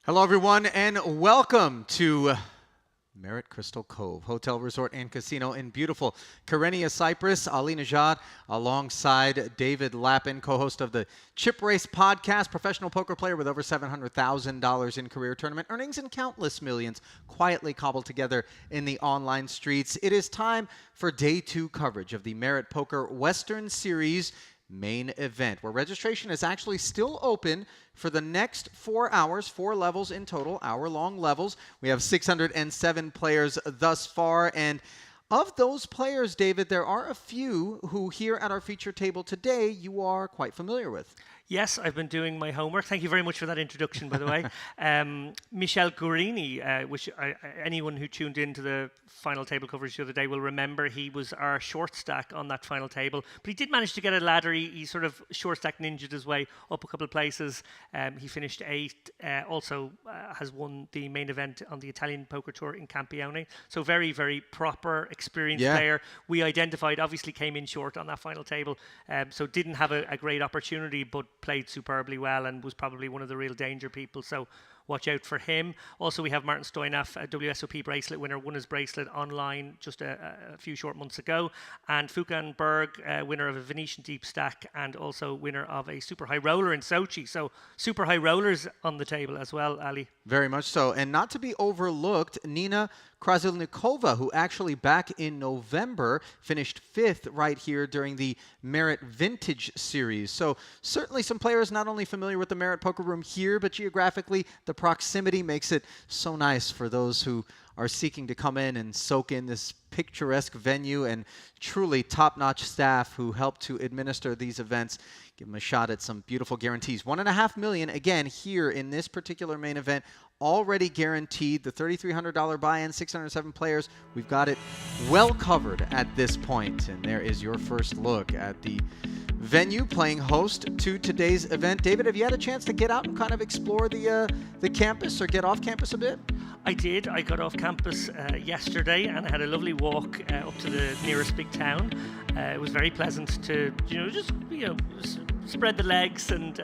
Hello, everyone, and welcome to Merit Crystal Cove Hotel, Resort, and Casino in beautiful Kyrenia, Cyprus. Ali Najad alongside David Lappin, co-host of the Chip Race podcast, professional poker player with over $700,000 in career tournament earnings and countless millions quietly cobbled together in the online streets. It is time for day 2 coverage of the Merit Poker Western Series main event, where registration is actually still open for the next 4 hours, 4 levels in total, hour-long levels. We have 607 players thus far, and of those players, David, there are a few who here at our feature table today you are quite familiar with. Yes, I've been doing my homework. Thank you very much for that introduction, by the way. Michel Guarini, which anyone who tuned into the final table coverage the other day will remember, he was our short stack on that final table. But he did manage to get a ladder. He sort of short stack ninja'd his way up a couple of places. He finished 8th. Also has won the main event on the Italian Poker Tour in Campione. So very, very proper, experienced player. We identified, obviously came in short on that final table. So didn't have a great opportunity, but played superbly well and was probably one of the real danger people. So watch out for him. Also, we have Martin Stoyanov, a WSOP bracelet winner, won his bracelet online just a few short months ago. And Fukan Berg, winner of a Venetian deep stack and also winner of a super high roller in Sochi. So super high rollers on the table as well, Ali. Very much so. And not to be overlooked, Nina Krasilnikova, who actually back in November finished 5th right here during the Merit Vintage Series. So certainly some players not only familiar with the Merit Poker Room here, but geographically the proximity makes it so nice for those who are seeking to come in and soak in this picturesque venue, and truly top-notch staff who help to administer these events. Give them a shot at some beautiful guarantees. $1.5 million, again, here in this particular main event, already guaranteed. The $3,300 buy-in, 607 players. We've got it well covered at this point. And there is your first look at the venue playing host to today's event. David, have you had a chance to get out and kind of explore the campus or get off campus a bit? I did. I got off campus yesterday and I had a lovely walk up to the nearest big town. It was very pleasant to, just spread the legs and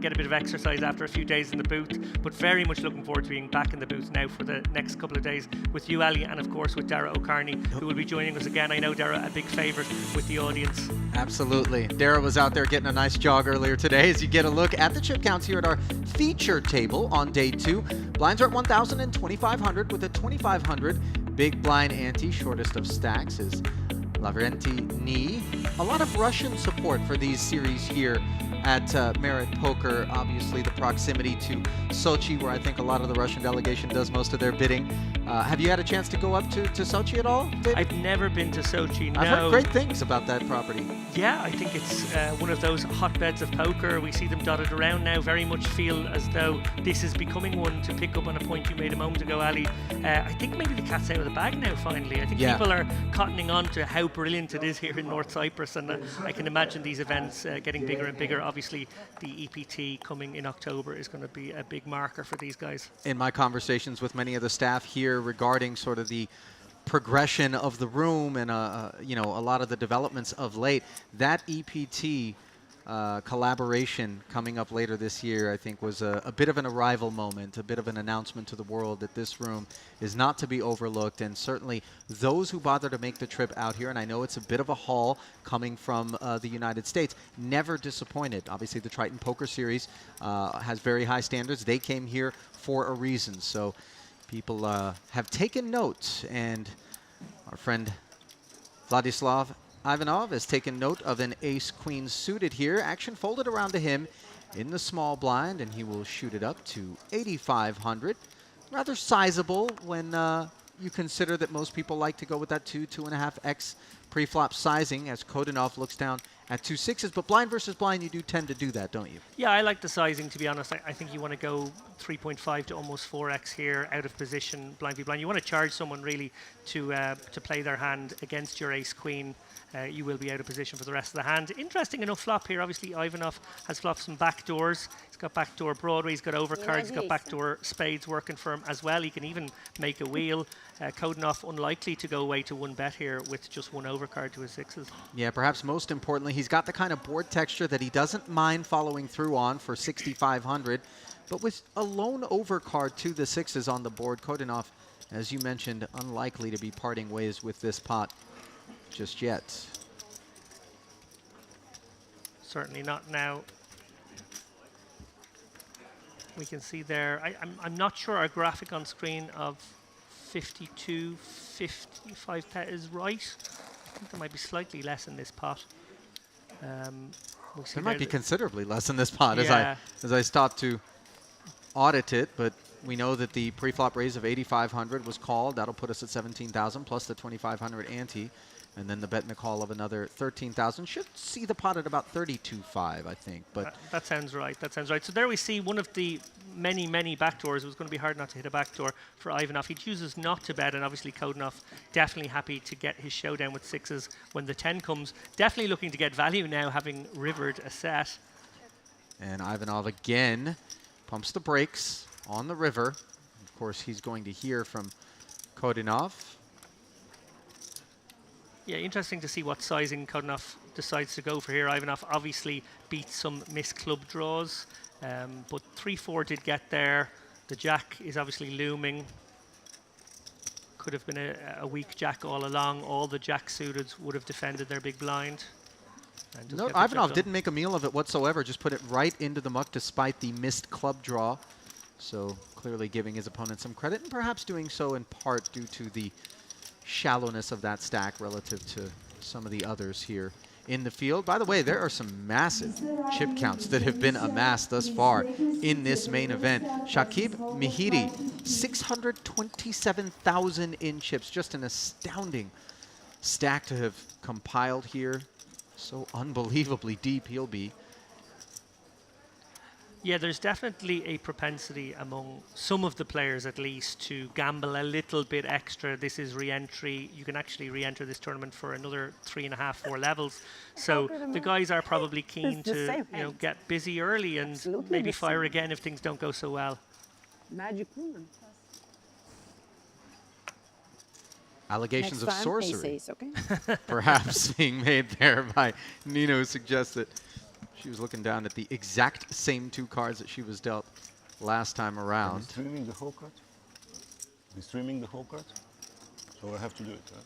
get a bit of exercise after a few days in the booth. But very much looking forward to being back in the booth now for the next couple of days with you, Ali, and of course with Dara O'Carney, who will be joining us again. I know Dara, a big favourite with the audience. Absolutely. Dara was out there getting a nice jog earlier today as you get a look at the chip counts here at our feature table on day 2. Blinds are at 1,000 and 2,500 with a 2,500 big blind ante. Shortest of stacks is Lavrenti. A lot of Russian support for these series here at Merit Poker. Obviously, the proximity to Sochi, where I think a lot of the Russian delegation does most of their bidding. Have you had a chance to go up to Sochi at all, David? I've never been to Sochi, no. I've heard great things about that property. Yeah, I think it's one of those hotbeds of poker. We see them dotted around now. Very much feel as though this is becoming one, to pick up on a point you made a moment ago, Ali. I think maybe the cat's out of the bag now, finally. I think people are cottoning on to how brilliant it is here in North Cyprus, and I can imagine these events getting bigger and bigger. Obviously, the EPT coming in October is going to be a big marker for these guys. In my conversations with many of the staff here regarding sort of the progression of the room and a lot of the developments of late, that EPT collaboration coming up later this year, I think, was a bit of an arrival moment, a bit of an announcement to the world that this room is not to be overlooked. And certainly those who bother to make the trip out here, and I know it's a bit of a haul coming from the United States, never disappointed. Obviously, the Triton Poker Series has very high standards. They came here for a reason. So people have taken note, and our friend Vladislav Ivanov has taken note of an ace-queen suited here. Action folded around to him in the small blind, and he will shoot it up to 8,500. Rather sizable when you consider that most people like to go with that 2.5x pre-flop sizing, as Kodanov looks down at 2 6s. But blind versus blind, you do tend to do that, don't you? Yeah, I like the sizing, to be honest. I think you want to go 3.5 to almost 4x here, out of position, blind v blind. You want to charge someone really to play their hand against your ace-queen. You will be out of position for the rest of the hand. Interesting enough flop here. Obviously, Ivanov has flopped some backdoors. He's got backdoor Broadway, he's got overcards, he's got backdoor spades working for him as well. He can even make a wheel. Kodanov unlikely to go away to 1 bet here with just 1 overcard to his 6s. Yeah, perhaps most importantly, he's got the kind of board texture that he doesn't mind following through on for 6,500. But with a lone overcard to the sixes on the board, Kodanov, as you mentioned, unlikely to be parting ways with this pot just yet. Certainly not now. We can see there, I'm not sure our graphic on screen of 52, 55 pet is right. I think there might be slightly less in this pot. There might be considerably less in this pot yeah. as I stop to audit it, but we know that the pre-flop raise of 8,500 was called. That'll put us at 17,000 plus the 2,500 ante. And then the bet and the call of another 13,000 should see the pot at about 32.5, I think. But that sounds right. That sounds right. So there we see one of the many, many backdoors. It was going to be hard not to hit a backdoor for Ivanov. He chooses not to bet, and obviously Kodanov definitely happy to get his showdown with sixes when the 10 comes. Definitely looking to get value now, having rivered a set. And Ivanov again pumps the brakes on the river. Of course, he's going to hear from Kodanov. Yeah, interesting to see what sizing Kodanov decides to go for here. Ivanov obviously beats some missed club draws, but 3-4 did get there. The jack is obviously looming. Could have been a weak jack all along. All the jack suited would have defended their big blind. No, Ivanov didn't make a meal of it whatsoever, just put it right into the muck despite the missed club draw. So clearly giving his opponent some credit, and perhaps doing so in part due to the shallowness of that stack relative to some of the others here in the field. By the way, there are some massive chip counts that have been amassed thus far in this main event. Shakib Mihiri, 627,000 in chips. Just an astounding stack to have compiled here. So unbelievably deep he'll be. Yeah, there's definitely a propensity among some of the players, at least, to gamble a little bit extra. This is re-entry. You can actually re-enter this tournament for another 3.5, 4 levels. So the guys are probably keen to, get busy early and maybe fire again if things don't go so well. Magic woman. Allegations of sorcery, okay? perhaps being made there by Nino, suggests that she was looking down at the exact same 2 cards that she was dealt last time around. Are you streaming the whole card? Are streaming the whole card? So I have to do it, right?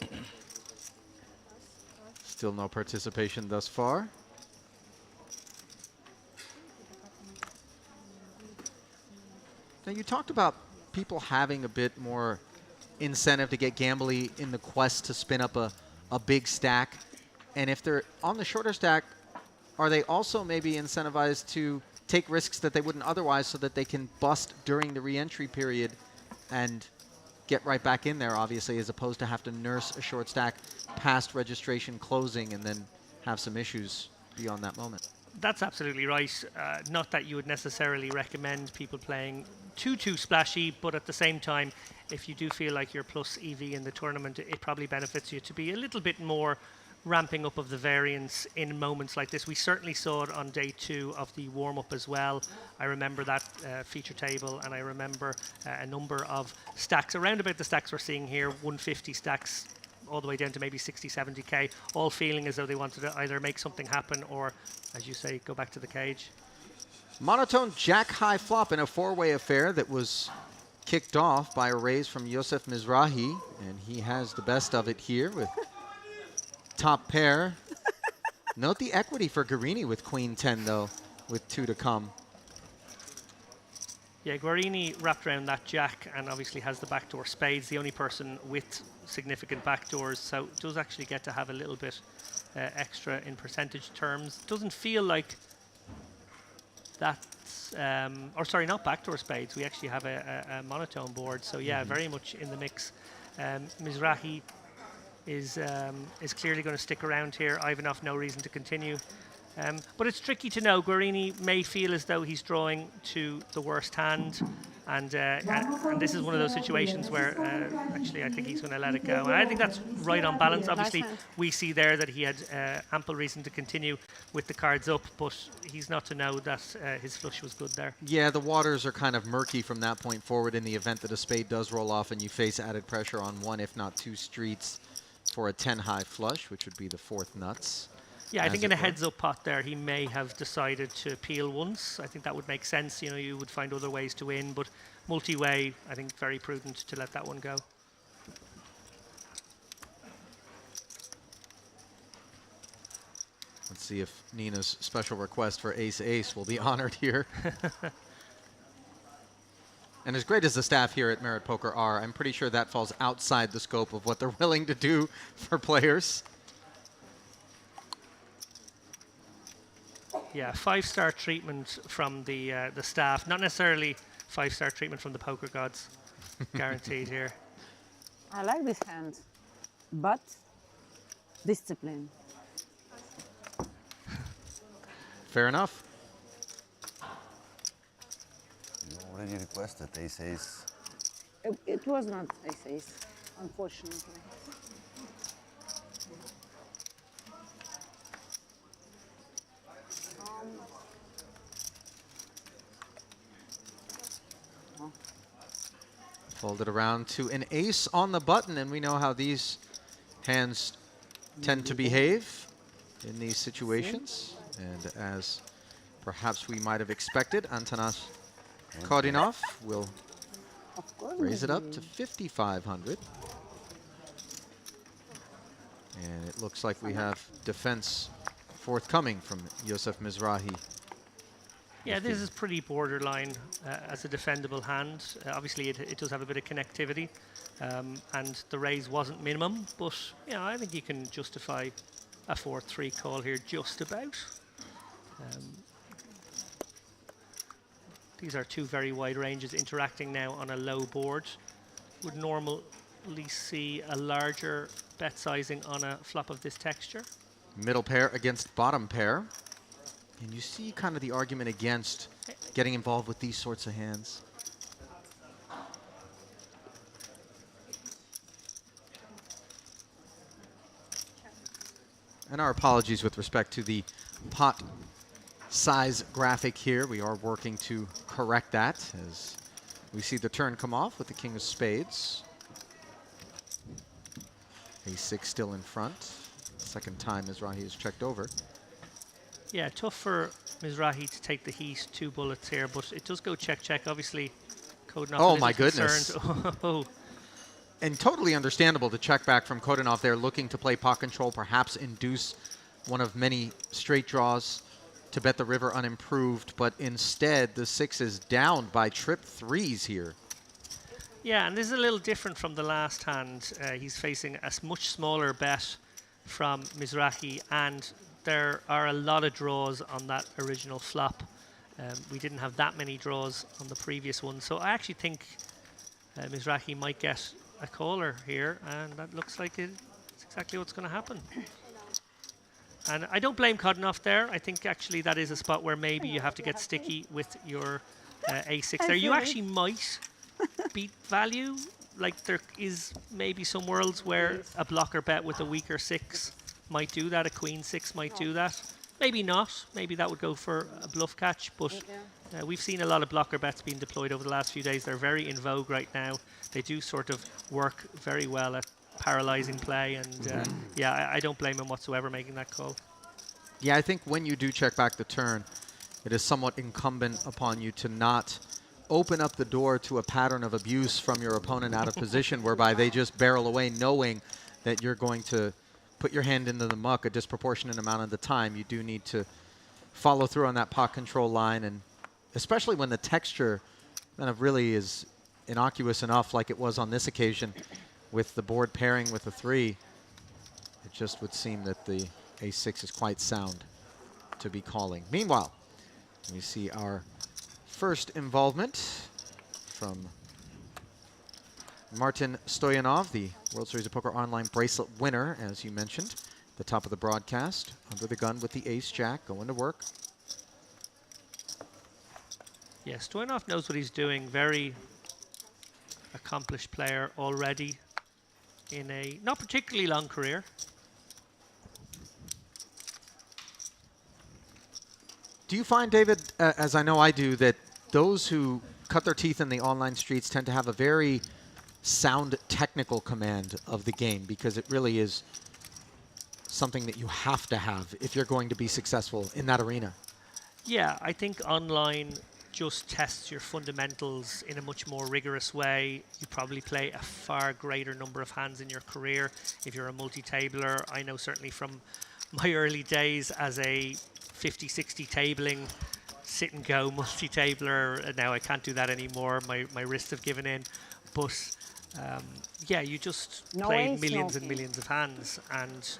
Okay. Still no participation thus far. Now you talked about people having a bit more incentive to get gambly in the quest to spin up a big stack. And if they're on the shorter stack, are they also maybe incentivized to take risks that they wouldn't otherwise so that they can bust during the re-entry period and get right back in there, obviously, as opposed to have to nurse a short stack past registration closing and then have some issues beyond that moment? That's absolutely right. Not that you would necessarily recommend people playing too splashy, but at the same time, if you do feel like you're plus EV in the tournament, it probably benefits you to be a little bit more ramping up of the variance in moments like this. We certainly saw it on day 2 of the warm-up as well. I remember that feature table, and I remember a number of stacks, around about the stacks we're seeing here, 150 stacks, all the way down to maybe 60, 70k, all feeling as though they wanted to either make something happen or, as you say, go back to the cage. Monotone jack high flop in a 4-way affair that was kicked off by a raise from Yosef Mizrahi, and he has the best of it here with top pair. Note the equity for Guarini with queen 10, though, with 2 to come. Yeah, Guarini wrapped around that jack and obviously has the backdoor spades, the only person with significant backdoors, so does actually get to have a little bit extra in percentage terms. Doesn't feel like that's, or sorry, not backdoor spades. We actually have a monotone board, so yeah, very much in the mix. Mizrahi is clearly going to stick around here. Ivanov, no reason to continue. But it's tricky to know. Guarini may feel as though he's drawing to the worst hand, and this is one of those situations where actually I think he's going to let it go. And I think that's right on balance. Obviously, we see there that he had ample reason to continue with the cards up, but he's not to know that his flush was good there. Yeah, the waters are kind of murky from that point forward in the event that a spade does roll off and you face added pressure on 1, if not 2 streets. for a 10 high flush, which would be the fourth nuts. Yeah, I think as in a it were. heads-up pot there, he may have decided to peel once. I think that would make sense. You know, you would find other ways to win, but multi-way, I think very prudent to let that one go. Let's see if Nina's special request for ace-ace will be honored here. And as great as the staff here at Merit Poker are, I'm pretty sure that falls outside the scope of what they're willing to do for players. Yeah, 5-star treatment from the staff, not necessarily 5-star treatment from the poker gods. Guaranteed here. I like this hand, but discipline. Fair enough. You already requested ace-ace. It was not ace-ace, unfortunately. Folded around to an ace on the button, and we know how these hands tend to behave in these situations. And as perhaps we might have expected, Antanas Kodinov will Of course. raise it up to 5,500. And it looks like we have defense forthcoming from Yosef Mizrahi. Yeah, this is pretty borderline as a defendable hand. Obviously, it does have a bit of connectivity, and the raise wasn't minimum, but you know, I think you can justify a 4-3 call here just about. These are two very wide ranges interacting now on a low board. Would normally see a larger bet sizing on a flop of this texture. Middle pair against bottom pair. And you see kind of the argument against getting involved with these sorts of hands. And our apologies with respect to the pot size graphic here. We are working to correct that as we see the turn come off with the king of spades. Ace-6 still in front. Second time Mizrahi is checked over. Yeah, tough for Mizrahi to take the heat, 2 bullets here, but it does go check-check. Obviously, Kodinov Oh, a little my goodness. concerned. Oh. And totally understandable to check back from Kodinov there, looking to play pot control, perhaps induce one of many straight draws to bet the river unimproved, but instead the 6 is down by trip 3s here. Yeah, and this is a little different from the last hand. He's facing a much smaller bet from Mizrahi, and there are a lot of draws on that original flop. We didn't have that many draws on the previous one, so I actually think Mizrahi might get a caller here, and that looks like it's exactly what's going to happen. And I don't blame Kodinov there. I think actually that is a spot where maybe you have to get sticky with your A6 there. You actually might beat value. Like there is maybe some worlds where a blocker bet with a weaker 6 might do that. A queen 6 might do that. Maybe not. Maybe that would go for a bluff catch. But we've seen a lot of blocker bets being deployed over the last few days. They're very in vogue right now. They do sort of work very well at paralyzing play. And yeah, I don't blame him whatsoever making that call. Yeah, I think when you do check back the turn, it is somewhat incumbent upon you to not open up the door to a pattern of abuse from your opponent out of position, whereby they just barrel away knowing that you're going to put your hand into the muck a disproportionate amount of the time. You do need to follow through on that pot control line, and especially when the texture kind of really is innocuous enough like it was on this occasion with the board pairing with the 3. It just would seem that the A6 is quite sound to be calling. Meanwhile, we see our first involvement from Martin Stoyanov, the World Series of Poker Online bracelet winner, as you mentioned, the top of the broadcast, under the gun with the ace-jack, going to work. Yeah, Stoyanov knows what he's doing. Very accomplished player already in a not particularly long career. Do you find, David, as I know I do, that those who cut their teeth in the online streets tend to have a very sound technical command of the game, because it really is something that you have to have if you're going to be successful in that arena. Yeah, I think online just tests your fundamentals in a much more rigorous way. You probably play a far greater number of hands in your career if you're a multi-tabler. I know certainly from my early days as a 50-60 tabling, sit and go multi-tabler. Now I can't do that anymore. My wrists have given in. But yeah, you just No play ace, millions no and king. millions of hands, and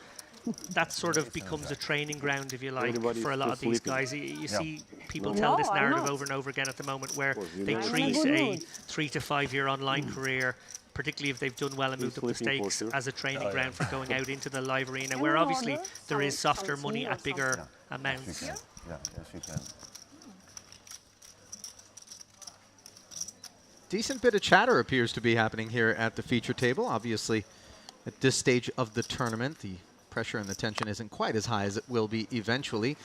that sort of becomes a training ground, if you like, Everybody's for a lot still of these sleeping. guys. You see people No, tell this I'm narrative not. over and over again at the moment, where you they know I'm in a treat good a mood. 3 to 5 year online career, particularly if they've done well and He's moved up the sleeping for stakes, sure. as a training ground for going out into the live arena, Can where we obviously order there is some softer money tea or at bigger something? amounts. Yes, we can. Yeah, yes, we can. Decent bit of chatter appears to be happening here at the feature table. Obviously, at this stage of the tournament, the pressure and the tension isn't quite as high as it will be eventually.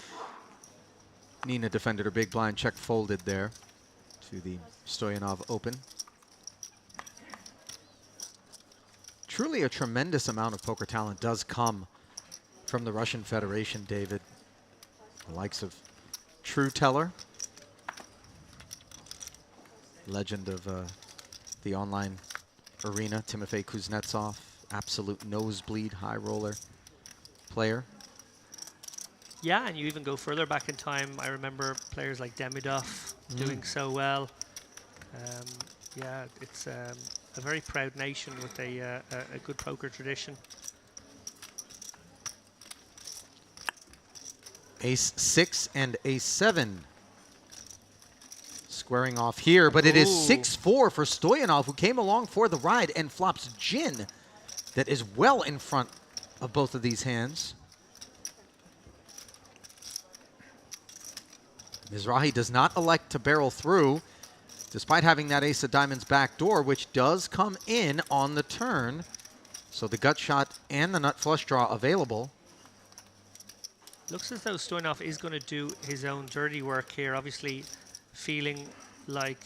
Nina defended her big blind, check folded there to the Stoyanov Open. Truly a tremendous amount of poker talent does come from the Russian Federation, David. The likes of True Teller, legend of the online arena, Timofey Kuznetsov, absolute nosebleed high roller player. Yeah, and you even go further back in time. I remember players like Demidov doing so well. Yeah, it's a very proud nation with a good poker tradition. Ace-6 and Ace-7 squaring off here, but it is Ooh. 6-4 for Stoyanov, who came along for the ride and flops Gin. That is well in front of both of these hands. Mizrahi does not elect to barrel through, despite having that ace of diamonds back door, which does come in on the turn. So the gut shot and the nut flush draw available. Looks as though Stoyanov is going to do his own dirty work here, obviously feeling like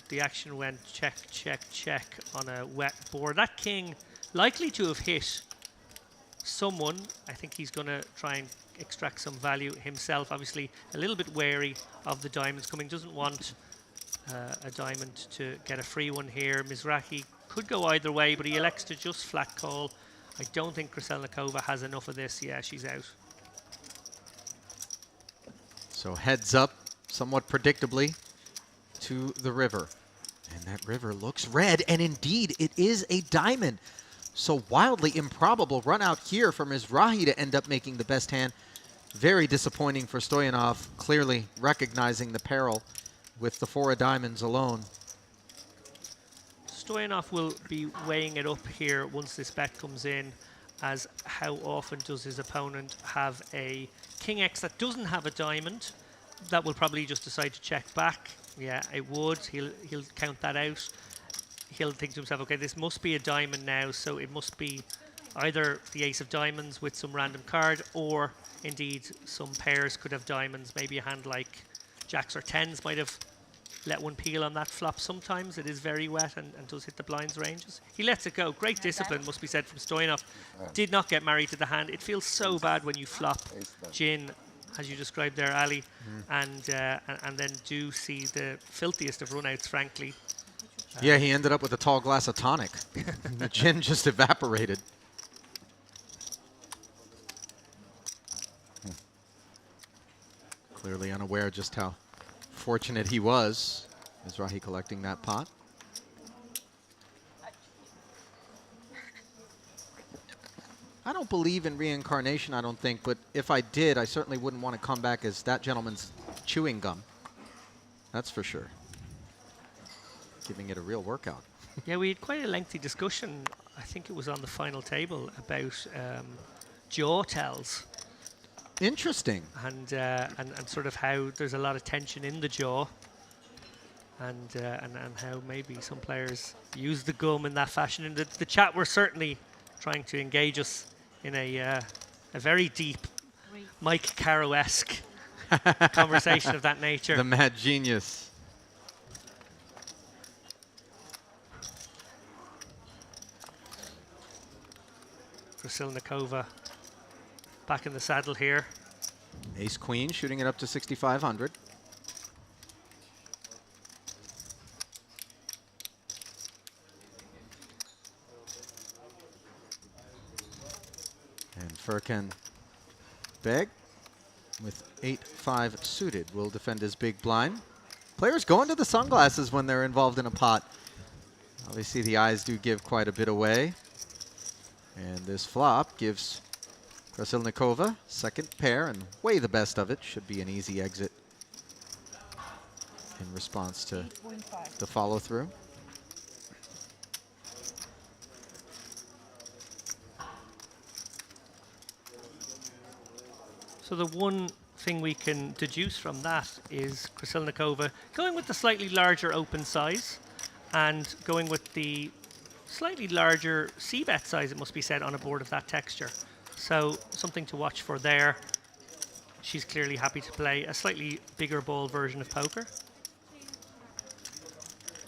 the action went check, check, check on a wet board. That king likely to have hit someone. I think he's going to try and extract some value himself. Obviously a little bit wary of the diamonds coming, doesn't want a diamond to get a free one here. Mizrahi could go either way, but he elects to just flat call. I don't think Kraselnikova has enough of this. Yeah, she's out. So heads up, somewhat predictably, to the river. And that river looks red, and indeed it is a diamond. So wildly improbable run out here for Mizrahi to end up making the best hand. Very disappointing for Stoyanov, clearly recognizing the peril with the 4 of diamonds alone. Stoyanov will be weighing it up here once this bet comes in, as how often does his opponent have a King X that doesn't have a diamond? That will probably just decide to check back. Yeah, it would. He'll count that out. He'll think to himself, okay, this must be a diamond now, so it must be either the ace of diamonds with some random card, or indeed some pairs could have diamonds. Maybe a hand like jacks or tens might have let one peel on that flop. Sometimes it is very wet and does hit the blinds ranges. He lets it go. Great discipline, must be said, from Stoyanov. Did not get married to the hand. It feels so bad when you flop Gin, as you described there, Ali, and then do see the filthiest of runouts, frankly. Yeah, he ended up with a tall glass of tonic. The gin just evaporated. Clearly unaware just how fortunate he was. Mizrahi collecting that pot. I don't believe in reincarnation, I don't think, but if I did, I certainly wouldn't want to come back as that gentleman's chewing gum. That's for sure. Giving it a real workout. Yeah, we had quite a lengthy discussion, I think it was on the final table, about jaw tells. Interesting. And sort of how there's a lot of tension in the jaw, and how maybe some players use the gum in that fashion. And the chat were certainly trying to engage us in a very deep Mike Caro-esque conversation of that nature. The mad genius. Krasilnikova back in the saddle here. Ace queen, shooting it up to 6,500. And Furkan Beg with 8-5 suited will defend his big blind. Players go into the sunglasses when they're involved in a pot. Obviously, the eyes do give quite a bit away. And this flop gives Krasilnikova second pair and way the best of it. Should be an easy exit in response to the follow through. So the one thing we can deduce from that is Krasilnikova going with the slightly larger open size and going with the slightly larger c-bet size, it must be said, on a board of that texture. So something to watch for there. She's clearly happy to play a slightly bigger ball version of poker.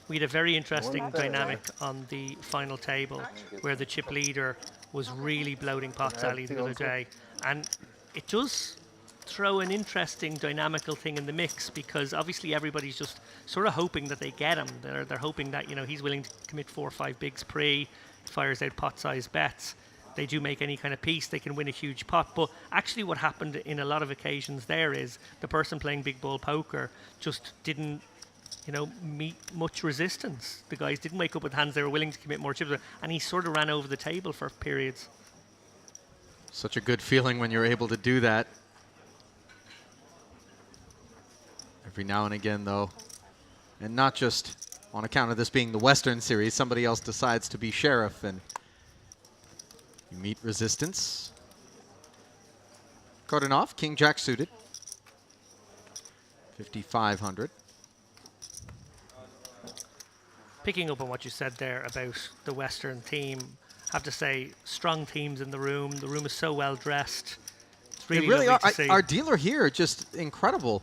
We had a very interesting dynamic on the final table where the chip leader was really bloating pots alley the other day. And it does throw an interesting dynamical thing in the mix, because obviously everybody's just sort of hoping that they get him. They're hoping that, you know, he's willing to commit 4 or 5 bigs pre, fires out pot-sized bets. They do make any kind of piece, they can win a huge pot. But actually what happened in a lot of occasions there is the person playing big ball poker just didn't, you know, meet much resistance. The guys didn't wake up with hands they were willing to commit more chips, and he sort of ran over the table for periods. Such a good feeling when you're able to do that. Every now and again, though, and not just on account of this being the Western Series, somebody else decides to be sheriff and you meet resistance. Kordanov, King Jack suited. 5,500. Picking up on what you said there about the Western theme, have to say, strong teams in the room. The room is so well dressed. It's really, They really lovely are. to see. Our dealer here, just incredible.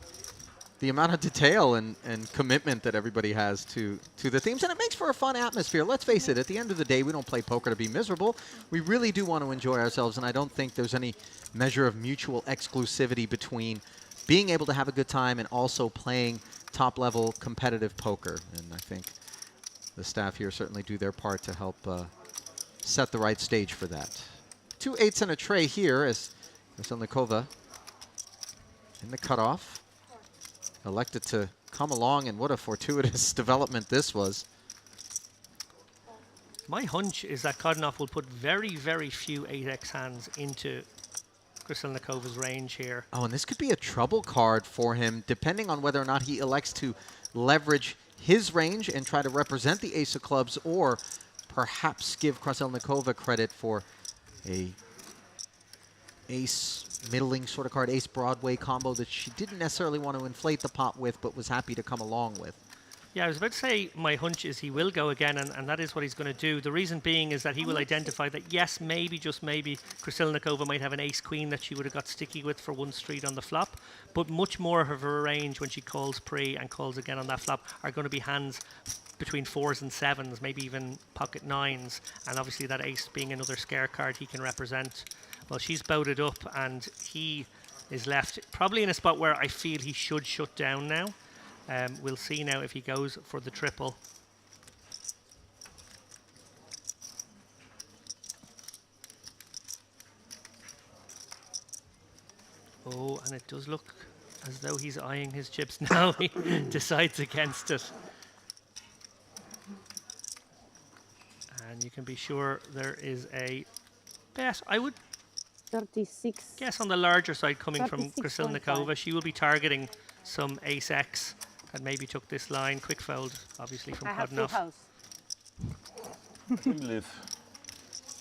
The amount of detail and commitment that everybody has to the themes, and it makes for a fun atmosphere. Let's face it, at the end of the day, we don't play poker to be miserable. We really do want to enjoy ourselves, and I don't think there's any measure of mutual exclusivity between being able to have a good time and also playing top-level competitive poker. And I think the staff here certainly do their part to help set the right stage for that. 2 8s and a tray here as Krasilnikova in the cutoff. Elected to come along, and what a fortuitous development this was. My hunch is that Kordanov will put very, very few 8x hands into Krasilnikova's range here. Oh, and this could be a trouble card for him, depending on whether or not he elects to leverage his range and try to represent the ace of clubs, or perhaps give Krasilnikova credit for a ace middling sort of card, ace Broadway combo that she didn't necessarily want to inflate the pot with, but was happy to come along with. Yeah, I was about to say my hunch is he will go again, and that is what he's going to do. The reason being is that he will identify that, yes, maybe, just maybe, Krasilnikova might have an ace-queen that she would have got sticky with for one street on the flop, but much more of her range when she calls pre and calls again on that flop are going to be hands between 4s and 7s, maybe even pocket 9s, and obviously that ace being another scare card he can represent. Well, she's bowed up, and he is left probably in a spot where I feel he should shut down now. We'll see now if he goes for the triple. Oh, and it does look as though he's eyeing his chips now. He decides against it. And you can be sure there is a bet. I would 36. guess on the larger side coming from 36.5. Krasilnikova. She will be targeting some ace-x that maybe took this line. Quick fold, obviously, from I have full Kordanov. house. We believe.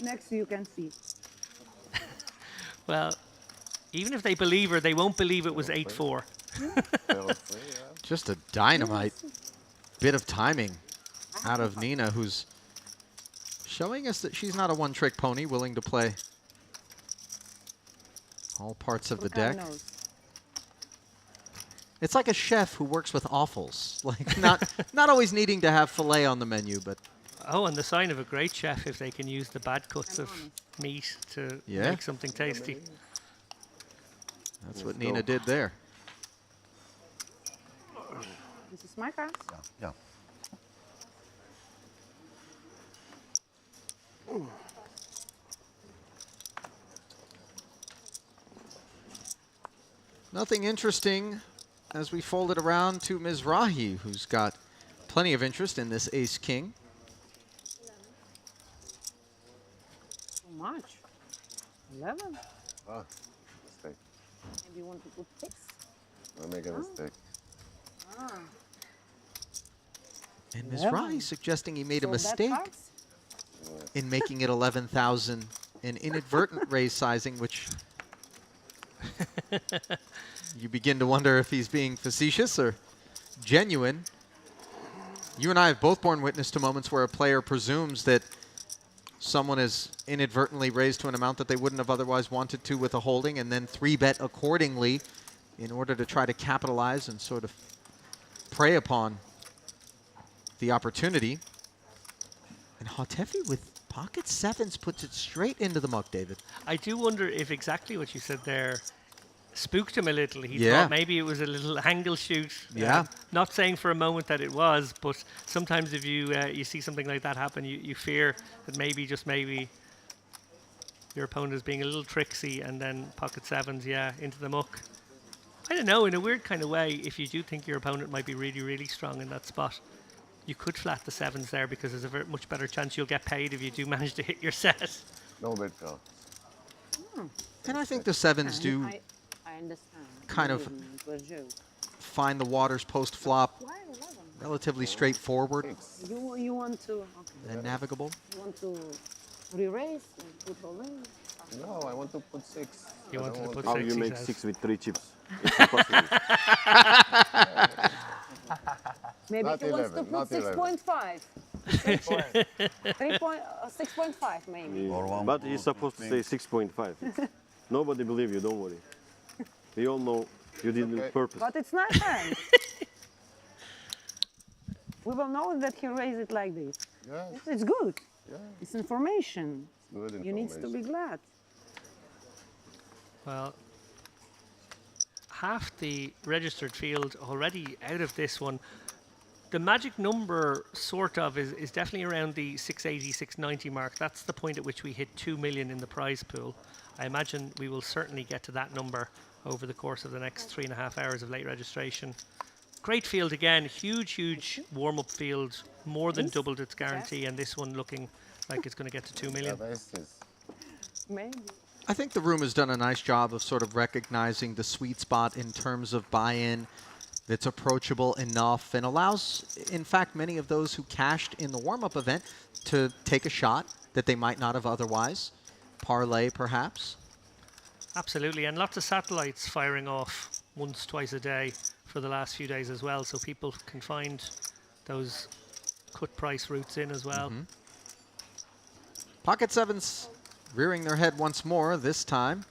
Next you can see. Well, even if they believe her, they won't believe it was 8-4. Just a dynamite bit of timing out of Nina, who's showing us that she's not a one-trick pony, willing to play all parts of the deck. Knows. It's like a chef who works with offals, like not always needing to have filet on the menu, but Oh, and the sign of a great chef if they can use the bad cuts of meat to Yeah. make something tasty. That's what Nina did there. This is my cards. Yeah. Nothing interesting as we fold it around to Mizrahi, who's got plenty of interest in this ace-king. Too much. 11. Ah, mistake. Maybe you want to put 6. I make a mistake. Ah. And 11. Mizrahi suggesting he made a So that mistake cards? in making it 11,000, an inadvertent raise sizing, which you begin to wonder if he's being facetious or genuine. You and I have both borne witness to moments where a player presumes that someone is inadvertently raised to an amount that they wouldn't have otherwise wanted to with a holding, and then 3-bet accordingly in order to try to capitalize and sort of prey upon the opportunity. And Hatefi with pocket sevens puts it straight into the muck, David. I do wonder if exactly what you said there spooked him a little. He Yeah. thought maybe it was a little angle shoot. Yeah. Not saying for a moment that it was, but sometimes if you you see something like that happen, you fear that maybe, just maybe, your opponent is being a little tricksy, and then pocket sevens, yeah, into the muck. I don't know, in a weird kind of way, if you do think your opponent might be really, really strong in that spot, you could flat the sevens there because there's a much better chance you'll get paid if you do manage to hit your set. No bet call. And I think the sevens do I understand. kind of It was a joke. find the waters post-flop Why 11? relatively straightforward You want to and navigable. you want to re-raise and put all in? No, I want to put 6. You I wanted don't to put want How six, you he make says. 6 with 3 chips? It's impossible. Maybe Not he wants to 11, put not 11. 6.5. 6.5 maybe. Or one But more he's supposed to say 6.5. Nobody believe you, don't worry. We all know you did it Okay. purpose. But it's not hand. We will know that he raised it like this. Yes, It's good. yeah, It's information. good information. You need to be glad. Well, half the registered field already out of this one. The magic number, sort of, is definitely around the 680, 690 mark. That's the point at which we hit 2 million in the prize pool. I imagine we will certainly get to that number over the course of the next 3.5 hours of late registration. Great field again, huge warm-up field, more than Ace? doubled its guarantee, and this one looking like it's going to get to 2 million. Yeah, aces. Maybe. I think the room has done a nice job of sort of recognizing the sweet spot in terms of buy-in that's approachable enough and allows, in fact, many of those who cashed in the warm-up event to take a shot that they might not have otherwise. Parlay, perhaps. Absolutely, and lots of satellites firing off once, twice a day for the last few days as well, so people can find those cut price routes in as well. Pocket sevens rearing their head once more this time.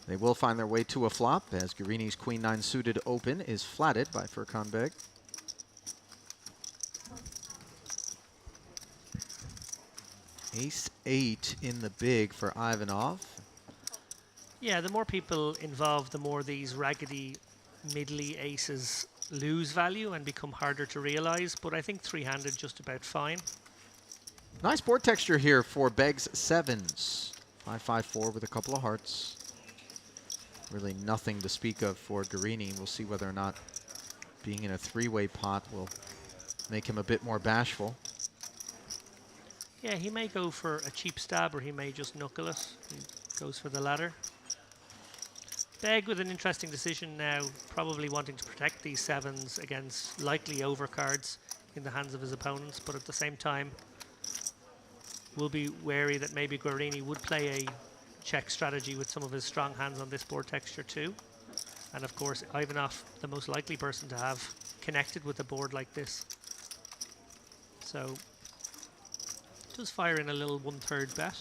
They will find their way to a flop as Guarini's Queen 9 suited open is flatted by Furkan Beg. Ace 8 in the big for Ivanov. Yeah, the more people involved, the more these raggedy, middly aces lose value and become harder to realize, but I think three-handed just about fine. Nice board texture here for Beg's sevens. 5-5-4 with a couple of hearts. Really nothing to speak of for Guarini. We'll see whether or not being in a three-way pot will make him a bit more bashful. Yeah, he may go for a cheap stab or he may just knuckle it. He goes for the latter. Beg with an interesting decision now, probably wanting to protect these sevens against likely overcards in the hands of his opponents, but at the same time will be wary that maybe Guarini would play a check strategy with some of his strong hands on this board texture too. And of course, Ivanov, the most likely person to have connected with a board like this. So, does fire in a little 1/3 bet.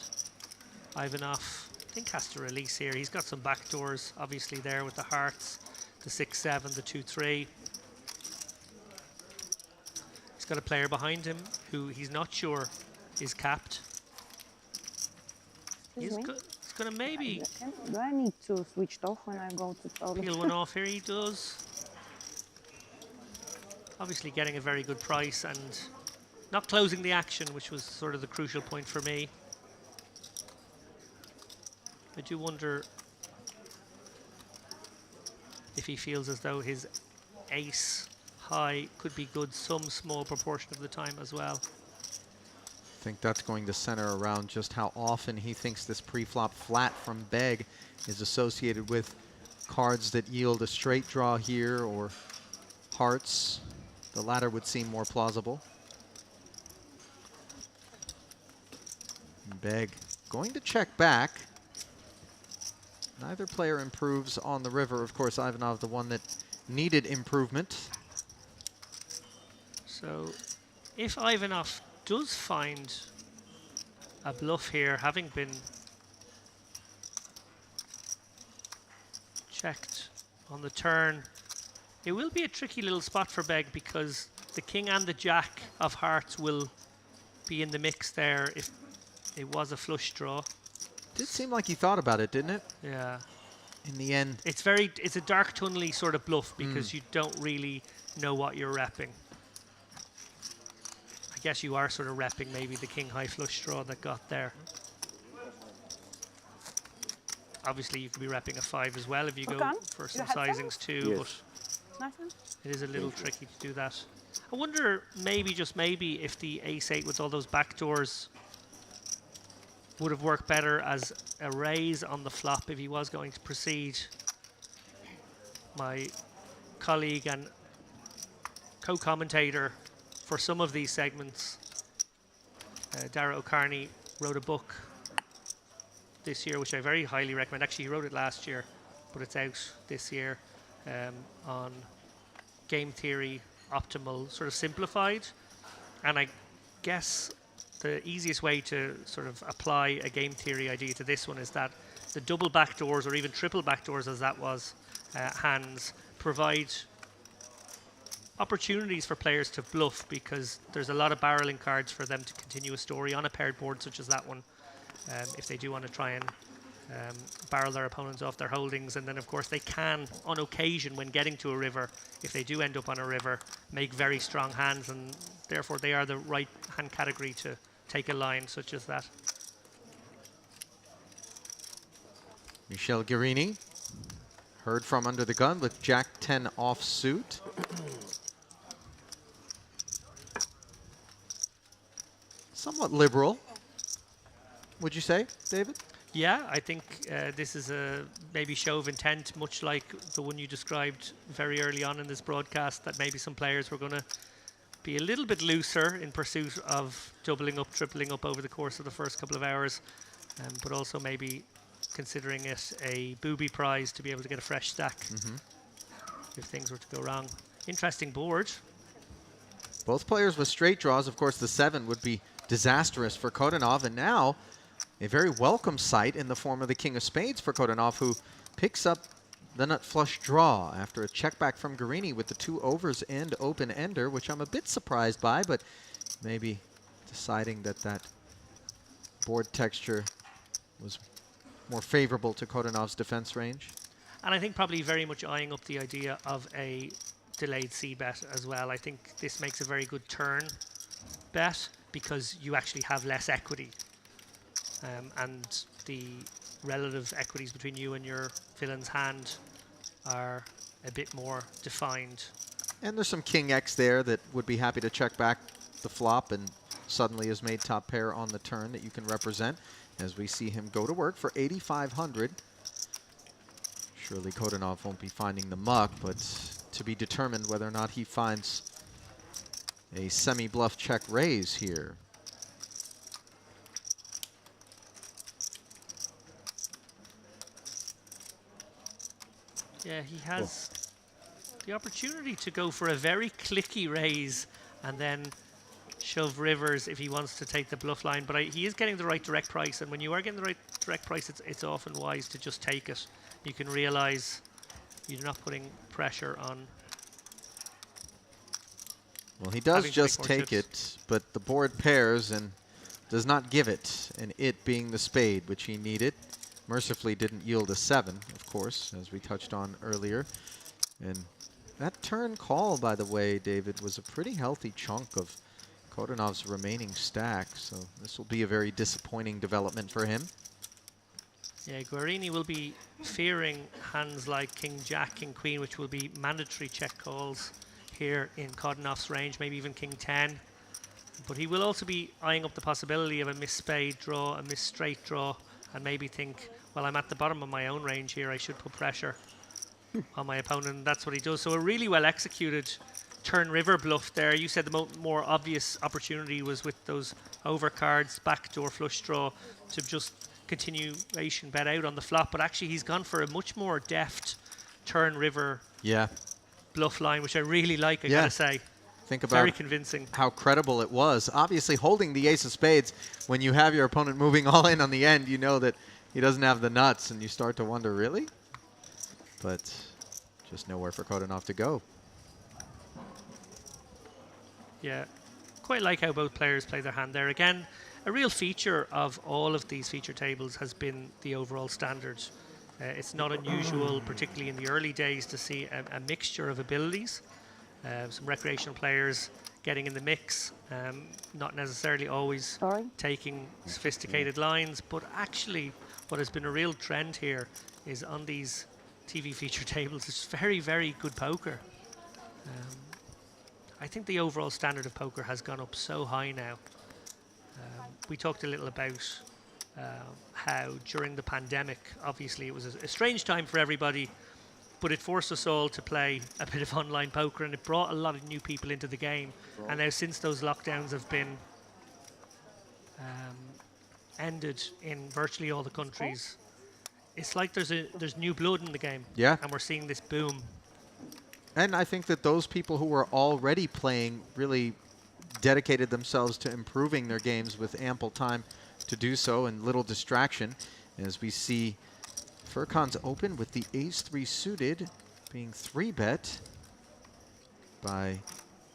Ivanov, I think, has to release here. He's got some backdoors, obviously, there with the hearts, the 6-7, the 2-3. He's got a player behind him who he's not sure is capped. Excuse me. He's going to maybe Do I need to switch it off when I go to toilet? peel one off here. He does. Obviously getting a very good price and not closing the action, which was sort of the crucial point for me. I do wonder if he feels as though his ace high could be good some small proportion of the time as well. I think that's going to center around just how often he thinks this pre-flop flat from Beg is associated with cards that yield a straight draw here or hearts. The latter would seem more plausible. Beg going to check back. Neither player improves on the river. Of course, Ivanov, the one that needed improvement. So if Ivanov does find a bluff here, having been checked on the turn, it will be a tricky little spot for Beg because the king and the jack of hearts will be in the mix there if it was a flush draw. Did seem like he thought about it, didn't it? Yeah. In the end. It's a dark tunnely sort of bluff because you don't really know what you're repping. I guess you are sort of repping maybe the king high flush draw that got there. Obviously you could be repping a 5 as well if you go for some sizings too, but Nice one. it is a little tricky to do that. I wonder maybe, just maybe, if the ace-8 with all those backdoors would have worked better as a raise on the flop if he was going to proceed. My colleague and co-commentator for some of these segments, Dara O'Carney, wrote a book this year, which I very highly recommend. Actually, he wrote it last year, but it's out this year, on game theory, optimal, sort of simplified. And I guess the easiest way to sort of apply a game theory idea to this one is that the double backdoors, or even triple backdoors as that was, hands provide opportunities for players to bluff because there's a lot of barreling cards for them to continue a story on a paired board such as that one, if they do want to try and barrel their opponents off their holdings. And then of course they can, on occasion when getting to a river, if they do end up on a river, make very strong hands, and therefore they are the right hand category to take a line such as that. Michel Guerini, heard from under the gun with Jack 10 offsuit. Somewhat liberal, would you say, David? Yeah, I think this is a maybe show of intent, much like the one you described very early on in this broadcast, that maybe some players were going to be a little bit looser in pursuit of doubling up, tripling up over the course of the first couple of hours, but also maybe considering it a booby prize to be able to get a fresh stack if things were to go wrong. Interesting board. Both players with straight draws. Of course, the 7 would be disastrous for Kodanov, and now a very welcome sight in the form of the king of spades for Kodanov, who picks up the nut flush draw after a check back from Guerini with the 2 overs and open ender, which I'm a bit surprised by, but maybe deciding that that board texture was more favorable to Kodanov's defense range. And I think probably very much eyeing up the idea of a delayed c-bet as well. I think this makes a very good turn bet because you actually have less equity. And the relative equities between you and your villain's hand are a bit more defined. And there's some king X there that would be happy to check back the flop and suddenly has made top pair on the turn that you can represent as we see him go to work for 8,500. Surely Kodanov won't be finding the muck, but to be determined whether or not he finds a semi-bluff check raise here. Yeah, he has the opportunity to go for a very clicky raise and then shove rivers if he wants to take the bluff line. But he is getting the right direct price, and when you are getting the right direct price, it's often wise to just take it. You can realize you're not putting pressure on. Well, he does having to make just more take chips. it, but the board pairs and does not give it, and it being the spade, which he needed. Mercifully didn't yield a 7, of course, as we touched on earlier. And that turn call, by the way, David, was a pretty healthy chunk of Kodanov's remaining stack, so this will be a very disappointing development for him. Yeah, Guarini will be fearing hands like King Jack, King Queen, which will be mandatory check calls here in Kodanov's range, maybe even King 10. But he will also be eyeing up the possibility of a missed spade draw, a missed straight draw, and maybe think, well, I'm at the bottom of my own range here, I should put pressure on my opponent, and that's what he does. So a really well executed turn river bluff there. You said the more obvious opportunity was with those overcards, backdoor flush draw, to just continuation bet out on the flop, but actually he's gone for a much more deft turn river Yeah. bluff line, which I really like, I gotta say. Think about Very convincing. how credible it was. Obviously, holding the ace of spades, when you have your opponent moving all in on the end, you know that he doesn't have the nuts, and you start to wonder, really? But just nowhere for Kodanov to go. Yeah, quite like how both players play their hand there. Again, a real feature of all of these feature tables has been the overall standard. It's not unusual, particularly in the early days, to see a mixture of abilities. Some recreational players getting in the mix, not necessarily always taking sophisticated lines, but actually what has been a real trend here is on these TV feature tables, it's very, very good poker. I think the overall standard of poker has gone up so high now. We talked a little about how during the pandemic, obviously it was a strange time for everybody, but it forced us all to play a bit of online poker, and it brought a lot of new people into the game. And now since those lockdowns have been ended in virtually all the countries, it's like there's new blood in the game. Yeah. And we're seeing this boom. And I think that those people who were already playing really dedicated themselves to improving their games with ample time to do so and little distraction, as we see Furkan's open with the ace-3 suited being 3-bet by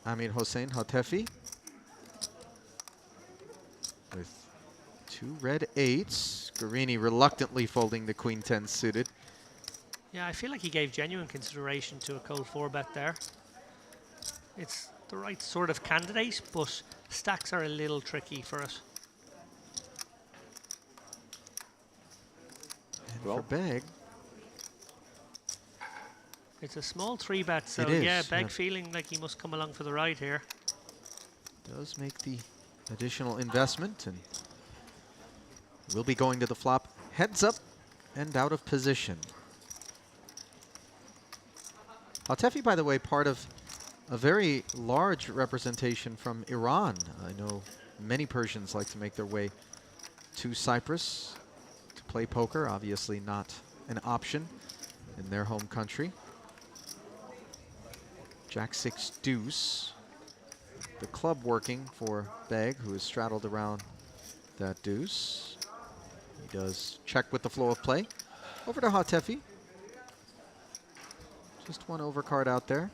Amir Hossein Hatefi with 2 red 8s. Guarini reluctantly folding the Queen 10 suited. Yeah, I feel like he gave genuine consideration to a cold 4-bet there. It's the right sort of candidate, but stacks are a little tricky for it. And for Beg, it's a small 3-bet, so It is, yeah, Beg yeah. feeling like he must come along for the ride here. does make the additional investment and will be going to the flop heads up and out of position. Hatefi, by the way, part of a very large representation from Iran. I know many Persians like to make their way to Cyprus to play poker, obviously not an option in their home country. Jack 6 deuce. The club working for Beg, who is straddled around that deuce. He does check with the flow of play. Over to Hatefi. Just one overcard out there.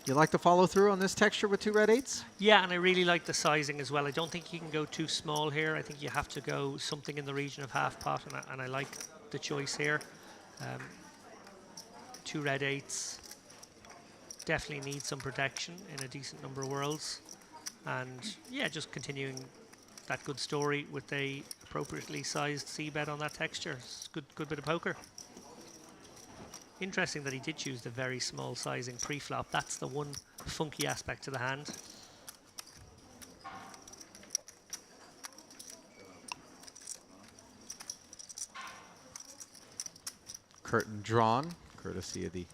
You like the follow through on this texture with 2 red 8s? Yeah, and I really like the sizing as well. I don't think you can go too small here. I think you have to go something in the region of half pot, and I like the choice here. 2 red 8s. Definitely need some protection in a decent number of worlds. And yeah, just continuing that good story with a appropriately sized c-bet on that texture. It's good bit of poker. Interesting that he did choose the very small sizing pre-flop. That's the one funky aspect to the hand. Curtain drawn, courtesy of the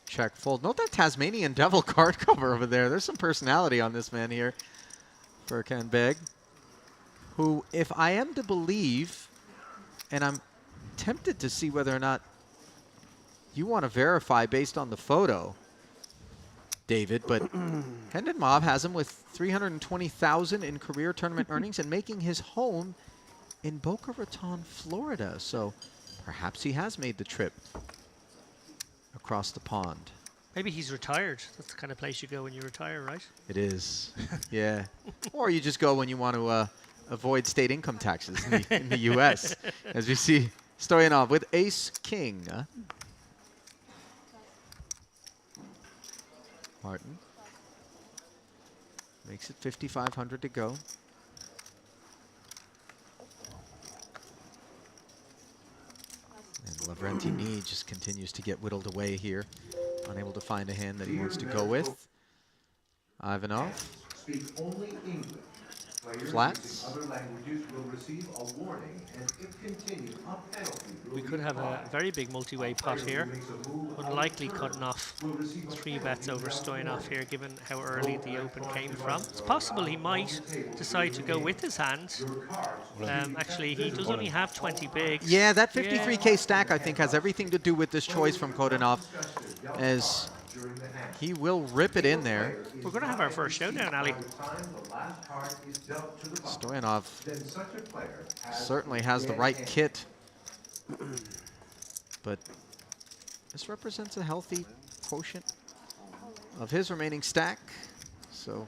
check fold. Note that Tasmanian Devil card cover over there. There's some personality on this man here, Furkan Beg, who, if I am to believe, and I'm tempted to see whether or not you want to verify based on the photo, David, but Hendon Mob has him with 320,000 in career tournament earnings and making his home in Boca Raton, Florida. So perhaps he has made the trip across the pond. Maybe he's retired. That's the kind of place you go when you retire, right? It is, yeah. Or you just go when you want to avoid state income taxes in the U.S. As we see Stoyanov with Ace King. Martin makes it 5,500 to go. And Lavrentini just continues to get whittled away here, unable to find a hand that he wants to go with. Ivanov. Speak only English. Players Flats. using other languages will receive a warning, and if continued, a penalty will We be could have a applied. very big multi-way pot Player here. who makes a move Unlikely on cutting turn off will receive a 3 bets penalty over without Stoyanov warning. here, given how early the open came from. It's possible he might decide to go with his hand. Actually, he does only have 20 bigs. Yeah, that 53K stack, I think, has everything to do with this choice from Kodanov, as he will rip it in there. We're going to have our first showdown, Ali. Stoyanov certainly has the right kit, but this represents a healthy quotient of his remaining stack. So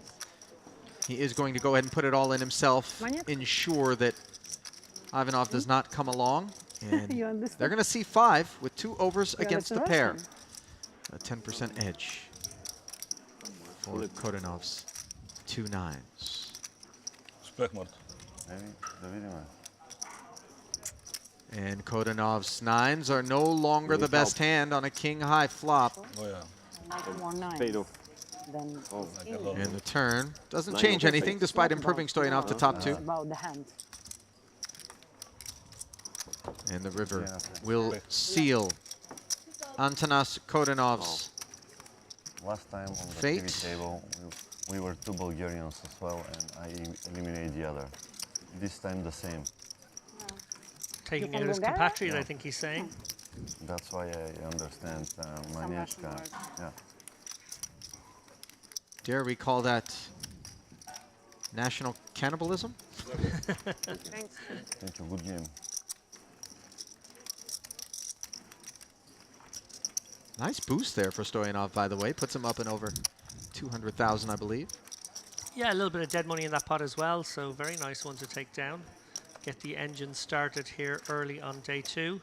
he is going to go ahead and put it all in himself, ensure that Ivanov does not come along. And You understand? they're going to see 5 with 2 overs Yeah, against the that's pair. Russian. A 10% edge for Kodanov's 2 9s. Spekmart. Maybe the video. And Kodanov's 9s are no longer the best hand on a king-high flop. Oh yeah. Like more nines. Fade off. Then Like a lot. And the turn doesn't Nine change over anything face. despite Not improving about Stoyanov to tomorrow, top 2. it's about the hand. And the river Yeah. will seal Antanas Kodanov's Last time on the Fate. TV table, we were 2 Bulgarians as well, and I eliminated the other. This time the same. Taking from out his Bulgaria? compatriot, I think he's saying. That's why I understand Russian Maniashka. words. Yeah. Dare we call that national cannibalism? Thanks. Thank you. Good game. Nice boost there for Stoyanov, by the way. Puts him up in over 200,000, I believe. Yeah, a little bit of dead money in that pot as well, so very nice one to take down. Get the engine started here early on day 2.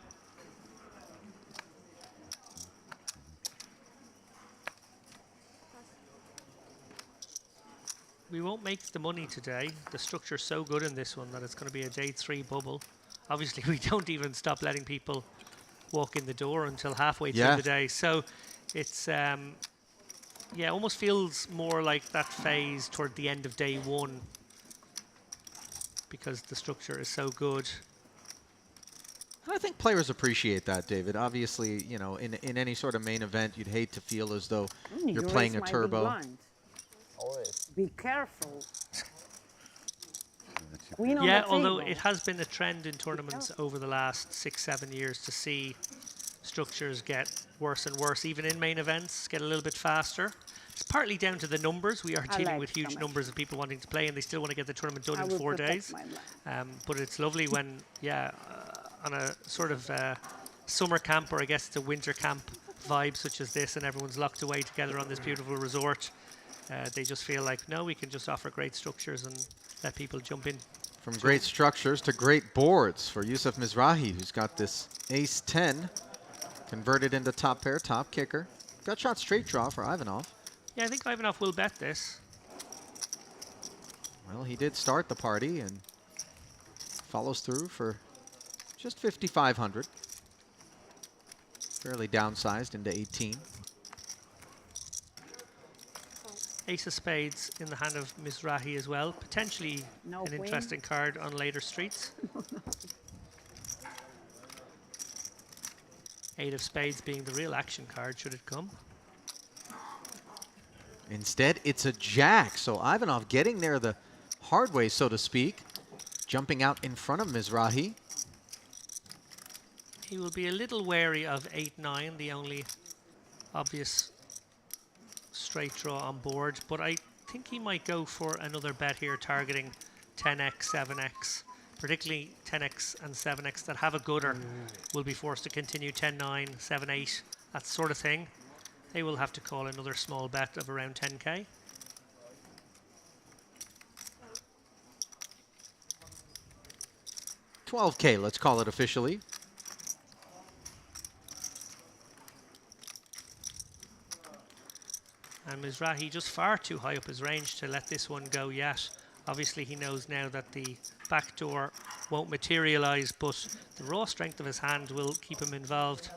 We won't make the money today. The structure's so good in this one that it's going to be a day 3 bubble. Obviously, we don't even stop letting people walk in the door until halfway through Yeah. the day. So it's, yeah, almost feels more like that phase toward the end of day 1 because the structure is so good. And I think players appreciate that, David. Obviously, you know, in any sort of main event, you'd hate to feel as though you're You playing raise a my big turbo. blind. Be careful. Queen on Yeah, the although table. it has been a trend in tournaments over the last 6-7 years to see structures get worse and worse, even in main events, get a little bit faster. It's partly down to the numbers. We are I dealing like with huge so much. numbers of people wanting to play, and they still want to get the tournament done I in will 4 protect days. my blind. But it's lovely when, yeah, on a sort of summer camp, or I guess it's a winter camp vibe such as this, and everyone's locked away together on this beautiful resort. They just feel like, no, we can just offer great structures and let people jump in. From great structures to great boards for Yusuf Mizrahi, who's got this ace-10 converted into top pair, top kicker. Got shot straight draw for Ivanov. Yeah, I think Ivanov will bet this. Well, he did start the party and follows through for just 5,500. Fairly downsized into 18. Ace of spades in the hand of Mizrahi as well. Potentially No an queen. interesting card on later streets. 8 of spades being the real action card should it come. Instead, it's a jack. So Ivanov getting there the hard way, so to speak. Jumping out in front of Mizrahi. He will be a little wary of 8-9, the only obvious straight draw on board, but I think he might go for another bet here targeting 10x, 7x, particularly 10x and 7x that have a gooder will be forced to continue 10-9, 7-8, that sort of thing. They will have to call another small bet of around 10k. $12K, let's call it officially. And Mizrahi just far too high up his range to let this one go yet. Obviously he knows now that the backdoor won't materialize, but the raw strength of his hand will keep him involved.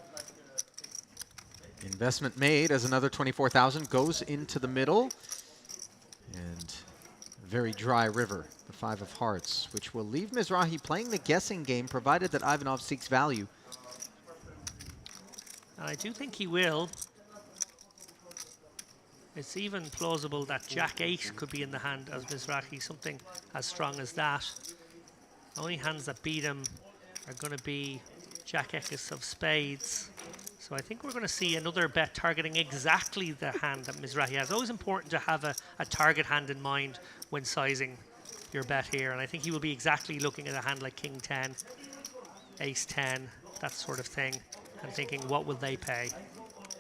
Investment made as another 24,000 goes into the middle. And very dry river, the 5 of hearts, which will leave Mizrahi playing the guessing game, provided that Ivanov seeks value. And I do think he will. It's even plausible that Jack 8 could be in the hand of Mizrahi, something as strong as that. The only hands that beat him are going to be Jack X of spades. So I think we're going to see another bet targeting exactly the hand that Mizrahi has. Always important to have a target hand in mind when sizing your bet here. And I think he will be exactly looking at a hand like King 10, Ace 10, that sort of thing, and thinking, what will they pay?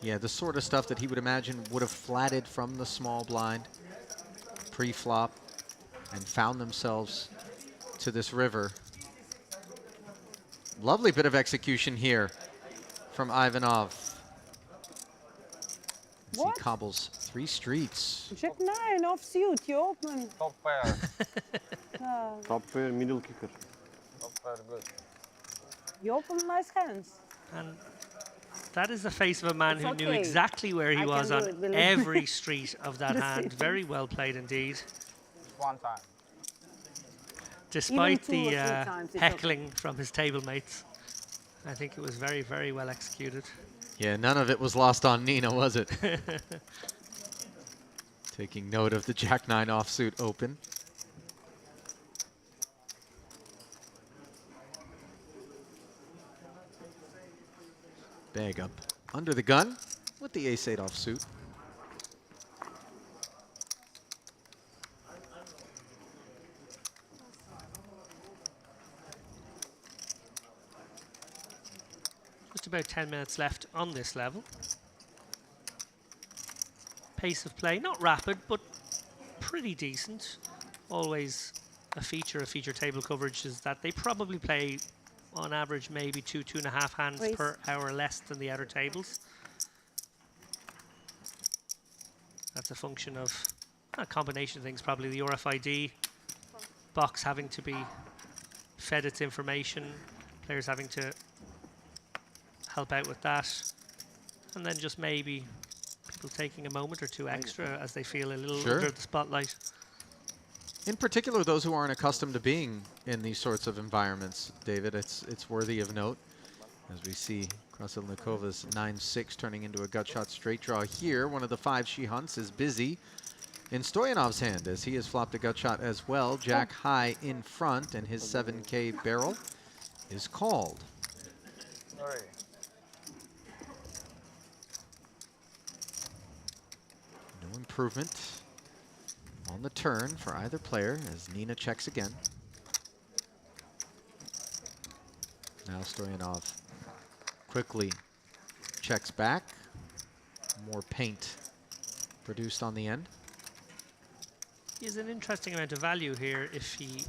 Yeah, the sort of stuff that he would imagine would have flatted from the small blind pre-flop and found themselves to this river. Lovely bit of execution here from Ivanov. As he What? cobbles 3 streets. Jack 9 offsuit, you open. Top pair. Top pair, middle kicker. Top pair, good. You open nice hands. And that is the face of a man It's who knew okay. exactly where he I was can do on it, believe me. every street of that This hand. is- Very well played indeed. One time. Despite two or the three times, it's heckling from his table mates, I think it was very, very well executed. Yeah, none of it was lost on Nina, was it? Taking note of the Jack 9 offsuit open. Bag up under the gun with the Ace 8 offsuit. Just about 10 minutes left on this level. Pace of play, not rapid, but pretty decent. Always a feature of feature table coverage is that they probably play on average maybe 2.5 hands Raise. per hour less than the outer tables. That's a function of a combination of things, probably the RFID box having to be fed its information, players having to help out with that, and then just maybe people taking a moment or two extra as they feel a little Sure. under the spotlight. In particular, those who aren't accustomed to being in these sorts of environments, David, it's worthy of note. As we see Krasilnikova's 9-6 turning into a gut shot straight draw here. One of the 5 she hunts is busy in Stoyanov's hand, as he has flopped a gut shot as well. Jack high in front, and his 7K barrel is called. Sorry. No improvement on the turn for either player as Nina checks again. Now Stoyanov quickly checks back. More paint produced on the end. He has an interesting amount of value here. If he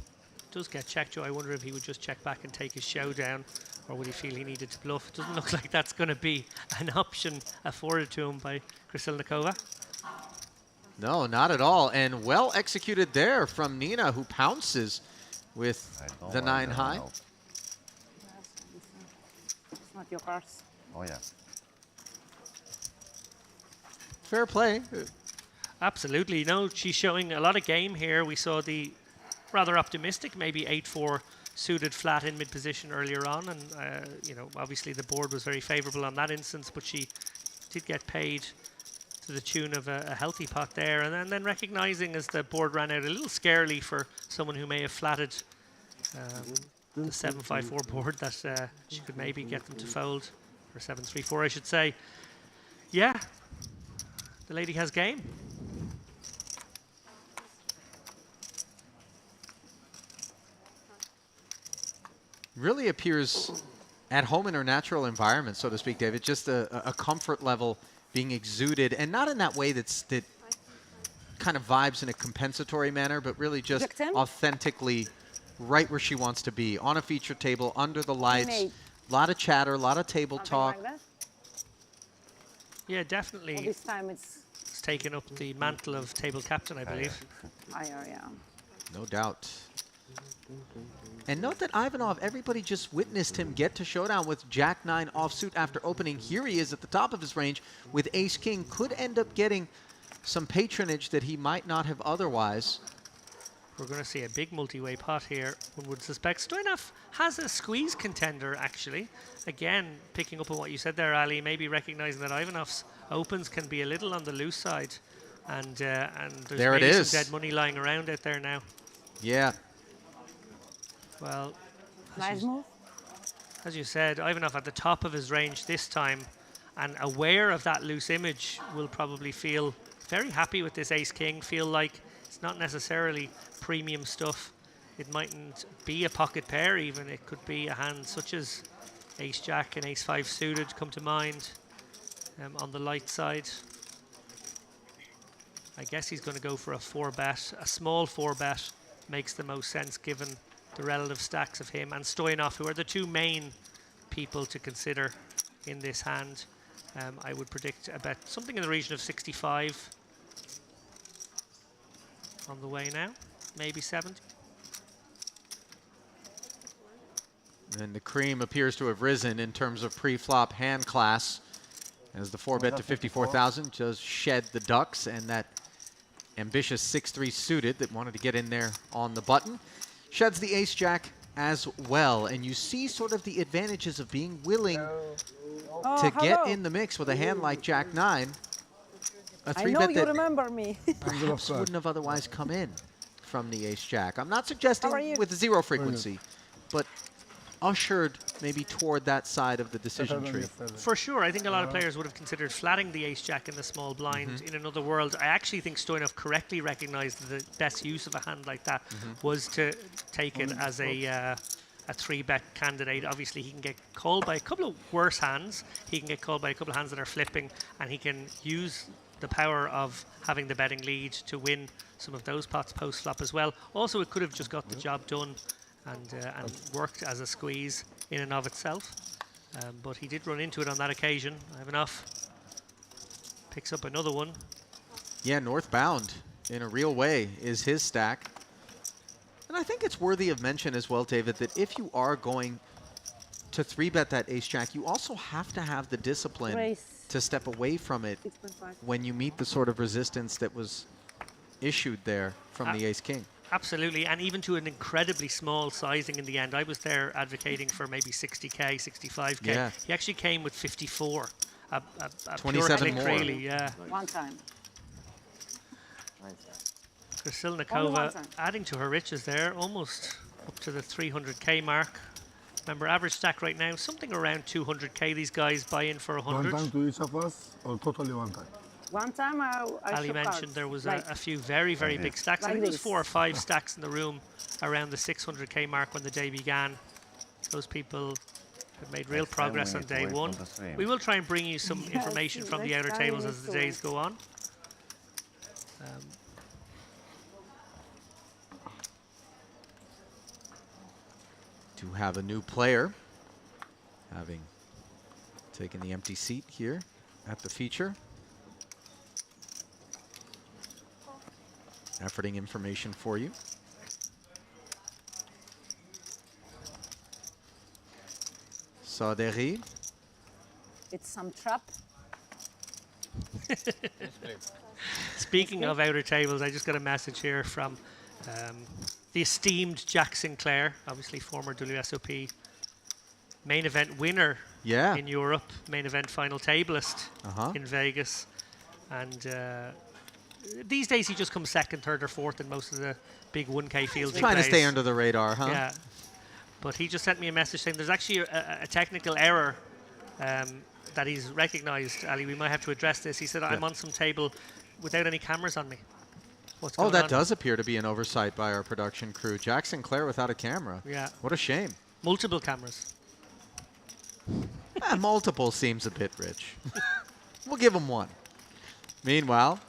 does get checked, I wonder if he would just check back and take his showdown, or would he feel he needed to bluff? It doesn't look like that's going to be an option afforded to him by Krasilnikova. No, not at all. And well executed there from Nina, who pounces with I don't the like 9 that high. now. It's not your cards. Oh yeah. Fair play. Absolutely. No, she's showing a lot of game here. We saw the rather optimistic, maybe 8-4 suited flat in mid position earlier on. And, you know, obviously the board was very favorable on that instance, but she did get paid to the tune of a healthy pot there. And then recognizing as the board ran out a little scarily for someone who may have flatted the 7-5-4 board, that she could maybe get them to fold, or 7-3-4, I should say. Yeah, the lady has game. Really appears at home in her natural environment, so to speak, David. Just a comfort level being exuded, and not in that way that kind of vibes in a compensatory manner, but really just Jack 10? authentically right where she wants to be, on a feature table, under the lights. eight. A lot of chatter, a lot of table Something talk. like that. Yeah, Well, definitely. this time it's It's taken up the mantle of table captain, I believe. higher, yeah. No doubt. And note that Ivanov, everybody just witnessed him get to showdown with Jack-9 offsuit after opening. Here he is at the top of his range with Ace-King. Could end up getting some patronage that he might not have otherwise. We're going to see a big multi-way pot here, one would suspect. Stoyanov has a squeeze contender, actually. Again, picking up on what you said there, Ali, maybe recognizing that Ivanov's opens can be a little on the loose side. And there's There it maybe is. some dead money lying around out there now. Yeah. Well, Nice move. as you said, Ivanov at the top of his range this time, and aware of that loose image, will probably feel very happy with this ace-king, feel like it's not necessarily premium stuff. It mightn't be a pocket pair even, it could be a hand such as ace-jack and ace-5 suited come to mind on the light side. I guess he's going to go for a 4-bet, a small 4-bet makes the most sense given the relative stacks of him and Stoyanov, who are the two main people to consider in this hand. I would predict a bet something in the region of 65 on the way now, maybe 70. And the cream appears to have risen in terms of pre-flop hand class as the 4-bet to 54,000 just shed the ducks and that ambitious 6-3 suited that wanted to get in there on the button. Sheds the ace-jack as well, and you see sort of the advantages of being willing Oh, to get hello. in the mix with a hand like Jack-9. A I know 3-bet you that remember me. perhaps wouldn't have otherwise come in from the ace-jack. I'm not suggesting How are you? with zero frequency, but ushered maybe toward that side of the decision tree. For sure, I think a lot of players would have considered flatting the ace-jack in the small blind in another world. I actually think Stoyanov correctly recognized that the best use of a hand like that was to take it as a 3-bet candidate. Obviously, he can get called by a couple of worse hands. He can get called by a couple of hands that are flipping, and he can use the power of having the betting lead to win some of those pots post-flop as well. Also, it could have just got the job done and worked as a squeeze in and of itself. But he did run into it on that occasion. Ivanov picks up another one. Yeah, northbound in a real way is his stack. And I think it's worthy of mention as well, David, that if you are going to 3-bet that ace-jack, you also have to have the discipline Raise to step away from it 6.5. when you meet the sort of resistance that was issued there from the ace-king. Absolutely, and even to an incredibly small sizing in the end. I was there advocating for maybe 60k, 65k. Yeah. He actually came with 54. A 27 pure click, more. really, yeah. One time. Only one Krasilnikova time. adding to her riches there, almost up to the 300k mark. Remember, average stack right now, something around 200k. These guys buy in for 100. One time to each of us, or totally one time? One time I Ali shook mentioned cards, there was like a few very, very big stacks. I Like think there was this. 4 or 5 stacks in the room around the 600k mark when the day began. Those people have made real Next time we progress on need to day wait for one. the stream. We will try and bring you some information from the next outer time we tables need as the to days wait. go on. To have a new player, having taken the empty seat here at the feature. Efforting information for you. Saderi. it's some trap. Speaking of outer tables, I just got a message here from the esteemed Jack Sinclair, obviously former WSOP main event winner Yeah. in Europe, main event final tableist Uh-huh. in Vegas. And these days he just comes second, third or fourth in most of the big 1K fields. he Trying to stay plays. under the radar, huh? Yeah. But he just sent me a message saying there's actually a technical error that he's recognized. Ali, we might have to address this. He said, I'm on some table without any cameras on me. What's Oh, going that on? does appear to be an oversight by our production crew. Jack Sinclair without a camera. Yeah. What a shame. Multiple cameras. Multiple seems a bit rich. We'll give him one. Meanwhile,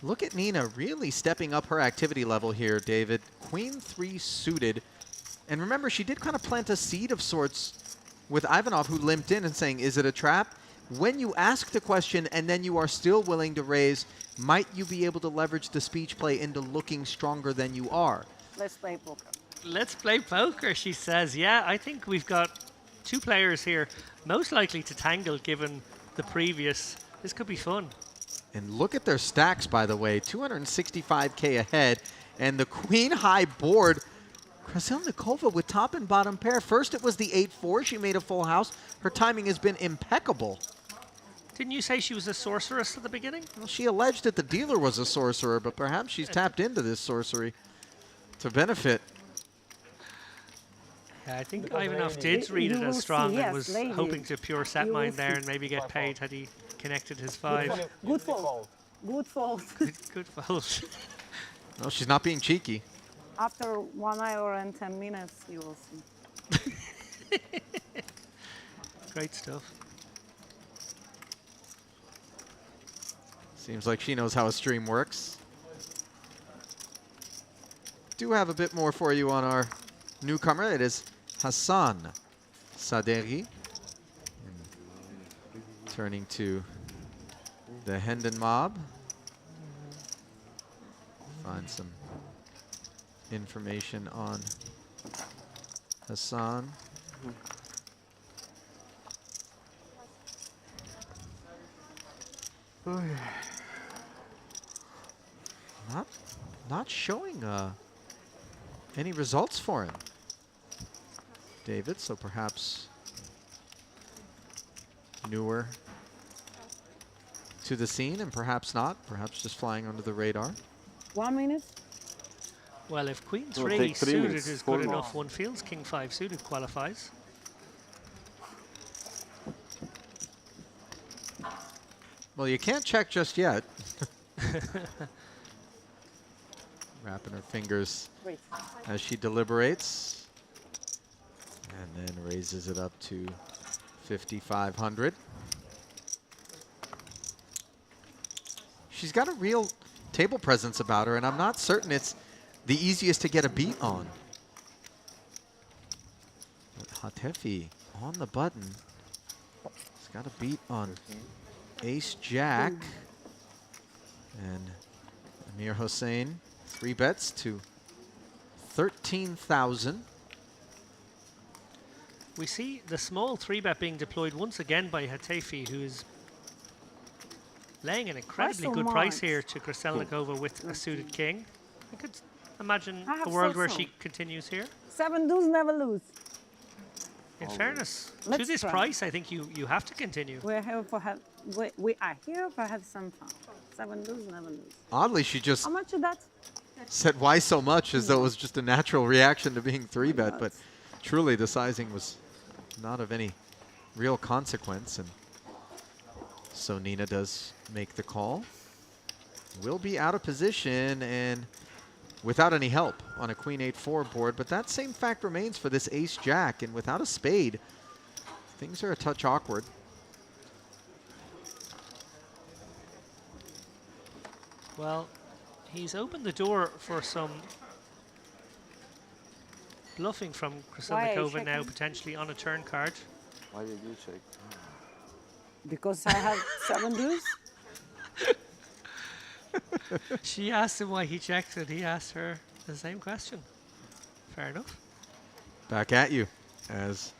look at Nina really stepping up her activity level here, David. Queen 3 suited. And remember, she did kind of plant a seed of sorts with Ivanov, who limped in and saying, is it a trap? When you ask the question and then you are still willing to raise, might you be able to leverage the speech play into looking stronger than you are? Let's play poker. Let's play poker, she says. Yeah, I think we've got two players here most likely to tangle given the previous. This could be fun. And look at their stacks, by the way, 265K ahead. And the queen high board, Krasilnikova with top and bottom pair. First it was the 8-4, she made a full house. Her timing has been impeccable. Didn't you say she was a sorceress at the beginning? Well, she alleged that the dealer was a sorcerer, but perhaps she's tapped into this sorcery to benefit. Yeah, I think Ivanov did read it You as will strong see, and yes, was lady. hoping to pure set You will mine there see. and maybe get paid had he connected his 5. Good fold. Good fold. Good fold. No, she's not being cheeky. After 1 hour and 10 minutes, you will see. Great stuff. Seems like she knows how a stream works. Do have a bit more for you on our newcomer. It is Hassan Saderi. Turning to the Hendon mob. Find some information on Hassan. Not showing any results for him, David, so perhaps newer to the scene and perhaps not, perhaps just flying under the radar. 1 minute. Well, if Queen It'll 3 take 3 suited minutes, is 4 good minutes. enough, one feels King 5 suited qualifies. Well, you can't check just yet. Wrapping her fingers Wait. as she deliberates. And then raises it up to 5,500. She's got a real table presence about her, and I'm not certain it's the easiest to get a beat on. But Hatefi on the button. He's got a beat on Ace-Jack. And Amir Hossein, 3 bets to 13,000. We see the small 3-bet being deployed once again by Hatefi, who is laying an incredibly so good price much? here to Krasilnikova with a suited king. I could imagine I have a world said where so. she continues here. 7 deuce, never lose. In fairness, to Let's this try. price, I think you have to continue. We are here for have some fun. 7 deuce, never lose. Oddly, she just How much is that? said why so much as though it was just a natural reaction to being 3-bet, but truly the sizing was not of any real consequence. And so Nina does make the call. Will be out of position and without any help on a Queen 8-4 board, but that same fact remains for this Ace-Jack, and without a spade, things are a touch awkward. Well, he's opened the door for some bluffing from Why are you Krasilnikova now, checking? potentially on a turn card. Why did you check? Because I have 7 deuce. She asked him why he checked it. He asked her the same question. Fair enough. Back at you as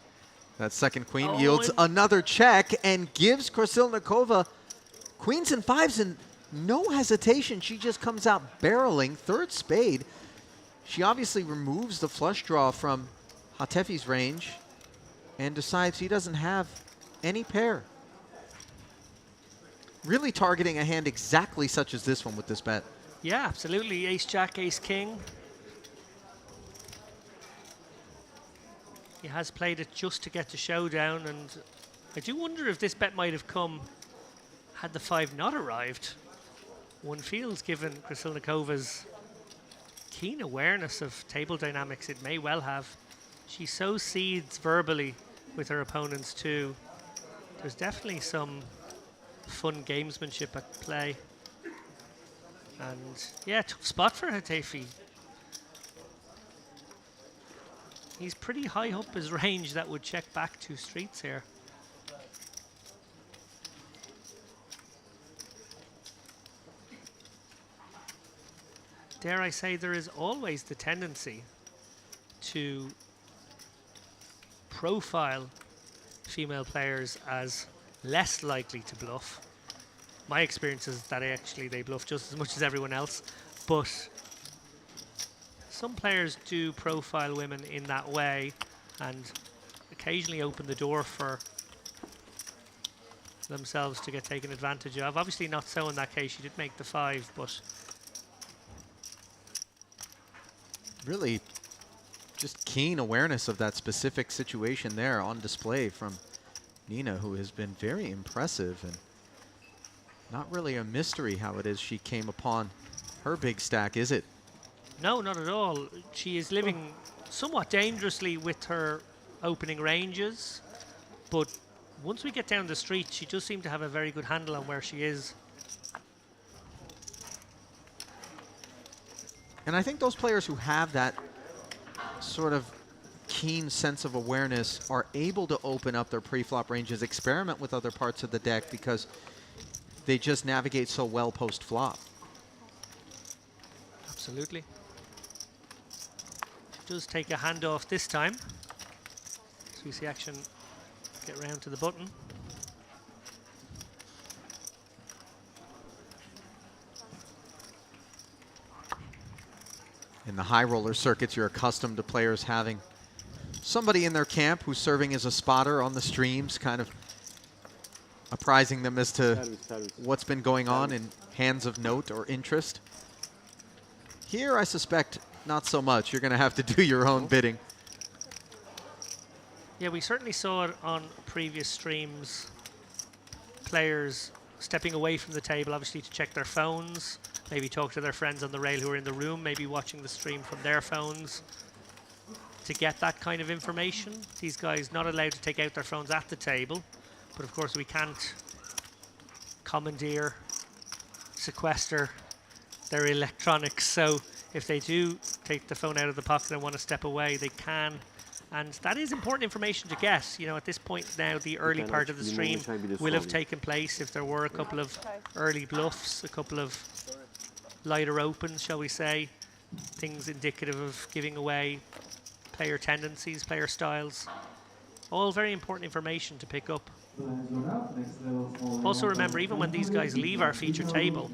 that second queen Oh, yields and- another check and gives Krasilnikova queens and 5s and no hesitation. She just comes out barreling, 3rd spade. She obviously removes the flush draw from Hatefi's range and decides he doesn't have any pair. Really targeting a hand exactly such as this one with this bet. Yeah, absolutely. Ace-Jack, Ace-King. He has played it just to get to showdown, and I do wonder if this bet might have come had the 5 not arrived. One feels, given Krasilnikova's keen awareness of table dynamics, it may well have. She sows seeds verbally with her opponents too. There's definitely some fun gamesmanship at play. And yeah, tough spot for Hatafi. He's pretty high up his range that would check back 2 streets here. Dare I say, there is always the tendency to profile female players as less likely to bluff. My experience is that actually they bluff just as much as everyone else, but some players do profile women in that way and occasionally open the door for themselves to get taken advantage of. Obviously not so in that case, she did make the 5, but Really just keen awareness of that specific situation there on display from Nina, who has been very impressive, and not really a mystery how it is she came upon her big stack, is it? no, not at all. She is living somewhat dangerously with her opening ranges, but once we get down the street, she does seem to have a very good handle on where she is. And I think those players who have that sort of keen sense of awareness are able to open up their pre-flop ranges, experiment with other parts of the deck, because they just navigate so well post-flop. Absolutely. She does take a handoff this time. So we see action get round to the button. In the high roller circuits, you're accustomed to players having somebody in their camp who's serving as a spotter on the streams, kind of apprising them as to what's been going on in hands of note or interest. Here, I suspect not so much. You're going to have to do your own bidding. Yeah, we certainly saw it on previous streams. Players stepping away from the table, obviously, to check their phones, maybe talk to their friends on the rail who are in the room, maybe watching the stream from their phones to get that kind of information. These guys not allowed to take out their phones at the table, but of course we can't commandeer, sequester their electronics. So if they do take the phone out of the pocket and want to step away, they can. And that is important information to get. You know, at this point now, the early part of the stream will have taken place. If there were a couple of early bluffs, a couple of lighter opens, shall we say, things indicative of giving away player tendencies, player styles. All very important information to pick up. Also remember, even when these guys leave our feature table,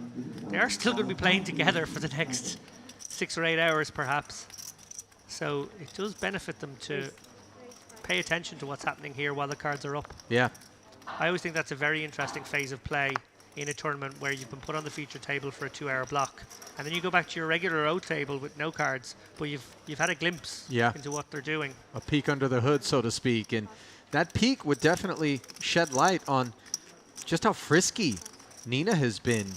they are still going to be playing together for the next 6 or 8 hours perhaps. So it does benefit them to pay attention to what's happening here while the cards are up. Yeah. I always think that's a very interesting phase of play in a tournament where you've been put on the feature table for a 2-hour block, and then you go back to your regular O table with no cards, but you've had a glimpse into what they're doing. A peek under the hood, so to speak. And that peek would definitely shed light on just how frisky Nina has been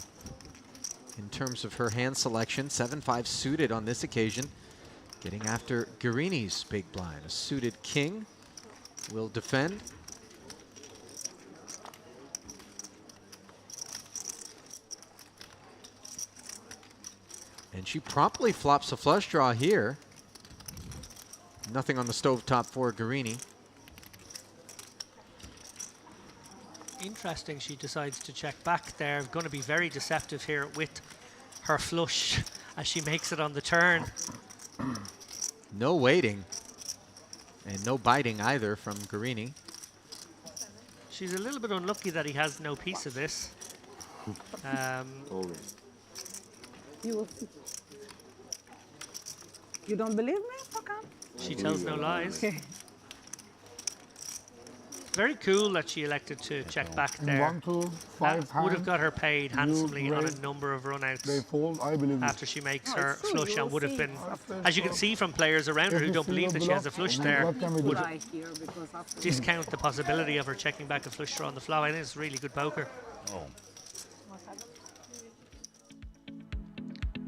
in terms of her hand selection. 7-5 suited on this occasion, getting after Guarini's big blind. A suited king will defend. And she promptly flops a flush draw here. Nothing on the stovetop for Guarini. Interesting, she decides to check back there. Going to be very deceptive here with her flush as she makes it on the turn. No waiting. And no biting either from Guarini. She's a little bit unlucky that he has no piece of this. You will see. You don't believe me? Okay. She tells no lies. Okay. Very cool that she elected to check back there. 1, 2, 5 That would have hand, got her paid handsomely on a raise, number of they runouts fold, I believe. after she makes No, her it's true, flush, you and would will have see. been, as you can see from players around her who don't believe that she has a flush there, What can we do? would Try here because after discount the possibility of her checking back a flush draw on the flop. I think it's really good poker.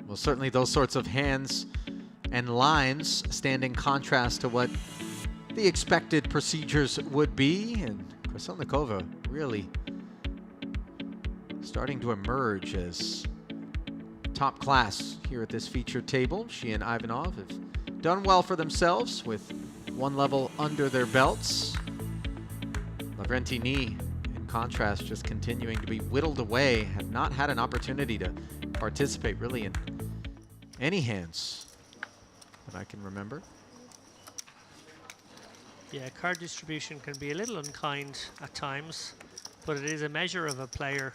Well, certainly those sorts of hands and lines stand in contrast to what the expected procedures would be. And Krassilnikova really starting to emerge as top class here at this featured table. She and Ivanov have done well for themselves with one level under their belts. Lavrentini, in contrast, just continuing to be whittled away, have not had an opportunity to participate really in any hands that I can remember. Yeah, card distribution can be a little unkind at times, but it is a measure of a player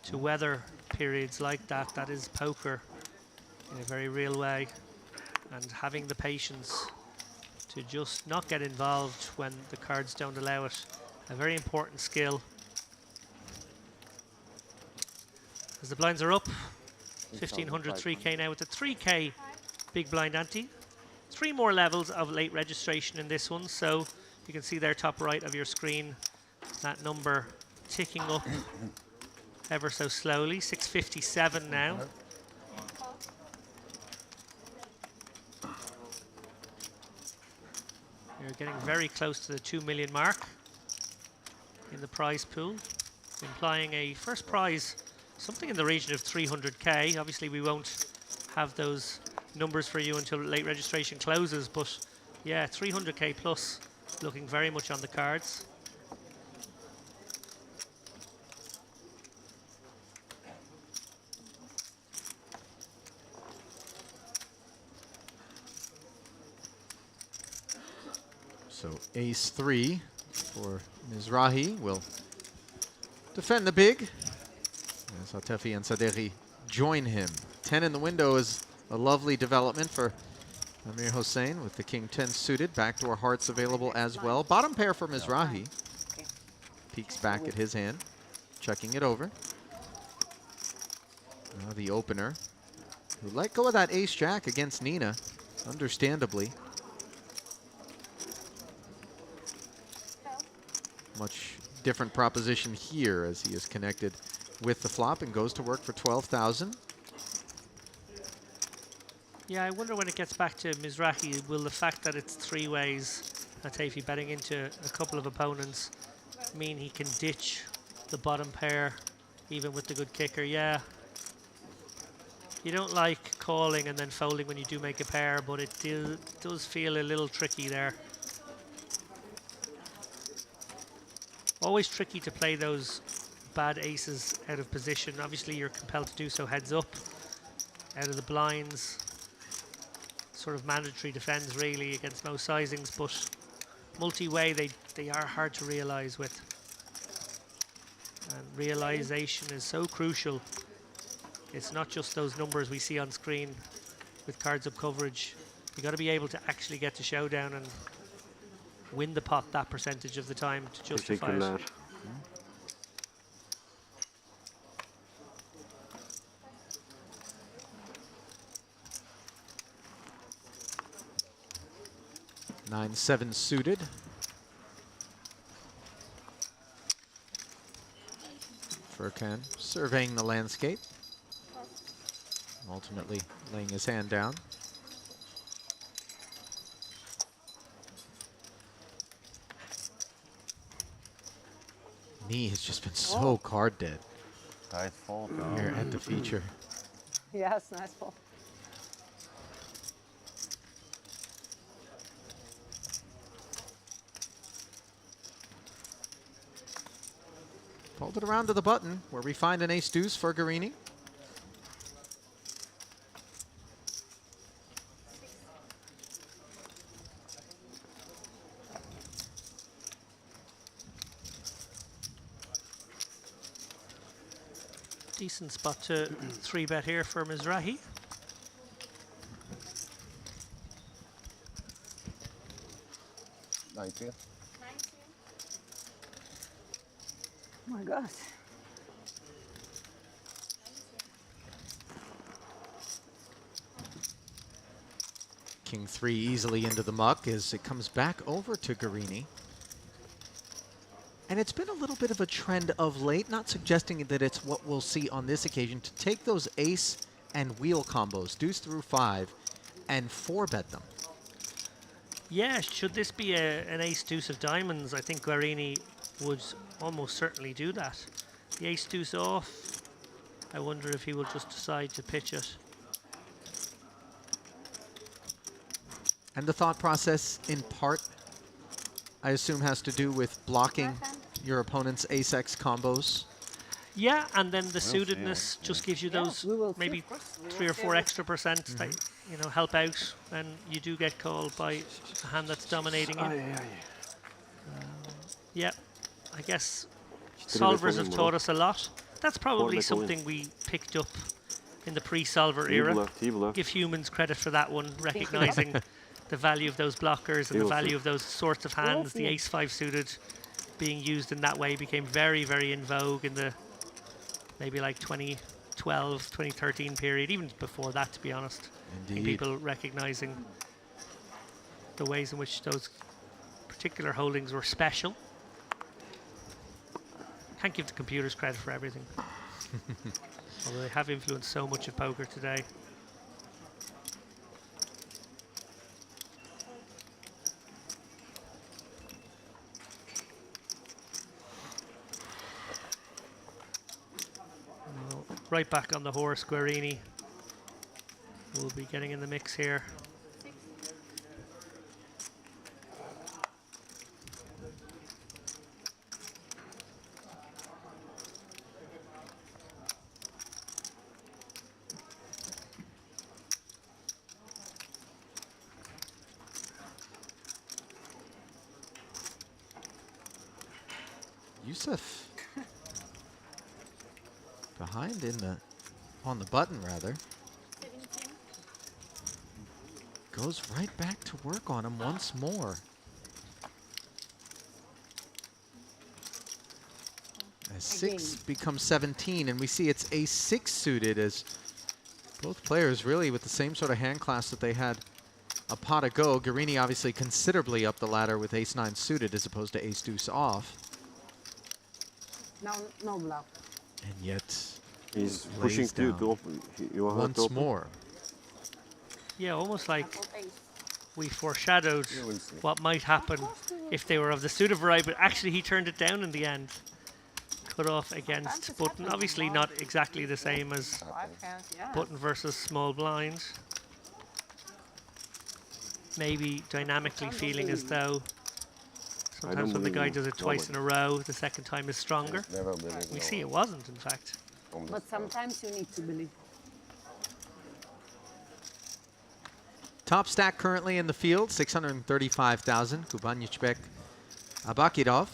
to weather periods like that. That is poker in a very real way, and having the patience to just not get involved when the cards don't allow it. A very important skill. As the blinds are up, 1500, 3K now with the 3K big blind ante. 3 more levels of late registration in this one, so you can see there top right of your screen that number ticking up ever so slowly. 657 now. You're getting very close to the 2 million mark in the prize pool, implying a first prize something in the region of 300K. Obviously we won't have those numbers for you until late registration closes, but yeah, 300K plus looking very much on the cards. So ace 3 for Mizrahi will defend the big as Atefi and Sadeghi join him. 10 in the window is a lovely development for Amir Hossein with the king 10 suited. Backdoor hearts available as well. Bottom pair for Mizrahi. Peeks back at his hand, checking it over. Now the opener, who let go of that ace jack against Nina, understandably. Much different proposition here as he is connected with the flop and goes to work for 12,000. Yeah, I wonder when it gets back to Mizrahi, will the fact that it's 3 ways, Atefi betting into a couple of opponents, mean he can ditch the bottom pair even with the good kicker? Yeah. You don't like calling and then folding when you do make a pair, but it does feel a little tricky there. Always tricky to play those bad aces out of position. Obviously you're compelled to do so heads up, out of the blinds. Sort of mandatory defense really against most sizings, but multi-way they are hard to realize with. And realization is so crucial. It's not just those numbers we see on screen with cards up coverage. You got to be able to actually get to showdown and win the pot that percentage of the time to justify it. 9-7 suited. Furkan surveying the landscape, ultimately laying his hand down. Nee has just been so card dead Tight fold. here at the feature. Yes, nice ball. Fold it around to the button where we find an ace deuce for Guarini. Decent spot to 3-bet here for Mizrahi. Idea. Oh my God. King 3 easily into the muck as it comes back over to Guarini. And it's been a little bit of a trend of late, not suggesting that it's what we'll see on this occasion, to take those ace and wheel combos, deuce through 5, and 4-bet them. Yeah, should this be an ace deuce of diamonds, I think Guarini would almost certainly do that. The ace deuce off, I wonder if he will just decide to pitch it. And the thought process, in part, I assume, has to do with blocking your opponent's ace-x combos. Yeah, and then the see, suitedness yeah. just gives you Yeah, those we will see, maybe of course. We 3 will or see 4 everything. extra percent that help out, and you do get called by a hand that's dominating you. Yeah, I guess solvers have taught us a lot. That's probably back away. something we picked up in the pre-solver Teve era. left, teve left. Give humans credit for that one, recognizing the value of those blockers and the You'll see. value of those sorts of hands. The ace-5 suited being used in that way became very, very in vogue in the maybe like 2012, 2013 period, even before that, to be honest. I think Indeed. people recognizing the ways in which those particular holdings were special. Can't give the computers credit for everything. Although they have influenced so much of poker today. Well, right back on the horse, Guarini will be getting in the mix here. Yusuf behind on the button rather. Goes right back to work on him once more. As 6 becomes 17, and we see it's ace-6 suited as both players really with the same sort of hand class that they had a pot ago. Guarini obviously considerably up the ladder with ace-9 suited as opposed to ace-deuce off. Now, no bluff. And yet, He's lays pushing to down open. You have to once open. more. Yeah, almost like we foreshadowed we'll see. what might happen if they were of the suited variety, but actually he turned it down in the end. Cut off against button. Obviously not exactly the same as 5 hands, yeah. button versus small blind. Maybe dynamically feeling as though sometimes when the guy does it twice in a row, the second time is stronger. Never believe We no see one it wasn't, in fact. from the But start. sometimes you need to believe. Top stack currently in the field, 635,000. Kubanychbek, Abakirov.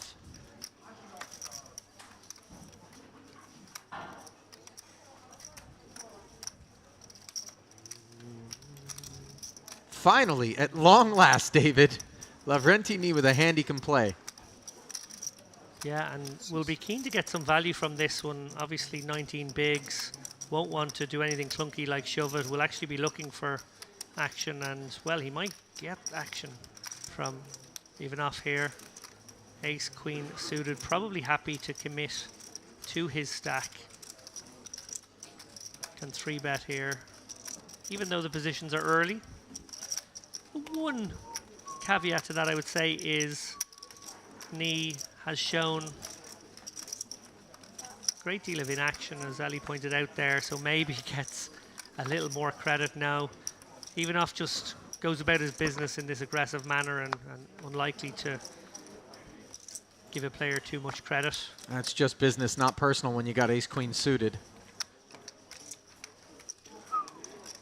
Finally, at long last, David, Lavrentini with a hand he can play. Yeah, and we'll be keen to get some value from this one. Obviously 19 bigs. Won't want to do anything clunky like shove it. We'll actually be looking for action, and well, he might get action from even off here. Ace, queen suited, probably happy to commit to his stack. Can 3-bet here, even though the positions are early. One caveat to that, I would say, is Knee has shown a great deal of inaction, as Ali pointed out there, so maybe he gets a little more credit now. Even off just goes about his business in this aggressive manner and unlikely to give a player too much credit. That's just business, not personal when you got ace-queen suited.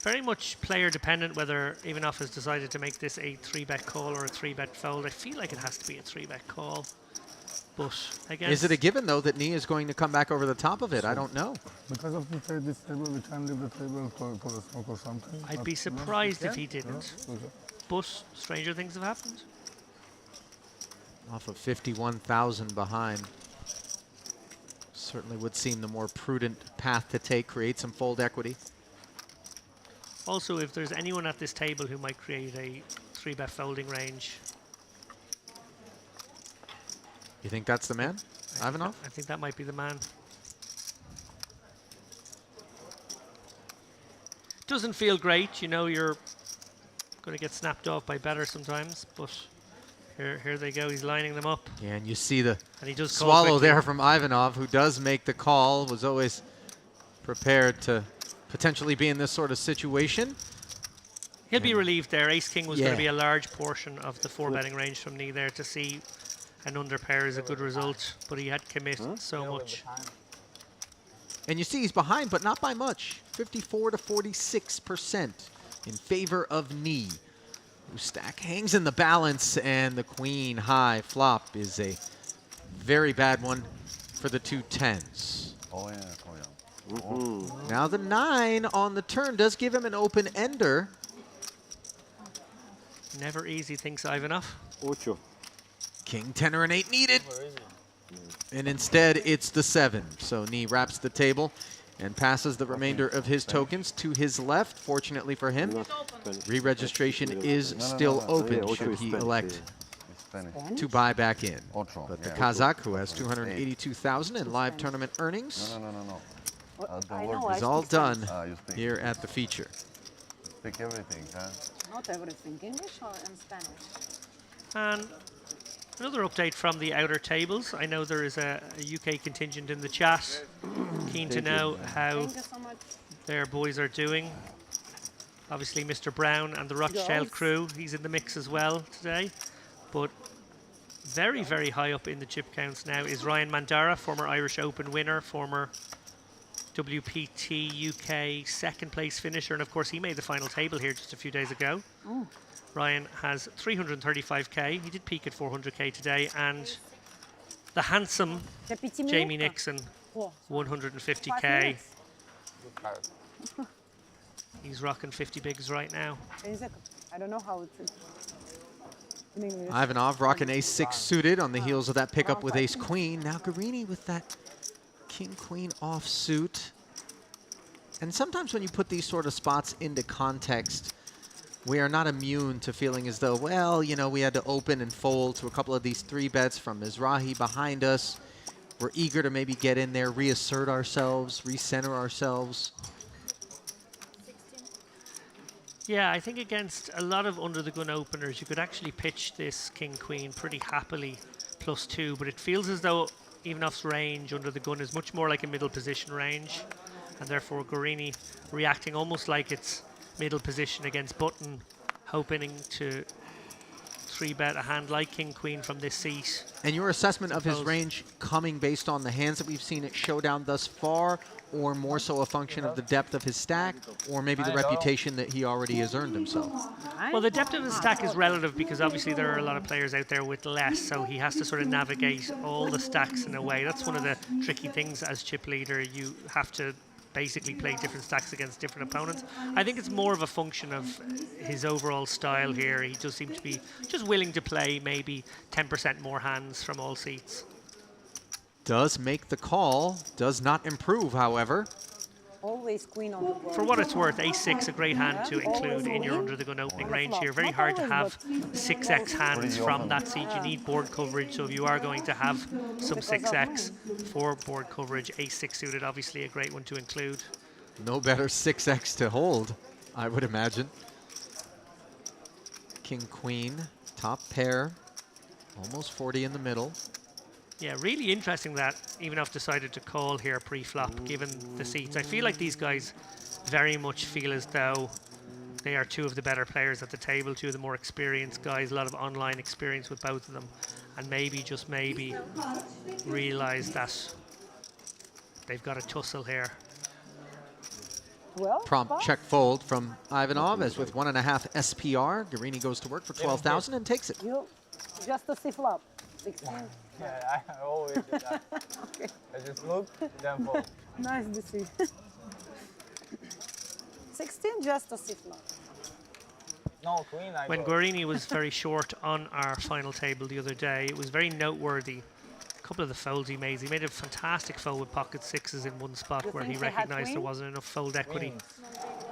Very much player dependent whether Ivanov has decided to make this a 3-bet call or a 3-bet fold. I feel like it has to be a 3-bet call. But again, Is it a given, though, that Knee is going to come back over the top of it? I don't know. Because of this table, we can leave the table for a smoke or something. I'd Not- be no? surprised if Yeah? he didn't. No? Okay. But stranger things have happened. Off of 51,000 behind. Certainly would seem the more prudent path to take, create some fold equity. Also, if there's anyone at this table who might create a 3-bet folding range, You think that's the man, Ivanov? I think that might be the man. Doesn't feel great, you know, you're going to get snapped off by better sometimes, but here they go, he's lining them up. Yeah, and you see the And he does call swallow quickly. there from Ivanov, who does make the call, was always prepared to potentially be in this sort of situation. He'll be relieved there. Ace King was going Yeah. to be a large portion of the 4-betting range from me there. To see an under pair is a good result, but he had committed so much. And you see he's behind, but not by much. 54 to 46% in favor of Knee. Whose stack hangs in the balance, and the queen high flop is a very bad one for the 2 10s. Oh yeah, oh yeah. Now the 9 on the turn does give him an open ender. Never easy, thinks Ivanov. Ocho. King, 10 or an 8 needed. And instead, it's the 7. So Knee wraps the table and passes the remainder of his tokens to his left. Fortunately for him, Not Spanish. re-registration is still open Yeah, should ocho is he Spanish, elect It's Spanish. Spanish? to buy back in. Ocho. But the yeah. Kazakh, who has 282,000 in live tournament earnings, No. What? The I word know, is I is all speak done Spanish. You speak. here at the feature. Speak everything, huh? Not everything. English or in Spanish? And another update from the outer tables. I know there is a UK contingent in the chat. Keen to know how Thank you so much. their boys are doing. Obviously, Mr. Brown and the Rothschild Yes. crew, he's in the mix as well today. But very, very high up in the chip counts now is Ryan Mandara, former Irish Open winner, former WPT UK second place finisher, and of course he made the final table here just a few days ago. Ryan has 335k. He did peak at 400k today, and the handsome Jamie Nixon, 150k. He's rocking 50 bigs right now. I don't know how it's in English. Ivanov rocking ace-6 suited on the heels of that pickup with ace-queen. Now Guarini with that king-queen offsuit. And sometimes when you put these sort of spots into context, we are not immune to feeling as though, well, you know, we had to open and fold to a couple of these 3-bets from Mizrahi behind us. We're eager to maybe get in there, reassert ourselves, recenter ourselves. Yeah, I think against a lot of under-the-gun openers, you could actually pitch this king-queen pretty happily +2, but it feels as though Ivanov's range under the gun is much more like a middle position range, and therefore Guarini reacting almost like it's middle position against button, hoping to 3-bet a hand like king-queen from this seat. And your assessment of his Suppose. range coming based on the hands that we've seen at Showdown thus far, or more so a function of the depth of his stack, or maybe the reputation that he already has earned himself? Well, the depth of his stack is relative because obviously there are a lot of players out there with less, so he has to sort of navigate all the stacks in a way. That's one of the tricky things as chip leader. You have to basically play different stacks against different opponents. I think it's more of a function of his overall style here. He does seem to be just willing to play maybe 10% more hands from all seats. Does make the call, does not improve, however. Always queen on the board. For what it's worth, ace-6, a great hand to include in your under-the-gun opening range here. Very hard to have 6x hands from that seat. You need board coverage, so if you are going to have some 6x for board coverage, ace-6 suited, obviously a great one to include. No better 6x to hold, I would imagine. King, queen, top pair, almost 40 in the middle. Yeah, really interesting that Ivanov decided to call here pre-flop, given the seats. I feel like these guys very much feel as though they are two of the better players at the table, two of the more experienced guys, a lot of online experience with both of them, and maybe, just maybe, realize that they've got a tussle here. Well, Prompt check fold from Ivanov, as with 1.5 SPR, Guarini goes to work for 12,000 and takes it. you just to see flop. 16. Yeah, I always do that. Okay. I just look, then fold. Nice decision. 16 just to see flop. No, queen, I When go. Guarini was very short on our final table the other day, it was very noteworthy. A couple of the folds he made. He made a fantastic fold with pocket sixes in one spot You where he think he had recognized there queen? wasn't enough fold equity Queens.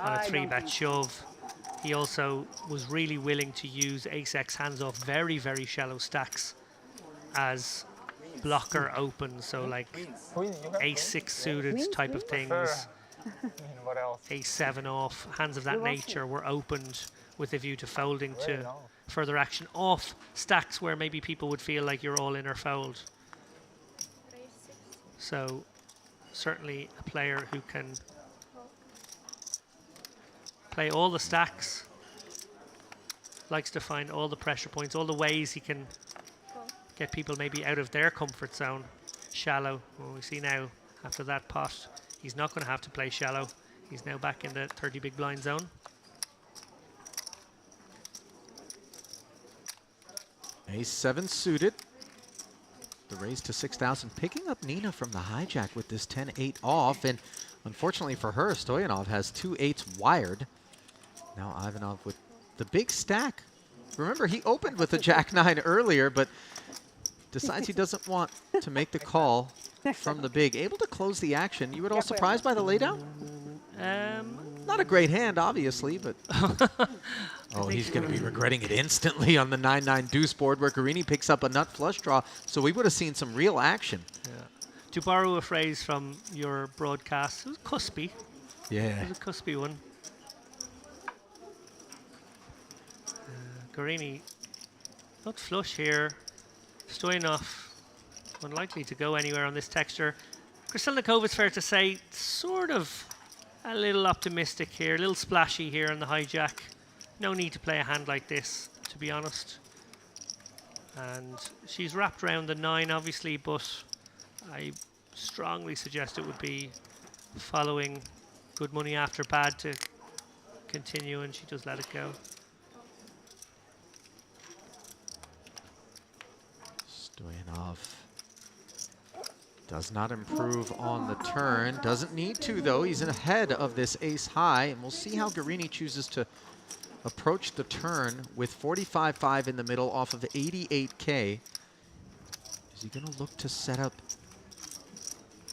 on a I don't 3-bet think shove. He also was really willing to use ace-x hands off very, very shallow stacks as blocker open. So like Queen, you have ace-6 suited Queen, type of queen? things. queen? What else? Ace-7 off, hands of that You want nature were opened with a view to folding Very to nice. further action off stacks where maybe people would feel like you're all in or fold. So certainly a player who can play all the stacks, likes to find all the pressure points, all the ways he can get people maybe out of their comfort zone. Shallow, well, we see now after that pot, he's not going to have to play shallow. He's now back in the 30 big blind zone. Ace-7 suited. The raise to 6,000, picking up Nina from the hijack with this 10-8 off, and unfortunately for her, Stoyanov has 2 8s wired. Now Ivanov with the big stack. Remember, he opened with a Jack-9 earlier, but decides he doesn't want to make the call from the big. Able to close the action. You at all surprised by the laydown? Not a great hand, obviously, but... oh, he's going to be regretting it instantly on the 9-9 deuce board where Guarini picks up a nut flush draw, so we would have seen some real action. Yeah. To borrow a phrase from your broadcast, it was cuspy. Yeah. It was a cuspy one. Guarini, not flush here. Stoyanov, unlikely to go anywhere on this texture. Krasilnikov, it's fair to say, sort of a little optimistic here, a little splashy here on the hijack. No need to play a hand like this, to be honest. And she's wrapped around the 9, obviously, but I strongly suggest it would be following good money after bad to continue, and she just let it go. Stoyanov does not improve on the turn. Doesn't need to, though. He's ahead of this ace high, and we'll see how Guarini chooses to approach the turn with 45.5 in the middle off of 88K. Is he going to look to set up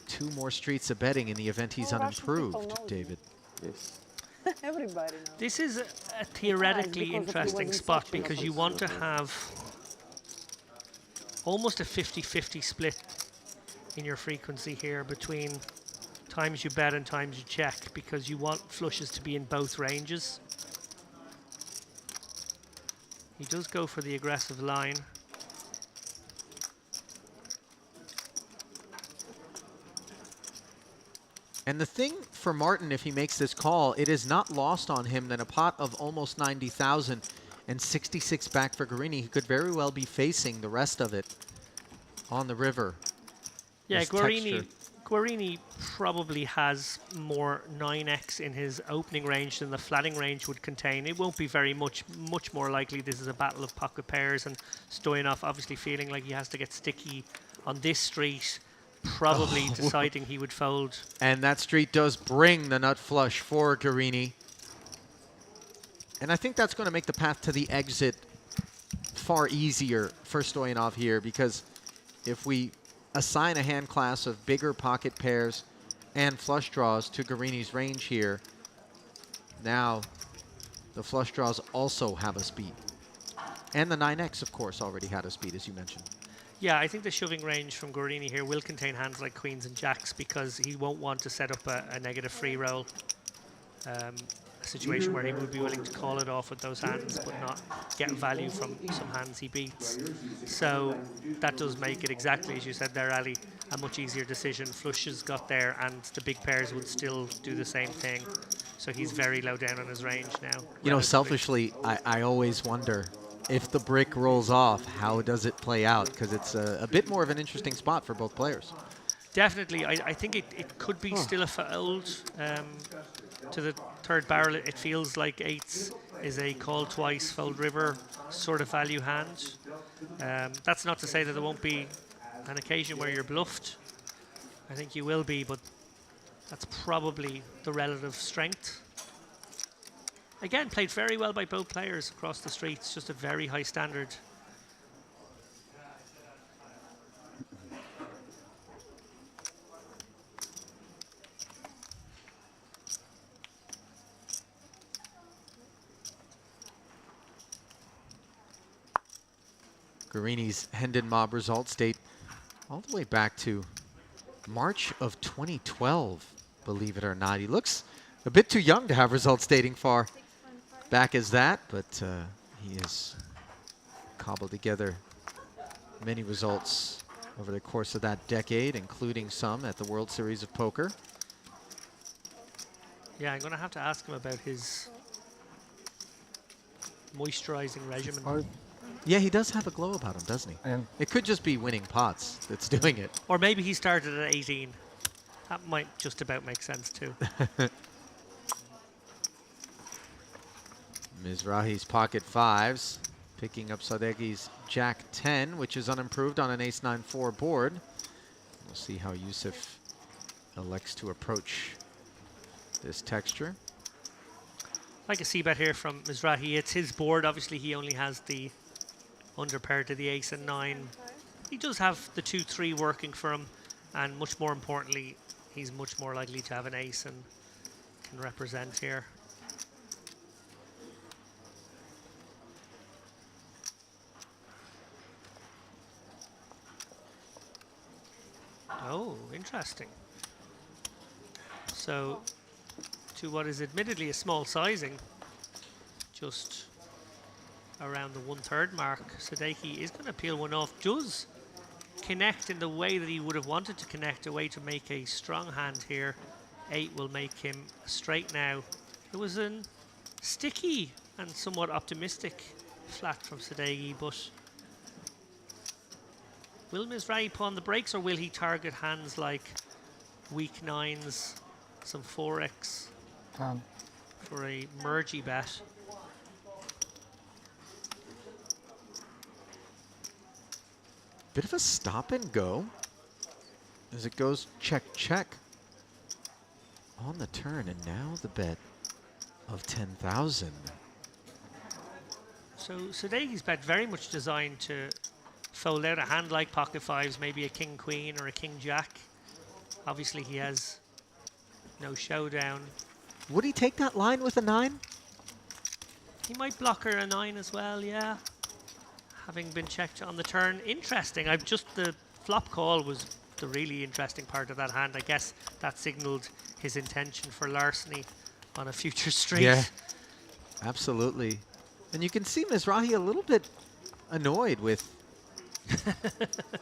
2 more streets of betting in the event he's unimproved, David? Yes. Everybody knows. This is a theoretically because of interesting the spot instructions. because you want to have almost a 50-50 split in your frequency here between times you bet and times you check, because you want flushes to be in both ranges. He does go for the aggressive line. And the thing for Martin, if he makes this call, it is not lost on him that a pot of almost 90,000 and 66 back for Guarini, he could very well be facing the rest of it on the river. Yeah, This Guarini probably has more 9x in his opening range than the flatting range would contain. It won't be very much more likely this is a battle of pocket pairs, and Stoyanov obviously feeling like he has to get sticky on this street, probably deciding he would fold. And that street does bring the nut flush for Guarini. And I think that's going to make the path to the exit far easier for Stoyanov here, because if we assign a hand class of bigger pocket pairs and flush draws to Guarini's range here, now the flush draws also have a speed. And the 9x, of course, already had a speed, as you mentioned. Yeah, I think the shoving range from Guarini here will contain hands like queens and jacks, because he won't want to set up a negative free roll. A situation where he would be willing to call it off with those hands but not get value from some hands he beats. So that does make it, exactly as you said there, Ali, a much easier decision. Flushes got there and the big pairs would still do the same thing. So he's very low down on his range now. You know, selfishly, I always wonder if the brick rolls off, how does it play out? Because it's a bit more of an interesting spot for both players. Definitely, I think it could be still a fold to the third barrel. It feels like 8s is a call twice, fold river sort of value hand. That's not to say that there won't be an occasion where you're bluffed. I think you will be, but that's probably the relative strength. Again, played very well by both players across the streets, just a very high standard. Guarini's Hendon Mob results date all the way back to March of 2012, believe it or not. He looks a bit too young to have results dating far back as that, but he has cobbled together many results over the course of that decade, including some at the World Series of Poker. Yeah, I'm going to have to ask him about his moisturizing regimen. 5. Yeah, he does have a glow about him, doesn't he? And It could just be winning pots that's doing it. Or maybe he started at 18. That might just about make sense too. Mizrahi's pocket fives, picking up Sadegi's Jack 10, which is unimproved on an ace-9-4 board. We'll see how Yusuf elects to approach this texture. Like a c-bet here from Mizrahi. It's his board. Obviously, he only has the underpair to the ace and 9. He does have the 2-3 working for him, and much more importantly, he's much more likely to have an ace and can represent here. Oh, interesting. So, to what is admittedly a small sizing, just around the 1/3 mark, Sadeki is going to peel one off. Does connect in the way that he would have wanted to connect, a way to make a strong hand here. 8 will make him straight now. It was a sticky and somewhat optimistic flat from Sadegi, but will Mizrahi pawn the brakes, or will he target hands like weak 9s, some 4x 10. for a mergy bet? Bit of a stop and go as it goes check, check on the turn, and now the bet of 10,000. So Sadegi's bet very much designed to fold out a hand like pocket fives, maybe a king queen or a king jack. Obviously he has no showdown. Would he take that line with a 9? He might block her a 9 as well, yeah. Having been checked on the turn. Interesting. The flop call was the really interesting part of that hand. I guess that signaled his intention for larceny on a future straight. Yeah, absolutely. And you can see Mizrahi a little bit annoyed with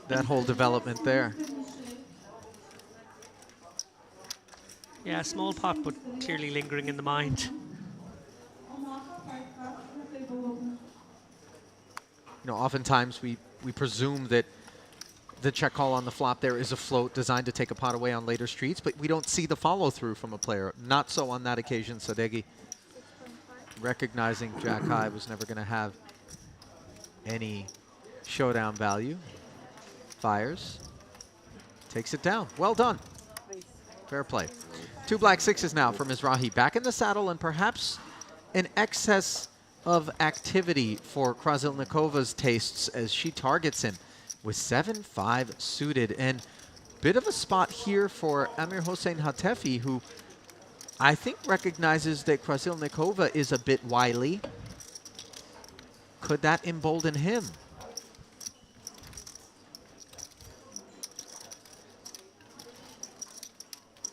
that whole development there. Yeah, small pot, but clearly lingering in the mind. You know, oftentimes we presume that the check call on the flop there is a float designed to take a pot away on later streets, but we don't see the follow-through from a player. Not so on that occasion. Sadegi, recognizing Jack High was never going to have any showdown value, fires, takes it down. Well done. Fair play. 2 black 6s now for Mizrahi. Back in the saddle, and perhaps an excess of activity for Krasilnikova's tastes as she targets him with 7-5 suited. And bit of a spot here for Amir Hossein Hatefi, who I think recognizes that Krasilnikova is a bit wily. Could that embolden him?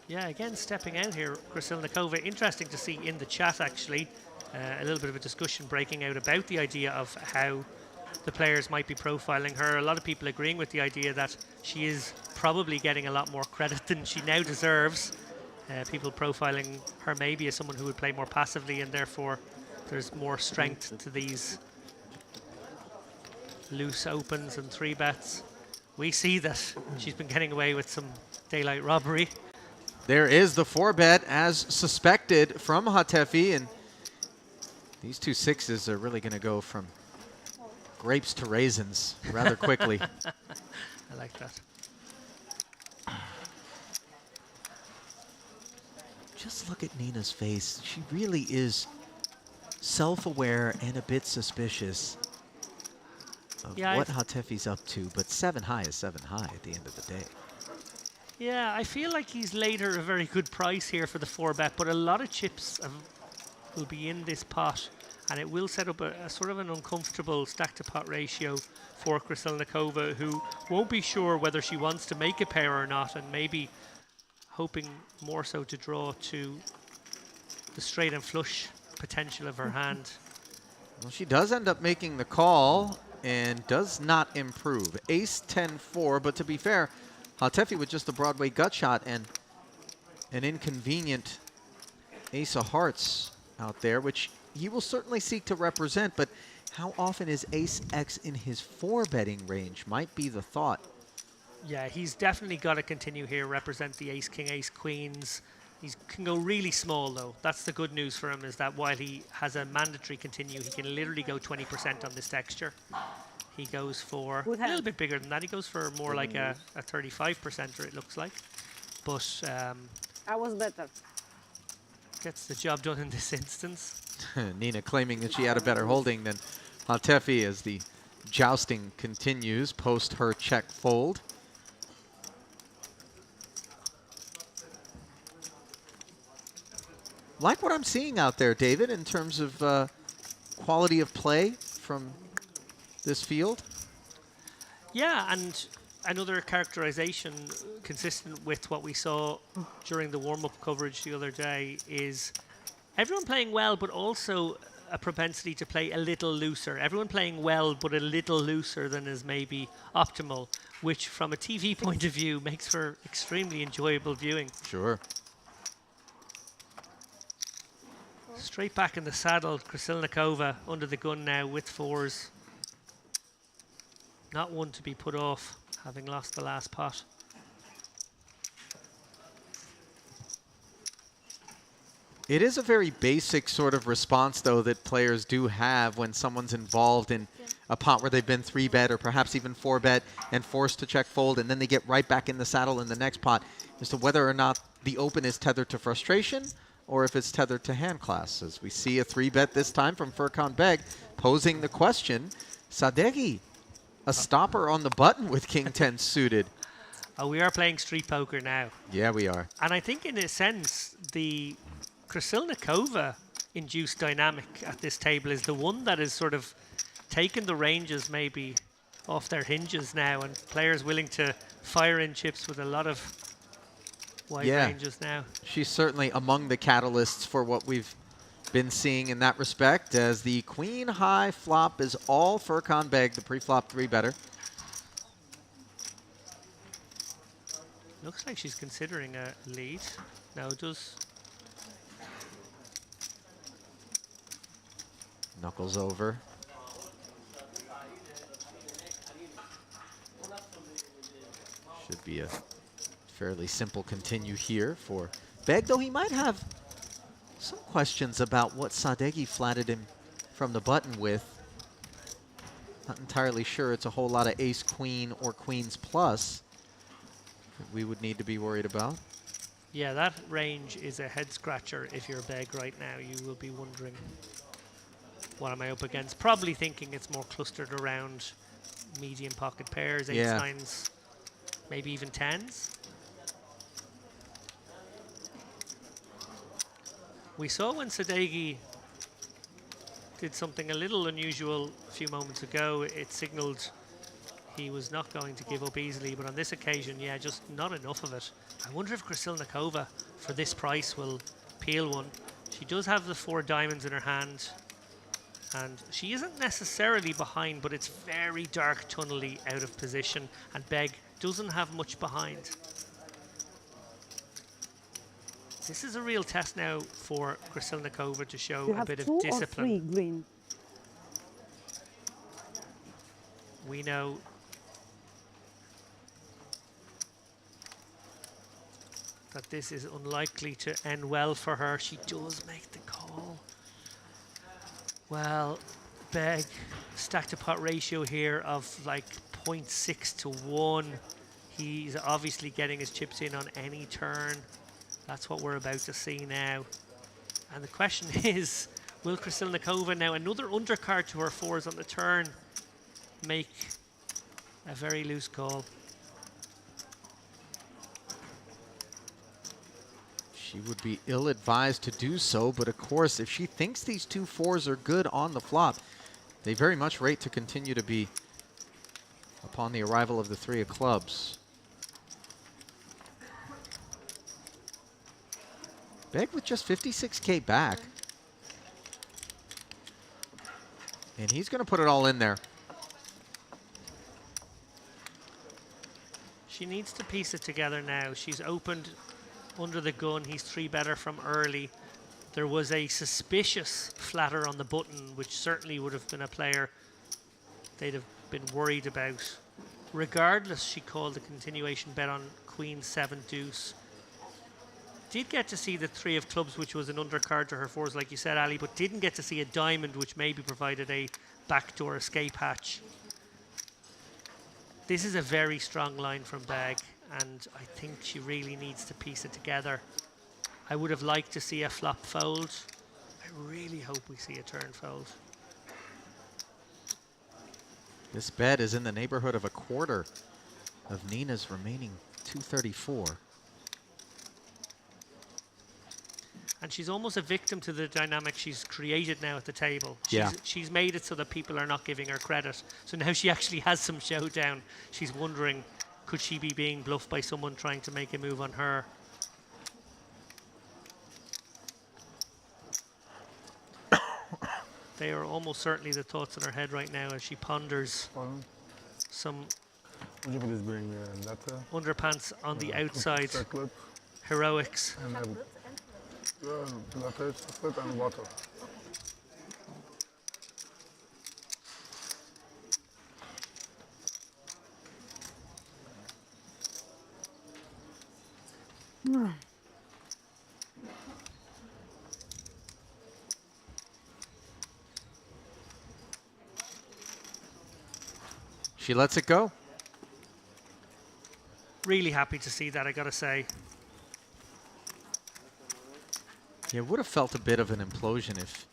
Yeah, again, stepping out here, Krasilnikova. Interesting to see in the chat, actually, a little bit of a discussion breaking out about the idea of how the players might be profiling her. A lot of people agreeing with the idea that she is probably getting a lot more credit than she now deserves. People profiling her maybe as someone who would play more passively, and therefore there's more strength to these loose opens and 3-bets. We see that she's been getting away with some daylight robbery. There is the 4-bet as suspected from Hatefi, and these 2 6s are really going to go from grapes to raisins rather quickly. I like that. Just look at Nina's face. She really is self-aware and a bit suspicious of what Hatefi's up to, but 7 high is 7 high at the end of the day. Yeah, I feel like he's laid her a very good price here for the 4-bet, but a lot of chips will be in this pot, and it will set up a sort of an uncomfortable stack-to-pot ratio for Krasilnikova, who won't be sure whether she wants to make a pair or not, and maybe hoping more so to draw to the straight and flush potential of her hand. Well, she does end up making the call, and does not improve. Ace 10-4, but to be fair, Hatefi with just a Broadway gut shot and an inconvenient ace of hearts out there, which he will certainly seek to represent, but how often is ace X in his 4-betting range might be the thought. Yeah, he's definitely got to continue here, represent the ace, king, ace, queens. He can go really small, though. That's the good news for him, is that while he has a mandatory continue, he can literally go 20% on this texture. He goes for a little bit bigger than that. He goes for more like a 35%er, it looks like. But I was better. gets the job done in this instance. Nina claiming that she had a better holding than Hatefi as the jousting continues post her check fold. Like what I'm seeing out there, David, in terms of quality of play from this field. Yeah, and another characterization consistent with what we saw during the warm-up coverage the other day is everyone playing well, but also a propensity to play a little looser. Everyone playing well, but a little looser than is maybe optimal, which from a TV point of view makes for extremely enjoyable viewing. Sure. Straight back in the saddle, Krasilnikova under the gun now with 4s. Not one to be put off, having lost the last pot. It is a very basic sort of response, though, that players do have when someone's involved in a pot where they've been 3-bet or perhaps even 4-bet and forced to check fold, and then they get right back in the saddle in the next pot, as to whether or not the open is tethered to frustration or if it's tethered to hand class. As we see a 3-bet this time from Furkan Beg posing the question, Sadeghi, a stopper on the button with King 10 suited. Oh, we are playing street poker now. Yeah, we are. And I think in a sense, the Krasilnikova induced dynamic at this table is the one that is sort of taken the ranges maybe off their hinges now, and players willing to fire in chips with a lot of wide ranges now. She's certainly among the catalysts for what we've been seeing in that respect, as the queen high flop is all Furkan Beg, the pre-flop 3-better. Looks like she's considering a lead. No, it does. Knuckles over. Should be a fairly simple continue here for Beg, though he might have some questions about what Sadeghi flatted him from the button with. Not entirely sure it's a whole lot of ace-queen or queens plus that we would need to be worried about. Yeah, that range is a head-scratcher if you're Beg right now. You will be wondering, what am I up against? Probably thinking it's more clustered around medium pocket pairs, eights, nines, maybe even 10s. We saw when Sadeghi did something a little unusual a few moments ago, it signaled he was not going to give up easily, but on this occasion, yeah, just not enough of it. I wonder if Krasilnikova, for this price, will peel one. She does have the 4 diamonds in her hand, and she isn't necessarily behind, but it's very dark tunnely out of position, and Beg doesn't have much behind. This is a real test now for Krasilnikova to show a bit of discipline. You have 2 or 3 green. We know that this is unlikely to end well for her. She does make the call. Well, Beg, stack to pot ratio here of like 0.6 to 1. He's obviously getting his chips in on any turn. That's what we're about to see now. And the question is, will Krasilnikova, now another undercard to her 4s on the turn, make a very loose call? She would be ill-advised to do so, but of course, if she thinks these 2 4s are good on the flop, they very much rate to continue to be upon the arrival of the 3 of clubs. Beg with just 56K back. And he's going to put it all in there. She needs to piece it together now. She's opened under the gun. He's 3 better from early. There was a suspicious flatter on the button, which certainly would have been a player they'd have been worried about. Regardless, she called the continuation bet on Queen 7 deuce. Did get to see the 3 of clubs, which was an undercard to her 4s, like you said, Ali, but didn't get to see a diamond, which maybe provided a backdoor escape hatch. This is a very strong line from Begg, and I think she really needs to piece it together. I would have liked to see a flop fold. I really hope we see a turn fold. This bet is in the neighborhood of a quarter of Nina's remaining 234. And she's almost a victim to the dynamic she's created now at the table. Yeah. She's made it so that people are not giving her credit. So now she actually has some showdown. She's wondering, could she be being bluffed by someone trying to make a move on her? They are almost certainly the thoughts in her head right now as she ponders Pardon? some Would you please bring letter, underpants on the outside chocolate, heroics. and letter, chocolate, and water? She lets it go. Really happy to see that, I gotta say. Yeah, would have felt a bit of an implosion if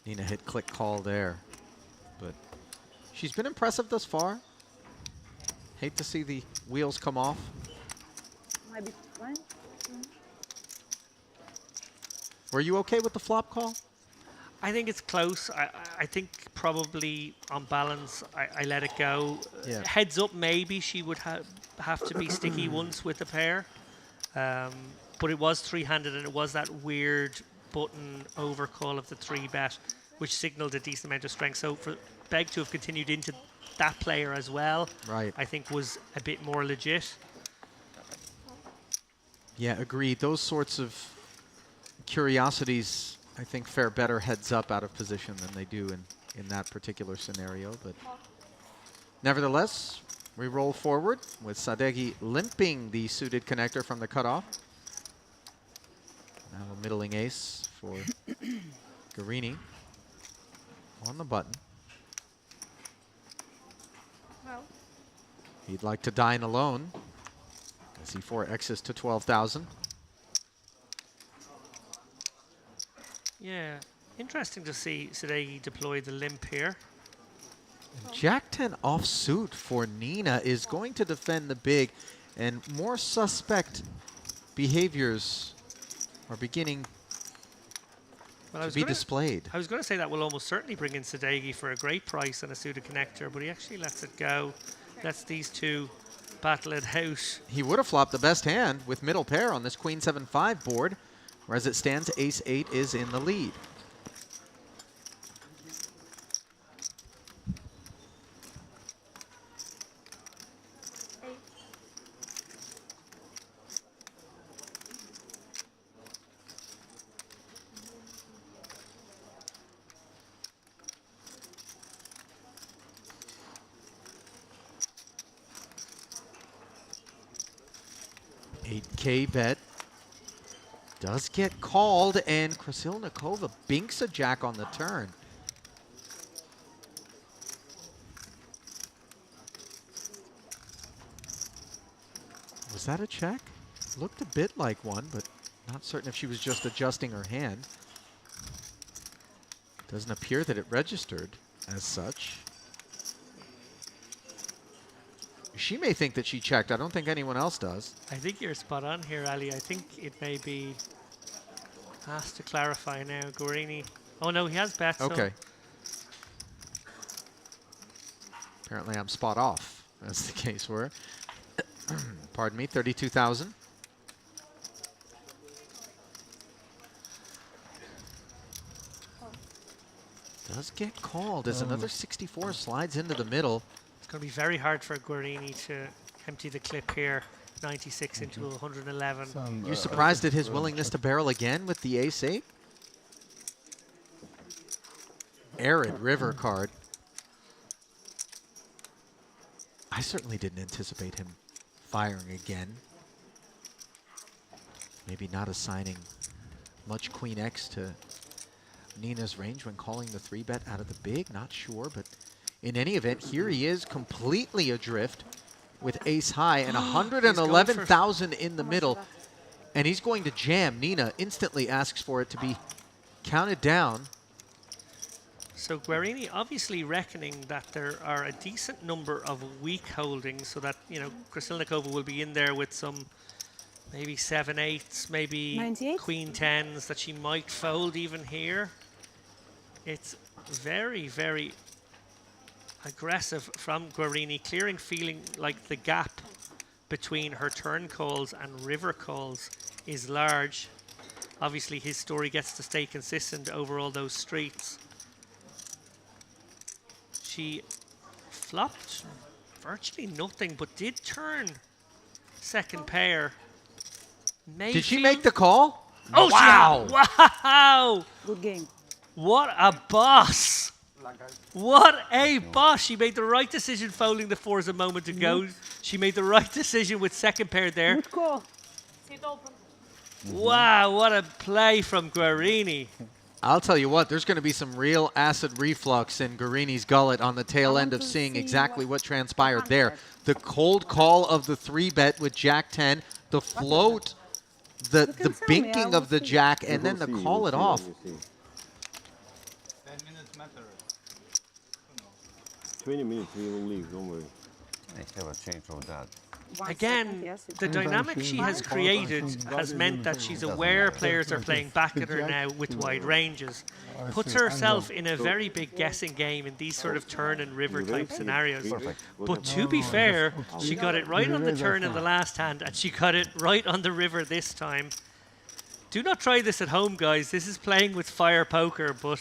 Nina hit click call there. But she's been impressive thus far. Hate to see the wheels come off. Might be fine. Were you okay with the flop call? I think it's close. I think probably on balance, I let it go. Yeah. Heads up, maybe she would have to be sticky once with the pair. But it was 3-handed, and it was that weird button overcall of the 3-bet, which signaled a decent amount of strength. So for Begg to have continued into that player as well, Right. I think was a bit more legit. Yeah, agreed. Those sorts of curiosities, I think, fare better heads up out of position than they do in that particular scenario. But nevertheless, we roll forward with Sadeghi limping the suited connector from the cutoff. Now a middling ace for Guarini on the button. He'd like to dine alone as he 4Xs to 12,000. Yeah, interesting to see Sadeghi deploy the limp here. Jack 10 offsuit for Nina is going to defend the big, and more suspect behaviors are beginning to be displayed. I was going to say that will almost certainly bring in Sadeghi for a great price on a suited connector, but he actually lets it go. Lets these two battle it out. He would have flopped the best hand with middle pair on this Queen 7-5 board, where as it stands, Ace 8 is in the lead. $8K bet does get called, and Krasilnikova binks a jack on the turn. Was that a check? Looked a bit like one, but not certain if she was just adjusting her hand. Doesn't appear that it registered as such. She may think that she checked. I don't think anyone else does. I think you're spot on here, Ali. I think it may be asked to clarify now. Guarini. Oh no, he has bet. Okay. Apparently I'm spot off, as the case were. Pardon me, 32,000. Does get called as another 64 slides into the middle. It's going to be very hard for Guarini to Empty the clip here. 96 into 111. Some, You surprised at his willingness to barrel again with the ace-8? Arid river card. I certainly didn't anticipate him firing again. Maybe not assigning much Queen X to Nina's range when calling the 3-bet out of the big. Not sure, but in any event, here he is completely adrift with ace high and 111,000 in the middle. And he's going to jam. Nina instantly asks for it to be counted down. So Guarini obviously reckoning that there are a decent number of weak holdings, so that, you know, Krasilnikova will be in there with some maybe 7/8s, maybe 98? Queen 10s that she might fold even here. It's very, very aggressive from Guarini, clearing feeling like the gap between her turn calls and river calls is large. Obviously his story gets to stay consistent over all those streets. She flopped virtually nothing, but did turn second pair. Did she make the call? Oh, wow! Wow! Good game. What a boss! What a boss! She made the right decision folding the 4s a moment ago. She made the right decision with second pair there. Good call. Wow, what a play from Guarini. I'll tell you what, there's going to be some real acid reflux in Guarini's gullet on the tail end of seeing exactly what transpired there. The cold call of the 3-bet with Jack 10, the float, the binking of the Jack, and then the call it off. 10 minutes matter. 20 minutes, we will leave, don't worry. I have a change of that. 1 Again, second, yes, it's the fine. dynamic she has created has meant that she's aware players are playing back at her now with wide ranges. Puts herself in a very big guessing game in these sort of turn and river type scenarios. But to be fair, she got it right on the turn in the last hand, and she got it right on the river this time. Do not try this at home, guys. This is playing with fire poker, but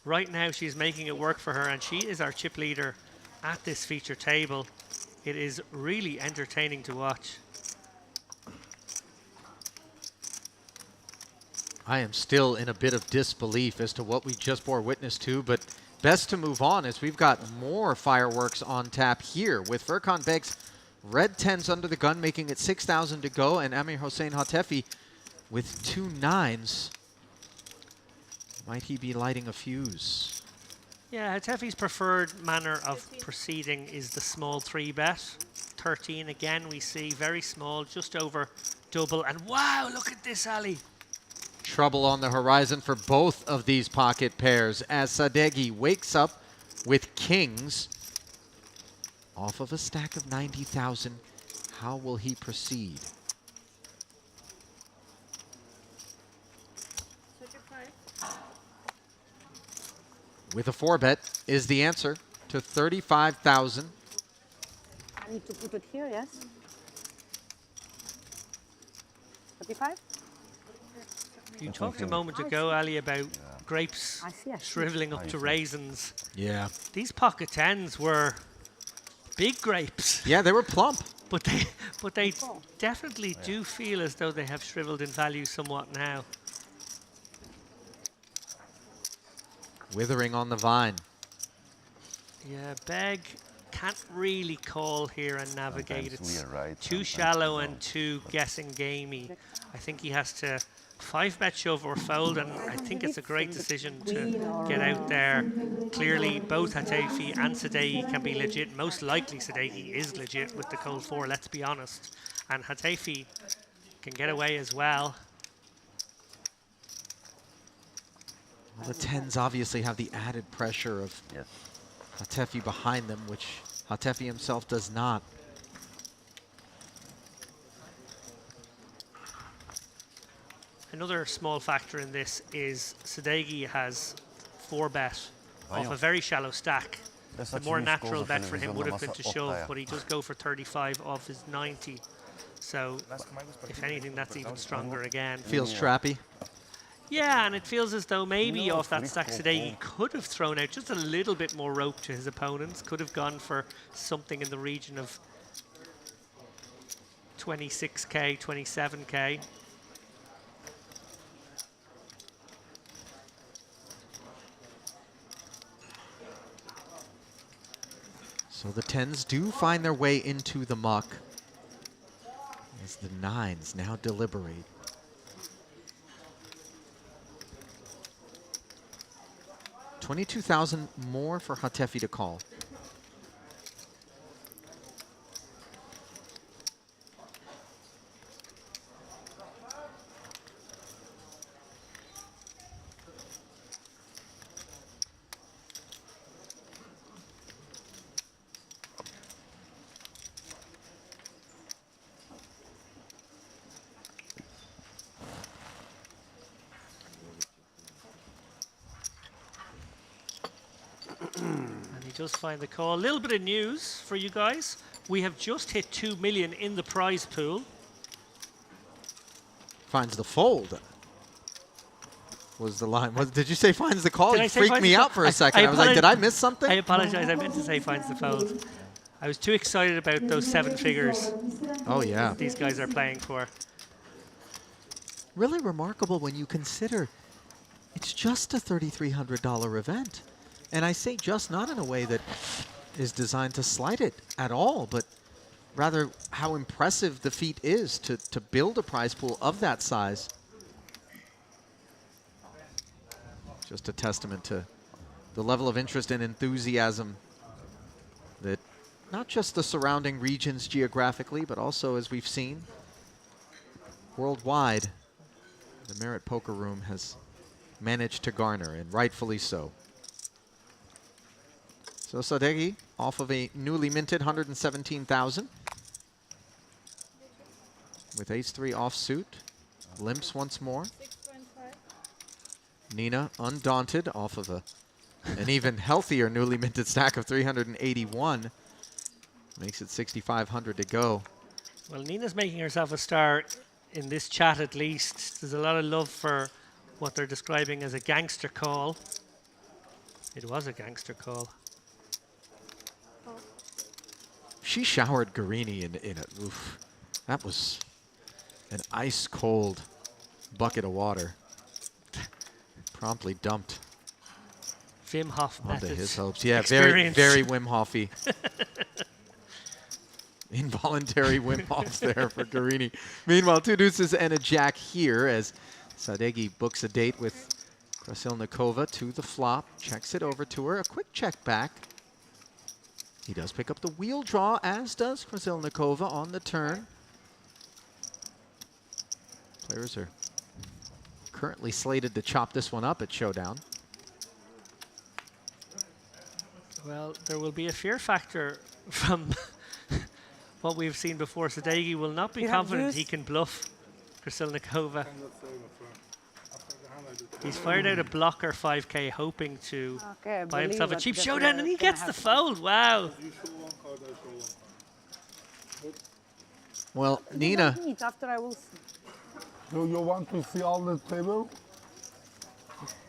right now she's making it work for her, and she is our chip leader at this feature table. It is really entertaining to watch. I am still in a bit of disbelief as to what we just bore witness to, but best to move on as we've got more fireworks on tap here with Furkan Beg's red 10s under the gun, making it 6,000 to go, and Amir Hossein Hatefi with 2 9s. Might he be lighting a fuse? Yeah, Hatefi's preferred manner of proceeding is the small 3-bet. 13 again, we see very small, just over double. And wow, look at this, Ali. Trouble on the horizon for both of these pocket pairs as Sadeghi wakes up with kings off of a stack of 90,000. How will he proceed? With a 4-bet is the answer to 35,000. I need to put it here, yes? 35? You talked a moment ago, Ali, about grapes I see. shriveling up to raisins. Yeah. These pocket 10s were big grapes. Yeah, they were plump. But they definitely do feel as though they have shriveled in value somewhat now. Withering on the vine. Yeah, Beg can't really call here and navigate. Sometimes It's we are right, too sometimes shallow wrong. and too guessing gamey. I think he has to 5-bet shove or fold, and I think it's a great decision to get out there. Clearly, both Hatefi and Sadeghi can be legit. Most likely, Sadeghi is legit with the cold 4, let's be honest. And Hatefi can get away as well. Well, the 10s obviously have the added pressure of Hatefi behind them, which Hatefi himself does not. Another small factor in this is Sadeghi has 4-bet off a very shallow stack. The more natural bet for him would have been to shove, but he does go for 35 off his 90. So, if anything, that's even stronger again. Feels trappy. Yeah, and it feels as though maybe off that stack Sadeghi could have thrown out just a little bit more rope to his opponents, could have gone for something in the region of 26K, 27K. So the 10s do find their way into the muck as the 9s now deliberate. $22,000 more for Hatefi to call. And he does find the call. A little bit of news for you guys. We have just hit 2 million in the prize pool. Finds the fold. Was the line? Did you say finds the call? Did You I say freaked finds me the out call? for a second. I was like, did I miss something? I apologize. I meant to say finds the fold. I was too excited about those 7 figures Oh, yeah. these guys are playing for. Really remarkable when you consider it's just a $3,300 event. And I say just not in a way that is designed to slight it at all, but rather how impressive the feat is to build a prize pool of that size. Just a testament to the level of interest and enthusiasm that not just the surrounding regions geographically, but also, as we've seen, worldwide, the Merit Poker Room has managed to garner, and rightfully so. So Sadeghi off of a newly minted 117,000 with ace-3 offsuit, limps once more. Nina undaunted off of an even healthier newly minted stack of 381. Makes it 6,500 to go. Well, Nina's making herself a star in this chat at least. There's a lot of love for what they're describing as a gangster call. It was a gangster call. She showered Guarini in it. Oof. That was an ice-cold bucket of water. Promptly dumped Wim Hof onto methods. his hopes. Yeah, Experience. very Wim Hof-y. Involuntary Wim Hof there for Guarini. Meanwhile, 2 deuces and a jack here as Sadeghi books a date with Krasilnikova to the flop, checks it over to her. A quick check back. He does pick up the wheel draw, as does Krasilnikova on the turn. Players are currently slated to chop this one up at Showdown. Well, there will be a fear factor from what we've seen before. Sadeghi will not be You have confident juice? he can bluff Krasilnikova. He's fired out a blocker 5K hoping to Okay, I buy believe himself a that cheap that's showdown, and he what's gonna gets the happen. fold. Wow. Well, You Nina, don't need, after I will see. Do you want to see all the table?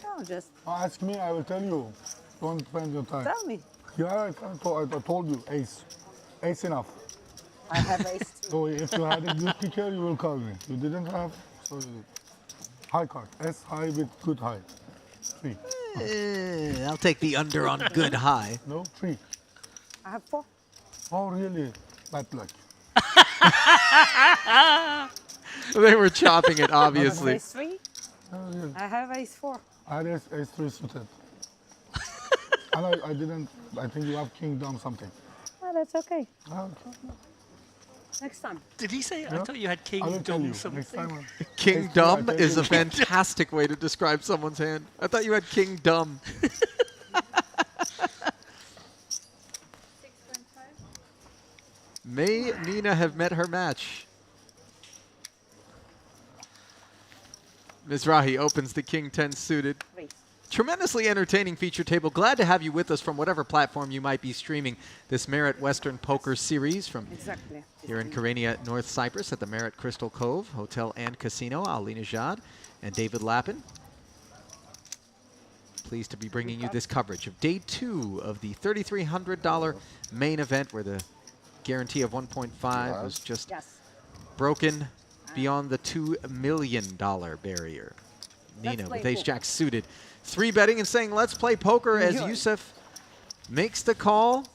No, just Ask me, I will tell you. Don't spend your time. tell me. Yeah, I told you, ace. Ace enough. I have ace 2. So if you had a good picture, you will call me. You didn't have, so you did. High card. S high with good high. 3. I'll take the under on good high. No, 3. I have 4. Oh, really? Bad luck. They were chopping it, I have obviously. ace 3. Oh, really? I have ace 4. I had ace 3 suited. And I didn't, I think you have king dom something. Oh, that's okay. Ah, okay. Next time. Did he say? I Yeah. thought you had I will tell kingdom you. something. Next time. King Ace 3, I Dumb tell is you. a fantastic way to describe someone's hand. I thought you had King Dumb. May Nina have met her match? Mizrahi opens the King 10 suited. Raise. Tremendously entertaining feature table. Glad to have you with us from whatever platform you might be streaming this Merit Western Poker Series from Exactly. here in Karania, North Cyprus at the Merit Crystal Cove Hotel and Casino. Ali Najad and David Lappin. Pleased to be bringing you this coverage of day 2 of the $3,300 main event where the guarantee of 1.5 was just Yes. broken beyond the $2 million barrier. Nina play with ace poker. jack suited. 3-betting and saying, let's play poker as Enjoy. Yusuf makes the call.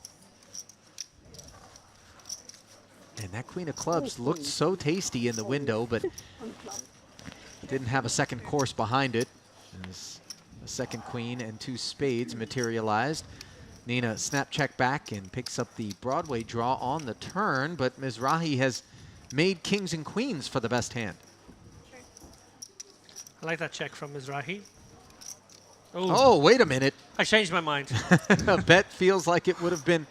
And that queen of clubs looked so tasty in the window, but didn't have a second course behind it. As the second queen and 2 spades materialized. Nina snap check back and picks up the Broadway draw on the turn, but Mizrahi has made kings and queens for the best hand. I like that check from Mizrahi. Oh, wait a minute. I changed my mind. A bet feels like it would have been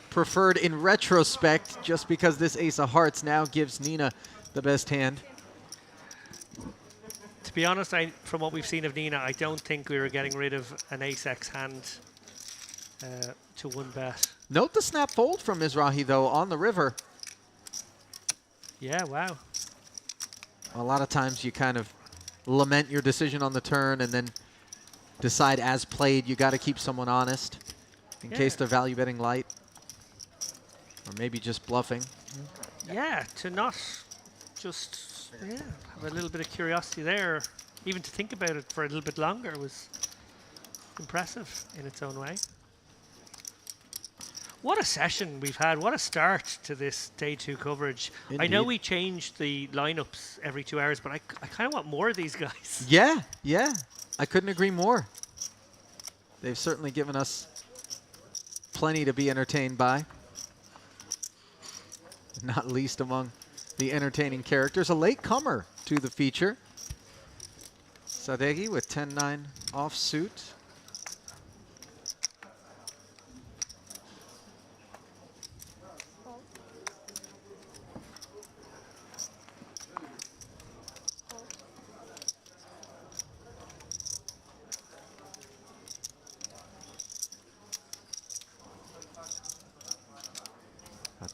preferred in retrospect, just because this ace of hearts now gives Nina the best hand. To be honest, from what we've seen of Nina, I don't think we were getting rid of an ace-x hand to 1-bet. Note the snap fold from Mizrahi, though, on the river. Yeah, wow. A lot of times you kind of lament your decision on the turn and then decide as played you got to keep someone honest in case they're value betting light or maybe just bluffing. Yeah, to not just have a little bit of curiosity there, even to think about it for a little bit longer was impressive in its own way. What a session we've had. What a start to this day 2 coverage. I know Indeed. we change the lineups every 2 hours, but I kind of want more of these guys. Yeah, I couldn't agree more. They've certainly given us plenty to be entertained by. Not least among the entertaining characters. A late comer to the feature. Sadeghi with 10-9 offsuit.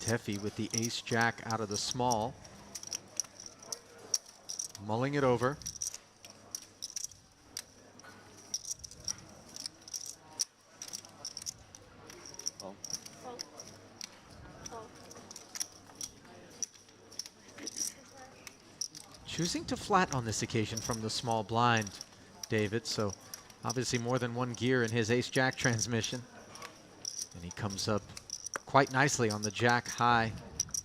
Tefi with the ace-jack out of the small. Mulling it over. Choosing to flat on this occasion from the small blind, David, so obviously more than one gear in his ace-jack transmission. And he comes up quite nicely on the jack high.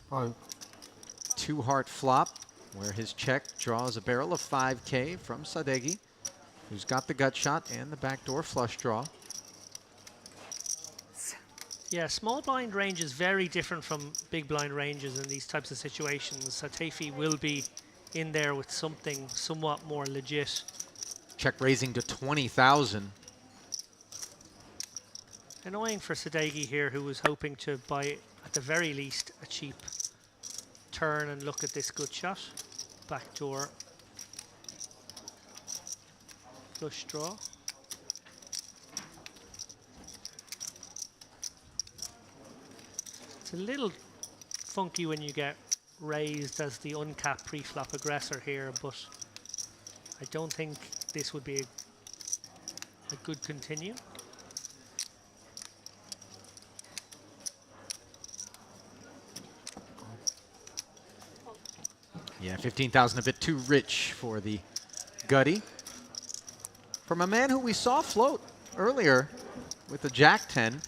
2-heart flop, where his check draws a barrel of 5K from Sadeghi, who's got the gut shot and the backdoor flush draw. Yeah, small blind range is very different from big blind ranges in these types of situations. Satefi will be in there with something somewhat more legit. Check raising to 20,000. Annoying for Sadeghi here, who was hoping to buy, at the very least, a cheap turn and look at this good shot. Backdoor flush draw. It's a little funky when you get raised as the uncapped pre-flop aggressor here, but I don't think this would be a good continue. Yeah, 15,000 a bit too rich for the gutty. From a man who we saw float earlier with the Jack-10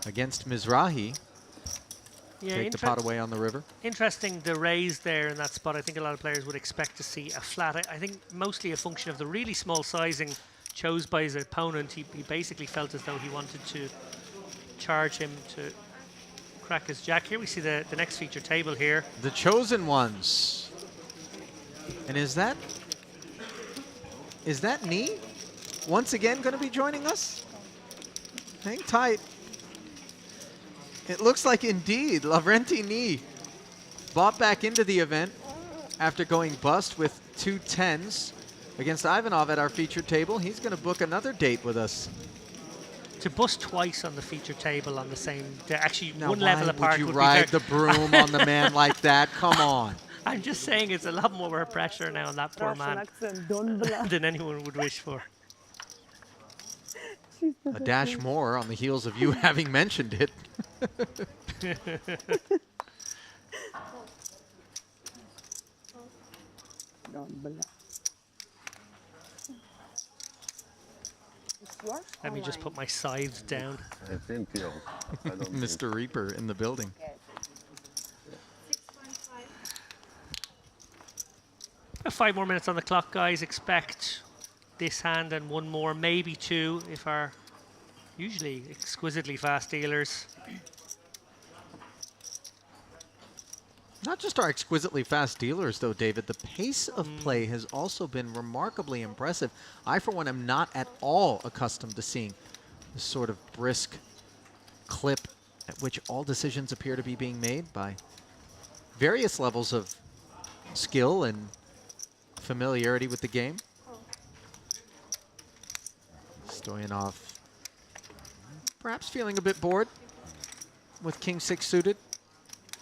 against Mizrahi. Yeah, Take the pot away on the river. Interesting, the raise there in that spot. I think a lot of players would expect to see a flat. I think mostly a function of the really small sizing chose by his opponent. He basically felt as though he wanted to charge him to crack his jack. Here we see the next feature table here. The chosen ones. And is that Nee once again going to be joining us? Hang tight. It looks like indeed Lavrenti Nee bought back into the event after going bust with 2 10s against Ivanov at our featured table. He's going to book another date with us. To bust twice on the feature table on the same day, actually Now, one level why apart. would you be ride fair. the broom on the man like that? Come on. I'm just saying it's a lot more pressure now on that poor man than anyone would wish for. A dash more on the heels of you having mentioned it. Don't believe. It's yours Let or me just mine? put my scythe down. It's empty. I don't think. Mr. Reaper in the building. Yes. 5 more minutes on the clock, guys. Expect this hand and one more, maybe two, if our usually exquisitely fast dealers. Not just our exquisitely fast dealers, though, David. The pace of play has also been remarkably impressive. I, for one, am not at all accustomed to seeing this sort of brisk clip at which all decisions appear to be being made by various levels of skill and familiarity with the game. Stoyanov perhaps feeling a bit bored with King 6 suited.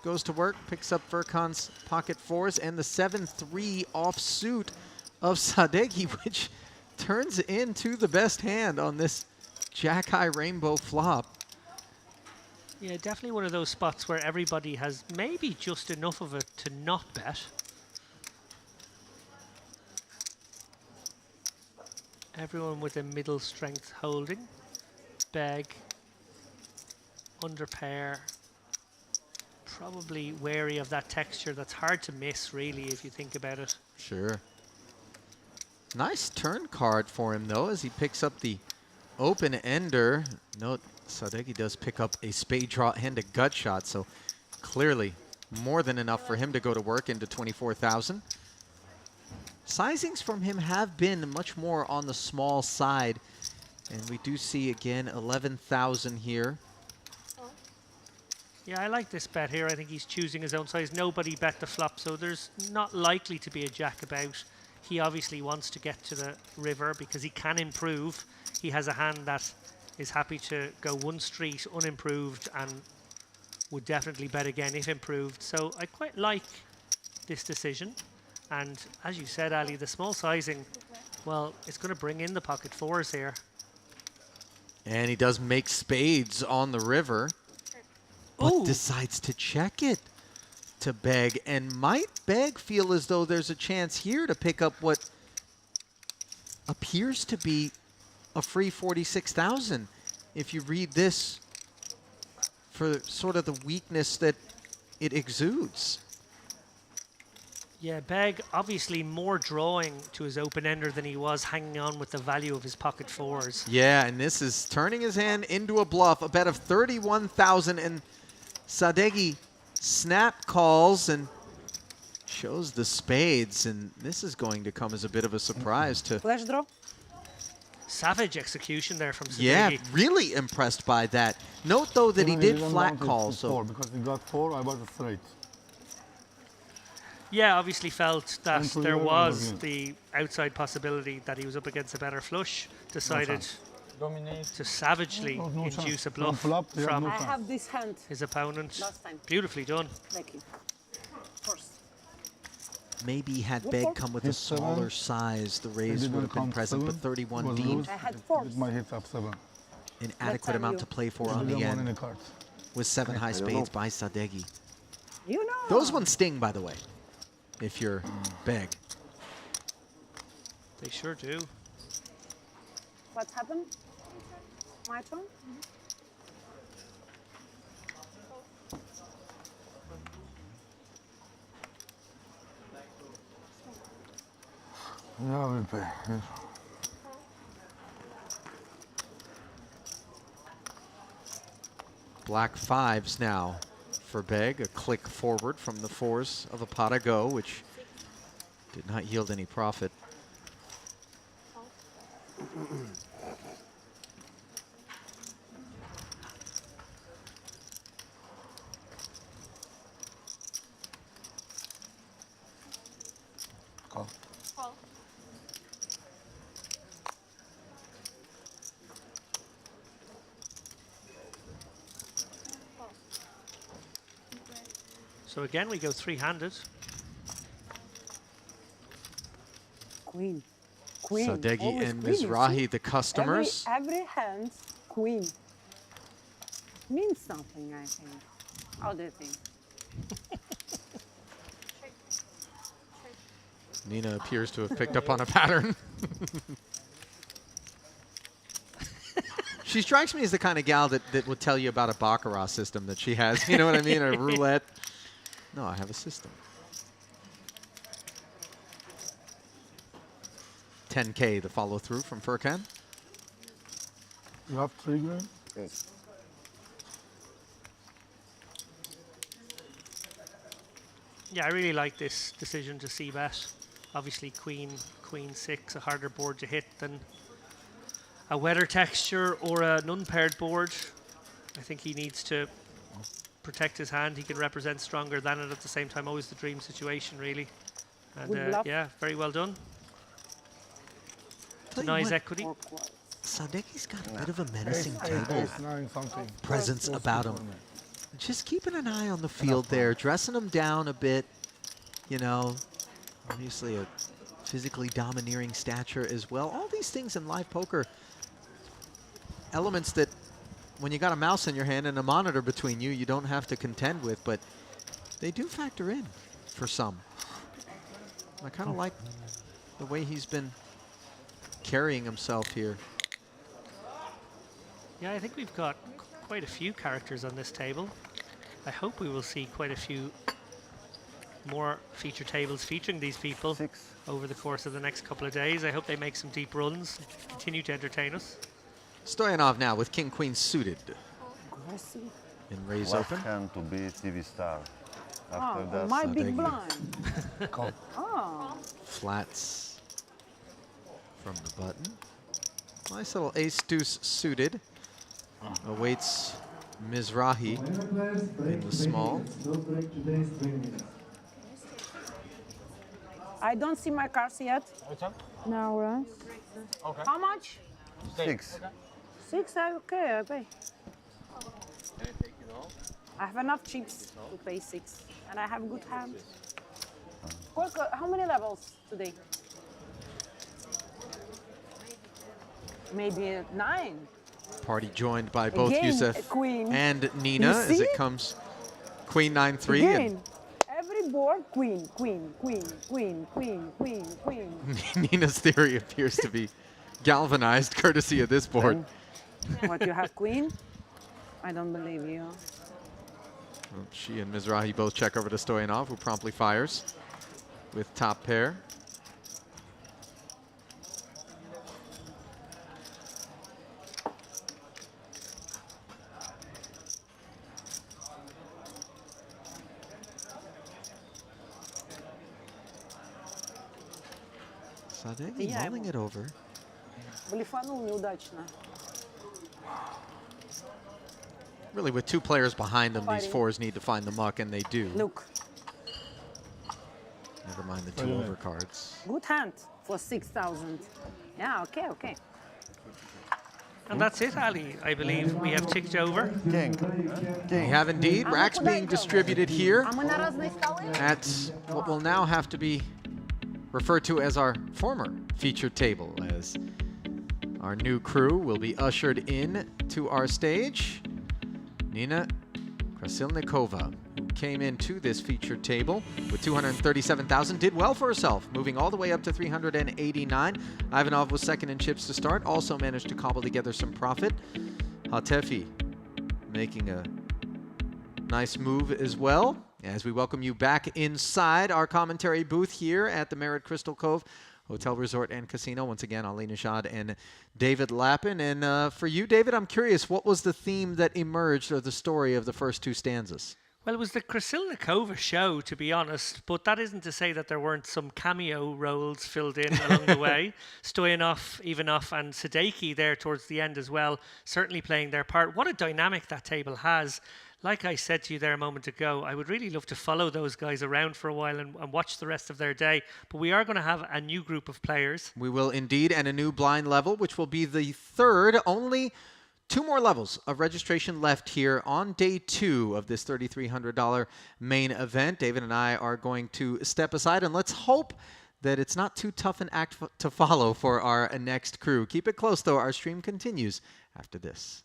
Goes to work, picks up Furkan's pocket fours and the 7-3 offsuit of Sadeghi, which turns into the best hand on this Jack-High Rainbow flop. Yeah, definitely one of those spots where everybody has maybe just enough of it to not bet. Everyone with a middle strength holding. Beg. Under pair. Probably wary of that texture. That's hard to miss, really, if you think about it. Sure. Nice turn card for him, though, as he picks up the open ender. Note, Sadeghi does pick up a spade draw and a gut shot, so clearly more than enough for him to go to work into 24,000. Sizings from him have been much more on the small side, and we do see, again, 11,000 here. Yeah, I like this bet here. I think he's choosing his own size. Nobody bet the flop, so there's not likely to be a jack about. He obviously wants to get to the river because he can improve. He has a hand that is happy to go one street unimproved and would definitely bet again if improved. So I quite like this decision. And as you said, Ali, the small sizing, well, it's going to bring in the pocket fours here. And he does make spades on the river, but Ooh. decides to check it to Beg, and might Beg feel as though there's a chance here to pick up what appears to be a free 46,000 if you read this for sort of the weakness that it exudes. Yeah, Beg obviously more drawing to his open-ender than he was hanging on with the value of his pocket fours. Yeah, and this is turning his hand into a bluff, a bet of 31,000, and Sadeghi snap calls and shows the spades, and this is going to come as a bit of a surprise to... Flash draw? Savage execution there from Sadeghi. Yeah, really impressed by that. Note, though, that he Even did didn't flat want it call, to so... four, because he got four, I was straight. Yeah, obviously felt that Until there you're was over the outside possibility that he was up against a better flush. Decided Dominate. to savagely No chance. induce a From bluff flop, yeah, from no I chance. have this hand. his opponent. Last time. Beautifully done. Thank you. First. Maybe had What Beg for? come with a Hit seven. smaller size, the raise didn't would have been count present, but seven. 31 Was deemed loose. I had With fours. my hits up 7. an adequate time amount you. to play for I on didn't the want end, any cards. with 7 high don't know. spades by Sadeghi. You know. Those ones sting, by the way, if you're Beg. They sure do. What's happened? My turn? Yeah, I will pay. Yes. Black fives now for Beg. A click forward from the fours of a pot of go, which did not yield any profit. Call. So again, we go three-handed. Queen. Queen. Sadeghi Always and queen, you see? Mizrahi, the customers. Every hand, queen. Means something, I think. How do you think? Nina appears to have picked up on a pattern. She strikes me as the kind of gal that would tell you about a baccarat system that she has. You know what I mean? A roulette. No, I have a system. 10K the follow through from Furkan. You have 3 grand? Yes. Yeah, I really like this decision to c-bet. Obviously, queen 6, a harder board to hit than a weather texture or an unpaired board. I think he needs to protect his hand. He can represent stronger than it at the same time. Always the dream situation, really. And Good bluff. yeah, very well done. Tell you Denies what, equity. Four clubs. Sadeki's got a bit of a menacing Ace, table ace 9 something. presence about him. Just keeping an eye on the field there, dressing him down a bit. You know, obviously a physically domineering stature as well. All these things in live poker, elements that when you got a mouse in your hand and a monitor between you, you don't have to contend with, but they do factor in for some. I kind of like the way he's been carrying himself here. Yeah, I think we've got quite a few characters on this table. I hope we will see quite a few more feature tables featuring these people 6. over the course of the next couple of days. I hope they make some deep runs, continue to entertain us. Stoyanov now with King Queen suited Aggressive. in raise Left open. hand to be TV star. After Oh, that, my thank big you. blind. Call. Oh, Flats from the button. Nice little ace deuce suited. Awaits Mizrahi in the small. I don't see my cards yet. Which one? No, right? Okay. How much? 6. 6, okay, I pay. I have enough chips to pay 6, and I have good hands. How many levels today? Maybe 9. Party joined by both Again, Youssef a queen. and Nina as see? it comes Queen 9-3. Again, every board, queen, queen, queen, queen, queen, queen, queen. And Nina's theory appears to be galvanized courtesy of this board. What, you have queen? I don't believe you. Well, she and Mizrahi both check over to Stoyanov, who promptly fires with top pair. Sadeghi Yeah, mulling it over. Блефанул неудачно. Really, with 2 players behind them, these Fighting. fours need to find the muck, and they do. Look, Never mind the 2 overcards. good hand for 6,000. Yeah, okay, okay. And that's it, Ali. I believe we have ticked over. King. We have indeed. Racks being distributed here А мы на разные столы? at what will now have to be referred to as our former featured table, as our new crew will be ushered in to our stage. Nina Krasilnikova, who came into this featured table with 237,000, did well for herself, moving all the way up to 389. Ivanov was second in chips to start, also managed to cobble together some profit. Hatefi making a nice move as well, as we welcome you back inside our commentary booth here at the Merritt Crystal Cove Hotel, Resort, and Casino. Once again, Ali Nishad and David Lappin. And for you, David, I'm curious, what was the theme that emerged, or the story of the first 2 stanzas? Well, it was the Krasilnikova show, to be honest, but that isn't to say that there weren't some cameo roles filled in along the way. Stoyanov, Ivanov, and Sadeki there towards the end as well, certainly playing their part. What a dynamic that table has. Like I said to you there a moment ago, I would really love to follow those guys around for a while and watch the rest of their day. But we are going to have a new group of players. We will indeed, and a new blind level, which will be the 3rd. Only 2 more levels of registration left here on day 2 of this $3,300 main event. David and I are going to step aside, and let's hope that it's not too tough an act to follow for our next crew. Keep it close, though. Our stream continues after this.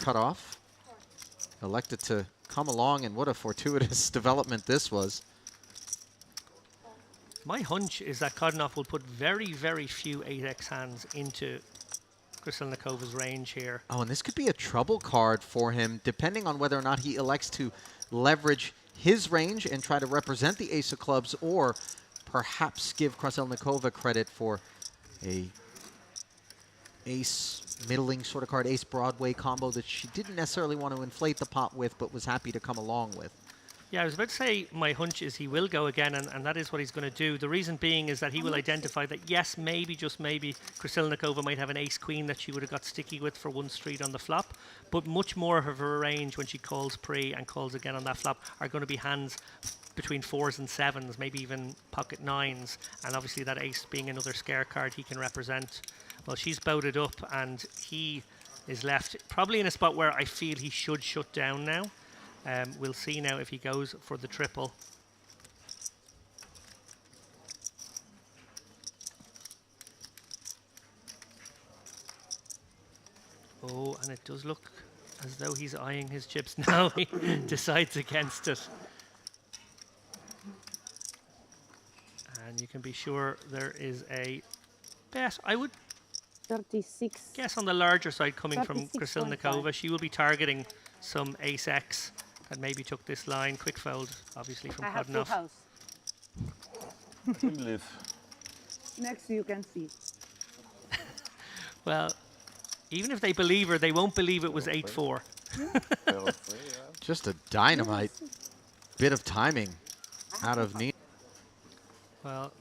cutoff. Elected to come along, and what a fortuitous development this was. My hunch is that Kodinov will put very, very few 8x hands into Krasilnikova's range here. Oh, and this could be a trouble card for him, depending on whether or not he elects to leverage his range and try to represent the ace of clubs, or perhaps give Krasilnikova credit for a ace middling sort of card, ace Broadway combo that she didn't necessarily want to inflate the pot with, but was happy to come along with. Yeah, I was about to say my hunch is he will go again, and that is what he's going to do. The reason being is that he will identify that, yes, maybe, just maybe, Krasilnikova might have an ace-queen that she would have got sticky with for one street on the flop, but much more of her range when she calls pre and calls again on that flop are going to be hands between 4s and 7s, maybe even pocket 9s, and obviously that ace being another scare card he can represent. Well, she's bowed up, and he is left probably in a spot where I feel he should shut down now. We'll see now if he goes for the triple. Oh, and it does look as though he's eyeing his chips now. He decides against it. And you can be sure there is a bet. I would 36. guess on the larger side coming from 36.5. Krasilnikova. She will be targeting some ace-x that maybe took this line. Quick fold, obviously, from I have full Kodinov. house. We believe. Next you can see. Well, even if they believe her, they won't believe it was 8-4. Just a dynamite bit of timing out of Nina. Well,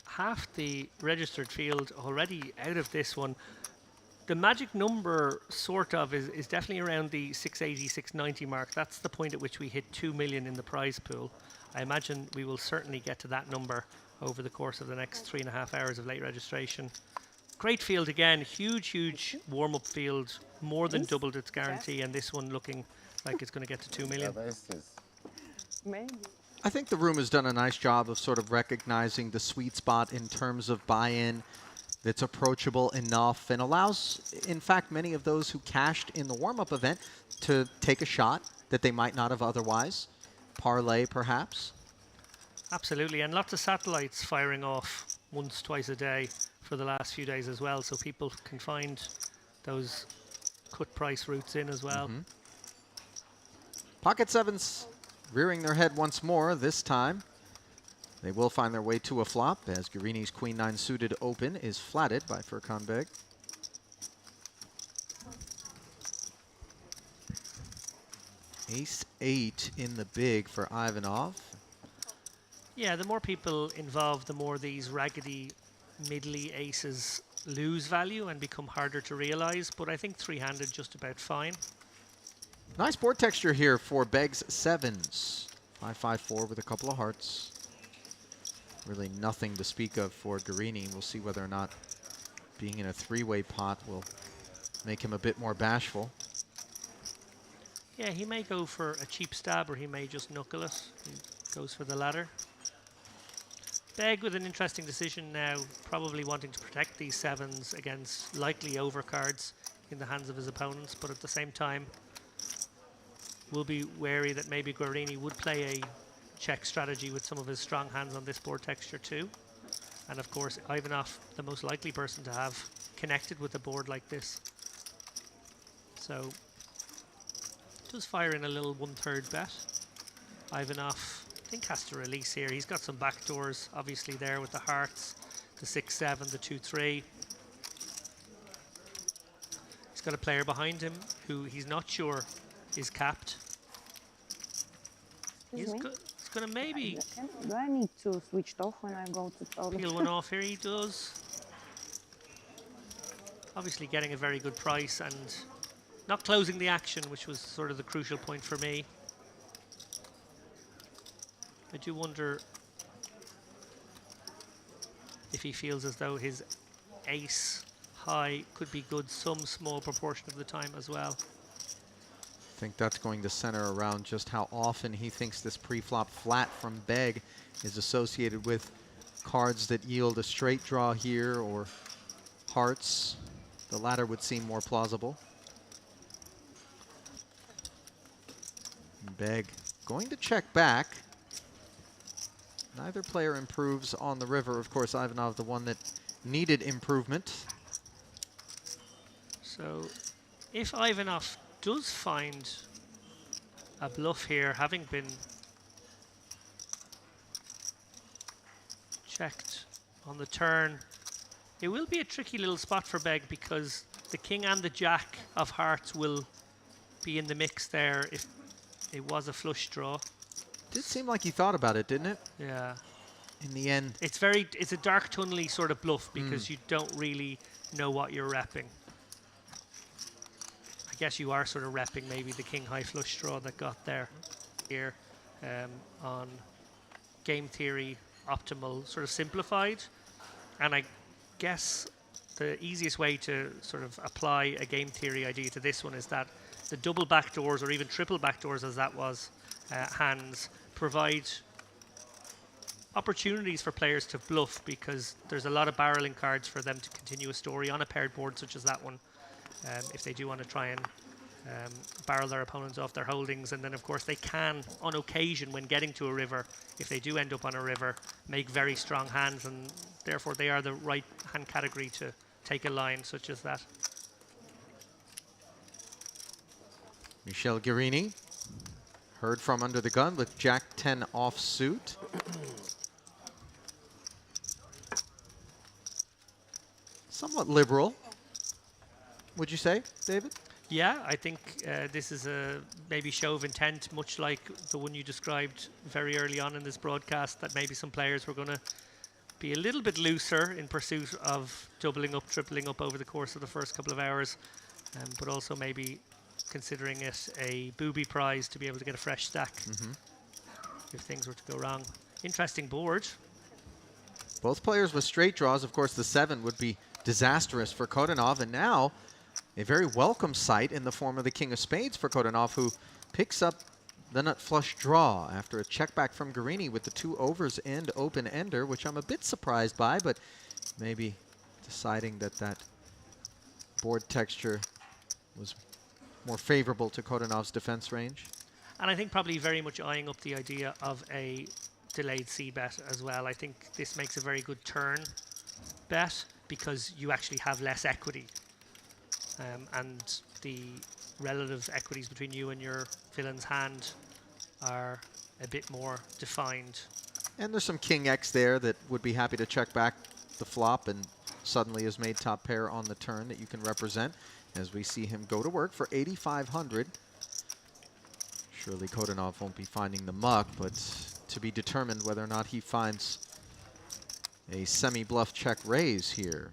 half the registered field already out of this one. The magic number, sort of, is definitely around the 680, 690 mark. That's the point at which we hit 2 million in the prize pool. I imagine we will certainly get to that number over the course of the next 3.5 hours of late registration. Great field again, huge warm-up field, more than doubled its guarantee, and this one looking like it's going to get to 2 million. Maybe. I think the room has done a nice job of sort of recognizing the sweet spot in terms of buy-in that's approachable enough and allows, in fact, many of those who cashed in the warm-up event to take a shot that they might not have otherwise. Parlay, perhaps. Absolutely, and lots of satellites firing off once, twice a day for the last few days as well, so people can find those cut price routes in as well. Pocket sevens rearing their head once more. This time they will find their way to a flop as Guarini's Queen 9 suited open is flatted by Furkan Beg. Ace 8 in the big for Ivanov. Yeah, the more people involved, the more these raggedy, middly aces lose value and become harder to realize, but I think three-handed just about fine. Nice board texture here for Beg's sevens. 5-5-4 with a couple of hearts. Really nothing to speak of for Guarini. We'll see whether or not being in a three-way pot will make him a bit more bashful. Yeah, he may go for a cheap stab or he may just knuckle it. He goes for the latter. Beg with an interesting decision now, probably wanting to protect these sevens against likely overcards in the hands of his opponents, but at the same time will be wary that maybe Guarini would play a check strategy with some of his strong hands on this board texture too. And of course, Ivanov, the most likely person to have connected with a board like this. So, does fire in a little 1/3 bet. Ivanov, I think, has to release here. He's got some backdoors, obviously, there with the hearts, the 6-7, the 2-3. He's got a player behind him who he's not sure is capped. He's going to maybe Do I need to switch it off when I go to toilet? peel one off here. He does. Obviously getting a very good price and not closing the action, which was sort of the crucial point for me. I do wonder if he feels as though his ace high could be good some small proportion of the time as well. I think that's going to center around just how often he thinks this pre-flop flat from Beg is associated with cards that yield a straight draw here or hearts. The latter would seem more plausible. Beg going to check back. Neither player improves on the river. Of course, Ivanov, the one that needed improvement. So if Ivanov does find a bluff here, having been checked on the turn, it will be a tricky little spot for Beg because the king and the jack of hearts will be in the mix there if it was a flush draw. Did seem like he thought about it, didn't it? Yeah. In the end. It's a dark tunnely sort of bluff because you don't really know what you're repping. I guess you are sort of repping maybe the king high flush draw that got there here on game theory optimal, sort of simplified. And I guess the easiest way to sort of apply a game theory idea to this one is that the double backdoors or even triple backdoors, as that was, hands provide opportunities for players to bluff because there's a lot of barreling cards for them to continue a story on a paired board such as that one, if they do want to try and barrel their opponents off their holdings. And then of course they can, on occasion when getting to a river, if they do end up on a river, make very strong hands, and therefore they are the right hand category to take a line such as that. Michel Guerini, heard from under the gun with Jack 10 offsuit. Somewhat liberal, would you say, David? Yeah, I think this is a maybe show of intent, much like the one you described very early on in this broadcast, that maybe some players were going to be a little bit looser in pursuit of doubling up, tripling up over the course of the first couple of hours, but also maybe considering it a booby prize to be able to get a fresh stack if things were to go wrong. Interesting board. Both players with straight draws. Of course, the 7 would be disastrous for Kodanov, and now a very welcome sight in the form of the king of spades for Kodanov, who picks up the nut flush draw after a check back from Guerini with the 2 overs and open ender, which I'm a bit surprised by, but maybe deciding that that board texture was more favorable to Kodanov's defense range. And I think probably very much eyeing up the idea of a delayed c-bet as well. I think this makes a very good turn bet because you actually have less equity. And the relative equities between you and your villain's hand are a bit more defined. And there's some king X there that would be happy to check back the flop and suddenly has made top pair on the turn that you can represent as we see him go to work for 8,500. Surely Kodanov won't be finding the muck, but to be determined whether or not he finds a semi-bluff check raise here.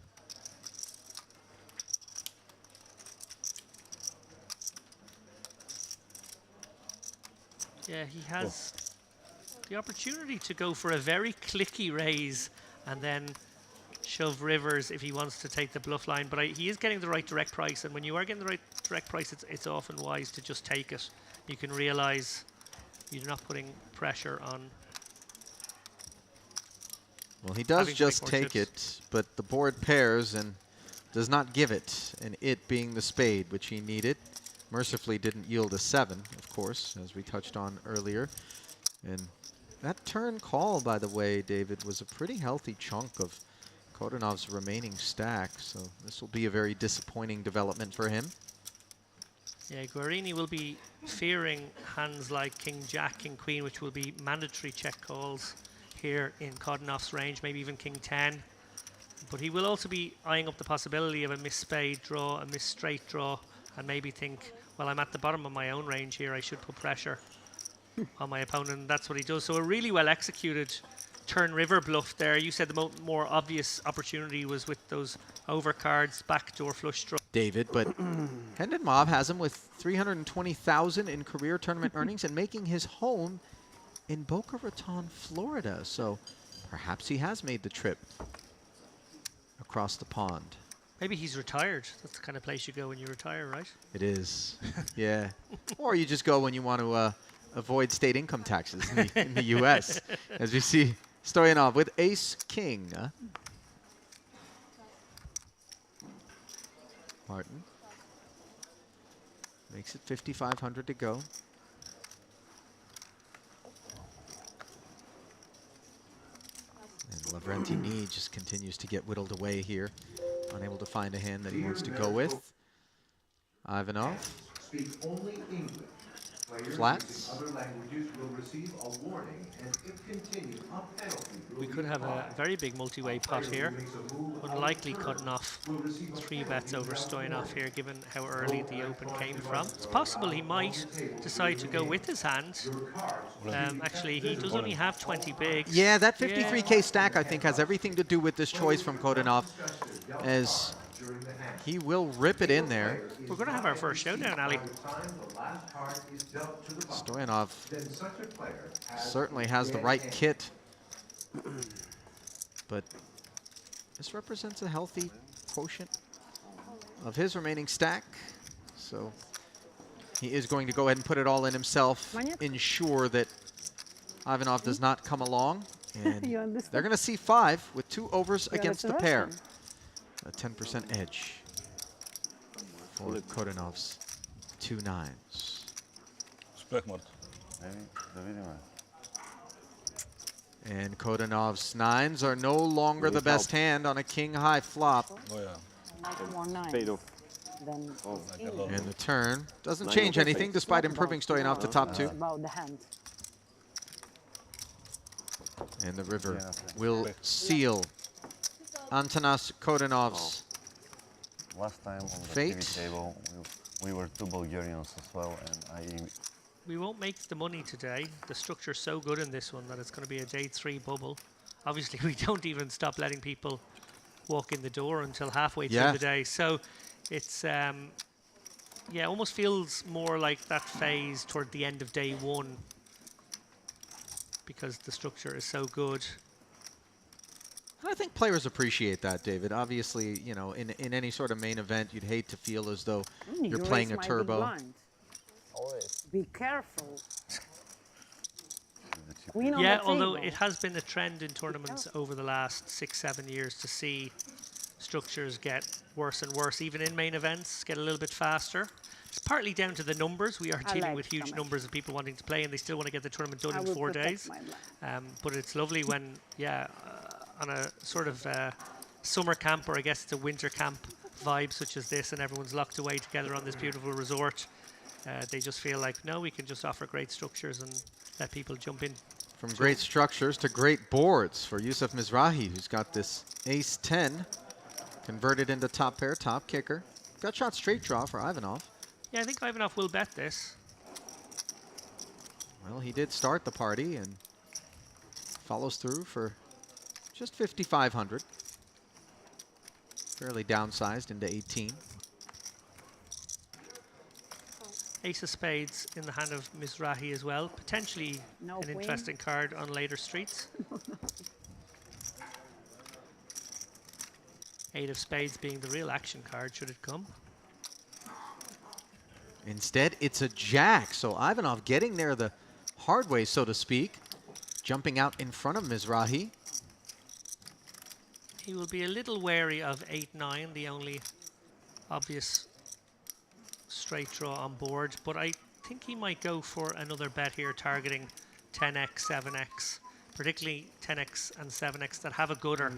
Yeah, he has the opportunity to go for a very clicky raise and then shove rivers if he wants to take the bluff line. But he is getting the right direct price, and when you are getting the right direct price, it's often wise to just take it. You can realize you're not putting pressure on. Well, he does just take it, but the board pairs and does not give it, and it being the spade, which he needed. Mercifully didn't yield a 7, of course, as we touched on earlier. And that turn call, by the way, David, was a pretty healthy chunk of Kodanov's remaining stack, so this will be a very disappointing development for him. Yeah, Guerini will be fearing hands like King Jack, King Queen, which will be mandatory check calls here in Kodanov's range, maybe even King 10. But he will also be eyeing up the possibility of a miss spade draw, a miss straight draw, and maybe think, well, I'm at the bottom of my own range here, I should put pressure on my opponent, and that's what he does. So a really well executed turn river bluff there. You said the more obvious opportunity was with those overcards, backdoor flush draw. David, but Hendon Mob has him with 320,000 in career tournament earnings and making his home in Boca Raton, Florida. So perhaps he has made the trip across the pond. Maybe he's retired. That's the kind of place you go when you retire, right? It is, yeah. Or you just go when you want to avoid state income taxes in the U.S. As we see Stoyanov with ace-king. Martin makes it 5,500 to go. Lavrentini just continues to get whittled away here, unable to find a hand that he wants to go with. Ivanov. Speak only English. Players Flats. using other languages will receive a warning and if continue, a penalty will We be could have a applied. very big multi-way pot here. Unlikely cutting off 3 bets over Stoyanov here, given how early the open came from. It's possible he might decide to go with his hand. Actually, he does only have 20 bigs. Yeah, that 53K stack, I think, has everything to do with this choice from Kodanov, as he will rip it in there. We're going to have our first showdown, Ali. Stoyanov certainly has the right kit, but this represents a healthy quotient of his remaining stack. So he is going to go ahead and put it all in himself, ensure that Ivanov does not come along. And You understand? they're going to see 5 with 2 overs Yeah, against the that's pair. Russian. A 10% edge for Kodanov's 2 9s. Spekmart. Maybe the video. And Kodanov's 9s are no longer the best hand on a king-high flop. Oh yeah. Like more nine. Spade off. Then Like a lot. And the turn doesn't Nine change of anything spades. despite Not improving about- Stoyanov to no, top it's 2. about the hand. And the river Yeah. will seal Antanas Kodanov's Last time on the Fate. TV table, we were 2 Bulgarians as well, and We won't make the money today. The structure's so good in this one that it's going to be a day 3 bubble. Obviously, we don't even stop letting people walk in the door until halfway Yeah. through the day. So it's, yeah, almost feels more like that phase toward the end of day 1 because the structure is so good. And I think players appreciate that, David. Obviously, you know, in any sort of main event, you'd hate to feel as though you're You playing raise a my big turbo. blind. Always. Be careful. Queen on Yeah, the although table. it has been a trend in tournaments over the last 6-7 years to see structures get worse and worse, even in main events, get a little bit faster. It's partly down to the numbers. We are I dealing like with huge stomach. numbers of people wanting to play, and they still want to get the tournament done I in will 4 protect days. my blind. But it's lovely when, yeah, on a sort of summer camp, or I guess it's a winter camp vibe such as this, and everyone's locked away together on this beautiful resort. They just feel like, no, we can just offer great structures and let people jump in. From great structures to great boards for Yusuf Mizrahi, who's got this ace-10 converted into top pair, top kicker. Got shot straight draw for Ivanov. Yeah, I think Ivanov will bet this. Well, he did start the party and follows through for just 5,500. Fairly downsized into 18. Ace of spades in the hand of Mizrahi as well. Potentially No an queen. interesting card on later streets. 8 of spades being the real action card should it come. Instead, it's a jack. So Ivanov getting there the hard way, so to speak. Jumping out in front of Mizrahi. He will be a little wary of 8-9, the only obvious straight draw on board, but I think he might go for another bet here targeting 10x, 7x, particularly 10x and 7x that have a gooder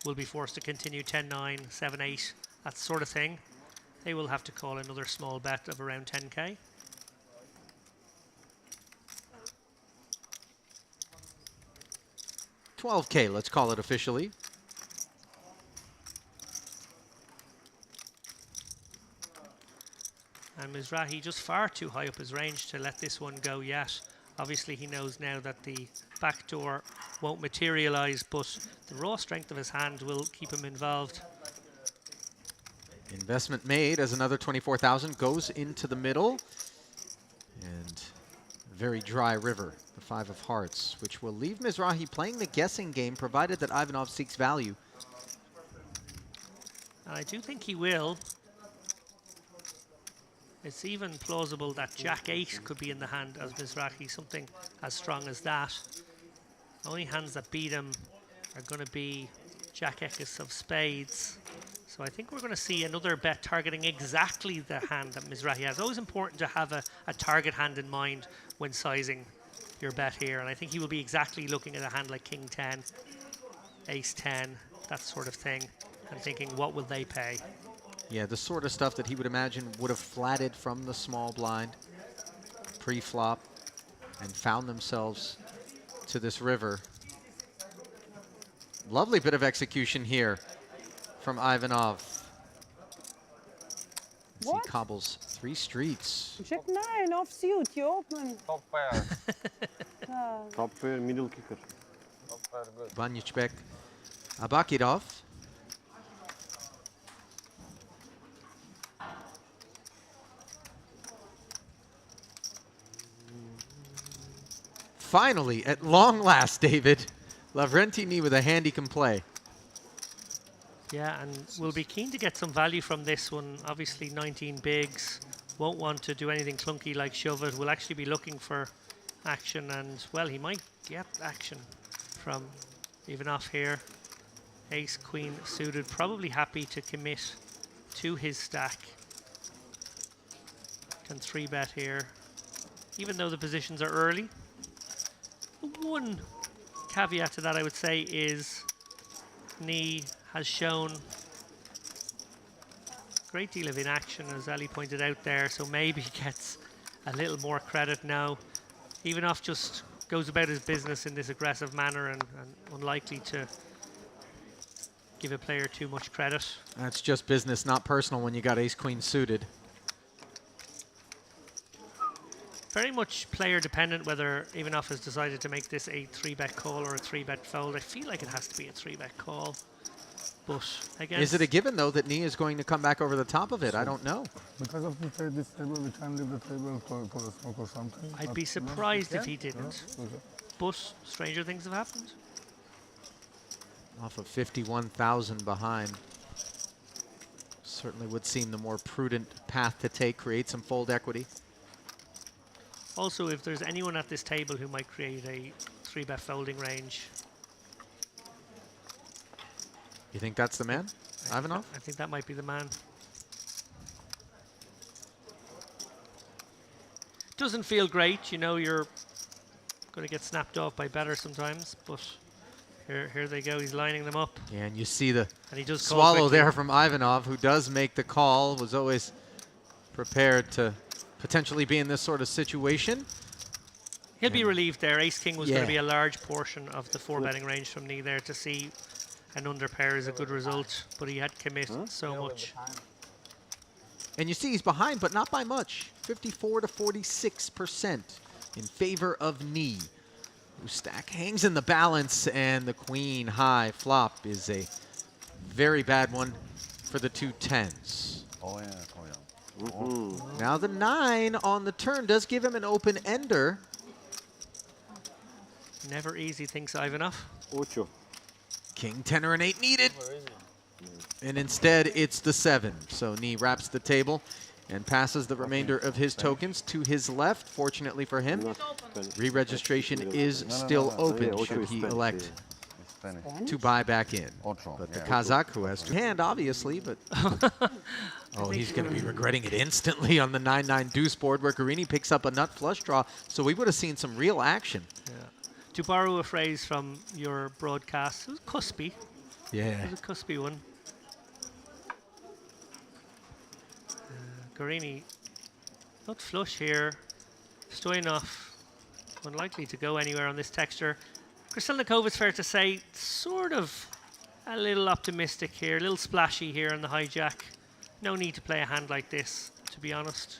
will be forced to continue 10-9, 7-8, that sort of thing. They will have to call another small bet of around 10k. $12K, let's call it officially. And Mizrahi just far too high up his range to let this one go yet. Obviously he knows now that the backdoor won't materialize, but the raw strength of his hand will keep him involved. Investment made as another 24,000 goes into the middle. And very dry river, the 5 of hearts, which will leave Mizrahi playing the guessing game, provided that Ivanov seeks value. And I do think he will. It's even plausible that Jack 8 could be in the hand as Mizrahi, something as strong as that. The only hands that beat him are going to be Jack X of spades. So I think we're going to see another bet targeting exactly the hand that Mizrahi has. Always important to have a target hand in mind when sizing your bet here. And I think he will be exactly looking at a hand like King 10. ace-10, that sort of thing, and thinking, what will they pay? Yeah, the sort of stuff that he would imagine would have flatted from the small blind pre-flop and found themselves to this river. Lovely bit of execution here from Ivanov. As he What? cobbles 3 streets. Check 9 offsuit, you open. Top pair. Top pair, middle kicker. Top pair, good. Banjichbek, Abakirov. Finally, at long last, David, Lavrentini with a hand he can play. Yeah, and we'll be keen to get some value from this one. Obviously, 19 bigs. Won't want to do anything clunky like shove it. We'll actually be looking for action, and, well, he might get action from Ivanov here. Ace, queen suited. Probably happy to commit to his stack. Can 3-bet here, even though the positions are early. One caveat to that, I would say, is Knee has shown a great deal of inaction, as Ali pointed out there, so maybe gets a little more credit now. Ivanov just goes about his business in this aggressive manner and unlikely to give a player too much credit. That's just business, not personal when you got ace-queen suited. Very much player dependent whether Ivanov has decided to make this a 3-bet call or a 3-bet fold. I feel like it has to be a 3-bet call. But again, Is it a given, though, that Knee is going to come back over the top of it? I don't know. Because of this table, we can leave the table for a smoke or something. I'd Not- be surprised if Yeah? he didn't. Yeah, okay. But stranger things have happened. Off of 51,000 behind. Certainly would seem the more prudent path to take, create some fold equity. Also, if there's anyone at this table who might create a 3-bet folding range, You think that's the man, Ivanov? I think that might be the man. Doesn't feel great, you know, you're going to get snapped off by better sometimes, but here they go, he's lining them up. Yeah, and you see the And he does call swallow quickly. there from Ivanov, who does make the call, was always prepared to potentially be in this sort of situation. He'll be relieved there. Ace-king was going Yeah. to be a large portion of the 4-betting range from Knee there. To see an underpair is a good result, but he had committed so Middle with much. the time. And you see he's behind, but not by much. 54 to 46% in favor of Knee, whose stack hangs in the balance, and the queen high flop is a very bad one for the 2 10s. Oh yeah, oh yeah. Now the 9 on the turn does give him an open ender. Never easy, thinks Ivanov. Ocho. King, 10 or an 8 needed. Where is he? And instead, it's the 7. So Knee wraps the table and passes the remainder of his tokens to his left. Fortunately for him, Not Spanish. re-registration is no, still no. open Yeah, should Ocho he is elect Spanish, Spanish. to buy back in. Ocho. But the yeah. Kazakh, who has 2 hand, obviously, but oh, he's going to be regretting it instantly on the 9-9 deuce board where Guarini picks up a nut flush draw. So we would have seen some real action. Yeah. To borrow a phrase from your broadcast, it was cuspy. Yeah. It was a cuspy one. Guarini, not flush here. Stoyanov, unlikely to go anywhere on this texture. Krasilnikov, it's fair to say, sort of a little optimistic here, a little splashy here on the hijack. No need to play a hand like this, to be honest.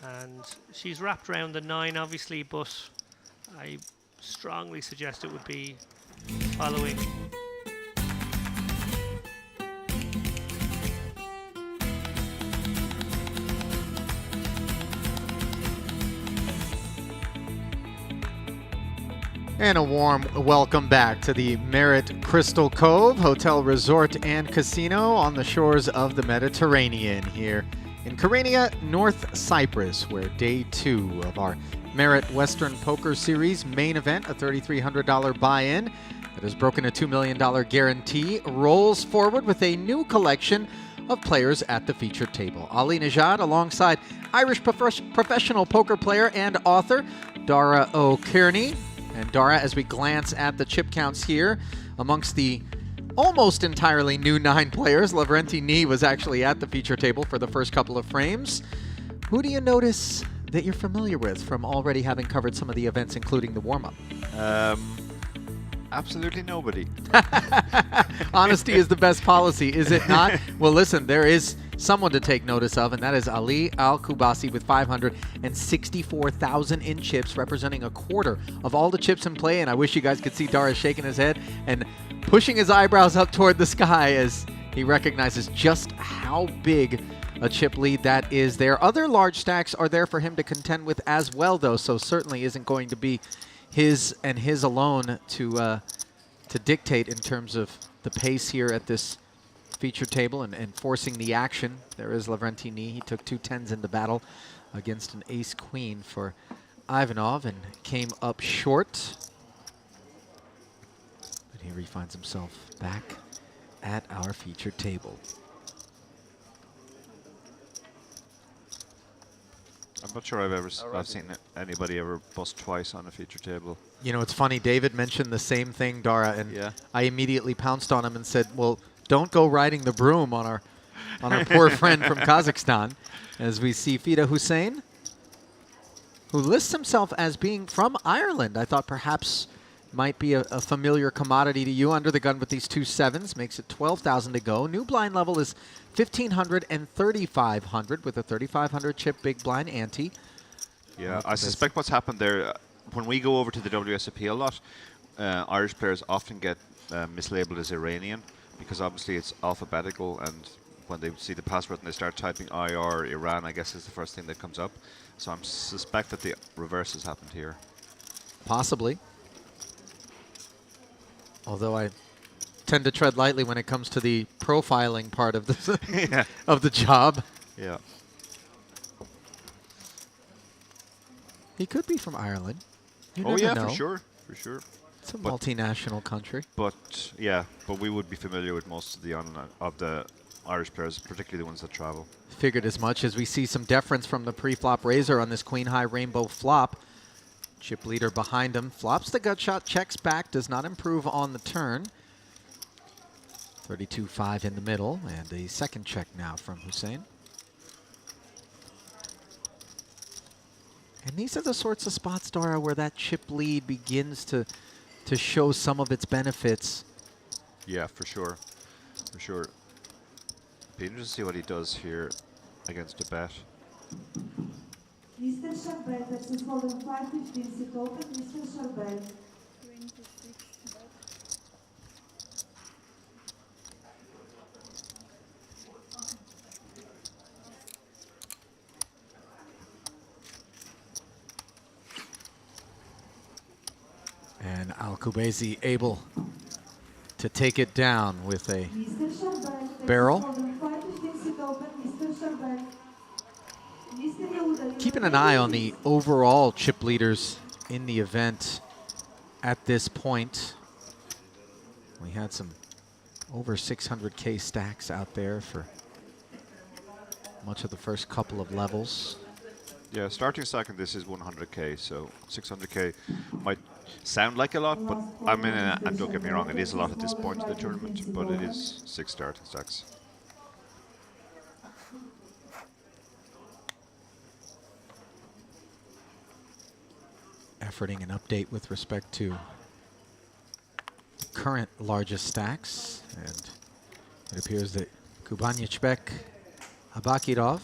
And she's wrapped around the 9, obviously, but I strongly suggest it would be following. And a warm welcome back to the Merit Crystal Cove Hotel Resort and Casino on the shores of the Mediterranean here in Kyrenia, North Cyprus, where day 2 of our Merit Western Poker Series main event, a $3,300 buy-in that has broken a $2 million guarantee, rolls forward with a new collection of players at the featured table. Ali Najad alongside Irish professional poker player and author Dara O'Kearney. And Dara, as we glance at the chip counts here, amongst the almost entirely new 9 players, Lavrenti was actually at the feature table for the first couple of frames. Who do you notice that you're familiar with from already having covered some of the events, including the warm-up? Absolutely nobody. Honesty is the best policy, is it not? Well, listen, there is someone to take notice of, and that is Ali Al-Kubasi with 564,000 in chips, representing a quarter of all the chips in play. And I wish you guys could see Dara shaking his head and pushing his eyebrows up toward the sky as he recognizes just how big a chip lead that is there. Other large stacks are there for him to contend with as well, though, so certainly isn't going to be his and his alone to dictate in terms of the pace here at this feature table and forcing the action. There is Lavrenti. He took 2 10s in the battle against an ace-queen for Ivanov and came up short. But here he finds himself back at our feature table. I'm not sure I've seen anybody ever bust twice on a feature table. You know, it's funny, David mentioned the same thing, Dara, and Yeah. I immediately pounced on him and said, well, don't go riding the broom on our poor friend from Kazakhstan, as we see Fida Hussein, who lists himself as being from Ireland. I thought perhaps might be a familiar commodity to you. Under the gun with these 2 7s, makes it 12,000 to go. New blind level is 1,500 and 3,500 with a 3,500 chip big blind ante. Yeah, I suspect what's happened there, when we go over to the WSOP a lot, Irish players often get mislabeled as Iranian, because obviously it's alphabetical, and when they see the password and they start typing IR, Iran, I guess is the first thing that comes up. So I suspect that the reverse has happened here. Possibly. Although I tend to tread lightly when it comes to the profiling part of the Yeah. of the job. Yeah. He could be from Ireland. You Oh never yeah, know. for sure, for sure. It's a multinational country. But yeah, but we would be familiar with most of the Irish players, particularly the ones that travel. Figured as much, as we see some deference from the pre-flop raiser on this queen high rainbow flop. Chip leader behind him flops the gut shot, checks back, does not improve on the turn. 32-5 in the middle, and a second check now from Hussein. And these are the sorts of spots, Dara, where that chip lead begins to show some of its benefits. Yeah, for sure. For sure. Be interesting to see what he does here against a bet. Mr. Charbel versus Holden 515 sit open, Mr. Charbel. 26 bet. And Al-Kubaisi able to take it down with a Mr. Charbel versus barrel. Holden 515 sit open, Mr. Charbel. Mr. Yehuda, Keeping an eye on the overall chip leaders in the event at this point. We had some over 600K stacks out there for much of the first couple of levels. Yeah, starting second, this is 100K, so 600K might sound like a lot, but I mean, and don't get me wrong, it is a lot at this point in the tournament, but it is 6 starting stacks. Efforting an update with respect to current largest stacks, and it appears that Kubanyachbek Abakirov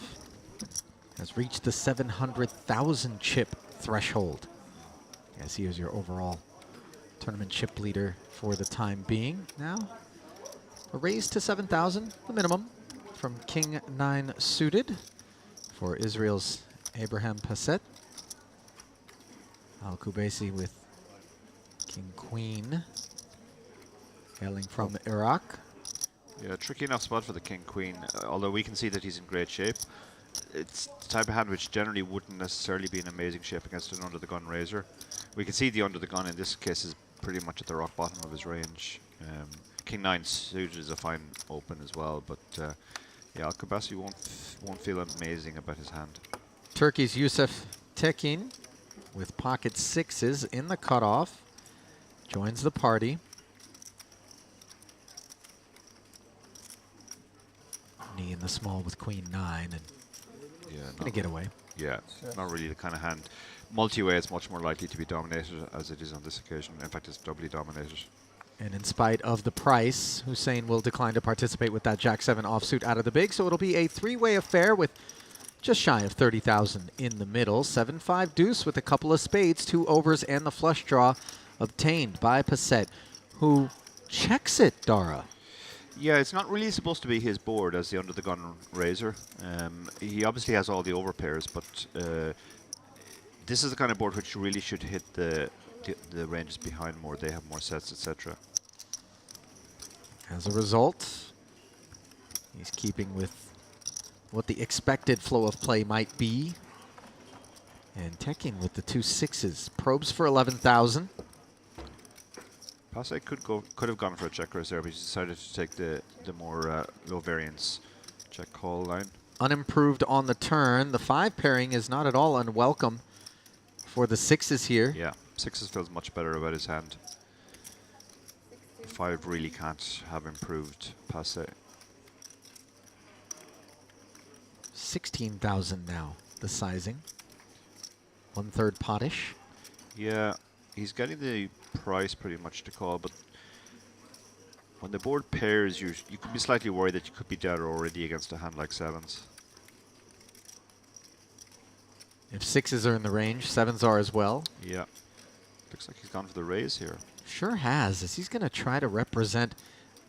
has reached the 700,000 chip threshold, as he is your overall tournament chip leader for the time being. Now, a raise to 7,000, the minimum, from King 9 suited for Israel's Abraham Passet. Al-Kubaisi with King Queen, hailing from Iraq. Yeah, tricky enough spot for the King Queen, although we can see that he's in great shape. It's the type of hand which generally wouldn't necessarily be in amazing shape against an under the gun raiser. We can see the under the gun in this case is pretty much at the rock bottom of his range. King 9 suited is a fine open as well, but yeah, Al-Kubasi won't feel amazing about his hand. Turkey's Yusuf Tekin with pocket sixes in the cutoff. Joins the party. Knee in the small with queen nine, and gonna get away. Yeah, not really the kind of hand. Multi-way is much more likely to be dominated as it is on this occasion. In fact, it's doubly dominated. And in spite of the price, Hussein will decline to participate with that Jack-7 offsuit out of the big. So it'll be a three-way affair with just shy of 30,000 in the middle. 7-5 deuce with a couple of spades, 2 overs, and the flush draw obtained by Passett, who checks it, Dara. Yeah, it's not really supposed to be his board as the under-the-gun raiser. He obviously has all the overpairs, but this is the kind of board which really should hit the ranges behind more. They have more sets, etc. As a result, he's keeping with what the expected flow of play might be. And Tekin with the 2 sixes. Probes for 11,000. Passé could have gone for a check raise there, but he decided to take the more low variance check call line. Unimproved on the turn. The 5 pairing is not at all unwelcome for the sixes here. Yeah, sixes feels much better about his hand. The 5 really can't have improved Passé. 16,000 now, the sizing. 1/3 pottish. Yeah, he's getting the price pretty much to call, but when the board pairs, you could be slightly worried that you could be dead already against a hand like sevens. If sixes are in the range, sevens are as well. Yeah. Looks like he's gone for the raise here. Sure has, as he's going to try to represent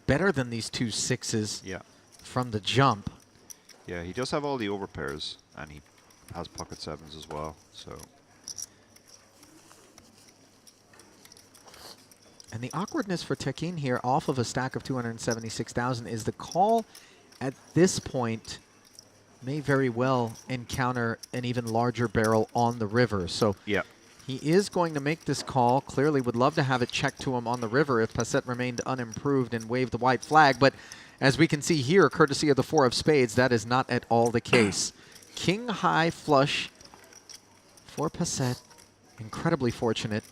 better than these 2 sixes from the jump. Yeah, he does have all the overpairs, and he has pocket sevens as well, so... And the awkwardness for Tekin here off of a stack of 276,000 is the call at this point may very well encounter an even larger barrel on the river. So he is going to make this call. Clearly would love to have it checked to him on the river if Passett remained unimproved and waved the white flag. But as we can see here, courtesy of the 4 of spades, that is not at all the case. King high flush for Passett. Incredibly fortunate.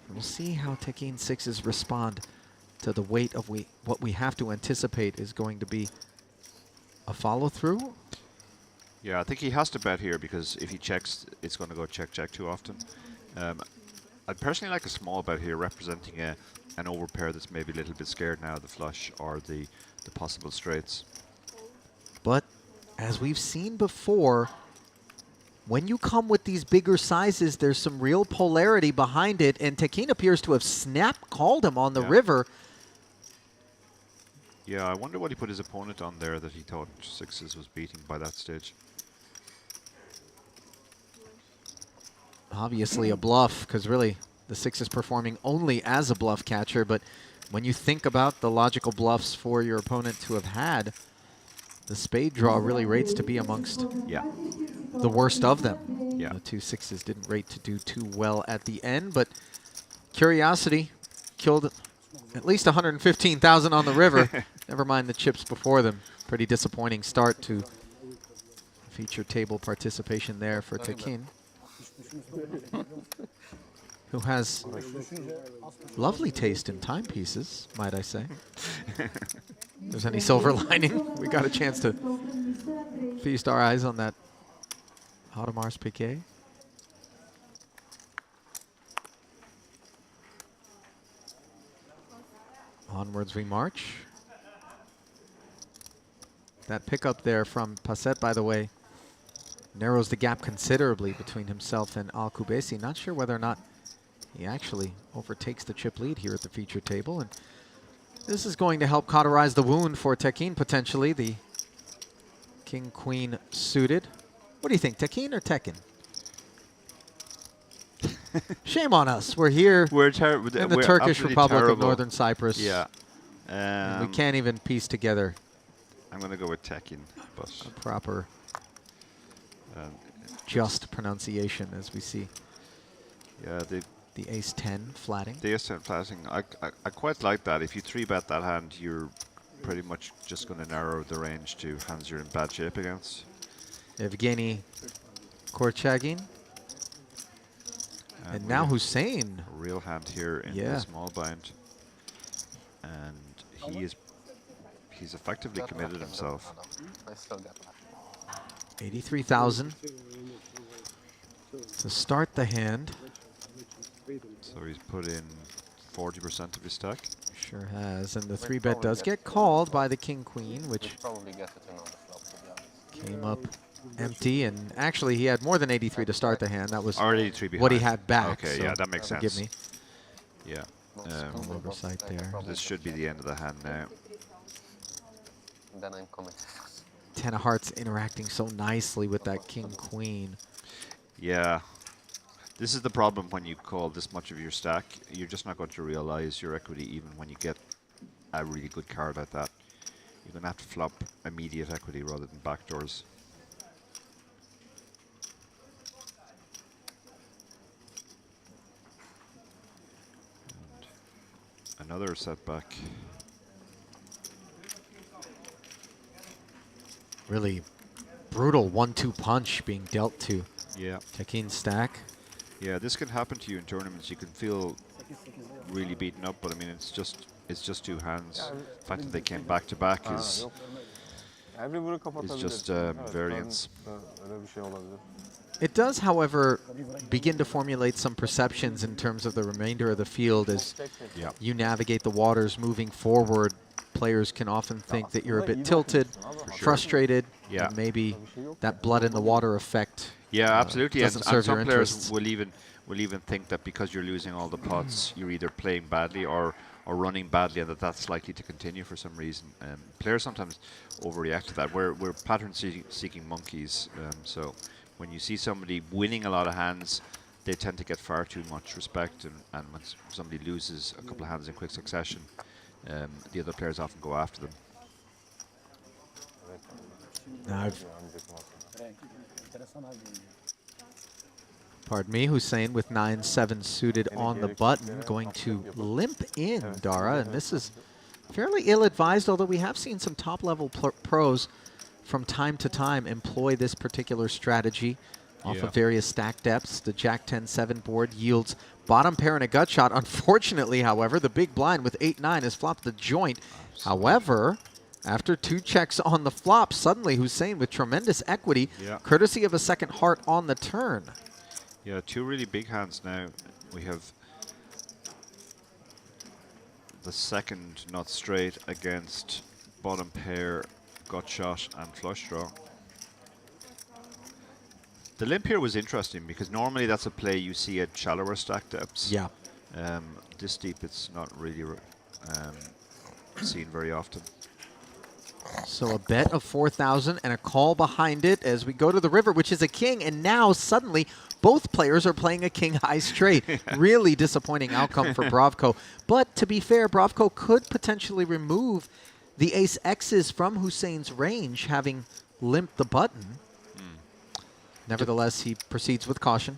We'll see how Tekin sixes respond to the weight of what we have to anticipate is going to be a follow-through. Yeah, I think he has to bet here because if he checks, it's going to go check, check too often. I'd personally like a small bet here representing an overpair that's maybe a little bit scared now of the flush or the possible straights. But as we've seen before, when you come with these bigger sizes, there's some real polarity behind it, and Tekin appears to have snap-called him on the river. Yeah, I wonder what he put his opponent on there that he thought sixes was beating by that stage. Obviously a bluff, because really the 6 is performing only as a bluff catcher, but when you think about the logical bluffs for your opponent to have had, the spade draw really rates to be amongst the worst of them. The 2 sixes didn't rate to do too well at the end, but curiosity killed at least 115,000 on the river. Never mind the chips before them. Pretty disappointing start to feature table participation there for Tekin, who has lovely taste in timepieces, might I say. If there's any silver lining, we got a chance to feast our eyes on that Audemars Piguet. Onwards we march. That pickup there from Passett, by the way, narrows the gap considerably between himself and Alcoubesi. Not sure whether or not he actually overtakes the chip lead here at the feature table. And this is going to help cauterize the wound for Tekin, potentially. The king-queen suited. What do you think, Tekin or Tekin? Shame on us. We're here in the Turkish Republic of Northern Cyprus. Yeah. And we can't even piece together I'm going to go with Tekin, but a proper just pronunciation, as we see. Yeah, the ace-10 flatting. The ace-10 flatting. I quite like that. If you 3-bet that hand, you're pretty much just going to narrow the range to hands you're in bad shape against. Evgeny Korchagin And we now have Hussein. a real hand here in Yeah. the small blind, and he's effectively committed himself. 83,000 to start the hand. So he's put in 40% of his stack. Sure has, and the 3-bet does get called by the king-queen, which came up empty, and actually he had more than 83 to start the hand. That was Already 3 behind. what he had back. Okay, so yeah, that makes sense. forgive me. Yeah. Small oversight there. This should be the end of the hand now. Ten of hearts interacting so nicely with that king-queen. Yeah. This is the problem when you call this much of your stack. You're just not going to realize your equity even when you get a really good card like that. You're going to have to flop immediate equity rather than backdoors. And another setback. Really brutal 1-2 punch being dealt to Yeah. Tekin's stack. Yeah, this can happen to you in tournaments. You can feel really beaten up, but I mean, it's just 2 hands. The fact that they came back to back is just variance. It does, however, begin to formulate some perceptions in terms of the remainder of the field as you navigate the waters moving forward. Players can often think that you're a bit tilted, frustrated, Yeah. and maybe that blood in the water effect. Yeah, absolutely. And doesn't serve your some players interests. will even think that because you're losing all the pots, you're either playing badly or running badly, and that's likely to continue for some reason. Players sometimes overreact to that. We're pattern-seeking monkeys, so when you see somebody winning a lot of hands, they tend to get far too much respect, and when somebody loses a couple of hands in quick succession, the other players often go after them. Now pardon me, Hussein with 9-7 suited on the button, going to limp in, Dara, and this is fairly ill-advised, although we have seen some top-level pros from time to time employ this particular strategy off of various stack depths. The Jack 10-7 board yields bottom pair and a gut shot. Unfortunately, however, the big blind with 8-9 has flopped the joint. However, after 2 checks on the flop, suddenly Hussein with tremendous equity, courtesy of a second heart on the turn. Yeah, 2 really big hands now. We have the second not straight against bottom pair, gut shot, and flush draw. The limp here was interesting because normally that's a play you see at shallower stack depths. Yeah. This deep, it's not really seen very often. So a bet of 4,000 and a call behind it as we go to the river, which is a king, and now suddenly both players are playing a king high straight. Really disappointing outcome for Bravko. But to be fair, Bravko could potentially remove the ace X's from Hussein's range, having limped the button. Nevertheless, he proceeds with caution.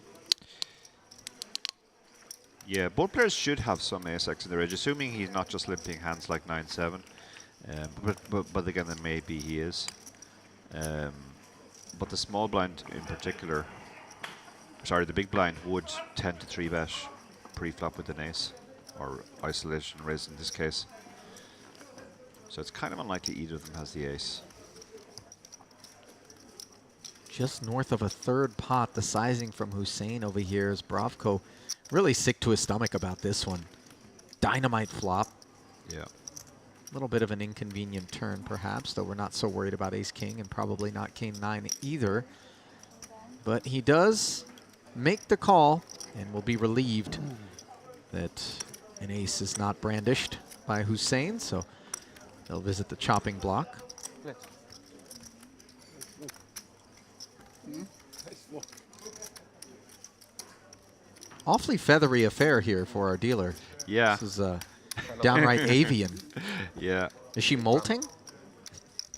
Yeah, both players should have some ace X in their range, assuming he's not just limping hands like 9-7. But again, then maybe he is. But the small blind in particular, sorry, the big blind would tend to 3-bet pre-flop with an ace, or isolation raise in this case. So it's kind of unlikely either of them has the ace. Just north of a third pot, the sizing from Hussein over here is Bravko really sick to his stomach about this one. Dynamite flop. Yeah. A little bit of an inconvenient turn, perhaps, though we're not so worried about ace-king and probably not king-9 either. But he does make the call and will be relieved that an ace is not brandished by Hussein, so they'll visit the chopping block. Awfully feathery affair here for our dealer. Yeah. This is downright avian. Yeah. Is she molting?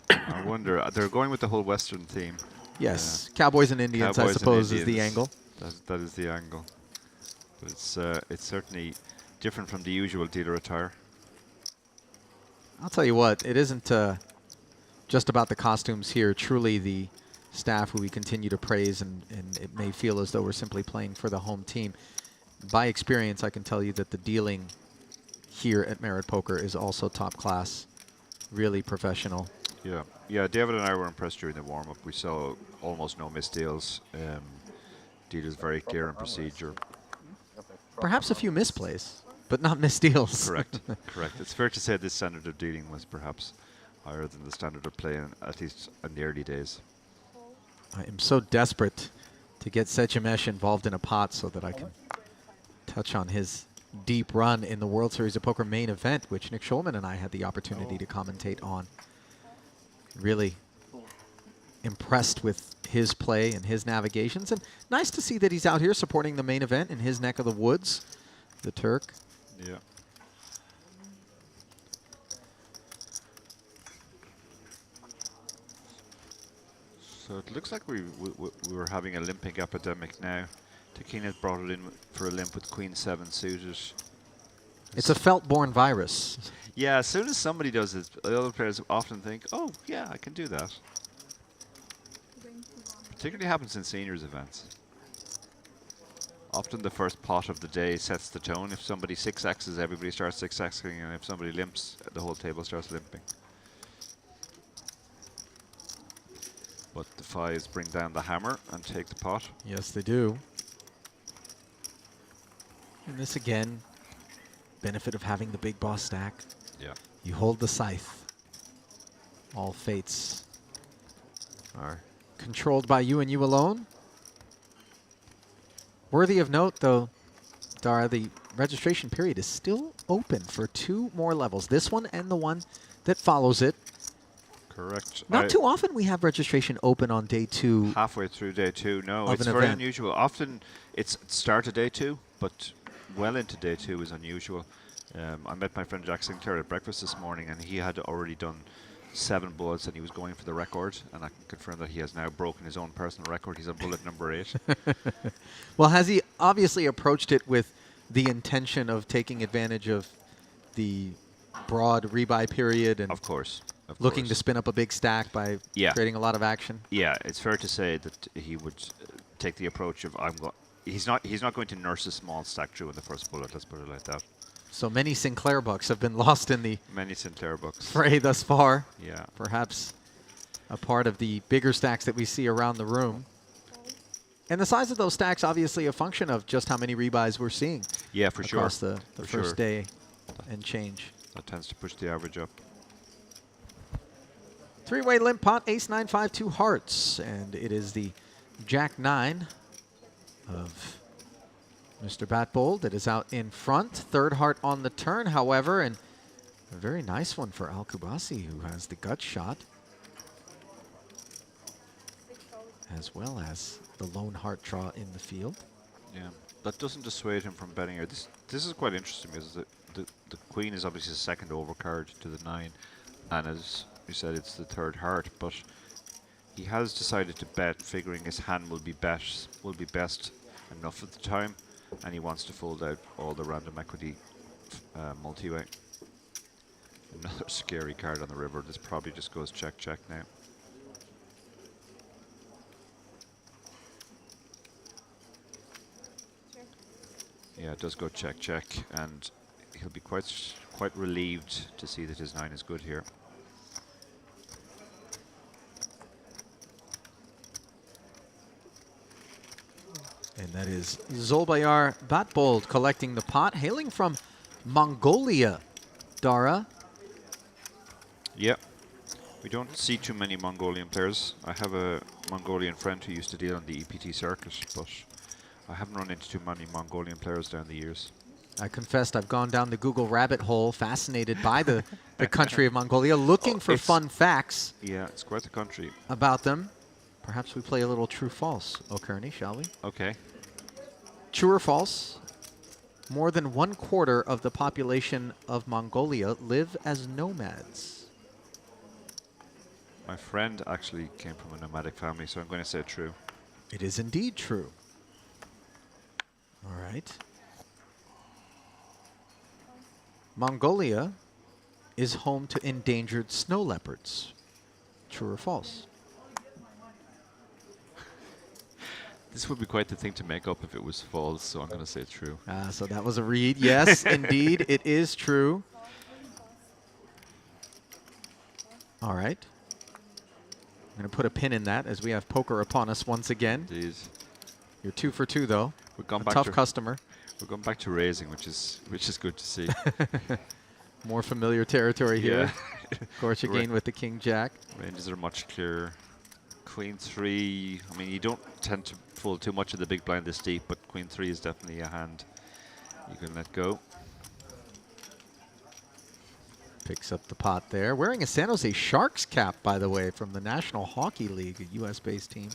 I wonder. They're going with the whole Western theme. Yes. Cowboys and Indians, Cowboys I suppose, and is the Indians. angle. That is the angle. But it's certainly different from the usual dealer attire. I'll tell you what, it isn't just about the costumes here. Truly, the staff who we continue to praise, and it may feel as though we're simply playing for the home team. by experience, I can tell you that the dealing here at Merit Poker is also top class, really professional. Yeah, yeah. David and I were impressed during the warm up. We saw almost no missed deals. Deal is very clear in procedure. Perhaps a few misplays, but not misdeals. Correct, correct. It's fair to say this standard of dealing was perhaps higher than the standard of play, at least in the early days. I am so desperate to get Sechimesh involved in a pot so that I can touch on his deep run in the World Series of Poker main event, which Nick Schulman and I had the opportunity to commentate on. Really impressed with his play and his navigations, and nice to see that he's out here supporting the main event in his neck of the woods, the Turk. Yeah. So it looks like we were having a limping epidemic now. Takina brought it in for a limp with Queen 7 suited. It's a felt-born virus. Yeah, as soon as somebody does it, the other players often think, oh, yeah, I can do that. Particularly happens in seniors events. Often the first pot of the day sets the tone. If somebody 6x's, everybody starts 6xing, and if somebody limps, the whole table starts limping. But the fives bring down the hammer and take the pot. Yes, they do. And this again, benefit of having the big boss stack. Yeah. You hold the scythe. All fates are controlled by you and you alone. Worthy of note, though, Dara, the registration period is still open for 2 more levels. This one and the one that follows it. Correct. Not too often we have registration open on day 2. Halfway through day 2, no. Of It's an very event. unusual. Often it's start of day 2, but well into day 2 is unusual. I met my friend Jack Sinclair at breakfast this morning, and he had already done 7 bullets, and he was going for the record. And I can confirm that he has now broken his own personal record. He's on bullet number 8. Well, has he obviously approached it with the intention of taking advantage of the broad rebuy period and of course. looking to spin up a big stack by creating a lot of action? Yeah, it's fair to say that he would take the approach of he's not going to nurse a small stack through in the first bullet. Let's put it like that. So many Sinclair bucks have been lost in the Many Sinclair bucks fray thus far. Yeah. Perhaps a part of the bigger stacks that we see around the room. And the size of those stacks obviously a function of just how many rebuys we're seeing. Yeah, for sure. Across the For first sure. day and change. That tends to push the average up. 3-way limp pot, ace 9, 5, 2 hearts. And it is the Jack 9 of Mr. Batbold that is out in front. 3rd heart on the turn, however, and a very nice one for Al Kubasi, who has the gut shot, as well as the lone heart draw in the field. Yeah, that doesn't dissuade him from betting here. This is quite interesting because the queen is obviously the second overcard to the 9, and as you said, it's the 3rd heart. But he has decided to bet, figuring his hand will be best enough at the time, and he wants to fold out all the random equity multi-way. Another scary card on the river. This probably just goes check check now. Yeah, it does go check check, and he'll be quite relieved to see that his 9 is good here. And that is Zolbayar Batbold collecting the pot, hailing from Mongolia. Dara. Yep. We don't see too many Mongolian players. I have a Mongolian friend who used to deal on the EPT circuit, but I haven't run into too many Mongolian players down the years. I confessed I've gone down the Google rabbit hole, fascinated by the country of Mongolia, looking for fun facts. Yeah, it's quite the country. About them. Perhaps we play a little true-false, O'Kearney, shall we? Okay. True or false? More than 1/4 of the population of Mongolia live as nomads. My friend actually came from a nomadic family, so I'm going to say true. It is indeed true. All right. Mongolia is home to endangered snow leopards. True or false? This would be quite the thing to make up if it was false, so I'm going to say true. So that was a read. Yes, indeed, it is true. All right. I'm going to put a pin in that as we have poker upon us once again. Indeed. You're 2 for 2, though. We've gone a back tough to customer. We're going back to raising, which is good to see. More familiar territory here. Korchagin with the king jack. Ranges are much clearer. Queen 3. I mean, you don't tend to fold too much of the big blind this deep, but Queen 3 is definitely a hand you can let go. Picks up the pot there. Wearing a San Jose Sharks cap, by the way, from the National Hockey League, a US-based team.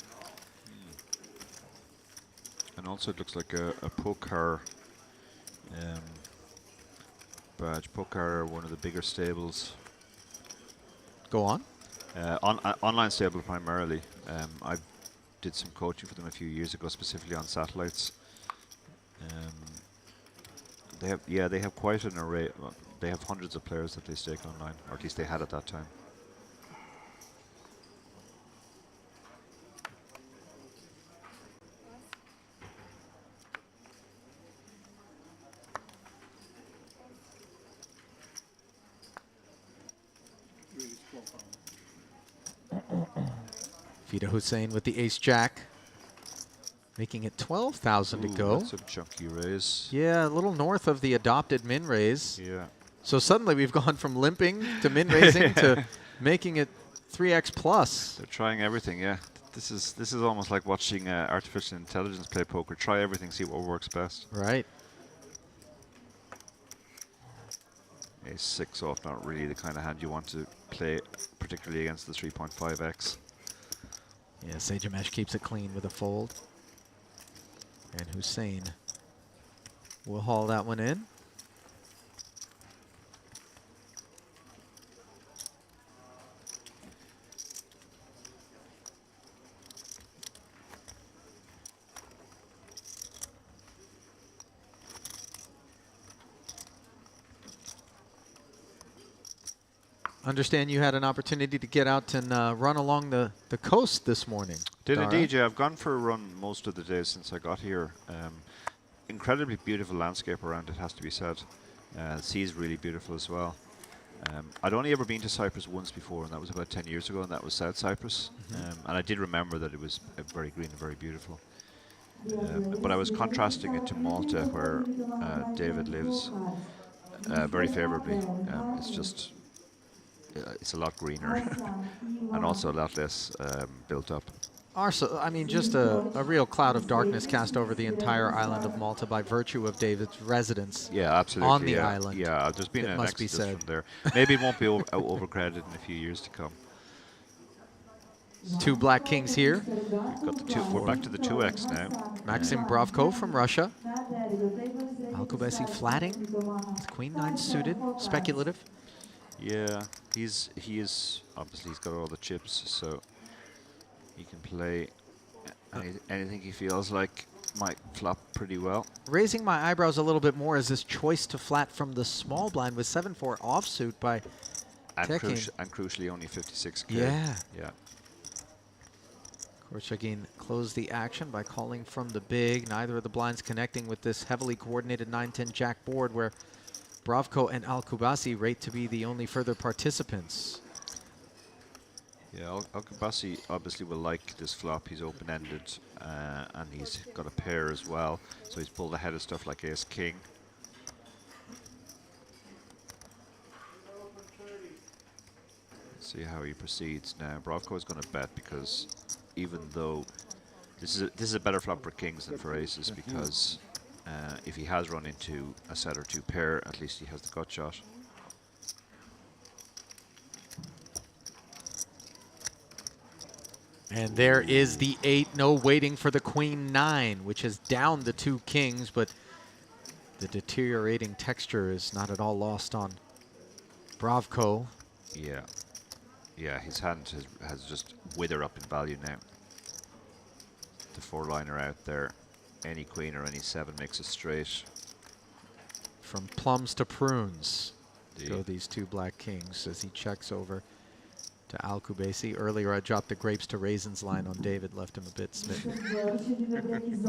And also it looks like a poker badge. Poker are one of the bigger stables. Go on. Online stable primarily. I did some coaching for them a few years ago, specifically on satellites. They have quite an array. Well, they have hundreds of players that they stake online, or at least they had at that time. Fida Hussein with the ace-jack, making it 12,000 to go. That's a chunky raise. Yeah, a little north of the adopted min raise. Yeah. So suddenly we've gone from limping to min raising to making it 3x plus. They're trying everything. Yeah. This is almost like watching artificial intelligence play poker. Try everything, see what works best. Right. Ace 6 off, not really the kind of hand you want to play, particularly against the 3.5x. Yeah, Sajamesh keeps it clean with a fold. And Hussein will haul that one in. Understand you had an opportunity to get out and run along the coast this morning. Did Dara. indeed, yeah. I've gone for a run most of the days since I got here. Incredibly beautiful landscape around it, has to be said. The sea is really beautiful as well. I'd only ever been to Cyprus once before, and that was about 10 years ago, and that was South Cyprus. And I did remember that it was very green and very beautiful. But I was contrasting it to Malta, where David lives, very favorably. It's just... it's a lot greener and also a lot less built up. Also, I mean, just a real cloud of darkness cast over the entire island of Malta by virtue of David's residence. Yeah, absolutely. On the island. Yeah, there's been an must be exodus said. from there. Maybe it won't be overcrowded in a few years to come. 2 black kings here. We've got the 2. We're back to the 2x now. Maxim Bravko from Russia. Alkubesi flatting with Queen 9 suited. Speculative. Yeah, he is obviously he's got all the chips, so he can play anything he feels like might flop pretty well. Raising my eyebrows a little bit more is this choice to flat from the small blind with 7-4 offsuit by Tekin. And crucially only 56k. Yeah. Yeah. Korchagin closed the action by calling from the big. Neither of the blinds connecting with this heavily coordinated 9-10 jack board where Bravko and Alkubasi rate to be the only further participants. Yeah, Alkubasi obviously will like this flop. He's open-ended, and he's got a pair as well, so he's pulled ahead of stuff like Ace-King. Let's see how he proceeds now. Bravko is going to bet because even though this is a better flop for kings than for aces, because if he has run into a set or 2 pair, at least he has the gut shot. And there is the 8, no waiting for the Queen 9, which has downed the 2 kings, but the deteriorating texture is not at all lost on Bravko. Yeah. Yeah, his hand has just withered up in value now. The 4-liner out there. Any queen or any 7 makes a straight. From plums to prunes Indeed. go these 2 black kings as he checks over to Al Kubaisi. Earlier, I dropped the grapes to raisins line on David, left him a bit smitten.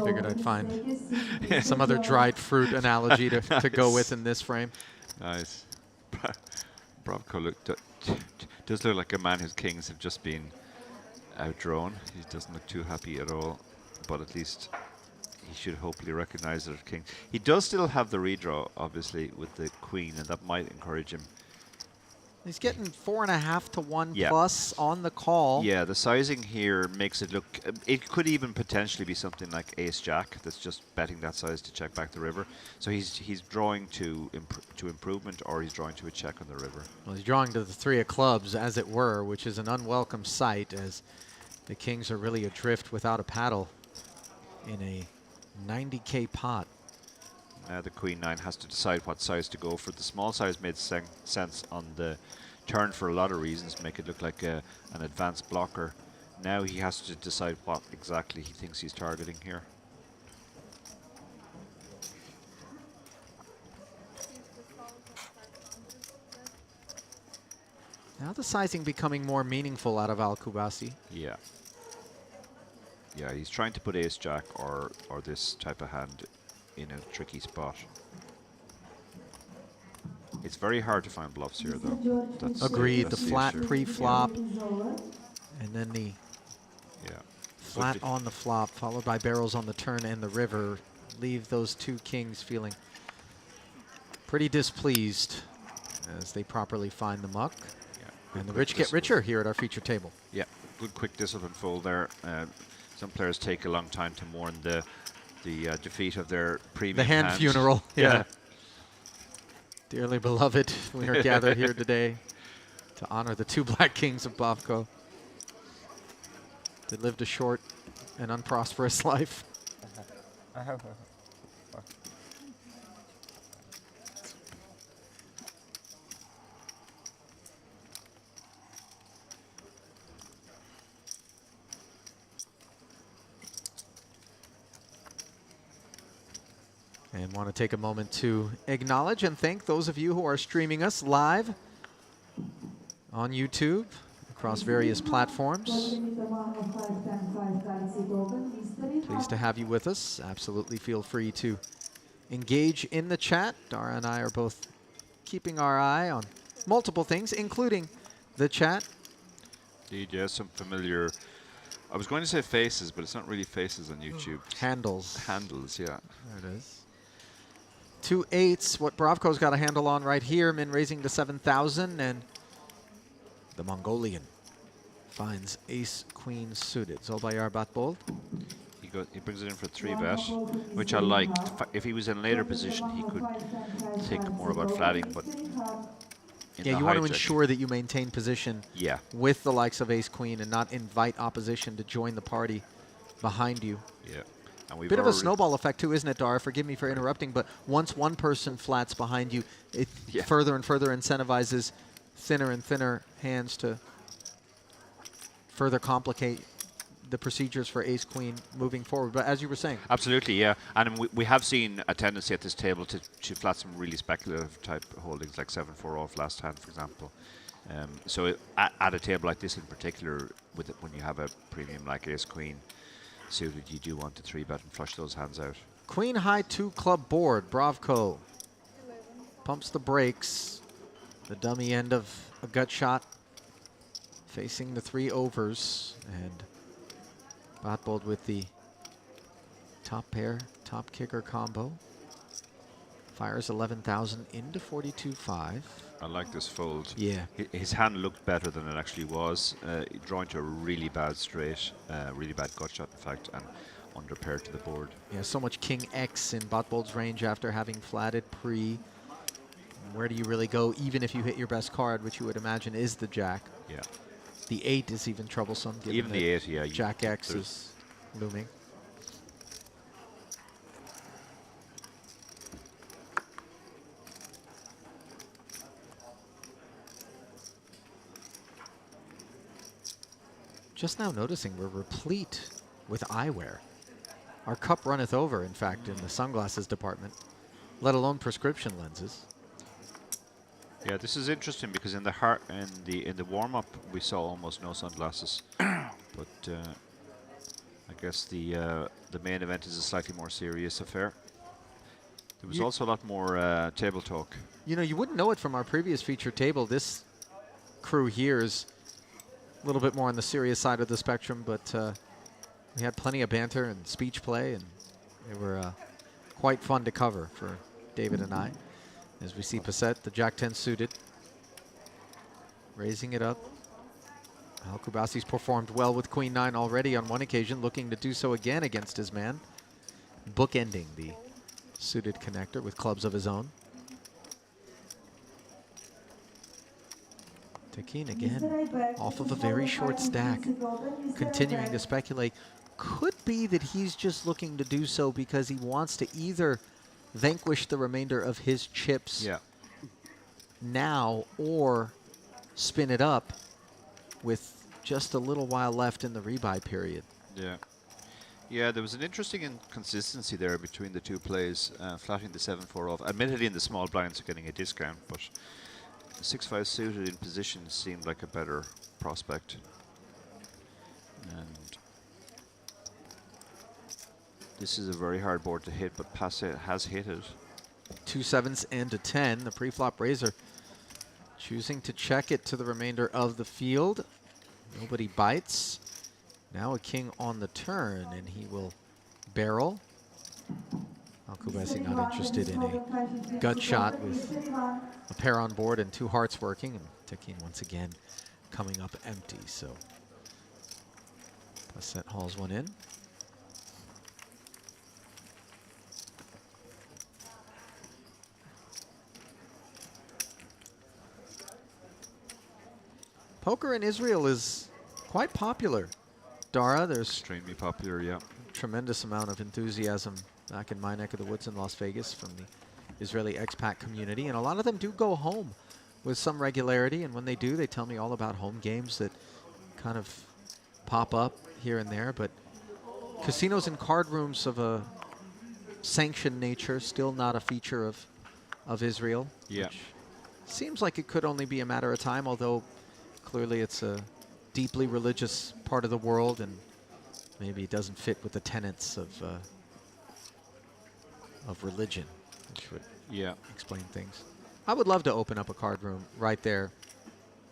Figured I'd find some other dried fruit analogy to go with in this frame. Nice. Bravko does look like a man whose kings have just been outdrawn. He doesn't look too happy at all, but at least he should hopefully recognize that king. He does still have the redraw, obviously, with the queen, and that might encourage him. He's getting 4.5 to 1 Yeah. plus on the call. Yeah, the sizing here makes it look. It could even potentially be something like Ace Jack that's just betting that size to check back the river. So he's drawing to improvement, or he's drawing to a check on the river. Well, he's drawing to the 3 of clubs, as it were, which is an unwelcome sight, as the kings are really adrift without a paddle in a 90K pot. The Queen 9 has to decide what size to go for. The small size made sense on the turn for a lot of reasons, make it look like an advanced blocker. Now he has to decide what exactly he thinks he's targeting here. Now the sizing becoming more meaningful out of Al Kubaisi. Yeah. Yeah, he's trying to put Ace Jack or this type of hand in a tricky spot. It's very hard to find bluffs here, though. Agreed. That's the flat issue. pre-flop, and then the flat on the flop, followed by barrels on the turn and the river, leave those 2 kings feeling pretty displeased as they properly find the muck. Yeah, and the rich get richer here at our feature table. Yeah, good quick discipline fold there. Some players take a long time to mourn the defeat of their premium The hand funeral. Yeah. Dearly beloved, we are gathered here today to honor the 2 black kings of Bavko. They lived a short and unprosperous life. And want to take a moment to acknowledge and thank those of you who are streaming us live on YouTube across various platforms. Pleased to have you with us. Absolutely feel free to engage in the chat. Dara and I are both keeping our eye on multiple things, including the chat. Indeed, yeah, some familiar. I was going to say faces, but it's not really faces on YouTube. Handles. Handles, yeah. There it is. 2 8s, what Bravko's got a handle on right here. Min raising to 7,000, and the Mongolian finds ace queen suited. Zolbayar Batbold. He brings it in for 3-bet, which I liked. If he was in a later position, he could think more about flatting, but yeah, you want to ensure that you maintain position with the likes of ace queen and not invite opposition to join the party behind you. Yeah. And bit of a snowball effect too, isn't it, Dara? Forgive me for interrupting, but once one person flats behind you, it further and further incentivizes thinner and thinner hands to further complicate the procedures for ace-queen moving forward. But as you were saying. Absolutely, yeah. And we have seen a tendency at this table to flat some really speculative type holdings, like 7-4 off last hand, for example. So at a table like this in particular, when you have a premium like ace-queen suited, you do want to 3-bet and flush those hands out. Queen high 2 club board. Bravko pumps the brakes. The dummy end of a gut shot facing the 3 overs, and Batbold with the top pair, top kicker combo. Fires 11,000 into 42.5. I like this fold. Yeah. His hand looked better than it actually was. Drawing to a really bad straight, really bad gut shot, in fact, and under pair to the board. Yeah, so much King X in Batbold's range after having flatted pre. Where do you really go, even if you hit your best card, which you would imagine is the Jack? Yeah. The 8 is even troublesome. Even the 8, yeah. Jack X is looming. Just now noticing we're replete with eyewear. Our cup runneth over, in fact, in the sunglasses department, let alone prescription lenses. Yeah, this is interesting because in the warm up we saw almost no sunglasses, but I guess the main event is a slightly more serious affair. There was also a lot more table talk. You know, you wouldn't know it from our previous feature table. This crew here is a little bit more on the serious side of the spectrum, but we had plenty of banter and speech play, and they were quite fun to cover for David and I. As we see Passett, the Jack-10 suited, raising it up. Al-Kubasi's performed well with Queen-9 already on one occasion, looking to do so again against his man, bookending the suited connector with clubs of his own. Tekin again, off of a very short stack, continuing to speculate. Could be that he's just looking to do so because he wants to either vanquish the remainder of his chips now or spin it up with just a little while left in the rebuy period. Yeah. Yeah, there was an interesting inconsistency there between the two plays, flatting the 7-4 off. Admittedly, in the small blinds are getting a discount, but the 6-5 suited in position seemed like a better prospect. And this is a very hard board to hit, but Passett has hit it. 2 7s and a 10. The pre-flop raiser choosing to check it to the remainder of the field. Nobody bites. Now a king on the turn, and he will barrel. Al-Kubasi not interested in a gut shot with a pair on board and 2 hearts working, and Tekin once again coming up empty. So Passett hauls one in. Poker in Israel is quite popular. Dara, there's extremely popular, yeah. Tremendous amount of enthusiasm back in my neck of the woods in Las Vegas from the Israeli expat community, and a lot of them do go home with some regularity, and when they do, they tell me all about home games that kind of pop up here and there, but casinos and card rooms of a sanctioned nature, still not a feature of Israel. Yeah. Which seems like it could only be a matter of time, although clearly it's a deeply religious part of the world, and maybe it doesn't fit with the tenets of religion, which would explain things. I would love to open up a card room right there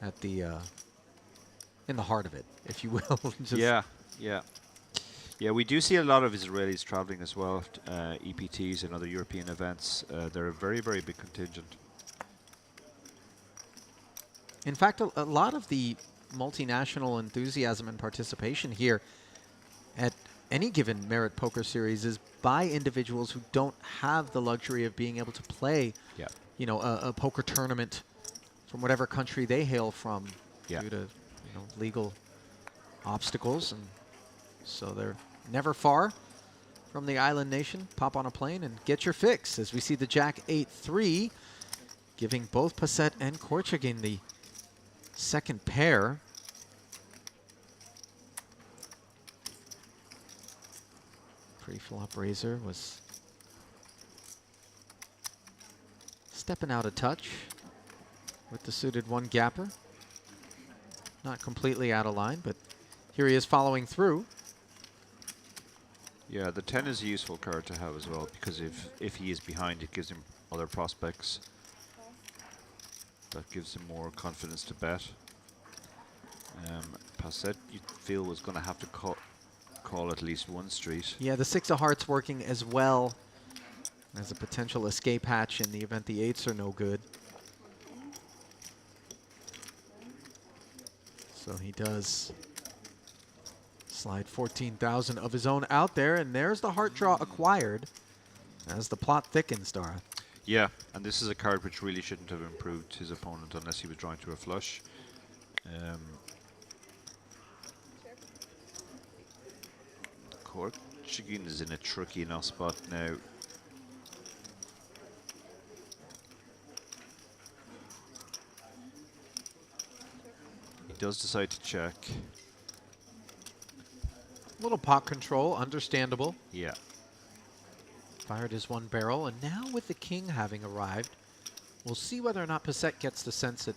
at the in the heart of it, if you will. Just Yeah, we do see a lot of Israelis traveling as well, EPTs and other European events. They're a very, very big contingent. In fact, a lot of the multinational enthusiasm and participation here at any given Merit Poker Series is by individuals who don't have the luxury of being able to play, you know, a poker tournament from whatever country they hail from due to, you know, legal obstacles, and so they're never far from the island nation. Pop on a plane and get your fix, as we see the Jack 8-3, giving both Passett and Korchagin the second pair. Pre-flop raiser was stepping out a touch with the suited 1-gapper. Not completely out of line, but here he is following through. Yeah, the 10 is a useful card to have as well, because if he is behind, it gives him other prospects. That gives him more confidence to bet. Passett, you feel, was going to have to call at least one street. Yeah, the 6 of hearts working as well as a potential escape hatch in the event the 8s are no good. So he does slide 14,000 of his own out there, and there's the heart draw acquired as the plot thickens, Dara. Yeah, and this is a card which really shouldn't have improved his opponent unless he was drawing to a flush. Korchagin is in a tricky enough spot now. He does decide to check. Little pot control, understandable. Yeah. Fired his 1 barrel, and now with the king having arrived, We'll see whether or not Passett gets the sense that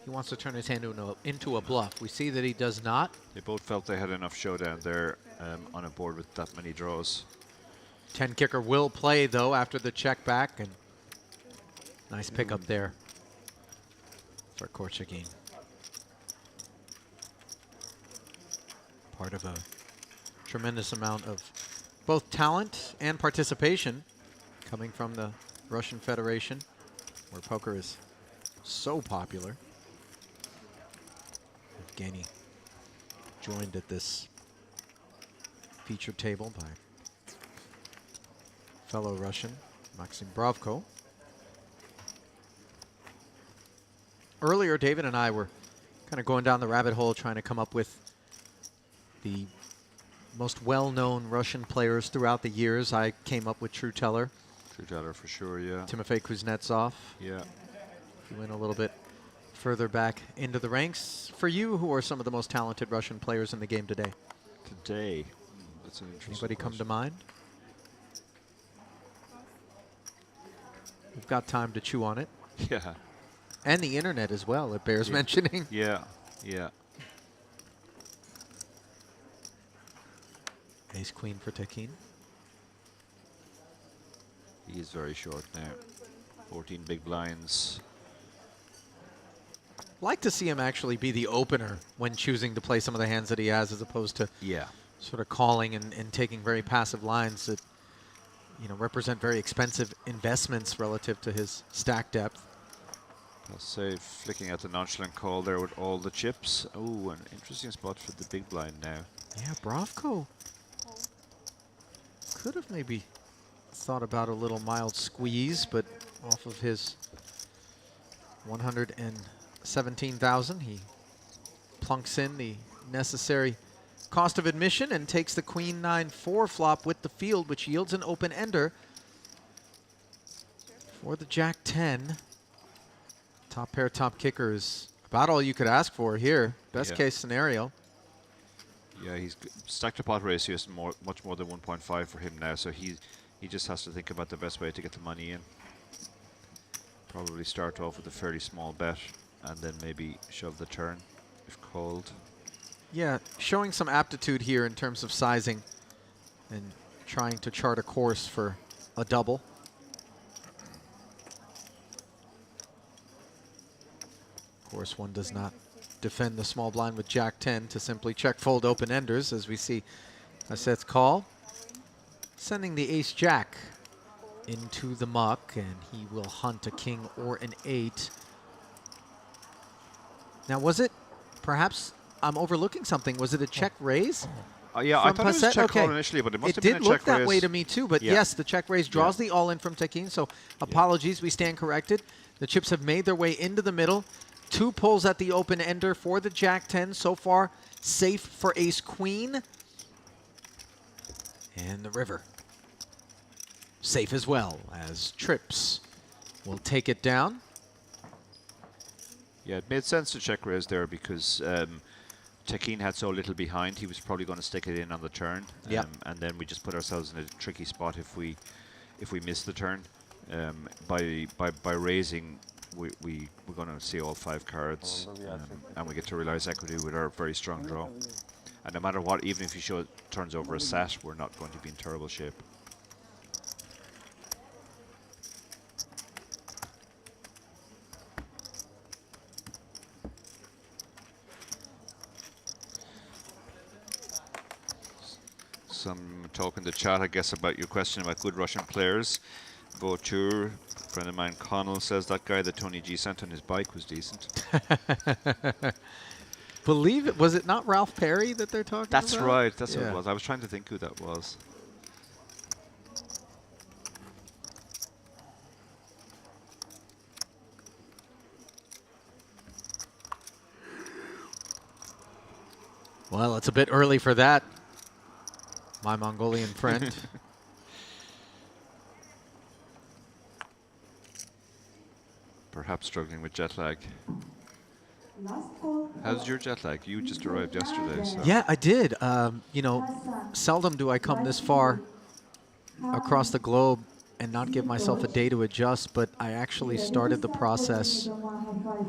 he wants to turn his hand into a bluff. We see that he does not. They both felt they had enough showdown there on a board with that many draws. 10 kicker will play, though, after the check back. And nice pickup there for Korchagin. Part of a tremendous amount of both talent and participation coming from the Russian Federation, where poker is so popular. Evgeny joined at this featured table by fellow Russian Maxim Bravko. Earlier, David and I were kind of going down the rabbit hole trying to come up with the most well-known Russian players throughout the years. I came up with True Teller. True Teller for sure, yeah. Timofey Kuznetsov. Yeah. He went a little bit further back into the ranks. For you, who are some of the most talented Russian players in the game today? Today? That's an interesting Anybody come to question. mind? We've got time to chew on it. Yeah. And the internet as well, it bears mentioning. Yeah, yeah. Ace Queen for Tekin. He's very short now. 14 big blinds. Like to see him actually be the opener when choosing to play some of the hands that he has, as opposed to sort of calling and taking very passive lines that, you know, represent very expensive investments relative to his stack depth. I'll say flicking at the nonchalant call there with all the chips. Oh, an interesting spot for the big blind now. Yeah, Bravko could have maybe thought about a little mild squeeze, but off of his 117,000, he plunks in the necessary cost of admission and takes the Queen 9-4 flop with the field, which yields an open ender for the Jack 10. Top pair, top kicker is about all you could ask for here. Best case scenario. Yeah, he's stacked to pot ratio is much more than 1.5 for him now, so he just has to think about the best way to get the money in. Probably start off with a fairly small bet and then maybe shove the turn if called. Yeah, showing some aptitude here in terms of sizing and trying to chart a course for a double. Of course, one does not defend the small blind with Jack 10 to simply check fold open enders, as we see Passet's call. Sending the ace jack into the muck, and he will hunt a king or an 8. Now, was it perhaps I'm overlooking something? Was it a check raise? Yeah, I thought it was a check call Okay. initially, but it must It have been did a look check that raise. way to me too, but Yeah. yes, the check raise draws the all-in from Tekin, so apologies, we stand corrected. The chips have made their way into the middle. 2 pulls at the open ender for the Jack 10. So far, safe for Ace Queen. And the river. Safe as well, as Trips will take it down. Yeah, it made sense to check raise there because Tekin had so little behind, he was probably going to stick it in on the turn. Yep. And then we just put ourselves in a tricky spot if we miss the turn. By raising, we're going to see all 5 cards, and we get to realize equity with our very strong draw. And no matter what, even if you show it turns over a set, we're not going to be in terrible shape. Some talk in the chat, I guess, about your question about good Russian players. Vautour, a friend of mine, Connell, says that guy that Tony G sent on his bike was decent. Believe it, was it not Ralph Perry that they're talking about? That's right, that's what it was. I was trying to think who that was. Well, it's a bit early for that, my Mongolian friend. Perhaps struggling with jet lag. Last call. How's your jet lag? You just arrived yesterday. So. Yeah, I did. You know, seldom do I come this far across the globe and not give myself a day to adjust, but I actually started the process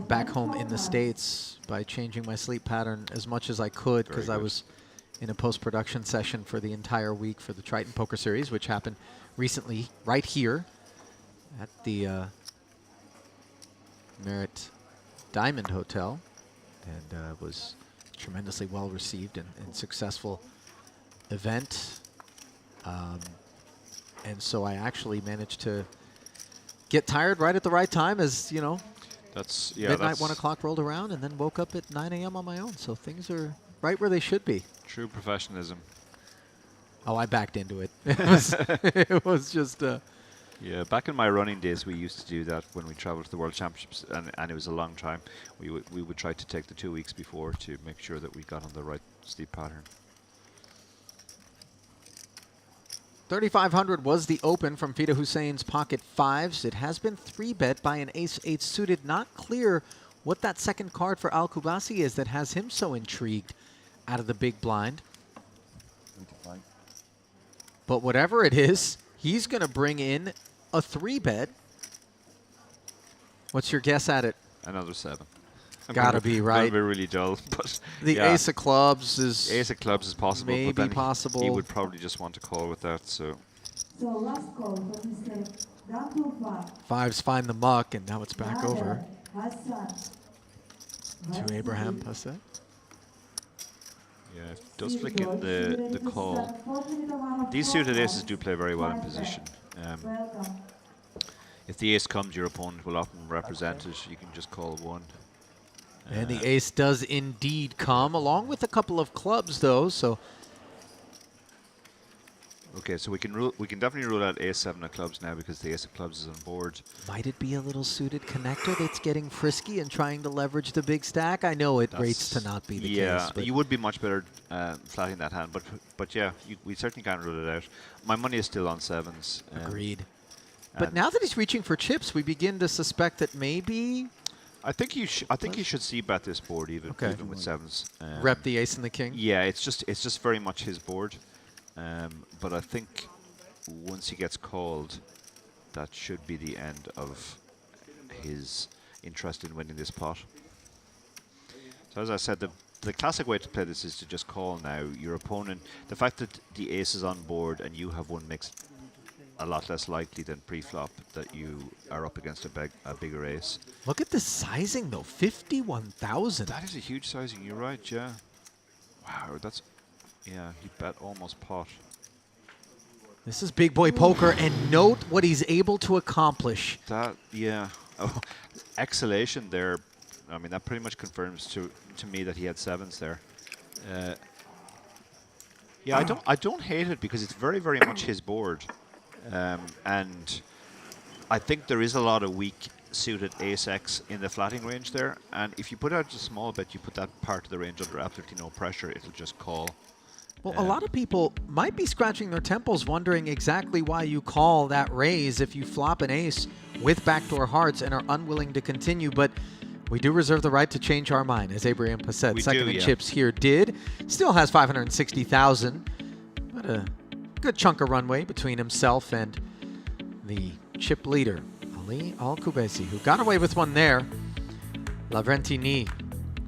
back home in the States by changing my sleep pattern as much as I could, because I was in a post-production session for the entire week for the Triton Poker Series, which happened recently right here at the Merit Diamond Hotel, and was tremendously well received and successful event. And so I actually managed to get tired right at the right time, as you know, That's midnight, 1 o'clock rolled around, and then woke up at 9 a.m. on my own. So things are right where they should be. True professionalism. Oh, I backed into it. It was just. Yeah, back in my running days, we used to do that when we traveled to the World Championships, and it was a long time. We would try to take the 2 weeks before to make sure that we got on the right sleep pattern. 3,500 was the open from Fida Hussein's pocket fives. It has been 3-bet by an ace-8 suited. Not clear what that second card for Al-Kubasi is that has him so intrigued out of the big blind. 25. But whatever it is, he's going to bring in a 3-bet. What's your guess at it? Another 7. Gotta be right. Gonna be really dull, but the yeah. ace of clubs is Ace of clubs is possible, maybe but then possible. He would probably just want to call with that. So last call for Mr. Gun fives find the muck, and now it's back over Hassan. to Abraham Passet. yeah, it does flick in the call. These suited aces do play very well in position. Welcome. If the ace comes, your opponent will often represent it. You can just call 1. And the ace does indeed come, along with a couple of clubs, though. So okay, so we can definitely rule out ace-7 of clubs now because the ace of clubs is on board. might it be a little suited connector that's getting frisky and trying to leverage the big stack? I know it rates to not be the case. Yeah, But you would be much better flatting that hand, but yeah, we certainly can't rule it out. My money is still on 7s. agreed. But now that he's reaching for chips, we begin to suspect that maybe I think you should see bet this board even with 7s. rep the ace and the king. Yeah, it's just very much his board. But I think once he gets called, that should be the end of his interest in winning this pot. So as I said, the classic way to play this is to just call now. Your opponent, the fact that the ace is on board and you have one makes a lot less likely than pre-flop that you are up against a bigger ace. Look at the sizing, though, 51,000. That is a huge sizing, you're right, yeah. Wow, that's, yeah, he bet almost pot. This is big boy poker, and note what he's able to accomplish. That, yeah. Oh, exhalation there. I mean, that pretty much confirms to me that he had 7s there. Yeah, I don't hate it because it's very, very much his board. And I think there is a lot of weak suited ace-X in the flatting range there. And if you put out a small bet, you put that part of the range under absolutely no pressure, it'll just call. Well, a lot of people might be scratching their temples wondering exactly why you call that raise if you flop an ace with backdoor hearts and are unwilling to continue. But we do reserve the right to change our mind, as Abraham Passet, second in chips here, did. Still has 560,000, but a good chunk of runway between himself and the chip leader, Ali Al-Kubasi, who got away with one there. Lavrentini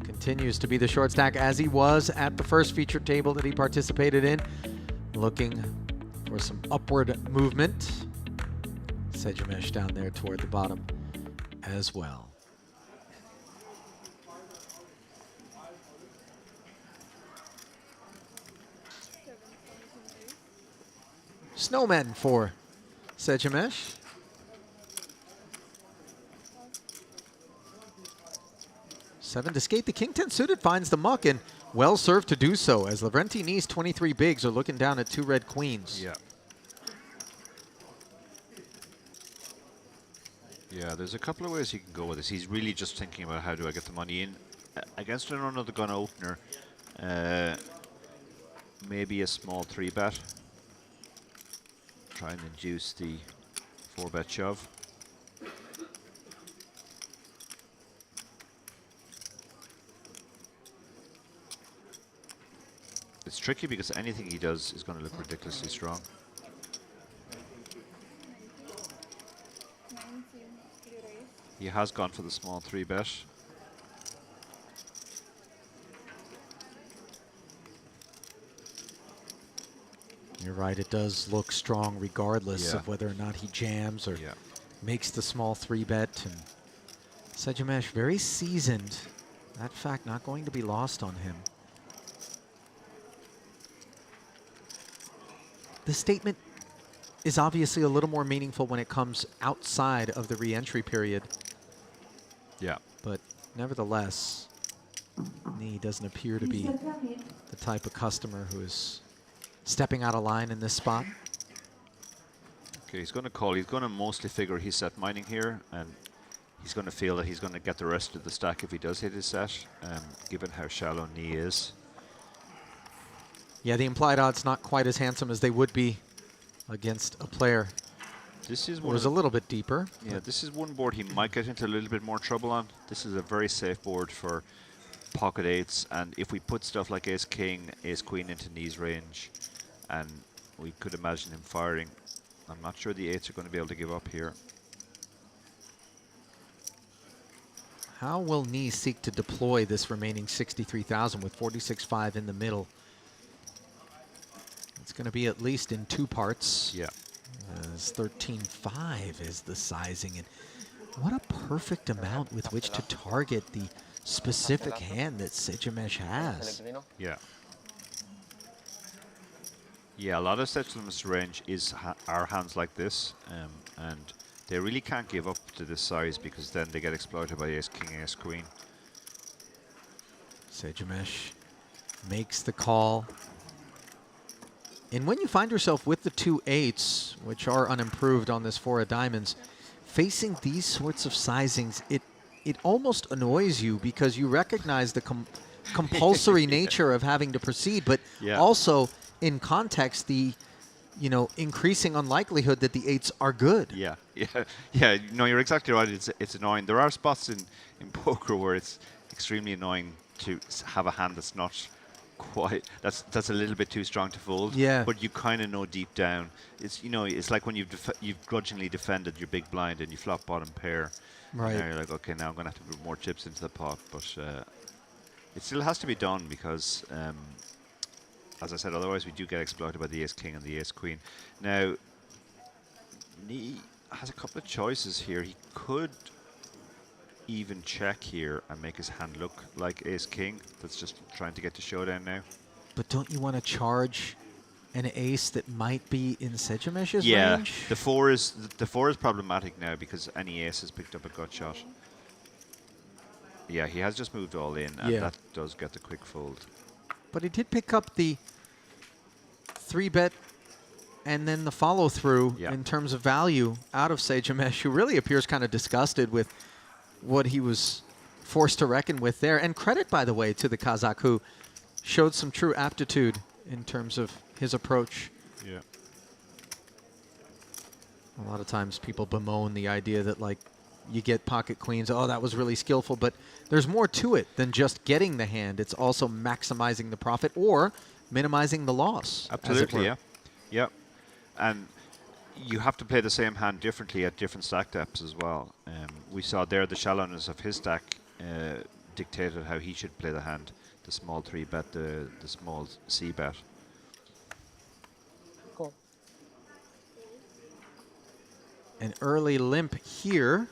continues to be the short stack as he was at the first featured table that he participated in, looking for some upward movement. Sejamesh down there toward the bottom as well. Snowmen for Sejamesh. Seven to skate. The king 10 suited finds the muck, and well served to do so, as Lavrentini's 23 bigs are looking down at 2 red queens. Yeah. Yeah, there's a couple of ways he can go with this. He's really just thinking about how do I get the money in. Against an under the gun opener, maybe a small 3-bet. Try and induce the 4-bet shove. It's tricky because anything he does is going to look ridiculously strong. He has gone for the small 3-bet. You're right, it does look strong regardless Yeah. of whether or not he jams or Yeah. makes the small 3-bet. And Sejamesh, very seasoned. That fact not going to be lost on him. The statement is obviously a little more meaningful when it comes outside of the re-entry period. Yeah. But nevertheless, Nee doesn't appear to be Mr. Kamil, the type of customer who is stepping out of line in this spot. Okay, he's going to call. He's going to mostly figure he's set mining here, and he's going to feel that he's going to get the rest of the stack if he does hit his set, given how shallow Nee is. Yeah, the implied odds not quite as handsome as they would be against a player This is who one was of a little bit deeper. Yeah, this is one board he might get into a little bit more trouble on. This is a very safe board for pocket eights, and if we put stuff like ace king, ace queen into Nee's range, and we could imagine him firing, I'm not sure the eights are going to be able to give up here. How will Nee seek to deploy this remaining 63,000 with 46.5 in the middle? It's going to be at least in two parts. Yeah. As 13.5 is the sizing. And what a perfect amount with which to target the specific hand that Sejamesh has. Yeah. Yeah, a lot of Sejamesh range is are hands like this, and they really can't give up to this size because then they get exploited by ace king, ace queen. Sejamesh makes the call. And when you find yourself with the 2 8s, which are unimproved on this 4 of diamonds, facing these sorts of sizings, it almost annoys you because you recognize the compulsory nature of having to proceed, but also in context, the increasing unlikelihood that the 8s are good. Yeah, yeah. No, you're exactly right. It's annoying. There are spots in poker where it's extremely annoying to have a hand that's not quite, that's a little bit too strong to fold. Yeah. But you kind of know deep down, it's like when you've grudgingly defended your big blind and you flop bottom pair. Right. And now you're like, okay, now I'm going to have to put more chips into the pot, but it still has to be done because, as I said, otherwise we do get exploited by the ace king and the ace queen. Now, Nee has a couple of choices here. He could even check here and make his hand look like ace king. That's just trying to get to showdown now. But don't you want to charge an ace that might be in Sejamesh's Yeah, range? the four is problematic now because any ace has picked up a gut shot. Yeah, he has just moved all in, and that does get the quick fold. But he did pick up the 3-bet and then the follow-through in terms of value out of Sejamesh, who really appears kind of disgusted with what he was forced to reckon with there. And credit, by the way, to the Kazakh, who showed some true aptitude in terms of his approach. Yeah. A lot of times people bemoan the idea that, like, you get pocket queens, oh, that was really skillful, but there's more to it than just getting the hand. It's also maximizing the profit or minimizing the loss. Absolutely, yeah. Yeah. And you have to play the same hand differently at different stack depths as well. We saw there the shallowness of his stack dictated how he should play the hand. The small 3-bet, the small c-bet. Cool. An early limp here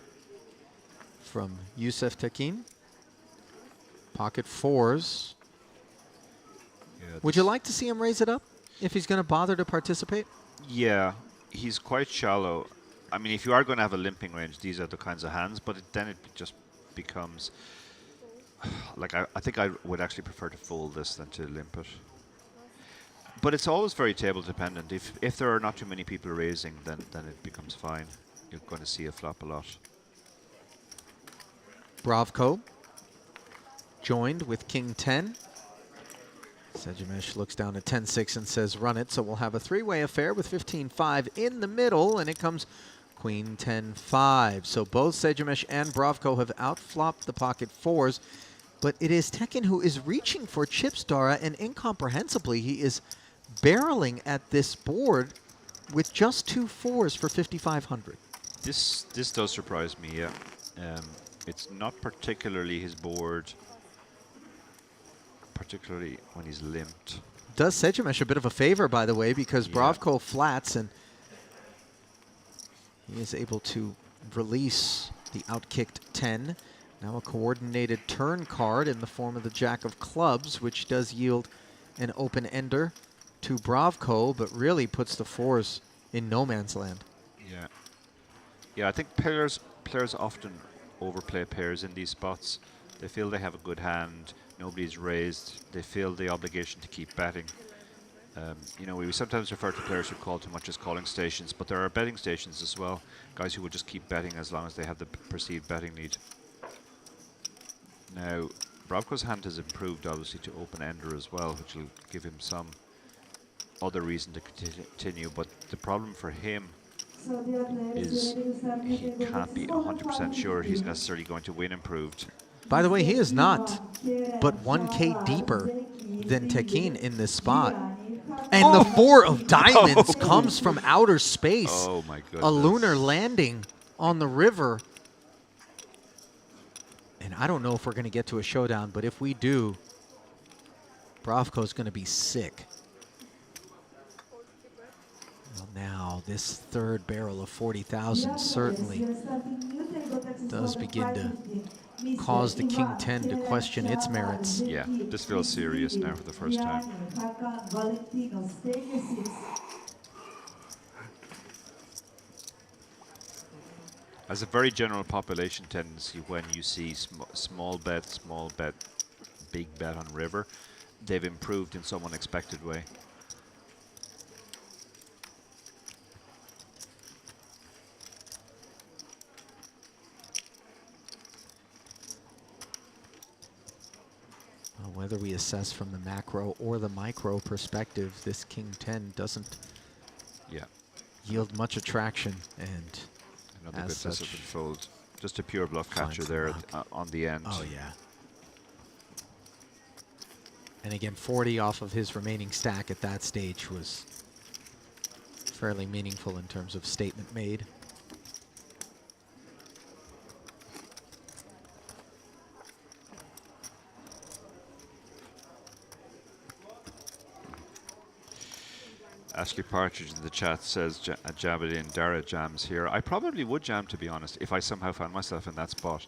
from Youssef Tekin. Pocket 4s. Yeah, would you like to see him raise it up if he's going to bother to participate? Yeah, he's quite shallow. I mean, if you are going to have a limping range, these are the kinds of hands, but then it just becomes... Like, I think I would actually prefer to fold this than to limp it. But it's always very table dependent. If there are not too many people raising, then it becomes fine. You're going to see a flop a lot. Bravko joined with King 10. Sejamesh looks down at 10-6 and says run it, so we'll have a three-way affair with 15-5 in the middle, and it comes Queen 10-5. So both Sejamesh and Bravko have outflopped the pocket 4s, but it is Tekin who is reaching for chips, Dara, and incomprehensibly he is barreling at this board with just 2 4s for 5,500. This does surprise me, yeah. It's not particularly his board, particularly when he's limped. Does Sejimesh a bit of a favor, by the way, because Bravko flats and he is able to release the outkicked 10. Now a coordinated turn card in the form of the Jack of Clubs, which does yield an open ender to Bravko, but really puts the fours in no man's land. Yeah. Yeah, I think players often overplay pairs in these spots. They feel they have a good hand, nobody's raised, they feel the obligation to keep betting. You know, we sometimes refer to players who call too much as calling stations, but there are betting stations as well. Guys who will just keep betting as long as they have the perceived betting need. Now, Bravko's hand has improved, obviously, to open ender as well, which will give him some other reason to continue. But the problem for him is he can't be 100% sure he's necessarily going to win improved. By the way, he is not but 1K deeper than Tekin in this spot. And the 4 of diamonds comes from outer space. Oh my goodness. A lunar landing on the river. And I don't know if we're going to get to a showdown, but if we do, Bravko's going to be sick. Well, now this third barrel of 40,000 certainly does begin to cause the King 10 to question its merits. Yeah, this feels serious now for the first time. As a very general population tendency, when you see small bet, big bet on river, they've improved in some unexpected way. Well, whether we assess from the macro or the micro perspective, this King 10 doesn't yield much attraction, and another good disciplined fold. Just a pure bluff catcher there on the end. Oh, yeah. And again, 40 off of his remaining stack at that stage was fairly meaningful in terms of statement made. Ashley Partridge in the chat says Jabadin Dara jams here. I probably would jam, to be honest, if I somehow found myself in that spot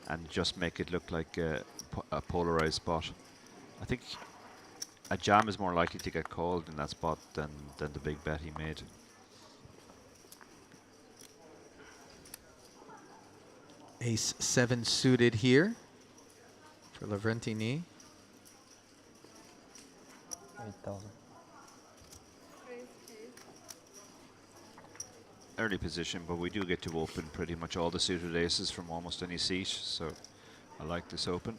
and just make it look like a polarized spot. I think a jam is more likely to get called in that spot than the big bet he made. Ace 7 suited here for Lavrentini. 8,000. Early position, but we do get to open pretty much all the suited aces from almost any seat, so I like this open.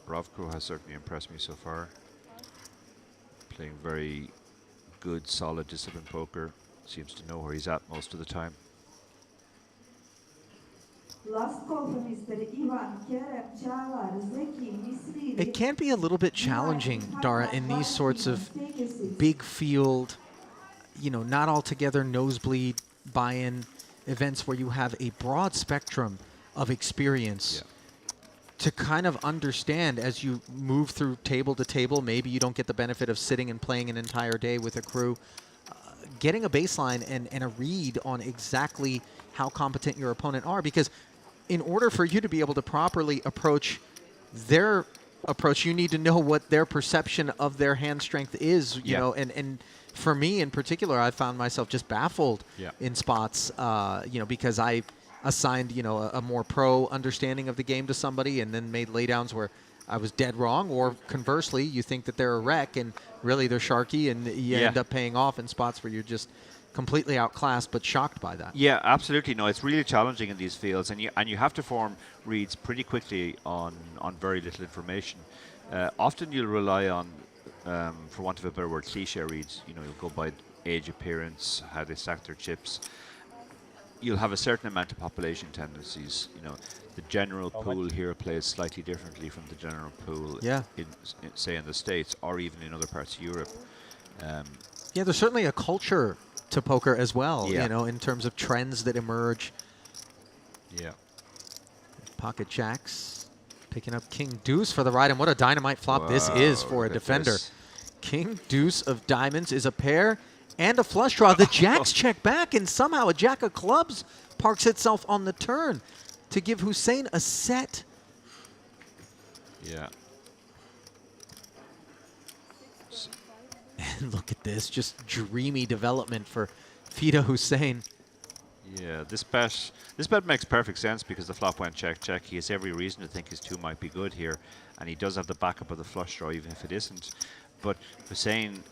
Bravko has certainly impressed me so far. Playing very good, solid, disciplined poker. Seems to know where he's at most of the time. Last call for Mr. Ivan Kerem Chalar Zeki Misri. It can be a little bit challenging, Dara, in these sorts of big field, you know, not altogether nosebleed buy-in events where you have a broad spectrum of experience to kind of understand as you move through table to table. Maybe you don't get the benefit of sitting and playing an entire day with a crew. Getting a baseline and a read on exactly how competent your opponent are, because in order for you to be able to properly approach their approach, you need to know what their perception of their hand strength is, you know, and for me in particular, I found myself just baffled in spots, you know, because I assigned, you know, a more pro understanding of the game to somebody and then made laydowns where I was dead wrong, or conversely, you think that they're a wreck and really they're sharky, and you end up paying off in spots where you're just completely outclassed but shocked by that. Yeah, absolutely. No, it's really challenging in these fields, and you have to form reads pretty quickly on very little information. Often you'll rely on, for want of a better word, cliche reads. You know, you'll go by age, appearance, how they stack their chips. You'll have a certain amount of population tendencies. You know, the general pool here plays slightly differently from the general pool in say in the States or even in other parts of Europe. Yeah, there's certainly a culture to poker as well, Yeah. you know, in terms of trends that emerge. Yeah. Pocket jacks, picking up king deuce for the ride, and what a dynamite flop this is Whoa, for a look at defender. this. King deuce of diamonds is a pair and a flush draw. The jacks check back, and somehow a jack of clubs parks itself on the turn to give Hussein a set. Yeah. And look at this, just dreamy development for Fida Hussein. Yeah, this bet makes perfect sense because the flop went check check. He has every reason to think his 2 might be good here, and he does have the backup of the flush draw even if it isn't. But Hussein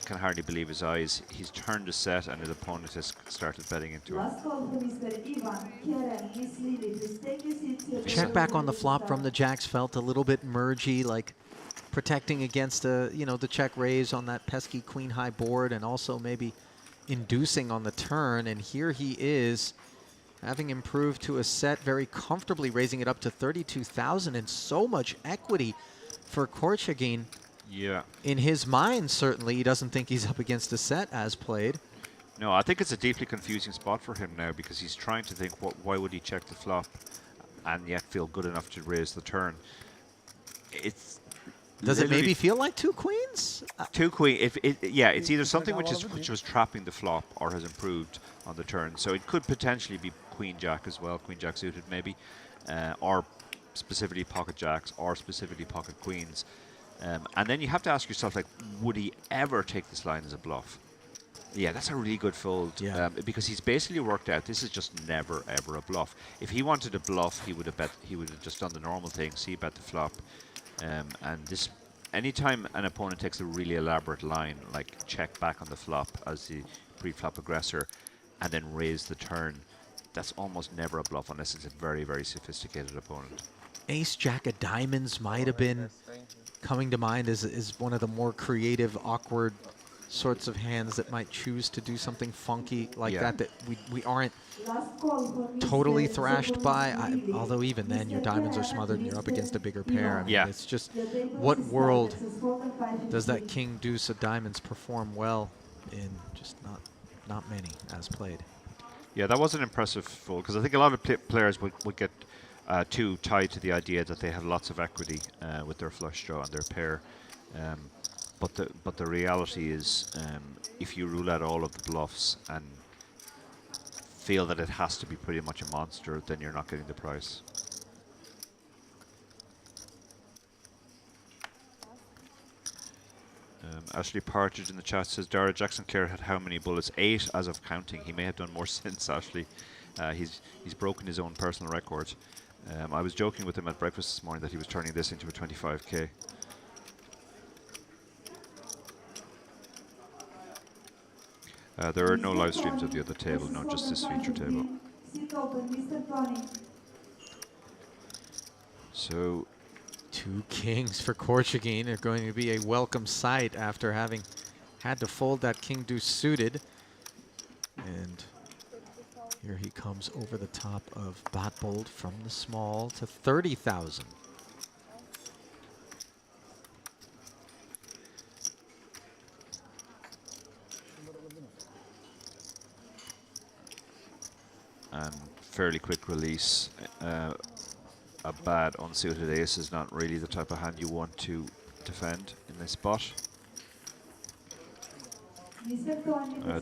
can hardly believe his eyes. He's turned a set and his opponent has started betting into him. Last call for Mr. Ivan, Karen, Miss Lily, please take your seats. Check back on the flop from the jacks felt a little bit mergy, like protecting against the, you know, the check raise on that pesky queen high board, and also maybe inducing on the turn. And here he is, having improved to a set very comfortably, raising it up to 32,000, and so much equity for Korchagin. Yeah. In his mind, certainly, he doesn't think he's up against a set as played. No, I think it's a deeply confusing spot for him now because he's trying to think, why would he check the flop and yet feel good enough to raise the turn? It's Does it maybe feel like 2 queens? 2 queen. Yeah, it's either something which was trapping the flop or has improved on the turn. So it could potentially be queen jack as well, queen jack suited maybe, or specifically pocket jacks or specifically pocket queens. And then you have to ask yourself, like, would he ever take this line as a bluff? Yeah, that's a really good fold. Yeah. Because he's basically worked out this is just never ever a bluff. If he wanted a bluff, he would have bet. He would have just done the normal thing. See, bet the flop. And this, anytime an opponent takes a really elaborate line, like check back on the flop as the pre-flop aggressor, and then raise the turn, that's almost never a bluff unless it's a very very sophisticated opponent. Ace jack of diamonds might have been coming to mind as one of the more creative, awkward sorts of hands that might choose to do something funky like that we aren't totally thrashed by. Although even then, your diamonds are smothered and you're up against a bigger pair. I mean, it's just, what world does that king deuce of diamonds perform well in? Just not many as played. Yeah, that was an impressive fold because I think a lot of players would get too tied to the idea that they have lots of equity with their flush draw and their pair. But the reality is, if you rule out all of the bluffs and feel that it has to be pretty much a monster, then you're not getting the price. Ashley Partridge in the chat says, Dara Jackson Clare had how many bullets? 8 as of counting. He may have done more since, Ashley. He's broken his own personal record. I was joking with him at breakfast this morning that he was turning this into a 25k. There are no live streams of the other table, no, just this feature table. So, 2 kings for Korchagin are going to be a welcome sight after having had to fold that king deuce suited. And here he comes over the top of Botbold from the small to 30,000. and fairly quick release. A bad unsuited ace is not really the type of hand you want to defend in this spot.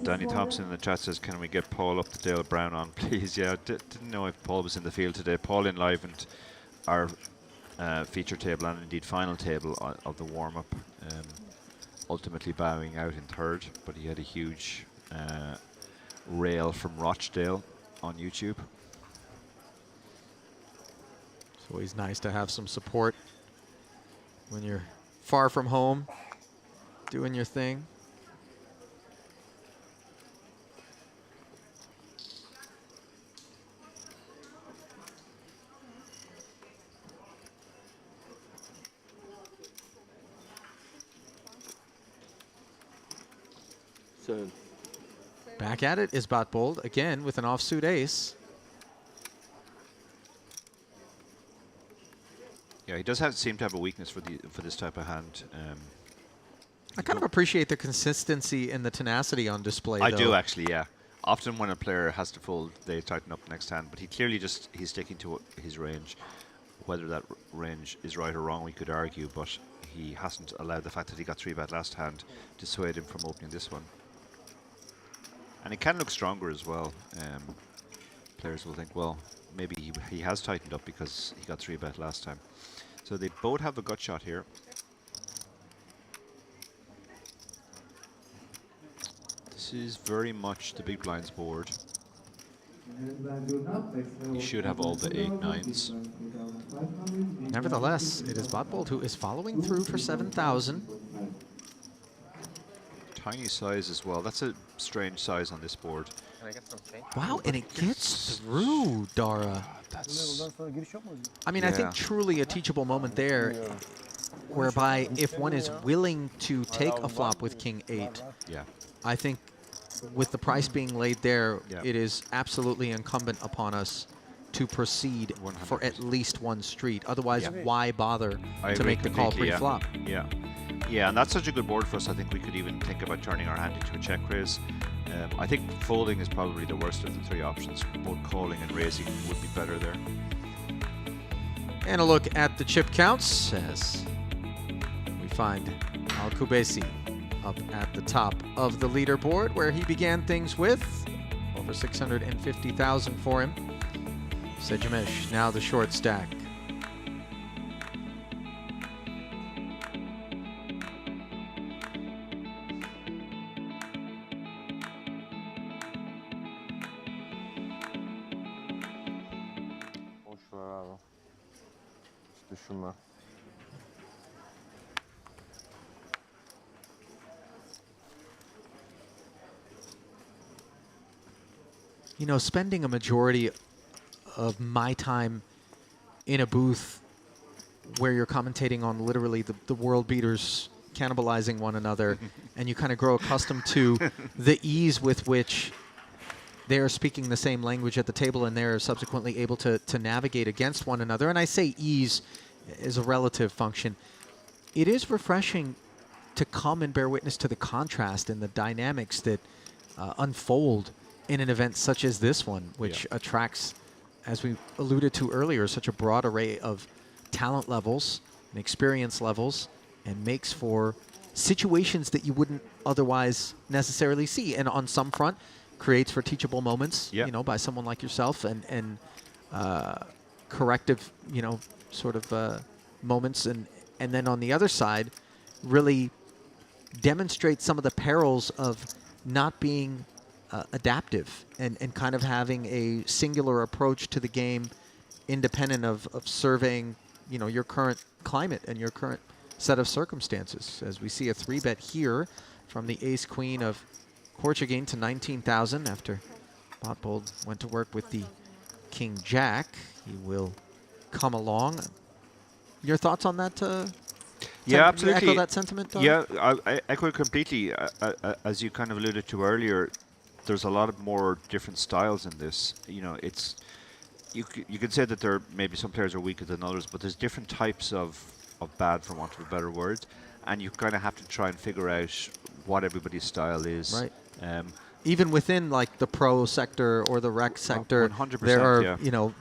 Danny Thompson in the chat says, can we get Paul up to Dale Brown on, please? Yeah, didn't know if Paul was in the field today. Paul enlivened our feature table and indeed final table of the warm-up, ultimately bowing out in third, but he had a huge rail from Rochdale on YouTube. It's always nice to have some support when you're far from home, doing your thing. Back at it is Botbold, again with an offsuit ace. Yeah, he does seem to have a weakness for this type of hand. I kind of appreciate the consistency and the tenacity on display. I though. do actually, yeah. Often when a player has to fold, they tighten up next hand, but he clearly he's sticking to his range. Whether that range is right or wrong, we could argue, but he hasn't allowed the fact that he got 3-bet last hand dissuade him from opening this one. And it can look stronger as well. Players will think, well, maybe he has tightened up because he got 3-bet last time. So they both have a gut shot here. This is very much the big blinds board. You should have all the 8-9s. Nevertheless, it is Botbold who is following through for 7,000. Tiny size as well. That's a strange size on this board. Can I get some change? Wow, and it gets through, Dara. I mean, I think truly a teachable moment there, whereby if one is willing to take a flop with King 8, yeah, I think with the price being laid there, it is absolutely incumbent upon us to proceed 100%. for at least one street. Otherwise, why bother I to agree make the call completely, pre-flop? Yeah. Yeah, and that's such a good board for us. I think we could even think about turning our hand into a check raise. I think folding is probably the worst of the three options. Both calling and raising would be better there. And a look at the chip counts as we find Alcubesi up at the top of the leaderboard, where he began things with over 650,000 for him. Sejamish now the short stack. You know, spending a majority of my time in a booth where you're commentating on literally the world beaters cannibalizing one another, and you kind of grow accustomed to the ease with which they are speaking the same language at the table, and they're subsequently able to navigate against one another. And I say ease is a relative function. It is refreshing to come and bear witness to the contrast and the dynamics that unfold in an event such as this one, which attracts, as we alluded to earlier, such a broad array of talent levels and experience levels, and makes for situations that you wouldn't otherwise necessarily see. And on some front, creates for teachable moments, you know, by someone like yourself, and corrective, you know, sort of moments. And then on the other side, really demonstrates some of the perils of not being adaptive and kind of having a singular approach to the game, independent of surveying, you know, your current climate and your current set of circumstances. As we see a 3-bet here from the ace-queen of Portuguese to 19,000 after Botbold went to work with the king-jack. He will come along. Your thoughts on that? Yeah, absolutely. You echo that sentiment, Don? Yeah, I echo it completely. As you kind of alluded to earlier, there's a lot of more different styles in this. You know, it's you could say that there maybe some players are weaker than others, but there's different types of bad, for want of a better word, and you kind of have to try and figure out what everybody's style is. Right. Even within like the pro sector or the rec sector, 100%, there are you know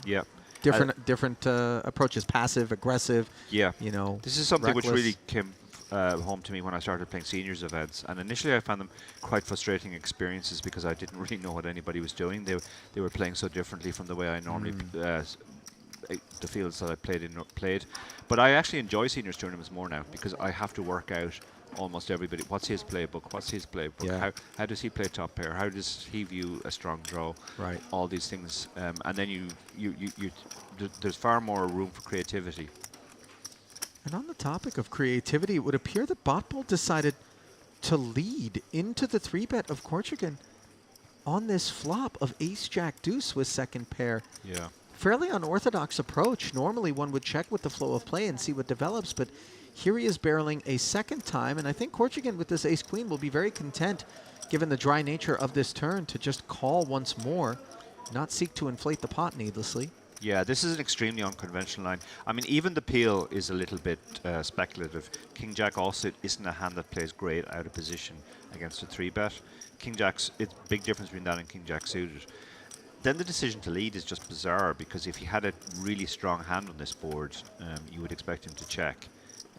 different approaches: passive, aggressive. Yeah. You know, this is something reckless. which really came home to me when I started playing seniors events, and initially I found them quite frustrating experiences because I didn't really know what anybody was doing. They were playing so differently from the way I normally the fields that I played. But I actually enjoy seniors tournaments more now because I have to work out almost everybody. What's his playbook? What's his playbook? Yeah. How does he play top pair? How does he view a strong draw? Right. All these things, and then there's far more room for creativity. And on the topic of creativity, it would appear that Botbold decided to lead into the 3-bet of Korchagin on this flop of ace-jack-deuce with second pair. Yeah. Fairly unorthodox approach. Normally one would check with the flow of play and see what develops, but here he is barreling a second time, and I think Korchagin with this ace-queen will be very content, given the dry nature of this turn, to just call once more, not seek to inflate the pot needlessly. Yeah, this is an extremely unconventional line. I mean, even the peel is a little bit speculative. King Jack also isn't a hand that plays great out of position against a 3-bet. King Jack's, it's a big difference between that and King Jack suited. Then the decision to lead is just bizarre, because if he had a really strong hand on this board, you would expect him to check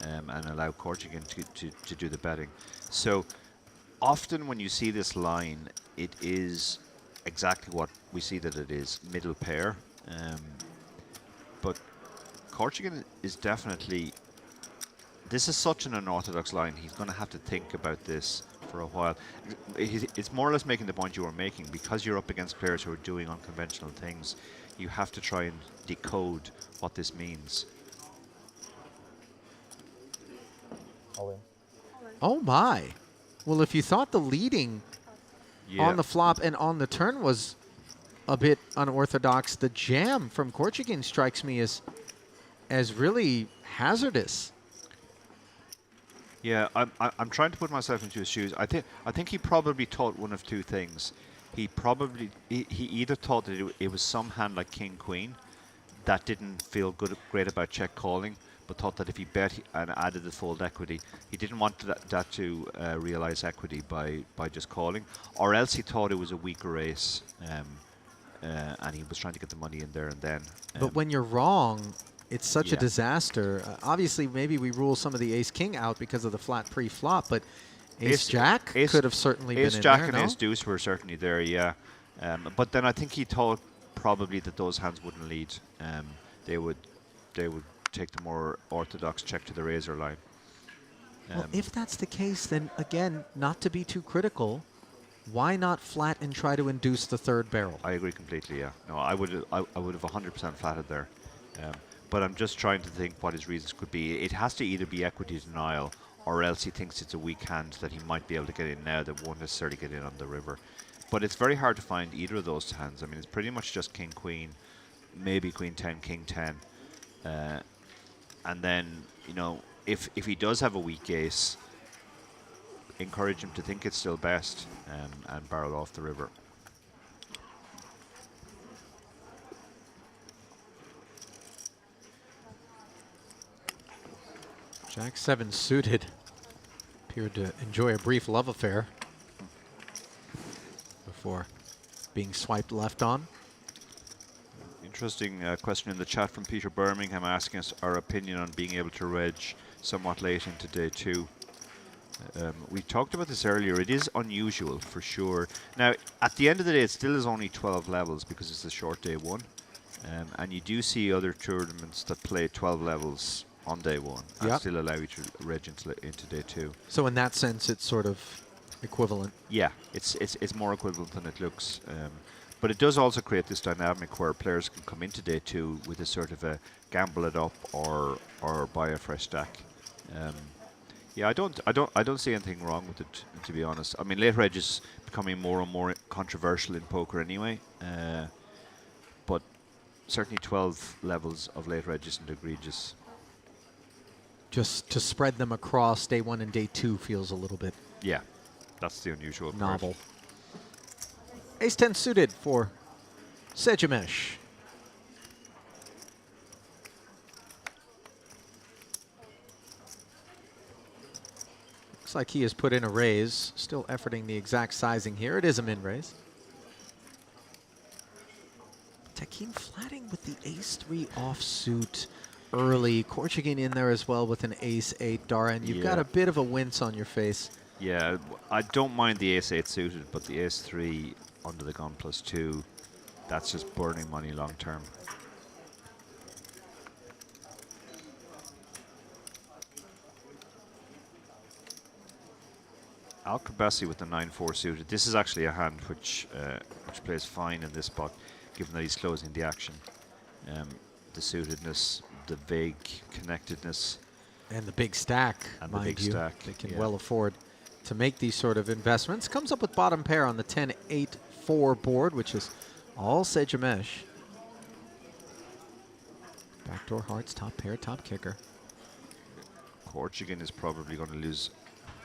and allow Corchigan to do the betting. So often when you see this line, it is exactly what we see that it is, middle pair. But Corchigan is definitely, this is such an unorthodox line, he's going to have to think about this for a while. It's more or less making the point you were making. Because you're up against players who are doing unconventional things, you have to try and decode what this means. All in. Oh my. Well, if you thought the leading Yeah. on the flop and on the turn was a bit unorthodox, the jam from Corchigan strikes me as really hazardous. Yeah, I'm trying to put myself into his shoes. I think he probably thought one of two things. He either thought that it was some hand like King Queen that didn't feel great about check calling, but thought that if he bet and added the fold equity, he didn't want that to realize equity by just calling, or else he thought it was a weaker ace, and he was trying to get the money in there and then. But when you're wrong, it's such a Yeah. disaster. Obviously, maybe we rule some of the ace-king out because of the flat pre-flop, but ace-jack could have certainly been in Ace-jack there, and no? ace-deuce were certainly there, yeah. But then I think he thought probably that those hands wouldn't lead. They would take the more orthodox check to the razor line. Well, if that's the case, then again, not to be too critical, why not flat and try to induce the third barrel? I agree completely, yeah. No, I would have 100% flatted there. But I'm just trying to think what his reasons could be. It has to either be equity denial, or else he thinks it's a weak hand that he might be able to get in now that won't necessarily get in on the river. But it's very hard to find either of those hands. I mean, it's pretty much just King Queen, maybe Queen 10, King 10. And then, you know, if he does have a weak ace, encourage him to think it's still best and barrel off the river. Jack 7 suited appeared to enjoy a brief love affair before being swiped left on. Interesting question in the chat from Peter Birmingham asking us our opinion on being able to reg somewhat late into day 2. We talked about this earlier. It is unusual for sure. Now, at the end of the day, it still is only 12 levels because it's a short day 1. And you do see other tournaments that play 12 levels on day 1 and Yep. still allow you to reg into day 2. So in that sense, it's sort of equivalent. Yeah, it's more equivalent than it looks. But it does also create this dynamic where players can come into day 2 with a sort of a gamble it up or buy a fresh stack. Yeah, I don't see anything wrong with it, to be honest. I mean, late reg is becoming more and more controversial in poker anyway. But certainly 12 levels of late reg isn't egregious. Just to spread them across day 1 and day 2 feels a little bit Yeah, that's the unusual part. novel. Ace 10 suited for Sejamesh. Looks like he has put in a raise, still efforting the exact sizing here. It is a min raise. Takeem flatting with the ace 3 offsuit early. Corchigan in there as well with an ace 8, Dara, and you've got Yeah. a bit of a wince on your face. Yeah, I don't mind the ace 8 suited, but the ace 3 under the gun +2, that's just burning money long term. Al-Kabasi with the 9-4 suited. This is actually a hand which plays fine in this spot, given that he's closing the action. The suitedness, the vague connectedness. And the big stack, And the mind big you. stack, They can yeah. well afford to make these sort of investments. Comes up with bottom pair on the 10-8-4 board, which is all Sejamesh. Backdoor hearts, top pair, top kicker. Corchigan is probably going to lose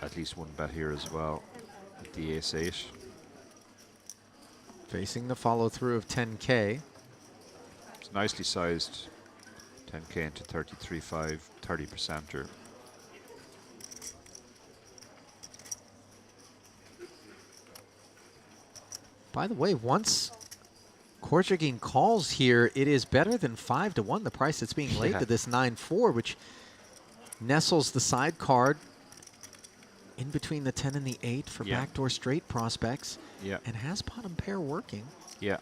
at least one bet here as well with the ace 8. Facing the follow through of 10K. It's nicely sized. 10k into 33.5, 30%er. By the way, once Korchagin calls here, it is better than 5-1, the price that's being laid Yeah. to this 9-4, which nestles the side card in between the 10 and the 8 for Yeah. backdoor straight prospects, Yeah. and has bottom pair working. Yeah.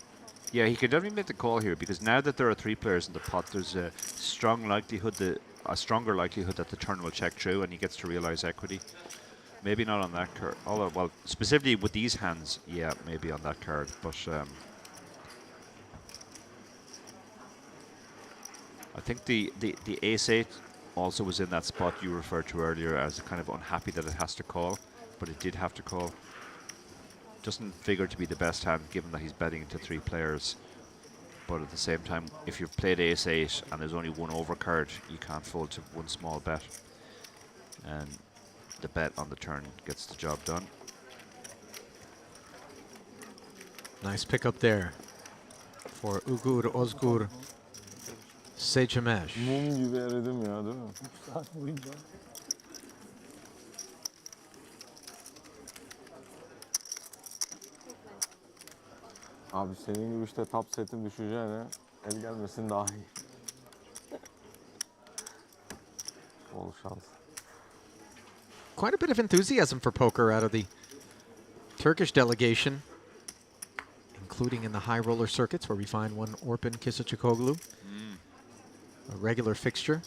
Yeah, he could definitely make the call here because now that there are 3 players in the pot, there's a stronger likelihood that the turn will check through and he gets to realize equity. Maybe not on that card. Although, well, specifically with these hands, yeah, maybe on that card. But I think the ace-8 also was in that spot you referred to earlier as kind of unhappy that it has to call, but it did have to call. Doesn't figure to be the best hand given that he's betting into 3 players. But at the same time, if you've played ace-8 and there's only 1 overcard, you can't fold to 1 small bet. And the bet on the turn gets the job done. Nice pickup there for Ugur Ozgur Seçemeş. Mum gibi eridim ya, değil mi? 3 saat boyunca. Abi senin gibi işte top seti düşeceğine el gelmesin daha iyi. Bol şans. Quite a bit of enthusiasm for poker out of the Turkish delegation, including in the high roller circuits where we find one Orpin Kisachikoglu, a regular fixture.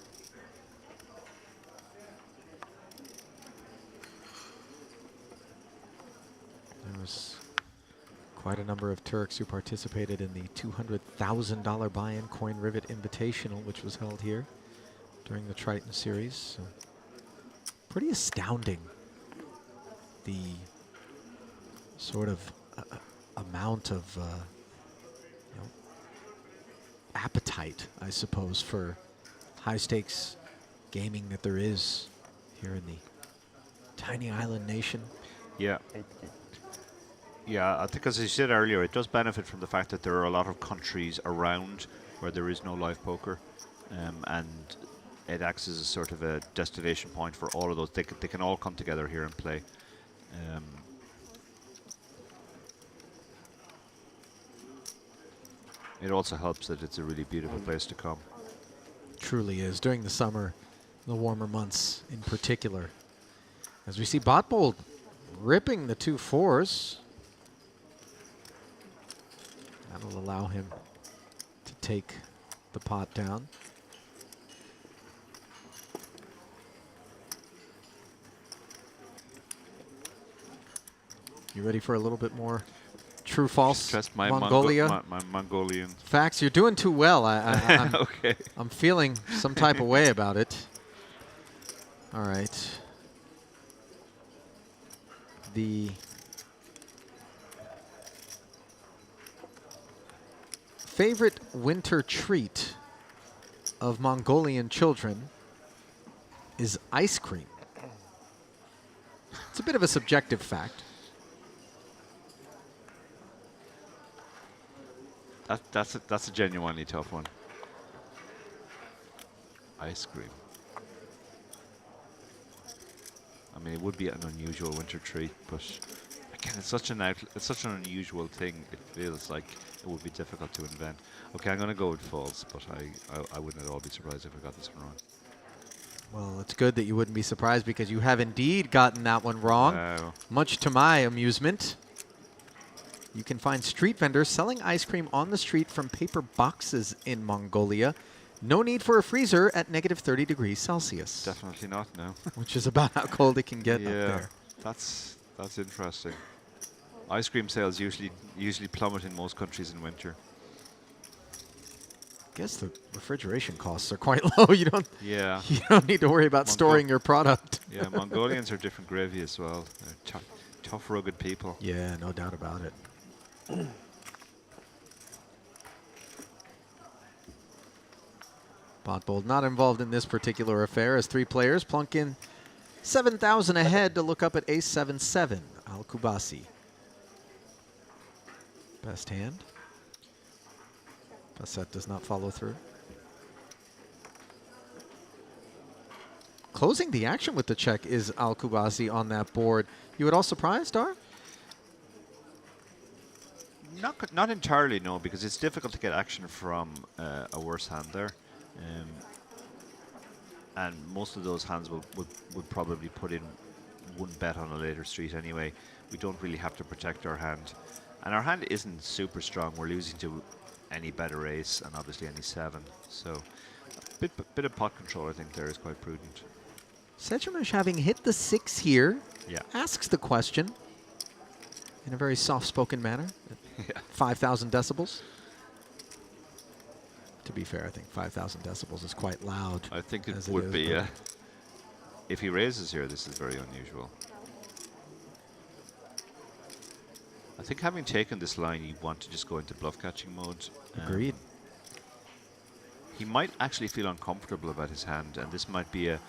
There was quite a number of Turks who participated in the $200,000 buy-in coin rivet invitational, which was held here during the Triton series. So pretty astounding, the sort of amount of appetite, I suppose, for high-stakes gaming that there is here in the tiny island nation. Yeah. Yeah, I think as I said earlier, it does benefit from the fact that there are a lot of countries around where there is no live poker, and it acts as a sort of a destination point for all of those. They can all come together here and play. It also helps that it's a really beautiful place to come. Truly is, during the summer, the warmer months in particular. As we see Botbold ripping the 2 4s. That'll allow him to take the pot down. You ready for a little bit more true false Trust my Mongolia? my Mongolian. Facts, you're doing too well. I'm, Okay. I'm feeling some type of way about it. All right. The favorite winter treat of Mongolian children is ice cream. It's a bit of a subjective fact. That's a genuinely tough one. Ice cream. I mean, it would be an unusual winter treat, but again, it's such an unusual thing. It feels like it would be difficult to invent. Okay, I'm going to go with false, but I wouldn't at all be surprised if I got this one wrong. Well, it's good that you wouldn't be surprised because you have indeed gotten that one wrong, Wow. much to my amusement. You can find street vendors selling ice cream on the street from paper boxes in Mongolia. No need for a freezer at -30 degrees Celsius. Definitely not, no. Which is about how cold it can get up Yeah, there. that's interesting. Ice cream sales usually plummet in most countries in winter. Guess the refrigeration costs are quite low. You don't need to worry about storing your product. Yeah, Mongolians are different gravy as well. They're tough, rugged people. Yeah, no doubt about it. Botbold not involved in this particular affair as 3 players plunk in 7,000 ahead to look up at ace 7-7, Al-Kubasi. Best hand. Bassett does not follow through. Closing the action with the check is Al-Kubazi on that board. You at all surprised, Dar? Not entirely, no, because it's difficult to get action from a worse hand there. And most of those hands would probably put in one bet on a later street anyway. We don't really have to protect our hand. And our hand isn't super strong. We're losing to any better ace and obviously any 7. So a bit of pot control, I think, there is quite prudent. Sedgemesh, having hit the 6 here, Yeah. asks the question in a very soft-spoken manner at 5,000 decibels. To be fair, I think 5,000 decibels is quite loud. I think it as would is, be, but yeah. If he raises here, this is very unusual. I think having taken this line, you want to just go into bluff catching mode. Agreed. He might actually feel uncomfortable about his hand, and this might be an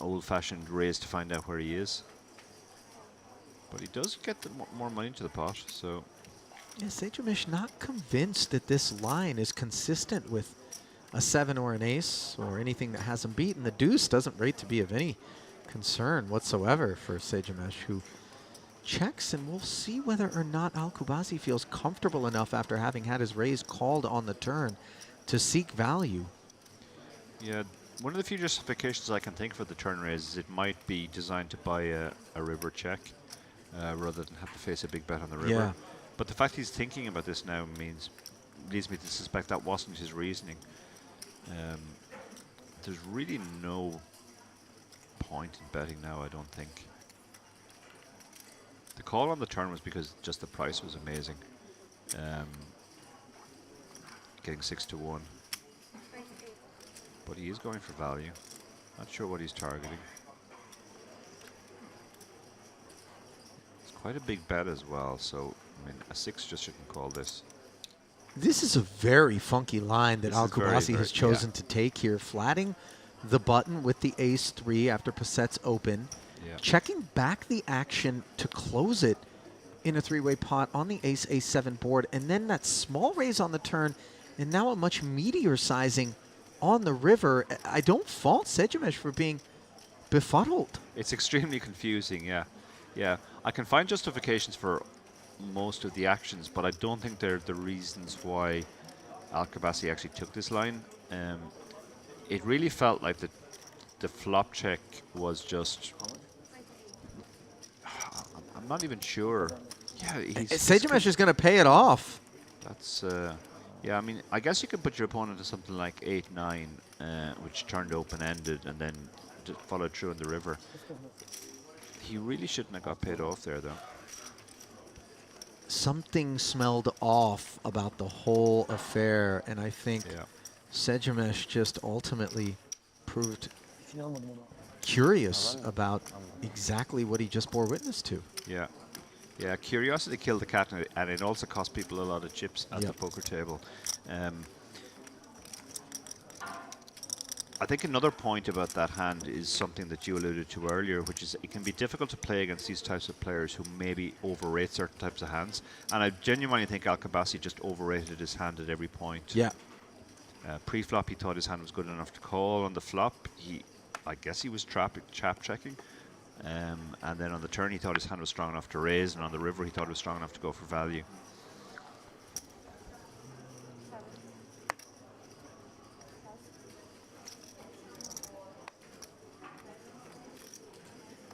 old-fashioned raise to find out where he is. But he does get the more money into the pot, so... Yeah, Sedgemesh not convinced that this line is consistent with a 7 or an ace or anything that has him beaten. The deuce doesn't rate to be of any concern whatsoever for Sedgemesh, who checks, and we'll see whether or not Al-Kubazi feels comfortable enough after having had his raise called on the turn to seek value. Yeah, one of the few justifications I can think for the turn raise is it might be designed to buy a river check rather than have to face a big bet on the river. Yeah. But the fact he's thinking about this now leads me to suspect that wasn't his reasoning. There's really no point in betting now, I don't think. The call on the turn was because just the price was amazing. Getting 6 to 1. But he is going for value. Not sure what he's targeting. It's quite a big bet as well, so I mean a 6 just shouldn't call this. This is a very funky line that This is very, Al-Kubazi has very- chosen to take here, flatting the button with the ace-3 after Passet's open, Yeah. checking back the action to close it in a 3-way pot on the ace-a7 board, and then that small raise on the turn, and now a much meatier sizing on the river. I don't fault Sedgemesh for being befuddled. It's extremely confusing, yeah. Yeah, I can find justifications for most of the actions, but I don't think they're the reasons why Al-Kubazi actually took this line. It really felt like the flop check was just... I'm not even sure. Yeah, Sedgemesh is going to pay it off. That's... yeah, I mean, I guess you could put your opponent to something like 8-9, which turned open-ended, and then followed through in the river. He really shouldn't have got paid off there, though. Something smelled off about the whole affair, and I think Sedgemesh just ultimately proved curious about exactly what he just bore witness to. Yeah. Yeah, curiosity killed the cat, and it also cost people a lot of chips at the poker table. I think another point about that hand is something that you alluded to earlier, which is it can be difficult to play against these types of players who maybe overrate certain types of hands. And I genuinely think Al-Kubazi just overrated his hand at every point. Yeah. Pre-flop, he thought his hand was good enough to call. On the flop, I guess he was chap checking. And then on the turn, he thought his hand was strong enough to raise, and on the river, he thought it was strong enough to go for value.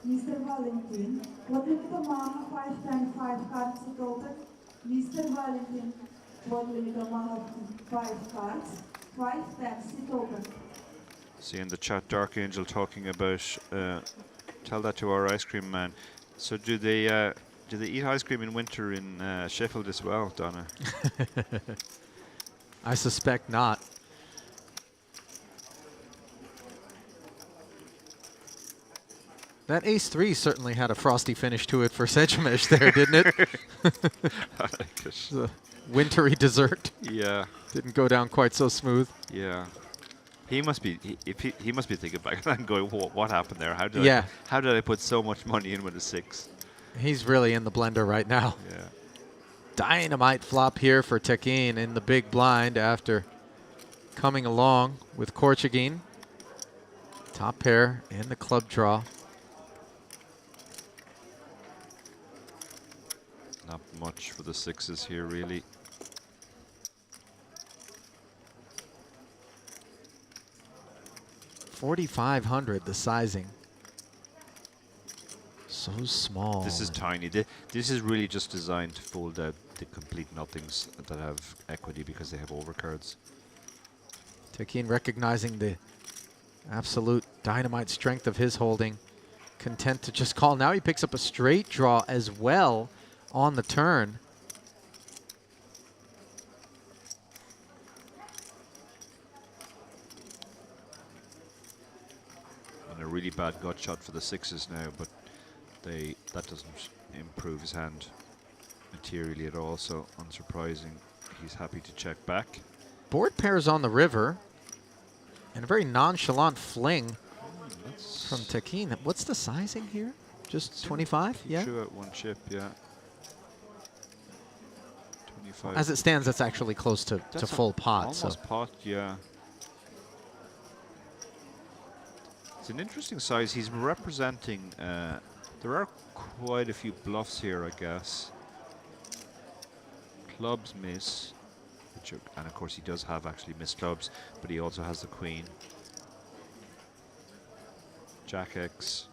Mr. Valentin, what will the mama 5-10-5 cards sit open? Mr. Valentin, what will the mama 5 cards? 5-10 sit open. See in the chat, Dark Angel talking about tell that to our ice cream man. So do they eat ice cream in winter in Sheffield as well, Donna? I suspect not. That ace-3 certainly had a frosty finish to it for Sedgemesh there, didn't it? I like it. The wintry dessert. Yeah. Didn't go down quite so smooth. Yeah. He must be he must be thinking back and going, what happened there? How did I put so much money in with a 6? He's really in the blender right now. Yeah. Dynamite flop here for Tekin in the big blind after coming along with Korchagin. Top pair and the club draw. Not much for the sixes here, really. $4,500, the sizing. So small. This is tiny. This is really just designed to fold out the complete nothings that have equity because they have overcards. Tekin recognizing the absolute dynamite strength of his holding. Content to just call. Now he picks up a straight draw as well on the turn. And a really bad gut shot for the sixes now, but that doesn't improve his hand materially at all, so unsurprising. He's happy to check back. Board pairs on the river. And a very nonchalant fling from Tekin. What's the sizing here? Just 25? He Yeah. threw out one chip, yeah. 25. As it stands, that's actually close to That's full pot. Almost pot, yeah. It's an interesting size. He's representing. There are quite a few bluffs here, I guess. Clubs miss, and of course he does have actually missed clubs, but he also has the queen. Jack X.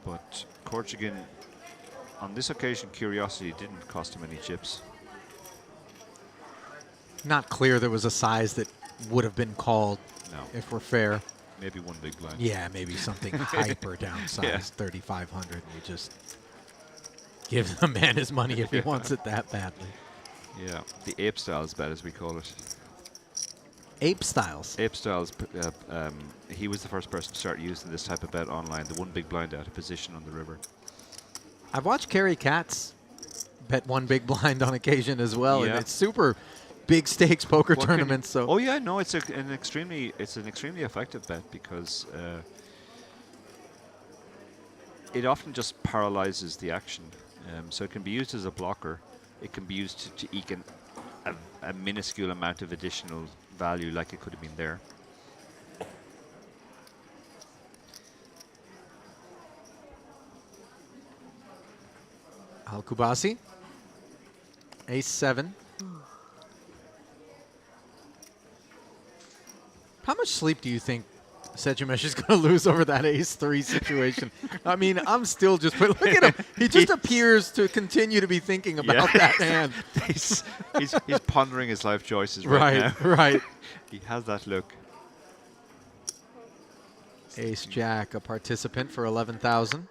But Korchagin, on this occasion, curiosity didn't cost him any chips. Not clear there was a size that would have been called, No. if we're fair. Maybe one big blind. Yeah, maybe something hyper downsized, Yeah. 3,500. And we just give the man his money if he wants it that badly. Yeah, the ape styles bet, as we call it. Ape styles. Ape styles. He was the first person to start using this type of bet online. The one big blind out of position on the river. I've watched Kerry Katz bet one big blind on occasion as well, and Yeah. it's super big stakes poker What can tournaments. So oh yeah, no, it's an extremely effective bet because it often just paralyzes the action. So it can be used as a blocker. It can be used to eke a minuscule amount of additional value, like it could have been there. Al-Kubasi, ace-7. How much sleep do you think Sejumesh is going to lose over that ace-3 situation? I mean, I'm still just... But look at him. He just appears to continue to be thinking about that hand. he's pondering his life choices right now. Right. He has that look. Ace-Jack, a participant for 11,000.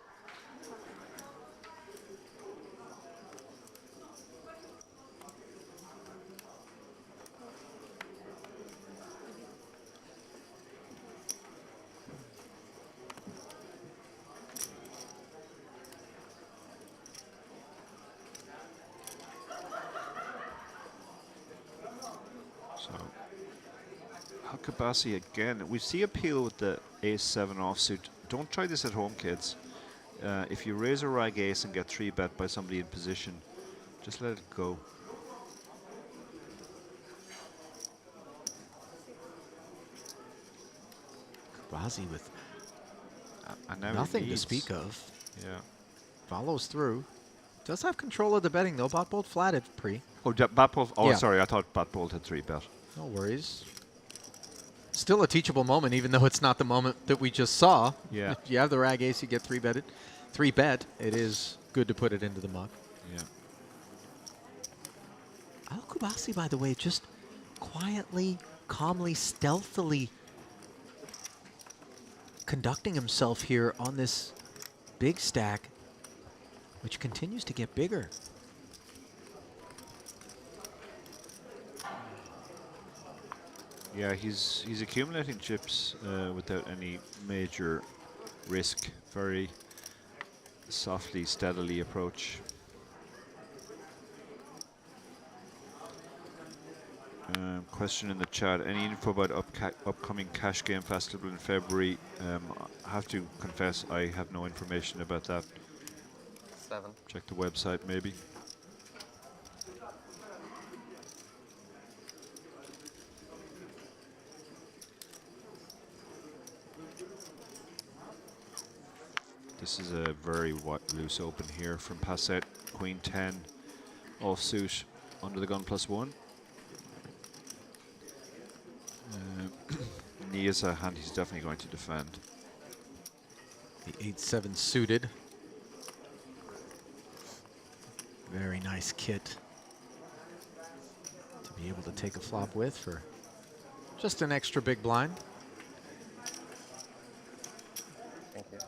Al-Kubasi again. We see appeal with the ace-7 offsuit. Don't try this at home, kids. If you raise a rag ace and get 3-bet by somebody in position, just let it go. Kubasi with And now he nothing to leads. speak of. Yeah. Follows through. Does have control of the betting, though. Bot bolt flatted pre. Oh, Batbolt. Oh, Yeah. sorry. I thought Batbolt had 3-bet. No worries. Still a teachable moment, even though it's not the moment that we just saw. Yeah. If you have the rag ace, you get 3-betted. 3-bet, it is good to put it into the muck. Yeah. Al-Kubasi, by the way, just quietly, calmly, stealthily conducting himself here on this big stack, which continues to get bigger. Yeah, he's accumulating chips without any major risk. Very softly, steadily approach. Question in the chat: any info about upcoming cash game festival in February? I have to confess, I have no information about that. 7. Check the website, maybe. This is a very loose open here from Passet. Queen 10 offsuit under the gun +1. Knee is a hand he's definitely going to defend. The 8-7 suited. Very nice kit to be able to take a flop with for just an extra big blind. Thank you.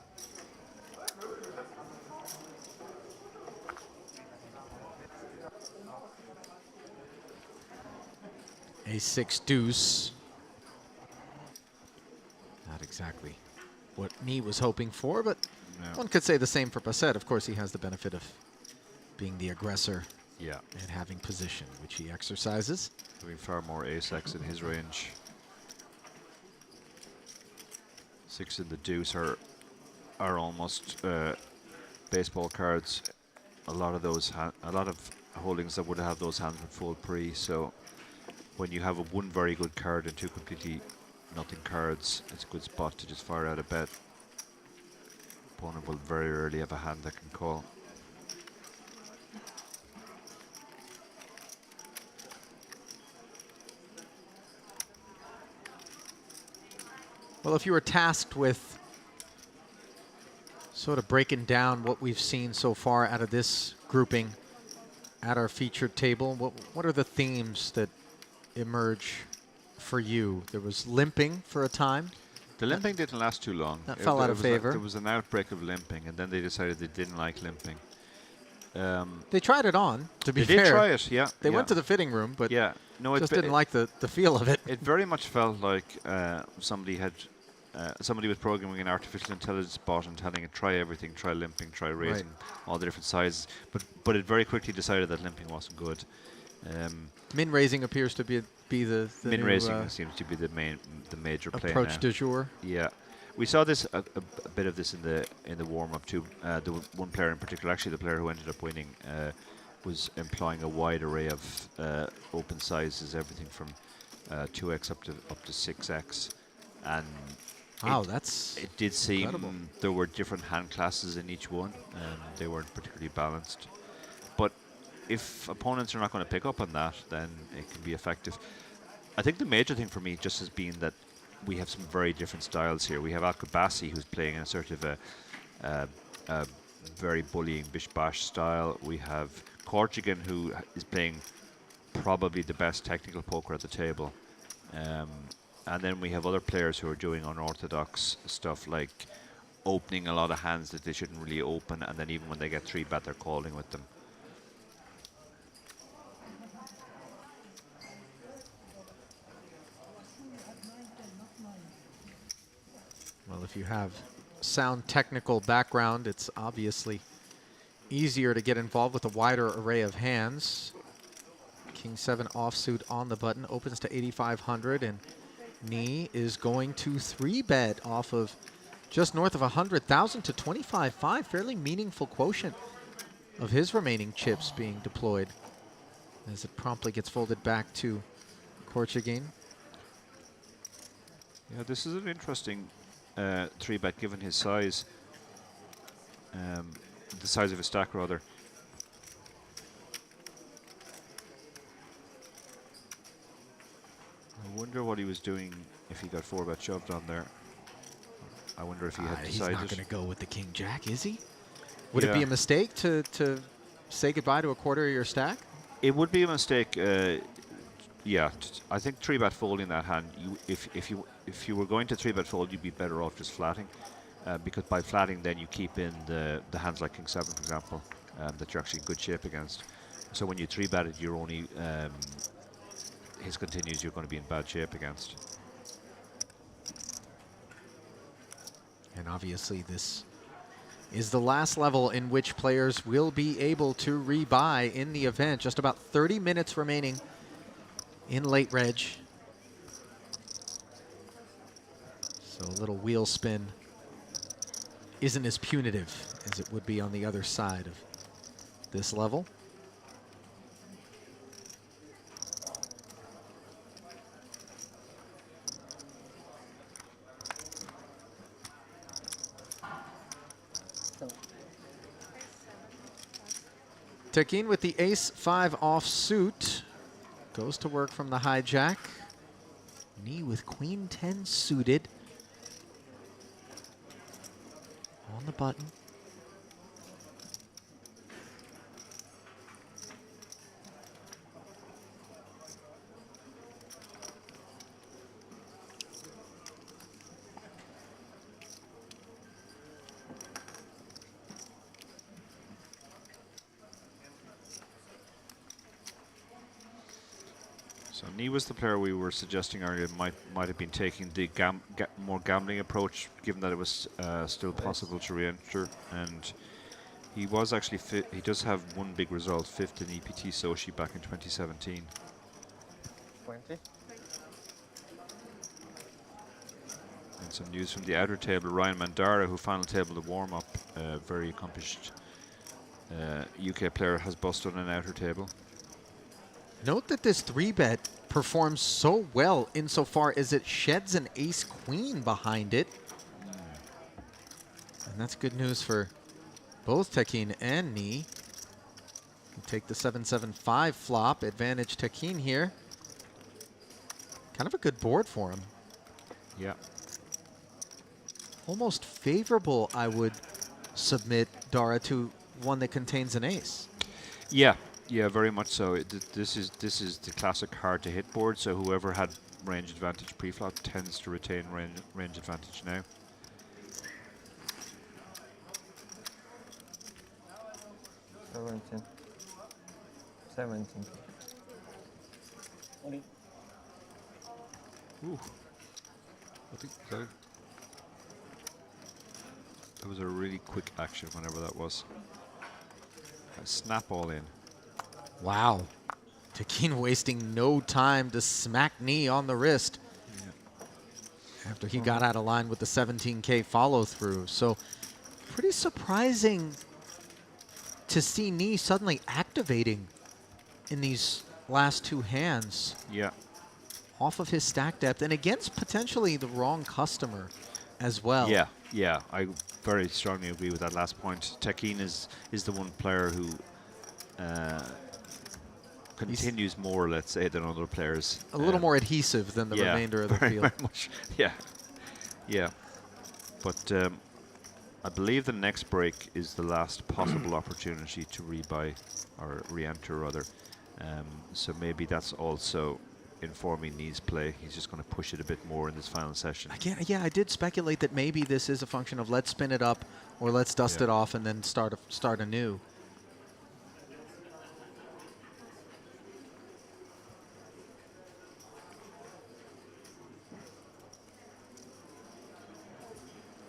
A6 deuce. Not exactly what Nee was hoping for, but No. one could say the same for Passet. Of course, he has the benefit of being the aggressor Yeah. and having position, which he exercises. Having far more ace-x in his range. 6 and the deuce are almost baseball cards. A lot of holdings that would have those hands would fold pre. So when you have one very good card and two completely nothing cards, it's a good spot to just fire out a bet. Opponent will very rarely have a hand that can call. Well, if you were tasked with sort of breaking down what we've seen so far out of this grouping at our featured table, what are the themes that emerge for you? There was limping for a time. The limping didn't last too long. That fell out of favor. There was an outbreak of limping, and then they decided they didn't like limping. They tried it on, to be They fair. did try it, yeah. They yeah. went to the fitting room, but yeah, no, just didn't like the feel of it. It very much felt like somebody was programming an artificial intelligence bot and telling it try everything, try limping, try raising, all the different sizes. But it very quickly decided that limping wasn't good. Min raising appears to be the Min new, raising seems to be the major play approach now. du jour. Yeah, we saw this a bit of this in the warm up too. The one player in particular, actually the player who ended up winning, was employing a wide array of open sizes, everything from 2x up to 6x, and wow, it did seem incredible. There were different hand classes in each one, and they weren't particularly balanced. But if opponents are not going to pick up on that, then it can be effective. I think the major thing for me just has been that we have some very different styles here. We have Alcabasi, who's playing in a sort of a very bullying bish-bash style. We have Corrigan, who is playing probably the best technical poker at the table. And then we have other players who are doing unorthodox stuff, like opening a lot of hands that they shouldn't really open, and then even when they get 3-bet, they're calling with them. Well, if you have sound technical background, it's obviously easier to get involved with a wider array of hands. King 7 offsuit on the button, opens to 8,500, and Nee is going to 3-bet off of just north of 100,000 to 25.5. Fairly meaningful quotient of his remaining chips being deployed as it promptly gets folded back to Corrigan. Yeah, this is an interesting 3-bet given his size, the size of his stack rather. I wonder what he was doing if he got 4-bet shoved on there. I wonder if he had He's decided. not going to go with the King Jack, is he? Would it be Yeah. a mistake to say goodbye to a quarter of your stack? It would be a mistake. Yeah, I think 3-bet folding that hand. If you were going to 3-bet fold, you'd be better off just flatting, because by flatting, then you keep in the hands like King 7, for example, that you're actually in good shape against. So when you 3-bet it, you're only his continues. You're going to be in bad shape against. And obviously, this is the last level in which players will be able to rebuy in the event. Just about 30 minutes remaining in late reg. So a little wheel spin isn't as punitive as it would be on the other side of this level. Tekin with the ace-5 offsuit goes to work from the hijack. Knee with queen-10 suited on the button. So Knee was the player we were suggesting earlier might have been taking the more gambling approach, given that it was still possible to re-enter, and he was actually he does have one big result, 5th in EPT Sochi back in 2017. 20. And some news from the outer table: Ryan Mandara, who final tabled the warm-up, very accomplished UK player, has busted on an outer table. Note that this 3-bet performs so well insofar as it sheds an ace-queen behind it. And that's good news for both Tekin and Knee. Take the 7-7-5 flop, advantage Tekin here. Kind of a good board for him. Yeah. Almost favorable, I would submit, Dara, to one that contains an ace. Yeah. Yeah, very much so. This is the classic hard to hit board. So whoever had range advantage pre-flop tends to retain range advantage now. Seventeen. Ooh. I think that was a really quick action, whenever that was. A snap all in. Wow. Tekin wasting no time to smack Knee on the wrist after he got out of line with the 17K follow through. So pretty surprising to see Knee suddenly activating in these last two hands. Yeah. Off of his stack depth and against potentially the wrong customer as well. Yeah, yeah, I very strongly agree with that last point. Tekin is the one player who continues more, let's say, than other players. A little more adhesive than the remainder of the field. Very much. Yeah, yeah. But I believe the next break is the last possible opportunity to rebuy or re-enter, rather. So maybe that's also informing Knee's play. He's just going to push it a bit more in this final session. Yeah, I did speculate that maybe this is a function of let's spin it up or let's dust it off and then start anew.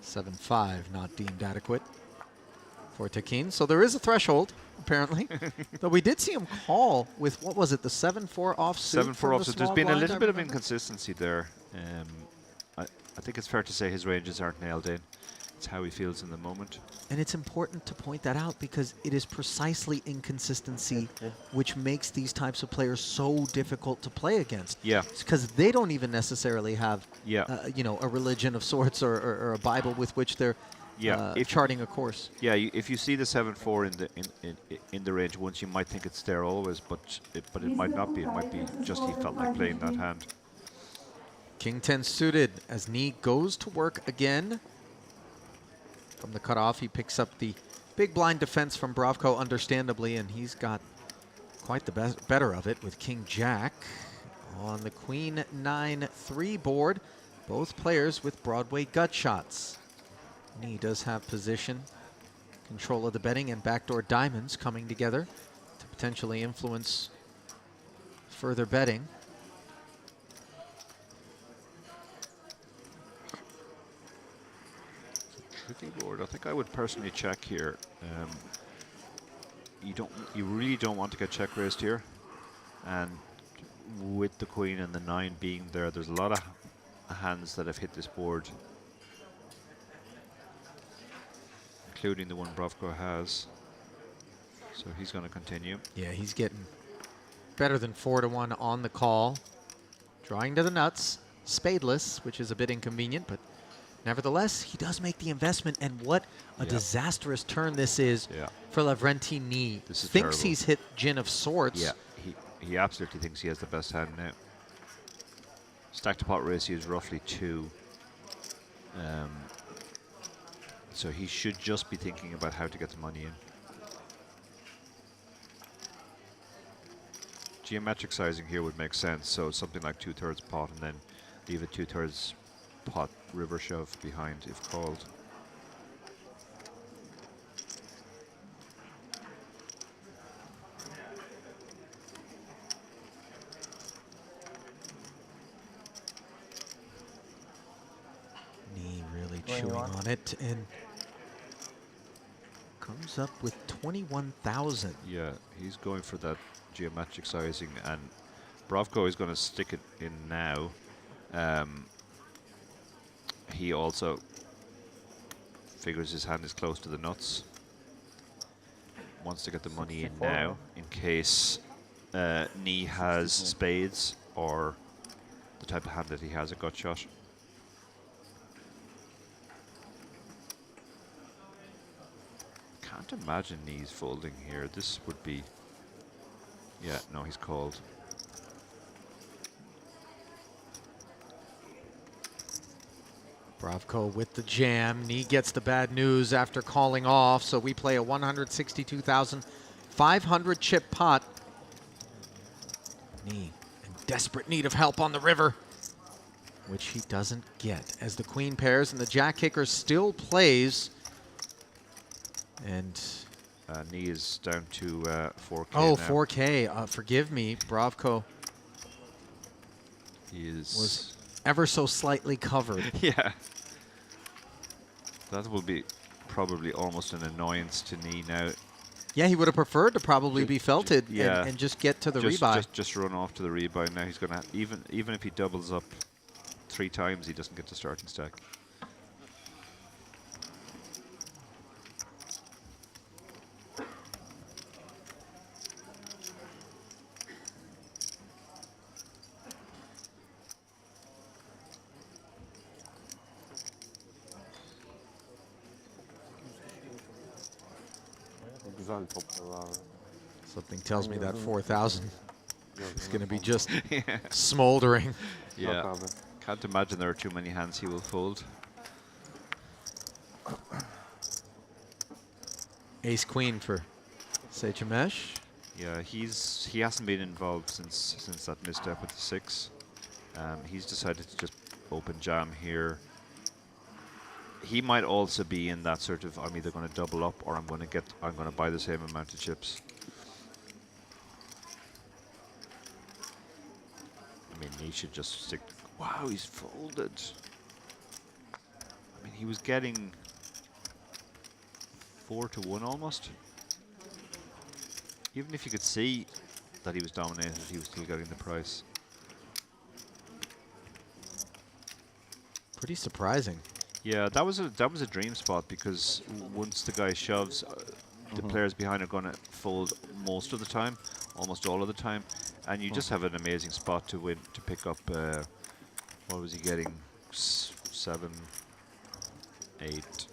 (7-5) not deemed adequate for Tekin. So there is a threshold, apparently. Though we did see him call with, what was it, the 7-4 offsuit? 7-4 offsuit. There's been a little bit of inconsistency there. I think it's fair to say his ranges aren't nailed in. It's how he feels in the moment. And it's important to point that out because it is precisely inconsistency which makes these types of players so difficult to play against. Yeah. It's because they don't even necessarily have, you know, a religion of sorts or a Bible with which they're charting a course. Yeah, if you see the 7-4 in the range once, you might think it's there always, but it might not be. It might be just he felt like playing that hand. King 10 suited as Knee goes to work again. From the cutoff, he picks up the big blind defense from Bravko, understandably, and he's got quite the better of it with King Jack on the Queen 9-3 board. Both players with Broadway gut shots. Knee does have position, control of the betting, and backdoor diamonds coming together to potentially influence further betting. Tricky board. I think I would personally check here. You really don't want to get check raised here, and with the queen and the 9 being there, there's a lot of hands that have hit this board, including the one Bravko has. So he's going to continue. Yeah, he's getting better than 4-1 on the call. Drawing to the nuts, spadeless, which is a bit inconvenient, but Nevertheless, he does make the investment, and what a Yeah. disastrous turn this is Yeah. for Lavrentini. This is Thinks terrible. he's hit gin of sorts. Yeah, he absolutely thinks he has the best hand now. Stack to pot ratio is roughly 2. So he should just be thinking about how to get the money in. Geometric sizing here would make sense, so something like 2/3 pot and then leave a 2/3 pot river shove behind if called. Knee really 21. chewing on it and comes up with 21,000. Yeah, he's going for that geometric sizing, and Bravko is going to stick it in now. He also figures his hand is close to the nuts. Wants to get the money in 64. now in case Knee has spades or the type of hand that he has a gut shot. Can't imagine Knee's folding here. This would be... Yeah, no, he's called. Bravko with the jam. Knee gets the bad news after calling off, so we play a 162,500 chip pot. Knee in desperate need of help on the river, which he doesn't get as the queen pairs and the jack kicker still plays. And Knee is down to 4K oh, now. 4K. Forgive me, Bravko He is... was ever so slightly covered. Yeah. That will be probably almost an annoyance to Knee now. Yeah, he would have preferred to probably be felted yeah. and just get to the just, rebuy. Just run off to the rebuy. Now he's gonna even if he doubles up 3 times, he doesn't get to starting stack. Güzel toplar abi. Something tells me that 4,000 is going to be just Yeah. smoldering. Yeah. abi. Can't imagine there are too many hands he will fold. Ace queen for Sechamesh. Yeah, he hasn't been involved since that misstep with the 6. He's decided to just open jam here. He might also be in that sort of, I'm either going to double up or I'm going to buy the same amount of chips. I mean, he should just stick. Wow, he's folded. I mean, he was getting 4-1 almost. Even if you could see that he was dominated, he was still getting the price. Pretty surprising. Yeah, that was a dream spot because once the guy shoves, the players behind are going to fold most of the time, almost all of the time, and you just have an amazing spot to win, to pick up. What was he getting? 7, 8.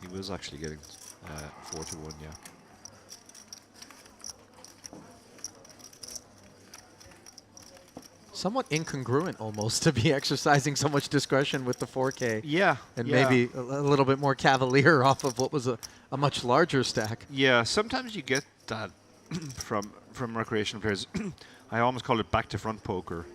He was actually getting 4-1, yeah. Somewhat incongruent almost to be exercising so much discretion with the 4K. Yeah. And yeah. maybe a little bit more cavalier off of what was a much larger stack. Yeah, sometimes you get that from recreational players. I almost call it back to front poker.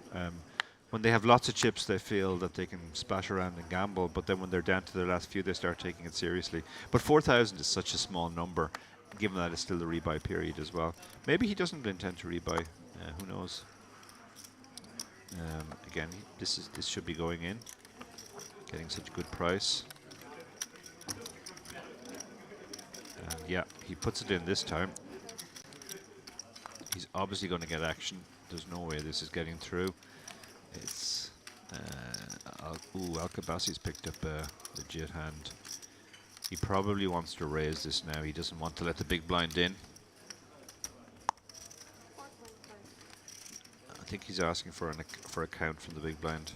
When they have lots of chips, they feel that they can splash around and gamble, but then when they're down to their last few, they start taking it seriously. But 4,000 is such a small number, given that it's still the rebuy period as well. Maybe he doesn't intend to rebuy. Who knows? Again, this should be going in, getting such a good price. And yeah, he puts it in this time. He's obviously going to get action. There's no way this is getting through. It's Alcabasi's picked up a legit hand. He probably wants to raise this now. He doesn't want to let the big blind in. I think he's asking for a count from the big blind.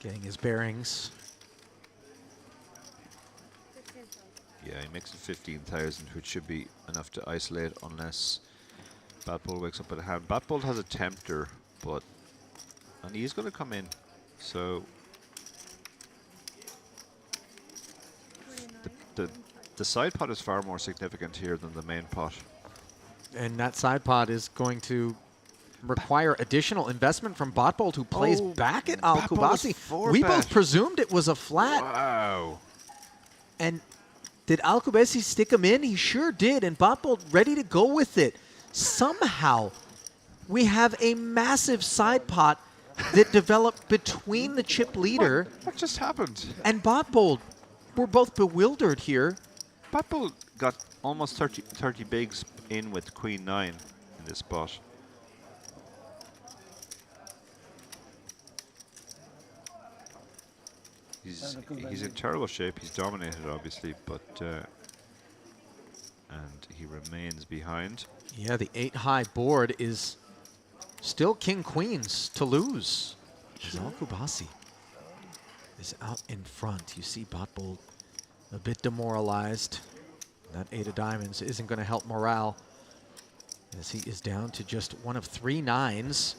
Getting his bearings. Yeah, he makes it 15,000, which should be enough to isolate unless Bad Bull wakes up with a hand. Bad Bull has a tempter, and he's going to come in. So the side pot is far more significant here than the main pot. And that side pot is going to require additional investment from Botbold, who plays back at Al Kubasi. We both presumed it was a flat. Wow. And did Al Kubasi stick him in? He sure did. And Botbold ready to go with it. Somehow, we have a massive side pot that developed between the chip leader. What just happened? And Botbold. We're both bewildered here. Botbold got almost 30 bigs in with Queen 9 in this spot. He's in terrible shape. He's dominated, obviously, but and he remains behind. Yeah, the 8-high board is still king queens to lose. Al Kubasi is out in front. You see Botbold a bit demoralized. That 8 of diamonds isn't going to help morale, as he is down to just one of 3 9s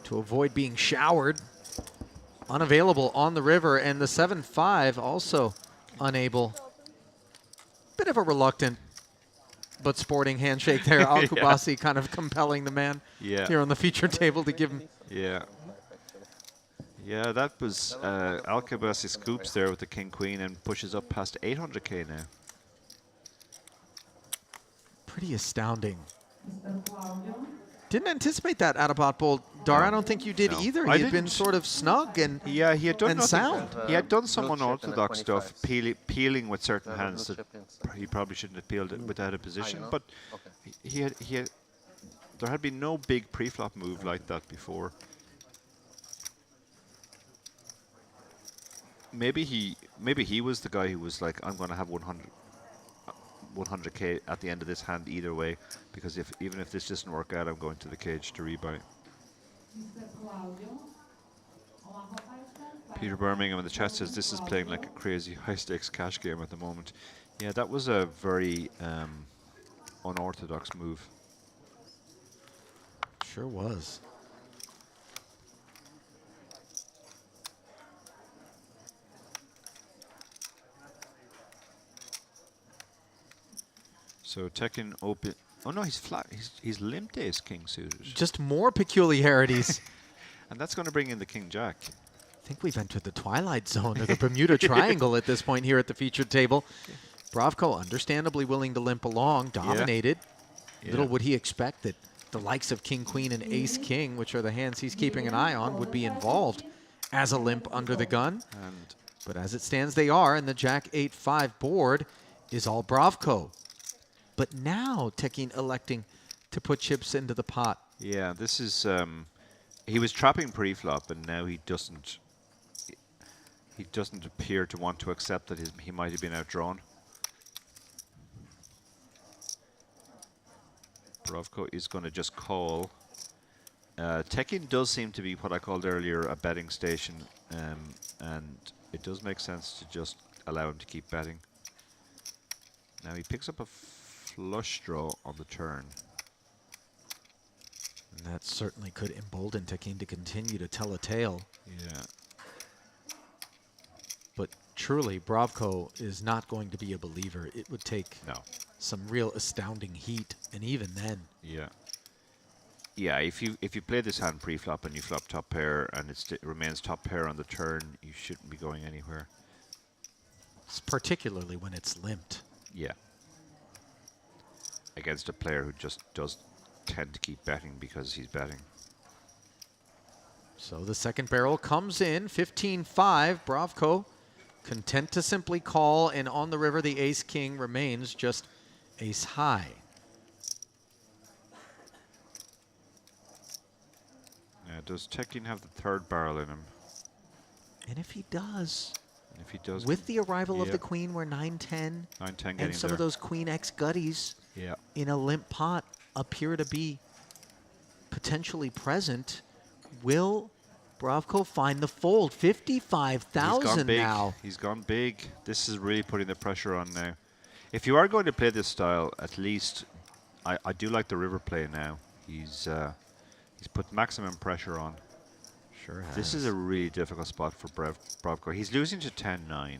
to avoid being showered. Unavailable on the river, and the 7-5 also unable. Bit of a reluctant but sporting handshake there. Al Kubasi kind of compelling the man here on the feature table to give him. Yeah. Yeah, that was Al Kubasi scoops there with the king queen and pushes up past 800k now. Pretty astounding. Didn't anticipate that out of Botbold. Dar, I don't think you did either. He had been sort of snug and he had done sound. He had done some unorthodox stuff, peeling with certain hands that he probably shouldn't have peeled it without a position. But he had there had been no big pre-flop move like that before. Maybe he was the guy who was like, I'm going to have 100k at the end of this hand either way, because even if this doesn't work out, I'm going to the cage to rebuy. Peter Birmingham in the chat says this is playing like a crazy high-stakes cash game at the moment. Yeah, that was a very unorthodox move. Sure was. So Tekken open. Oh no, he's flat. He's limp ace king suited. Just more peculiarities. And that's going to bring in the king jack. I think we've entered the twilight zone or the Bermuda Triangle at this point here at the featured table. Bravko understandably willing to limp along, dominated. Little would he expect that the likes of king queen and ace king, which are the hands he's keeping an eye on, would be involved as a limp under the gun. But as it stands, they are, and the jack 8-5 board is all Bravko. But now Tekken electing to put chips into the pot. Yeah, this is he was trapping pre-flop, and now he doesn't appear to want to accept that he might have been outdrawn. Bravko is going to just call. Tekken does seem to be what I called earlier a betting station, and it does make sense to just allow him to keep betting. Now he picks up a flush draw on the turn. And that certainly could embolden Tekken to continue to tell a tale. Yeah. But truly, Bravko is not going to be a believer. It would take some real astounding heat, and even then. Yeah. Yeah, if you play this hand pre-flop and you flop top pair and it remains top pair on the turn, you shouldn't be going anywhere. Particularly when it's limped. Yeah. Against a player who just does tend to keep betting because he's betting. So the second barrel comes in, 15-5. Bravko content to simply call, and on the river the ace-king remains just ace-high. Yeah, does Tekken have the third barrel in him? And if he does, with the arrival of the queen, we're 9-10, and some of those queen X gutties in a limp pot appear to be potentially present, will Bravko find the fold. 55,000 now. He's gone big. This is really putting the pressure on now. If you are going to play this style, at least I do like the river play now. He's put maximum pressure on. Sure has. This is a really difficult spot for Bravko. He's losing to 10-9,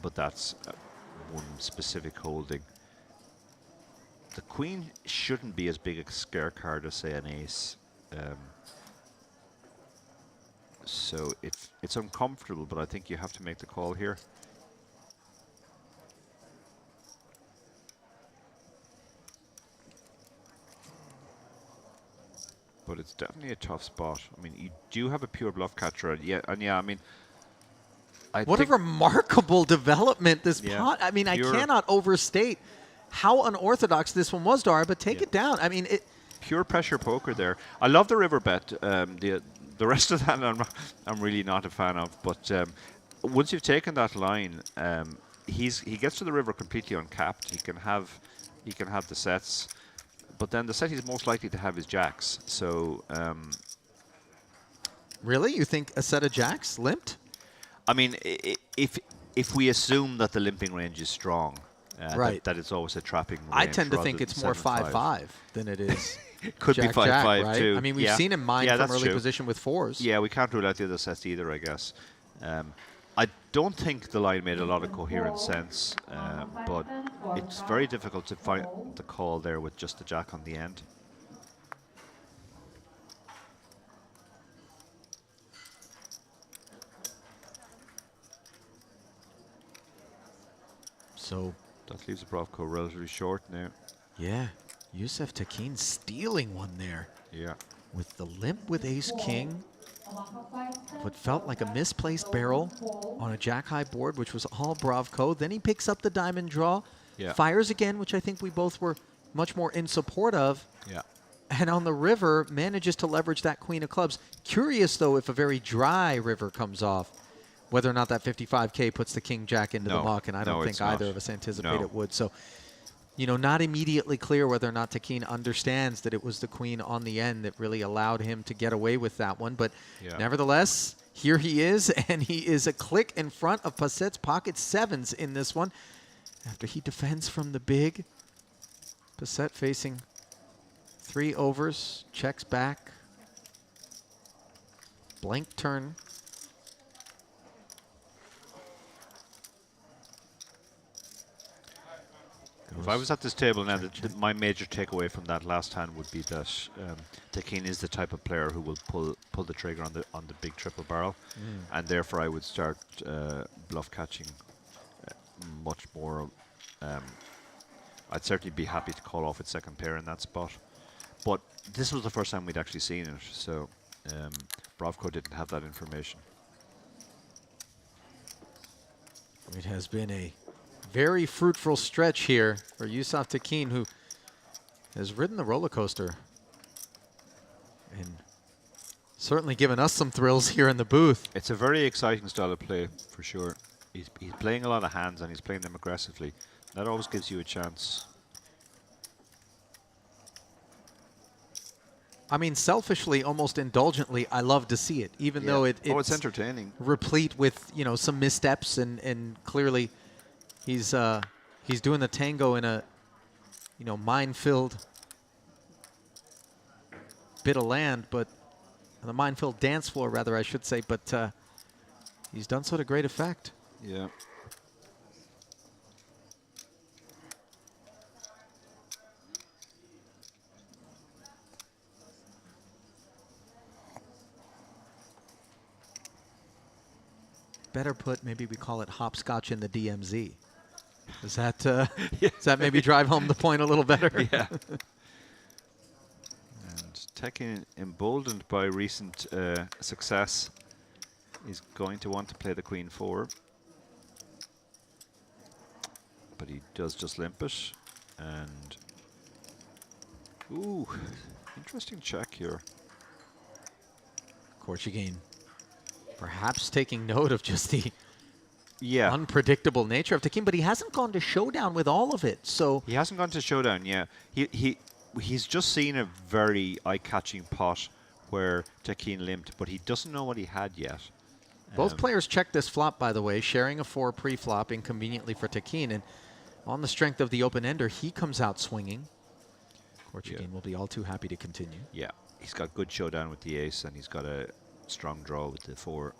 but that's one specific holding. The queen shouldn't be as big a scare card as, say, an ace. So it's uncomfortable, but I think you have to make the call here. But it's definitely a tough spot. I mean, you do have a pure bluff catcher, and yeah, I mean, what a remarkable development this pot. I mean, I cannot overstate how unorthodox this one was, Dara, but take it down. I mean, pure pressure poker there. I love the river bet. The rest of that I'm really not a fan of. But once you've taken that line, he gets to the river completely uncapped. He can have the sets, but then the set he's most likely to have is jacks. So really, you think a set of jacks limped? I mean, if we assume that the limping range is strong, that it's always a trapping range. I tend to think it's more 5-5 than it is. Could Jack, be 5-5 right? too. I mean, we've seen him mine from early position with fours. Yeah, we can't rule out the other sets either, I guess. I don't think the line made a lot of coherent sense, but it's very difficult to find the call there with just the jack on the end. So that leaves Bravko relatively short now. Yeah, Youssef Tekin stealing one there. Yeah. With the limp with ace-king, what felt like a misplaced barrel on a jack-high board, which was all Bravko. Then he picks up the diamond draw, fires again, which I think we both were much more in support of. Yeah. And on the river, manages to leverage that queen of clubs. Curious, though, if a very dry river comes off, whether or not that 55K puts the king-jack into the muck, and I don't think either of us anticipate it would. So, you know, not immediately clear whether or not Tekin understands that it was the queen on the end that really allowed him to get away with that one. But nevertheless, here he is, and he is a click in front of Passet's pocket sevens in this one. After he defends from the big, Passet facing 3 overs, checks back, blank turn. If I was at this table now, my major takeaway from that last hand would be that Tekin is the type of player who will pull the trigger on the big triple barrel, and therefore I would start bluff catching much more. I'd certainly be happy to call off its second pair in that spot, but this was the first time we'd actually seen it, so Bravko didn't have that information. It has been a very fruitful stretch here for Youssef Tekin, who has ridden the roller coaster and certainly given us some thrills here in the booth. It's a very exciting style of play, for sure. He's playing a lot of hands, and he's playing them aggressively. That always gives you a chance. I mean, selfishly, almost indulgently, I love to see it, even though it's entertaining, replete with, you know, some missteps, and clearly he's doing the tango in a, you know, mine-filled bit of land, but on the mine-filled dance floor, rather, I should say. But he's done so to great effect. Yeah. Better put, maybe we call it hopscotch in the DMZ. Does that does that maybe drive home the point a little better? Yeah. And Tekin, emboldened by recent success, is going to want to play the queen 4, but he does just limp it. And ooh, interesting check here. Korchagin perhaps taking note of just the unpredictable nature of Tekin, but he hasn't gone to showdown with all of it. So he hasn't gone to showdown. Yeah, he's just seen a very eye-catching pot where Tekin limped, but he doesn't know what he had yet. Both players checked this flop, by the way, sharing a 4 pre-flop inconveniently for Tekin. And on the strength of the open-ender, he comes out swinging. Korchagin will be all too happy to continue. Yeah, he's got good showdown with the ace, and he's got a strong draw with the 4.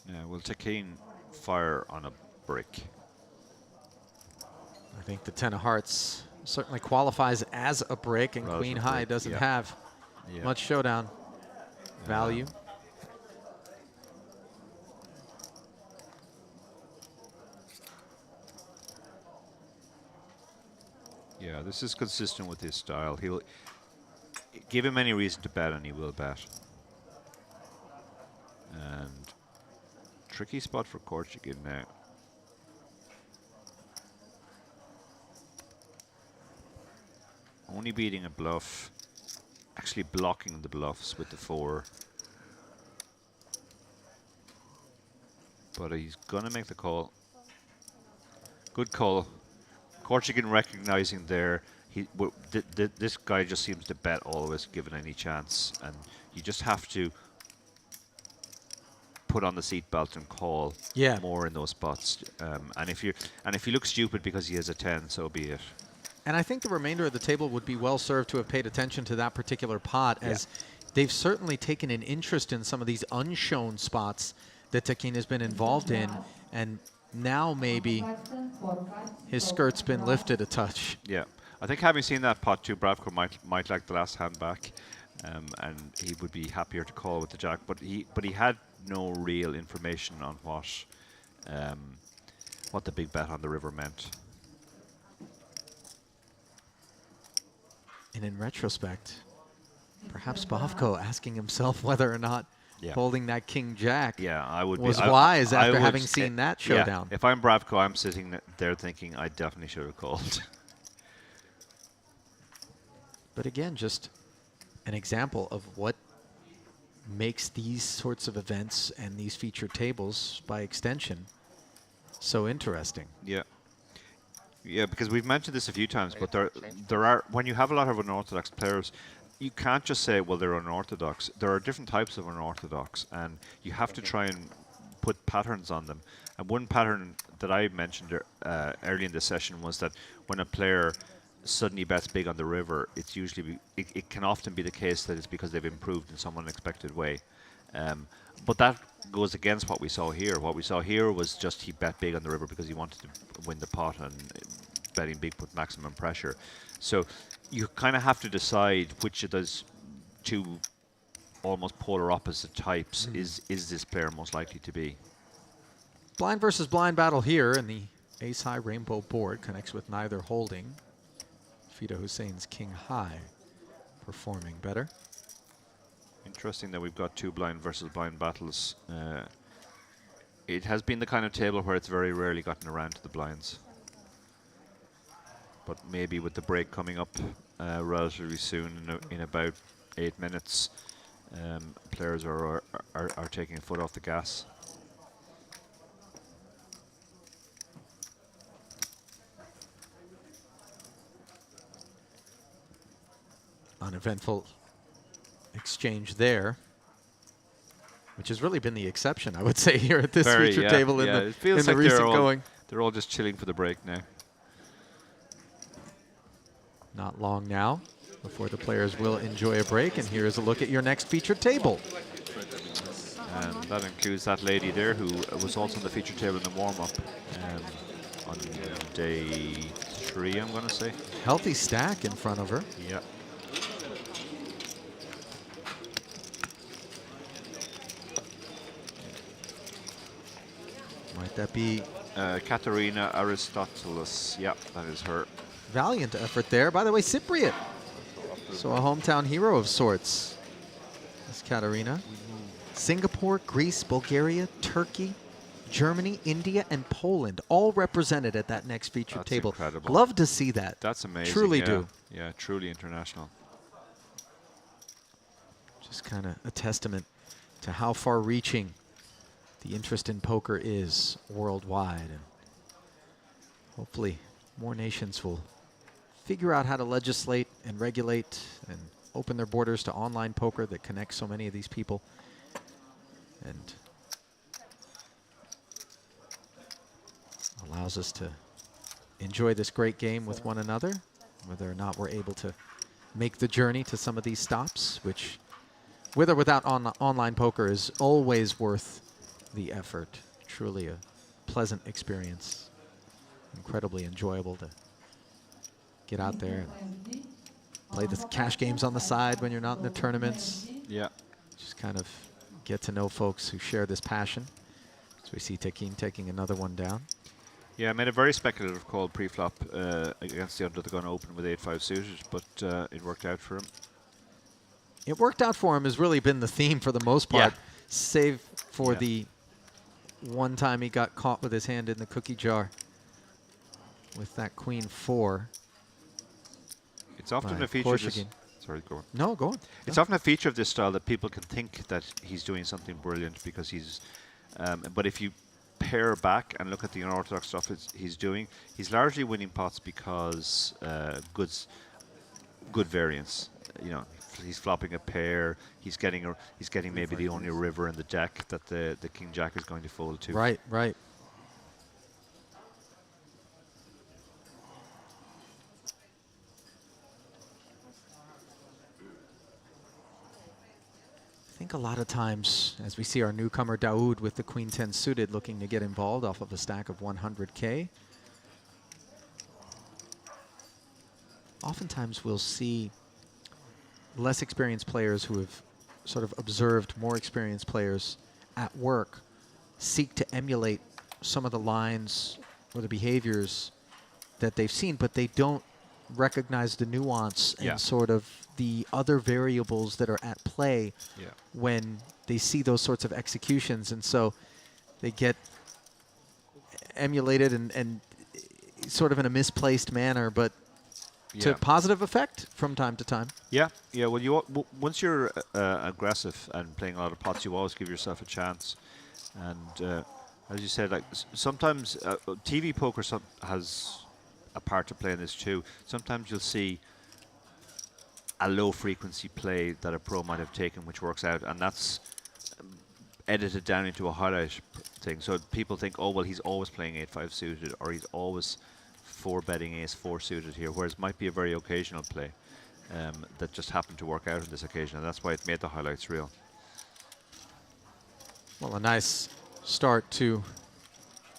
Yeah, will Tekin fire on a brick? I think the 10 of hearts certainly qualifies as a brick, and Relative queen high brick, doesn't yeah. have Yeah. much showdown value. Yeah, this is consistent with his style. He'll give him any reason to bet, and he will bet. And tricky spot for Korchagin now. Only beating a bluff, actually blocking the bluffs with the 4. But he's gonna make the call. Good call. Korchagin recognizing there, this guy just seems to bet always, given any chance, and you just have to put on the seatbelt and call more in those spots. And if you look stupid because he has a 10, so be it. And I think the remainder of the table would be well served to have paid attention to that particular pot, as they've certainly taken an interest in some of these unshown spots that Tekin has been involved in, and now maybe his skirt's been lifted a touch. Yeah, I think having seen that pot too, Bravko might like the last hand back, and he would be happier to call with the jack. But he had no real information on what the big bet on the river meant. And in retrospect, perhaps Bavko asking himself whether or not holding that king jack was wise after having seen that showdown. If I'm Bravko, I'm sitting there thinking I definitely should have called. But again, just an example of what makes these sorts of events and these featured tables, by extension, so interesting. Yeah. Yeah, because we've mentioned this a few times, but there are, when you have a lot of unorthodox players, you can't just say, well, they're unorthodox. There are different types of unorthodox, and you have to try and put patterns on them. And one pattern that I mentioned early in the session was that when a player suddenly bets big on the river, it's usually it can often be the case that it's because they've improved in some unexpected way. But that goes against what we saw here. What we saw here was just he bet big on the river because he wanted to win the pot, and betting big put maximum pressure. So you kind of have to decide which of those two almost polar opposite types is this player most likely to be. Blind versus blind battle here, and the ace-high rainbow board connects with neither holding. Fida Hussein's king high performing better. Interesting that we've got 2 blind versus blind battles. It has been the kind of table where it's very rarely gotten around to the blinds. But maybe with the break coming up relatively soon, in about 8 minutes, players are taking a foot off the gas. Uneventful exchange there, which has really been the exception, I would say, here at this feature table in the recent going. They're all just chilling for the break now. Not long now before the players will enjoy a break, and here is a look at your next featured table. And that includes that lady there who was also on the feature table in the warm-up on day 3, I'm going to say. Healthy stack in front of her. Yeah. Might that be Katerina Aristoteles? Yeah, that is her. Valiant effort there. By the way, Cypriot. So a hometown hero of sorts. This Katerina. Singapore, Greece, Bulgaria, Turkey, Germany, India, and Poland all represented at that next featured table. Incredible. Love to see that. That's amazing. Truly do. Yeah, truly international. Just kind of a testament to how far-reaching the interest in poker is worldwide. And hopefully more nations will figure out how to legislate and regulate and open their borders to online poker that connects so many of these people. And allows us to enjoy this great game with one another, whether or not we're able to make the journey to some of these stops, which, with or without online poker, is always worth the effort. Truly a pleasant experience. Incredibly enjoyable to get out there and play the cash games on the side when you're not in the tournaments. Yeah. Just kind of get to know folks who share this passion. So we see Tekin taking another one down. Yeah, I made a very speculative call pre-flop against the under the gun open with 8-5 suited, but it worked out for him. It worked out for him has really been the theme for the most part, save for the one time he got caught with his hand in the cookie jar with that queen 4. It's often a feature of this. Sorry, go on. No, go on. It's often a feature of this style that people can think that he's doing something brilliant because he's. But if you pair back and look at the unorthodox stuff he's doing, he's largely winning pots because good variance. You know, he's flopping a pair. He's getting maybe the only river in the deck that the king jack is going to fold to. Right, right. I think a lot of times, as we see our newcomer Daoud with the queen 10 suited looking to get involved off of a stack of 100K, oftentimes we'll see less experienced players who have sort of observed more experienced players at work seek to emulate some of the lines or the behaviors that they've seen, but they don't recognize the nuance and sort of the other variables that are at play when they see those sorts of executions. And so they get emulated and sort of in a misplaced manner, but to positive effect from time to time. Yeah, yeah. Well, once you're aggressive and playing a lot of pots, you always give yourself a chance. And as you said, like sometimes TV poker has a part to play in this too. Sometimes you'll see a low frequency play that a pro might have taken, which works out, and that's edited down into a highlight thing. So people think, oh well, he's always playing 8-5 suited, or he's always 4-betting ace-4 suited here, whereas it might be a very occasional play that just happened to work out on this occasion, and that's why it made the highlights real. Well, a nice start to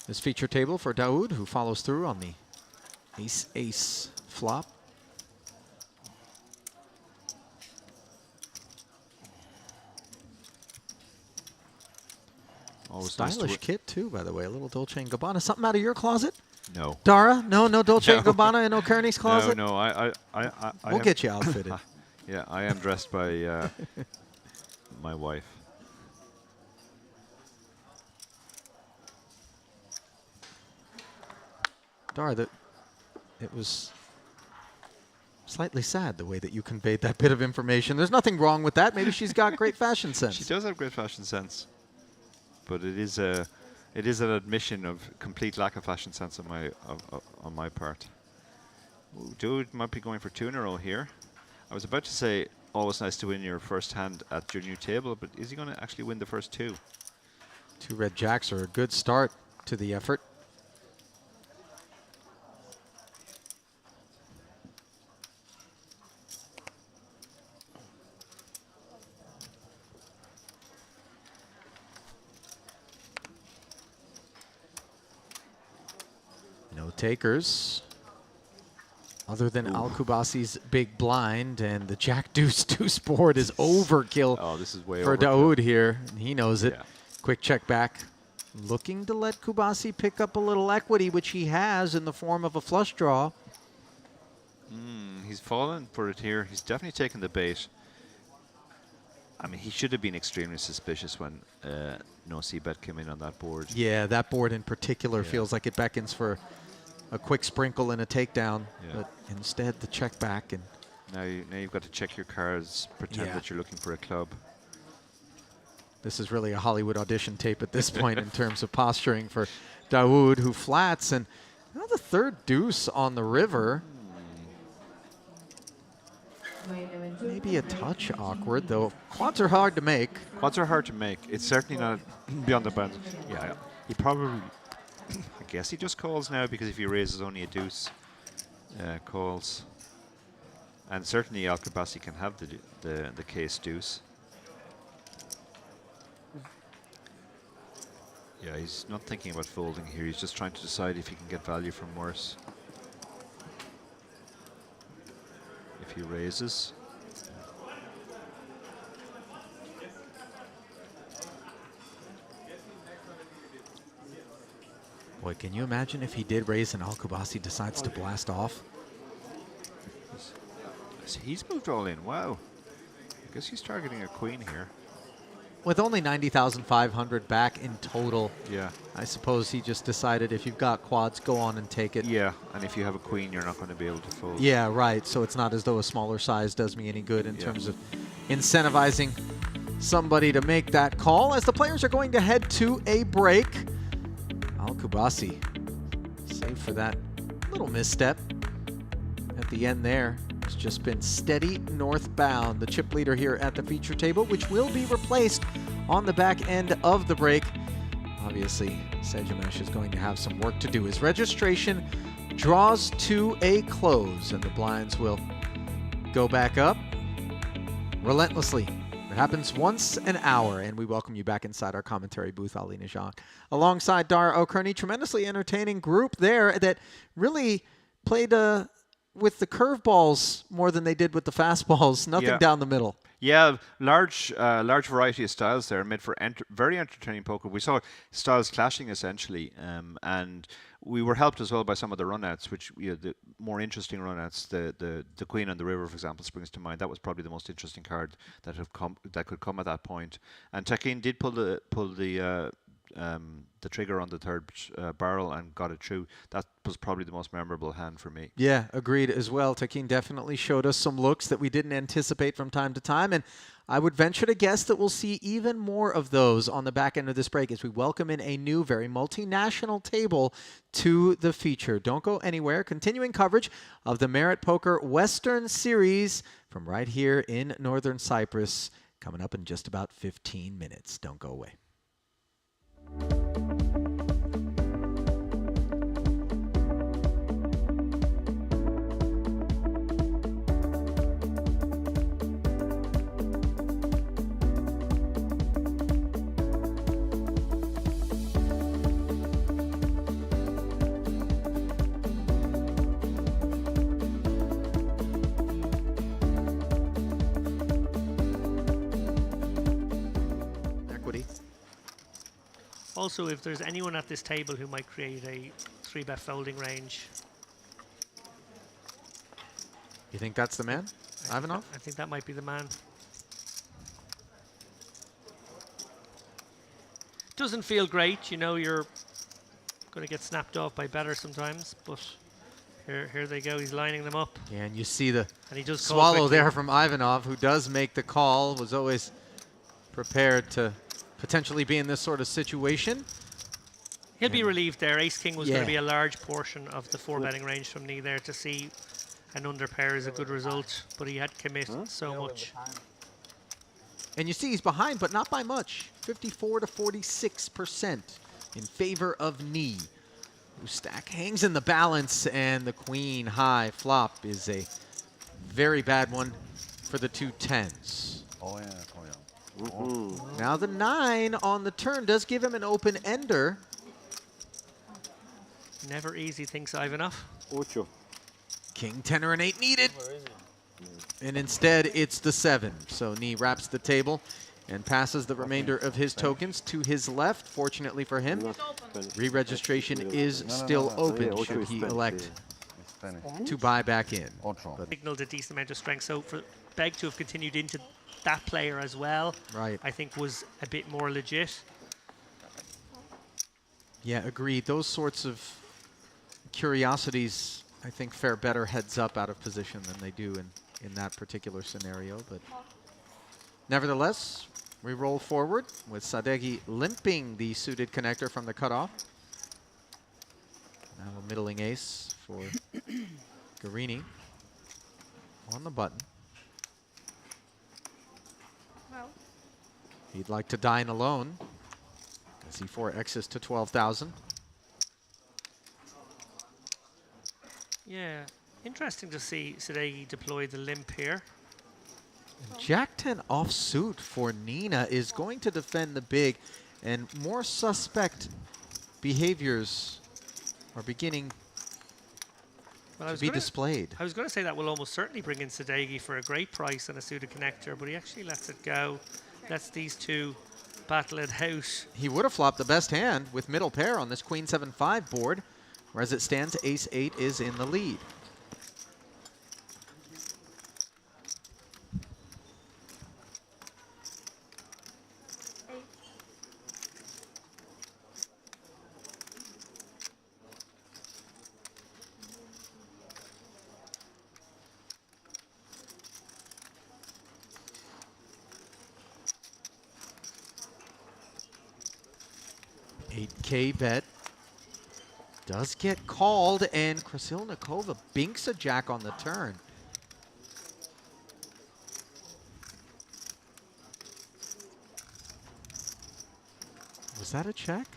this feature table for Daoud, who follows through on the ace-ace flop. Always Stylish nice kit too, by the way. A little Dolce & Gabbana. Something out of your closet? No. Dara? No Dolce & Gabbana in O'Kearney's closet? No, We'll get you outfitted. Yeah, I am dressed by my wife. Dara, it was slightly sad the way that you conveyed that bit of information. There's nothing wrong with that. Maybe she's got great fashion sense. She does have great fashion sense, but it is an admission of complete lack of fashion sense on my part. Ooh, dude might be going for 2 in a row here. I was about to say always nice to win your first hand at your new table, but is he going to actually win the first 2? 2 red jacks are a good start to the effort. No takers other than Al-Kubasi's big blind, and the Jack-Deuce-Deuce board is overkill this is way for overkill. Daoud here. And he knows it. Yeah. Quick check back. Looking to let Kubasi pick up a little equity, which he has in the form of a flush draw. He's fallen for it here. He's definitely taken the bait. I mean, he should have been extremely suspicious when no c-bet came in on that board. Yeah, that board in particular feels like it beckons for a quick sprinkle and a takedown, but instead the check back. And now you've got to check your cards, pretend that you're looking for a club. This is really a Hollywood audition tape at this point in terms of posturing for Daoud, who flats, and now the third deuce on the river. Maybe a touch awkward, though. Quads are hard to make. Quads are hard to make. It's certainly not beyond the bounds. Yeah, he probably, I guess he just calls now because if he raises only a deuce, calls. And certainly Al-Kabasi can have the case deuce. Yeah, he's not thinking about folding here. He's just trying to decide if he can get value from worse. If he raises. Boy, can you imagine if he did raise and Al-Kabasi decides to blast off? He's moved all in. Wow. I guess he's targeting a queen here. With only 90,500 back in total, yeah, I suppose he just decided if you've got quads, go on and take it. Yeah, and if you have a queen, you're not going to be able to fold. Yeah, right. So it's not as though a smaller size does me any good in terms of incentivizing somebody to make that call. As the players are going to head to a break, Al-Kabasi, save for that little misstep at the end there. It's just been steady northbound. The chip leader here at the feature table, which will be replaced on the back end of the break. Obviously, Sejamesh is going to have some work to do. His registration draws to a close, and the blinds will go back up relentlessly. It happens once an hour, and we welcome you back inside our commentary booth, Ali Najak. Alongside Dara O'Kearney, tremendously entertaining group there that really played with the curveballs more than they did with the fastballs. Nothing down the middle. Yeah, large variety of styles there, made for very entertaining poker. We saw styles clashing essentially, and we were helped as well by some of the runouts, which the more interesting runouts. The Queen on the River, for example, springs to mind. That was probably the most interesting card that could come at that point. And Tekin did pull the trigger on the third barrel and got it through. That was probably the most memorable hand for me. Yeah, agreed as well. Tekin definitely showed us some looks that we didn't anticipate from time to time, and I would venture to guess that we'll see even more of those on the back end of this break as we welcome in a new, very multinational table to the feature. Don't go anywhere. Continuing coverage of the Merit Poker Western Series from right here in Northern Cyprus, coming up in just about 15 minutes. Don't go away. Also, if there's anyone at this table who might create a 3-bet folding range. You think that's the man, Ivanov? I think that might be the man. Doesn't feel great, you know, you're going to get snapped off by better sometimes, but here they go, he's lining them up. Yeah, and you see the and swallow there from Ivanov, who does make the call, was always prepared to potentially be in this sort of situation. He'll be relieved there. Ace-King was going to be a large portion of the 4-betting range from me there. To see an underpair is a good result, but he had committed so much. And you see he's behind, but not by much. 54 to 46% in favor of Knee, whose stack hangs in the balance, and the queen high flop is a very bad one for the 2 10s. Oh, yeah. Now the 9 on the turn does give him an open ender. Never easy, thinks Ivanov. Ocho. King, 10, or an 8 needed. And instead, it's the 7. So Knee wraps the table and passes the remainder of his tokens to his left. Fortunately for him, re-registration is still open should he elect to buy back in. Signaled a decent amount of strength, so for Beg to have continued into that player as well, right, I think was a bit more legit. Yeah, agreed. Those sorts of curiosities, I think, fare better heads up out of position than they do in that particular scenario. But nevertheless, we roll forward with Sadeghi limping the suited connector from the cutoff. Now a middling ace for Guarini on the button. He'd like to dine alone as he 4Xs to 12,000. Yeah, interesting to see Sadeghi deploy the limp here. Jack 10 offsuit for Nina is going to defend the big, and more suspect behaviors are beginning to be displayed. I was going to say that will almost certainly bring in Sadeghi for a great price and a suited connector, but he actually lets it go. Lets these two battle it out. He would have flopped the best hand with middle pair on this Queen 7-5 board, where as it stands, Ace 8 is in the lead. $8K bet does get called, and Krasilnikova binks a jack on the turn. Was that a check?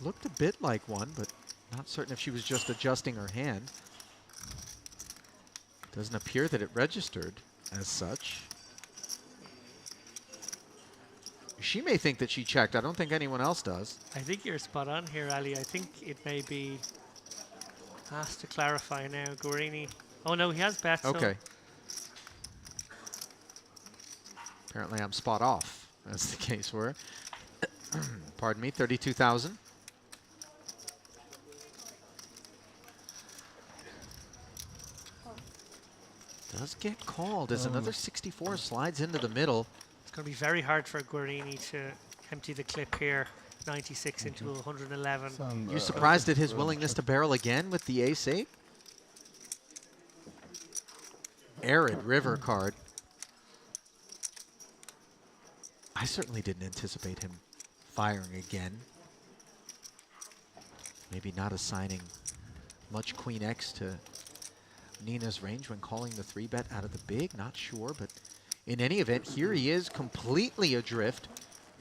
Looked a bit like one, but not certain if she was just adjusting her hand. Doesn't appear that it registered as such. She may think that she checked. I don't think anyone else does. I think you're spot on here, Ali. I think it may be asked to clarify now. Guarini. Oh no, he has bet. Okay. Apparently I'm spot off, as the case were. Pardon me, 32,000. Does get called as another 64 slides into the middle. It's going to be very hard for Guarini to empty the clip here. 96 into 111. You surprised at his willingness to barrel again with the Ace 8? Arid river card. I certainly didn't anticipate him firing again. Maybe not assigning much Queen X to Nina's range when calling the 3-bet out of the big, not sure, but in any event, here he is completely adrift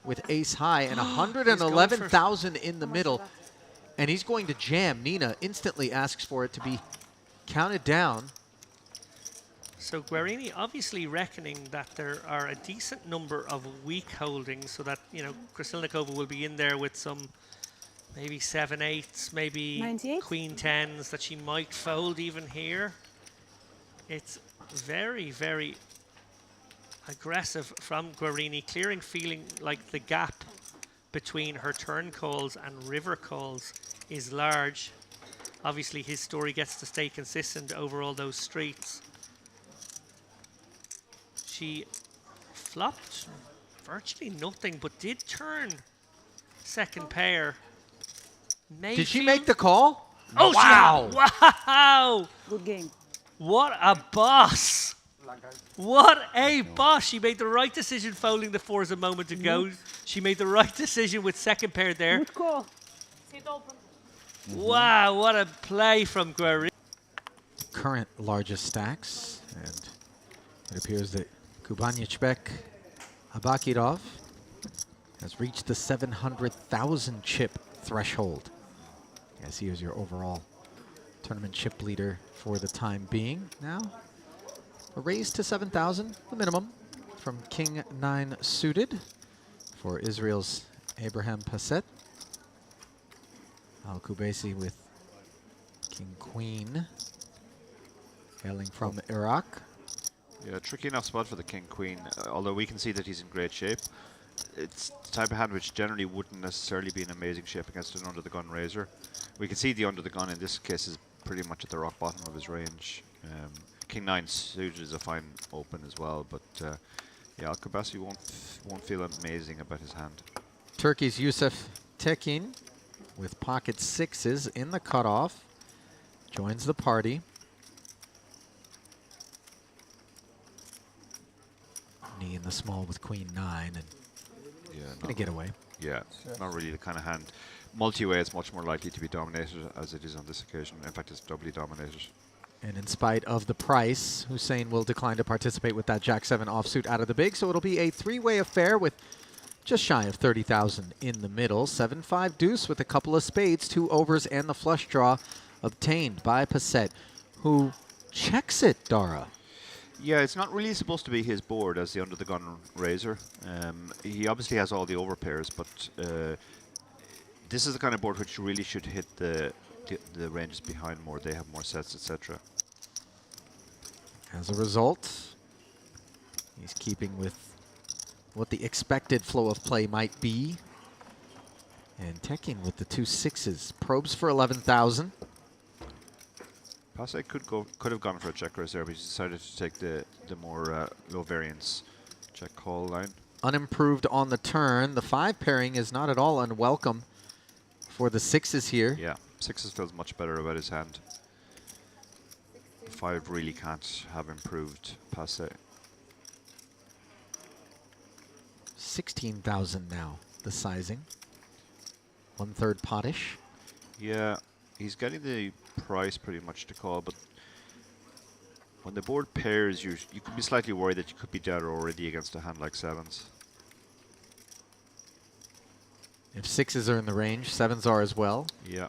with ace high and 111,000 in the middle, and he's going to jam. Nina instantly asks for it to be counted down. So Guarini obviously reckoning that there are a decent number of weak holdings, so that, you know, Krasilnikova will be in there with some maybe 7/8s, maybe 98? Queen 10s that she might fold even here. It's very, very aggressive from Guarini, clearing feeling like the gap between her turn calls and river calls is large. Obviously his story gets to stay consistent over all those streets. She flopped virtually nothing, but did turn second pair. Did she make the call? Oh, wow! Wow! Good game. What a boss! What a boss! She made the right decision folding the 4s a moment ago. She made the right decision with second pair there. Good call. Sit open. Wow, what a play from Guarini. Current largest stacks, and it appears that Kubanichbek Abakirov has reached the 700,000 chip threshold. As he is your overall tournament chip leader for the time being. Now, a raise to 7,000, the minimum, from King 9 suited for Israel's Abraham Passet. Al-Kubaisi with King Queen, hailing from Iraq. Yeah, tricky enough spot for the King Queen, although we can see that he's in great shape. It's the type of hand which generally wouldn't necessarily be in amazing shape against an under-the-gun raiser. We can see the under-the-gun in this case is pretty much at the rock bottom of his range. King 9 suited is a fine open as well, but yeah, Al-Kubasi won't feel amazing about his hand. Turkey's Yusuf Tekin with pocket 6s in the cutoff joins the party. Knee in the small with Queen 9 and gonna get away. Yeah, not really the kind of hand. Multi-way is much more likely to be dominated as it is on this occasion. In fact, it's doubly dominated. And in spite of the price, Hussein will decline to participate with that Jack-7 offsuit out of the big. So it'll be a three-way affair with just shy of 30,000 in the middle. 7-5 deuce with a couple of spades, 2 overs, and the flush draw obtained by Passett, who checks it, Dara. Yeah, it's not really supposed to be his board as the under-the-gun raiser. He obviously has all the overpairs, but this is the kind of board which really should hit the ranges behind more. They have more sets, etc. As a result, he's keeping with what the expected flow of play might be. And Tekin with the 2 6s. Probes for 11,000. Passett could have gone for a check raise there, but he decided to take the more low variance check call line. Unimproved on the turn. The 5 pairing is not at all unwelcome for the 6s here. Yeah, 6s feels much better about his hand. 5 really can't have improved Passett. 16,000 now, the sizing. 1/3 pottish. Yeah, he's getting the price pretty much to call, but when the board pairs, you could be slightly worried that you could be dead already against a hand like 7s. If 6s are in the range, 7s are as well. Yeah,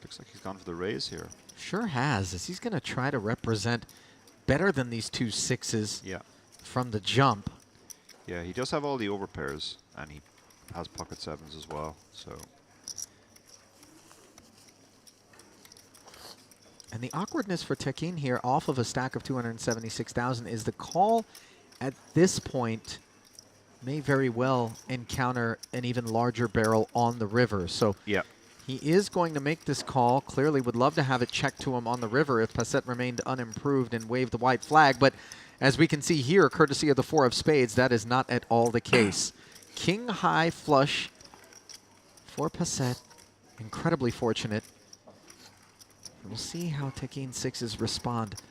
looks like he's gone for the raise here. Sure has, as he's going to try to represent better than these 2 6s from the jump. Yeah, he does have all the overpairs, and he has pocket 7s as well, so... And the awkwardness for Tekin here off of a stack of 276,000 is the call at this point may very well encounter an even larger barrel on the river. So yeah, he is going to make this call. Clearly would love to have it checked to him on the river if Passett remained unimproved and waved the white flag. But as we can see here, courtesy of the 4 of spades, that is not at all the case. King high flush for Passett. Incredibly fortunate. We'll see how Tekin 6s respond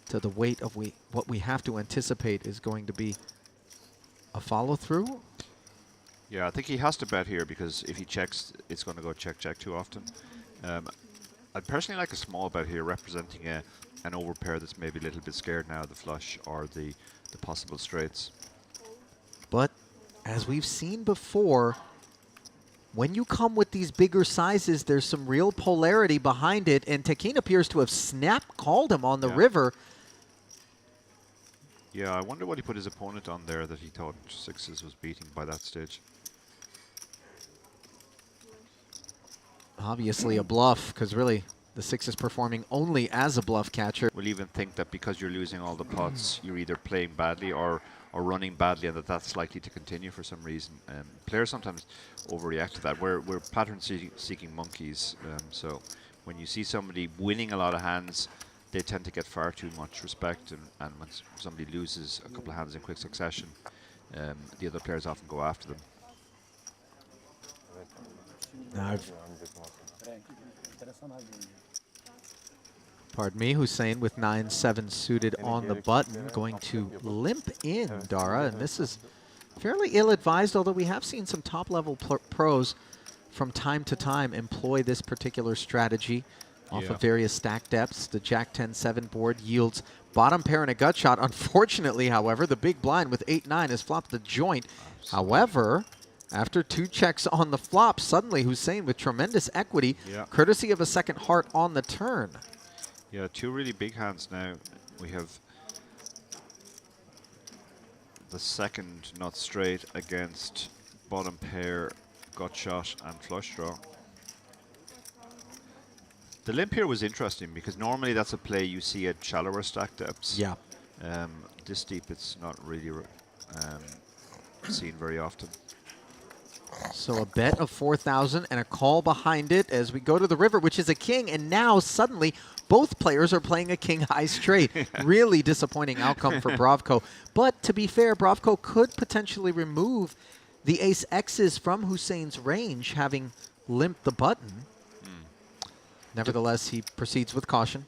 to the weight of what we have to anticipate is going to be a follow-through. Yeah, I think he has to bet here because if he checks, it's going to go check-check too often. I'd personally like a small bet here representing an overpair that's maybe a little bit scared now of the flush or the possible straights. But as we've seen before, when you come with these bigger sizes, there's some real polarity behind it, and Tekin appears to have snap-called him on the river. Yeah, I wonder what he put his opponent on there that he thought 6s was beating by that stage. Obviously a bluff, because really the 6 is performing only as a bluff catcher. We'll even think that because you're losing all the pots, you're either playing badly or running badly, and that's likely to continue for some reason. Players sometimes overreact to that. We're pattern-seeking monkeys, so when you see somebody winning a lot of hands, they tend to get far too much respect, and when somebody loses a couple of hands in quick succession, the other players often go after them. Now pardon me, Hussein with 9-7 suited on the button, going to limp in, Dara, and this is fairly ill-advised, although we have seen some top-level pros from time to time employ this particular strategy off of various stack depths. The Jack-10-7 board yields bottom pair and a gut shot. Unfortunately, however, the big blind with 8-9 has flopped the joint. However, after 2 checks on the flop, suddenly Hussein with tremendous equity, courtesy of a second heart on the turn. Yeah, 2 really big hands now. We have the second nut straight against bottom pair, gut shot, and flush draw. The limp here was interesting because normally that's a play you see at shallower stack depths. Yeah. This deep, it's not really seen very often. So a bet of 4,000 and a call behind it as we go to the river, which is a king, and now suddenly both players are playing a king high straight. Really disappointing outcome for Bravko. But to be fair, Bravko could potentially remove the ace X's from Hussein's range, having limped the button. Nevertheless, he proceeds with caution.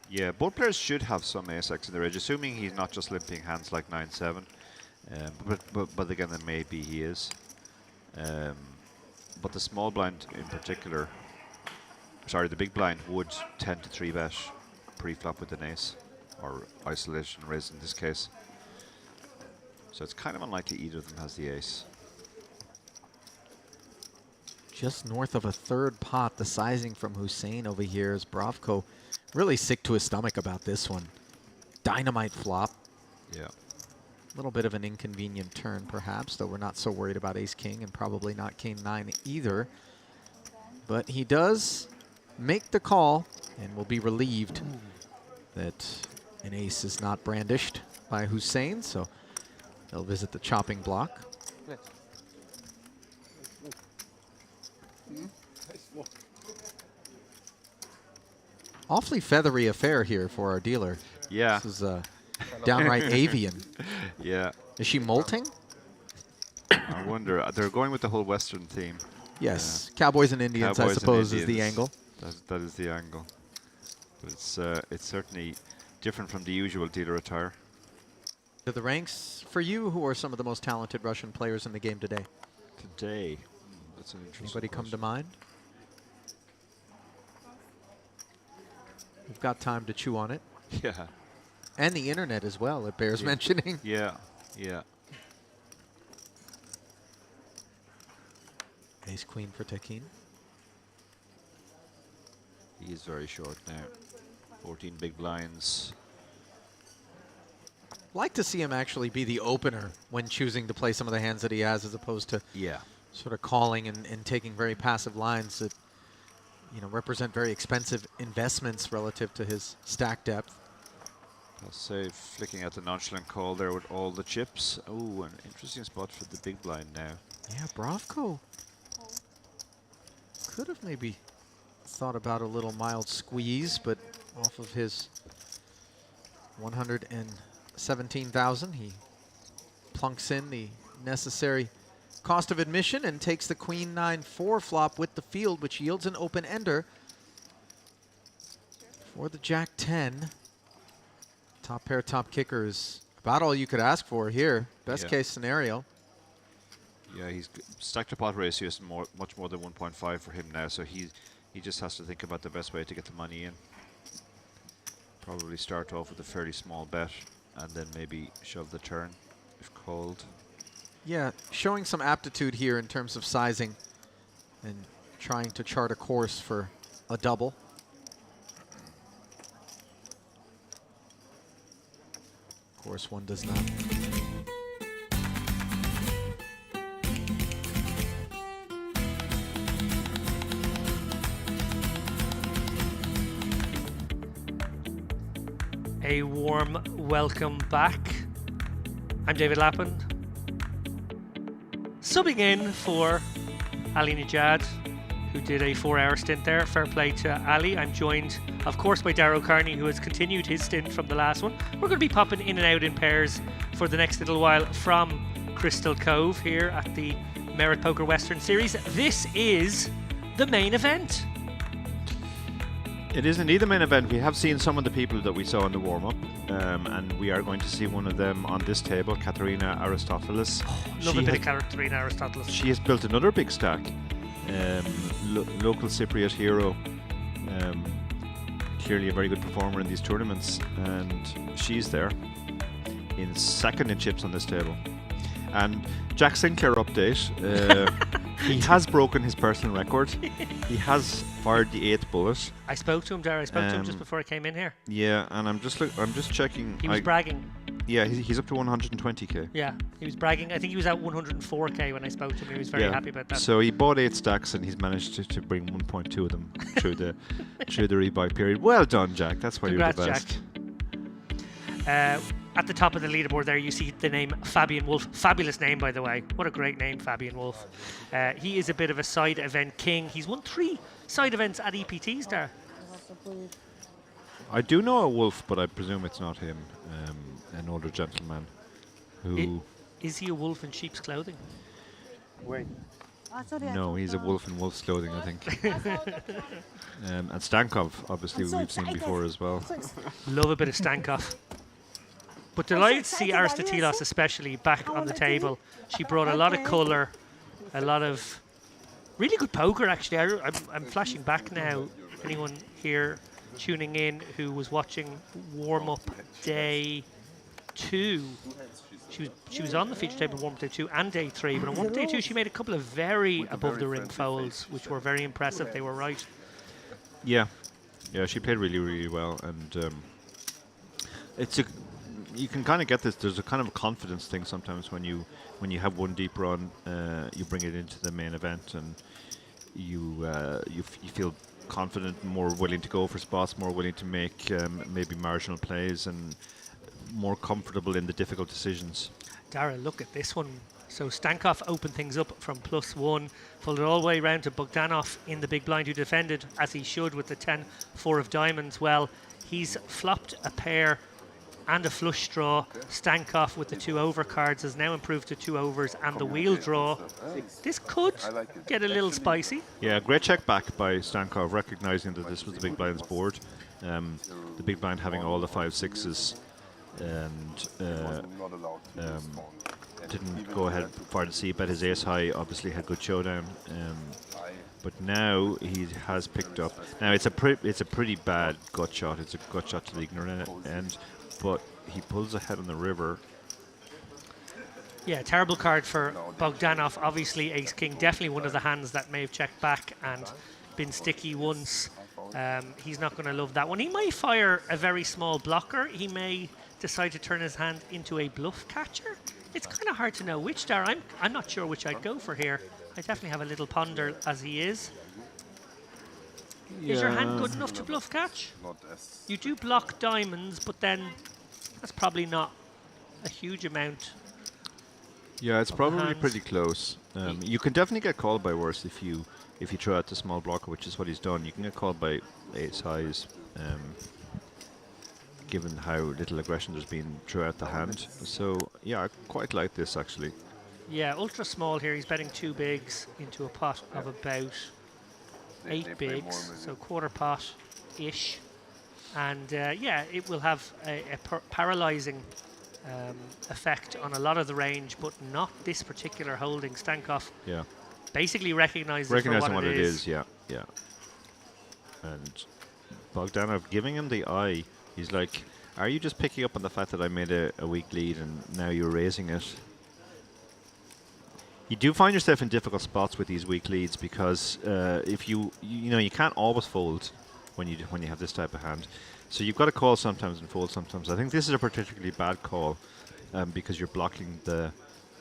Yeah, both players should have some ace X in their range, assuming he's not just limping hands like 9-7. But again, then maybe he is. But the small blind in particular sorry, the big blind would tend to 3-bet pre-flop with an ace, or isolation raise in this case. So it's kind of unlikely either of them has the ace. Just north of a third pot, the sizing from Hussein over here is Bravko really sick to his stomach about this one. Dynamite flop. Yeah. A little bit of an inconvenient turn, perhaps, though we're not so worried about ace-king and probably not king-9 either. But he does make the call and will be relieved that an ace is not brandished by Hussein, so he'll visit the chopping block. Awfully feathery affair here for our dealer. Yeah. This is downright avian. Yeah. Is she molting? I wonder. They're going with the whole Western theme. Yes. Cowboys and Indians, Cowboys I and suppose, is the Indians. angle. That is the angle. But it's certainly different from the usual dealer attire. To the ranks for you, who are some of the most talented Russian players in the game today? Today, that's an interesting Anybody come to question. mind? We've got time to chew on it. Yeah. And the internet as well, it bears mentioning. Yeah, yeah. Ace-queen for Tekin. He is very short now. 14 big blinds. Like to see him actually be the opener when choosing to play some of the hands that he has, as opposed to sort of calling and taking very passive lines that represent very expensive investments relative to his stack depth. I'll say flicking at the nonchalant call there with all the chips. Oh, an interesting spot for the big blind now. Yeah, Bravko could have maybe thought about a little mild squeeze, but off of his 117,000, he plunks in the necessary cost of admission and takes the queen 9-4 flop with the field, which yields an open ender for the jack 10. Top pair, top kicker is about all you could ask for here. Best case scenario. Yeah, he's stacked to pot ratio is much more than 1.5 for him now, so he just has to think about the best way to get the money in. Probably start off with a fairly small bet and then maybe shove the turn if called. Yeah, showing some aptitude here in terms of sizing and trying to chart a course for a double. Of course, one does not. A warm welcome back. I'm David Lappin, subbing in for Ali Najad, who did a 4-hour stint there. Fair play to Ali. I'm joined, of course, by Darrow Carney, who has continued his stint from the last one. We're going to be popping in and out in pairs for the next little while from Crystal Cove here at the Merit Poker Western Series. This is the main event. It is indeed the main event. We have seen some of the people that we saw in the warm-up, and we are going to see one of them on this table, Katerina Aristotelis. Love a bit of Katerina Aristotelis. She has built another big stack. Local Cypriot hero. Clearly a very good performer in these tournaments, and she's there in second in chips on this table. And Jack Sinclair update. He has broken his personal record. He has fired the 8th bullet. I spoke to him, Darragh. I spoke to him just before I came in here. Yeah, and I'm just checking. He was bragging. Yeah, he's up to 120k. Yeah, he was bragging. I think he was at 104k when I spoke to him. He was very happy about that. So he bought 8 stacks and he's managed to bring 1.2 of them through the rebuy period. Well done, Jack. That's why you're the best. Jack. At the top of the leaderboard there, you see the name Fabian Wolf. Fabulous name, by the way. What a great name, Fabian Wolf. He is a bit of a side event king. He's won 3 side events at EPTs there. I do know a Wolf, but I presume it's not him. An older gentleman who... Is he a wolf in sheep's clothing? Wait. No, he's a wolf in wolf's clothing, I think. And Stankov, obviously, we've seen before as well. Love a bit of Stankov. But delighted to see Aristotelis especially back on the table. She brought a lot of colour, a lot of really good poker actually. I'm flashing back now. anyone here tuning in who was watching warm-up day 2, she was on the feature table warm-up day 2 and day 3, but on warm-up day 2 she made a couple of very above-the-ring folds, which were very impressive. They were right. Yeah, yeah, she played really, really well, and it's a you can kind of get this. There's a kind of a confidence thing sometimes when you have one deep run, you bring it into the main event, and you feel confident, more willing to go for spots, more willing to make maybe marginal plays, and more comfortable in the difficult decisions. Dara, look at this one. So Stankov opened things up from +1, folded all the way around to Bogdanov in the big blind, who defended as he should with the 10-4 of diamonds. Well, he's flopped a pair and a flush draw. Stankov with the 2 over cards has now improved to 2 overs and the wheel draw. This could get a little spicy. Yeah, great check back by Stankov, recognizing that this was the big blind's board. The big blind having all the 5-6s, and didn't go ahead far to see, but his ace high obviously had good showdown. But now he has picked up. Now it's a pretty bad gut shot. It's a gut shot to the ignorant end, but he pulls ahead on the river. Yeah, terrible card for Bogdanov. Obviously, ace king, definitely one of the hands that may have checked back and been sticky once. He's not going to love that one. He may fire a very small blocker. He may decide to turn his hand into a bluff catcher. It's kind of hard to know which, Dara. I'm not sure which I'd go for here. I definitely have a little ponder as he is. Yeah. Is your hand good enough to bluff catch? You do block diamonds, but then that's probably not a huge amount. Yeah, it's probably pretty close. You can definitely get called by worse if you throw out the small blocker, which is what he's done. You can get called by ace highs, given how little aggression there's been throughout the hand. So yeah, I quite like this actually. Yeah, ultra small here. He's betting 2 bigs into a pot of about 8 bigs, so quarter pot-ish. And yeah, it will have a paralyzing effect on a lot of the range, but not this particular holding. Stankov basically recognizing what it is. Yeah. And Bogdanov giving him the eye. He's like, are you just picking up on the fact that I made a weak lead and now you're raising it? You do find yourself in difficult spots with these weak leads, because if you can't always fold when you have this type of hand. So you've got to call sometimes and fold sometimes. I think this is a particularly bad call because you're blocking the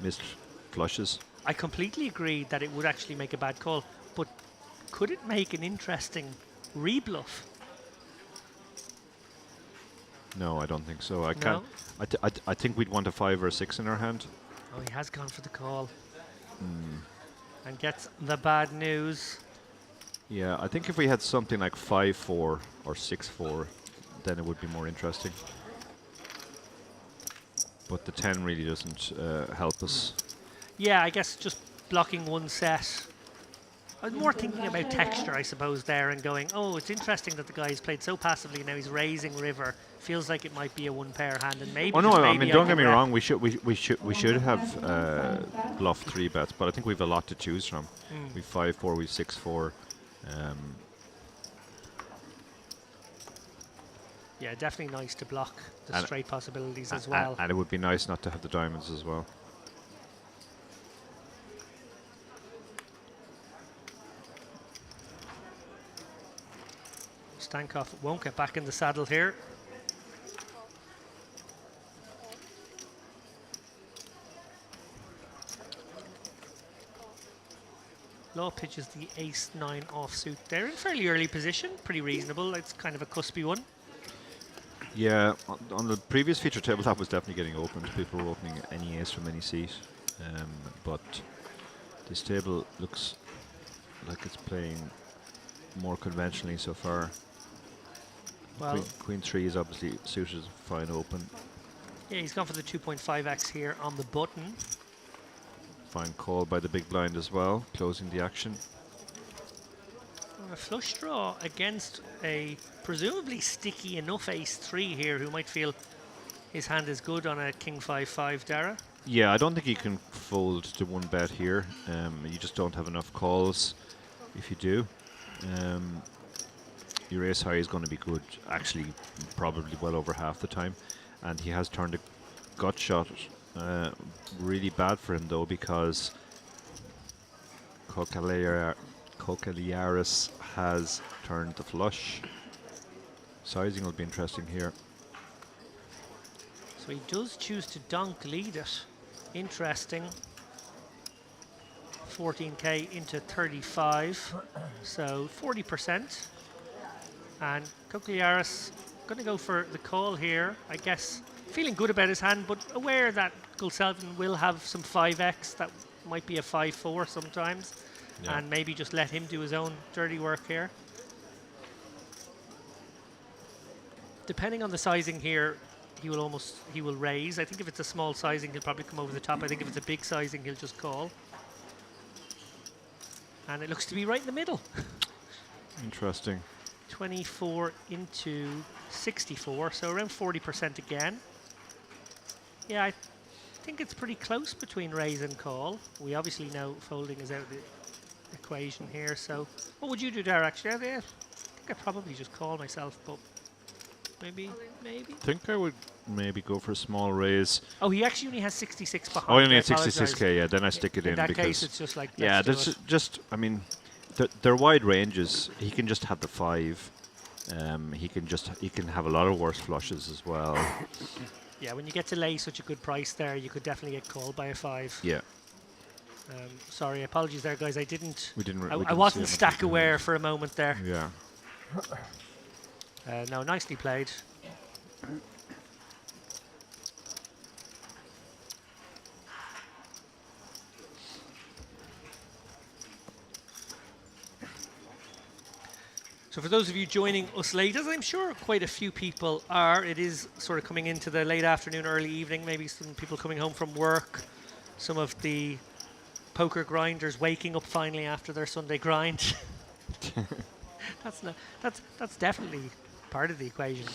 missed flushes. I completely agree that it would actually make a bad call, but could it make an interesting rebluff? No, I don't think so. I can't. I think we'd want a 5 or a 6 in our hand. Oh, he has gone for the call. And gets the bad news. Yeah, I think if we had something like 5-4 or 6-4, then it would be more interesting. But the 10 really doesn't help us. Yeah, I guess just blocking one set. I was more thinking about texture, I suppose, there, and going, oh, it's interesting that the guy has played so passively, now he's raising river. Feels like it might be a 1-pair hand, and maybe. Oh no, I mean, don't get me wrong. We should have bluff 3 bets, but I think we've a lot to choose from. We've 5-4, we've 6-4. Yeah, definitely nice to block the straight possibilities as well. And it would be nice not to have the diamonds as well. Stankov won't get back in the saddle here. Law pitches the ace-9 offsuit. They're in fairly early position, pretty reasonable. It's kind of a cuspy one. Yeah, on the previous feature table, that was definitely getting opened. People were opening any ace from any seat. But this table looks like it's playing more conventionally so far. Well, Queen 3 is obviously suited fine open. Yeah, he's gone for the 2.5x here on the button. Fine call by the big blind as well, closing the action. A flush draw against a presumably sticky enough ace-3 here, who might feel his hand is good on a king 5-5, Dara. Yeah, I don't think you can fold to 1 bet here. You just don't have enough calls if you do. your ace high is going to be good, actually probably well over half the time. And he has turned a gut shot. Really bad for him though, because Kokeliaris has turned the flush. Sizing will be interesting here. So he does choose to donk lead it. Interesting. 14k into 35, so 40%. And Kokeliaris going to go for the call here, I guess. Feeling good about his hand, but aware that Gulselvin will have some 5x. That might be a 5-4 sometimes. Yeah. And maybe just let him do his own dirty work here. Depending on the sizing here, he will raise. I think if it's a small sizing, he'll probably come over the top. I think if it's a big sizing, he'll just call. And it looks to be right in the middle. Interesting. 24 into 64, so around 40% again. Yeah, I think it's pretty close between raise and call. We obviously know folding is out of the equation here, so what would you do there actually? I think I'd probably just call myself, but maybe. I think I would maybe go for a small raise. Oh, he actually only has 66 behind. Oh, he only I had 66k, yeah, then I stick it in. In that because case, it's just like, yeah, let's do that's it. just, I mean, they're wide ranges. He can just have the 5. He can have a lot of worse flushes as well. Yeah, when you get to lay such a good price there, you could definitely get called by a 5. Yeah. Sorry, apologies there, guys. I didn't. We didn't I see wasn't how much stack we aware had. for a moment there. Yeah. No, nicely played. So for those of you joining us late, as I'm sure quite a few people are, it is sort of coming into the late afternoon, early evening, maybe some people coming home from work, some of the poker grinders waking up finally after their Sunday grind. That's definitely part of the equation.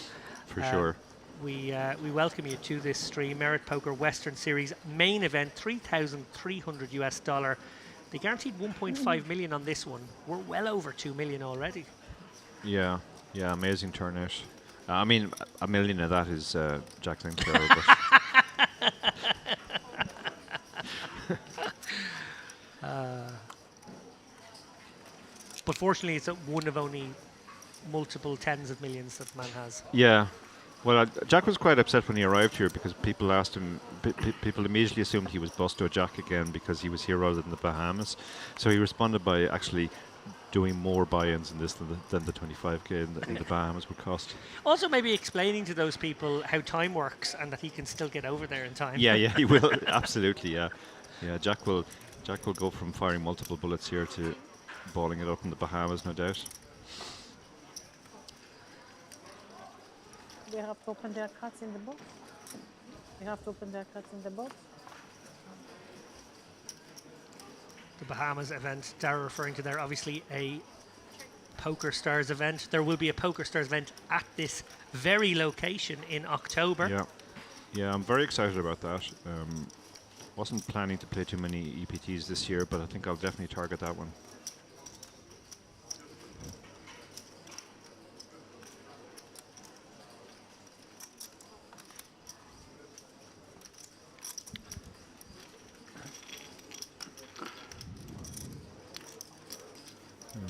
For sure. We welcome you to this stream, Merit Poker Western Series main event, $3,300 US. They guaranteed 1.5 million on this one. We're well over 2 million already. Yeah, amazing turnout. I mean, a million of that is Jack Sinclair. But fortunately, it's one of only multiple tens of millions that man has. Yeah. Well, Jack was quite upset when he arrived here because people asked him, people immediately assumed he was bust to a Jack again because he was here rather than the Bahamas. So he responded by actually doing more buy-ins in this than the 25k in the Bahamas would cost. Also, maybe explaining to those people how time works and that he can still get over there in time. Yeah, he will absolutely. Yeah. Jack will go from firing multiple bullets here to balling it up in the Bahamas, no doubt. They have to open their cards in the box. They have to open their cards in the box. The Bahamas event Dara referring to there, obviously a Poker Stars event. There will be a Poker Stars event at this very location in October. Yeah, I'm very excited about that. Wasn't planning to play too many EPTs this year, but I think I'll definitely target that one.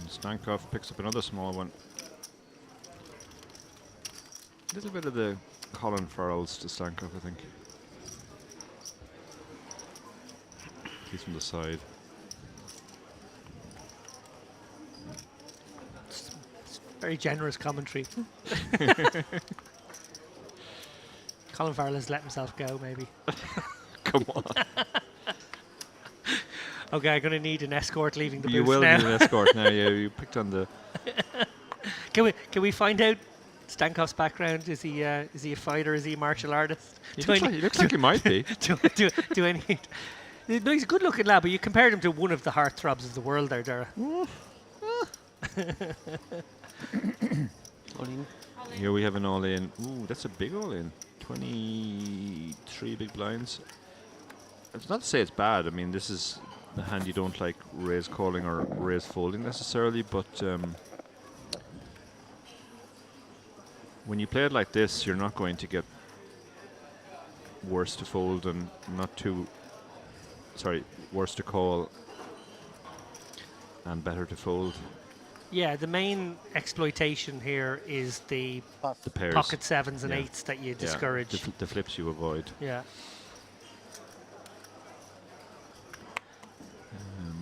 Stankov picks up another small one. A little bit of the Colin Farrells to Stankov, I think. He's from the side. It's very generous commentary. Colin Farrell has let himself go, maybe. Come on. Okay, I'm going to need an escort leaving the booth now. You will need an escort now, yeah. You picked on the... Can we find out Stankov's background? Is he a fighter? Is he a martial artist? He looks like he might be. do any... No, he's a good-looking lad, but you compared him to one of the heartthrobs of the world there, Dara. Here we have an all-in. Ooh, that's a big all-in. 23 big blinds. It's not to say it's bad. I mean, this is the hand you don't like raise calling or raise folding necessarily, but when you play it like this, you're not going to get worse to fold and not too. Sorry, worse to call and better to fold. Yeah, the main exploitation here is the The pairs. pocket sevens and Yeah. eights that you Yeah, discourage. the flips you avoid. Yeah.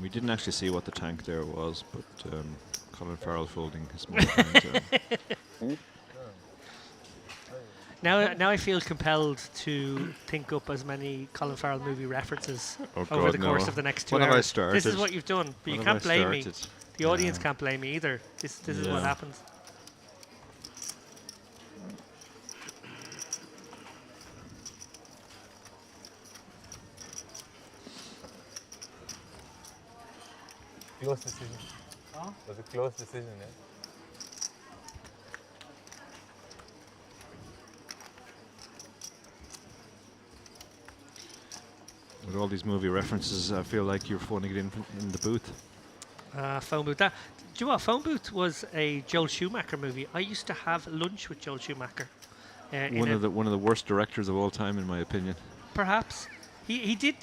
We didn't actually see what the tank there was, but Colin Farrell folding his small tank. Now I feel compelled to think up as many Colin Farrell movie references over God, the course no. of the next 2 What hours. have I started? This is what you've done, but you What can't have I blame me. started? The audience Yeah. can't blame me either. This is what Yeah. happens. Close decision. It was a close decision, yeah. With all these movie references, I feel like you're phoning it in the booth. Phone booth. Do you know what? Phone booth was a Joel Schumacher movie. I used to have lunch with Joel Schumacher. One of the worst directors of all time, in my opinion. Perhaps he did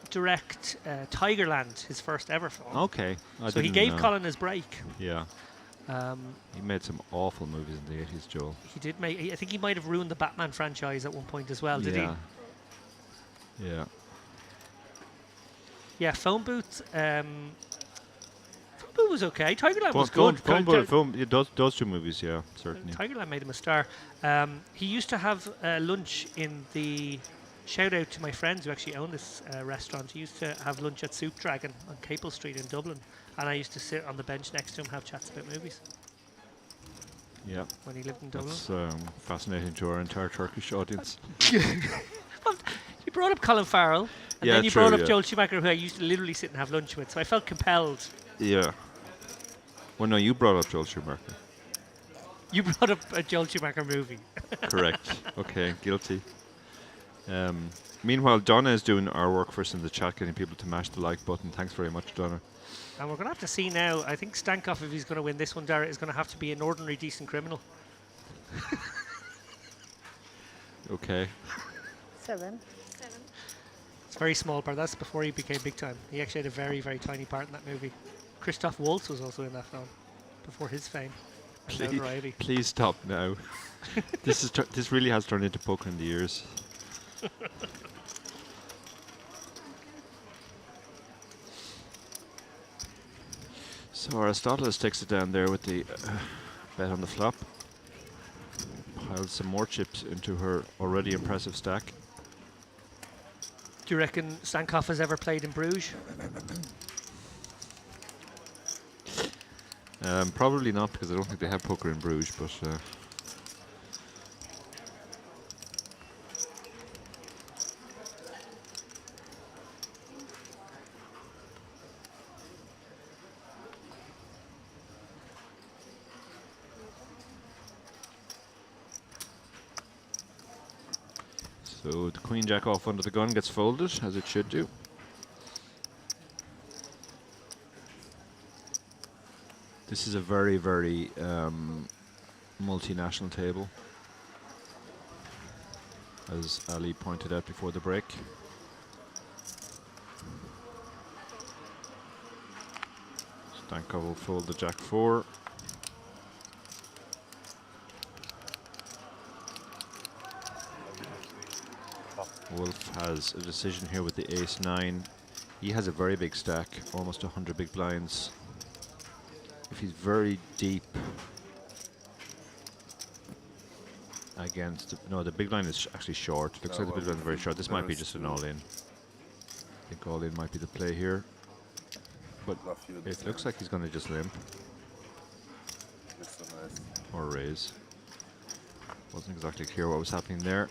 direct Tigerland, his first ever film. Okay. So he gave Colin his break. Yeah. He made some awful movies in the 80s, Joel. He did make. I think he might have ruined the Batman franchise at one point as well. Did he? Yeah. Yeah. Phone booth. Phone booth was okay. Tigerland was good. Those two movies, yeah, certainly. Tigerland made him a star. He used to have lunch in the. Shout out to my friends who actually own this restaurant. He used to have lunch at Soup Dragon on Capel Street in Dublin, and I used to sit on the bench next to him, have chats about movies. Yeah. When he lived in Dublin. That's fascinating to our entire Turkish audience. Well, you brought up Colin Farrell, and then you brought up Joel Schumacher, who I used to literally sit and have lunch with. So I felt compelled. Yeah. Well, no, you brought up Joel Schumacher. You brought up a Joel Schumacher movie. Correct. Okay, guilty. Meanwhile, Donna is doing our work for us in the chat, getting people to mash the like button. Thanks very much, Donna. And we're going to have to see now. I think Stankoff, if he's going to win this one, Dara, is going to have to be an ordinary decent criminal. Okay. 7. It's a very small part. That's before he became big time. He actually had a very, very tiny part in that movie. Christoph Waltz was also in that film before his fame and notoriety. Please stop now. This really has turned into poker in the ears. So Aristoteles takes it down there with the bet on the flop. Piles some more chips into her already impressive stack. Do you reckon Stankoff has ever played in Bruges? Probably not, because I don't think they have poker in Bruges, but so the queen jack off under the gun gets folded, as it should do. This is a very, very multinational table, as Ali pointed out before the break. Stankoff will fold the jack 4. Wolf has a decision here with the ace 9. He has a very big stack, almost 100 big blinds. If he's very deep against, no, the big blind is actually short. Looks like the big blind is very short. This might be just an all-in. I think all-in might be the play here, but it looks like he's going to just limp or raise. Wasn't exactly clear what was happening there.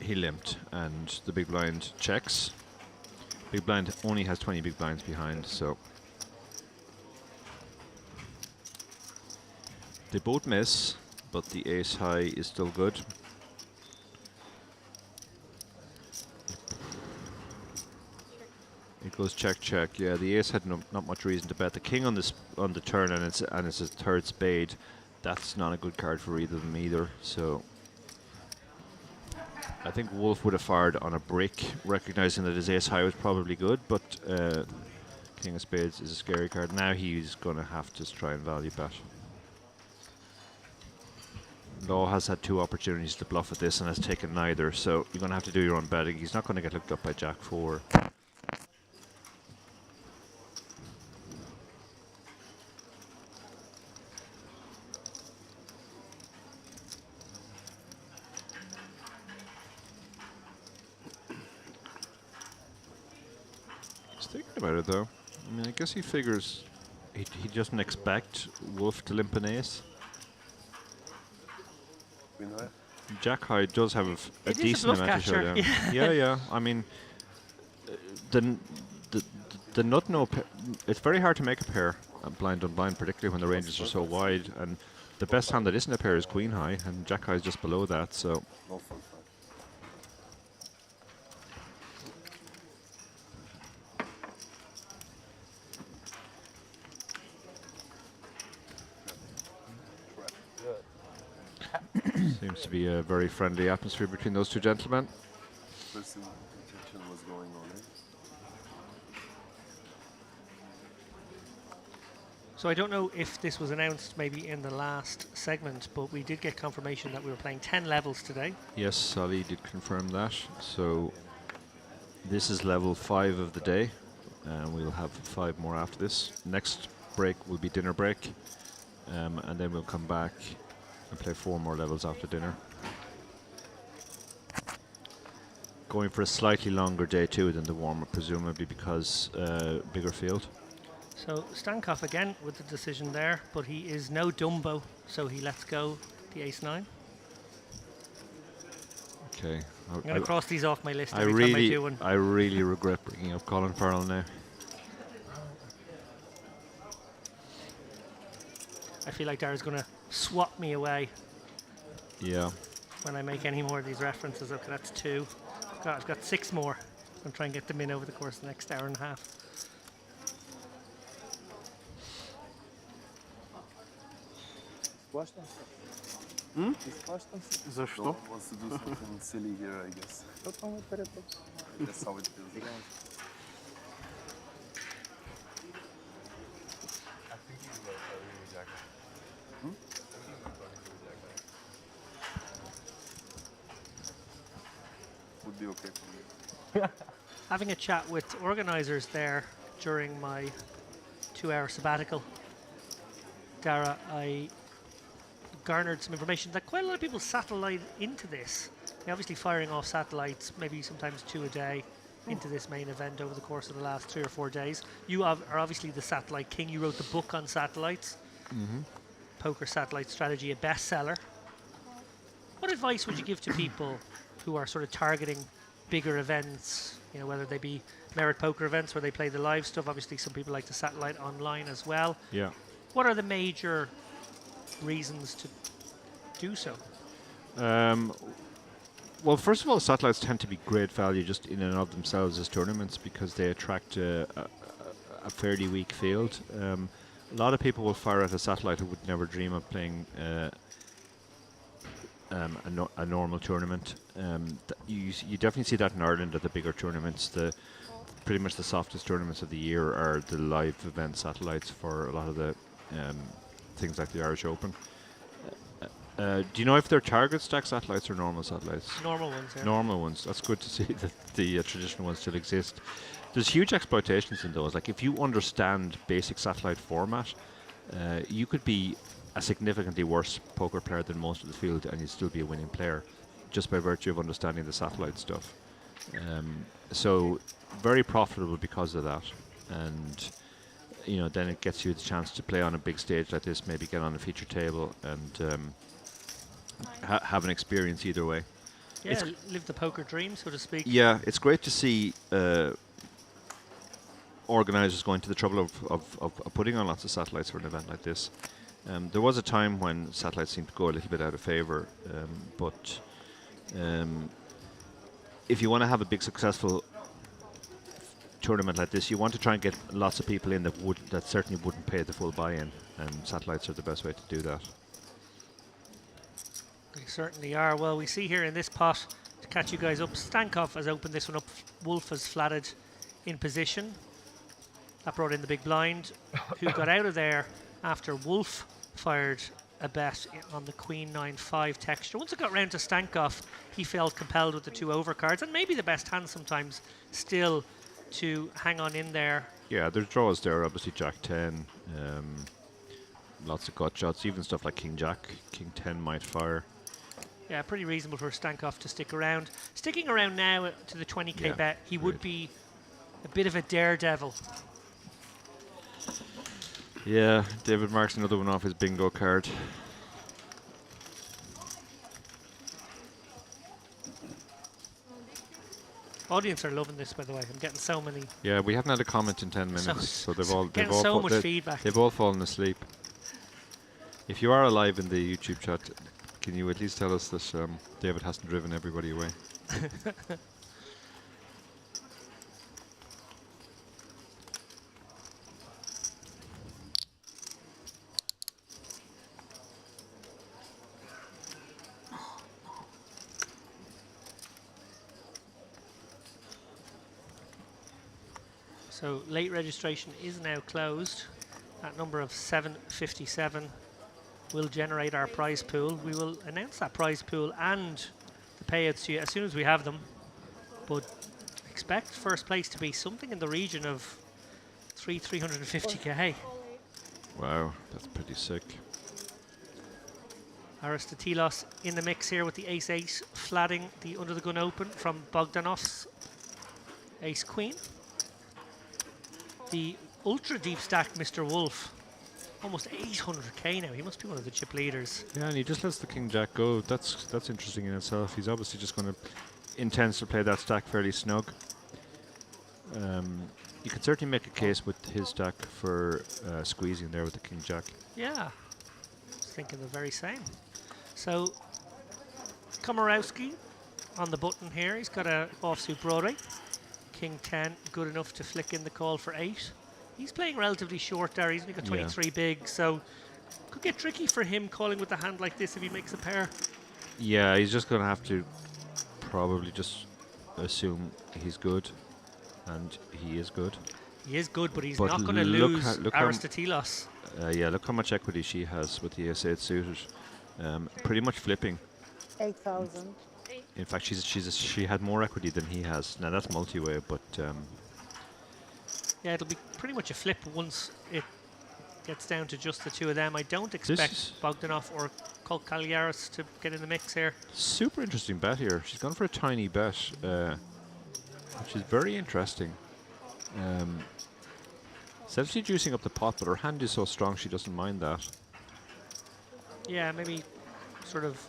He limped, and the big blind checks. Big blind only has 20 big blinds behind, so they both miss, but the ace high is still good. It goes check, check. Yeah, the ace had not much reason to bet. The king on the turn, and it's a third spade. That's not a good card for either of them either. So I think Wolf would have fired on a brick, recognizing that his ace high was probably good, but king of spades is a scary card. Now he's going to have to try and value bet. Law has had 2 opportunities to bluff at this and has taken neither, so you're going to have to do your own betting. He's not going to get hooked up by Jack 4. He's thinking about it though. I mean, I guess he figures he doesn't expect Wolf to limp an ace. Jack high does have a decent amount to show down. Yeah, yeah. I mean, the nut no. It's very hard to make a pair blind on blind, particularly when the ranges are so wide. And the best hand that isn't a pair is queen high, and Jack high is just below that. So. Seems to be a very friendly atmosphere between those 2 gentlemen. Was going on, eh? So I don't know if this was announced maybe in the last segment, but we did get confirmation that we were playing 10 levels today. Yes, Sally did confirm that. So this is level 5 of the day, and we'll have 5 more after this. Next break will be dinner break, and then we'll come back and play 4 more levels after dinner. Going for a slightly longer day too than the warm-up, presumably because bigger field. So Stankov again with the decision there, but he is no Dumbo, so he lets go the ace-9. Okay. I'm going to cross these off my list I every time I do one. I really regret bringing up Colin Farrell now. I feel like Dara's going to swap me away. Yeah. When I make any more of these references. Okay, that's 2. I've got 6 more. I'm trying to get them in over the course of the next hour and a half. За что? Wants to do something silly here, I guess. That's how it feels. Would be okay for me. Having a chat with organisers there during my 2-hour sabbatical, Dara, I garnered some information that quite a lot of people satellite into this. They're obviously firing off satellites, maybe sometimes 2 a day, into this main event over the course of the last 3 or 4 days. You are obviously the satellite king. You wrote the book on satellites, Poker Satellite Strategy, a bestseller. What advice would you give to people who are sort of targeting bigger events, you know, whether they be merit poker events where they play the live stuff? Obviously, some people like to satellite online as well. Yeah. What are the major reasons to do so? Well, first of all, satellites tend to be great value just in and of themselves as tournaments because they attract a fairly weak field. A lot of people will fire at a satellite who would never dream of playing a normal tournament. You definitely see that in Ireland at the bigger tournaments. Pretty much the softest tournaments of the year are the live event satellites for a lot of the things like the Irish Open. Do you know if they're target stack satellites or normal satellites? Normal ones, yeah. Normal ones. That's good to see that the traditional ones still exist. There's huge exploitations in those. Like if you understand basic satellite format, you could be a significantly worse poker player than most of the field and you'd still be a winning player just by virtue of understanding the satellite stuff. So very profitable because of that. And you know, then it gets you the chance to play on a big stage like this, maybe get on a feature table and have an experience either way. Yeah, live the poker dream, so to speak. Yeah, it's great to see organisers going to the trouble of putting on lots of satellites for an event like this. There was a time when satellites seemed to go a little bit out of favour, but if you want to have a big successful tournament like this, you want to try and get lots of people in that certainly wouldn't pay the full buy-in, and satellites are the best way to do that. They certainly are. Well, we see here in this pot, to catch you guys up, Stankov has opened this one up. Wolf has flatted in position. That brought in the big blind, who got out of there after Wolf fired a bet on the Queen 9-5 texture. Once it got round to Stankov, he felt compelled with the 2 overcards, and maybe the best hand sometimes still to hang on in there. Yeah, there's draws there, obviously Jack 10, lots of gut shots, even stuff like King Jack, King 10 might fire. Yeah, pretty reasonable for Stankov to stick around. Sticking around now to the 20k Yeah, bet, he would be a bit of a daredevil. Yeah, David marks another one off his bingo card. Audience are loving this, by the way. I'm getting so many. Yeah, we haven't had a comment in 10 minutes, so they've all getting so much feedback. They've all fallen asleep. If you are alive in the YouTube chat, can you at least tell us that David hasn't driven everybody away? So late registration is now closed. That number of 757 will generate our prize pool. We will announce that prize pool and the payouts to you as soon as we have them. But expect first place to be something in the region of 350k. Wow, that's pretty sick. Aristotelos in the mix here with the ace-8, flatting the under the gun open from Bogdanov's ace-queen. The ultra deep stack Mr. Wolf, almost 800k now. He must be one of the chip leaders. Yeah, and he just lets the King Jack go. That's interesting in itself. He's obviously just going to intends to play that stack fairly snug. You could certainly make a case with his stack for squeezing there with the King Jack. Yeah, I was thinking the very same. So Komorowski on the button here. He's got a offsuit Broadway. King 10, good enough to flick in the call for 8. He's playing relatively short there. He's only got 23 big, so could get tricky for him calling with a hand like this if he makes a pair. Yeah, he's just going to have to probably just assume he's good, and he is good. He is good, but he's not going to lose Aristotelos. Yeah, look how much equity she has with the ace-8 suited. Pretty much flipping. 8,000. In fact, she had more equity than he has. Now that's multi-way, but yeah, it'll be pretty much a flip once it gets down to just the two of them. I don't expect Bogdanov or Kalyaris to get in the mix here. Super interesting bet here. She's gone for a tiny bet, which is very interesting. Essentially juicing up the pot, but her hand is so strong she doesn't mind that. Yeah, maybe sort of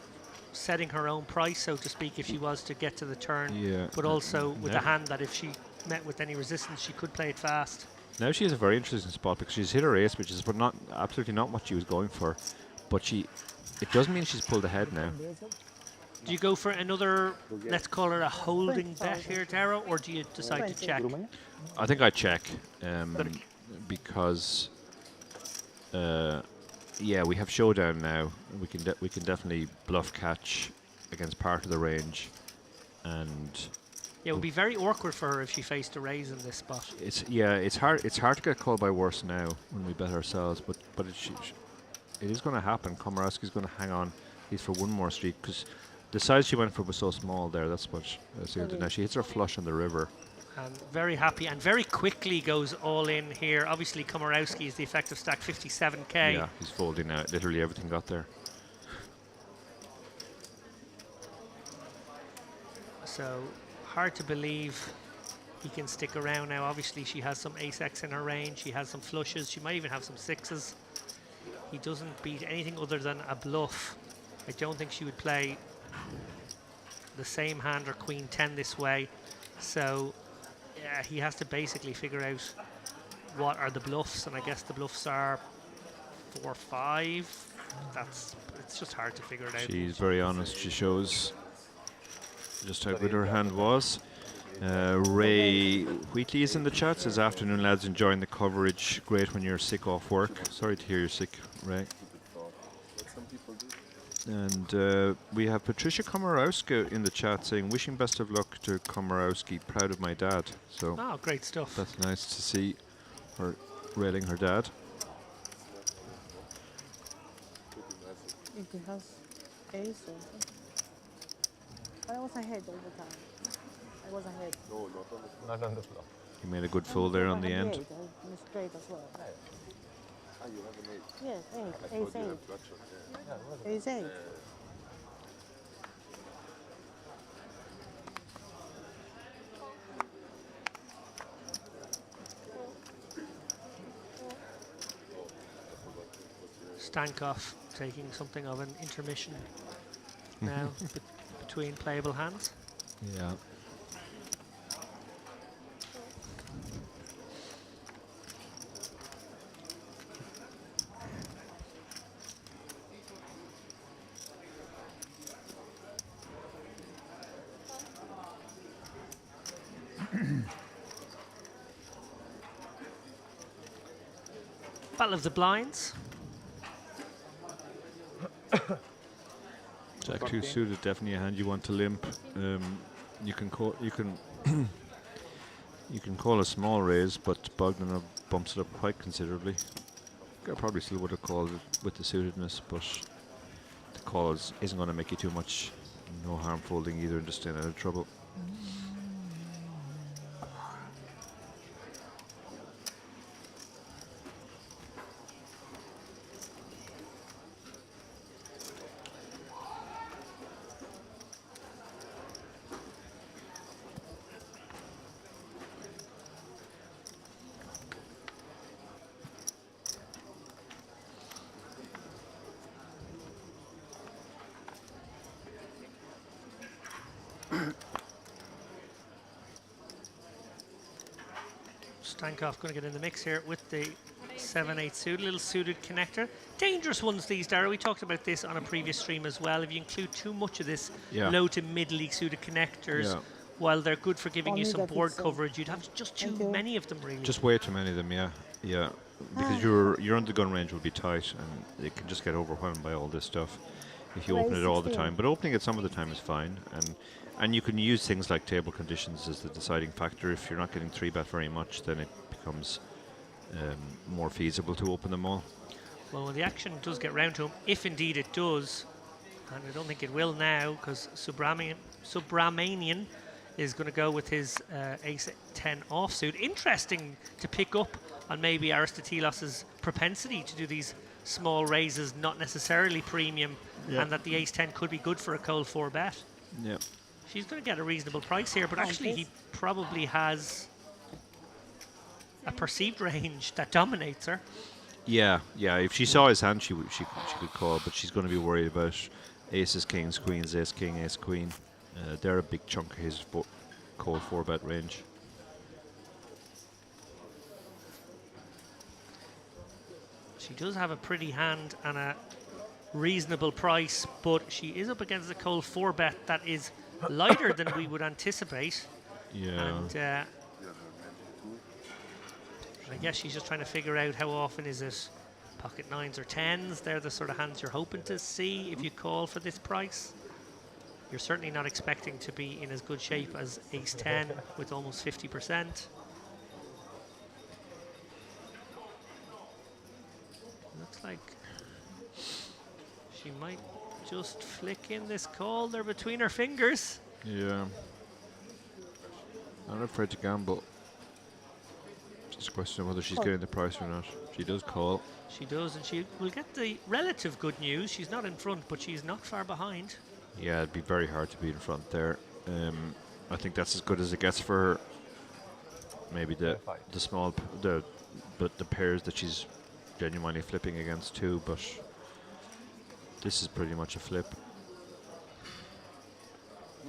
setting her own price, so to speak, if she was to get to the turn. Yeah. But also with the hand that if she met with any resistance, she could play it fast. Now she has a very interesting spot because she's hit her ace, which is but absolutely not what she was going for. But it doesn't mean she's pulled ahead now. Do you go for another, let's call it a holding bet here, Tara, or do you decide to check? I think I check because yeah, we have showdown now. We can definitely bluff catch against part of the range, and yeah, it would be very awkward for her if she faced a raise in this spot. It's hard to get called by worse now when we bet ourselves, but it is going to happen. Komorowski's going to hang on at least for one more streak because the size she went for was so small there. That's what now she hits her flush on the river. And very happy and very quickly goes all in here. Obviously, Komorowski is the effective stack 57k. Yeah, he's folding out. Literally everything got there. So hard to believe he can stick around now. Obviously, she has some ace-x in her range. She has some flushes. She might even have some sixes. He doesn't beat anything other than a bluff. I don't think she would play the same hand or Queen 10 this way. So yeah, he has to basically figure out what are the bluffs, and I guess the bluffs are 4-5. It's just hard to figure it out. She's very honest. She shows just how good her hand was. Ray Wheatley is in the chat. Says, afternoon lads, enjoying the coverage. Great when you're sick off work. Sorry to hear you're sick, Ray. And we have Patricia Komorowska in the chat saying, wishing best of luck to Komorowski. Proud of my dad. So Oh, great stuff. that's nice to see her railing her dad. It has ace or something. But I was ahead all the time. I was ahead. Not on the floor. He made a good fold there on the end. Eight, and straight as well. You have an 8. Yes, eight. Ace You eight. have flush shot, yeah. Ace eight. Stankoff taking something of an intermission now between playable hands. Yeah. Battle of the Blinds. Jack 2 suited, definitely a hand you want to limp. You can call you can call a small raise, but Bogdanov bumps it up quite considerably. I probably still would have called it with the suitedness, but the call isn't going to make you too much. No harm folding either, and just staying out of trouble. Stankoff going to get in the mix here with the 7-8 suit, little suited connector. Dangerous ones these, Dara. We talked about this on a previous stream as well. If you include too much of this low to mid league suited connectors, while they're good for giving you some board coverage, you'd have just too many of them, really. Just way too many of them, yeah. Because your undergun range will be tight, and it can just get overwhelmed by all this stuff if you open it all the time. But opening it some of the time is fine, and you can use things like table conditions as the deciding factor. If you're not getting 3-bet very much, then it becomes more feasible to open them all. Well, when the action does get round to him, if indeed it does, and I don't think it will now, because Subramanian is going to go with his ace-10 offsuit. Interesting to pick up on maybe Aristotelos's propensity to do these small raises, not necessarily premium, and that the ace-10 could be good for a cold 4-bet. Yeah. She's going to get a reasonable price here, but actually he probably has a perceived range that dominates her. Yeah. If she saw his hand, she could call, but she's going to be worried about aces, kings, queens, ace, king, ace, queen. They're a big chunk of his cold 4-bet range. She does have a pretty hand and a reasonable price, but she is up against a cold 4-bet that is lighter than we would anticipate. Yeah. And I guess she's just trying to figure out how often is it pocket 9s or 10s. They're the sort of hands you're hoping to see if you call for this price. You're certainly not expecting to be in as good shape as ace-10 with almost 50%. Looks like she might just flick in this call there between her fingers. Yeah. Not afraid to gamble. Just a question of whether she's getting the price or not. She does call. She does, and she will get the relative good news. She's not in front, but she's not far behind. Yeah, it'd be very hard to be in front there. I think that's as good as it gets for her. Maybe the pairs that she's genuinely flipping against too, but this is pretty much a flip.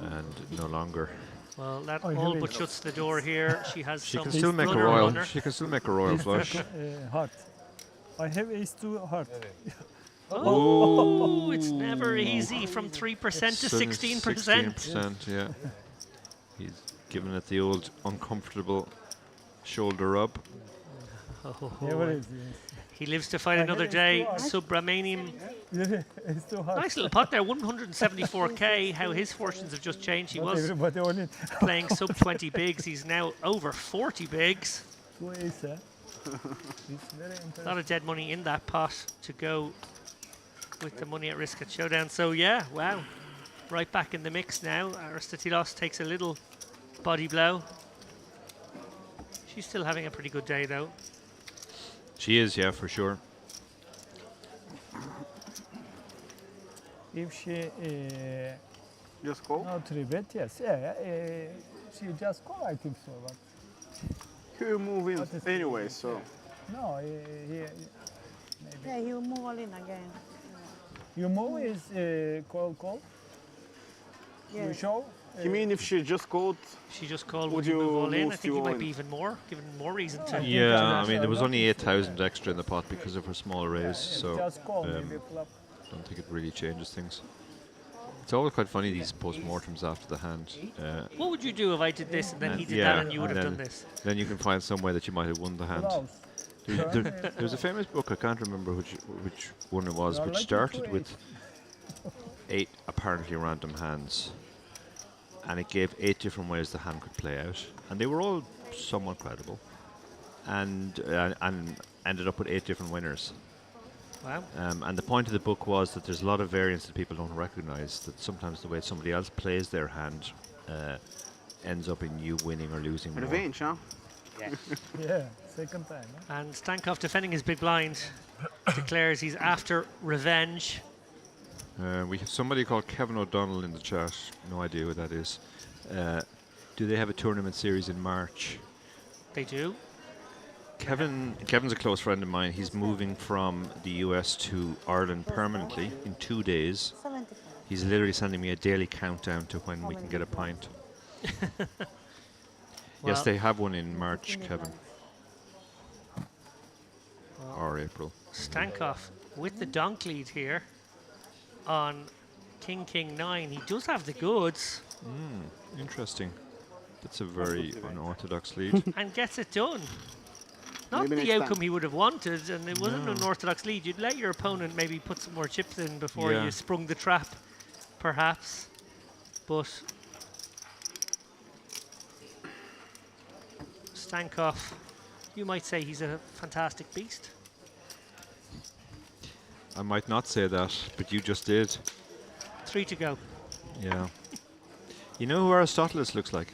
And no longer. Well, that all but shuts the door here. She has She some can still make a runner royal. runner. She can still make a royal flush. Heart. I have ace-2 heart. Oh, it's never easy from 3% to 16%. 16%, yeah. giving it the old uncomfortable shoulder rub. Oh, Yeah, what is he lives to fight I another think day. it's too Subramanian. it? It's too hard. Nice little pot there, 174k. How his fortunes have just changed. He Not was everybody on it. playing sub 20 bigs. He's now over 40 bigs. Two ace, eh? It's very A lot interesting. of dead money in that pot to go with the money at risk at showdown. So yeah, wow. Right back in the mix now. Aristotelos takes a little body blow. She's still having a pretty good day though. She is, yeah, for sure. If she Just call. no 3-bet, yes, yeah, she just call, I think so. But You move in What is- anyway, so. no, he Yeah, he'll move all in again. you move is call. You Yeah. show. You mean if she just called? She just called, Would would you move you all in? I move think you to might all be in? even more, given more reason to. think Yeah, I'm I mean, there was not only interested. 8,000 extra in the pot because of her small raise, so Just call, maybe um, flop. don't think it really changes things. It's always quite funny, these post-mortems after the hand. What would you do if I did this and then he did yeah, that and you would have and done this? Then you can find some way that you might have won the hand. Close. There's a famous book, I can't remember which one it was, You're which lucky started to with 8 apparently random hands. And it gave 8 different ways the hand could play out. And they were all somewhat credible. And ended up with 8 different winners. Wow. And the point of the book was that there's a lot of variance that people don't recognize, that sometimes the way somebody else plays their hand ends up in you winning or losing more. Revenge, huh? Yeah, second time. Huh? And Stankov, defending his big blind, declares he's after revenge. We have somebody called Kevin O'Donnell in the chat. No idea who that is. Do they have a tournament series in March? They do. Kevin's a close friend of mine. He's moving from the US to Ireland permanently in 2 days. 75. He's literally sending me a daily countdown to when we can get a pint. Yes, Well- they have one in March, Kevin. Well, Or April. Stankov with the donk lead here on King 9. He does have the goods Interesting. That's a very unorthodox lead. and gets it done. Not Maybe the next time. outcome he would have wanted, and it wasn't an orthodox lead. You'd let your opponent maybe put some more chips in before Yeah. you sprung the trap, perhaps. But Stankov, you might say he's a fantastic beast. I might not say that, but you just did. 3 to go. Yeah. You know who Aristoteles looks like?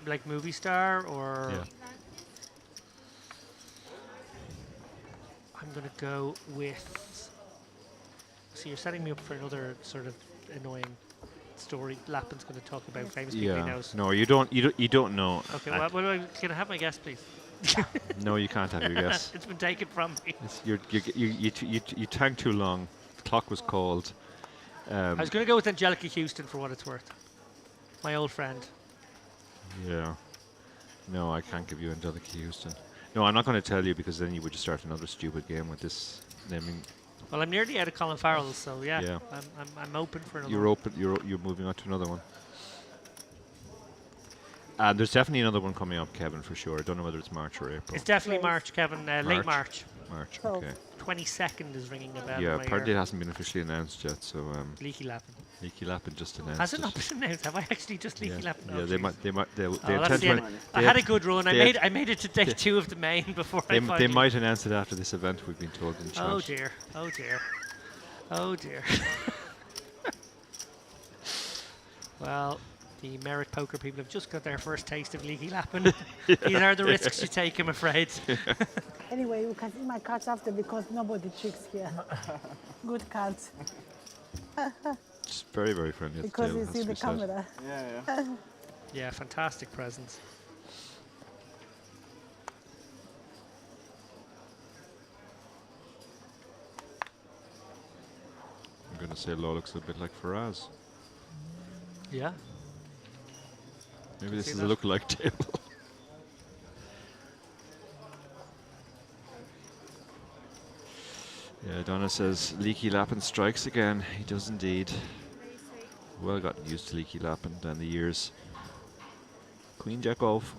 Like movie star or Yeah. I'm gonna go with. So you're setting me up for another sort of annoying story. Lappin's going to talk about famous people he Yeah. knows. No, you don't know. Okay, Uh, can I have my guess, please? No, you can't have your guess. It's been taken from me. You tanked too long. The clock was called. I was going to go with Angelica Houston for what it's worth. My old friend. Yeah. No, I can't give you Angelica Houston. No, I'm not going to tell you because then you would just start another stupid game with this naming. Well, I'm nearly out of Colin Farrell, so yeah, Yeah. I'm open for another. You're open. You're moving on to another one. And there's definitely another one coming up, Kevin, for sure. I don't know whether it's March or April. It's definitely March, Kevin. Late March. March. Oh. Okay. 22nd is ringing a bell. Yeah, in my apparently it ear. hasn't been officially announced yet. So Leaky Lappin. Leaky Lappin just announced. Has it not been announced? Have I actually just Leaky Yeah, Lappin? yeah Oh, they jeez. might. They might. They Oh, intend that's the to end. I they had a had- good run. they I made it to day 2 of the main before I They finally. might announce it after this event. We've been told in chat. Oh dear. Oh dear. Oh dear. Well, the Merrick poker people have just got their first taste of Leaky Lappin. These are the risks you take, I'm afraid. Anyway, you can see my cards after because nobody tricks here. Good cards. It's very, very friendly. at the Because table, you has see to the be said. camera. Yeah. Yeah, fantastic presence. I'm going to say Law looks a bit like Faraz. Yeah. Maybe this see is that. a look-alike table. Yeah, Donna says Leaky Lappin strikes again. He does indeed. well gotten used to leaky lapping down the years. Queen jack off,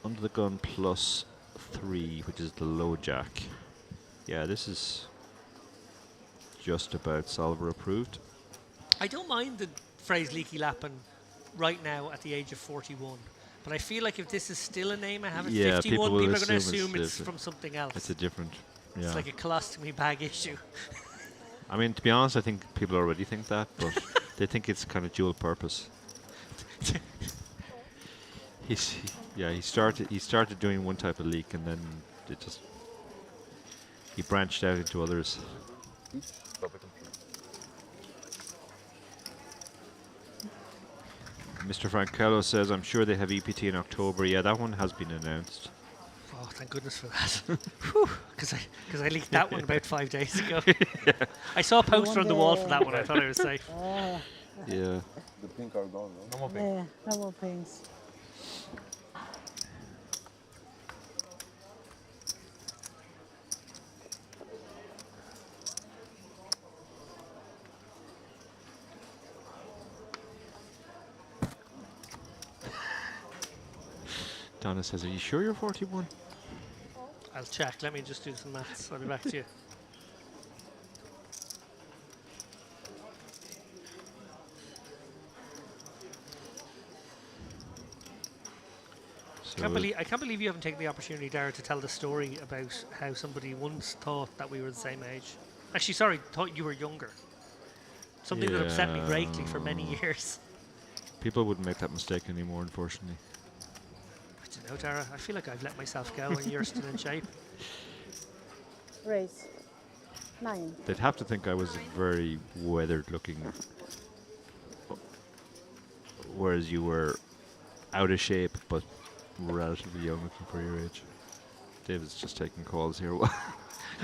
under the gun +3, which is the low jack. Yeah, this is just about solver approved. I don't mind the phrase leaky lapping right now at the age of 41. But I feel like if this is still a name I have at 51, people are going to assume it's from something else. It's a different, yeah. It's like a colostomy bag issue. I mean, to be honest, I think people already think that, but they think it's kind of dual purpose. He started doing one type of leak, and then he branched out into others. Mr. Frankello says, I'm sure they have EPT in October. Yeah, that one has been announced. Oh, thank goodness for that. Because I leaked that one about 5 days ago. Yeah. I saw a poster on the wall for that one. I thought I was safe. Yeah. The pink are gone, no? No more pink. Yeah, no more pinks. Donna says, are you sure you're 41? I'll check. Let me just do some maths. I'll be back to you. So I can't believe you haven't taken the opportunity, Dara, to tell the story about how somebody once thought that we were the same age. Actually, sorry, thought you were younger. Something that upset me greatly for many years. People wouldn't make that mistake anymore, unfortunately. I don't know, Dara. I feel like I've let myself go and you're still in shape. Race. 9. They'd have to think I was very weathered looking, whereas you were out of shape but relatively young looking for your age. David's just taking calls here.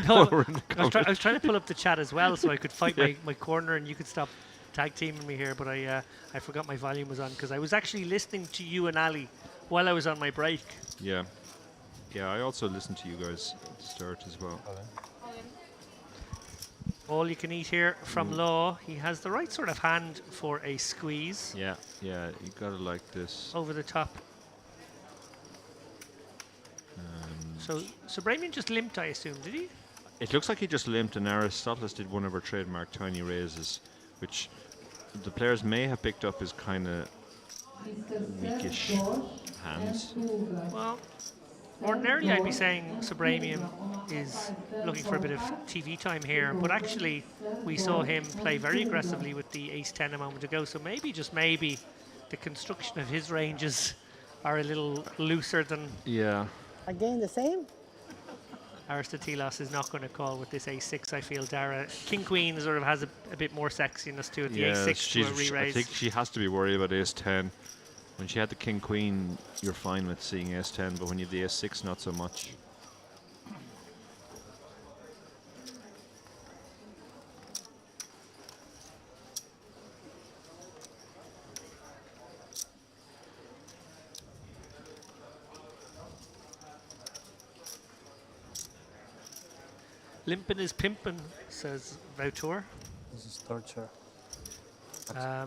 No, I was trying to pull up the chat as well so I could fight my corner and you could stop tag teaming me here, but I forgot my volume was on because I was actually listening to you and Ali while I was on my break. Yeah. Yeah, I also listened to you guys at the start as well. All you can eat here from Law. He has the right sort of hand for a squeeze. Yeah, yeah, you gotta like this. Over the top. So Bramian just limped, I assume, did he? It looks like he just limped, and Aristoteles did one of our trademark tiny raises, which the players may have picked up as kind of weakish hands. Well, ordinarily I'd be saying Sobramian is looking for a bit of TV time here, but actually we saw him play very aggressively with the ace-10 a moment ago, so maybe, just maybe, the construction of his ranges are a little looser than... Yeah. Again, the same? Aristoteles is not going to call with this ace-6, I feel, Dara. King-Queen sort of has a bit more sexiness to it, the ace-6 to a re-raise. I think she has to be worried about ace-10. When she had the king-queen, you're fine with seeing ace-10, but when you have the ace-6, not so much. Limpin' is pimpin', says Vautour. This is torture.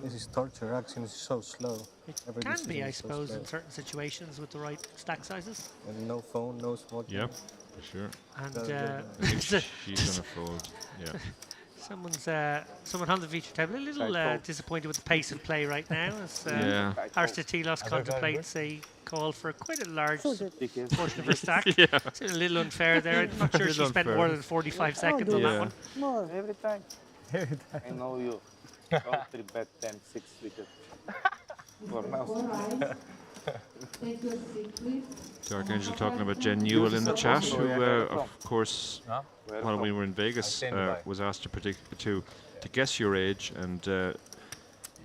This is torture. Action is so slow. It can be, I suppose, in certain situations with the right stack sizes. And no phone, no small. Yeah, for sure. And I think she's gonna fold. Yeah. Someone on the feature table a little disappointed with the pace of play right now, as Aristoteles contemplates a call for quite a large portion of her stack. Yeah. It's a little unfair there. I'm not sure she spent more than 45 seconds on that one. More. Every time. Every time. I know you. Don't 3-bet 10-6 with it. For now. Dark Angel talking about Jen Newell in the chat, who, of course, while we were in Vegas, was asked to guess your age, and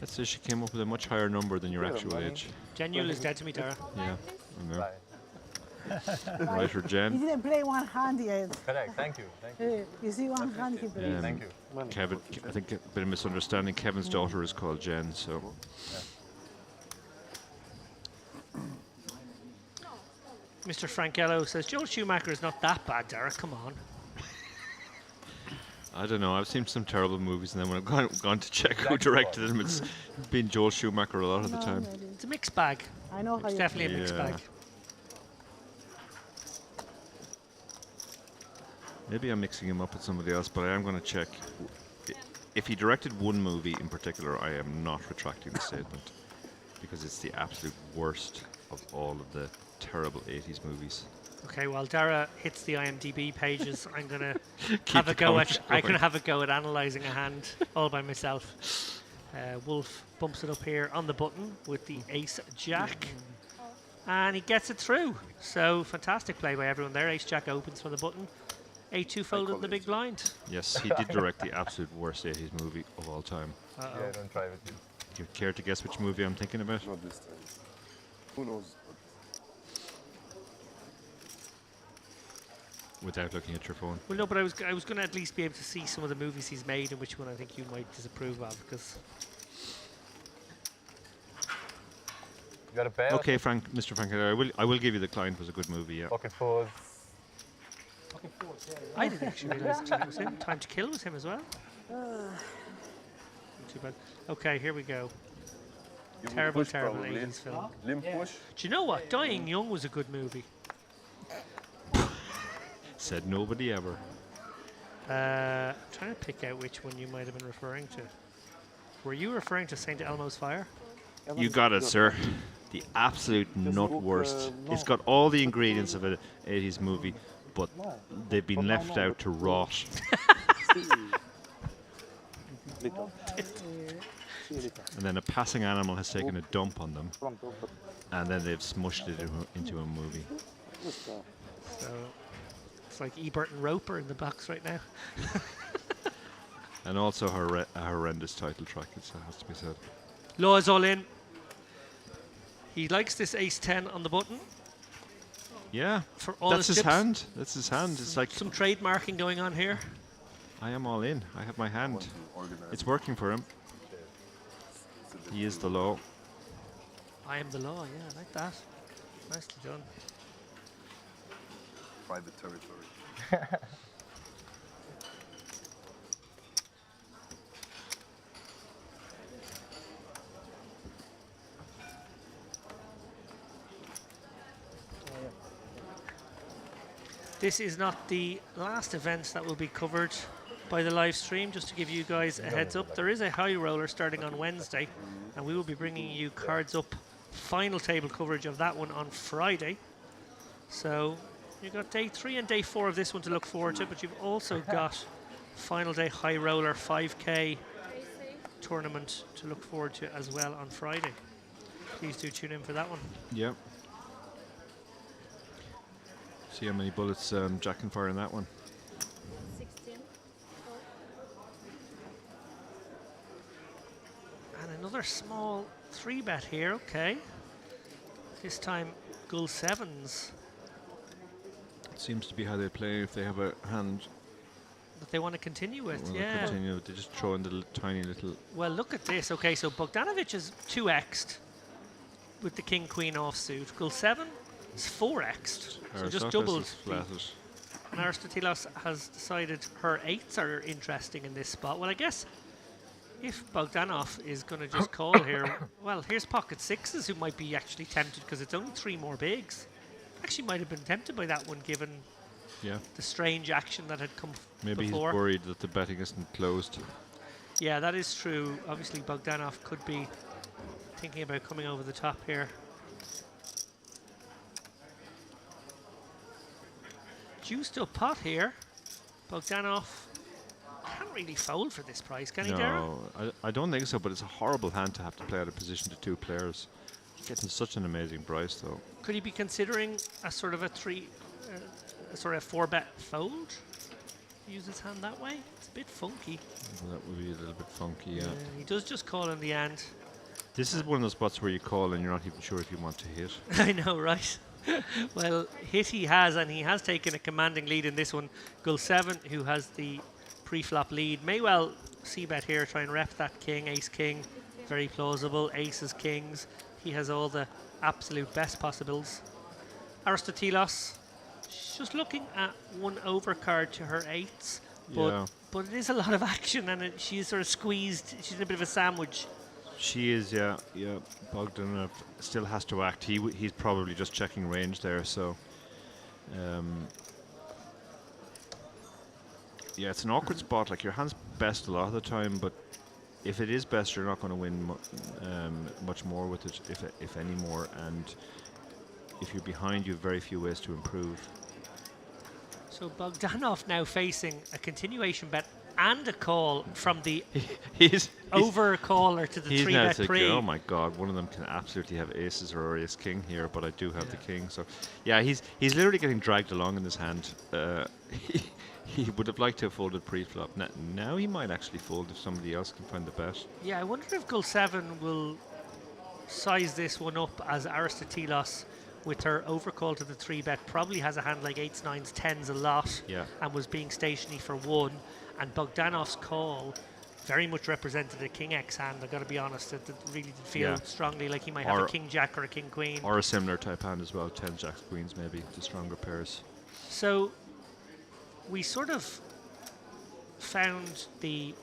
let's say she came up with a much higher number than your actual age. Jen Newell is dead to me, Dara. Yeah, I know. Right for Jen. You didn't play one hand yet. Correct. Thank you. Thank you. You see one hand he plays. Thank you. Kevin, I think a bit of misunderstanding. Kevin's daughter is called Jen, so. Mr. Frankello says, Joel Schumacher is not that bad, Dara. Come on. I don't know. I've seen some terrible movies, and then when I've gone to check who directed them, it's been Joel Schumacher a lot of the time. It's a mixed bag. I know how It's you definitely a mixed Yeah. bag. Maybe I'm mixing him up with somebody else, but I am going to check. If he directed one movie in particular, I am not retracting the statement, because it's the absolute worst of all of the terrible 80s movies. Okay, while Dara hits the IMDb pages, I'm gonna Keep have a the go at. comments I can going. have a go at analysing a hand all by myself. Wolf bumps it up here on the button with the ace jack, and he gets it through. So fantastic play by everyone there. Ace jack opens from the button. A2 folded in the big blind. Yes, he did direct the absolute worst 80s movie of all time. Uh-oh. Yeah, don't try with you. Do you care to guess which movie I'm thinking about? Not this time. Who knows? Without looking at your phone. Well, no, but I was going to at least be able to see some of the movies he's made and which one I think you might disapprove of, because You got a pair? Okay, Mr. Frank, I will give you The Client was a good movie, yeah. Pocket fours. I didn't actually realise it was him. Time to Kill was him as well. Not too bad. Okay, here we go. You would Terrible, push terrible probably. 80s film. Limp push. Do you know what? Dying Young was a good movie. Said nobody ever. I'm trying to pick out which one you might have been referring to. Were you referring to St. Elmo's Fire? You got it, sir. The absolute nut worst. It's got all the ingredients of an 80s movie, but they've been left out to rot. And then a passing animal has taken a dump on them, and then they've smushed it into a movie. So it's like Ebert and Roper in the box right now. And also a horrendous title track, it has to be said. Law is all in. He likes this ace 10 on the button. Yeah, For all that's his his chips. hand. That's his hand. It's like, Some trademarking going on here. I am all in. I have my hand. It's working for him. He is the law. I am the law, yeah, I like that. Nicely done. Private territory. This is not the last event that will be covered by the live stream. Just to give you guys a heads up, there is a high roller starting on Wednesday, and we will be bringing you cards up final table coverage of that one on Friday. So you've got day 3 and day 4 of this one to look forward to, but you've also got final day high roller 5K tournament to look forward to as well on Friday. Please do tune in for that one. Yeah. See how many bullets Jack can fire in that one. 16. And another small 3-bet here, okay. This time Gull 7s It seems to be how they play if they have a hand. that they want to continue with, Well, yeah. continue. They just throw in the tiny little. Well, look at this. Okay, so Bogdanovich is 2x'd with the King Queen offsuit. Gull 7 is 4x'd, so just Aristoteles doubled. is flatted. And Aristotelos has decided her 8s are interesting in this spot. Well, I guess if Bogdanov is going to just call here, well, here's pocket 6s who might be actually tempted because it's only 3 more bigs. Actually might have been tempted by that one given Yeah. the strange action that had come Maybe before. he's worried that the betting isn't closed. Yeah, that is true. Obviously, Bogdanov could be thinking about coming over the top here. Juiced up pot here. Bogdanov can't really fold for this price, can he, Dara? No, I don't think so, but it's a horrible hand to have to play out of position to 2 players. He's getting such an amazing price, though. Could he be considering a sort of a 4-bet fold? Use his hand that way? It's a bit funky. Well, that would be a little bit funky, yeah. He does just call in the end. This is one of those spots where you call and you're not even sure if you want to hit. I know, right? Well, hit he has, and he has taken a commanding lead in this one. Gull 7, who has the pre-flop lead, may well c-bet here, try and rep that king, ace-king. Very plausible. Aces, kings. He has all the absolute best possibles. Aristotelos, just looking at one overcard to her 8s, but Yeah. but it is a lot of action, and she's sort of squeezed. She's in a bit of a sandwich. She is, yeah. Bogdanov still has to act. He's probably just checking range there, so. Yeah, it's an awkward spot. Like, your hand's best a lot of the time, but if it is best, you're not going to win much more with it, if any more. And if you're behind, you have very few ways to improve. So Bogdanov now facing a continuation bet and a call from the over caller to the 3-bet pre. Oh my God, one of them can absolutely have aces or ace king here, but I do have the king. So yeah, he's literally getting dragged along in his hand. He would have liked to have folded pre-flop. Now he might actually fold if somebody else can find the bet. Yeah, I wonder if Gull7 will size this one up as Aristotelos, with her overcall to the 3-bet, probably has a hand like 8s, 9s, 10s a lot, and was being stationary for 1. And Bogdanov's call very much represented a King X hand. I got to be honest, it really did feel strongly like he might have a King Jack or a King Queen. Or a similar type hand as well, 10 Jacks, Queens maybe, the stronger pairs. So we sort of found the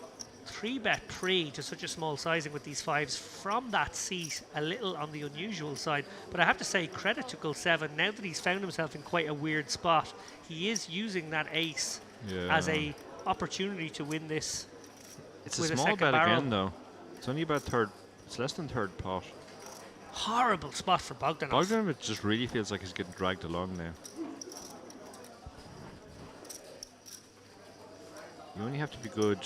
3-bet pre to such a small sizing with these 5s from that seat a little on the unusual side, but I have to say credit to Gull7. Now that he's found himself in quite a weird spot, he is using that ace as a opportunity to win this. It's a small bet again though. It's only about it's less than third pot. Horrible spot for Bogdanov. Bogdanov just really feels like he's getting dragged along now. You only have to be good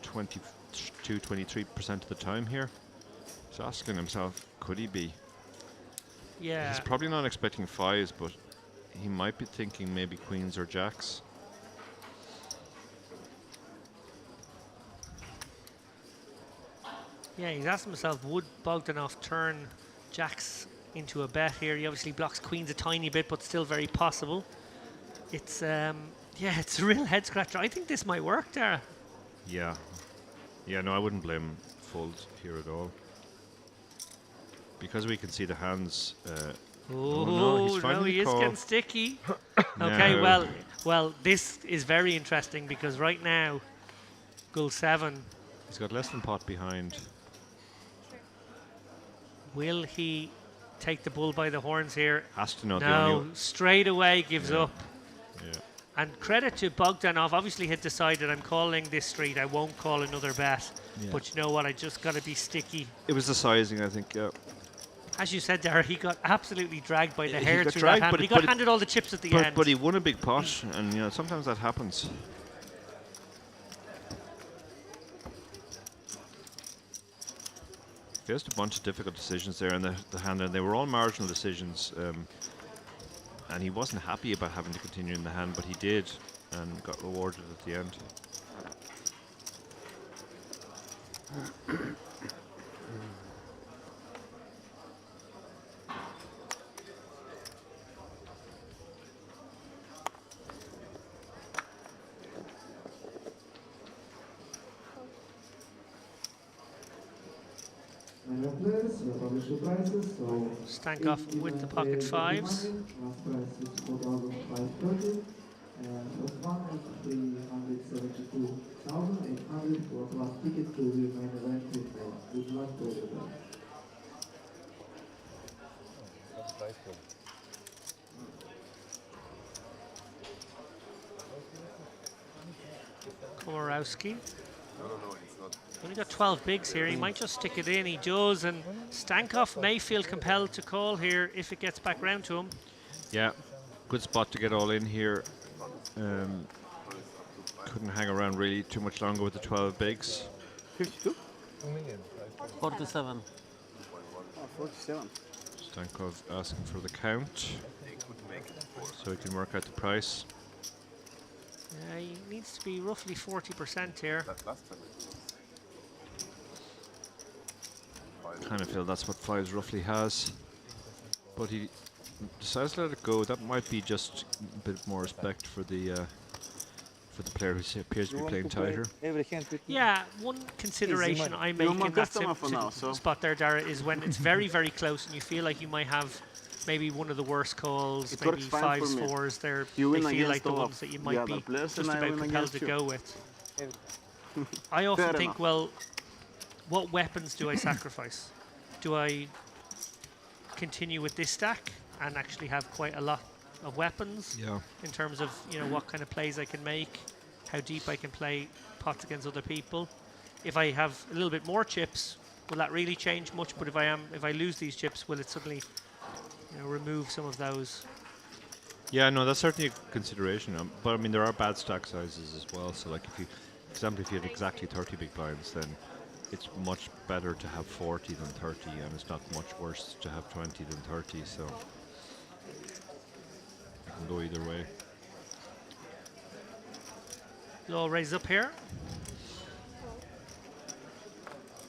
22-23% of the time here. He's asking himself, could he be? Yeah. He's probably not expecting 5s, but he might be thinking maybe queens or jacks. Yeah, he's asking himself, would Bogdanov turn jacks into a bet here? He obviously blocks queens a tiny bit, but still very possible. It's it's a real head scratcher. I think this might work, Dara. Yeah. Yeah, no, I wouldn't blame fold here at all. Because we can see the hands. No, he is getting sticky. Okay, well, this is very interesting because right now, Gull7. He's got less than pot behind. Will he take the bull by the horns here? Has to know. No, straight away gives up. Yeah. And credit to Bogdanov, obviously had decided, I'm calling this street, I won't call another bet. Yeah. But you know what, I just got to be sticky. It was the sizing, I think, yeah. As you said, Dara, he got absolutely dragged by the hair through that hand. He got handed all the chips at the end. But he won a big pot, and you know sometimes that happens. Faced a bunch of difficult decisions there in the hand, and they were all marginal decisions. And he wasn't happy about having to continue in the hand, but he did, and got rewarded at the end. Stankoff with the pocket 5s. Komorowski. Only got 12 bigs here. He might just stick it in. He does, and Stankoff may feel compelled to call here if it gets back round to him. Yeah, good spot to get all in here. Couldn't hang around really too much longer with the 12 bigs. 52? 47. Oh, 47. Stankov asking for the count, so he can work out the price. He needs to be roughly 40% here. Kind of feel that's what 5s roughly has, but he decides to let it go. That might be just a bit more respect for the player who appears to be playing tighter. Yeah, one consideration I make in that spot there, Dara, is when it's very, very close and you feel like you might have maybe one of the worst calls, maybe 5s, 4s. They feel like the ones that you might be just about compelled to go with. I often Fair think, enough. well, what weapons do I sacrifice? Do I continue with this stack and actually have quite a lot of weapons in terms of, you know, what kind of plays I can make, how deep I can play pots against other people? If I have a little bit more chips, will that really change much? But if I lose these chips, will it suddenly, you know, remove some of those? Yeah, no, that's certainly a consideration. But I mean, there are bad stack sizes as well. So, like, if you, for example, if you have exactly 30 big blinds, then it's much better to have 40 than 30, and it's not much worse to have 20 than 30. So, it can go either way. Law raise up here.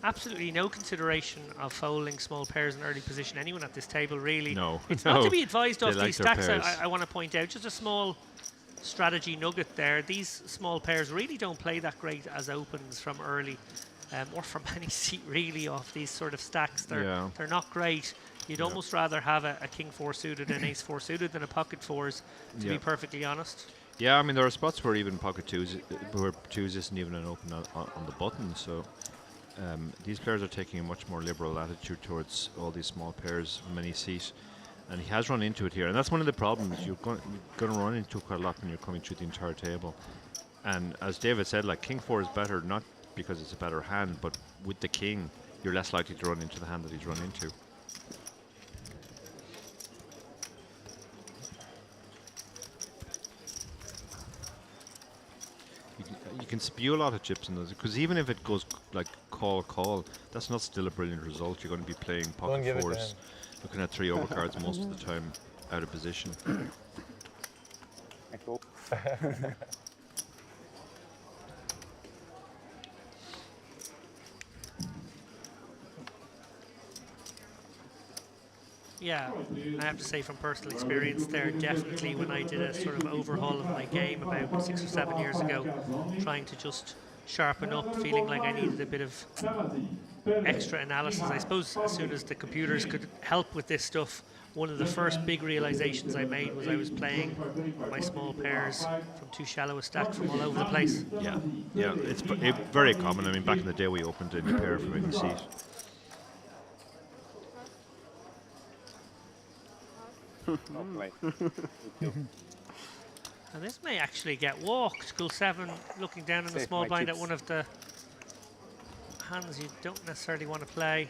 Absolutely no consideration of folding small pairs in early position. Anyone at this table, really. No. It's no. not to be advised They of like these their stacks. pairs. I want to point out just a small strategy nugget there. These small pairs really don't play that great as opens from early, or from any seat really off these sort of stacks. They're not great. You'd almost rather have a king 4 suited and ace 4 suited than a pocket 4s, to be perfectly honest. Yeah, I mean, there are spots where even pocket 2s, where 2s isn't even an open on the button, so these players are taking a much more liberal attitude towards all these small pairs, many seat, and he has run into it here, and that's one of the problems. You're going to run into quite a lot when you're coming through the entire table, and as David said, like, king 4 is better, not because it's a better hand, but with the king, you're less likely to run into the hand that he's run into. You can spew a lot of chips in those, because even if it goes like call, that's not still a brilliant result. You're going to be playing pocket 4s, looking at 3 overcards most of the time out of position. Yeah, I have to say from personal experience there, definitely when I did a sort of overhaul of my game about 6 or 7 years ago, trying to just sharpen up, feeling like I needed a bit of extra analysis. I suppose as soon as the computers could help with this stuff, one of the first big realizations I made was I was playing my small pairs from too shallow a stack from all over the place. Yeah, it's very common. I mean, back in the day we opened any pair from any seat. And this may actually get walked. Cool 7 looking down in the small blind at one of the hands you don't necessarily want to play.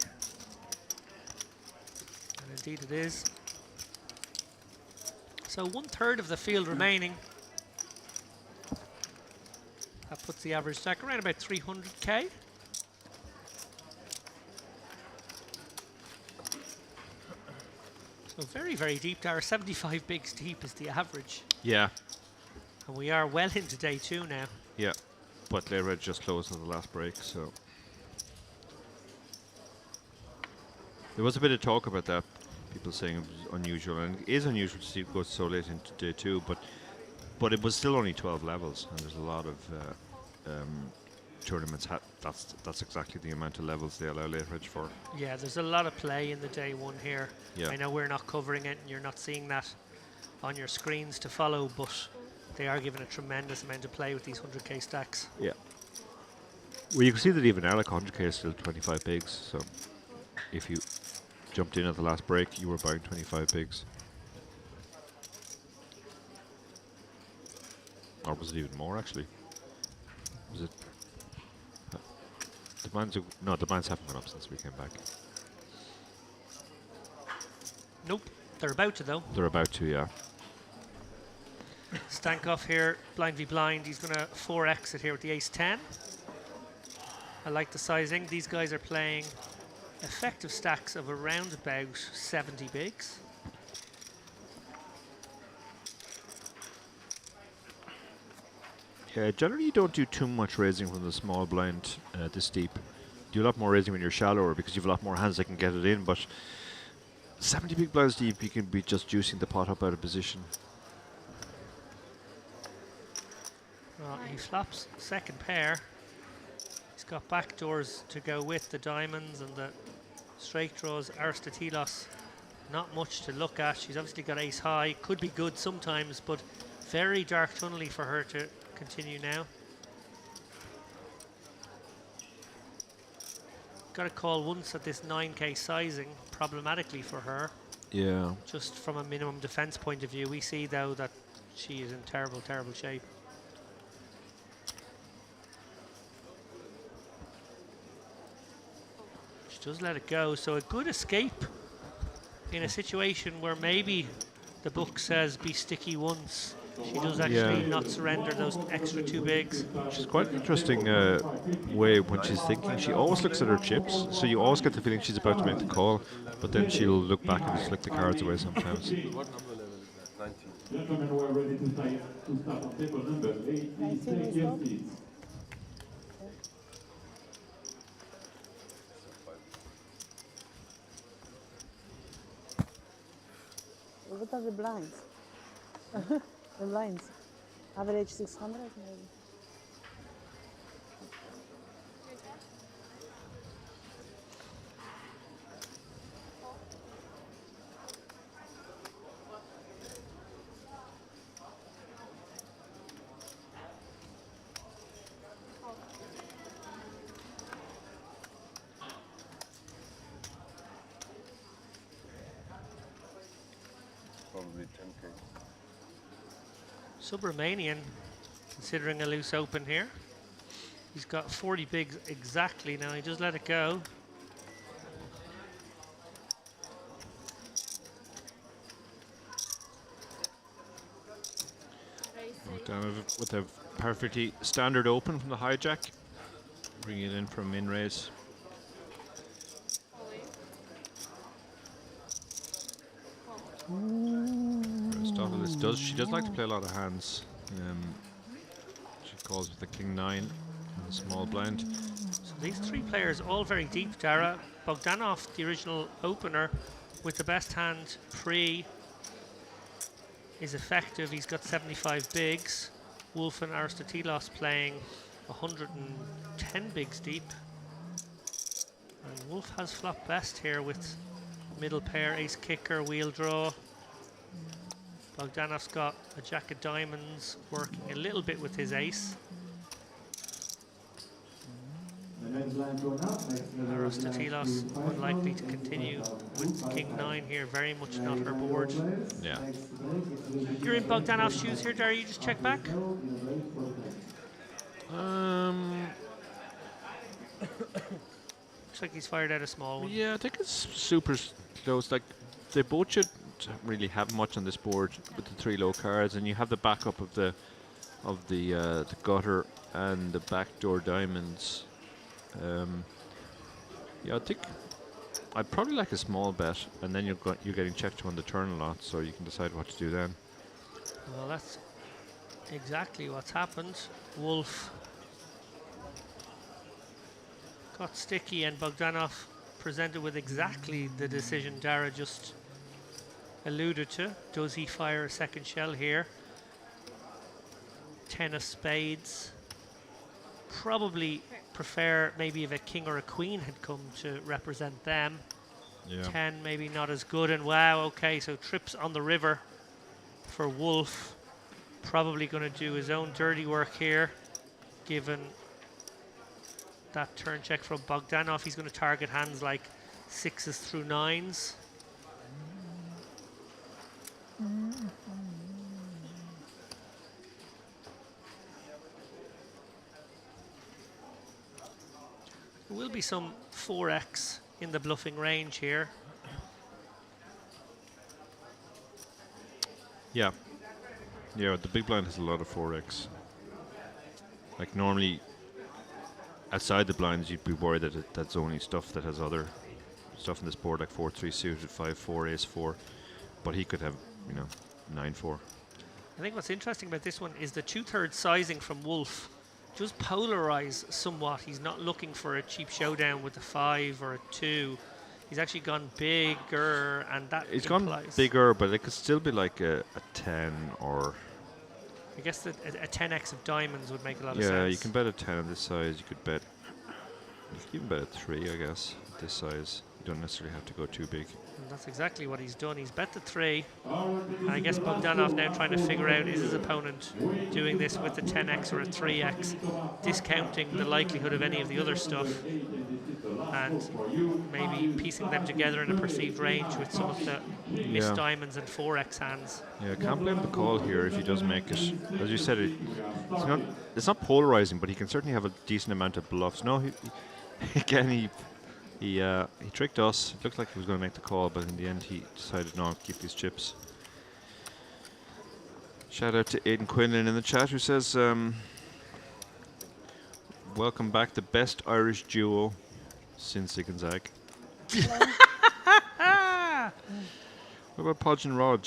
And indeed it is. So 1/3 of the field remaining. That puts the average stack around about 300k. So very, very deep there. 75 bigs deep is the average. Yeah. And we are well into day 2 now. Yeah, but Lay Red just closed on the last break, so there was a bit of talk about that. People saying it was unusual, and it is unusual to see it go so late into day 2, but it was still only 12 levels, and there's a lot of tournaments. That's exactly the amount of levels they allow Late Red for. Yeah, there's a lot of play in the day 1 here. Yeah. I know we're not covering it, and you're not seeing that on your screens to follow, but they are given a tremendous amount of play with these 100k stacks. Yeah. Well, you can see that even Alec 100k is still 25 bigs, so if you jumped in at the last break, you were buying 25 bigs. Or was it even more, actually? Was it? The blinds haven't gone up since we came back. Nope, they're about to though. They're about to, yeah. Stankoff here, blind v blind. He's going to 4x it here with the ace-10. I like the sizing. These guys are playing effective stacks of around about 70 bigs. Yeah, generally you don't do too much raising from the small blind this deep. Do a lot more raising when you're shallower because you have a lot more hands that can get it in, but 70 big blinds deep, you can be just juicing the pot up out of position. Well, he flops second pair. He's got backdoors to go with the diamonds and the straight draws. Aristotelos, not much to look at. She's obviously got ace high. Could be good sometimes, but very dark tunnely for her to continue now. got a call once at this 9k sizing, problematically for her. Yeah. Just from a minimum defense point of view, we see though that she is in terrible, terrible shape. She does let it go, so a good escape in a situation where maybe the book says be sticky once. She does actually not surrender those extra 2 bigs. She's quite an interesting way when she's thinking. She always looks at her chips, so you always get the feeling she's about to make the call, but then she'll look back and flick the cards away sometimes. What number level is that? 19. Gentlemen who are ready to start on table number 18, take your seats. What are the blinds? The blinds. Average 600 maybe. Probably 10k. Sub-Romanian, considering a loose open here. He's got 40 bigs exactly now. He just let it go. With a perfectly standard open from the hijack. Bring it in from min raise. Aristoteles she does like to play a lot of hands. She calls with the king 9 and the small blind. So these 3 players all very deep, Dara. Bogdanov, the original opener, with the best hand pre, is effective. He's got 75 bigs. Wolf and Aristoteles playing 110 bigs deep. And Wolf has flop best here with middle pair, ace kicker, wheel draw. Bogdanov's got a jack of diamonds, working a little bit with his ace. Aristoteles unlikely to continue with king 9 here, very much not her board. Yeah. You're in Bogdanov's shoes here, Dara, you just check back? Looks like he's fired out a small one. Yeah, I think it's super close. Like, they both should really have much on this board with the 3 low cards, and you have the backup of the gutter and the backdoor diamonds. Yeah, I think I'd probably like a small bet, and then you're getting checked on the turn a lot, so you can decide what to do then. Well, that's exactly what's happened. Wolf got sticky, and Bogdanov presented with exactly the decision Dara just alluded to. Does he fire a second shell here? 10 of spades. Probably prefer maybe if a king or a queen had come to represent them. Yeah. 10 maybe not as good, and wow, okay, so trips on the river for Wolf. Probably going to do his own dirty work here, given that turn check from Bogdanov. He's going to target hands like 6s through 9s. There will be some 4x in the bluffing range here. Yeah. Yeah, the big blind has a lot of 4x. Like, normally, outside the blinds, you'd be worried that that's only stuff that has other stuff in this board, like 4-3 suited, 5-4, ace-4. But he could have, 9-4. I think what's interesting about this one is the 2/3 sizing from Wolf does polarize somewhat. He's not looking for a cheap showdown with a 5 or a 2. He's actually gone bigger, and that He's implies gone bigger, but it could still be like a 10 or... I guess that a 10x of diamonds would make a lot of sense. Yeah, you can bet a 10 on this size. You could bet... You could even bet a 3, I guess, at this size. You don't necessarily have to go too big. And that's exactly what he's done. He's bet the 3. And I guess Bogdanov now trying to figure out, is his opponent doing this with a 10x or a 3x, discounting the likelihood of any of the other stuff. and maybe piecing them together in a perceived range with some of the missed diamonds and 4x hands. Yeah, can't blame the call here if he does make it. As you said, it's not polarizing, but he can certainly have a decent amount of bluffs. No, again, he tricked us. It looked like he was going to make the call, but in the end he decided no, keep these chips. Shout out to Aidan Quinlan in the chat who says, welcome back, the best Irish duo since Zig and Zag. What about Podge and Rog?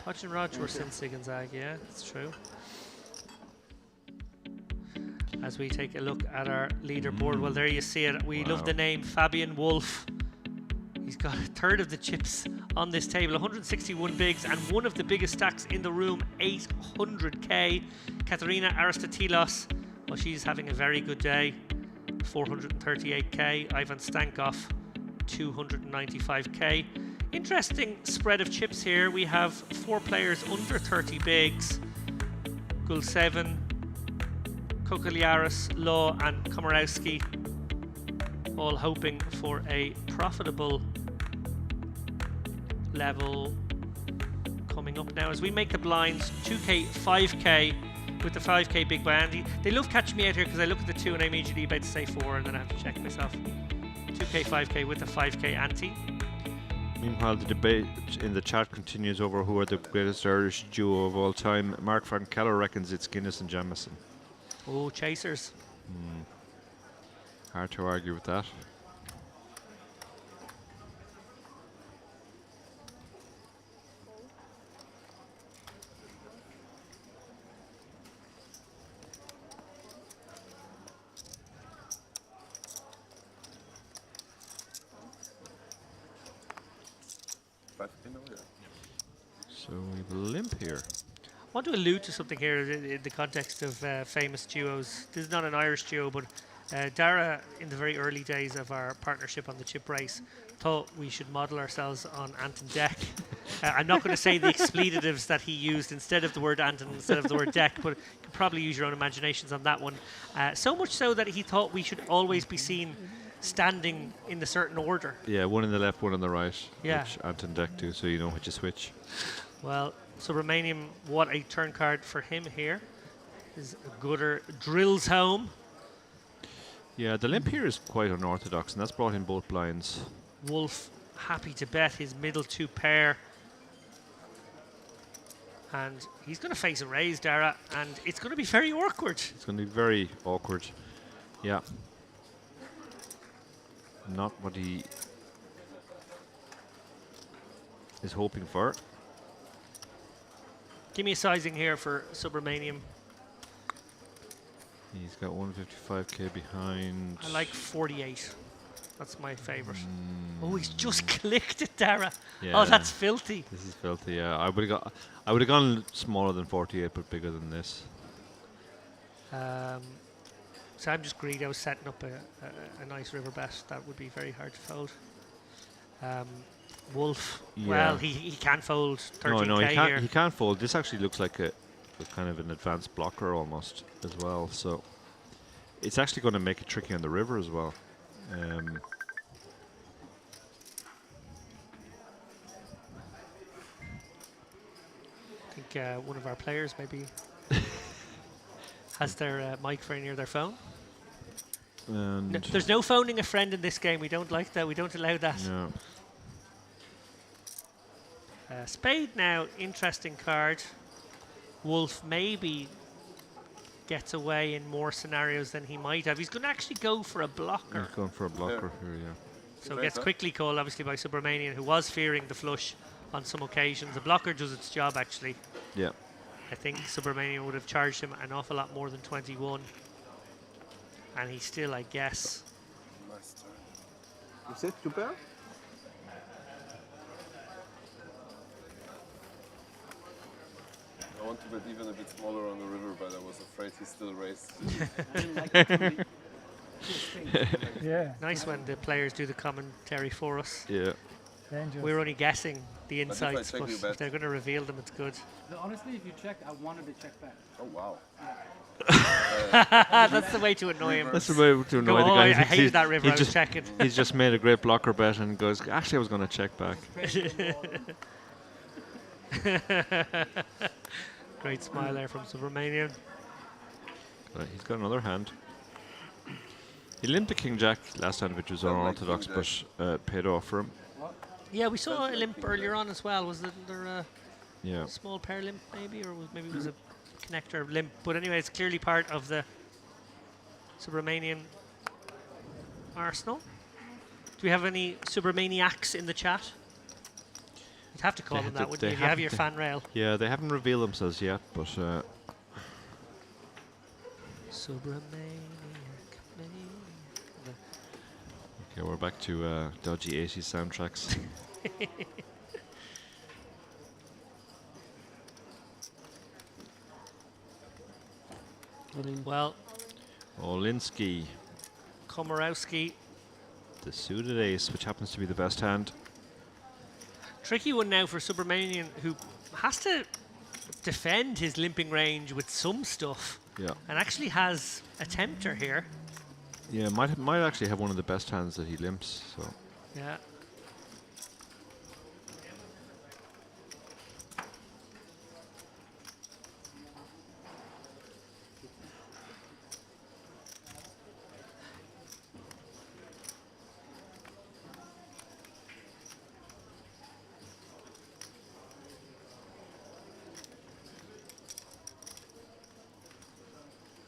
Podge and Rog were since Zig and Zag, yeah, it's true. As we take a look at our leaderboard, well, there you see it. We love the name Fabian Wolf. He's got a third of the chips on this table, 161 bigs, and one of the biggest stacks in the room, 800k. Katerina Aristotelos, well, she's having a very good day, 438k. Ivan Stankov, 295k. Interesting spread of chips here. We have 4 players under 30 bigs. Gulseven, Kokoliaris, Law and Komorowski, all hoping for a profitable level coming up now as we make the blinds 2k, 5k with the 5k big by Andy. They love catching me out here because I look at the 2 and I immediately about to say 4 and then I have to check myself. 2k, 5k with the 5k ante. Meanwhile, the debate in the chat continues over who are the greatest Irish duo of all time. Mark Van Keller reckons it's Guinness and Jamieson. Oh, chasers. Hard to argue with that. So we have a limp here. I want to allude to something here in the context of famous duos. This is not an Irish duo, but Dara, in the very early days of our partnership on the chip race, thought we should model ourselves on Anton Deck. I'm not going to say the expletives that he used instead of the word Anton, instead of the word Deck, but you can probably use your own imaginations on that one. So much so that he thought we should always be seen standing in a certain order. Yeah, one on the left, one on the right. Yeah. Which Anton Deck do, so you know which to switch. Well, so Romanian, what a turn card for him here. His gooder drills home. Yeah, the limp here is quite unorthodox, and that's brought in both blinds. Wolf happy to bet his middle 2 pair. And he's going to face a raise, Dara, and it's going to be very awkward. It's going to be very awkward. Yeah. Not what he is hoping for. Give me a sizing here for Subramanian. He's got 155k behind. I like 48. That's my favourite. Oh, he's just clicked it, Dara. Yeah. Oh, that's filthy. This is filthy. Yeah, I would have gone smaller than 48, but bigger than this. So I'm just greedy. I was setting up a nice river bet. That would be very hard to fold. Wolf. Yeah. Well, he can fold 13k No, he can't. here. He can't fold. This actually looks like a kind of an advanced blocker almost as well. So it's actually going to make it tricky on the river as well. I think one of our players maybe has their mic very near their phone. And No, there's no phoning a friend in this game. We don't like that. We don't allow that. no. Spade now, interesting card. Wolf maybe gets away in more scenarios than he might have. He's going to actually go for a blocker. He's going for a blocker here, yeah. So gets quickly called, obviously, by Subramanian, who was fearing the flush on some occasions. The blocker does its job, actually. Yeah. I think Subramanian would have charged him an awful lot more than 21. And he still, I guess. You said 2 pair? I want to bet even a bit smaller on the river, but I was afraid he still raised. Yeah. Nice when the players do the commentary for us. Yeah. Dangerous. We're only guessing the But if I insights, check, but you bet. if they're going to reveal them, it's good. Honestly, if you check, I wanted to check back. Oh wow. That's the way to annoy him. That's the way to Go, annoy the "Oh, guy. I hated that river, I was checking." He's just made a great blocker bet and goes, actually, I was going to check back. Great smile there from Subramanian. He's got another hand. He limped a King Jack last time, which was unorthodox, but paid off for him. Yeah, we saw a limp earlier on as well. Was there a Yeah. small pair limp maybe, or maybe it was a connector limp? But anyway, it's clearly part of the Subramanian arsenal. Do we have any Subramaniacs in the chat? You'd have to call them that, wouldn't you? If you have your fan rail. Yeah, they haven't revealed themselves yet, but... Subramaniac, maniac. Okay, we're back to dodgy 80s soundtracks. Well, Olinsky, Komorowski. the suited ace, which happens to be the best hand. Tricky one now for Subramanian, who has to defend his limping range with some stuff. Yeah. And actually has a tempter here. Yeah, might actually have one of the best hands that he limps, so... Yeah.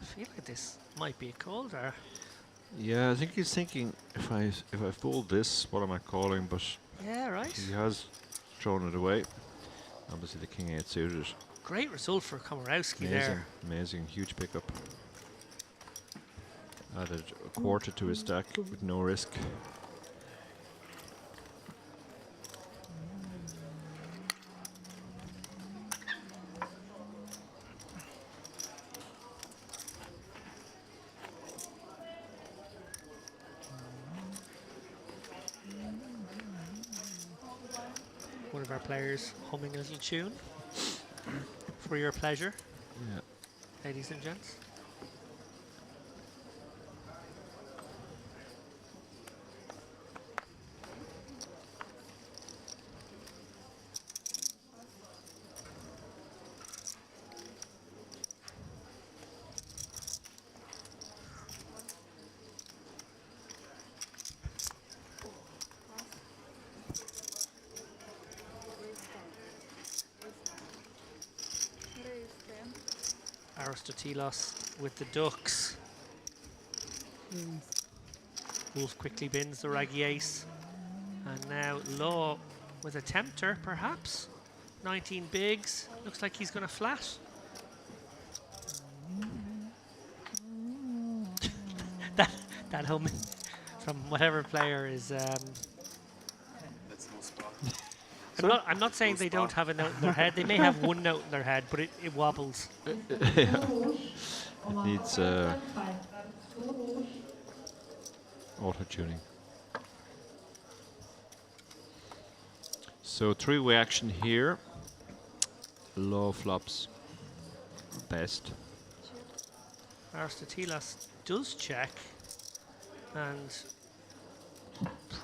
I feel like this might be a call there. Yeah, I think he's thinking, if I fold this, what am I calling? But Yeah, right. he has thrown it away. Obviously the King 8 suited. Great result for Komorowski Amazing, there. amazing, huge pickup. Added a quarter to his stack with no risk. One of our players humming a little tune for your pleasure, Yeah. ladies and gents. Aristotelos with the ducks. Wolf quickly bins the raggy ace. And now Law with a tempter, perhaps. 19 bigs. Looks like he's going to flat. that hum from whatever player is... That's no spot. I'm not saying they don't have a note in their head. They may have one note in their head, but it wobbles. Yeah. It needs auto-tuning. So three-way action here. Low flops. Best. Aristotelos does check, and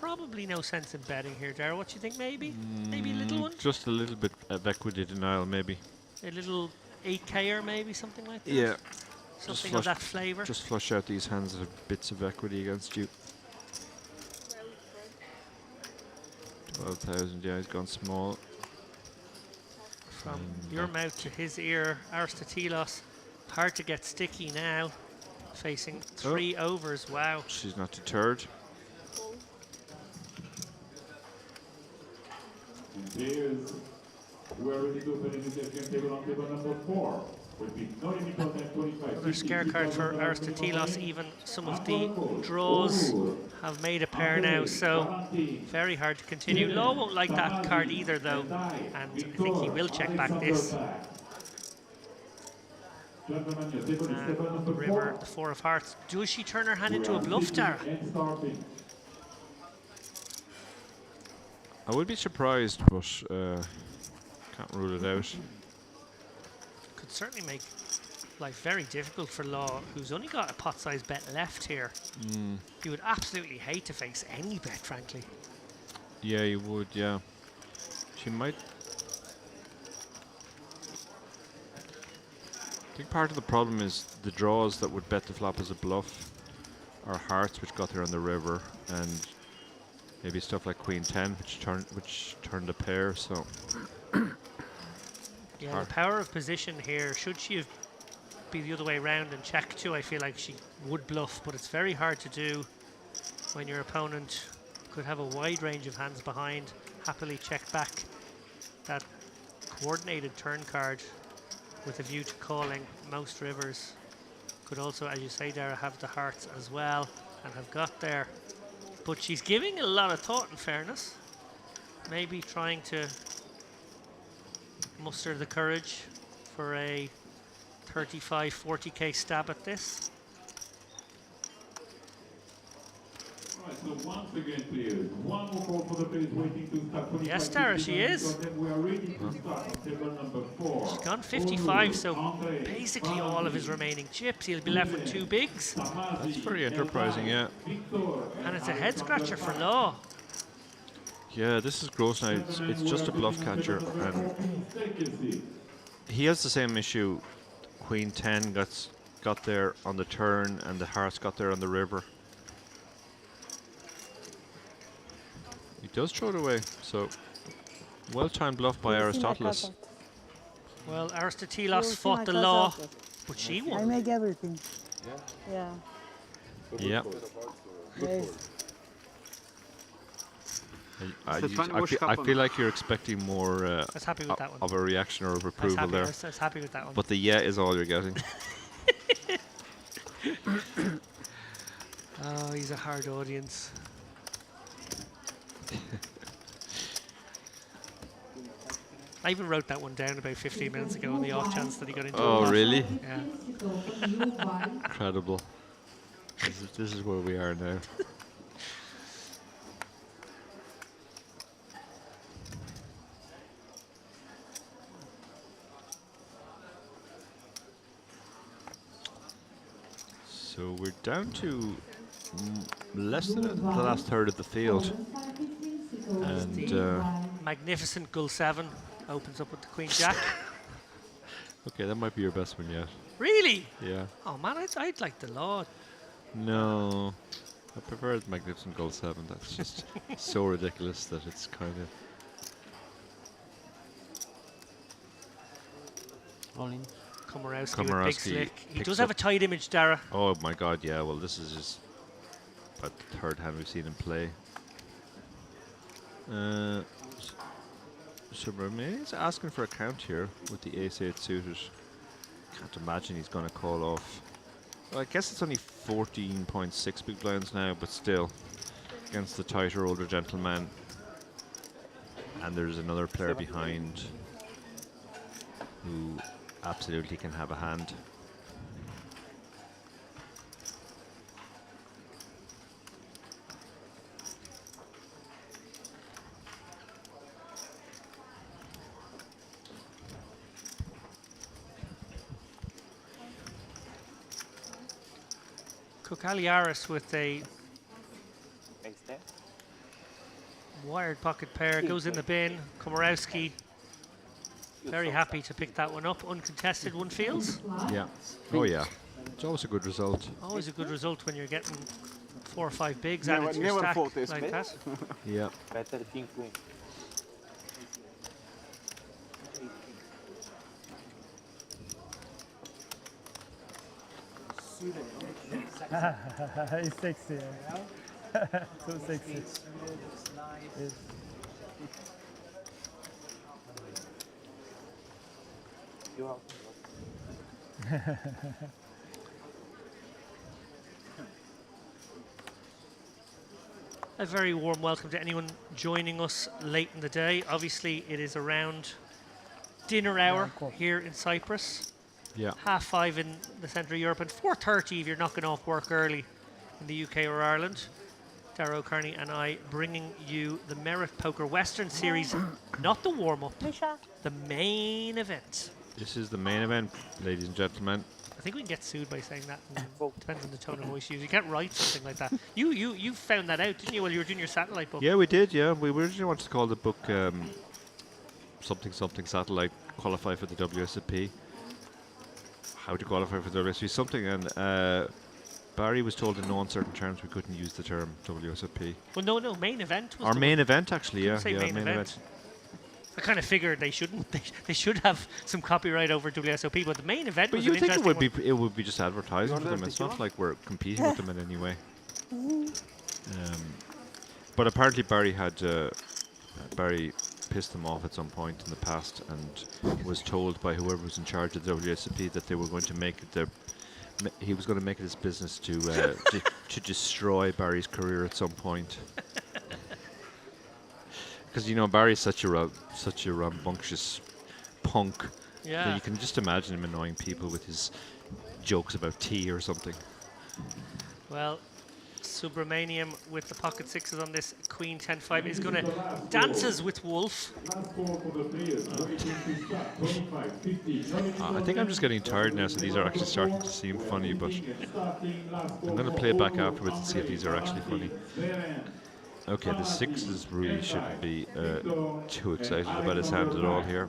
probably no sense in betting here, Dara. What do you think? Maybe a little one, Just a little bit of equity denial, maybe. a little 8K or maybe something like that. Yeah. Something of that flavour. Just flush out these hands that have bits of equity against you. 12,000, yeah, he's gone small. From your mouth to his ear, Aristotelos. Hard to get sticky now. Facing 3 overs. Wow. She's not deterred. Players, we are ready to open the second table on table number 4. Will be no limit on that 25. Another scare card for Aristotelos. Even some of the draws have made a pair now, so very hard to continue. Law won't like that card either, though, and I think he will check back this. River, the 4 of hearts. Does she turn her hand into a bluff, Dara? I would be surprised, but can't rule it out. Could certainly make life very difficult for Law, who's only got a pot-sized bet left here. He would absolutely hate to face any bet, frankly. Yeah, you would, yeah. She might... I think part of the problem is the draws that would bet the flop as a bluff are hearts, which got there on the river, and maybe stuff like Queen 10, which turned a pair, so... Yeah, the power of position here, should she have be the other way around and check too, I feel like she would bluff, but it's very hard to do when your opponent could have a wide range of hands behind, happily check back that coordinated turn card with a view to calling most rivers. Could also, as you say, Dara, have the hearts as well and have got there. But she's giving a lot of thought, in fairness. Maybe trying to muster the courage for a 35, 40k stab at this. Right, so once again, players, one more call for the players waiting to start. Yes, Tara, she is. We are ready to start on table number 4. She's gone 55, so basically all of his remaining chips. He'll be left with 2 bigs. That's very enterprising, yeah. And it's a head scratcher for Law. Yeah, this is gross now. It's just a bluff catcher, and he has the same issue. Queen 10 got there on the turn, and the hearts got there on the river. He does throw it away, so well-timed bluff by Aristoteles. Well, Aristoteles fought the Law, but she won. I make everything. Yeah. Yeah. Yeah. Yes. I feel like you're expecting more I was happy with that one. of a reaction or of approval there. I was happy with that one. But the yeah is all you're getting. Oh, he's a hard audience. I even wrote that one down about 15 minutes ago on the off chance that he got into Oh, really? Yeah. Incredible. This is where we are now. So we're down to less than the last third of the field. And Magnificent Gull 7 opens up with the Queen Jack. okay, that might be your best one yet. Really? Yeah. Oh man, I'd like the Law. No, I prefer the Magnificent Gold 7. That's just so ridiculous that it's kind of... Rolling. Komorowski with big slick. He picks does have a up- tight image, Dara. Oh my god, yeah, well this is just about the third hand we've seen him play. So Remain's asking for a count here with the ace-8 suited. Can't imagine he's going to call off. Well, I guess it's only 14.6 big blinds now, but still, against the tighter, older gentleman. And there's another player behind who absolutely can have a hand. Kokaliaris with a wired pocket pair goes in the bin. Komorowski very happy to pick that one up. Uncontested, one feels. Yeah. Oh yeah. It's always a good result. Always a good result when you're getting 4 or 5 bigs added to your stack like that. Yeah. Better king queen. He's sexy. So sexy. Yes. A very warm welcome to anyone joining us late in the day. Obviously, it is around dinner hour here in Cyprus. Yeah. 5:30 in the centre of Europe and 4:30 if you're knocking off work early in the UK or Ireland. Darrow Carney and I bringing you the Merit Poker Western Series, not the warm-up, the main event. This is the main event, ladies and gentlemen. I think we can get sued by saying that. Depends on the tone of voice you use. You can't write something like that. You found that out, didn't you, while you were doing your satellite book? Yeah, we did. Yeah, we originally wanted to call the book something satellite, qualify for the WSOP. How to qualify for the WSOP, something, and Barry was told in no uncertain terms we couldn't use the term WSOP. Well, no, main event was Our the main one. event, actually, yeah. Say Yeah, main event. I kind of figured they shouldn't. They should have some copyright over WSOP, but the main event But was you an think it would interesting be it would be just advertising for them. It's not like we're competing with them in any way. But apparently Barry pissed them off at some point in the past and was told by whoever was in charge of the WSOP that they were going to make it he was going to make it his business to to destroy Barry's career at some point. Because Barry's such a rambunctious punk Yeah. that you can just imagine him annoying people with his jokes about tea or something. Well, Subramaniam with the pocket sixes on this Queen 10-5 is going to dances with Wolf. I think I'm just getting tired now, so these are actually starting to seem funny, but I'm going to play it back afterwards and see if these are actually funny. Okay, the sixes really shouldn't be too excited about his hand at all here.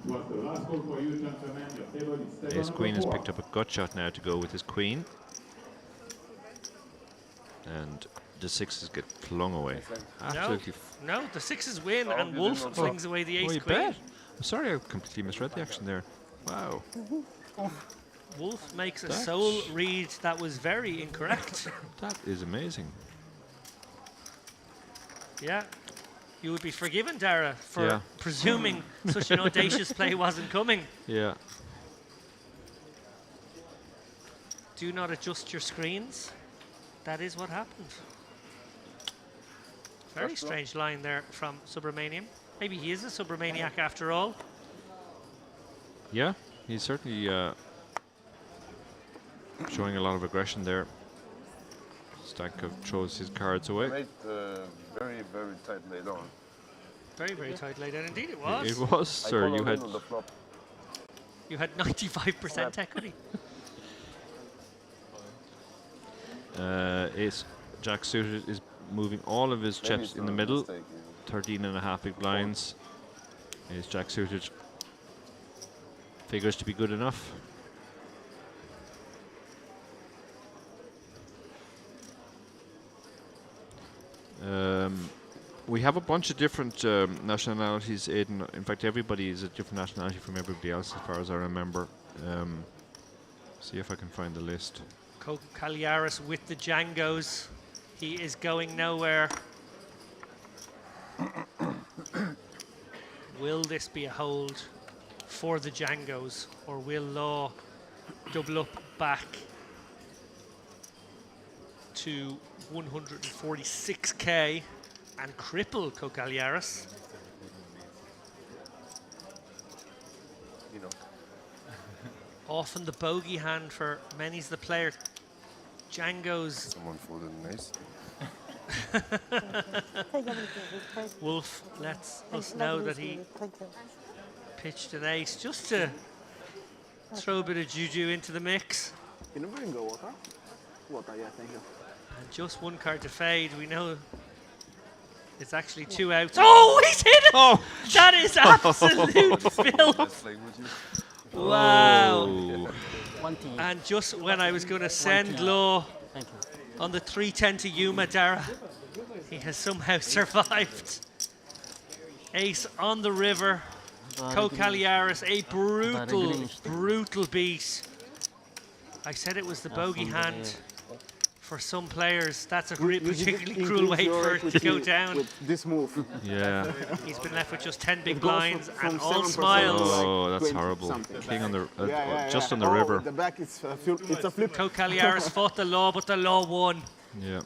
Ace Queen has picked up a gut shot now to go with his Queen. And the sixes get flung away. Absolutely. No, the sixes win and Wolf flings away the Ace you Queen. bet. I'm sorry, I completely misread the action there. Wow. Wolf makes a soul read that was very incorrect. That is amazing. Yeah. You would be forgiven, Dara, for presuming such an audacious play wasn't coming. Yeah. Do not adjust your screens. That is what happened. Very strange line there from Subramaniam. Maybe he is a Subramaniac after all. Yeah, he's certainly showing a lot of aggression there. Stankov throws his cards away. Made very, very tight laid on. Very, very tight laid down. Indeed it was. It was, sir. You had 95% equity. Ace Jack suited is moving all of his chips in the middle. 13.5 big blinds. Ace Jack suited figures to be good enough. We have a bunch of different nationalities, Aidan. In fact, everybody is a different nationality from everybody else, as far as I remember. See if I can find the list. Coco Caliaris with the Djangos. He is going nowhere. Will this be a hold for the Djangos, or will Law double up back to 146k and cripple Kokaliaris? Often the bogey hand for many's the player. Django's. Someone folded an ace. Wolf lets us know that he pitched an ace just to throw a bit of juju into the mix. Can you bring water? Water, yeah, thank you. And just one card to fade. We know it's actually 2 outs. Oh, he's hit it! Oh. That is absolute filth. Wow. And just when I was going to send Law on the 310 to Yuma, Dara, he has somehow survived. Ace on the river. Kokaliaris, a brutal beat. I said it was the bogey hand. For some players, that's a particularly cruel way for it to go down. With this move. Yeah. He's been left with just 10 big blinds and all smiles. Oh, that's horrible. King on the just on the river. The back is it's a flip. Kokaliaris fought the Law, but the Law won. Yeah.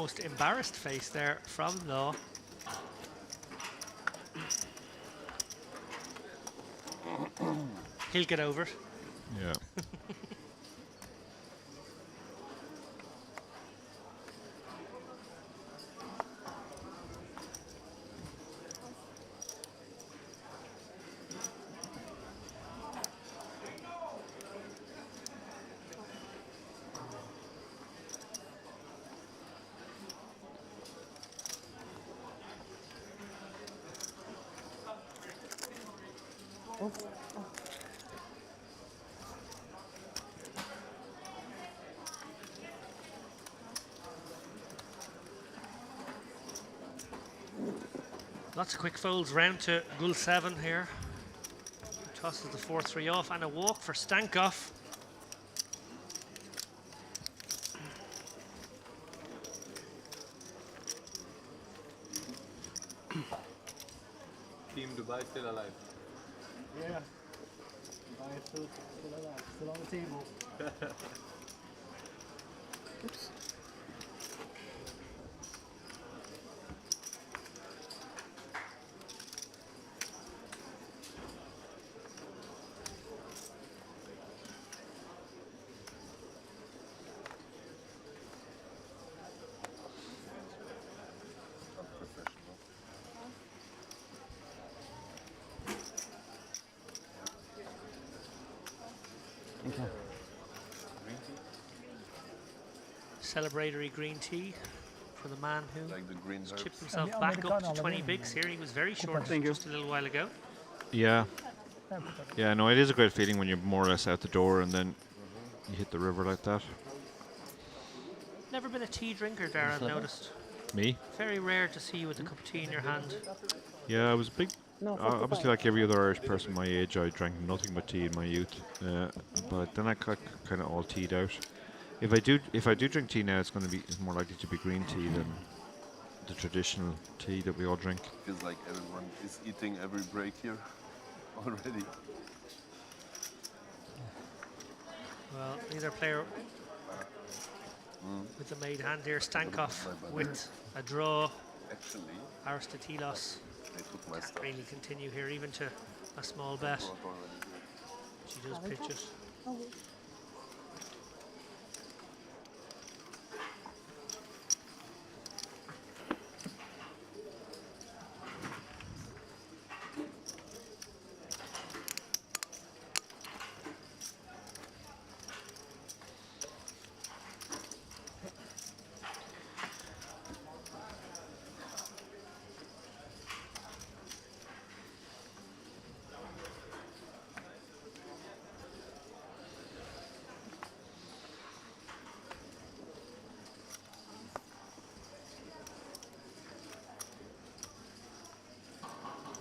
almost embarrassed face there from Law. He'll get over it. Yeah. Lots of quick folds round to Gul 7 here. Tosses the 4-3 off and a walk for Stankov. Team Dubai still alive. Yeah. Dubai is still alive, still on the table. Oops. Thank you. Celebratory green tea for the man who Like the green herbs. chipped himself back up to 20 bigs here. He was very short just a little while ago. Yeah. Yeah, no, it is a great feeling when you're more or less out the door and then you hit the river like that. Never been a tea drinker, Dara, I've noticed. Me? Very rare to see you with a cup of tea in your hand. Yeah, I was a big... obviously, like every other Irish person my age, I drank nothing but tea in my youth. But then I got kind of all tea'd out. If I do drink tea now, it's going to be more likely to be green tea than the traditional tea that we all drink. Feels like everyone is eating every break here already. Well, either player with the made hand here, Stankov with a draw. Actually, Aristotelos can't really continue here, even to a small bet. She does pitch it.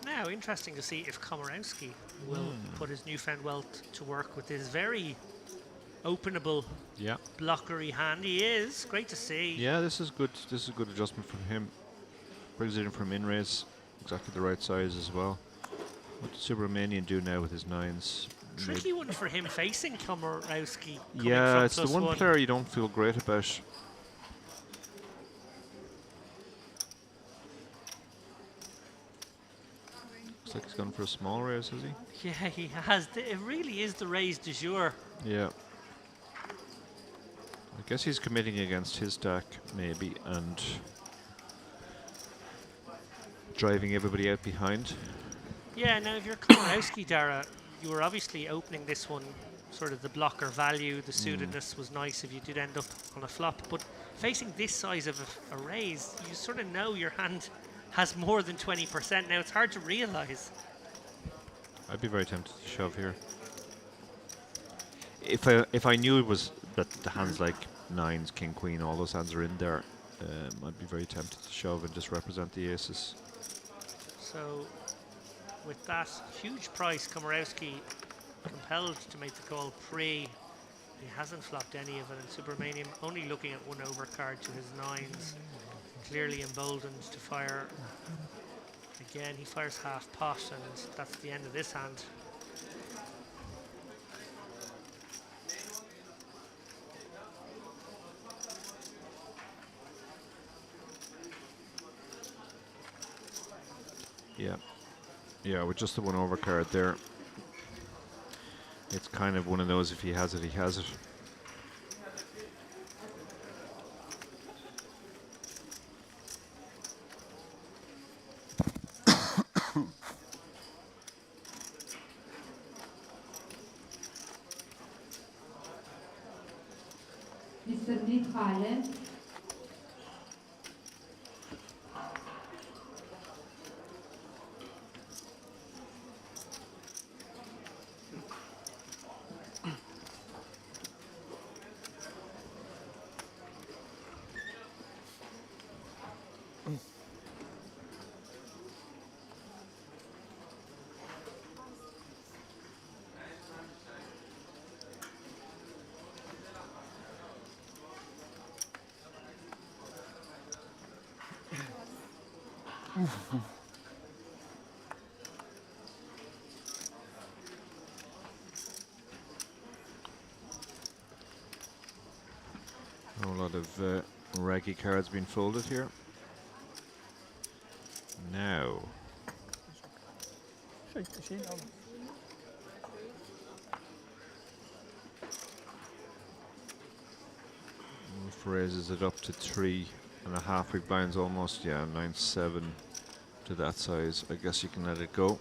Now, interesting to see if Komorowski will put his newfound wealth to work with this very openable, blockery hand. He is great to see. Yeah, this is good. This is a good adjustment from him. Brings it in from in raise, exactly the right size as well. What does Subramanian do now with his nines? Tricky one for him facing Komorowski. Yeah, it's the one player you don't feel great about. Looks like he's gone for a small raise, has he? Yeah, he has. It really is the raise du jour. Yeah. I guess he's committing against his stack, maybe, and driving everybody out behind. Yeah, now if you're Komorowski, Dara, you were obviously opening this one, sort of the blocker value, the suitedness was nice if you did end up on a flop, but facing this size of a raise, you sort of know your hand has more than 20%. Now it's hard to realise. I'd be very tempted to shove here. If I knew it was that the hands like nines, king, queen, all those hands are in there, I'd be very tempted to shove and just represent the aces. So with that huge price, Komorowski compelled to make the call pre. He hasn't flopped any of it, and Subramanian only looking at one overcard to his nines. Clearly emboldened to fire. Again, he fires half pot, and that's the end of this hand. Yeah, with just the 1 over card there. It's kind of one of those, if he has it, he has it. Mr. Nikhale. A whole lot of raggy cards being folded here. Now. Wolf raises it up to 3.5 big blinds almost. Yeah, 9-7 to that size. I guess you can let it go.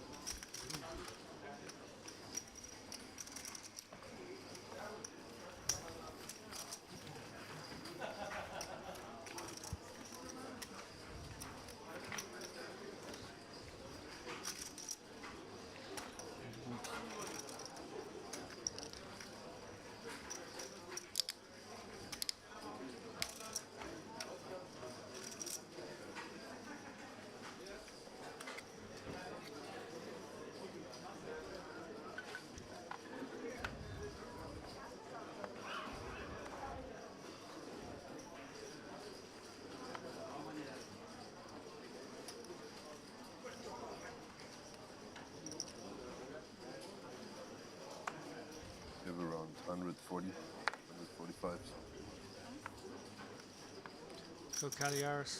We have around 140, 145. So Caliaris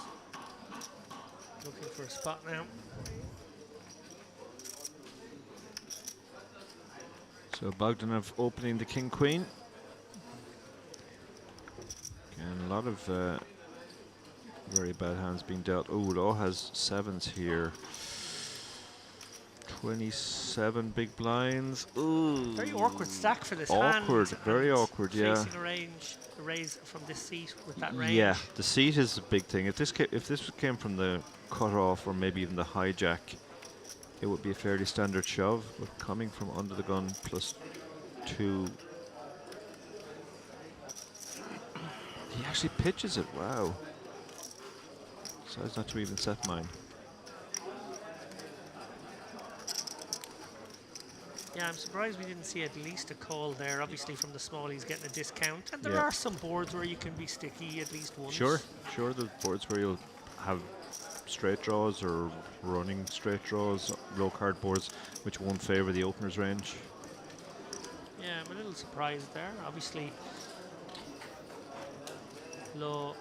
looking for a spot now. So Bogdanov opening the king queen. Again, a lot of very bad hands being dealt. Oh, Law has 7s here. 27 big blinds. Ooh. Very awkward stack for this awkward, hand. very awkward, yeah. Facing a raise from this seat with that range. Yeah, the seat is a big thing. If this came from the cutoff or maybe even the hijack, it would be a fairly standard shove. But coming from under the gun +2, he actually pitches it. Wow. Decides not to even set mine. Yeah, I'm surprised we didn't see at least a call there. Obviously, from the small, he's getting a discount. And there Yeah. are some boards where you can be sticky at least once. Sure. There's boards where you'll have straight draws or running straight draws, low card boards, which won't favour the opener's range. Yeah, I'm a little surprised there. Obviously, Low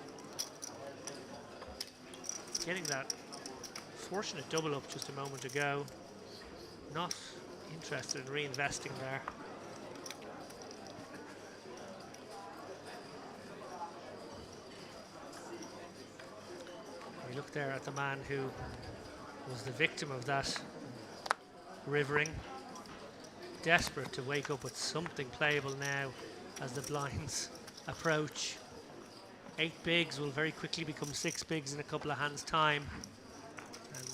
getting that fortunate double up just a moment ago. Not interested in reinvesting there. We look there at the man who was the victim of that rivering. Desperate to wake up with something playable now as the blinds approach. 8 bigs will very quickly become 6 bigs in a couple of hands' time. And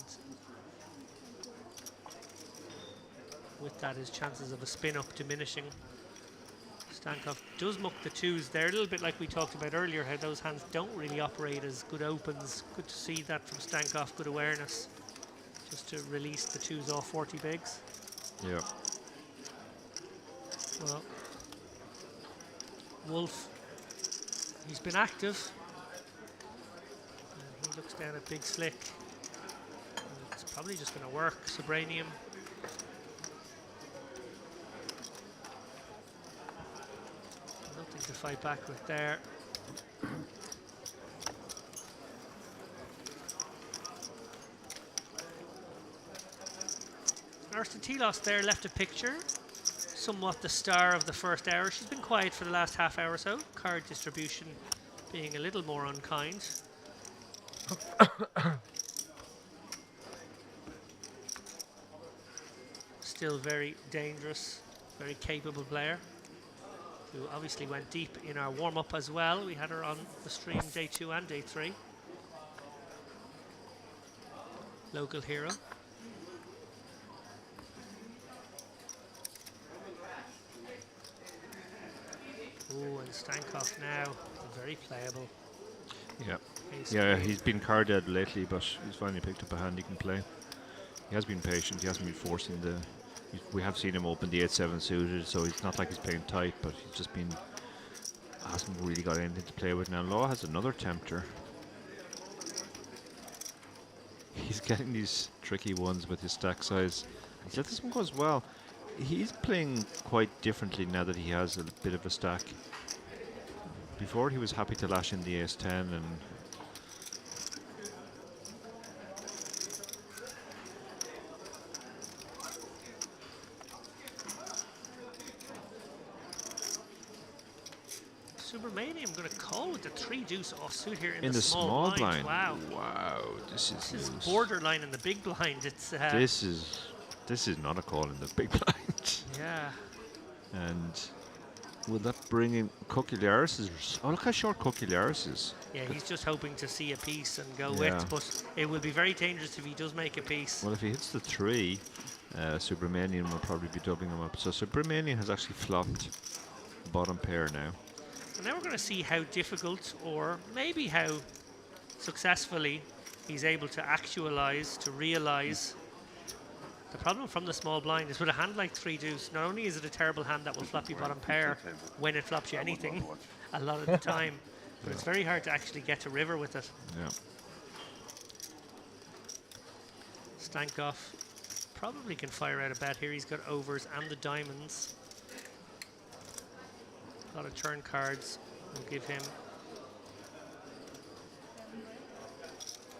with that, his chances of a spin-up diminishing. Stankov does muck the 2s there, a little bit like we talked about earlier, how those hands don't really operate as good opens. Good to see that from Stankov, good awareness. Just to release the 2s off 40 bigs. Yeah. Well, Wolf, he's been active. And he looks down at Big Slick. And it's probably just going to work. Sobranium. Nothing to fight back with there. Arstentilos there left a picture, somewhat the star of the first hour. She's been quiet for the last half hour or so. Card distribution being a little more unkind. Still very dangerous, very capable player, who obviously went deep in our warm-up as well. We had her on the stream day 2 and day 3. Local hero. Oh, and Stankov now, very playable. Yeah. Yeah, he's been card dead lately, but he's finally picked up a hand he can play. He has been patient, he hasn't been forcing the... We have seen him open the 8-7 suited, so it's not like he's playing tight, but he's just been... hasn't really got anything to play with. Now Law has another tempter. He's getting these tricky ones with his stack size. And yet this one goes well. He's playing quite differently now that he has a bit of a stack. Before he was happy to lash in the ace-10 and... Subramanian going to call with the 3-deuce offsuit here in the small blind. Wow. Wow, this is borderline in the big blind. It's this is not a call in the big blind. Yeah. And will that bring in Kokiliaris? Oh, look how short Kokiliaris is. Yeah, he's just hoping to see a piece and go Yeah. with, but it will be very dangerous if he does make a piece. Well, if he hits the 3, Subramanian will probably be doubling him up. So Subramanian has actually flopped bottom pair now. And now we're going to see how difficult, or maybe how successfully, he's able to actualize, to realize. The problem from the small blind is with a hand like 3-deuce, not only is it a terrible hand that will flop you bottom pair when it flops you anything a lot of the time, but it's very hard to actually get to river with it. Yeah. Stankov probably can fire out a bet here. He's got overs and the diamonds. A lot of turn cards will give him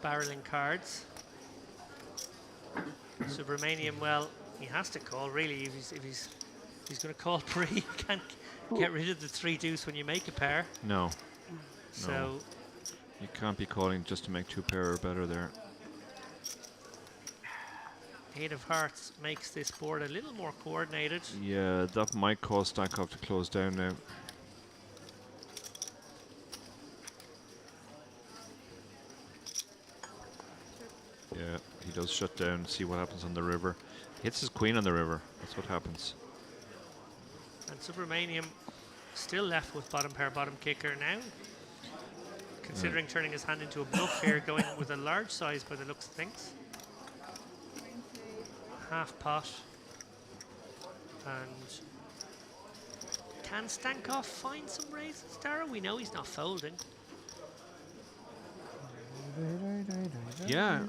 barreling cards. Subramanian, well, he has to call really. If he's going to call pre, you can't get rid of the 3-deuce when you make a pair. No. So no. You can't be calling just to make 2 pair or better there. 8 of hearts makes this board a little more coordinated. Yeah, that might cause Stankov to close down now. Yeah, he does shut down, see what happens on the river. Hits his queen on the river, that's what happens. And Subramanian still left with bottom pair, bottom kicker now. Considering turning his hand into a bluff here, going with a large size by the looks of things. Half pot. And can Stankov find some raises, Dara? We know he's not folding. Yeah,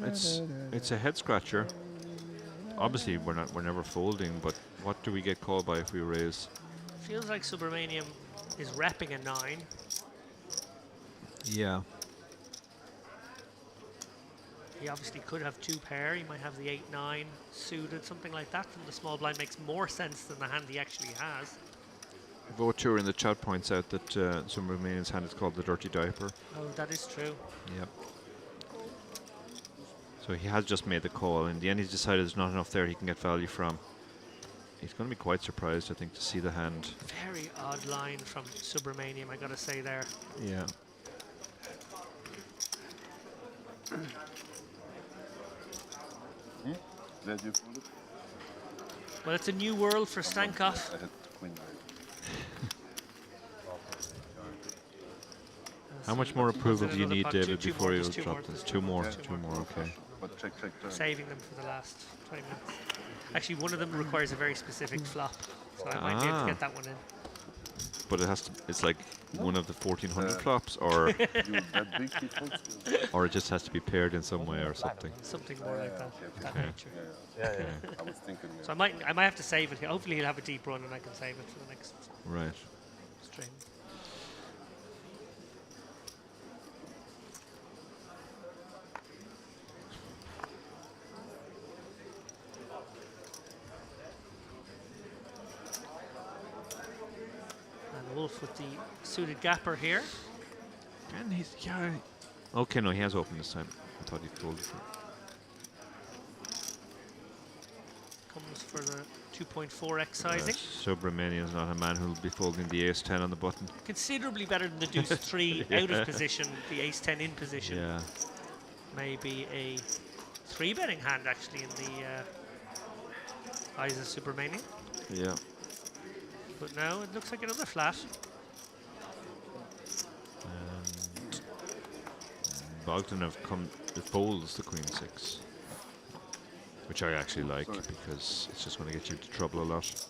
it's a head scratcher. Obviously, we're never folding, but what do we get called by if we raise? Feels like Subramanian is repping a 9. Yeah. He obviously could have 2 pair. He might have the 8-9 suited, something like that. From the small blind makes more sense than the hand he actually has. Votur in the chat points out that Subramanian's hand is called the dirty diaper. Oh, that is true. Yep. So he has just made the call. In the end, he's decided there's not enough there he can get value from. He's going to be quite surprised, I think, to see the hand. Very odd line from Subramanian, I got to say there. Yeah. Glad you folded. Well, it's a new world for Stankov. I had queen How much more approval do you need, David, two before more, you just 2 drop more. this? 2 more, 2 more, okay. But check, check, turn. Saving them for the last 20 minutes. Actually, one of them requires a very specific flop, so I might be able to get that one in. But it has to, it's like one of the 1400 flops, or or it just has to be paired in some way or something. Something more like that. That Okay. nature. Yeah. I was thinking. So I might have to save it here. Hopefully he'll have a deep run and I can save it for the next Right. stream. Wolf with the suited gapper here. And he's okay. No, he has opened this time. I thought he folded. Comes for the 2.4x sizing. Subramanian's not a man who'll be folding the ace-10 on the button. Considerably better than the deuce 3 out of position, the ace-10 in position. Yeah. Maybe a 3-betting hand actually in the eyes of Subramanian. Yeah. But now it looks like another flat. And Bogdanov folds the queen 6, which I actually like because it's just going to get you into trouble a lot.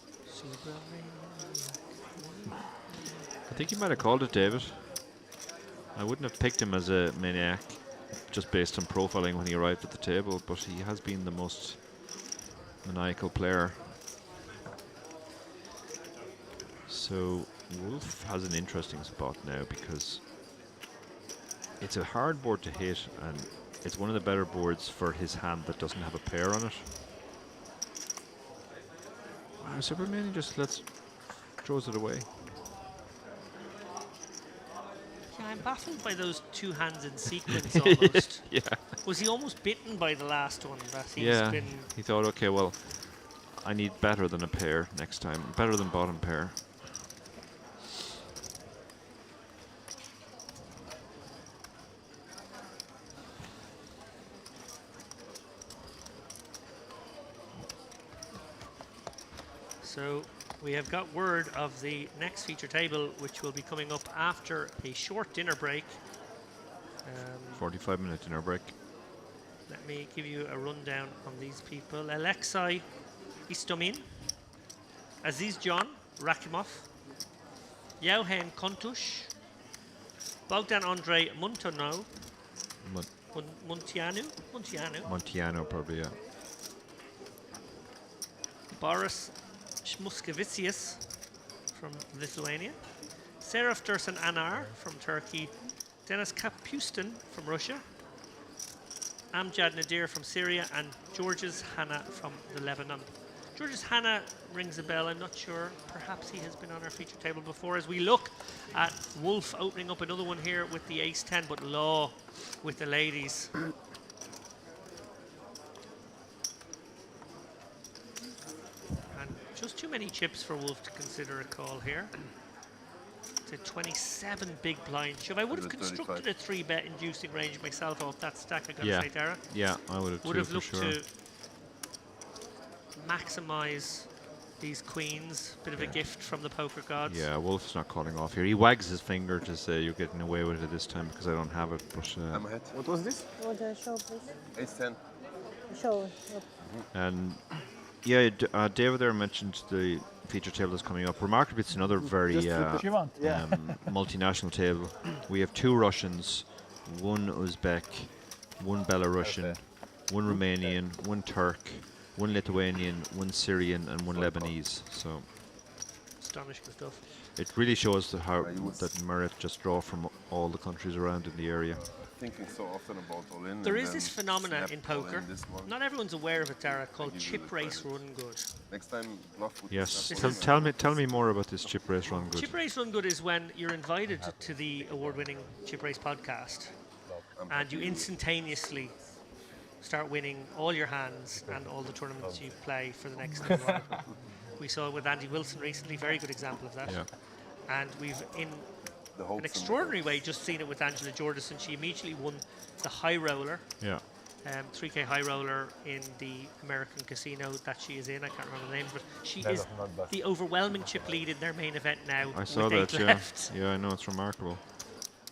I think he might have called it, David. I wouldn't have picked him as a maniac just based on profiling when he arrived at the table, but he has been the most maniacal player. So Wolf has an interesting spot now because it's a hard board to hit, and it's one of the better boards for his hand that doesn't have a pair on it. Wow, Superman just throws it away. Yeah, I'm baffled by those two hands in sequence almost. Yeah. Was he almost bitten by the last one? That he's Yeah, been he thought, okay, well, I need better than a pair next time. Better than bottom pair. So we have got word of the next feature table, which will be coming up after a short dinner break. 45-minute dinner break. Let me give you a rundown on these people. Alexei Istomin, Aziz John Rakimov, Yauhen Kontush, Bogdan Andrei Muntianu, Montiano, probably, yeah. Boris Shmuskevicius from Lithuania, Seraf Dursun Anar from Turkey, Denis Kapustin from Russia, Amjad Nadir from Syria, and Georges Hanna from the Lebanon. Georges Hanna rings a bell. I'm not sure. Perhaps he has been on our feature table before. As we look at Wolf opening up another one here with the ace-10, but Law with the ladies. And just too many chips for Wolf to consider a call here. It's a 27 big blind shove. I would have constructed a 3-bet inducing range myself off that stack, I gotta say, Dara. Yeah, I would have too, Would have for looked sure. to maximize these queens. Bit of a gift from the poker gods. Yeah, Wolf's not calling off here. He wags his finger to say you're getting away with it this time because I don't have it. But I'm ahead. What was this? What the show, please? Ace-10. Show. and yeah, David there mentioned the feature table that's coming up. Remarkably, it's another very multinational table. We have 2 Russians, 1 Uzbek, 1 Belarusian, 1 Romanian, 1 Turk, 1 Lithuanian, 1 Syrian, and 1 Lebanese. So Astonishing stuff. it really shows how that merit just draw from all the countries around in the area. Thinking so often about all-in. There is this phenomena in poker. Not everyone's aware of it, Dara, called chip race run good. Next time, bluff would Yes, This tell me more about this chip race run good. Chip race run good is when you're invited to the award-winning Chip Race podcast, and you instantaneously start winning all your hands and all the tournaments you play for the next little while. We saw it with Andy Wilson recently, very good example of that. Yeah. And we've, in an extraordinary way, just seen it with Angela Jordison. She immediately won the high roller. Yeah. 3K high roller in the American casino that she is in. I can't remember the name, but she is the overwhelming chip lead in their main event now. I saw with that, 8 left. yeah. Yeah, I know, it's remarkable.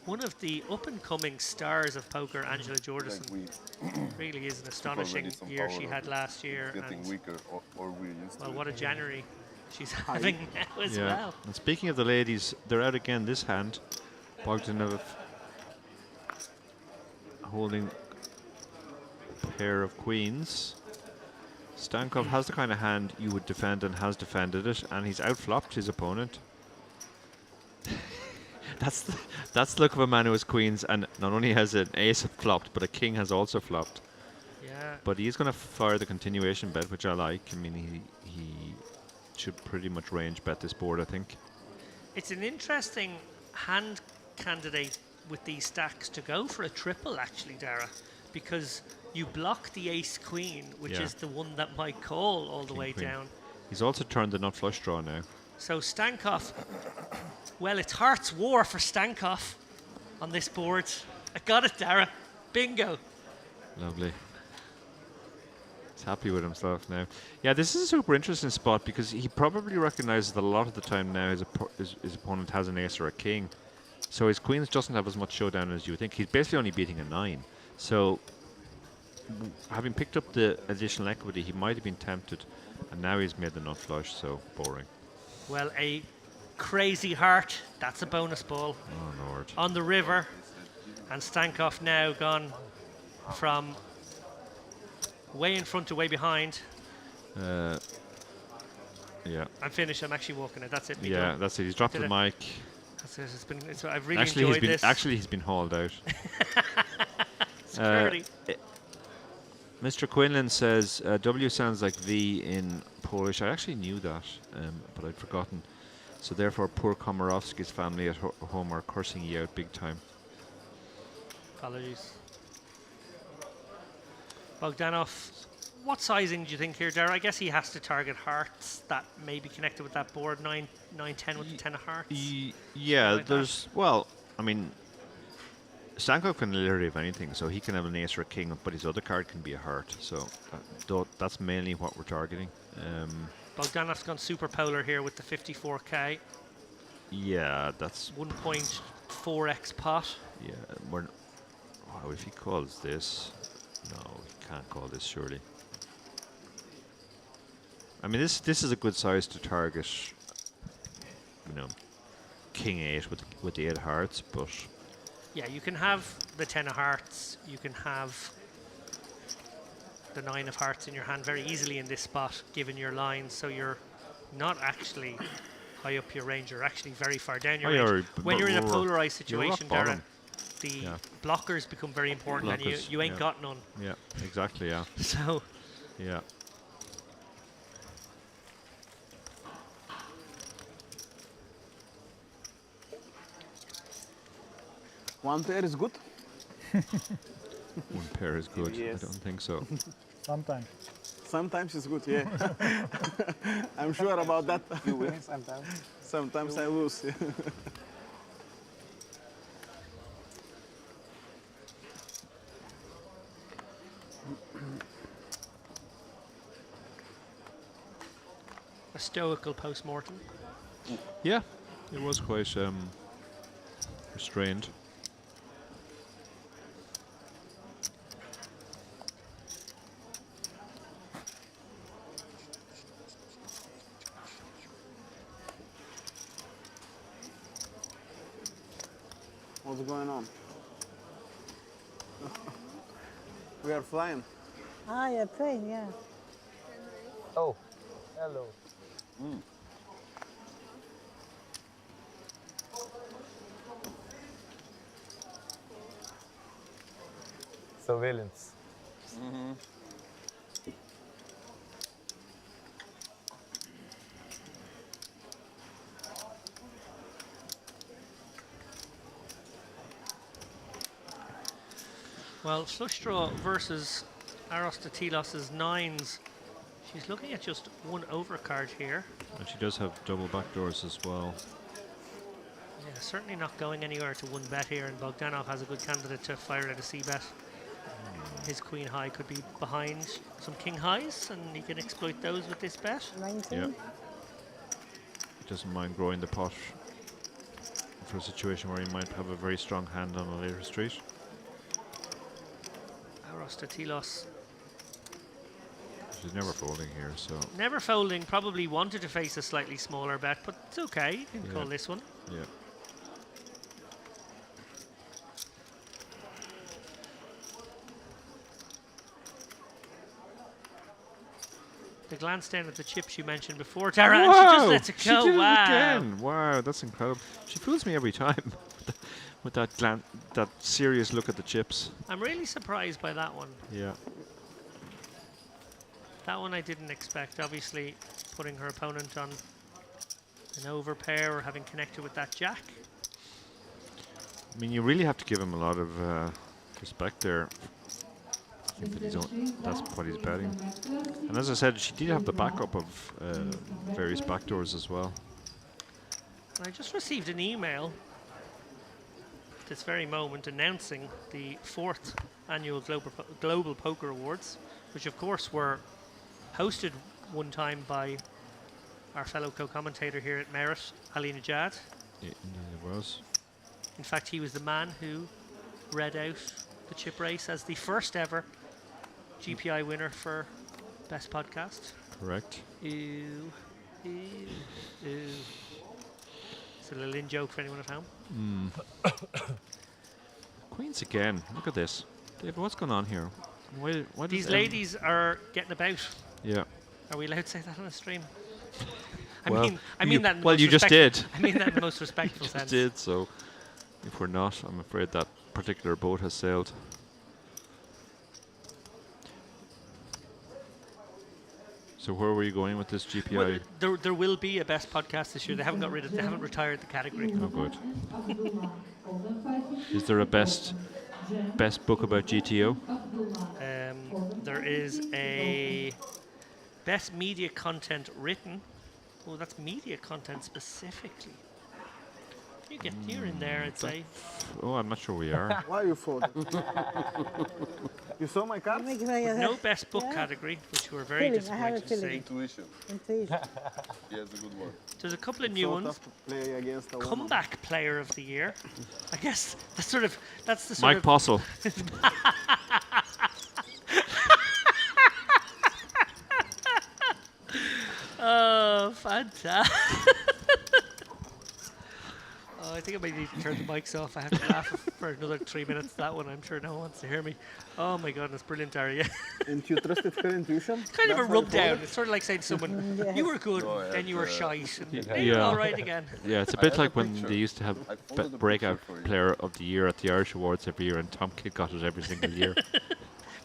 One of the up-and-coming stars of poker, Angela Jordison, really is an astonishing year she had last year. Getting weaker, or we're used to well, it. what a January she's having now as Yeah. well. And speaking of the ladies, they're out again this hand. Bogdanov holding a pair of queens. Stankov has the kind of hand you would defend and has defended it, and he's outflopped his opponent. That's the look of a man who has queens, and not only has an ace flopped, but a king has also flopped. Yeah. But he's going to fire the continuation bet, which I like. I mean, he should pretty much range bet this board, I think. It's an interesting hand candidate with these stacks to go for a triple, actually, Dara, because you block the ace-queen, which Yeah. is the one that might call all the way King-queen. down. He's also turned the nut flush draw now. So Stankov, well, it's hearts war for Stankov on this board. I got it, Dara. Bingo. Lovely. He's happy with himself now. Yeah, this is a super interesting spot because he probably recognizes that a lot of the time now his opponent has an ace or a king. So his queens doesn't have as much showdown as you would think. He's basically only beating a 9. So having picked up the additional equity, he might have been tempted. And now he's made the nut flush, so boring. Well, a crazy heart. That's a bonus ball. Oh, Lord. On the river. And Stankov now gone from way in front to way behind. Yeah. I'm finished. I'm actually walking it. That's it. Yeah, done. that's it. He's dropped Did the it. mic. That's it. I've really enjoyed this. Actually, he's been hauled out. Security. Mr. Quinlan says, W sounds like V in Polish. I actually knew that, but I'd forgotten. So therefore, poor Komorowski's family at home are cursing you out big time. Apologies. Bogdanov, what sizing do you think here, Dara? I guess he has to target hearts that may be connected with that board, 9, 10 with the 10 of hearts. Yeah, like there's, well, I mean, Stankov can literally have anything, so he can have an ace or a king, but his other card can be a heart. So that's mainly what we're targeting. Bogdanov's gone super polar here with the 54k. Yeah, that's 1.4x pot. Yeah, wow, if he calls this, no, he can't call this surely. I mean, this is a good size to target, you know, king 8 with the 8 hearts, but Yeah, you can have the 10 of hearts. You can have the 9 of hearts in your hand very easily in this spot, given your lines. So you're not actually high up your range. You're actually very far down your range. When you're in a polarized situation, Dara, the blockers become very important, and you ain't got none. Yeah, exactly, yeah. So. Yeah. One pair is good? One pair is good. Yes. I don't think so. Sometimes. Sometimes it's good, yeah. I'm sure about that. You win sometimes. Sometimes I lose. A stoical post-mortem. Yeah, it was quite restrained. What's going on? We are flying. Ah, yeah, plane, yeah. Oh, hello. Surveillance. Well, flush draw versus Arostatelos's 9s. She's looking at just one overcard here. And she does have double backdoors as well. Yeah, certainly not going anywhere to one bet here, and Bogdanov has a good candidate to fire at a c-bet. His queen high could be behind some king highs, and he can exploit those with this bet. 19. Yeah. He doesn't mind growing the pot for a situation where he might have a very strong hand on a later street. Arostatelos She's never folding here, so never folding, probably wanted to face a slightly smaller bet, but it's okay. You can call this one. yeah. The glance down at the chips you mentioned before, Dara, and she just lets it go. She did Wow. it again. Wow, that's incredible. She fools me every time with that that serious look at the chips. I'm really surprised by that one. Yeah. That one I didn't expect. Obviously, putting her opponent on an overpair or having connected with that jack. I mean, you really have to give him a lot of respect there. I think that that's what he's betting. And as I said, she did have the backup of various backdoors as well. I just received an email at this very moment announcing the 4th annual Global Poker Awards, which of course were hosted one time by our fellow co-commentator here at Merit, Ali Najad. It was. In fact, he was the man who read out the chip race as the first ever GPI winner for Best Podcast. Correct. Ew. Ew. Ew. It's a little in-joke for anyone at home. Queens again. Look at this. David, what's going on here? Why These ladies are getting about. Yeah. Are we allowed to say that on a stream? Well, I mean that in the well, most you just did. I mean that in the most respectful you sense. just did, so if we're not, I'm afraid that particular boat has sailed. So where were you going with this GPI? Well, there will be a Best Podcast this year. They haven't got rid of. They haven't retired the category. Oh, good. Is there a best book about GTO? There is a best media content written. Oh, that's media content specifically. You're in there, I'd say. Oh, I'm not sure we are. Why you folding? You saw my cards? No best book category, which we're very disappointed to see. Intuition. He has a good one. There's a couple of new ones. Play against a Comeback Player of the Year. I guess that's the sort Mike of Postle. Oh, fantastic. Oh, I think I might need to turn the mics off. I have to laugh for another 3 minutes. That one, I'm sure no one wants to hear me. Oh my goodness, brilliant, Daria. And you trusted her intuition? It's kind of a rub down. It's sort of like saying to someone, you were good, then you were shite, and then you're all right again. Yeah, it's a bit like when they used to have breakout player of the year at the Irish Awards every year, and Tom Kidd got it every single year.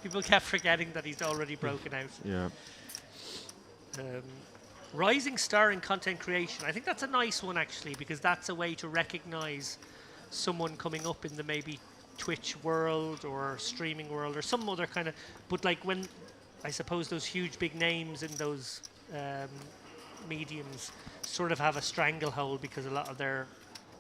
People kept forgetting that he's already broken out. Yeah. Rising star in content creation. I think that's a nice one actually, because that's a way to recognize someone coming up in the maybe Twitch world or streaming world or some other kind of. But like when I suppose those huge big names in those mediums sort of have a stranglehold because a lot of their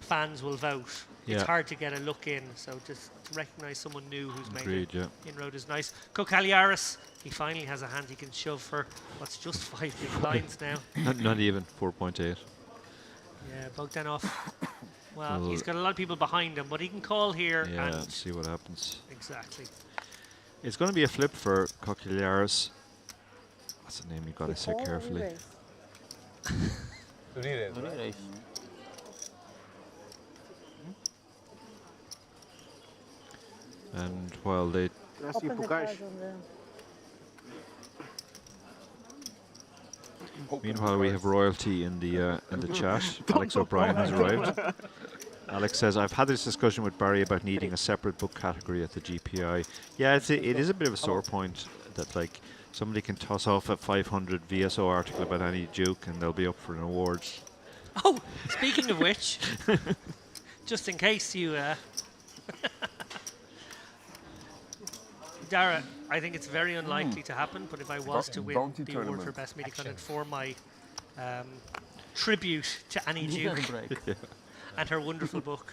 fans will vote. Yeah. It's hard to get a look in, so just to recognize someone new who's Agreed, made an inroad is nice. Kokaliaris, he finally has a hand he can shove for what's just 5 big blinds now. Not even 4.8. Yeah, Bogdanov. Well, he's got a lot of people behind him, but he can call here Yeah, and see what happens. exactly. It's going to be a flip for Kokiliaris. That's a name you got to say carefully. And while they meanwhile we have royalty in the chat. Alex O'Brien has arrived. Alex says, I've had this discussion with Barry about needing a separate book category at the GPI. Yeah, it is a bit of a sore point that like somebody can toss off a 500 VSO article about any joke and they'll be up for an award. Oh, speaking of which, just in case you... Dara, I think it's very unlikely to happen, but if I was to win Bounty the award for tournament. Best Media Content for my tribute to Annie Duke and her wonderful book,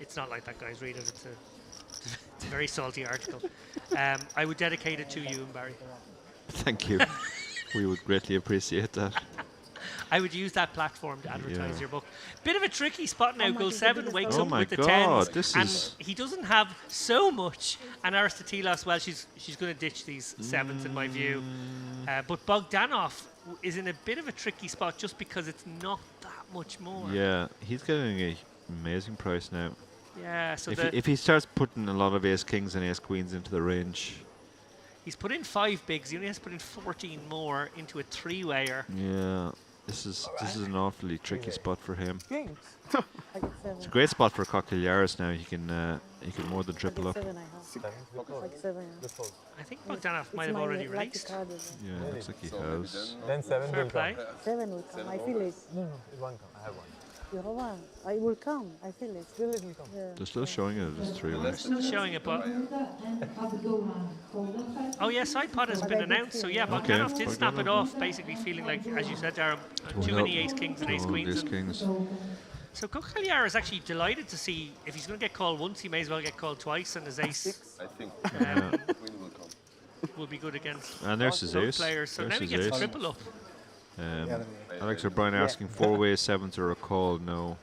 it's not like that guy's read it. It's a very salty article. I would dedicate it to you and Barry. Thank you. We would greatly appreciate that. I would use that platform to advertise your book. Bit of a tricky spot now. Goal 7 wakes Oh up my with the God, 10s, this and is- he doesn't have so much. And Aristotelos, well, she's going to ditch these 7s in my view. But Bogdanov is in a bit of a tricky spot just because it's not that much more. Yeah, he's getting an amazing price now. Yeah, so if he starts putting a lot of ace kings and ace queens into the range. he's put in 5 bigs. He only has to put in 14 more into a 3-wayer. Yeah, this is an awfully tricky spot for him. Kings. It's a great spot for Kokiliaris now. He can He could more than triple up. 7 I have. Like 7. I think Bogdanov It's might have my already lucky released. card as well. Yeah, looks like he has. Then 7 Fair will play. come. 7 will come. I feel it. No, it won't come. I have one. You have one. I will come. I feel it. Still it will come. Yeah. They're still showing it as 3 They're wins. still showing it, but oh yeah, side pot has been announced. So yeah, Bogdanov did snap it off, basically feeling like, as you said, Darren, too many ace kings and ace queens. So Kokaliar is actually delighted to see if he's going to get called once, he may as well get called twice, and his ace. I think queen will come. Will be good against And there's his both ace. players. So There's now he his gets ace. triple up. Alex O'Brien asking 4-way 7s or a call. No.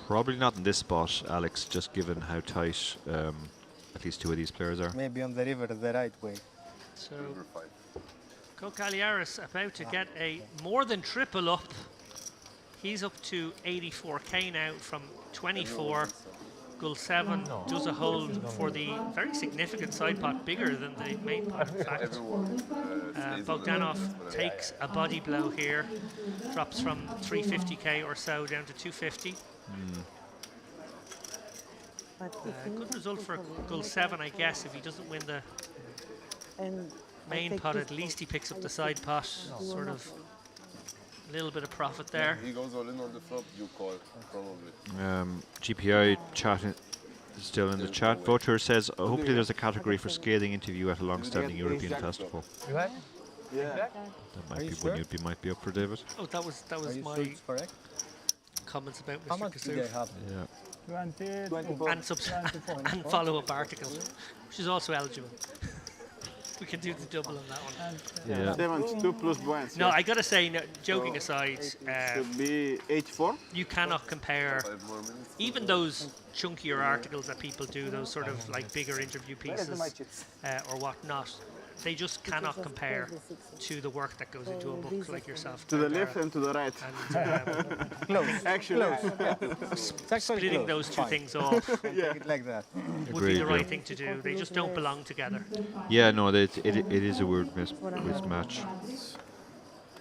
Probably not in this spot, Alex, just given how tight at least 2 of these players are. Maybe on the river the right way. So Kokaliaris about to get a more than triple up. He's up to 84k now from 24. Gull 7 does a hold for the very significant side pot, bigger than the main pot, in fact. Bogdanov takes a body blow here, drops from 350k or so down to 250. Good result for Gull 7, I guess. If he doesn't win the main pot, at least he picks up the side pot, sort of a little bit of profit there. He goes all in on the flop, you call, probably. GPI chat is still in the chat. Voter says, hopefully there's a category for scathing interview at a long-standing European festival. You have? Yeah. That might be one you might be up for, David. Oh, that was my comments about How Mr. much do they Kassouf. have? Yeah. And follow-up article, which is also eligible. We can do the double on that one. Yeah. 72 plus points. No, I gotta say, no, joking aside, should be 84. you cannot compare even those chunkier articles that people do, those sort of like bigger interview pieces or whatnot. They just cannot compare to the work that goes into a book like yourself. To the left and to the right. And, Close. Actually, splitting those two things off Yeah. Like that. would be the right thing to do. They just don't belong together. Yeah, no, it is a weird mismatch.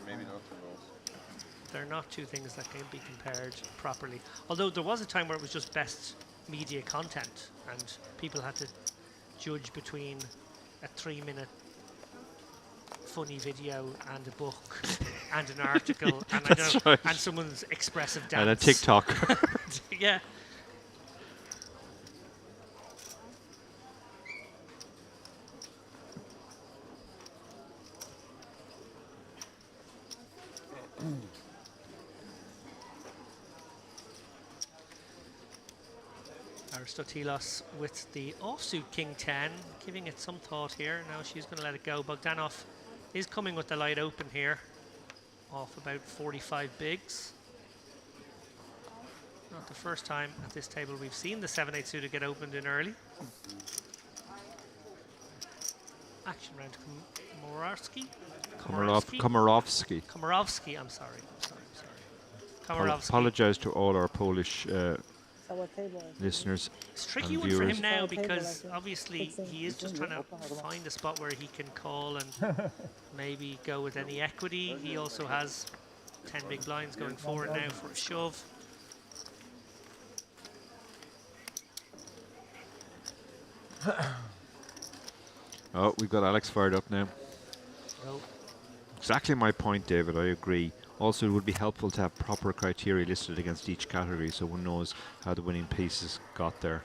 Maybe not. They're not two things that can be compared properly. Although there was a time where it was just best media content and people had to judge between a 3-minute funny video and a book and an article and, I don't know, and someone's expressive dance. And a TikTok. Yeah. Aristotelos with the offsuit King 10, giving it some thought here. Now she's going to let it go. Bogdanov is coming with the light open here, off about 45 bigs. Not the first time at this table we've seen the 7-8 suited get opened in early. Action round to Komarovsky, I'm sorry. Komarovsky. Apologize to all our Polish Our table. listeners. It's a tricky and one for viewers. him now because obviously he is just trying to find a spot where he can call and maybe go with any equity. He also has 10 big blinds going forward now for a shove. Oh, we've got Alex fired up now. Oh. Exactly my point, David. I agree. Also, it would be helpful to have proper criteria listed against each category so one knows how the winning pieces got there.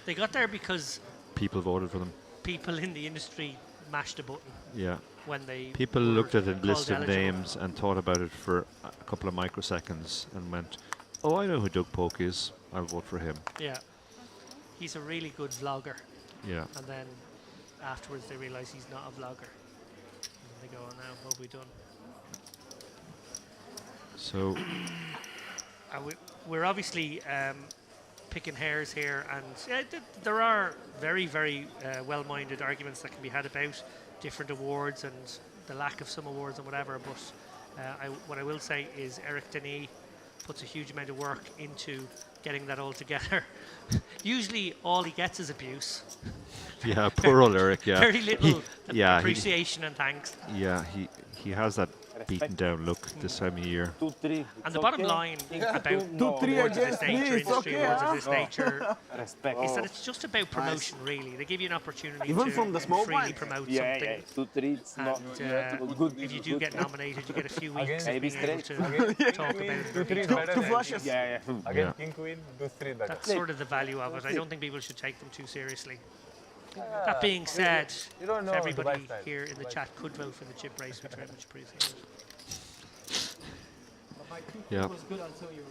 They got there because People voted for them. people in the industry mashed a button Yeah. when they People were looked at a called list of eligible. names and thought about it for a couple of microseconds and went, oh, I know who Doug Polk is. I'll vote for him. Yeah. He's a really good vlogger. Yeah. And then afterwards they realise he's not a vlogger. And they go, oh, now what have we done? So We're obviously picking hairs here, and there are very, very well-minded arguments that can be had about different awards and the lack of some awards and whatever, but what I will say is Eric Denis puts a huge amount of work into getting that all together. Usually all he gets is abuse. yeah, poor old Eric. Yeah, Very little he appreciation and thanks. Yeah, he has that beaten down look this time of year. 2-3. And the bottom line about 2-3 awards of this against me, nature, it's industry okay, awards huh? of this nature, Respect. is that it's just about promotion, really. They give you an opportunity Even to from the small freely blind. promote Yeah, something. yeah. 2-3. It's not. And if you do get nominated, you get a few weeks of Maybe being able straight. to talk about it. and be talked Two about. flushes. Yeah, yeah. Again, King Queen, do 3 daggers. That's sort of the value of it. I don't think people should take them too seriously. That being said, you don't know everybody Dubai style. here in the chat could vote for the chip race, which very much appreciate. Yeah. was good until you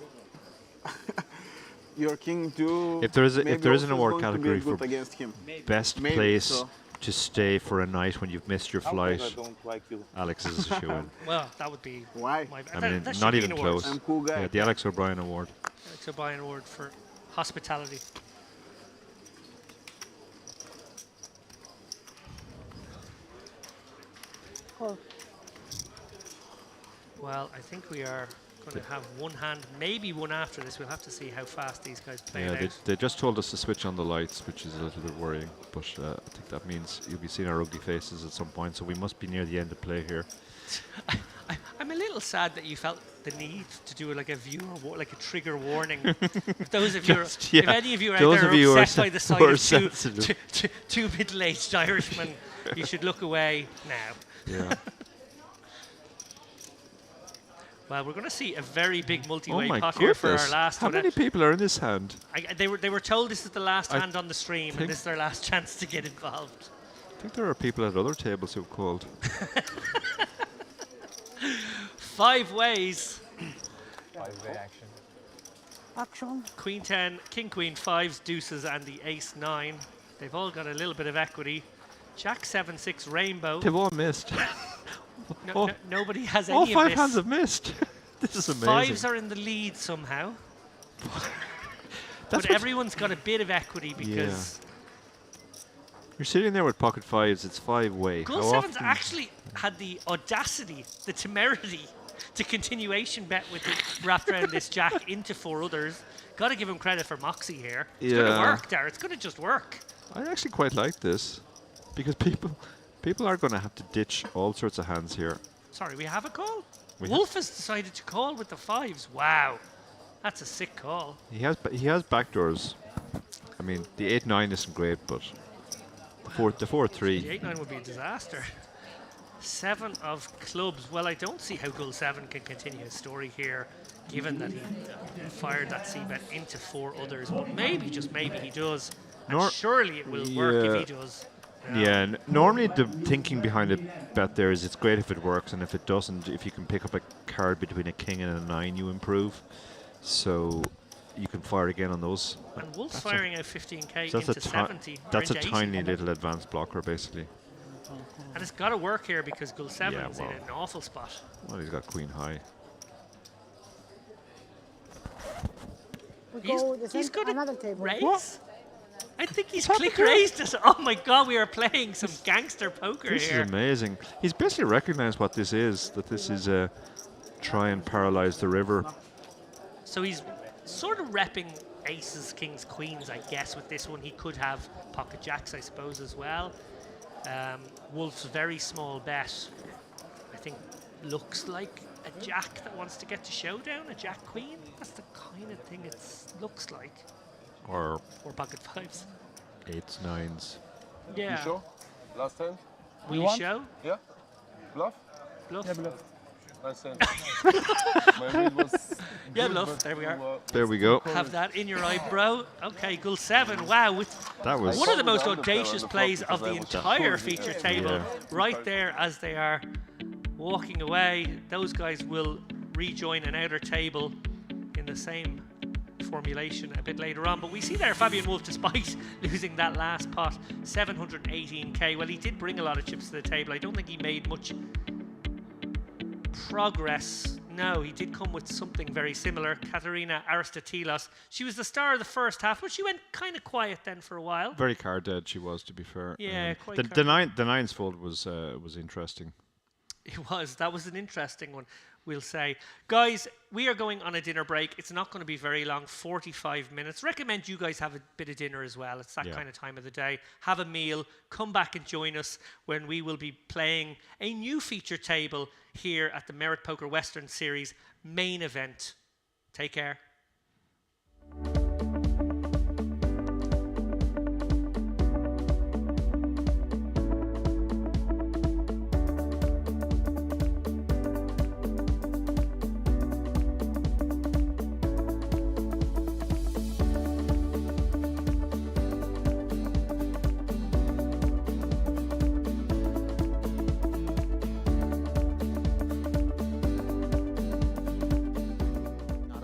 Your king too. If there is maybe if there is an also award going to be category good for against him. best Maybe, place so. to stay for a night when you've missed your How come flight, I don't like you? Alex is a shoe in. Well, that would be Why? my. I mean, that should not be even an award. close. I'm a cool guy. Yeah, the Alex O'Brien Award. Alex O'Brien Award for hospitality. Cool. Well, I think we are going to have one hand, maybe one after this. We'll have to see how fast these guys play Yeah, it out. they just told us to switch on the lights, which is a little bit worrying. But I think that means you'll be seeing our ugly faces at some point. So we must be near the end of play here. I'm a little sad that you felt the need to do like a viewer, like a trigger warning. If those of you, Just, if yeah, any of you out those there of you are who are upset by the sight who are of sensitive. two middle-aged Irishmen, you should look away now. Yeah. Well, we're going to see a very big Oh multi-way my pot here for our goodness! last How one. many people are in this hand? They were told this is the last I hand on the stream, and think- this is their last chance to get involved. I think there are people at other tables who've called. 5 ways. 5-way action. Action. Queen 10, King Queen 5s, deuces, and the Ace 9. They've all got a little bit of equity. Jack 7 6 rainbow. They've all missed. Nobody has any All of 5 this. hands have missed. This is amazing. 5s are in the lead somehow. That's But what- everyone's got a bit of equity because You're sitting there with pocket 5s. It's 5-way. Gull How 7s often? actually had the audacity, the temerity to continuation bet with it wrapped around this Jack into 4 others. Got to give him credit for moxie here. It's going to Yeah. work there. It's going to just work. I actually quite like this because people are going to have to ditch all sorts of hands here. Sorry, we have a call? We Wolf has decided to call with the 5s. Wow. That's a sick call. He has backdoors. I mean, the 8-9 isn't great, but the 4-3. The 8-9 would be a disaster. 7 of clubs. Well, I don't see how Gull 7 can continue his story here, given that he fired that C-bet into 4 others. But maybe, just maybe, he does. And surely it will work if he does. Yeah, normally the thinking behind a bet there is it's great if it works, and if it doesn't, if you can pick up a card between a king and a 9, you improve. So you can fire again on those. And Wolf's That's firing out 15k so into 70. or That's a into 80. tiny little advanced blocker, basically. And it's got to work here because Gull 7 Yeah, is well. in an awful spot. Well, he's got queen high. We He's- go the he's same, got a another table. Raise? I think he's click raised us. Oh my god, we are playing some gangster poker This here. is amazing. He's basically recognized what this is, that this is a try and paralyze the river. So he's sort of repping aces, kings, queens, I guess, with this one. He could have pocket jacks, I suppose, as well. Wolf's very small bet, I think, looks like a jack that wants to get to showdown, a jack queen. That's the kind of thing it looks like. Or pocket 5s. 8s, 9s. Yeah. You show? Last hand? Will you show? Yeah. Bluff? Bluff. Yeah, bluff. Nice hand. My read was Yeah, good, bluff. but There we you, are. There we go. Have that in your eyebrow. Okay, Gull 7. Wow. That was one of the most I saw the underplayer audacious on the plays flop of the because I was entire sure feature he- table. Yeah. Right there as they are walking away. Those guys will rejoin an outer table in the same formulation a bit later on. But we see there Fabian Wolf, despite losing that last pot, 718k. Well, he did bring a lot of chips to the table. I don't think he made much progress. No, he did come with something very similar. Katerina Aristotelos. She was the star of the first half, but she went kind of quiet then for a while. Very card dead she was, to be fair. Yeah, quite the card- nines fold was interesting. It was. That was an interesting one, we'll say. Guys, we are going on a dinner break. It's not going to be very long, 45 minutes. Recommend you guys have a bit of dinner as well. It's that kind of time of the day. Have a meal. Come back and join us when we will be playing a new feature table here at the Merit Poker Western Series main event. Take care.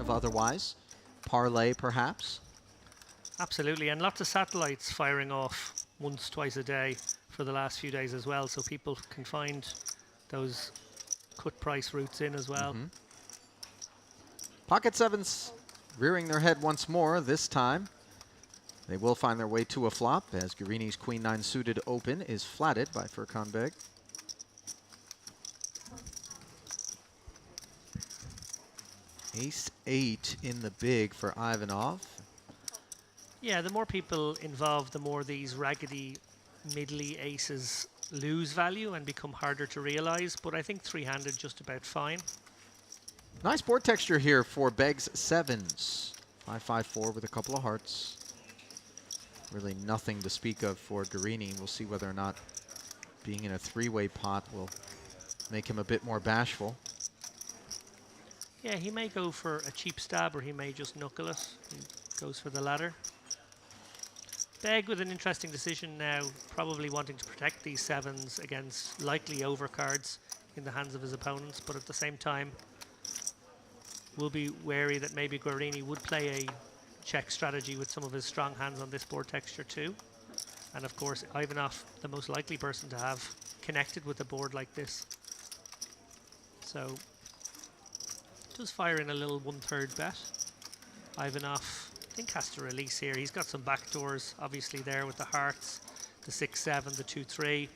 Otherwise, parlay perhaps. Absolutely, and lots of satellites firing off once, twice a day for the last few days as well, so people can find those cut price routes in as well. Pocket sevens rearing their head once more. This time they will find their way to a flop as Guarini's Queen 9 suited open is flatted by Furkan Beg. Ace 8 in the big for Ivanov. Yeah, the more people involved, the more these raggedy, middly aces lose value and become harder to realize, but I think three-handed just about fine. Nice board texture here for Beg's sevens. 5-5-4 with a couple of hearts. Really nothing to speak of for Guarini. We'll see whether or not being in a three-way pot will make him a bit more bashful. Yeah, he may go for a cheap stab or he may just knuckle it. He goes for the latter. Beg with an interesting decision now, probably wanting to protect these sevens against likely overcards in the hands of his opponents, but at the same time will be wary that maybe Guarini would play a check strategy with some of his strong hands on this board texture too. And of course, Ivanov, the most likely person to have connected with a board like this. So does fire in a little 1/3 bet. Ivanov, I think, has to release here. He's got some backdoors, obviously, there with the hearts, the 6-7, the 2-3.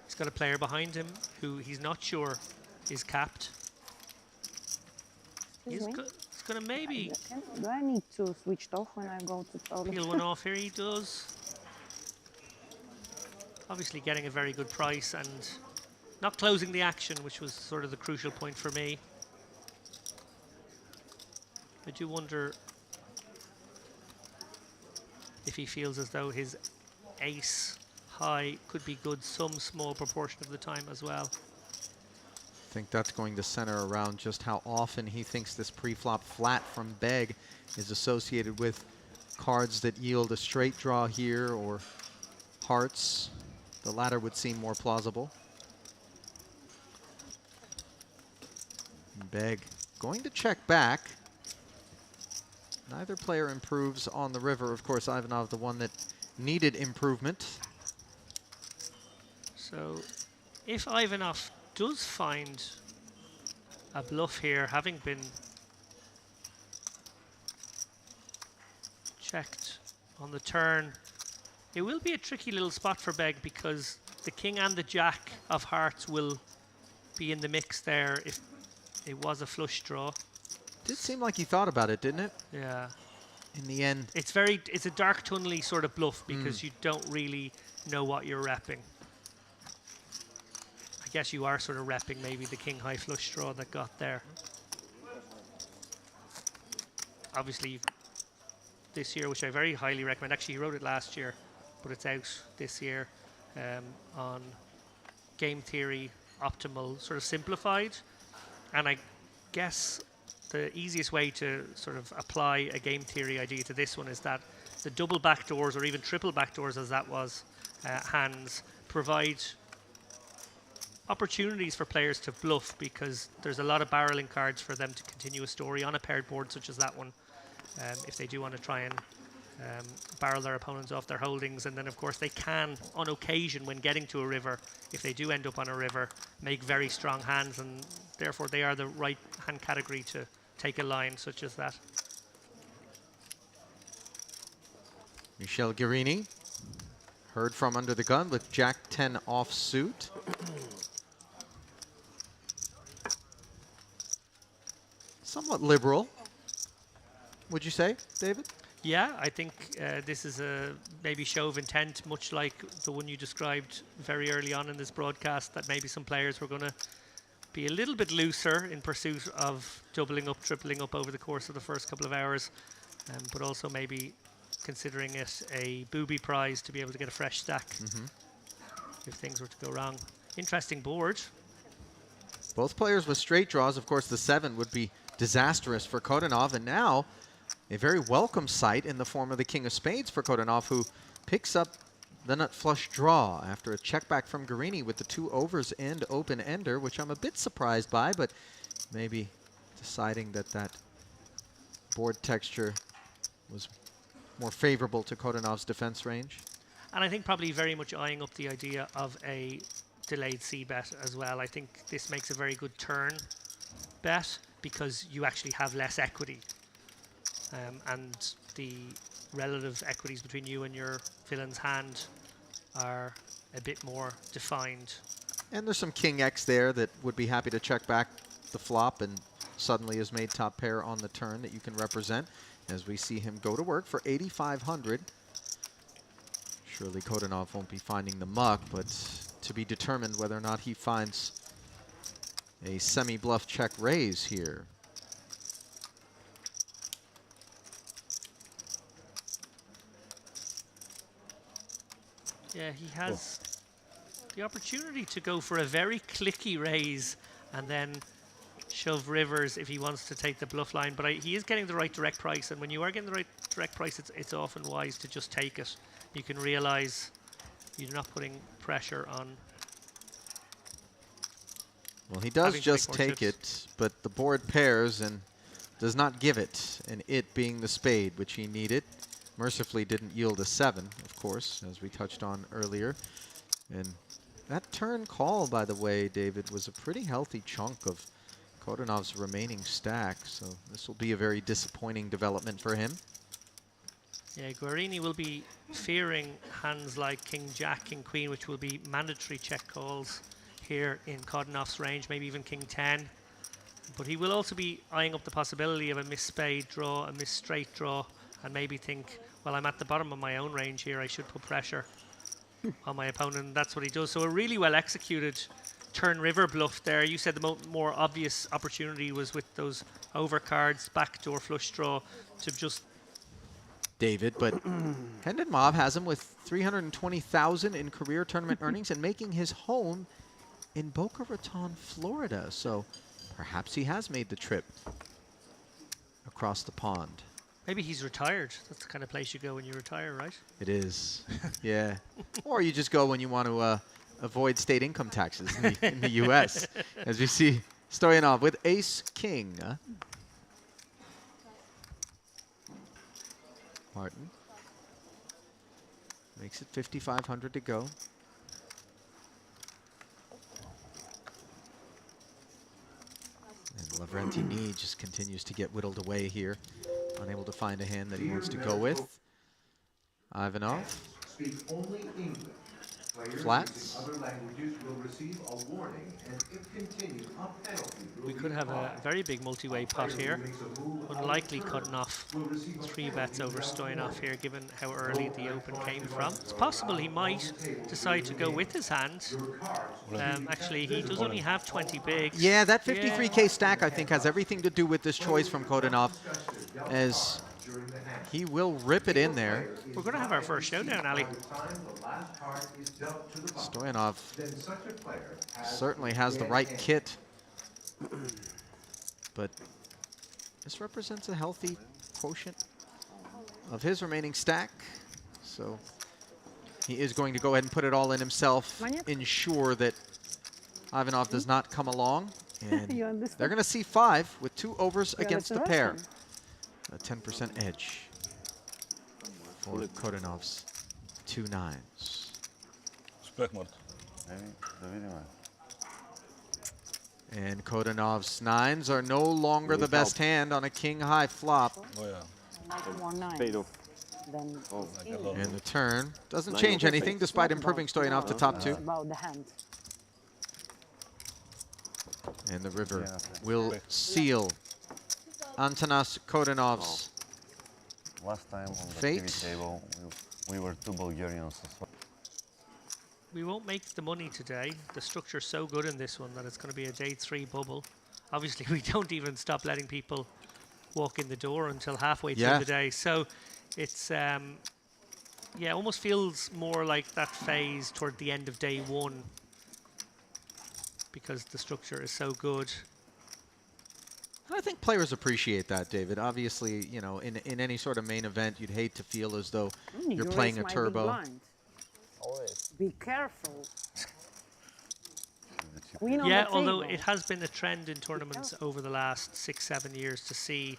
He's got a player behind him who he's not sure is capped. He's going to maybe... Do I need to switch it off when I go to toilet? Peel one off here, he does. Obviously getting a very good price and not closing the action, which was sort of the crucial point for me. I do wonder if he feels as though his ace high could be good some small proportion of the time as well. I think that's going to center around just how often he thinks this pre-flop flat from Beg is associated with cards that yield a straight draw here or hearts. The latter would seem more plausible. Beg going to check back. Neither player improves on the river. Of course, Ivanov, the one that needed improvement. So if Ivanov does find a bluff here, having been checked on the turn, it will be a tricky little spot for Beg because the king and the jack of hearts will be in the mix there if it was a flush draw. Did seem like he thought about it, didn't it? Yeah. In the end. It's a dark tunnely sort of bluff because you don't really know what you're repping. I guess you are sort of repping maybe the king high flush draw that got there. Obviously this year, which I very highly recommend. Actually, he wrote it last year, but it's out this year on Game Theory Optimal, sort of simplified. And I guess the easiest way to sort of apply a game theory idea to this one is that the double backdoors or even triple backdoors, as that was, hands provide opportunities for players to bluff because there's a lot of barreling cards for them to continue a story on a paired board such as that one if they do want to try and barrel their opponents off their holdings. And then of course they can, on occasion when getting to a river, if they do end up on a river, make very strong hands, and therefore they are the right hand category to take a line such as that. Michel Guarini Heard from under the gun with Jack-10 offsuit. Somewhat liberal, would you say, David? Yeah, I think this is a maybe show of intent, much like the one you described very early on in this broadcast, that maybe some players were going to be a little bit looser in pursuit of doubling up, tripling up over the course of the first couple of hours, but also maybe considering it a booby prize to be able to get a fresh stack if things were to go wrong. Interesting board. Both players with straight draws. Of course, the 7 would be disastrous for Kodanov, and now a very welcome sight in the form of the king of spades for Kodanov, who picks up the nut flush draw after a check back from Guarini with the 2 overs and open ender, which I'm a bit surprised by, but maybe deciding that that board texture was more favorable to Kodanov's defense range. And I think probably very much eyeing up the idea of a delayed c-bet as well. I think this makes a very good turn bet because you actually have less equity. And the relative equities between you and your villain's hand are a bit more defined. And there's some King X there that would be happy to check back the flop and suddenly is made top pair on the turn that you can represent as we see him go to work for 8,500. Surely Kodanov won't be finding the muck, but to be determined whether or not he finds a semi-bluff check raise here. Yeah, he has the opportunity to go for a very clicky raise and then shove rivers if he wants to take the bluff line. But he is getting the right direct price, and when you are getting the right direct price, it's often wise to just take it. You can realize you're not putting pressure on. Well, he does just take it, but the board pairs and does not give it, and it being the spade, which he needed. Mercifully didn't yield a 7, of course, as we touched on earlier. And that turn call, by the way, David, was a pretty healthy chunk of Kodanov's remaining stack, so this will be a very disappointing development for him. Yeah, Guarini will be fearing hands like King Jack, King Queen, which will be mandatory check calls here in Kodanov's range, maybe even King 10. But he will also be eyeing up the possibility of a missed spade draw, a missed straight draw, and maybe think, well, I'm at the bottom of my own range here, I should put pressure on my opponent, and that's what he does. So a really well executed turn river bluff there. You said the more obvious opportunity was with those overcards, backdoor flush draw to just... David, but Hendon Mob has him with 320,000 in career tournament earnings and making his home in Boca Raton, Florida. So perhaps he has made the trip across the pond. Maybe he's retired. That's the kind of place you go when you retire, right? It is, yeah. Or you just go when you want to avoid state income taxes in the U.S. As we see Stoyanov with ace-king. Martin makes it 5,500 to go. And Lavrentini just continues to get whittled away here. Unable to find a hand that he wants to go with. Ivanov. Speak only English. Players Flats. using other languages will receive a warning, and if continued, a penalty will We be could have a applied. very big multi-way pot here. Unlikely cutting off 3 bets over Stoyanov here, given how early the open came from. It's possible he might decide to go with his hand. Actually, he does only have 20 bigs. Yeah, that 53K stack, I think, has everything to do with this choice from Kodanov, as he will rip it in there. We're going to have our first showdown, Ali. Stoyanov certainly has the right kit, but this represents a healthy quotient of his remaining stack. So he is going to go ahead and put it all in himself, ensure that Ivanov does not come along. And they're going to see 5 with 2 overs against the pair. A 10% edge for Kodanov's 2 nines. Spekmart. And Kodanov's 9s are no longer the best hand on a king-high flop. Oh, yeah. More nines. Spade off. then it's easy. And the turn doesn't Nine change of anything, spades. despite Not improving about Stoyanov to now, top it's 2. about the hand. And the river Yeah. will seal Antanas Kodanov's Last time on the fate. TV table, we were 2 Bulgarians as well. We won't make the money today. The structure's so good in this one that it's going to be a day 3 bubble. Obviously, we don't even stop letting people walk in the door until halfway through the day. So it's, yeah, almost feels more like that phase toward the end of day 1 because the structure is so good. I think players appreciate that, David. Obviously, you know, in any sort of main event, you'd hate to feel as though you're playing a turbo. Always. Be careful. Yeah, although it has been a trend in tournaments over the last 6-7 years to see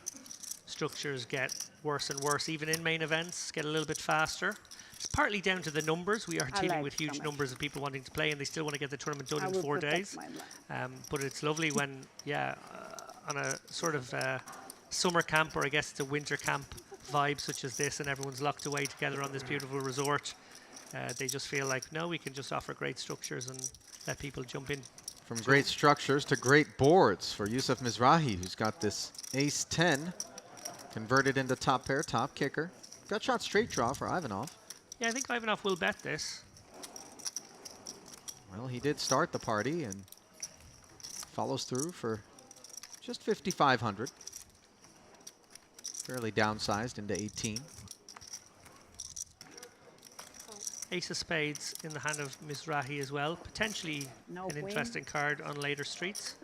structures get worse and worse, even in main events, get a little bit faster. It's partly down to the numbers. We are dealing with huge numbers of people wanting to play, and they still want to get the tournament done in 4 days. But it's lovely when, on a sort of summer camp, or I guess it's a winter camp vibe such as this, and everyone's locked away together on this beautiful resort. They just feel like, no, we can just offer great structures and let people jump in. From great structures to great boards for Yusuf Mizrahi, who's got this ace-10 converted into top pair, top kicker. Gut shot straight draw for Ivanov. Yeah, I think Ivanov will bet this. Well, he did start the party and follows through for just 5,500. Fairly downsized into 18. Ace of spades in the hand of Mizrahi as well. Potentially an interesting card on later streets.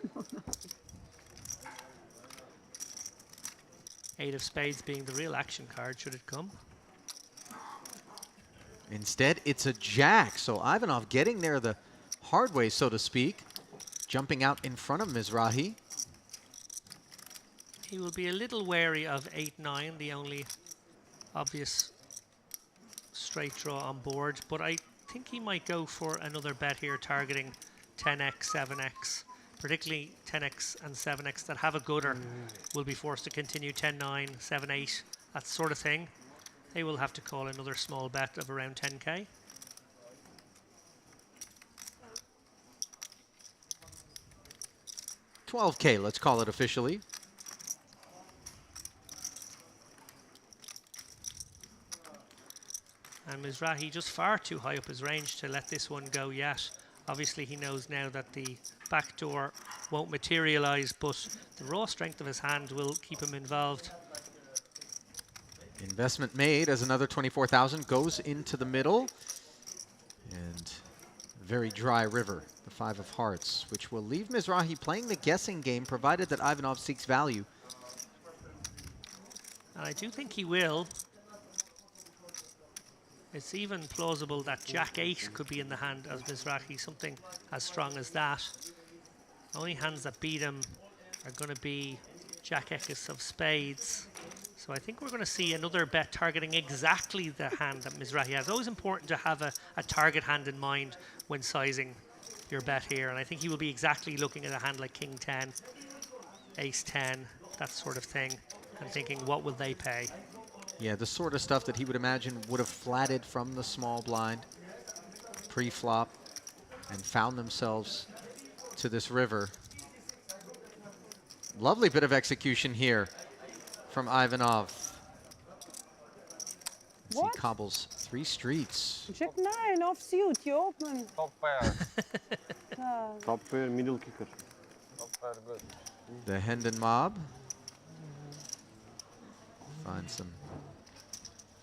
8 of spades being the real action card should it come. Instead, it's a jack. So Ivanov getting there the hard way, so to speak. Jumping out in front of Mizrahi. He will be a little wary of 8-9, the only obvious straight draw on board, but I think he might go for another bet here targeting 10x, 7x, particularly 10x and 7x that have a gooder will be forced to continue 10-9, 7-8, that sort of thing. They will have to call another small bet of around 10k. $12K, let's call it officially. And Mizrahi just far too high up his range to let this one go yet. Obviously he knows now that the backdoor won't materialize, but the raw strength of his hand will keep him involved. Investment made as another 24,000 goes into the middle. And very dry river, the 5 of hearts, which will leave Mizrahi playing the guessing game, provided that Ivanov seeks value. And I do think he will. It's even plausible that Jack 8 could be in the hand of Mizrahi, something as strong as that. Only hands that beat him are going to be Jack X of spades. So I think we're going to see another bet targeting exactly the hand that Mizrahi has. Always important to have a target hand in mind when sizing your bet here. And I think he will be exactly looking at a hand like King 10, Ace 10, that sort of thing, and thinking, what will they pay? Yeah, the sort of stuff that he would imagine would have flatted from the small blind pre-flop and found themselves to this river. Lovely bit of execution here from Ivanov. As he cobbles 3 streets. Jack 9 offsuit, you open. Top pair. Top pair, middle kicker. Top pair, good. The Hendon mob. Find some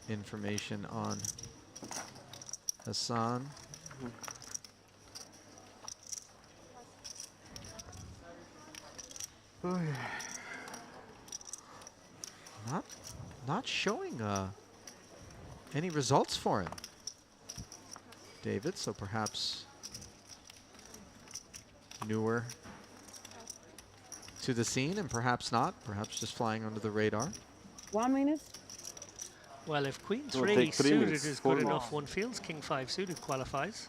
information on Hassan. Not showing any results for him, David, so perhaps newer to the scene and perhaps not, perhaps just flying under the radar. 1 minute. Well, if Queen It'll 3 take 3 suited minutes, is 4 good minutes. enough, one feels King 5 suited qualifies.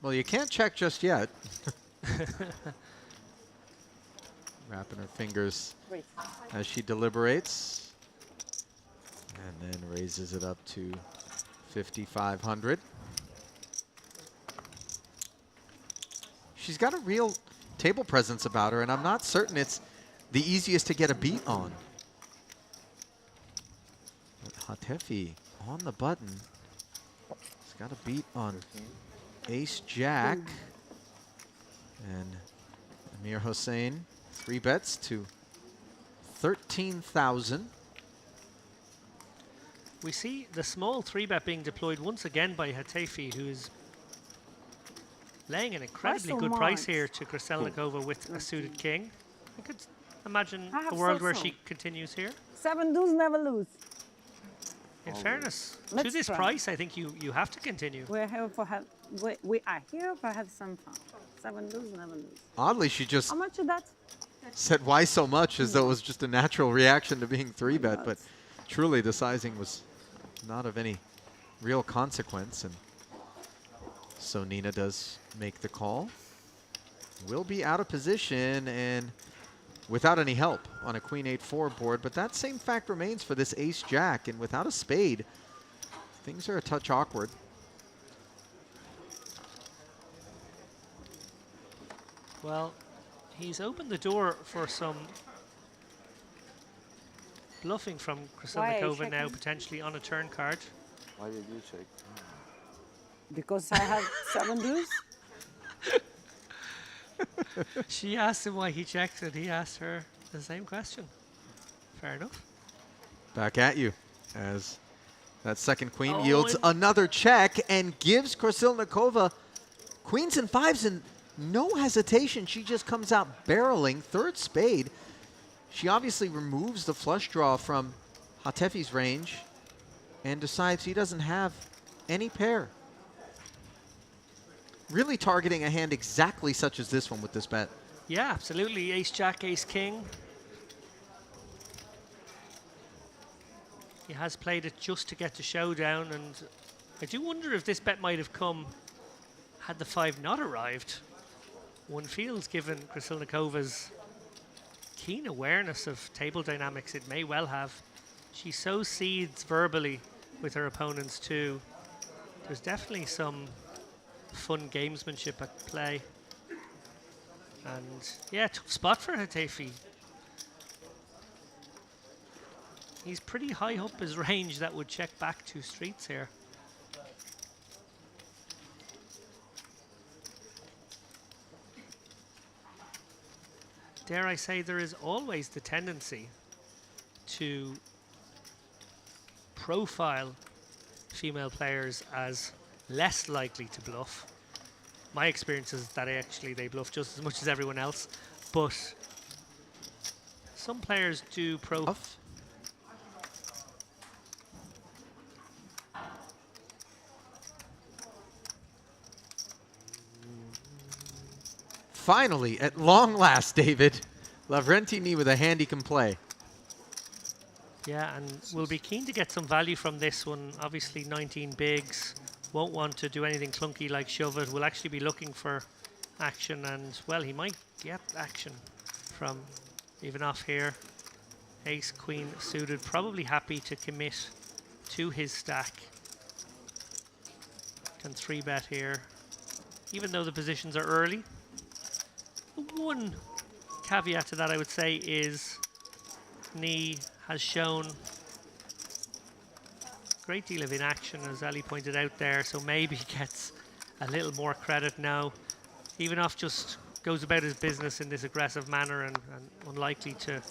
Well, you can't check just yet. wrapping her fingers Great. as she deliberates. And then raises it up to 5,500. She's got a real table presence about her, and I'm not certain it's the easiest to get a beat on. But Hatefi on the button. She's got a beat on Ace-Jack. And Amir Hossein, 3 bets to 13,000. We see the small 3-bet being deployed once again by Hatefi, who is laying an incredibly so good price much? here to Kryselnikova with a suited king. I could imagine I have a world where so-so. she continues here. 7 deuce, never lose. In fairness, to Let's this try. price, I think you have to continue. We're here for have we are here for have some fun. 7 deuce, never lose. Oddly, she just How much is that? said why so much, as though it was just a natural reaction to being 3-bet, but truly the sizing was not of any real consequence. And so Nina does make the call. Will be out of position and without any help on a queen 8-4 board, but that same fact remains for this Ace-Jack, and without a spade, things are a touch awkward. Well, he's opened the door for some bluffing from Why are you Kryselnikova now, checking? potentially on a turn card. Why did you check? Because I have 7 deuce. She asked him why he checked it. He asked her the same question. Fair enough. Back at you as that second queen Oh, yields and- another check and gives Kryselnikova queens and 5s and no hesitation. She just comes out barreling, 3rd spade. She obviously removes the flush draw from Hatefi's range and decides he doesn't have any pair. Really targeting a hand exactly such as this one with this bet. Yeah, absolutely. Ace-Jack, Ace-King. He has played it just to get to showdown, and I do wonder if this bet might have come had the 5 not arrived. One feels, given Kryselnikova's keen awareness of table dynamics, it may well have. She sows seeds verbally with her opponents too. There's definitely some fun gamesmanship at play. And yeah, tough spot for Hatefi. He's pretty high up his range that would check back 2 streets here. Dare I say, there is always the tendency to profile female players as less likely to bluff. My experience is that actually they bluff just as much as everyone else, but some players do Finally, at long last, David, Lavrentini with a hand he can play. Yeah, and we'll be keen to get some value from this one. Obviously 19 bigs, won't want to do anything clunky like shove it. We'll actually be looking for action, and well, he might get action from even off here. Ace, queen suited, probably happy to commit to his stack. Can 3-bet here, even though the positions are early. One caveat to that, I would say, is Knee has shown a great deal of inaction, as Ali pointed out there, so maybe he gets a little more credit now. Evenoff just goes about his business in this aggressive manner and unlikely to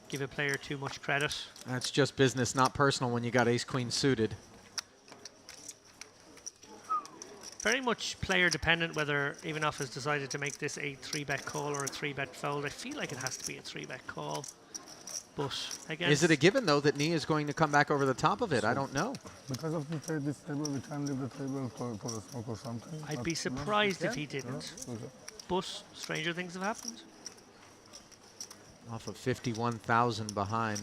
give a player too much credit. That's just business, not personal when you got ace-queen suited. Very much player dependent whether Evenoff has decided to make this a 3-bet call or a 3-bet fold. I feel like it has to be a 3-bet call. But again, Is it a given, though, that Nia is going to come back over the top of it? I don't know. Because of this table, we can leave the table for a smoke or something. I'd be surprised if he didn't. Okay. But stranger things have happened. Off of 51,000 behind.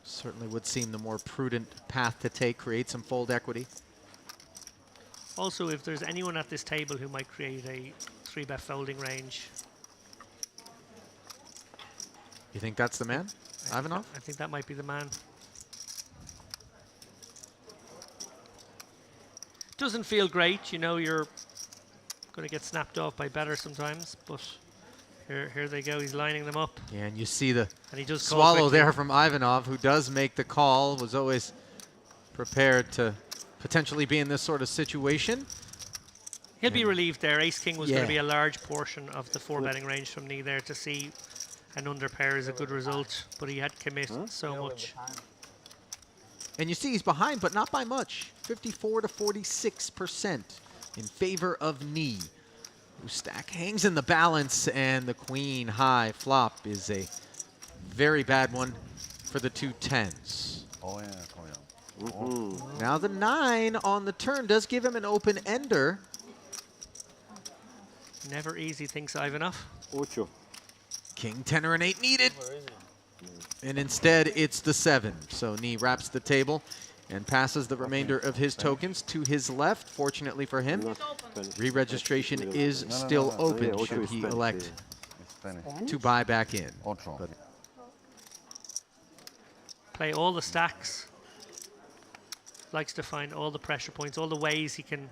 Certainly would seem the more prudent path to take, create some fold equity. Also, if there's anyone at this table who might create a 3-bet folding range, You think that's the man, Ivanov? I think that might be the man. Doesn't feel great, you know, you're going to get snapped off by better sometimes, but here they go, he's lining them up. Yeah, and you see the And he does call swallow quickly. there from Ivanov, who does make the call, was always prepared to potentially be in this sort of situation. He'll be relieved there. Ace-King was going to Yeah. be a large portion of the 4-betting range from me there. To see an underpair is a good result, but he had committed so much. And you see he's behind, but not by much. 54 to 46% in favor of knee. Whose stack hangs in the balance, and the queen high flop is a very bad one for the 2 10s. Oh yeah, Now the 9 on the turn does give him an open ender. Never easy, thinks Ivanov. Ocho. King, 10, or an 8 needed. And instead, it's the 7. So Knee wraps the table and passes the remainder of his tokens to his left. Fortunately for him, re-registration is still open should he elect to buy back in. But Play all the stacks. Likes to find all the pressure points, all the ways he can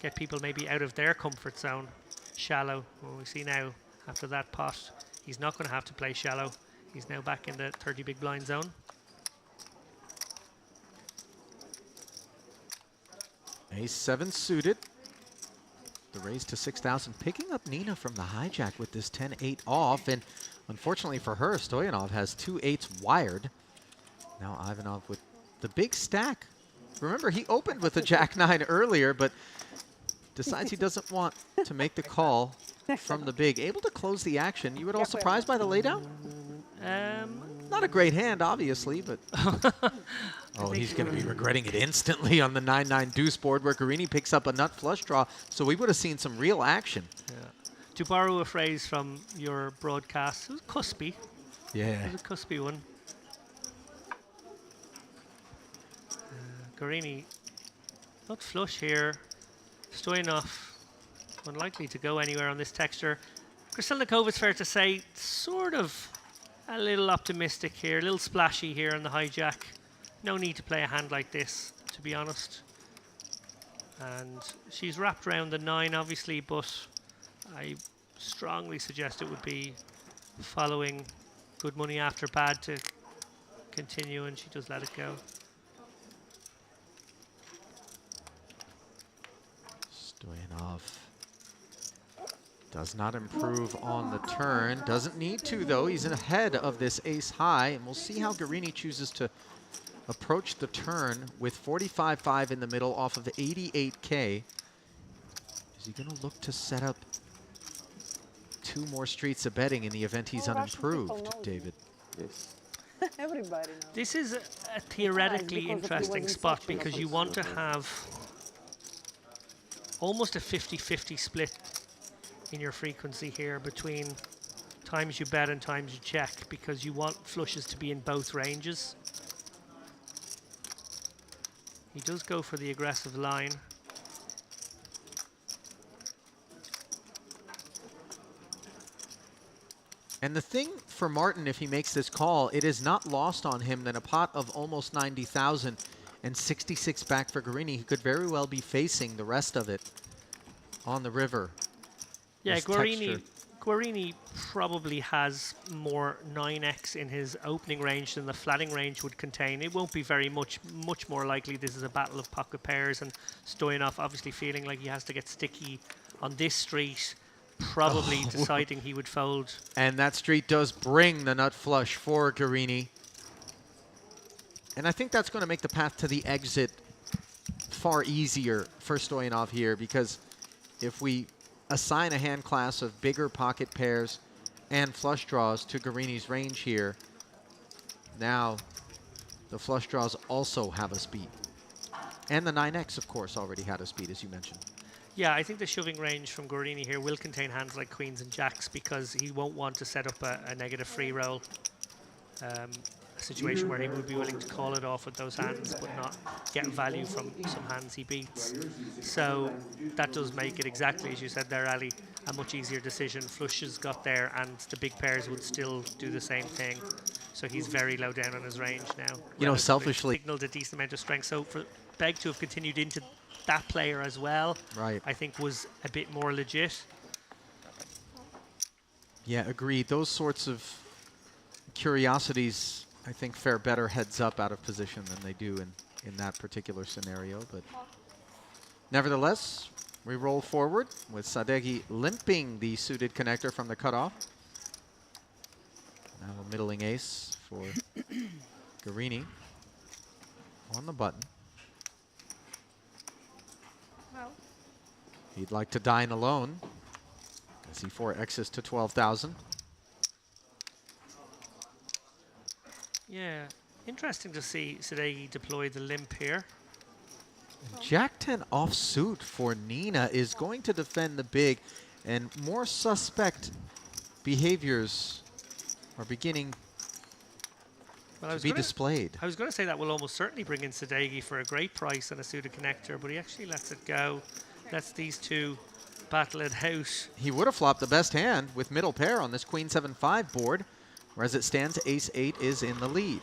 get people maybe out of their comfort zone. Shallow, well, we see now after that pot, he's not going to have to play shallow. He's now back in the 30 big blind zone. Ace-7 suited. The raise to 6,000, picking up Nina from the hijack with this 10-8 off, and unfortunately for her, Stoyanov has 2 8s wired. Now Ivanov with the big stack. Remember, he opened with a Jack-9 earlier, but decides he doesn't want to make the call from the big. Able to close the action. You at all surprised by the laydown? Not a great hand, obviously, but... oh, he's going to be regretting it instantly on the 9-9 deuce board where Guarini picks up a nut flush draw, so we would have seen some real action. Yeah. To borrow a phrase from your broadcast, it was cuspy. Yeah. It was a cuspy one. Guarini, not flush here. Stoyanov, unlikely to go anywhere on this texture. Krasilnikov, it's fair to say, sort of a little optimistic here, a little splashy here on the hijack. No need to play a hand like this, to be honest. And she's wrapped around the 9, obviously, but I strongly suggest it would be following good money after bad to continue, and she does let it go. Stoyanov does not improve on the turn. Doesn't need to, though. He's ahead of this ace high, and we'll see how Guarini chooses to approach the turn with 45.5 in the middle off of 88K. Is he going to look to set up 2 more streets of betting in the event he's unimproved, David? Yes. Everybody knows. This is a theoretically interesting spot because you want to have almost a 50-50 split in your frequency here between times you bet and times you check, because you want flushes to be in both ranges. He does go for the aggressive line. And the thing for Martin, if he makes this call, it is not lost on him that a pot of almost 90,000 and 66 back for Guarini, he could very well be facing the rest of it on the river. Yeah, This Guarini probably has more 9x in his opening range than the flatting range would contain. It won't be very much more likely this is a battle of pocket pairs, and Stoyanov obviously feeling like he has to get sticky on this street, probably deciding he would fold. And that street does bring the nut flush for Guarini. And I think that's going to make the path to the exit far easier for Stoyanov here, because if we assign a hand class of bigger pocket pairs and flush draws to Guarini's range here, now the flush draws also have a speed. And the 9x, of course, already had a speed, as you mentioned. Yeah, I think the shoving range from Guarini here will contain hands like queens and jacks, because he won't want to set up a negative free roll. A situation where he would be willing to call it off with those hands but not get value from some hands he beats. So that does make it exactly as you said there, Ali, a much easier decision. Flushes got there, and the big pairs would still do the same thing. So he's very low down on his range now. You know, relatively. selfishly, Signaled a decent amount of strength. So for Beg to have continued into that player as well, right? I think was a bit more legit. Yeah, agreed. Those sorts of curiosities, I think, fare better heads up out of position than they do in that particular scenario. But nevertheless, we roll forward with Sadeghi limping the suited connector from the cutoff. Now a middling ace for Guarini on the button. Well. He'd like to dine alone as he 4X's to 12,000. Yeah, interesting to see Sadeghi deploy the limp here. Jack 10 offsuit for Nina is going to defend the big, and more suspect behaviors are beginning to be displayed. I was going to say that will almost certainly bring in Sadeghi for a great price on a suited connector, but he actually lets it go, lets these two battle it out. He would have flopped the best hand with middle pair on this Queen 7-5 board, where as it stands, Ace 8 is in the lead.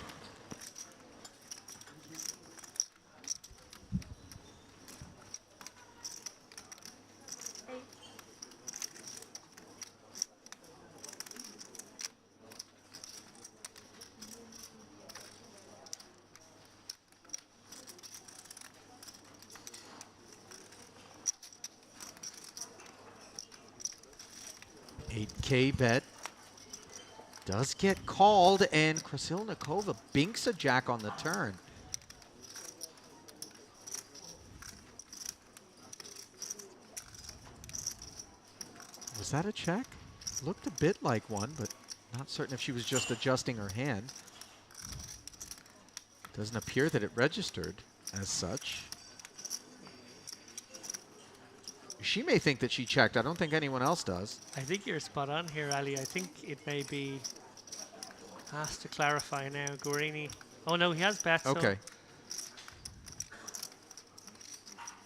$8K bet. Does get called, and Krasilnikova binks a jack on the turn. Was that a check? Looked a bit like one, but not certain if she was just adjusting her hand. Doesn't appear that it registered as such. She may think that she checked. I don't think anyone else does. I think you're spot on here, Ali. I think it may be asked to clarify now. Guarini. Oh no, he has bet. Okay.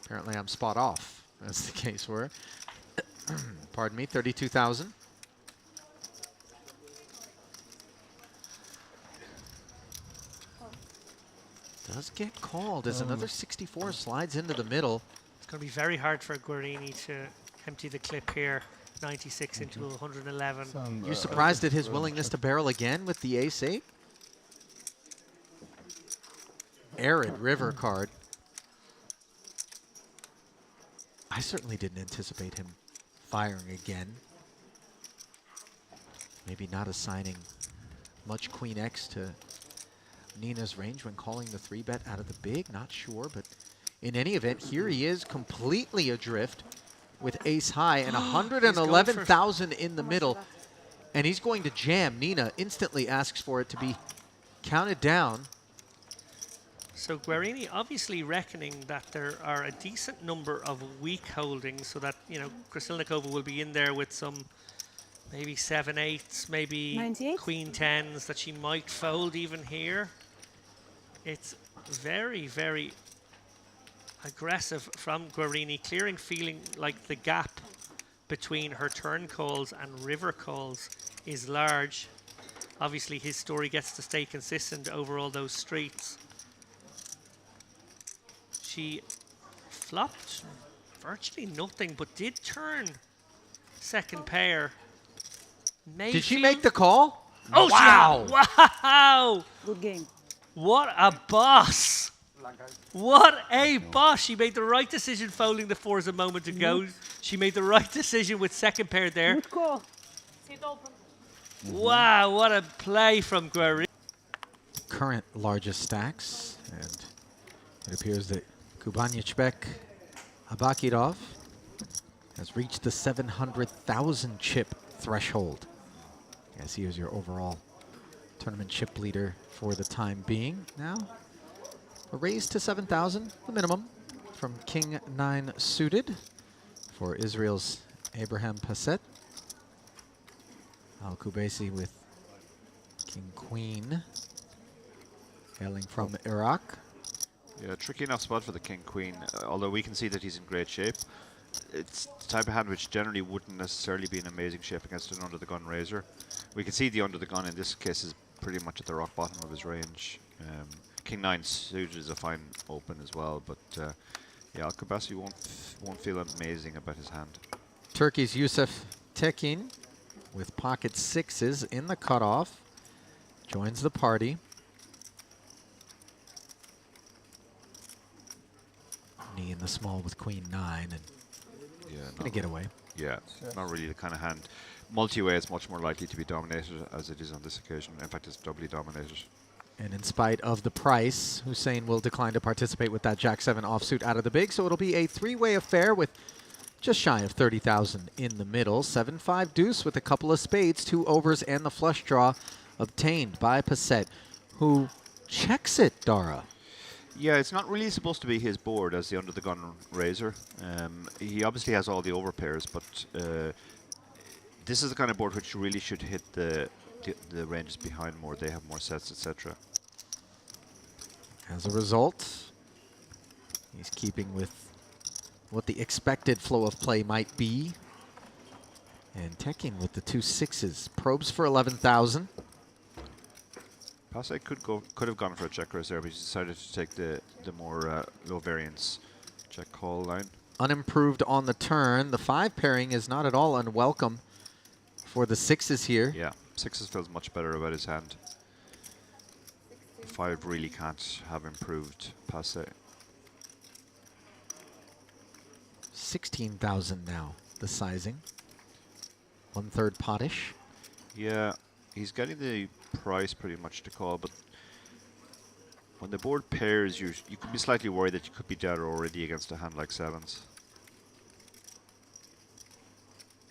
Apparently I'm spot off, as the case were. Pardon me, 32,000. Does get called as another 64 slides into the middle. It's going to be very hard for Guarini to empty the clip here. 96 into 111. You surprised at his willingness to barrel again with the ace 8? Arid river card. I certainly didn't anticipate him firing again. Maybe not assigning much Queen X to Nina's range when calling the 3-bet out of the big. Not sure, but in any event, here he is completely adrift with ace high and 111,000 in the middle. And he's going to jam. Nina instantly asks for it to be counted down. So Guarini obviously reckoning that there are a decent number of weak holdings, so that, you know, Krasilnikova will be in there with some maybe 7/8s, maybe 98? Queen 10s that she might fold even here. It's very, very aggressive from Guarini, clearing feeling like the gap between her turn calls and river calls is large. Obviously his story gets to stay consistent over all those streets. She flopped virtually nothing, but did turn second pair. Did she make the call? Oh, wow! Wow! Good game. What a boss! What a boss! She made the right decision folding the 4s a moment ago. She made the right decision with second pair there. Good call. Sit open. Wow, what a play from Guarini. Current largest stacks, and it appears that Kubanichbek Abakirov has reached the 700,000 chip threshold. As he is your overall tournament chip leader for the time being. Now, a raise to 7,000, the minimum, from King 9 suited for Israel's Abraham Passet. Al-Kubaisi with King Queen, hailing from Iraq. Yeah, tricky enough spot for the King Queen, although we can see that he's in great shape. it's the type of hand which generally wouldn't necessarily be an amazing shape against an under-the-gun raiser. We can see the under-the-gun in this case is pretty much at the rock bottom of his range. King 9 suited is a fine open as well, but yeah, Al-Kabasi won't feel amazing about his hand. Turkey's Yusuf Tekin with pocket sixes in the cutoff joins the party. Knee in the small with queen 9 and gonna get away. Yeah, not really the kind of hand. Multi-way is much more likely to be dominated as it is on this occasion. In fact, it's doubly dominated. And in spite of the price, Hussein will decline to participate with that Jack-7 offsuit out of the big, so it'll be a three-way affair with just shy of 30,000 in the middle. 7-5 deuce with a couple of spades, 2 overs, and the flush draw obtained by Passett, who checks it, Dara. Yeah, it's not really supposed to be his board as the under-the-gun raiser. He obviously has all the overpairs, but this is the kind of board which really should hit the ranges behind more. They have more sets, etc. As a result, he's keeping with what the expected flow of play might be. And Tekin with the 2 6s. Probes for 11,000. Passé could have gone for a check raise there, but he decided to take the more low variance check call line. Unimproved on the turn. The 5 pairing is not at all unwelcome for the 6s here. Yeah, 6s feels much better about his hand. The 5 really can't have improved Passé. 16,000 now, the sizing. 1/3 potish. Yeah, he's getting the price pretty much to call, but when the board pairs, you could be slightly worried that you could be dead already against a hand like 7s.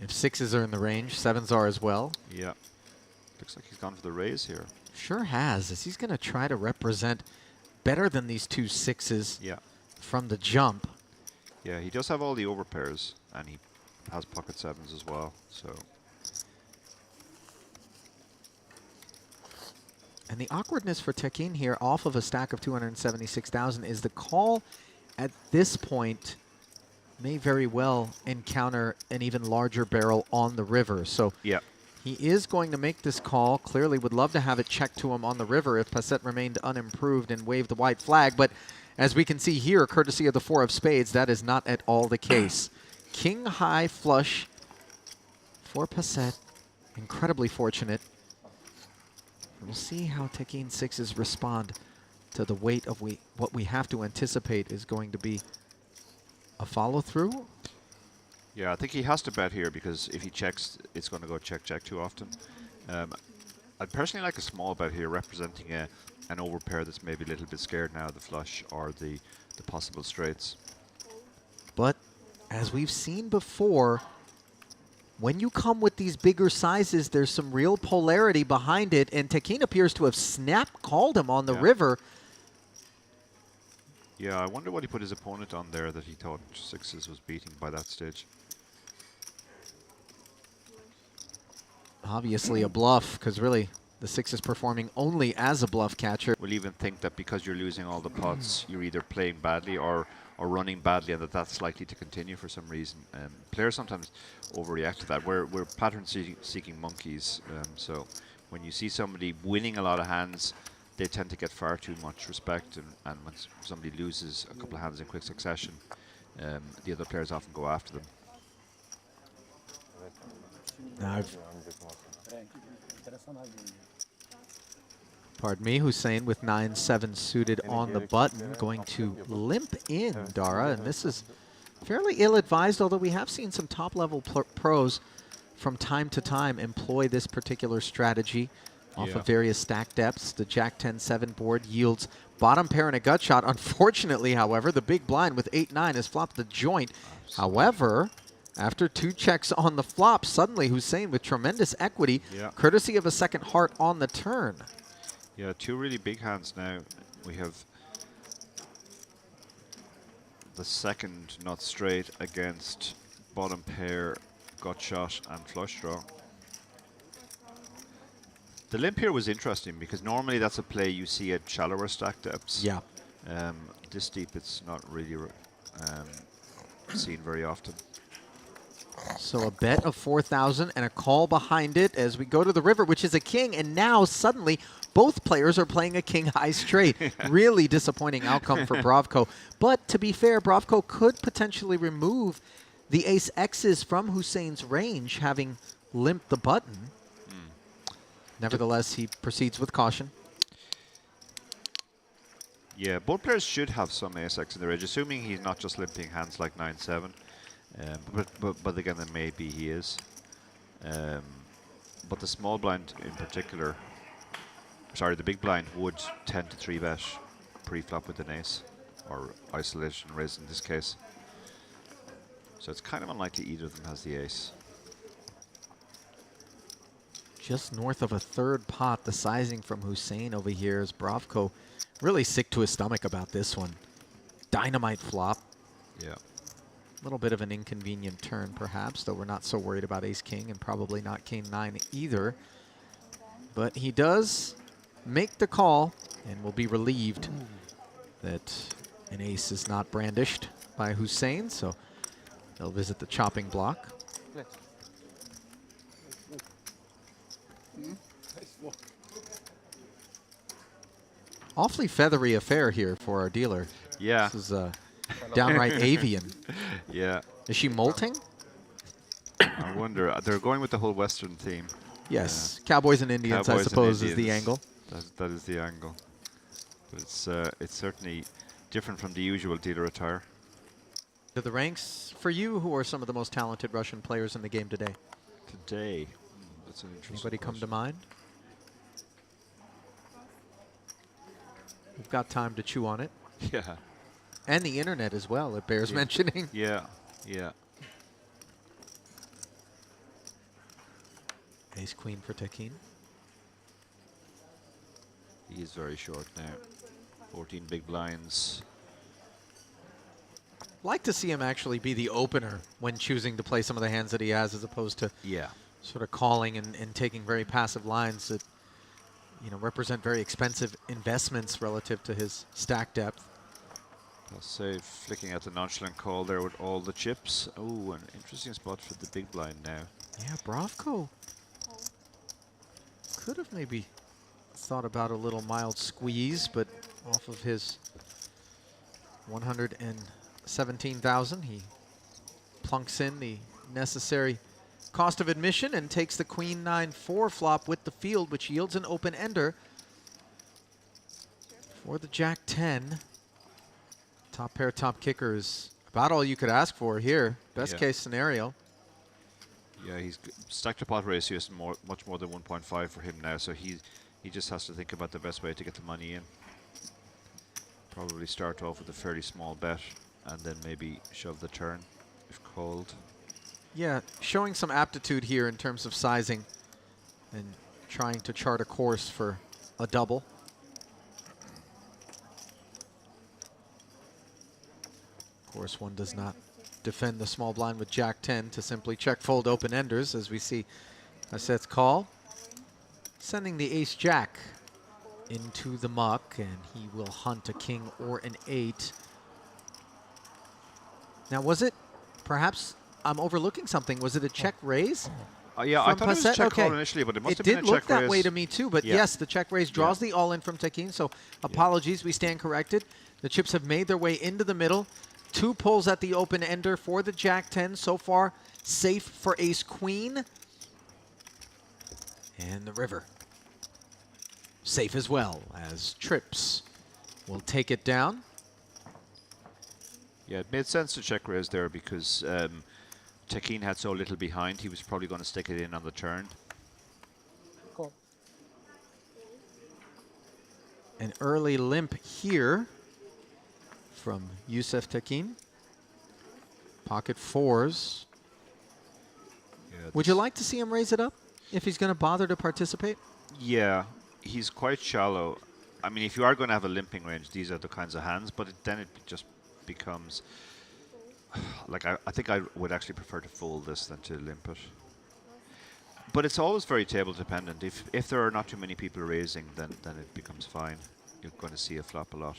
If 6s are in the range, 7s are as well. Yeah. Looks like he's gone for the raise here. Sure has, as he's going to try to represent better than these 2 6s from the jump. Yeah, he does have all the overpairs, and he has pocket 7s as well, so... And the awkwardness for Tekin here off of a stack of 276,000 is the call at this point may very well encounter an even larger barrel on the river. So he is going to make this call. Clearly would love to have it checked to him on the river if Passett remained unimproved and waved the white flag. But as we can see here, courtesy of the 4 of spades, that is not at all the case. King high flush for Passett. Incredibly fortunate. We'll see how Tekin 6s respond to the weight of what we have to anticipate is going to be a follow-through. Yeah, I think he has to bet here because if he checks, it's going to go check-check too often. I'd personally like a small bet here representing an overpair that's maybe a little bit scared now of the flush or the possible straights. But as we've seen before, when you come with these bigger sizes, there's some real polarity behind it, and Tekin appears to have snap-called him on the river. Yeah, I wonder what he put his opponent on there that he thought 6s was beating by that stage. Obviously a bluff, because really the 6 is performing only as a bluff catcher. We'll even think that because you're losing all the pots, you're either playing badly or running badly, and that's likely to continue for some reason. Players sometimes overreact to that. We're pattern-seeking monkeys, so when you see somebody winning a lot of hands, they tend to get far too much respect, and when somebody loses a couple of hands in quick succession, the other players often go after them. Now pardon me, Hussein with 9-7 suited on the button, going to limp in, Dara, and this is fairly ill-advised, although we have seen some top-level pros from time to time employ this particular strategy off of various stack depths. The Jack 10-7 board yields bottom pair and a gut shot. Unfortunately, however, the big blind with 8-9 has flopped the joint. However, after 2 checks on the flop, suddenly Hussein with tremendous equity, courtesy of a second heart on the turn. Yeah, 2 really big hands now. We have the second nut straight against bottom pair, gut shot, and flush draw. The limp here was interesting because normally that's a play you see at shallower stack depths. Yeah. This deep, it's not really seen very often. So a bet of 4,000 and a call behind it as we go to the river, which is a king, and now suddenly both players are playing a king high straight. Really disappointing outcome for Bravko. But to be fair, Bravko could potentially remove the ace X's from Hussein's range, having limped the button. Nevertheless, he proceeds with caution. Yeah, both players should have some ace-x in their range, assuming he's not just limping hands like 9-7. But again, then maybe he is. But the small blind in particular, sorry, the big blind would tend to 3-bet pre-flop with an ace, or isolation raise in this case. So it's kind of unlikely either of them has the ace. Just north of a third pot, the sizing from Hussein over here is Bravko really sick to his stomach about this one. Dynamite flop. Yeah. A little bit of an inconvenient turn, perhaps, though we're not so worried about ace-king and probably not king-9 either. But he does make the call and will be relieved that an ace is not brandished by Hussein, so he'll visit the chopping block. Awfully feathery affair here for our dealer. Yeah. This is downright avian. Yeah. Is she molting? I wonder. They're going with the whole Western theme. Yes. Cowboys and Indians, Cowboys I suppose, and is the angle. That is the angle. But it's certainly different from the usual dealer attire. To the ranks, for you, who are some of the most talented Russian players in the game today? Today? That's an interesting Anybody come to question. mind? We've got time to chew on it. Yeah. And the internet as well, it bears mentioning. Yeah, yeah. Ace-queen for Tekin. He is very short now. 14 big blinds. Like to see him actually be the opener when choosing to play some of the hands that he has, as opposed to sort of calling and taking very passive lines that represent very expensive investments relative to his stack depth. I'll say flicking at the nonchalant call there with all the chips. Oh, an interesting spot for the big blind now. Yeah, Bravko could have maybe thought about a little mild squeeze, but off of his 117,000, he plunks in the necessary cost of admission and takes the queen 9-4 flop with the field, which yields an open ender for the jack 10. Top pair, top kicker is about all you could ask for here. Best case scenario. Yeah, he's stacked to pot ratio is much more than 1.5 for him now, so he just has to think about the best way to get the money in. Probably start off with a fairly small bet and then maybe shove the turn if called. Yeah, showing some aptitude here in terms of sizing and trying to chart a course for a double. Of course, one does not defend the small blind with jack 10 to simply check fold open enders, as we see Hasset's call. Sending the ace jack into the muck, and he will hunt a king or an 8. Now, was it perhaps I'm overlooking something? Was it a check raise? Yeah, I thought it was a check call Okay. initially, but it must have did been a look check that raise. way to me too, but yes, the check raise draws Yeah. the all-in from Tekin, so apologies, we stand corrected. The chips have made their way into the middle. 2 pulls at the open ender for the jack 10 so far. Safe for ace queen. And the river. Safe as well, as trips will take it down. Yeah, it made sense to check raise there because Tekin had so little behind, he was probably going to stick it in on the turn. Cool. An early limp here from Yusef Tekin. Pocket 4s. Yeah, Would you like to see him raise it up if he's going to bother to participate? Yeah, he's quite shallow. I mean, if you are going to have a limping range, these are the kinds of hands, but then it just becomes... Like, I think I would actually prefer to fold this than to limp it. But it's always very table dependent. If there are not too many people raising, then it becomes fine. You're going to see a flop a lot.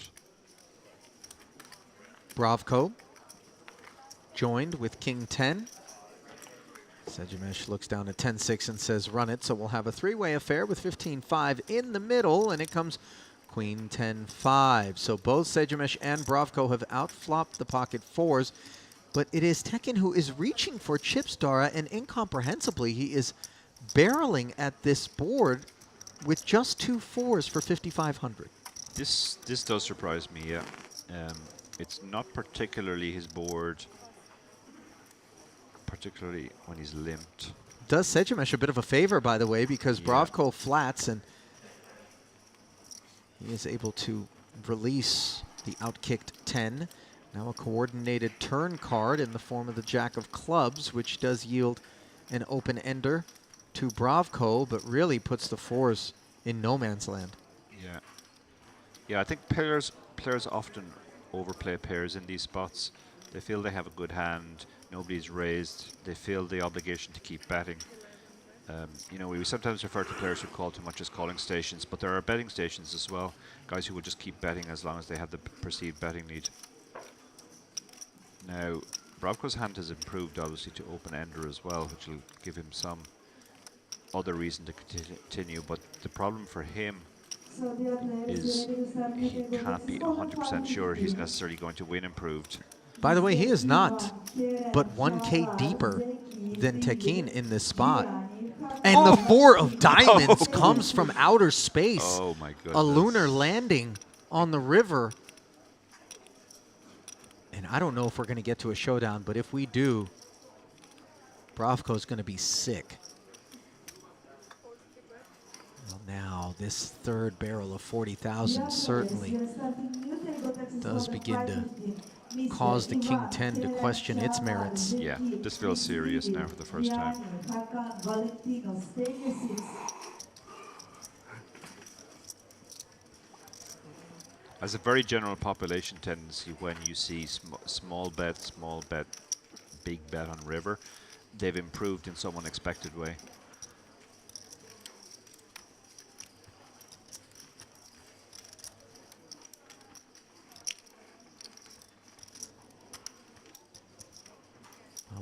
Bravko joined with King 10. Sejimesh looks down at 10-6 and says run it, so we'll have a three-way affair with 15-5 in the middle, and it comes Queen 10-5. So both Sejimesh and Bravko have outflopped the pocket fours, but it is Tekken who is reaching for chips, Dara, and incomprehensibly he is barreling at this board with just 2 fours for 5,500. This does surprise me, yeah. It's not particularly his board, particularly when he's limped. Does Sejimesh a bit of a favor, by the way, because Bravko flats and he is able to release the outkicked 10. Now a coordinated turn card in the form of the Jack of Clubs, which does yield an open ender to Bravko, but really puts the fours in no man's land. Yeah. Yeah, I think players often overplay pairs in these spots. They feel they have a good hand, nobody's raised, they feel the obligation to keep betting. You know, we sometimes refer to players who call too much as calling stations, but there are betting stations as well. Guys who will just keep betting as long as they have the perceived betting need. Now, Bravko's hand has improved obviously to open ender as well, which will give him some other reason to continue, but the problem for him is he can't be 100% sure he's necessarily going to win improved. By the way, he is not but 1K deeper than Tekin in this spot. And the 4 of diamonds comes from outer space. Oh my goodness. A lunar landing on the river. And I don't know if we're going to get to a showdown, but if we do, Bravko's going to be sick. Well, now this third barrel of 40,000 certainly does begin to cause the King 10 to question its merits. Yeah, this feels serious now for the first time. As a very general population tendency, when you see small bet, big bet on river, they've improved in some unexpected way.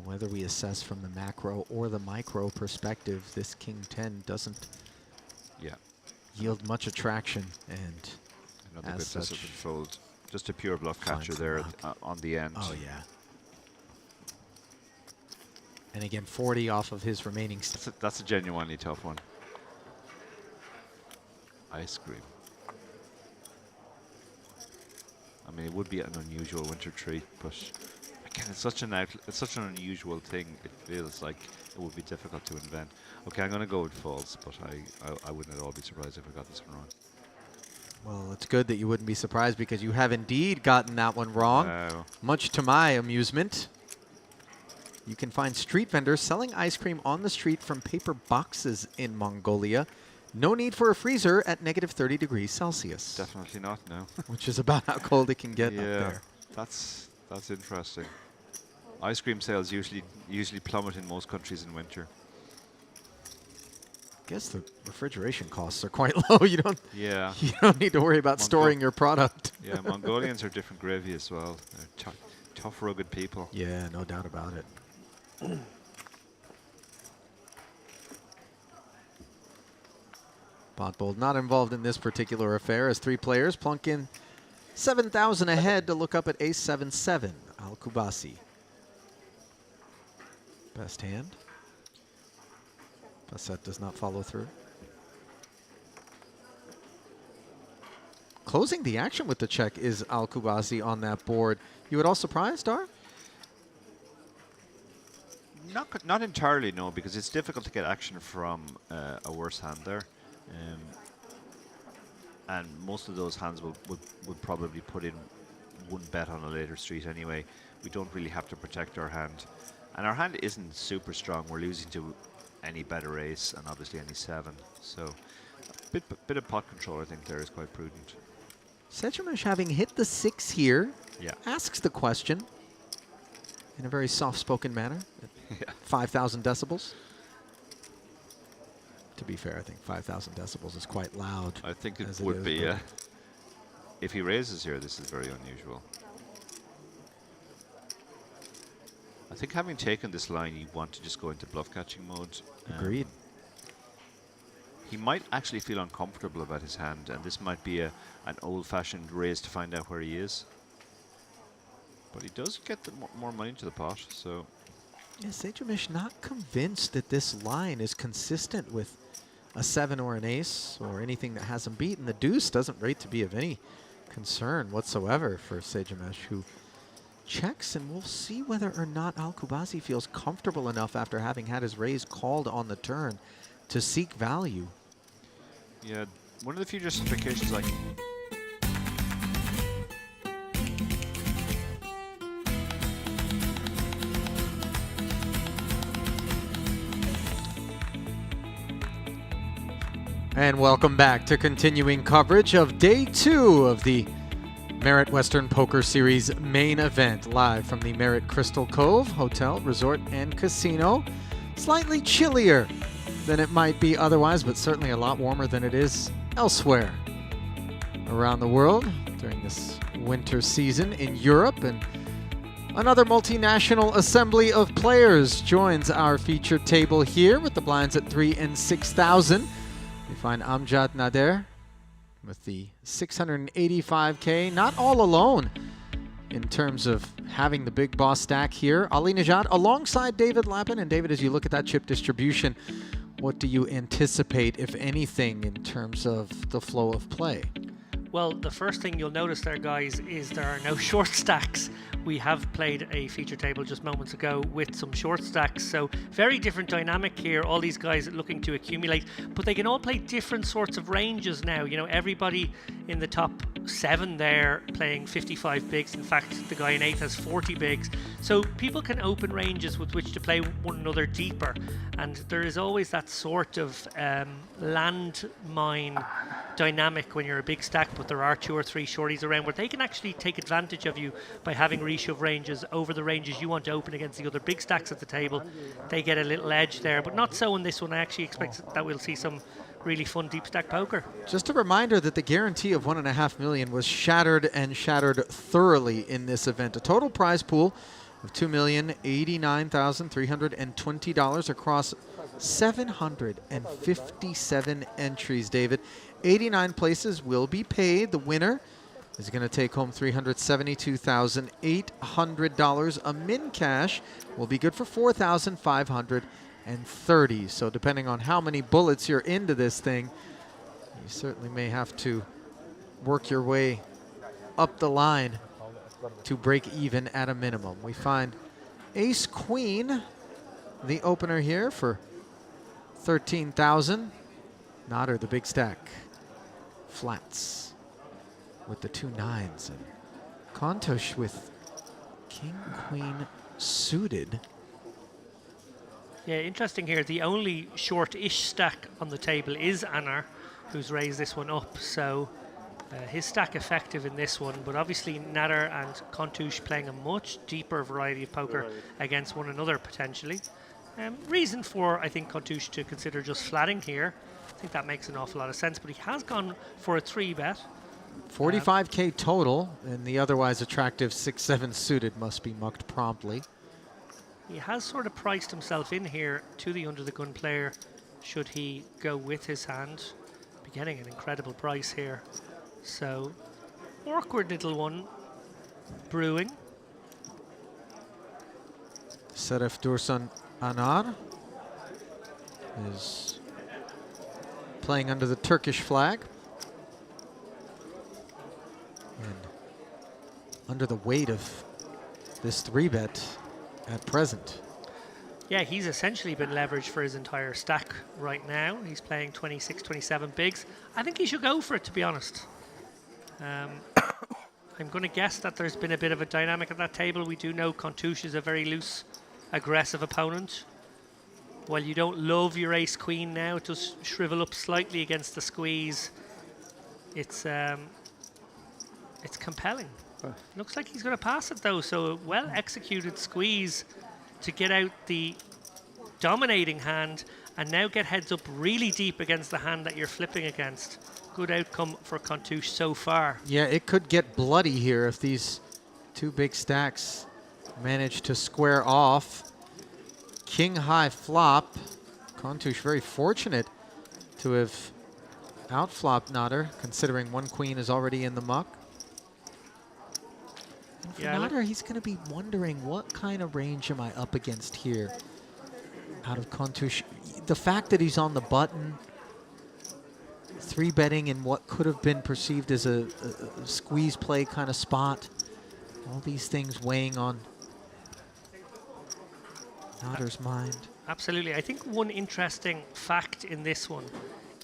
Whether we assess from the macro or the micro perspective, this King 10 doesn't yield much attraction, and another good disciplined fold. Just a pure bluff catcher there on the end. Oh yeah. And again, 40 off of his remaining. That's a genuinely tough one. Ice cream. I mean, it would be an unusual winter treat, but again, it's such an unusual thing. It feels like it would be difficult to invent. Okay, I'm going to go with false, but I wouldn't at all be surprised if I got this one wrong. Well, it's good that you wouldn't be surprised because you have indeed gotten that one wrong. Wow. Much to my amusement. You can find street vendors selling ice cream on the street from paper boxes in Mongolia. No need for a freezer at -30 degrees Celsius. Definitely not, no. Which is about how cold it can get up there. That's interesting. Ice cream sales usually plummet in most countries in winter. I guess the refrigeration costs are quite low. You don't need to worry about storing your product. Yeah, Mongolians are different gravy as well. They're tough, rugged people. Yeah, no doubt about it. Potbold not involved in this particular affair as 3 players plunk in 7,000 ahead to look up at ace 7-7. Al-Kubasi. Best hand. Basset does not follow through. Closing the action with the check is Al-Kubasi on that board. You at all surprised, Dar? Not entirely, no, because it's difficult to get action from a worse hand there. And most of those hands would probably put in one bet on a later street anyway. We don't really have to protect our hand. And our hand isn't super strong. We're losing to any better ace and obviously any 7. So a bit of pot control, I think, there is quite prudent. Sejimesh, having hit the 6 here, Yeah. asks the question in a very soft-spoken manner at 5,000 decibels. To be fair, I think 5,000 decibels is quite loud. I think it would be, yeah. If he raises here, this is very unusual. I think having taken this line, you want to just go into bluff catching mode. Agreed. He might actually feel uncomfortable about his hand, and this might be an old-fashioned raise to find out where he is. But he does get the more money into the pot, so... Yeah, Sejamish not convinced that this line is consistent with a 7 or an ace or anything that has him beaten. The deuce doesn't rate to be of any concern whatsoever for Sejamish, who checks, and we'll see whether or not Alkubazi feels comfortable enough after having had his raise called on the turn to seek value. Yeah, one of the few justifications I can... And welcome back to continuing coverage of Day 2 of the Merit Western Poker Series main event, live from the Merit Crystal Cove Hotel, Resort, and Casino. Slightly chillier than it might be otherwise, but certainly a lot warmer than it is elsewhere around the world during this winter season in Europe. And another multinational assembly of players joins our featured table here with the blinds at 3,000 and 6,000. We find Amjad Nader with the 685K, not all alone in terms of having the big boss stack here. Ali Najad alongside David Lappin. And David, as you look at that chip distribution, what do you anticipate, if anything, in terms of the flow of play? Well, the first thing you'll notice there, guys, is there are no short stacks. We have played a feature table just moments ago with some short stacks, so very different dynamic here. All these guys looking to accumulate, but they can all play different sorts of ranges now. You know, everybody in the top 7 there playing 55 bigs. In fact, the guy in 8th has 40 bigs. So people can open ranges with which to play one another deeper, and there is always that sort of landmine dynamic when you're a big stack, but there are 2 or 3 shorties around where they can actually take advantage of you by having reshove ranges over the ranges you want to open against the other big stacks at the table. They get a little edge there, but not so in this one. I actually expect that we'll see some really fun deep stack poker. Just a reminder that the guarantee of $1.5 million was shattered, and shattered thoroughly in this event. A total prize pool of $2,089,320 across 757 entries, David. 89 places will be paid. The winner is going to take home $372,800. A min cash will be good for $4,530. So depending on how many bullets you're into this thing, you certainly may have to work your way up the line to break even at a minimum. We find Ace Queen, the opener here, for 13,000. Nader, the big stack, flats with the 2 9s, and Kontosh with King Queen suited. Yeah, interesting here. The only short-ish stack on the table is Anar, who's raised this one up. So his stack effective in this one, but obviously Nader and Kontush playing a much deeper variety of poker against one another potentially. Reason for, I think, Kontush to consider just flatting here. I think that makes an awful lot of sense, but he has gone for a 3-bet. 45K total, and the otherwise attractive 6-7 suited must be mucked promptly. He has sort of priced himself in here to the under the gun player should he go with his hand. Be getting an incredible price here. So, awkward little one brewing. Seref Dursun Anar is playing under the Turkish flag and under the weight of this 3-bet at present. Yeah, he's essentially been leveraged for his entire stack right now. He's playing 26, 27 bigs. I think he should go for it, to be honest. I'm going to guess that there's been a bit of a dynamic at that table. We do know Kontush is a very loose, aggressive opponent. While you don't love your ace queen now, it does shrivel up slightly against the squeeze. It's compelling. Looks like he's going to pass it though, so a well executed squeeze to get out the dominating hand and now get heads up really deep against the hand that you're flipping against. Good outcome for Kontush so far. Yeah, it could get bloody here if these 2 big stacks managed to square off. King high flop. Kontouche very fortunate to have outflopped Nader, considering one queen is already in the muck. And for Nader, he's going to be wondering, what kind of range am I up against here out of Kontouche? The fact that he's on the button, 3-betting in what could have been perceived as a squeeze play kind of spot, all these things weighing on Nader's mind. Absolutely. I think one interesting fact in this one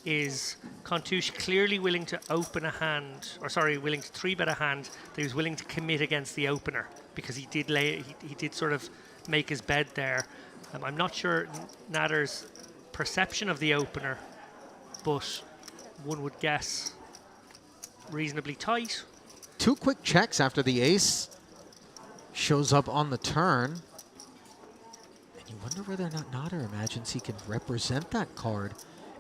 is Kontouche clearly willing to open a hand, or sorry, willing to 3-bet a hand that he was willing to commit against the opener, because he did sort of make his bed there. I'm not sure Nader's perception of the opener, but one would guess reasonably tight. 2 quick checks after the ace shows up on the turn. And you wonder whether or not Nader imagines he can represent that card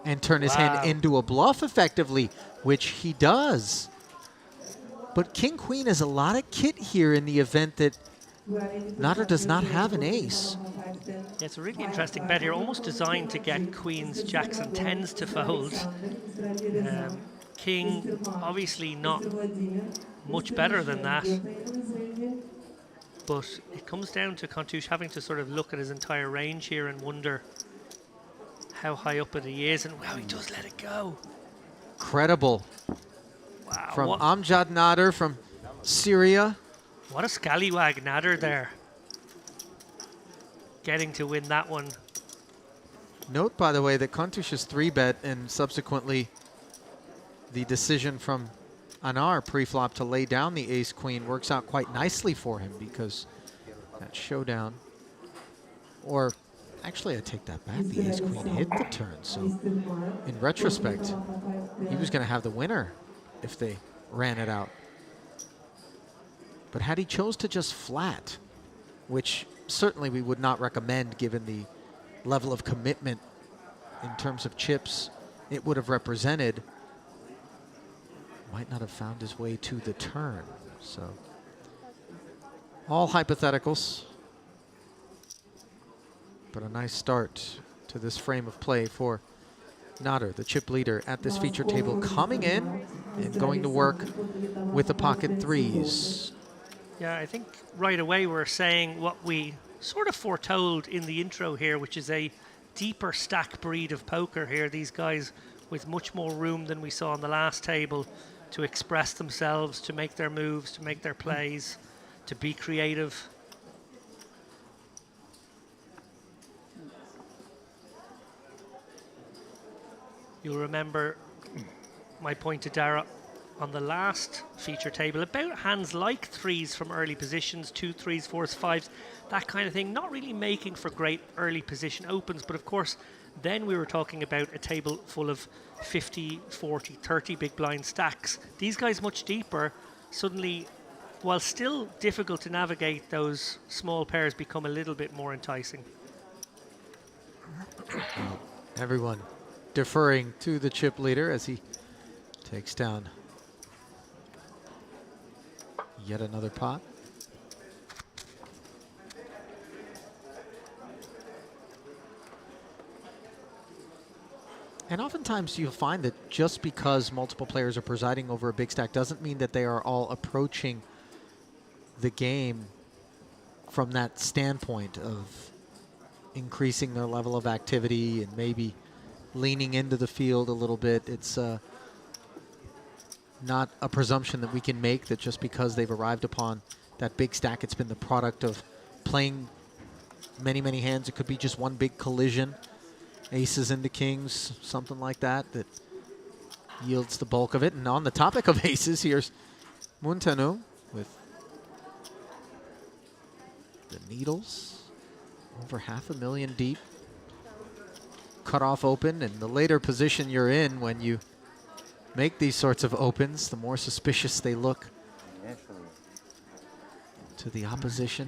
and turn his hand into a bluff effectively, which he does. But King-Queen is a lot of kit here in the event that Nader does not have an ace. Yeah, it's a really interesting bet here, almost designed to get queens, jacks and tens to fold. King, obviously not much better than that. But it comes down to Kontouche having to sort of look at his entire range here and wonder how high up it he is, and wow, he does let it go. Incredible. Wow. From Amjad Nader from Syria. What a scallywag Nader there. Getting to win that one. Note, by the way, that Kontouche's 3-bet and subsequently the decision from Anar pre-flop to lay down the ace-queen works out quite nicely for him, because that showdown, or actually I take that back, the ace-queen hit the turn, so in retrospect, he was going to have the winner if they ran it out. But had he chose to just flat, which certainly we would not recommend given the level of commitment in terms of chips it would have represented, might not have found his way to the turn. So all hypotheticals, but a nice start to this frame of play for Nader, the chip leader at this feature table, coming in and going to work with the pocket threes. Yeah, I think right away we're saying what we sort of foretold in the intro here, which is a deeper stack breed of poker here. These guys with much more room than we saw on the last table to express themselves, to make their moves, to make their plays, to be creative. You'll remember my point to Dara on the last feature table about hands like threes from early positions, 2 3s, 4s, 5s, that kind of thing, not really making for great early position opens. But of course, then we were talking about a table full of 50, 40, 30 big blind stacks. These guys much deeper, suddenly, while still difficult to navigate, those small pairs become a little bit more enticing. Everyone deferring to the chip leader as he takes down yet another pot. And oftentimes you'll find that just because multiple players are presiding over a big stack doesn't mean that they are all approaching the game from that standpoint of increasing their level of activity and maybe leaning into the field a little bit. It's not a presumption that we can make that just because they've arrived upon that big stack, it's been the product of playing many, many hands. It could be just one big collision, aces into kings, something like that, that yields the bulk of it. And on the topic of aces, here's Muntanu with the needles, over $500,000 deep. Cutoff open, and the later position you're in when you make these sorts of opens, the more suspicious they look to the opposition,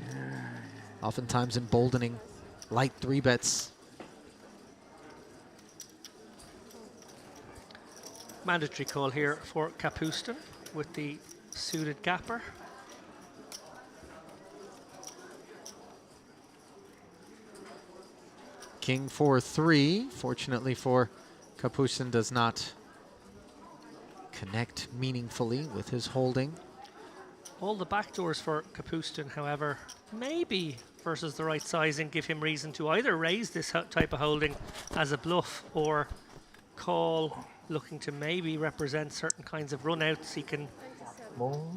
oftentimes emboldening light 3-bets. Mandatory call here for Kapustin with the suited gapper. King 4-3. Fortunately for Kapustin, does not connect meaningfully with his holding. All the backdoors for Kapustin, however, maybe versus the right sizing, give him reason to either raise this type of holding as a bluff or call, looking to maybe represent certain kinds of runouts. He can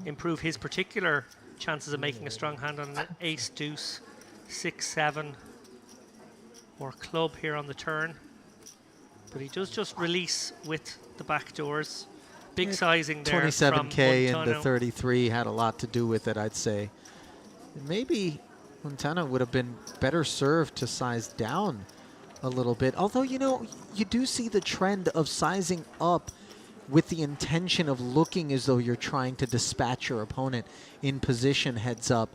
improve his particular chances of making a strong hand on an ace, deuce, 6-7, or club here on the turn. But he does just release with the backdoors. Big sizing there. 27K from into Montano. 33 had a lot to do with it, I'd say. Maybe Montano would have been better served to size down a little bit. Although, you know, you do see the trend of sizing up with the intention of looking as though you're trying to dispatch your opponent in position heads up,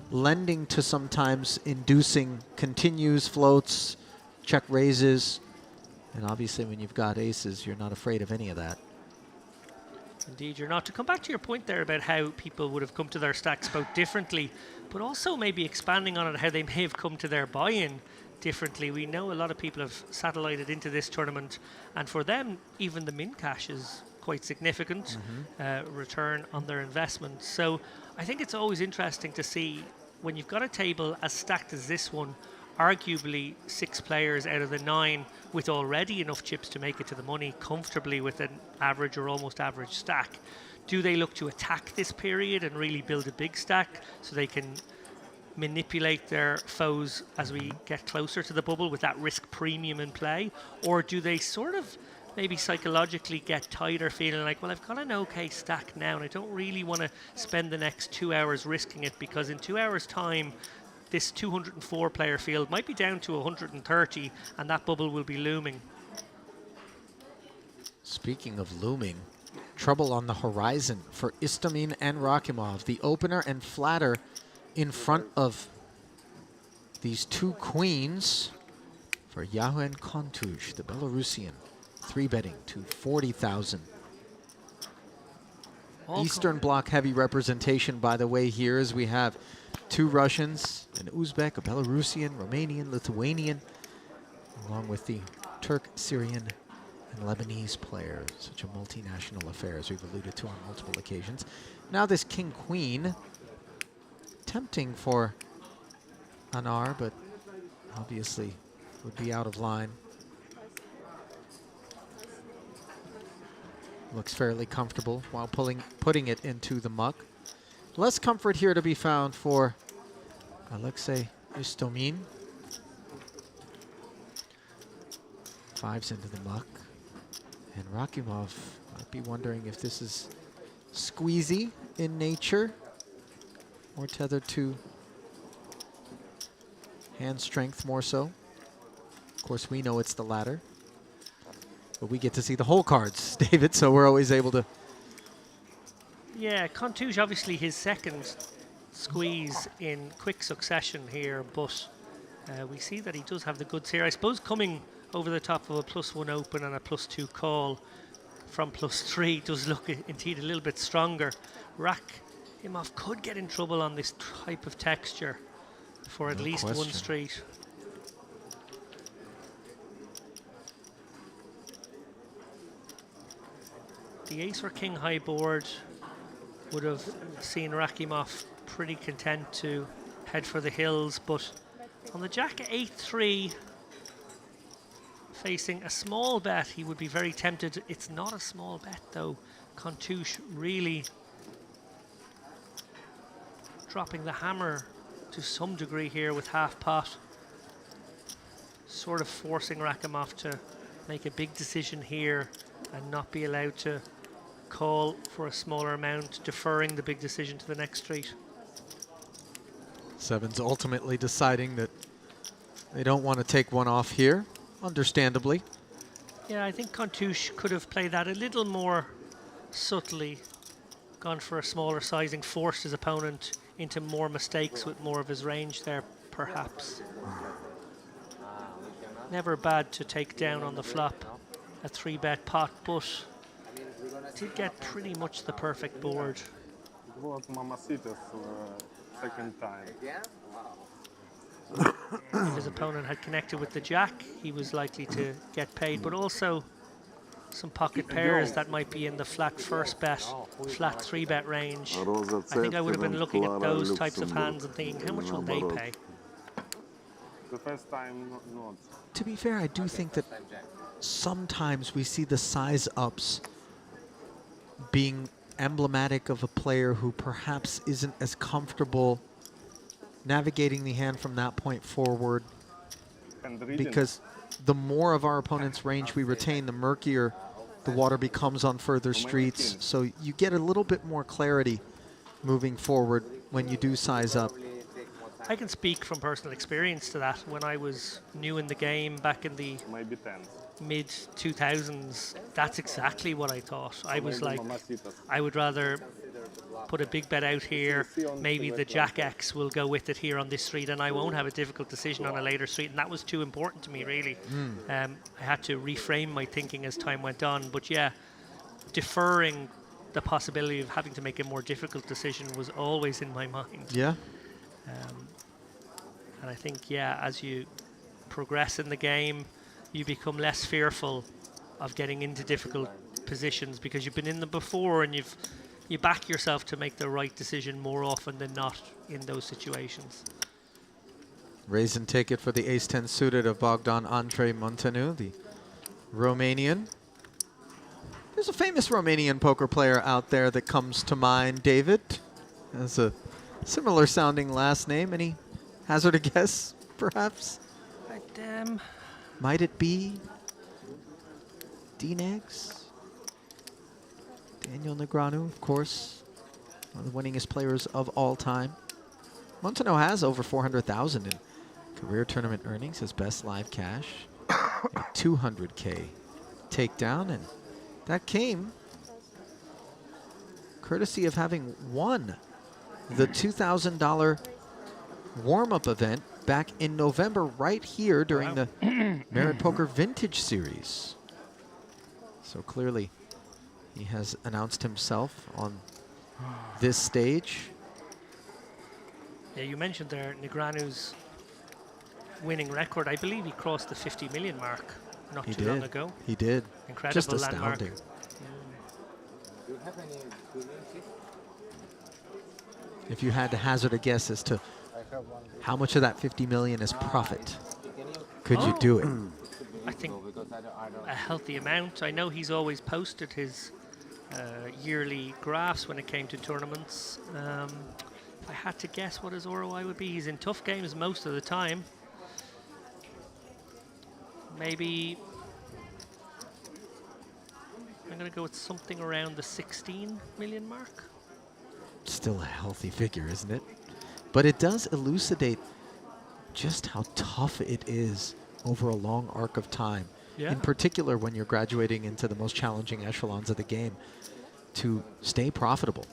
lending to sometimes inducing continues, floats, check raises. And obviously when you've got aces, you're not afraid of any of that. Indeed, you're not. To come back to your point there about how people would have come to their stacks both differently, but also maybe expanding on it, how they may have come to their buy-in differently. We know a lot of people have satellited into this tournament, and for them, even the min cash is quite significant return on their investment. So I think it's always interesting to see when you've got a table as stacked as this one, arguably 6 players out of the 9 with already enough chips to make it to the money comfortably with an average or almost average stack. Do they look to attack this period and really build a big stack so they can manipulate their foes as we get closer to the bubble with that risk premium in play? Or do they sort of maybe psychologically get tighter, feeling like, well, I've got an okay stack now and I don't really want to spend the next 2 hours risking it, because in 2 hours time this 204 player field might be down to 130 and that bubble will be looming. Speaking of looming, trouble on the horizon for Istomin and Rakimov. The opener and flatter in front of these 2 queens for Yahuan Kontush, the Belarusian, 3-betting to 40,000. Eastern Bloc heavy representation, by the way, here, as we have 2 Russians, an Uzbek, a Belarusian, Romanian, Lithuanian, along with the Turk, Syrian, and Lebanese players. Such a multinational affair, as we've alluded to on multiple occasions. Now this king-queen, tempting for Anar, but obviously would be out of line. Looks fairly comfortable while putting it into the muck. Less comfort here to be found for Alexei Istomin. 5s into the muck. And Rakimov might be wondering if this is squeezy in nature or tethered to hand strength more so. Of course, we know it's the latter. But we get to see the whole cards, David, so we're always able to. Yeah, Kontush obviously his second squeeze in quick succession here, but we see that he does have the goods here. I suppose coming over the top of a +1 open and a +2 call from +3 does look indeed a little bit stronger. Rakimov could get in trouble on this type of texture for at least 1 street. The ace or king high board would have seen Rakimov pretty content to head for the hills, but on the jack 8-3, facing a small bet, he would be very tempted. It's not a small bet though. Kontush really dropping the hammer to some degree here with half pot, sort of forcing Rakimov to make a big decision here and not be allowed to call for a smaller amount, deferring the big decision to the next street. Sevens ultimately deciding that they don't want to take one off here, understandably. Yeah, I think Kontush could have played that a little more subtly, gone for a smaller sizing, forced his opponent into more mistakes with more of his range there, perhaps. Never bad to take down on the flop a 3-bet pot, but did get pretty much the perfect board. It was Mamacita's second time. A his opponent had connected with the jack, he was likely to get paid, but also some pocket pairs that might be in the flat first bet, flat 3-bet range. I think I would have been looking at those types of hands and thinking, how much will they pay? The first time, not. To be fair, I do think that sometimes we see the size ups being emblematic of a player who perhaps isn't as comfortable navigating the hand from that point forward, because the more of our opponent's range we retain, the murkier the water becomes on further streets. So you get a little bit more clarity moving forward when you do size up. I can speak from personal experience to that. When I was new in the game back in the mid 2000s, that's exactly what I thought. I was like, I would rather put a big bet out here, maybe the Jack X will go with it here on this street and I won't have a difficult decision on a later street, and that was too important to me, really. I had to reframe my thinking as time went on, but yeah, deferring the possibility of having to make a more difficult decision was always in my mind. Yeah. And I think, yeah, as you progress in the game, you become less fearful of getting into difficult positions because you've been in them before, and you back yourself to make the right decision more often than not in those situations. Raise and take it for the ace-10 suited of Bogdan Andrei Montanu, the Romanian. There's a famous Romanian poker player out there that comes to mind, David. Has a similar sounding last name. Any hazard a guess, perhaps? Might it be D-Negs? Daniel Negreanu, of course, one of the winningest players of all time. Montano has over 400,000 in career tournament earnings, his best live cash, a 200K takedown, and that came courtesy of having won the $2,000 warm-up event back in November right here during the Merit Poker Vintage Series. So clearly he has announced himself on this stage. Yeah, you mentioned there Negreanu's winning record. I believe he crossed the 50 million mark not too long ago. He did. Incredible. Just landmark. astounding. Do you have any experiences? If you had to hazard a guess as to how much of that 50 million is profit, could you do it? I think a healthy amount. I know he's always posted his yearly graphs when it came to tournaments. If I had to guess what his ROI would be, he's in tough games most of the time. Maybe I'm going to go with something around the 16 million mark. Still a healthy figure, isn't it? But it does elucidate just how tough it is over a long arc of time. Yeah. In particular, when you're graduating into the most challenging echelons of the game, to stay profitable.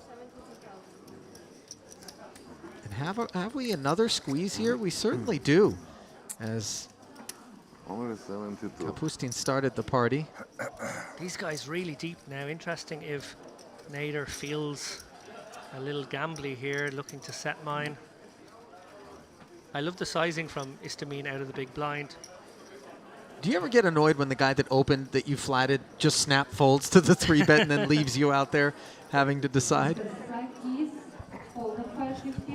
And have we another squeeze here? We certainly do, as Kapustin started the party. These guys really deep now. Interesting if Nader feels a little gambly here, looking to set mine. I love the sizing from Istamin out of the big blind. Do you ever get annoyed when the guy that opened that you flatted just snap folds to the 3-bet and then leaves you out there having to decide?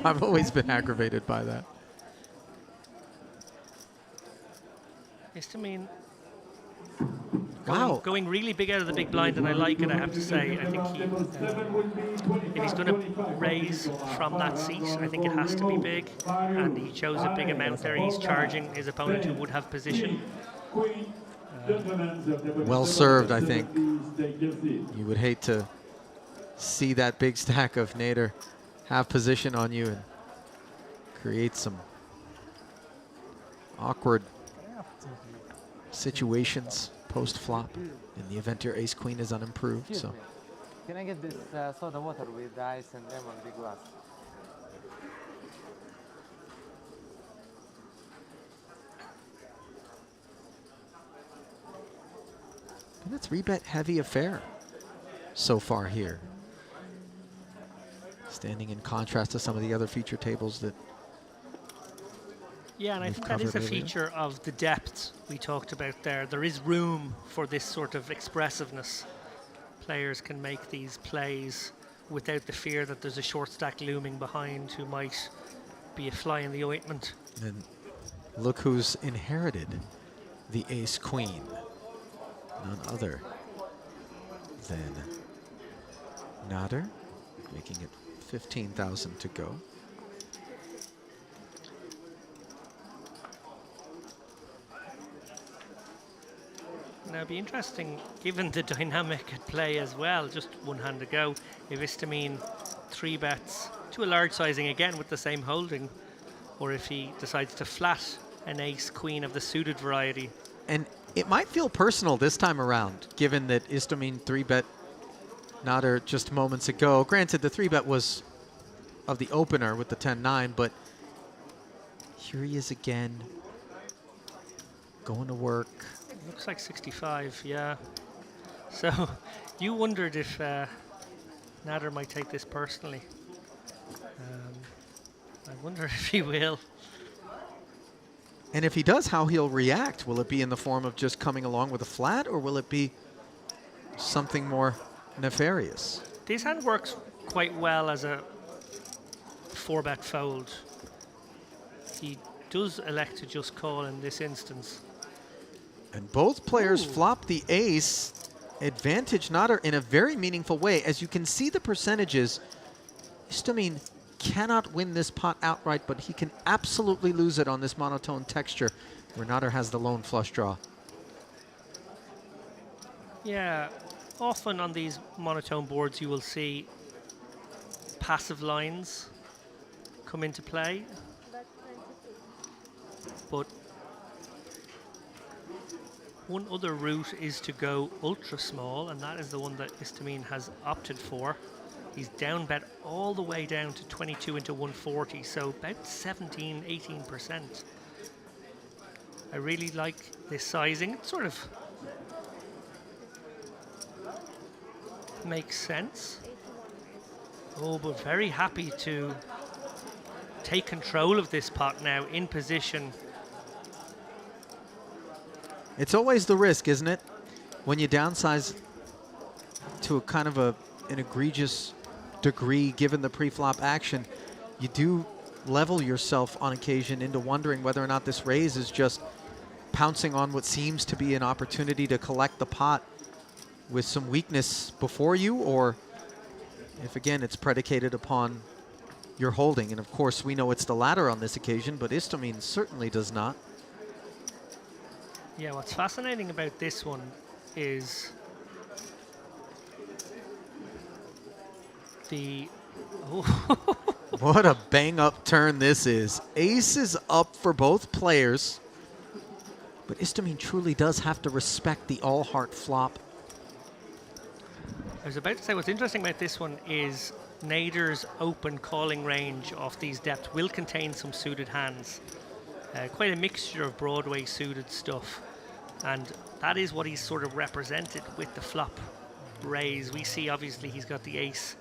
I've always been aggravated by that. Istamin Wow. going really big out of the big blind, and I like it, I have to say. I think he, if he's going to raise from that seat, I think it has to be big, and he chose a big amount there. He's charging his opponent who would have position. Well served, I think. You would hate to see that big stack of Nader have position on you and create some awkward situations post-flop in the event your ace-queen is unimproved. So. Can I get this soda water with ice and lemon big glass? And a 3-bet heavy affair so far here. Standing in contrast to some of the other feature tables that Yeah, and I we've think that is covered a earlier. feature of the depth we talked about there. There is room for this sort of expressiveness. Players can make these plays without the fear that there's a short stack looming behind who might be a fly in the ointment. And look who's inherited the ace-queen. None other than Nader, making it 15,000 to go. Now, it'd be interesting, given the dynamic at play as well, just one hand to go, if Istamine 3-bets to a large sizing again with the same holding, or if he decides to flat an ace-queen of the suited variety. And it might feel personal this time around, given that Istamine 3-bet Nader just moments ago. Granted, the 3-bet was of the opener with the 10-9, but here he is again, going to work. Looks like 65, yeah. So you wondered if Nader might take this personally. I wonder if he will. And if he does, how he'll react. Will it be in the form of just coming along with a flat, or will it be something more nefarious? This hand works quite well as a 4-bet fold. He does elect to just call in this instance. And both players flop the ace, advantage Nader in a very meaningful way. As you can see the percentages, Istamine cannot win this pot outright, but he can absolutely lose it on this monotone texture where Nader has the lone flush draw. Yeah, often on these monotone boards you will see passive lines come into play, but one other route is to go ultra small, and that is the one that Istamine has opted for. He's down bet all the way down to 22 into 140, so about 17, 18%. I really like this sizing. It sort of makes sense. Oh, but very happy to take control of this pot now, in position. It's always the risk, isn't it? When you downsize to a kind of an egregious degree, given the pre-flop action, you do level yourself on occasion into wondering whether or not this raise is just pouncing on what seems to be an opportunity to collect the pot with some weakness before you, or if, again, it's predicated upon your holding. And, of course, we know it's the latter on this occasion, but Istamine certainly does not. Yeah, what's fascinating about this one is the... Oh. What a bang-up turn this is. Ace is up for both players, but Istamine truly does have to respect the all-heart flop. I was about to say, what's interesting about this one is Nader's open calling range of these depths will contain some suited hands. Quite a mixture of Broadway suited stuff. And that is what he's sort of represented with the flop raise. We see, obviously, he's got the ace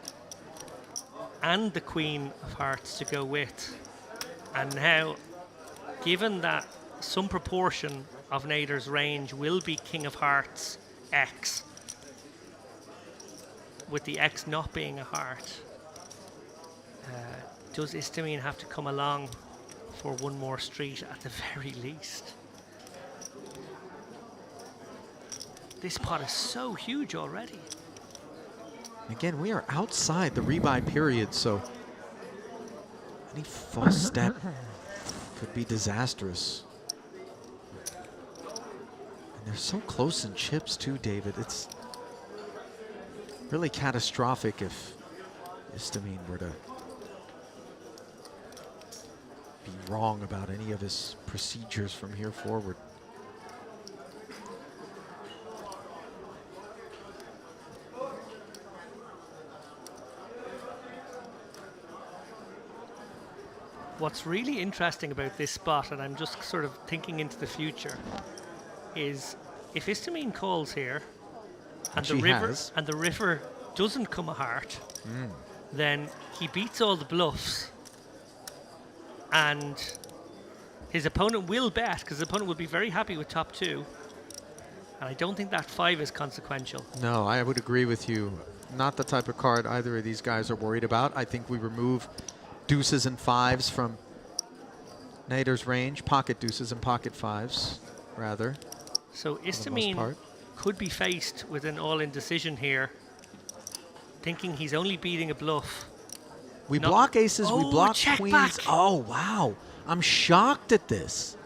and the queen of hearts to go with. And now, given that some proportion of Nader's range will be king of hearts X, with the X not being a heart, does Istamine have to come along for one more street at the very least? This pot is so huge already. Again, we are outside the rebuy period, so any false step could be disastrous. And they're so close in chips too, David. It's really catastrophic if Istamine were to be wrong about any of his procedures from here forward. What's really interesting about this spot, and I'm just sort of thinking into the future, is if Istamine calls here and the river doesn't come a heart, then he beats all the bluffs and His opponent will bet, because his opponent will be very happy with top 2. And I don't think that 5 is consequential. No, I would agree with you. Not the type of card either of these guys are worried about. I think we remove deuces and 5s from Nader's range, pocket deuces and pocket 5s, rather. So for the most Istamine part. could be faced with an all-in decision here, thinking he's only beating a bluff. We No- block aces, we Oh, block check queens. back. Oh, wow. I'm shocked at this.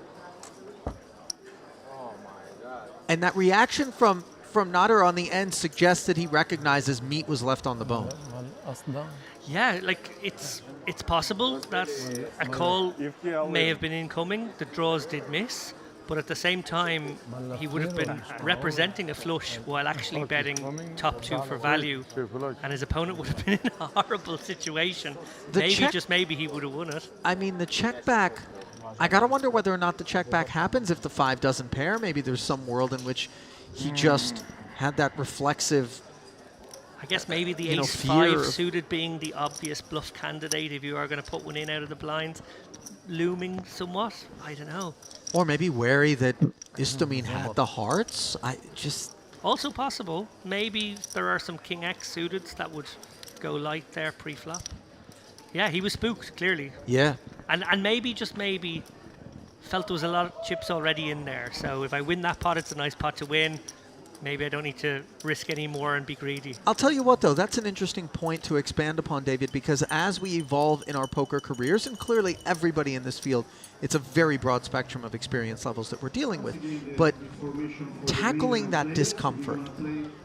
And that reaction from Nader on the end suggests that he recognizes meat was left on the bone. Yeah, like it's possible that a call may have been incoming. The draws did miss, but at the same time, he would have been representing a flush while actually betting top 2 for value, and his opponent would have been in a horrible situation. The Maybe, check- just maybe, he would have won it. I mean, the check back, I got to wonder whether or not the check back happens if the 5 doesn't pair. Maybe there's some world in which he just had that reflexive, I guess maybe the you know, ace fear 5 of- suited being the obvious bluff candidate if you are going to put one in out of the blinds, looming somewhat. I don't know. or maybe wary that Istamine had the hearts. I just, Also possible, maybe there are some king X suited that would go light there pre-flop. Yeah, he was spooked, clearly. yeah. And maybe, just maybe, felt there was a lot of chips already in there. So if I win that pot, it's a nice pot to win. Maybe I don't need to risk any more and be greedy. I'll tell you what, though, that's an interesting point to expand upon, David, because as we evolve in our poker careers, and clearly everybody in this field, it's a very broad spectrum of experience levels that we're dealing with, but tackling that discomfort,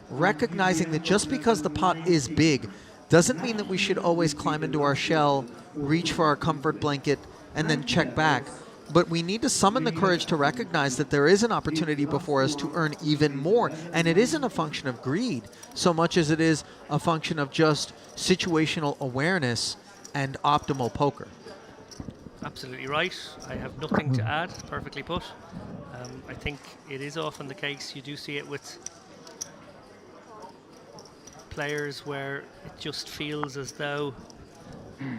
recognizing that just because the pot is big doesn't mean that we should always climb into our shell, reach for our comfort blanket, and then check back. But we need to summon the courage to recognize that there is an opportunity before us to earn even more. And it isn't a function of greed so much as it is a function of just situational awareness and optimal poker. Absolutely right. I have nothing to add. Perfectly put. I think it is often the case. You do see it with players where it just feels as though,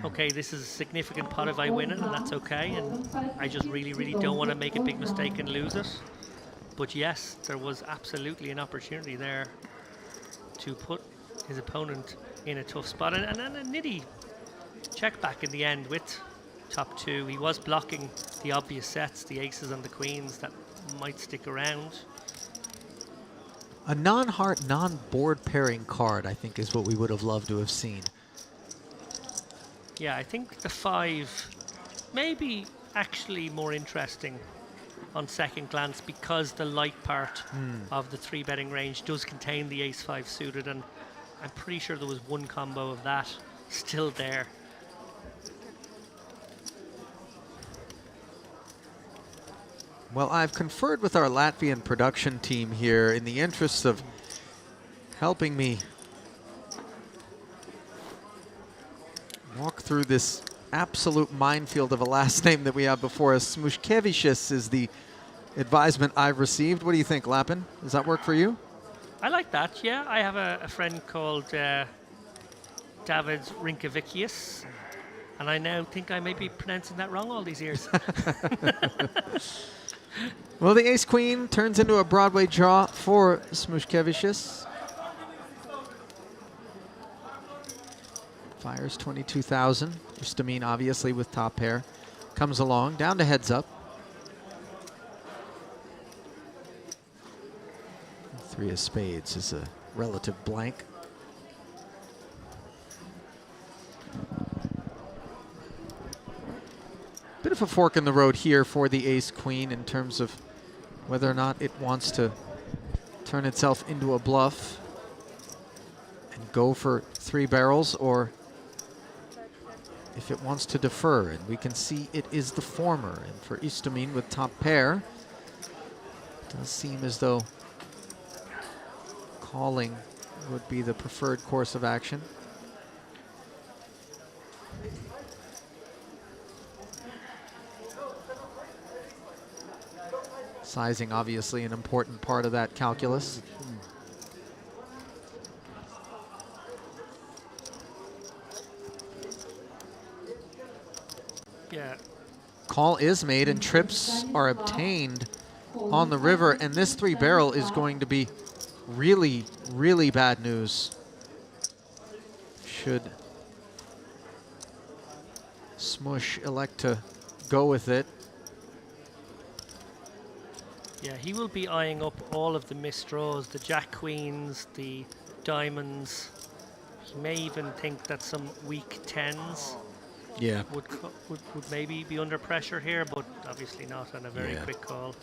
okay, this is a significant pot if I win it, and that's okay, and I just really, really don't want to make a big mistake and lose it. But yes, there was absolutely an opportunity there to put his opponent in a tough spot, and a nitty check back in the end with top 2. He was blocking the obvious sets, the aces and the queens that might stick around. A non-heart, non-board pairing card, I think, is what we would have loved to have seen. Yeah, I think the 5 may be actually more interesting on second glance because the light part of the 3 betting range does contain the ace-5 suited, and I'm pretty sure there was one combo of that still there. Well, I've conferred with our Latvian production team here in the interest of helping me walk through this absolute minefield of a last name that we have before us. Smushkevičius is the advisement I've received. What do you think, Lapin? Does that work for you? I like that, yeah. I have a friend called David Rinkevicius, and I now think I may be pronouncing that wrong all these years. Well, the ace-queen turns into a Broadway draw for Smushkevičius. Fires 22,000. Istamine, obviously, with top pair. Comes along, down to heads up. 3 of spades is a relative blank. Bit of a fork in the road here for the ace-queen in terms of whether or not it wants to turn itself into a bluff and go for 3 barrels, or if it wants to defer. And we can see it is the former. And for Istamine with top pair, it does seem as though calling would be the preferred course of action. Sizing, obviously, an important part of that calculus. Yeah, call is made and trips are obtained on the river, and this 3-barrel is going to be really, really bad news. Should Smush elect to go with it. Yeah, he will be eyeing up all of the missed draws, the jack queens, the diamonds. He may even think that some weak tens would maybe be under pressure here, but obviously not on a very quick call.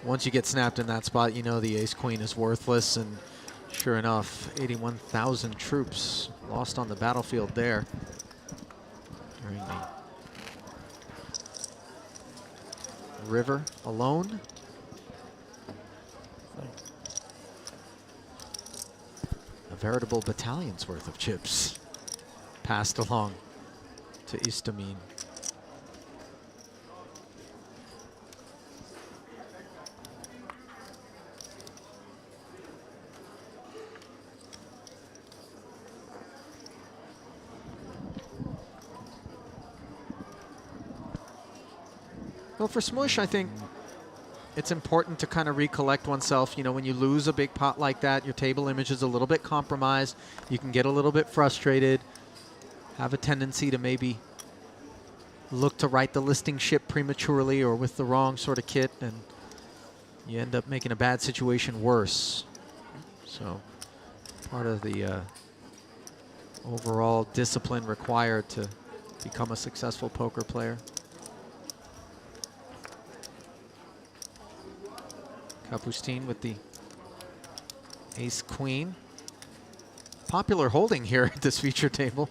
Once you get snapped in that spot, you know the ace-queen is worthless, and sure enough, 81,000 troops lost on the battlefield there during the river alone. A veritable battalion's worth of chips passed along to Istamin. Well, for Smush, I think it's important to kind of recollect oneself. You know, when you lose a big pot like that, your table image is a little bit compromised. You can get a little bit frustrated, have a tendency to maybe look to right the listing ship prematurely or with the wrong sort of kit, and you end up making a bad situation worse. So part of the overall discipline required to become a successful poker player. Kapustin with the ace-queen. Popular holding here at this feature table.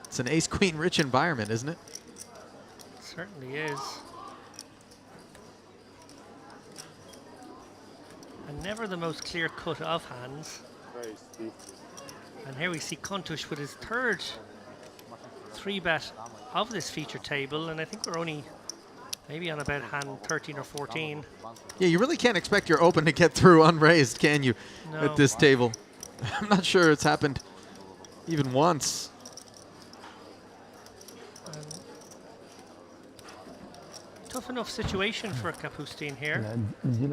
It's an ace-queen rich environment, isn't it? It certainly is. And never the most clear-cut of hands. Very steep. And here we see Kontush with his third 3-bet of this feature table, and I think we're only maybe on about hand 13 or 14. Yeah, you really can't expect your open to get through unraised, can you, No. at this table? I'm not sure it's happened even once. Tough enough situation for Kapustin here. He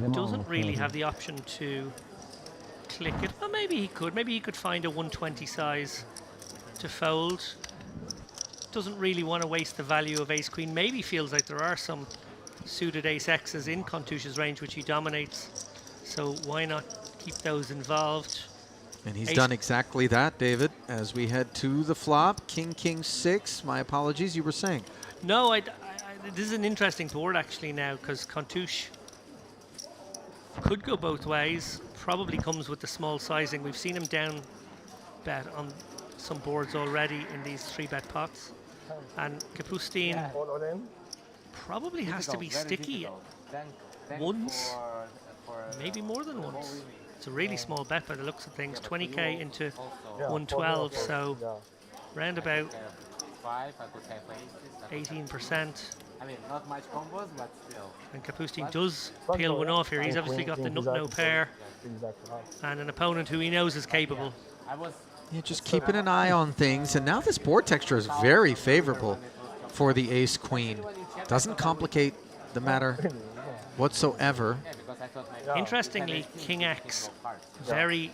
doesn't really have the option to click it. Well, maybe he could. Maybe he could find a 120 size to fold. Doesn't really want to waste the value of ace-queen. Maybe feels like there are some suited ace-x's in Kontush's range, which he dominates. So why not keep those involved? And he's done exactly that, David, as we head to the flop. King, king, 6. My apologies, you were saying. No, this is an interesting board actually now, because Kontush could go both ways. Probably comes with the small sizing. We've seen him down bet on some boards already in these 3-bet pots. And Kapustin probably has to be sticky once, maybe more than once. It's a really small bet by the looks of things, 20k into 112, so round about 18%. I mean, not much combos, but still. And Kapustin does peel one off here. He's obviously got the nut-no pair and an opponent who he knows is capable. Yeah, just keeping an eye on things. And now this board texture is very favorable for the ace-queen. Doesn't complicate the matter whatsoever. Interestingly, King X, very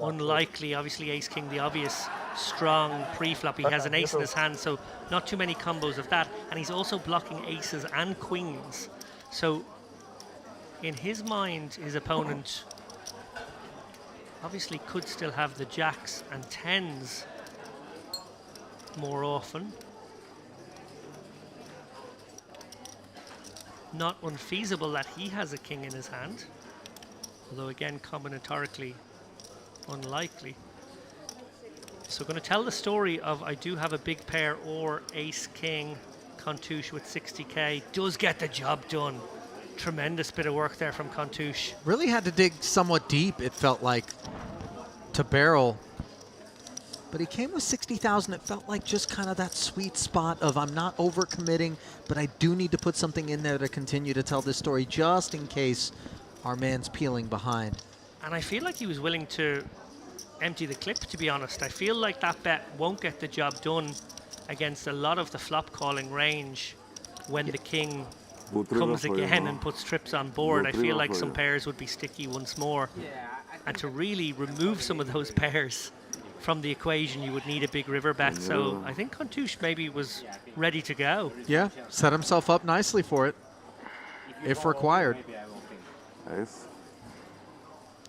unlikely. Obviously, Ace King, the obvious strong pre-flop. He has an ace in his hand, so not too many combos of that. And he's also blocking aces and queens. So in his mind, his opponent obviously could still have the jacks and tens more often. Not unfeasible that he has a king in his hand, although again combinatorically unlikely. So going to tell the story of I do have a big pair or ace king. Kontush with 60k does get the job done. Tremendous bit of work there from Kontush. Really had to dig somewhat deep, it felt like, to barrel. But he came with 60,000. It felt like just kind of that sweet spot of I'm not overcommitting, but I do need to put something in there to continue to tell this story just in case our man's peeling behind. And I feel like he was willing to empty the clip, to be honest. I feel like that bet won't get the job done against a lot of the flop calling range when the king Good comes river for you, again huh? and puts trips on board. Good I feel river like for some you. pairs would be sticky once more. And to really remove some of those pairs from the equation, you would need a big river bet. So I think Contouche maybe was ready to go. Yeah, set himself up nicely for it, if required. Nice.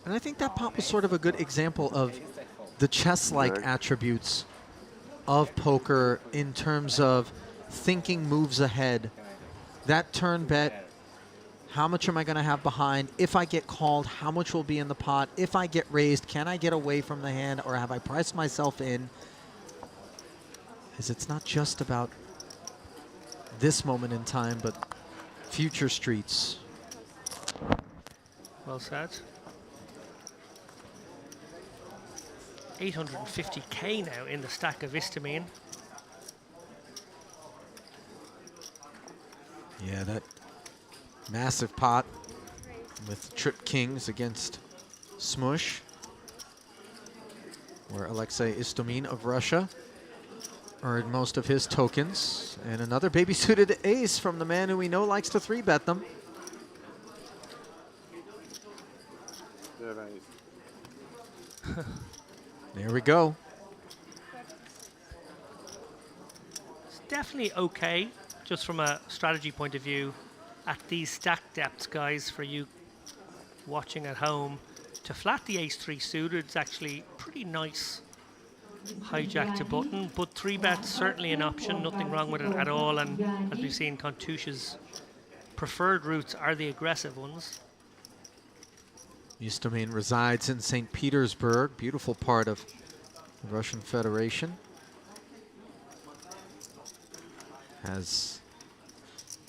And I think that pot was sort of a good example of the chess-like Jack. attributes of poker in terms of thinking moves ahead. That turn bet, how much am I going to have behind? If I get called, how much will be in the pot? If I get raised, can I get away from the hand, or have I priced myself in? Because it's not just about this moment in time, but future streets. Well said. 850k now in the stack of Histamine. Yeah, that massive pot with trip kings against Smush, where Alexei Istomin of Russia earned most of his tokens. And another baby-suited ace from the man who we know likes to 3-bet them. There we go. It's definitely okay, just from a strategy point of view, at these stack depths, guys, for you watching at home. To flat the ace-3 suited is actually pretty nice hijack to button, but 3-bet's certainly an option, nothing wrong with it at all. And as we've seen, Contouche's preferred routes are the aggressive ones. Istomin resides in St. Petersburg, beautiful part of the Russian Federation. Has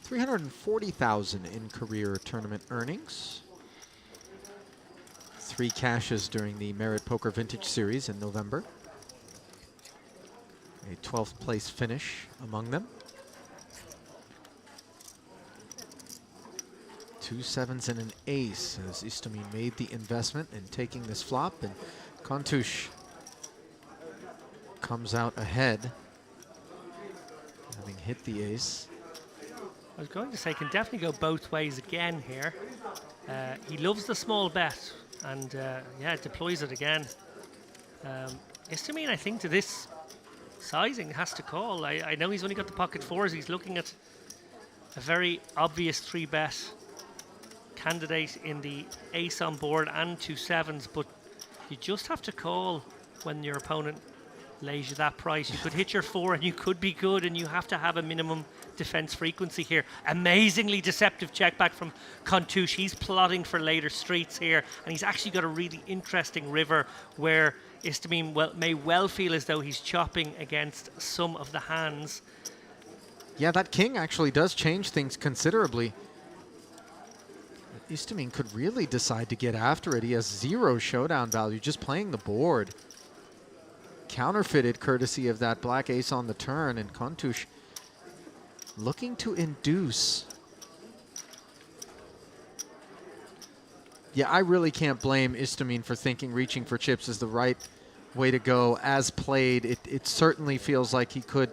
340,000 in career tournament earnings. 3 cashes during the Merit Poker Vintage Series in November. A 12th place finish among them. 2 sevens and an ace as Istomin made the investment in taking this flop, and Contouche comes out ahead, having hit the ace. I was going to say, can definitely go both ways again here. He loves the small bet, and yeah, deploys it again. Istomin, I think, to this sizing has to call. I know he's only got the pocket fours. He's looking at a very obvious 3-bet candidate in the ace on board and 2 sevens, but you just have to call when your opponent lays you that price. You could hit your 4 and you could be good, and you have to have a minimum defense frequency here. Amazingly deceptive check back from Contouche. He's plotting for later streets here, and he's actually got a really interesting river where Istomin may well feel as though he's chopping against some of the hands. Yeah, that king actually does change things considerably. Istomin could really decide to get after it. He has 0 showdown value, just playing the board. Counterfeited courtesy of that black ace on the turn, and Contouche looking to induce. Yeah, I really can't blame Istomin for thinking reaching for chips is the right way to go. As played, it certainly feels like he could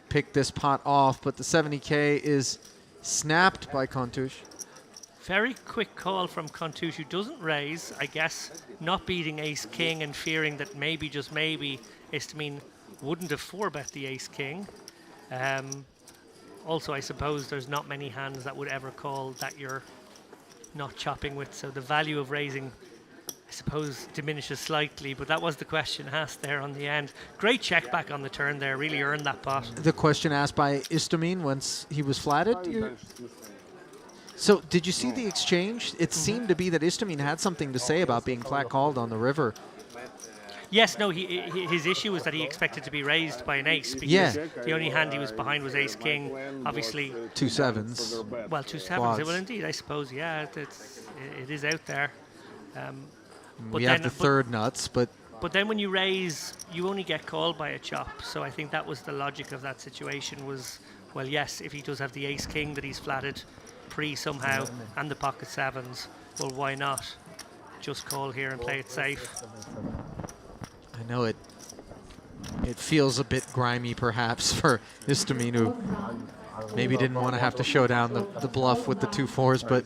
pick this pot off, but the 70K is snapped by Contouche. Very quick call from Contouche, who doesn't raise, I guess, not beating ace-king and fearing that maybe, just maybe, Istomin wouldn't have 4-bet the ace-king. Also, I suppose there's not many hands that would ever call that you're not chopping with, so the value of raising, I suppose, diminishes slightly, but that was the question asked there on the end. Great check back on the turn there, really earned that pot. The question asked by Istomin once he was flatted. So did you see the exchange? It seemed to be that Istomin had something to say about being flat called on the river. Yes, no, his issue was that he expected to be raised by an ace, because the only hand he was behind was ace-king. Obviously 2 sevens. Well, 2 sevens. Quads. Well, indeed, I suppose. Yeah, it is out there. We have the third nuts, but then when you raise, you only get called by a chop. So I think that was the logic of that situation. Was, well, yes, if he does have the ace-king that he's flatted pre somehow and the pocket sevens, well, why not just call here and play it safe? I know it It feels a bit grimy, perhaps, for Histamine, who maybe didn't want to have to show down the bluff with the 2-4s, but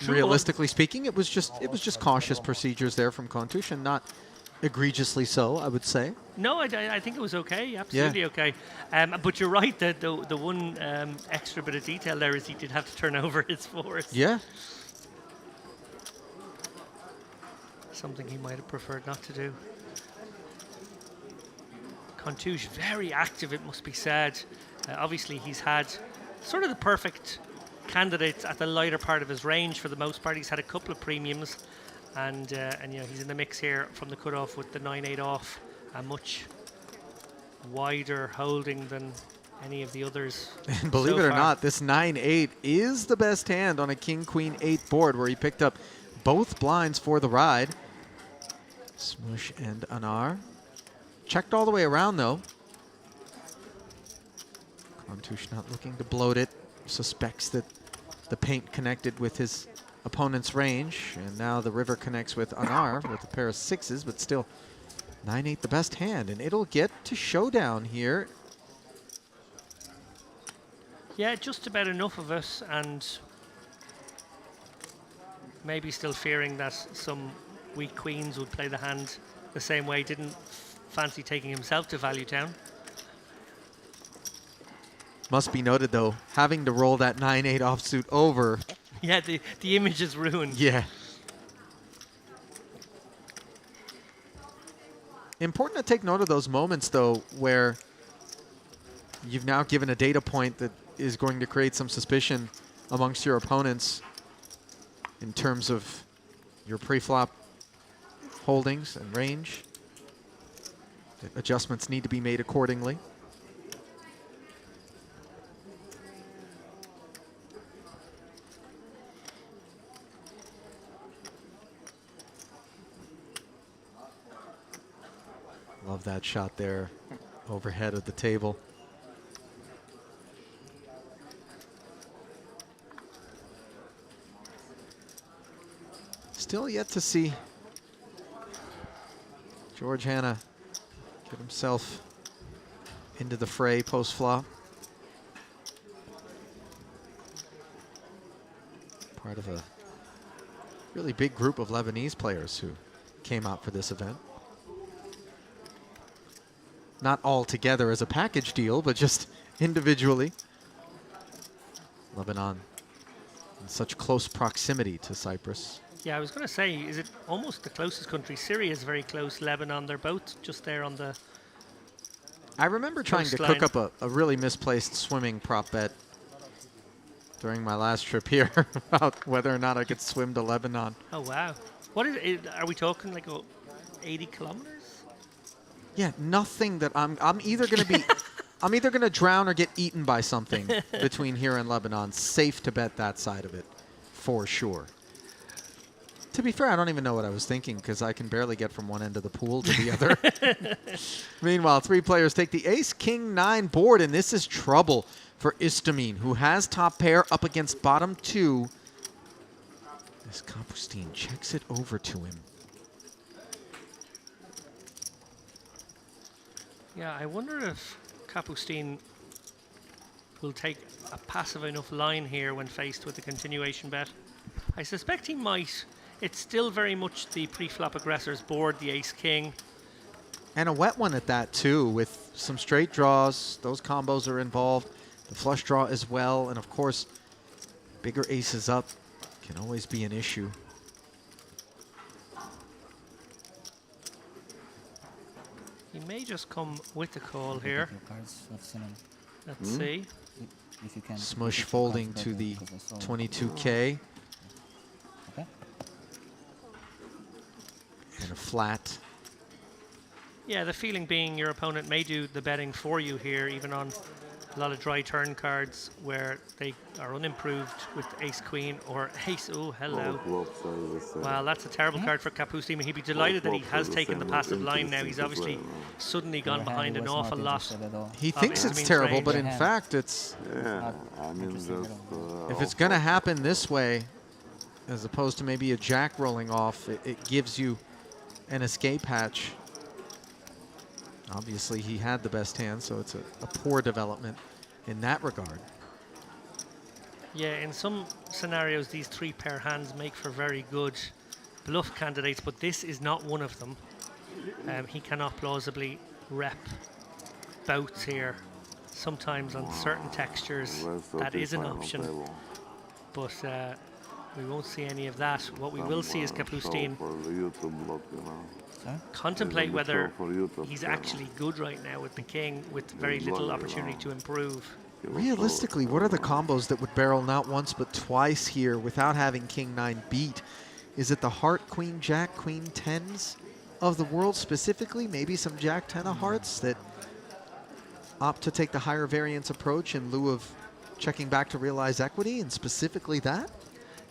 realistically speaking, it was just cautious procedures there from Kontush, and not egregiously so, I would say. No, I think it was okay, absolutely okay. But you're right, that the one extra bit of detail there is he did have to turn over his 4s. Yeah. Something he might have preferred not to do. Kontush, very active, it must be said. Obviously, he's had sort of the perfect candidates at the lighter part of his range for the most part. He's had a couple of premiums, and you know, he's in the mix here from the cutoff with the 9-8 off, a much wider holding than any of the others. And believe it or not, this 9-8 is the best hand on a King-Queen-8 board, where he picked up both blinds for the ride. Smush and Anar. Checked all the way around, though. Kontush not looking to bloat it. Suspects that the paint connected with his opponent's range. And now the river connects with Anar with a pair of 6s, but still 9-8 the best hand. And it'll get to showdown here. Yeah, just about enough of us, and maybe still fearing that some weak queens would play the hand the same way. Didn't fancy taking himself to Value Town. Must be noted, though, having to roll that 9-8 offsuit over. Yeah, the image is ruined. Yeah. Important to take note of those moments, though, where you've now given a data point that is going to create some suspicion amongst your opponents in terms of your pre-flop holdings and range. That adjustments need to be made accordingly. Love that shot there overhead of the table. Still yet to see George Hanna get himself into the fray post-flop. Part of a really big group of Lebanese players who came out for this event. Not all together as a package deal, but just individually. Lebanon in such close proximity to Cyprus. Yeah, I was going to say, is it almost the closest country? Syria is very close. Lebanon, they're both just there on the I remember trying to cook up a really misplaced swimming prop bet during my last trip here about whether or not I could swim to Lebanon. Oh, wow. What is it? Are we talking like 80 kilometers? Yeah, nothing that I'm either going to be I'm either going to drown or get eaten by something between here and Lebanon. Safe to bet that side of it, for sure. To be fair, I don't even know what I was thinking, because I can barely get from one end of the pool to the other. Meanwhile, 3 players take the ace-king-9 board, and this is trouble for Istamine, who has top pair up against bottom 2. This Kapustin checks it over to him. Yeah, I wonder if Kapustin will take a passive enough line here when faced with a continuation bet. I suspect he might. It's still very much the pre-flop aggressor's board, the ace-king. And a wet one at that, too, with some straight draws. Those combos are involved. The flush draw as well. And, of course, bigger aces up can always be an issue. He may just come with the call here. Let's see. If you can Smush folding to the 22K. Okay. And a flat. Yeah, the feeling being your opponent may do the betting for you here, even on a lot of dry turn cards where they are unimproved with ace-queen or ace. Oh, hello. Well, that's a terrible card for Kapustin. He'd be delighted that he has taken the passive line now. He's obviously suddenly gone behind an awful lot. He thinks it's terrible, but in fact, it's... if it's going to happen this way, as opposed to maybe a jack rolling off, it gives you an escape hatch. Obviously, he had the best hand, so it's a poor development in that regard. Yeah, in some scenarios, these 3-pair hands make for very good bluff candidates, but this is not one of them. He cannot plausibly rep boats here. Sometimes on certain textures, that is an option, but we won't see any of that. What we will see is Kapustin contemplate whether he's actually good right now with the king, with very little opportunity to improve. Realistically, what are the combos that would barrel not once but twice here without having King 9 beat? Is it the heart, Queen Jack, Queen 10s of the world specifically? Maybe some Jack 10 of hearts that opt to take the higher variance approach in lieu of checking back to realize equity, and specifically that?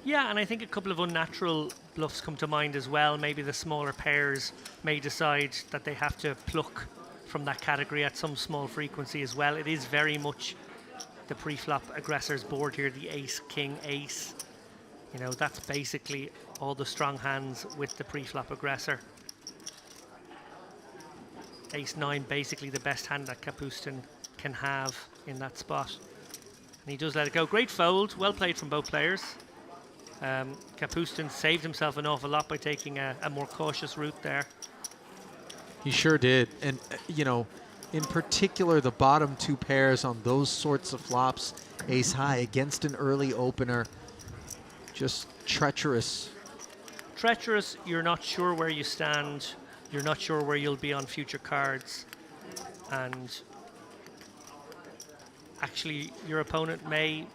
Yeah, and I think a couple of unnatural bluffs come to mind as well. Maybe the smaller pairs may decide that they have to pluck from that category at some small frequency as well. It is very much the pre-flop aggressor's board here, the ace, king, ace. You know, that's basically all the strong hands with the pre-flop aggressor. Ace 9, basically the best hand that Kapustin can have in that spot. And he does let it go. Great fold, well played from both players. Kapustin saved himself an awful lot by taking a more cautious route there. He sure did. And, you know, in particular, the bottom 2 pairs on those sorts of flops, ace high against an early opener, just treacherous. Treacherous, you're not sure where you stand, you're not sure where you'll be on future cards, and actually your opponent may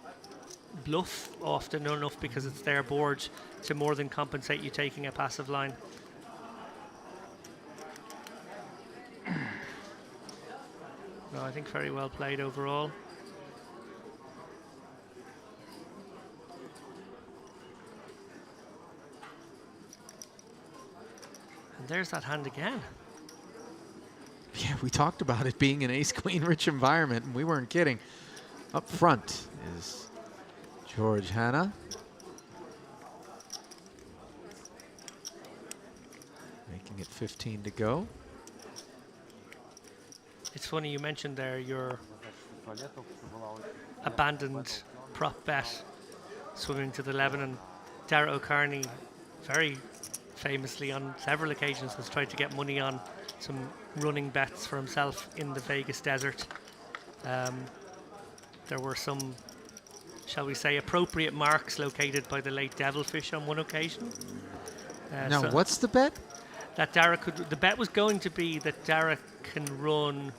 bluff often enough because it's their board to more than compensate you taking a passive line. No, I think very well played overall. And there's that hand again. Yeah, we talked about it being an ace-queen rich environment, and we weren't kidding. Up front is George Hanna. Making it 15 to go. It's funny you mentioned there your abandoned prop bet swimming to the 11, and Dara O'Carney very famously on several occasions has tried to get money on some running bets for himself in the Vegas desert. There were some, shall we say, appropriate marks located by the late Devilfish on one occasion. Now, so what's the bet? that Dara could, the bet was going to be that Dara can run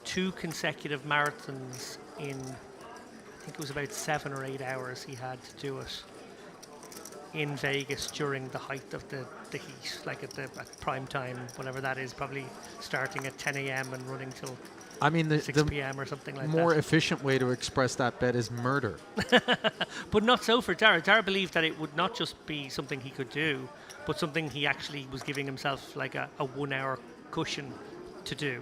2 consecutive marathons in, I think it was about 7 or 8 hours he had to do it in Vegas during the height of the heat, like at prime time, whatever that is, probably starting at 10 a.m. and running till I mean, the 6 p.m. or something like that. more efficient way to express that bet is murder. But not so for Dara. Dara believed that it would not just be something he could do, but something he actually was giving himself like a 1 hour cushion to do.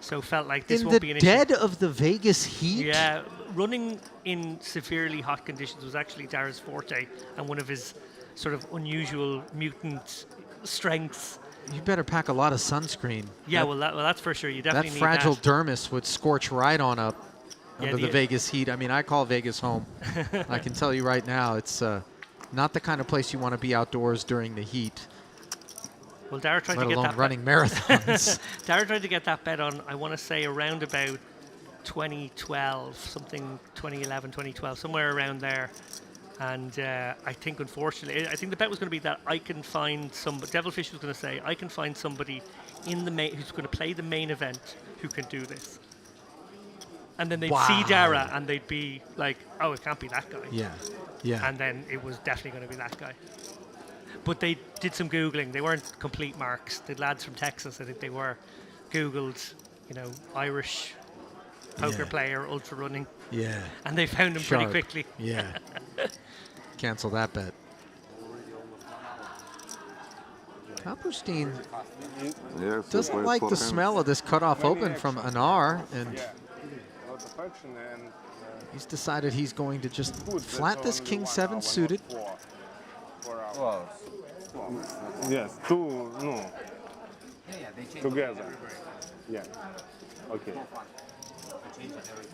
So felt like this won't be an issue. In the dead of the Vegas heat? Yeah, running in severely hot conditions was actually Dara's forte and one of his sort of unusual mutant strengths. You better pack a lot of sunscreen. Yeah, well, that's for sure. You definitely that need fragile that. dermis would scorch right on up Yeah, under the Vegas heat. I mean, I call Vegas home. I can tell you right now, it's not the kind of place you want to be outdoors during the heat. Well, Dara tried let to get alone that running marathons. Dara tried to get that bet on, I want to say, around about 2012, something 2011, 2012, somewhere around there. And I think, unfortunately, I think the bet was going to be that I can find somebody, Devilfish was going to say, I can find somebody in the main, who's going to play the main event who can do this. And then they'd see Dara and they'd be like, oh, it can't be that guy. Yeah, yeah. And then it was definitely going to be that guy. But they did some Googling. They weren't complete marks. The lads from Texas, I think they were, Googled, you know, Irish poker player, ultra running. Yeah. And they found him pretty quickly. Yeah. Cancel that bet. Kapustin doesn't like the smell of this cutoff open from Anar, and he's decided he's going to just flat this King 7 suited. Yes, two, no, together. Yeah. Okay.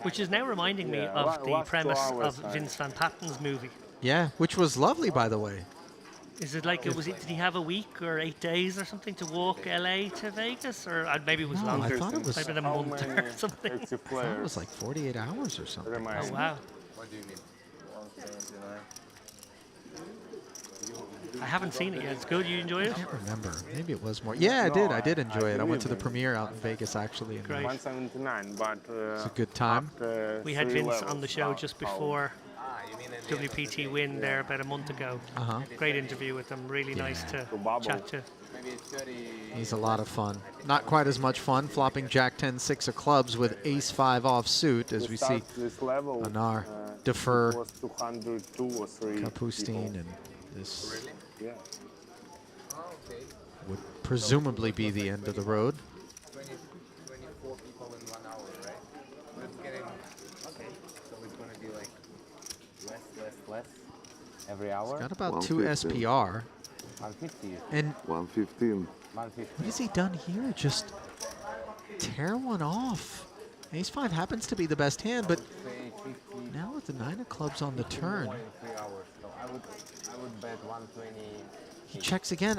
Which is now reminding me Yeah, of the last 2 premise hours of I- Vince Van Patten's movie. Yeah, which was lovely, by the way. Is it like, did he have a week or 8 days or something to walk LA to Vegas? Or maybe it was No, longer. I thought it was. Might have been a How month many or something. active I thought it players? was like 48 hours or something. Oh, wow. What do you mean? 179. I haven't seen it yet. It's good. You enjoy it? I can't remember. Maybe it was more. Yeah, I did. I did enjoy it. I went to the premiere out in Vegas, actually. And Great. 179, but it's a good time. We had Vince on the show just before WPT win there about a month ago. Great interview with him. Really nice to chat to. He's a lot of fun. Not quite as much fun flopping Jack 10 6 of clubs with Ace 5 offsuit as we see this level, Anar defer was 202 or 3 Kapustin, and this Yeah. would presumably be the end of the road. 24 people in 1 hour, right? It's getting okay. So it's going to be like less every hour. Got about 2 SPR. 150. And 115. 150. what has he done here? Just tear one off. Ace 5 happens to be the best hand, but now with the 9 of clubs on the turn, 3 hours. So I would bet 120. he checks again.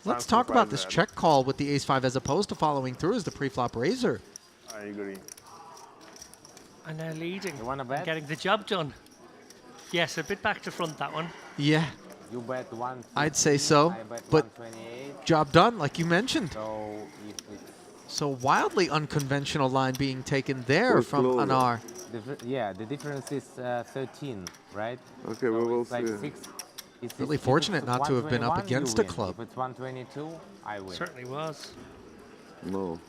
Let's talk about this check call with the Ace 5 as opposed to following through as the pre-flop raiser. I agree. And now leading. You want to bet? Getting the job done. Yes, a bit back to front, that one. Yeah, You bet 1. I'd say so, I bet but 128. job done, like you mentioned. So if it's So wildly unconventional line being taken there from Anar. yeah, the difference is 13, right? Okay, we will It's like see. 6. Really fortunate not to have been up 121, against you a win. club. If it's 122, I win. Certainly was. No.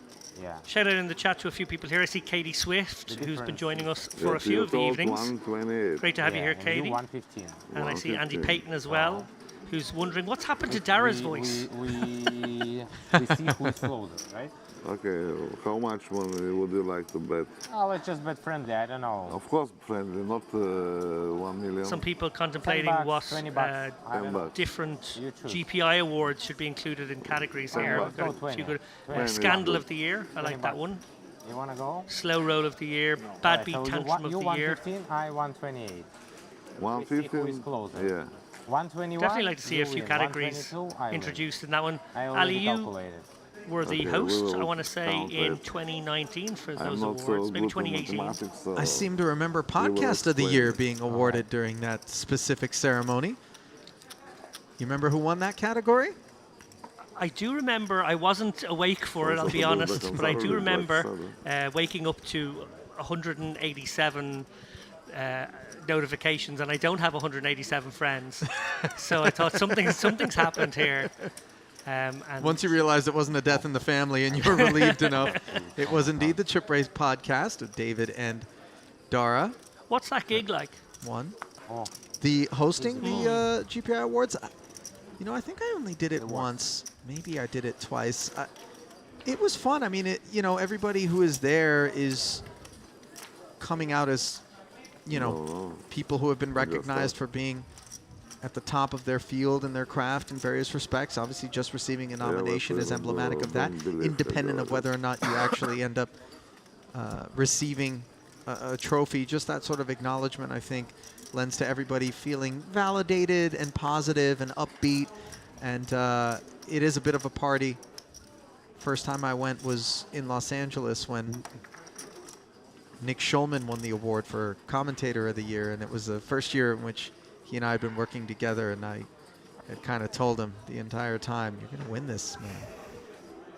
Yeah. Shout out in the chat to a few people here. I see Katie Swift, who's been difference joining us for a Yes, few you of the told evenings. 128. Great to have you Yeah, here, and Katie. you 115. And I see Andy 115. Payton as well, who's wondering what's happened to Dara's voice. We see who is closer, right? Okay, how much money would you like to bet? Oh, let's just bet friendly. I don't know. Of course, friendly, not 1 million. Some people contemplating 10 bucks, what 20 bucks. I don't know. different You choose. GPI awards should be included in categories here. bucks. We've got Go a few 20. good 20 Scandal bucks. of the Year. I 20 like that bucks. one. You want to go? Slow Roll of the Year. Bad Alright, Beat so Tantrum you of the Year. 115, I 128. 115? Who is closer? Yeah. 121. Definitely like to see you a few win. categories 122, I win. introduced in that one. I Ali, already you calculated. were the Okay, we host, I will want to say, count in it. 2019 for I'm those not so awards. Maybe good at 2018. mathematics, so I seem to remember we will Podcast of the explain Year it. being awarded during that specific ceremony. You remember who won that category? I do remember, I wasn't awake for it, I'll be honest, but I do remember waking up to 187 notifications, and I don't have 187 friends. So I thought something's happened here. And Once you realized it wasn't a death in the family and you were relieved enough, it was indeed the Chip Race podcast of David and Dara. what's that gig like? One. Oh. The hosting the GPI Awards, you know, I think I only did it once. Maybe I did it twice. It was fun. I mean, everybody who is there is coming out as, people who have been recognized for being at the top of their field and their craft in various respects. Obviously, just receiving a nomination is emblematic of that, independent of whether or not you actually end up receiving a trophy. Just that sort of acknowledgement, I think, lends to everybody feeling validated and positive and upbeat. And it is a bit of a party. First time I went was in Los Angeles when Nick Schulman won the award for Commentator of the Year, and it was the first year in which he and I had been working together, and I had kind of told him the entire time, "You're going to win this, man."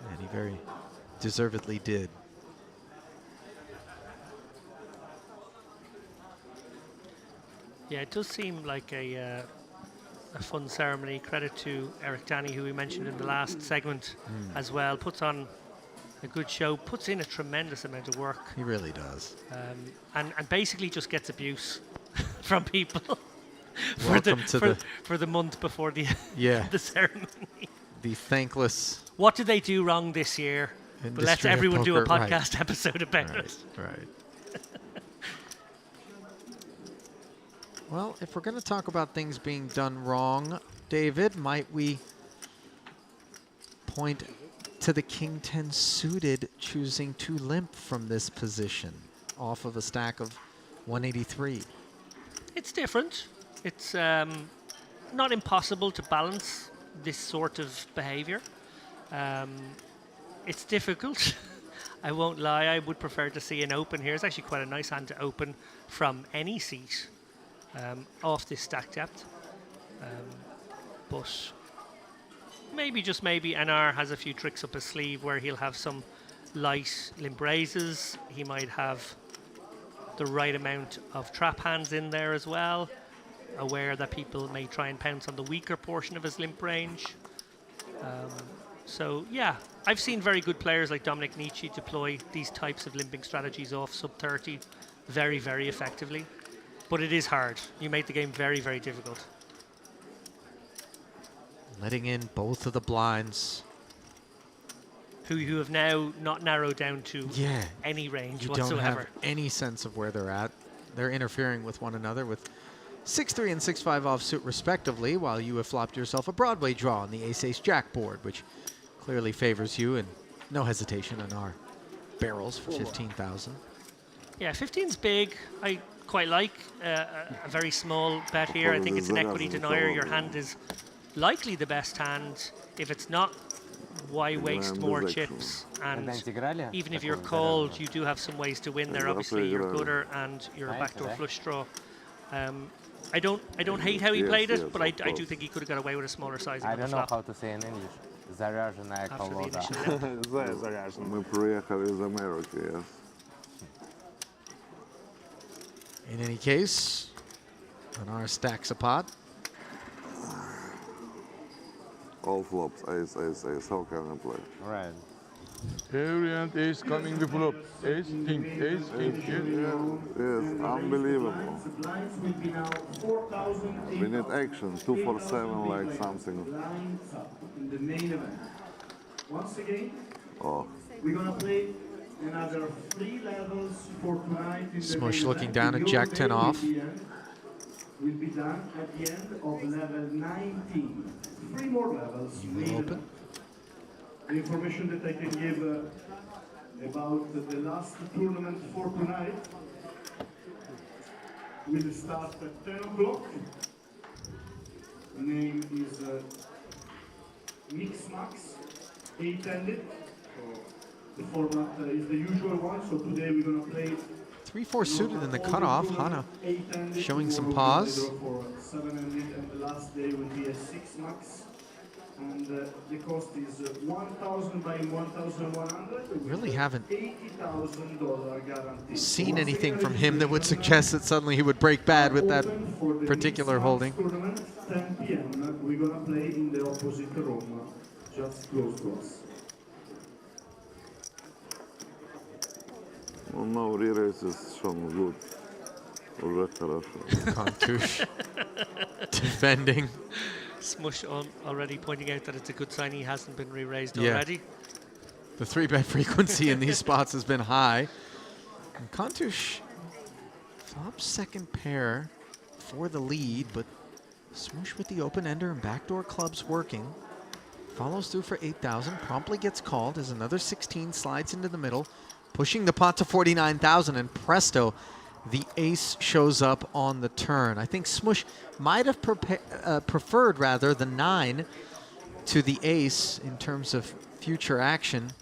And he very deservedly did. Yeah, it does seem like a fun ceremony. Credit to Eric Danny, who we mentioned in the last segment as well. Puts on a good show, puts in a tremendous amount of work. He really does. And basically just gets abuse from people Welcome to for the month before the, Yeah. the ceremony. The thankless What did they do wrong this year? But let's industry of everyone do a poker, right. podcast episode about Right, it. right. Well, if we're going to talk about things being done wrong, David, might we point to the King 10 suited, choosing to limp from this position off of a stack of 183. It's different. It's not impossible to balance this sort of behavior. It's difficult. I won't lie, I would prefer to see an open here. It's actually quite a nice hand to open from any seat off this stack depth. But maybe, just maybe, NR has a few tricks up his sleeve where he'll have some light limp raises. He might have the right amount of trap hands in there as well, aware that people may try and pounce on the weaker portion of his limp range. So yeah, I've seen very good players like Dominic Nietzsche deploy these types of limping strategies off sub 30 very, very effectively. But it is hard. You make the game very, very difficult. Letting in both of the blinds. Who have now not narrowed down to any range you whatsoever. don't have any sense of where they're at. They're interfering with one another with 6-3 and 6-5 offsuit respectively, while you have flopped yourself a Broadway draw on the ace-ace jack board, which clearly favors you, and no hesitation on our barrels for 15,000. Yeah, 15's big. I quite like a very small bet here. I think it's an equity denier. Your hand is likely the best hand. If it's not, why waste more chips? And even if you're called, you do have some ways to win there. Obviously, your gutter and your backdoor flush draw. I don't hate how he played it, but I do think he could have got away with a smaller sizing. I don't know how to say in English. Заряженная колода. Мы приехали из Америки, yes. In any case, Anar stacks a pot. All flops, ace, ace, ace. How can I play? Right. Every hand ace coming the flop. Ace, king, ace, king. Yes, unbelievable. We need action, 2-4-7, like something. In the main event. Once again, Oh. we're gonna play another 3 levels for tonight. In Smush the looking down at Jack 10 off. Will be done at the end of level 19. 3 more levels. Will open. The information that I can give about the last tournament for tonight will start at 10 o'clock. The name is Mix Max, 8-handed. The format is the usual one, so today we're going to play 3-4 suited in the cutoff. Hana showing some pause. for 7-handed, and the last day will be a 6 max. And the cost is 1,000 by 1,100. Really haven't $80,000 guarantee. seen anything from him that would suggest that suddenly he would break bad with that particular holding. Tournament, 10 p.m. We're going to play in the opposite room, just close to us. Он now re-raises from good. Уже хорошо. Kontouche defending. Smush already pointing out that it's a good sign he hasn't been re-raised Yeah. already. The 3-bet frequency in these spots has been high. And Kontouche flops second pair for the lead, but Smush with the open ender and backdoor clubs working. Follows through for 8,000, promptly gets called as another 16 slides into the middle, pushing the pot to 49,000, and presto, the ace shows up on the turn. I think Smush might have preferred rather the 9 to the ace in terms of future action,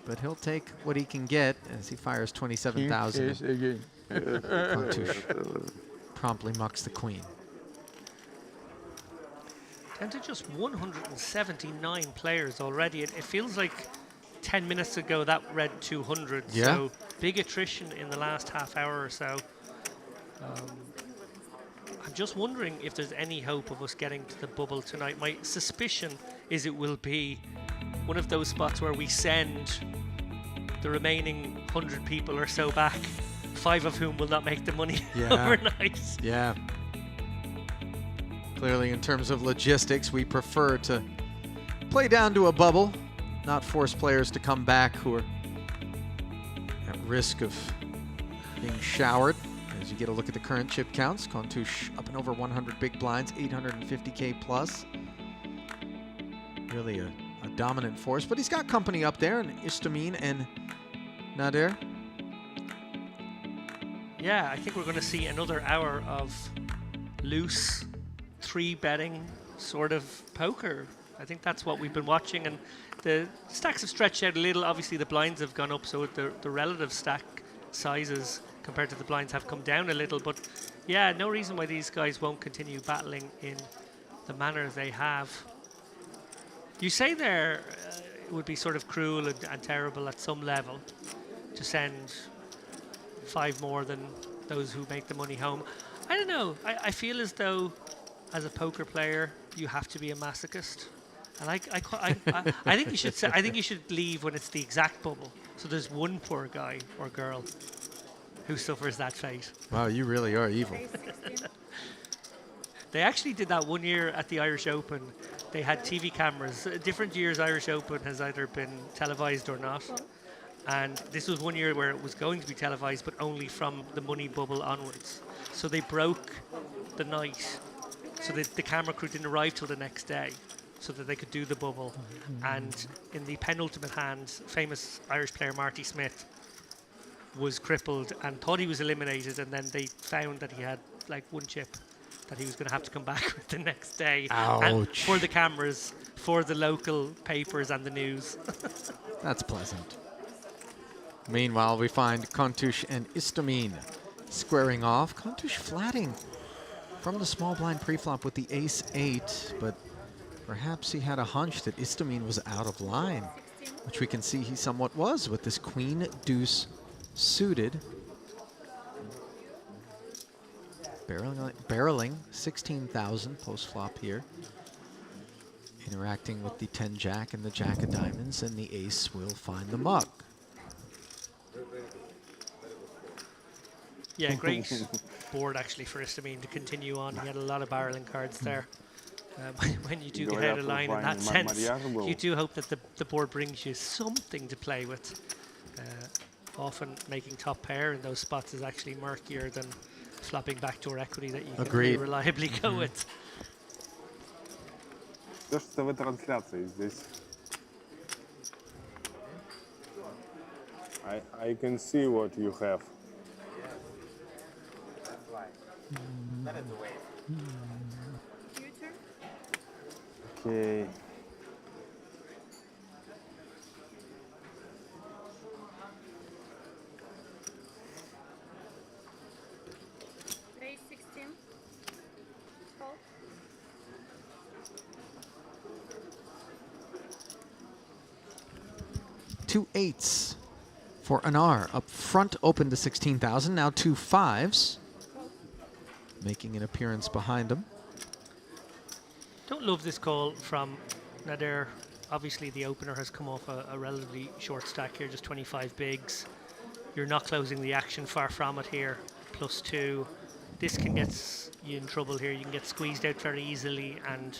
but he'll take what he can get as he fires 27,000. Ace again. Kontouche promptly mucks the queen. Down to just 179 players already. It feels like 10 minutes ago that read 200. Yeah. So big attrition in the last half hour or so. I'm just wondering if there's any hope of us getting to the bubble tonight. My suspicion is it will be one of those spots where we send the remaining 100 people or so back, 5 of whom will not make the money overnight. Yeah. Clearly, in terms of logistics, we prefer to play down to a bubble, not force players to come back who are at risk of being showered. As you get a look at the current chip counts, Kontouche up and over 100 big blinds, 850K plus. Really a dominant force, but he's got company up there, and Istamine and Nader. Yeah, I think we're going to see another hour of loose, three-betting sort of poker. I think that's what we've been watching, and the stacks have stretched out a little. Obviously, the blinds have gone up, so the relative stack sizes compared to the blinds have come down a little. But yeah, no reason why these guys won't continue battling in the manner they have. You say there it would be sort of cruel and terrible at some level to send 5 more than those who make the money home. I don't know. I feel as though, as a poker player, you have to be a masochist, and I think you should say, I think you should leave when it's the exact bubble. So there's one poor guy or girl who suffers that fate. Wow, you really are evil. They actually did that one year at the Irish Open. They had TV cameras. Different years Irish Open has either been televised or not. And this was one year where it was going to be televised, but only from the money bubble onwards. So they broke the night, so that the camera crew didn't arrive till the next day, so that they could do the bubble. And in the penultimate hand, famous Irish player Marty Smith was crippled and thought he was eliminated, and then they found that he had like 1 chip that he was going to have to come back with the next day. And Ouch. for the cameras, for the local papers and the news. That's pleasant. Meanwhile, we find Kontush and Istamine squaring off. Kontush flatting from the small blind preflop with the ace-8, but perhaps he had a hunch that Istamine was out of line, which we can see he somewhat was with this queen-deuce suited. Barreling 16,000 post-flop here. Interacting with the 10-jack and the jack of diamonds, and the ace will find the mug. Yeah, great board actually for Istamine to continue on. He had a lot of barreling cards there. When you do get out of line in that sense, you do hope that the board brings you something to play with. Often making top pair in those spots is actually murkier than flopping backdoor equity that you can really reliably go with. То, что в трансляции здесь. I can see what you have. That's why. That is the way. Okay. Raise 16. Fold. Two 8s for Anar. Up front, open to 16,000. Now 2 5s. Making an appearance behind him. Don't love this call from Nader. Obviously, the opener has come off a relatively short stack here, just 25 bigs. You're not closing the action, far from it here. +2. This can get you in trouble here. You can get squeezed out very easily, and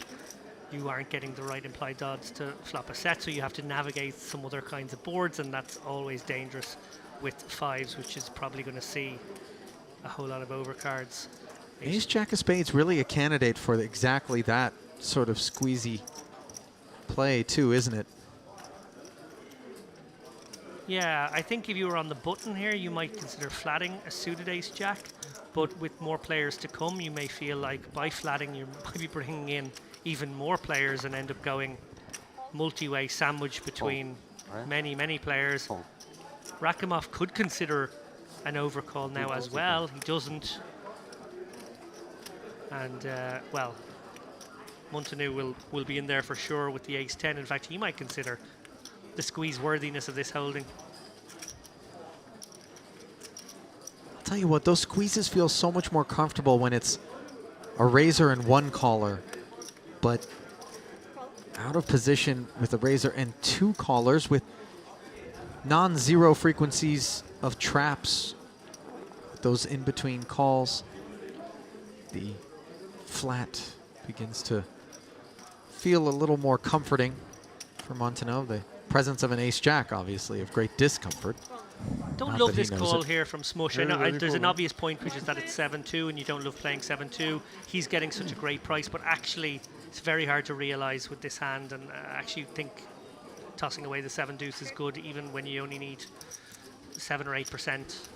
you aren't getting the right implied odds to flop a set, so you have to navigate some other kinds of boards, and that's always dangerous with 5s, which is probably going to see a whole lot of overcards. Ace-jack of spades really a candidate for exactly that sort of squeezy play too, isn't it? Yeah, I think if you were on the button here, you might consider flatting a suited ace-jack, but with more players to come, you may feel like by flatting, you might be bringing in even more players and end up going multi-way sandwich between many players. Rakimov could consider an overcall now as well. He doesn't. And, well, Montanu will be in there for sure with the ace-10. In fact, he might consider the squeeze worthiness of this holding. I'll tell you what, those squeezes feel so much more comfortable when it's a razor and 1 caller, but out of position with a razor and 2 callers with non-zero frequencies of traps, those in-between calls. The flat begins to feel a little more comforting for Montano. The presence of an ace-jack, obviously, of great discomfort. Don't love this call here from Smush. I know there's an obvious point, which is that it's 7-2, and you don't love playing 7-2. He's getting such a great price, but actually, it's very hard to realize with this hand, and I actually think tossing away the 7 deuce is good, even when you only need 7 or 8%.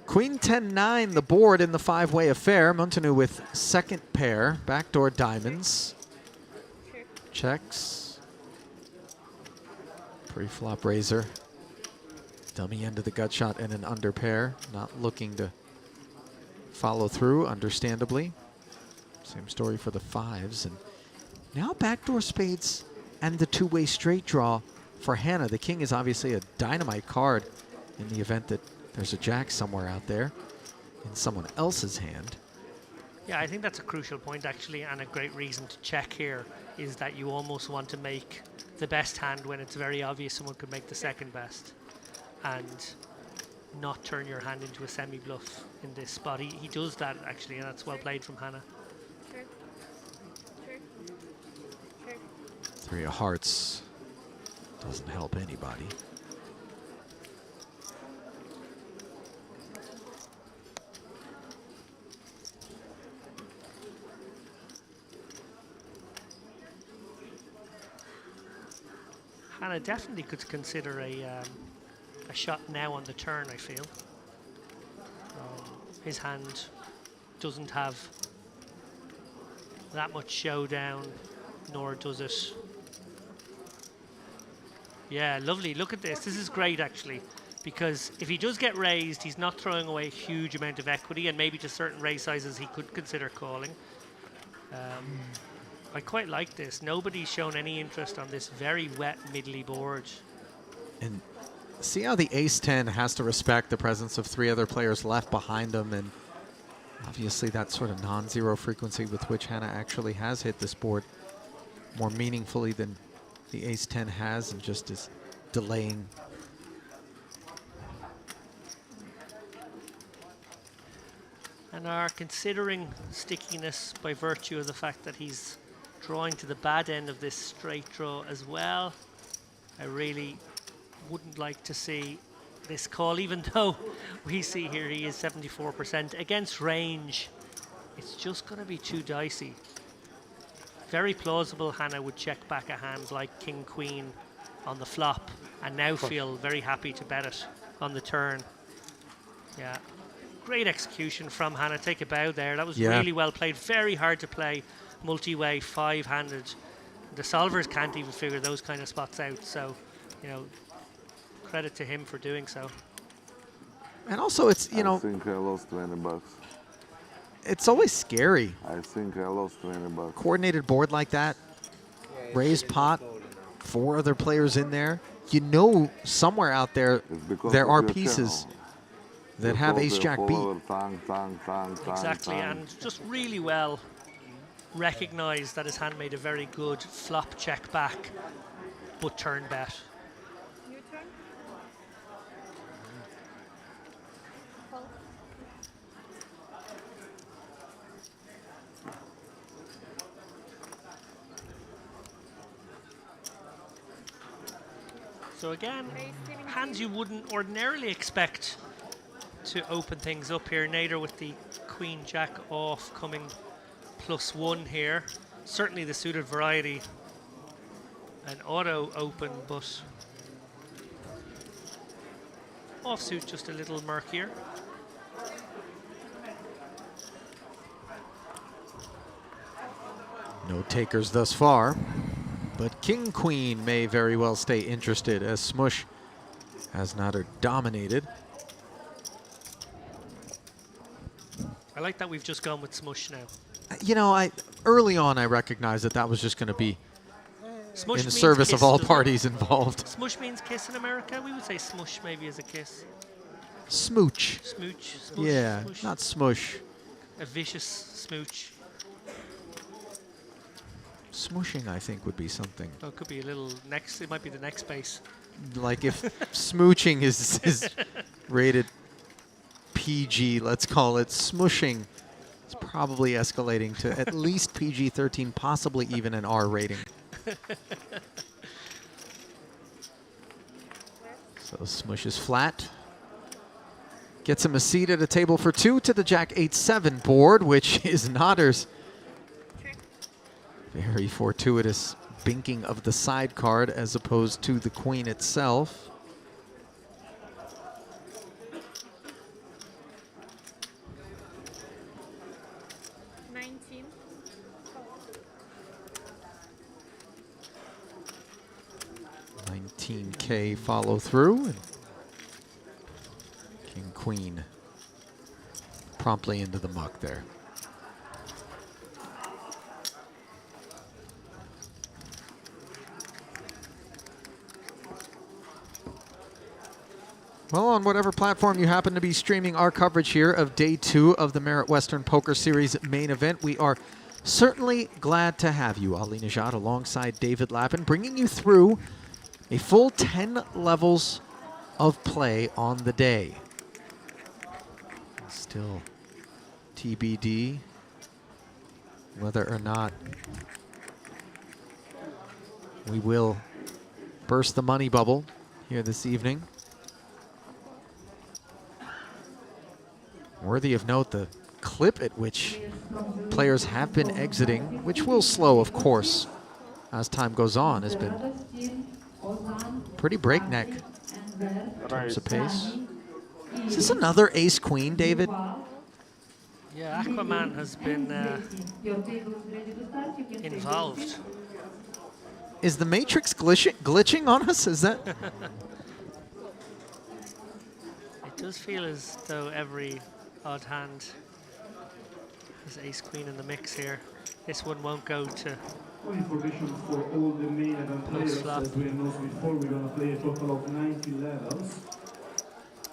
Queen 10-9, the board in the 5-way affair. Montanu with second pair, backdoor diamonds. Checks. Pre-flop razor. Dummy end of the gut shot and an under pair. Not looking to follow through, understandably. Same story for the 5s. And now backdoor spades and the 2-way straight draw for Hannah. The king is obviously a dynamite card in the event that there's a jack somewhere out there in someone else's hand. Yeah, I think that's a crucial point, actually, and a great reason to check here is that you almost want to make the best hand when it's very obvious someone could make the second best, and not turn your hand into a semi-bluff in this spot. He does that, actually, and that's well played from Hannah. 3 of hearts doesn't help anybody. Hannah definitely could consider a shot now on the turn, I feel. His hand doesn't have that much showdown, nor does it. Yeah, lovely. Look at this. This is great, actually, because if he does get raised, he's not throwing away a huge amount of equity, and maybe to certain raise sizes he could consider calling. I quite like this. Nobody's shown any interest on this very wet middly board. And see how the ace-10 has to respect the presence of 3 other players left behind him, and obviously that sort of non-zero frequency with which Hannah actually has hit this board more meaningfully than the ace-10 has, and just is delaying. And are considering stickiness by virtue of the fact that he's drawing to the bad end of this straight draw as well. I really wouldn't like to see this call, even though we see here he is 74% against range. It's just going to be too dicey. Very plausible Hannah would check back a hand like King Queen on the flop and now feel very happy to bet it on the turn. Yeah, great execution from Hannah. Take a bow there. That was really well played. Very hard to play multi-way 5-handed. The solvers can't even figure those kind of spots out, so you know, credit to him for doing so. And also, it's, you know, I think I lost 20 bucks. It's always scary. I think I lost 20 bucks. Coordinated board like that, raised pot, 4 other players in there. You know, somewhere out there, there are pieces that have ace-jack beat. Exactly, and just really well recognized that his hand made a very good flop check back, but turn bet. So again, hands you wouldn't ordinarily expect to open things up here. Nader with the Queen Jack off coming +1 here. Certainly the suited variety, an auto open, but offsuit just a little murkier. No takers thus far, but King Queen may very well stay interested as Smush has Nader dominated. I like that we've just gone with Smush now. You know, early on I recognized that that was just going to be Smush in the service kiss, of all doesn't parties it? involved. Smush means kiss in America. We would say smush maybe as a kiss. Smooch. Smooch. Yeah, smush. not smush. A vicious smooch. Smooshing, I think, would be something. Oh, it could be a little next. It might be the next space. Like if smooching is rated PG, let's call it, smushing is probably escalating to at least PG-13, possibly even an R rating. So Smush is flat. Gets him a seat at a table for 2 to the Jack 8-7 board, which is Nader's very fortuitous binking of the side card as opposed to the queen itself. $19K follow through. And King Queen promptly into the muck there. Well, on whatever platform you happen to be streaming our coverage here of day 2 of the Merit Western Poker Series main event, we are certainly glad to have you. Ali Nejad alongside David Lappin, bringing you through a full 10 levels of play on the day. Still TBD whether or not we will burst the money bubble here this evening. Worthy of note, the clip at which players have been exiting, which will slow, of course, as time goes on, has been pretty breakneck in terms of pace. Is this another ace-queen, David? Yeah, Aquaman has been involved. Is the Matrix glitching on us? Is that? It does feel as though every odd hand has ace-queen in the mix here. This one won't go to Information for all the main event players, post-flop. as we announced before, we're going to play a total of 90 levels.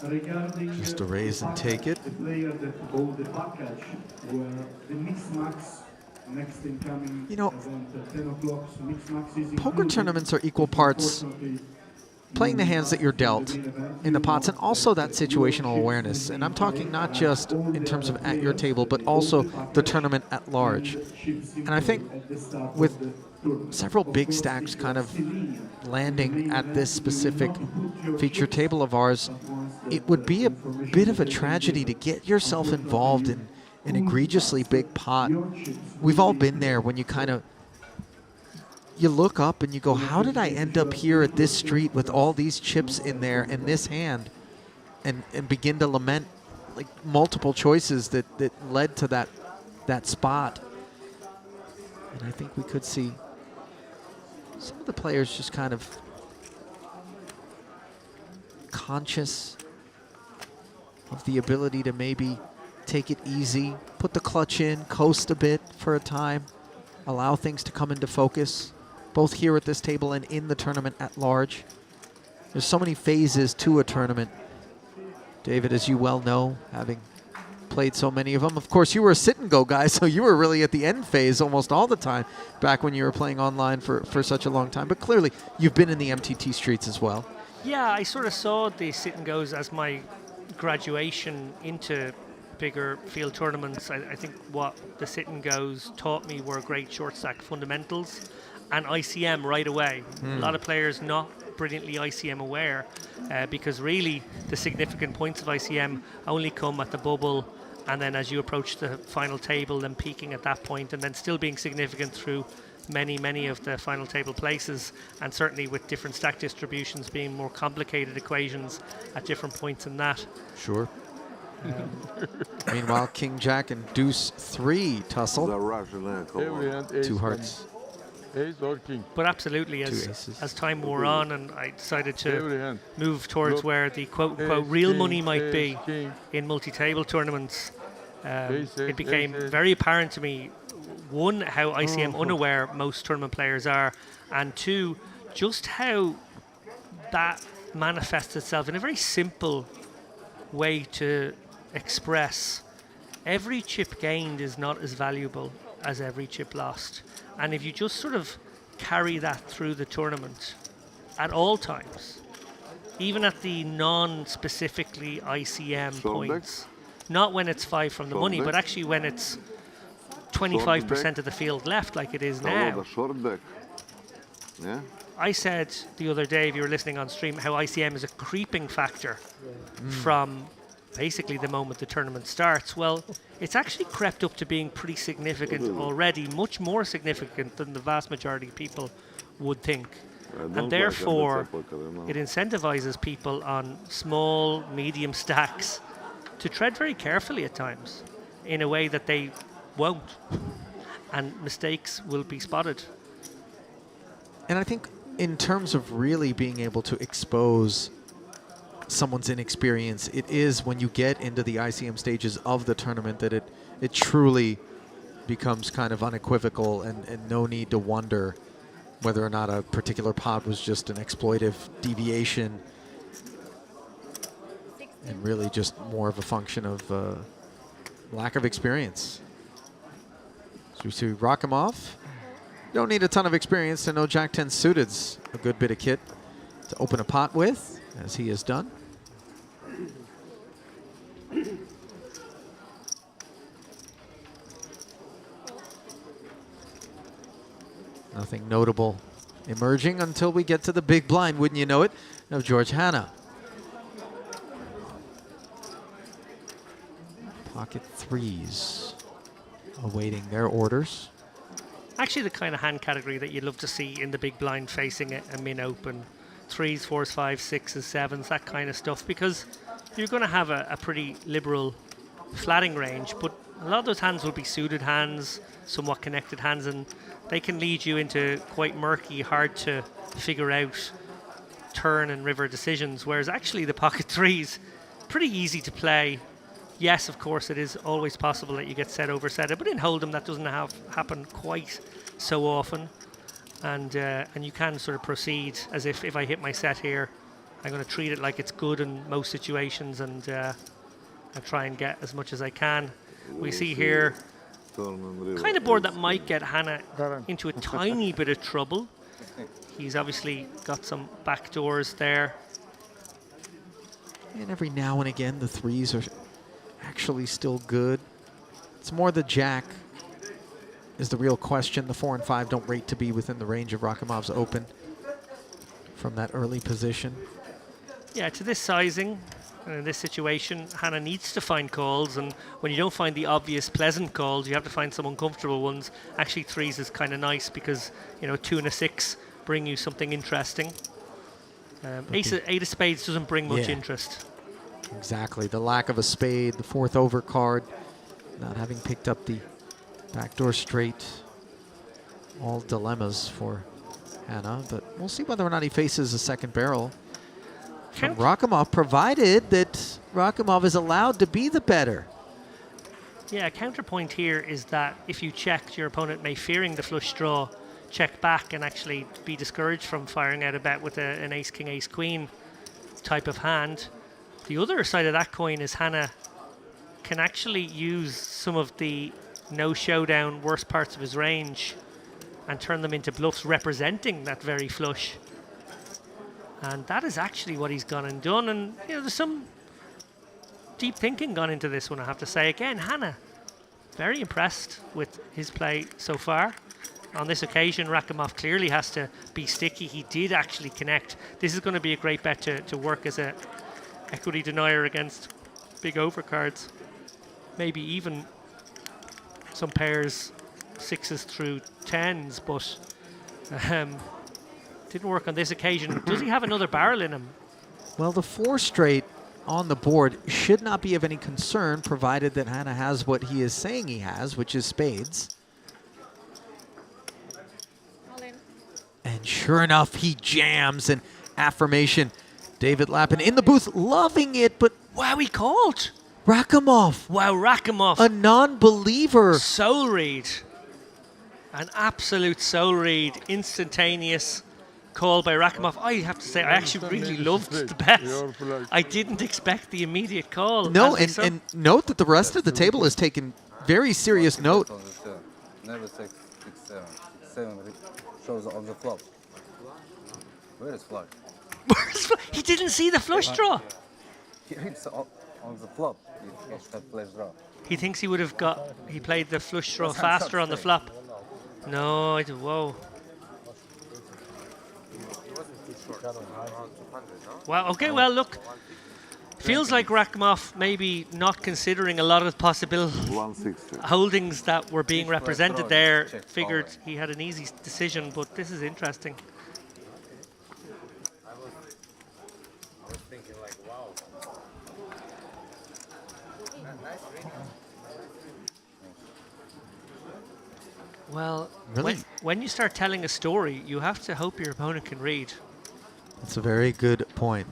Regarding just a raise and take it. The player that bought the package, where the mix max next incoming event at 10 o'clock, so mix max is Poker included. tournaments are equal parts playing the hands that you're dealt in the pots, and also that situational awareness. And I'm talking not just in terms of at your table, but also the tournament at large. And I think with several big stacks kind of landing at this specific feature table of ours, it would be a bit of a tragedy to get yourself involved in an egregiously big pot. We've all been there when you kind of you look up and you go, how did I end up here at this street with all these chips in there and this hand, and begin to lament like multiple choices that led to that spot. And I think we could see some of the players just kind of conscious of the ability to maybe take it easy, put the clutch in, coast a bit for a time, allow things to come into focus, both here at this table and in the tournament at large. There's so many phases to a tournament, David, as you well know, having played so many of them. Of course, you were a sit-and-go guy, so you were really at the end phase almost all the time back when you were playing online for such a long time. But clearly, you've been in the MTT streets as well. Yeah, I sort of saw the sit-and-goes as my graduation into bigger field tournaments. I think what the sit-and-goes taught me were great short stack fundamentals and ICM right away. A lot of players not brilliantly ICM aware because really the significant points of ICM only come at the bubble, and then as you approach the final table, then peaking at that point, and then still being significant through many of the final table places, and certainly with different stack distributions being more complicated equations at different points in that. Sure. Meanwhile, King Jack and Deuce 3 tussle. Two hearts. Ace or king? But absolutely, as time wore on and I decided to move towards where the quote-unquote real money might be in multi-table tournaments, it became very apparent to me, one, how ICM unaware most tournament players are, and two, just how that manifests itself in a very simple way to express every chip gained is not as valuable as every chip lost. And if you just sort of carry that through the tournament at all times, even at the non-specifically ICM points, not when it's 5 from the money, but actually when it's 25% of the field left like it is now. Yeah. I said the other day, if you were listening on stream, how ICM is a creeping factor from basically the moment the tournament starts. Well, it's actually crept up to being pretty significant already, much more significant than the vast majority of people would think. And therefore, it incentivizes people on small, medium stacks to tread very carefully at times in a way that they won't. And mistakes will be spotted. And I think in terms of really being able to expose someone's inexperience, it is when you get into the ICM stages of the tournament that it truly becomes kind of unequivocal and no need to wonder whether or not a particular pot was just an exploitive deviation and really just more of a function of lack of experience. So we see Rakimov. Don't need a ton of experience to know Jack 10 suited's a good bit of kit to open a pot with, as he has done. Nothing notable emerging until we get to the big blind, wouldn't you know it, of George Hanna. Pocket threes awaiting their orders. Actually the kind of hand category that you'd love to see in the big blind facing a min open. 3s, 4s, 5s, 6s, 7s, that kind of stuff, because you're going to have a pretty liberal flatting range, but a lot of those hands will be suited hands, somewhat connected hands, and they can lead you into quite murky, hard to figure out turn and river decisions, whereas actually the pocket threes, pretty easy to play. Yes, of course, it is always possible that you get set over set, but in Hold'em that doesn't happen quite so often, and you can sort of proceed as if I hit my set here, I'm going to treat it like it's good in most situations, and I'll try and get as much as I can. We see here kind of board that might get Hanna into a tiny bit of trouble. He's obviously got some back doors there. And every now and again, the threes are actually still good. It's more the jack is the real question. The 4 and 5 don't rate to be within the range of Rakimov's open from that early position. Yeah, to this sizing and in this situation, Hanna needs to find calls, and when you don't find the obvious pleasant calls, you have to find some uncomfortable ones. Actually, threes is kind of nice because, you know, 2 and a 6 bring you something interesting. Eight of spades doesn't bring much interest. Exactly. The lack of a spade, the 4th over card, not having picked up the backdoor straight. All dilemmas for Hanna, but we'll see whether or not he faces a second barrel from Rakimov, provided that Rakimov is allowed to be the better. Yeah, a counterpoint here is that if you checked, your opponent may, fearing the flush draw, check back and actually be discouraged from firing out a bet with an ace, king, ace, queen type of hand. The other side of that coin is Hanna can actually use some of the no showdown worst parts of his range and turn them into bluffs representing that very flush. And that is actually what he's gone and done. And you know, there's some deep thinking gone into this one, I have to say. Again, Hanna, very impressed with his play so far. On this occasion, Rakimov clearly has to be sticky. He did actually connect. This is going to be a great bet to work as a equity denier against big overcards. Maybe even some pairs 6s through 10s, but didn't work on this occasion. Does he have another barrel in him? Well, the 4 straight on the board should not be of any concern, provided that Hanna has what he is saying he has, which is spades. And sure enough, he jams an affirmation. David Lappin in the booth, loving it, but wow, he called. Rakimov. Wow, Rakimov. A non-believer. Soul read. An absolute soul read. Instantaneous call by Rakimov. I have to say, I actually really loved the bet. I didn't expect the immediate call. No, and note that the rest of the table has taken very serious note. Never 6, 7. 7 shows on the flop. Where is flush? He didn't see the flush draw. He reads on the flop. He has flush draw. He thinks he would have got. He played the flush draw faster on the flop. No, I did. Whoa. Wow. Okay. Well, look. Feels like Rachmaninoff maybe not considering a lot of possible 160. holdings that were being represented there. Figured he had an easy decision, but this is interesting. I was thinking like, wow. Nice reading. Well, Really? when you start telling a story, you have to hope your opponent can read. That's a very good point.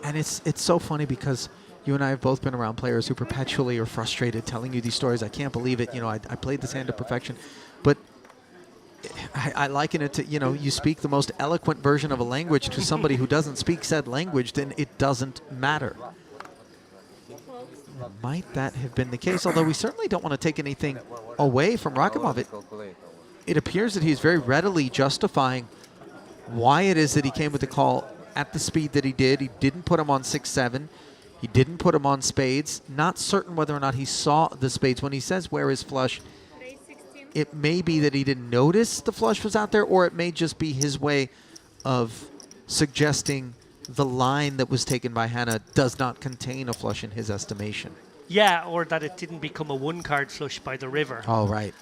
And it's so funny because you and I have both been around players who perpetually are frustrated telling you these stories. I can't believe it. You know, I played this hand to perfection. But I liken it to, you know, you speak the most eloquent version of a language to somebody who doesn't speak said language, then it doesn't matter. Might that have been the case? Although we certainly don't want to take anything away from Rachmaninoff. It appears that he's very readily justifying why it is that he came with the call at the speed that he did. He didn't put him on 6-7. He didn't put him on spades. Not certain whether or not he saw the spades. When he says where is flush, it may be that he didn't notice the flush was out there, or it may just be his way of suggesting the line that was taken by Hannah does not contain a flush in his estimation. Yeah, or that it didn't become a one-card flush by the river. Oh, right.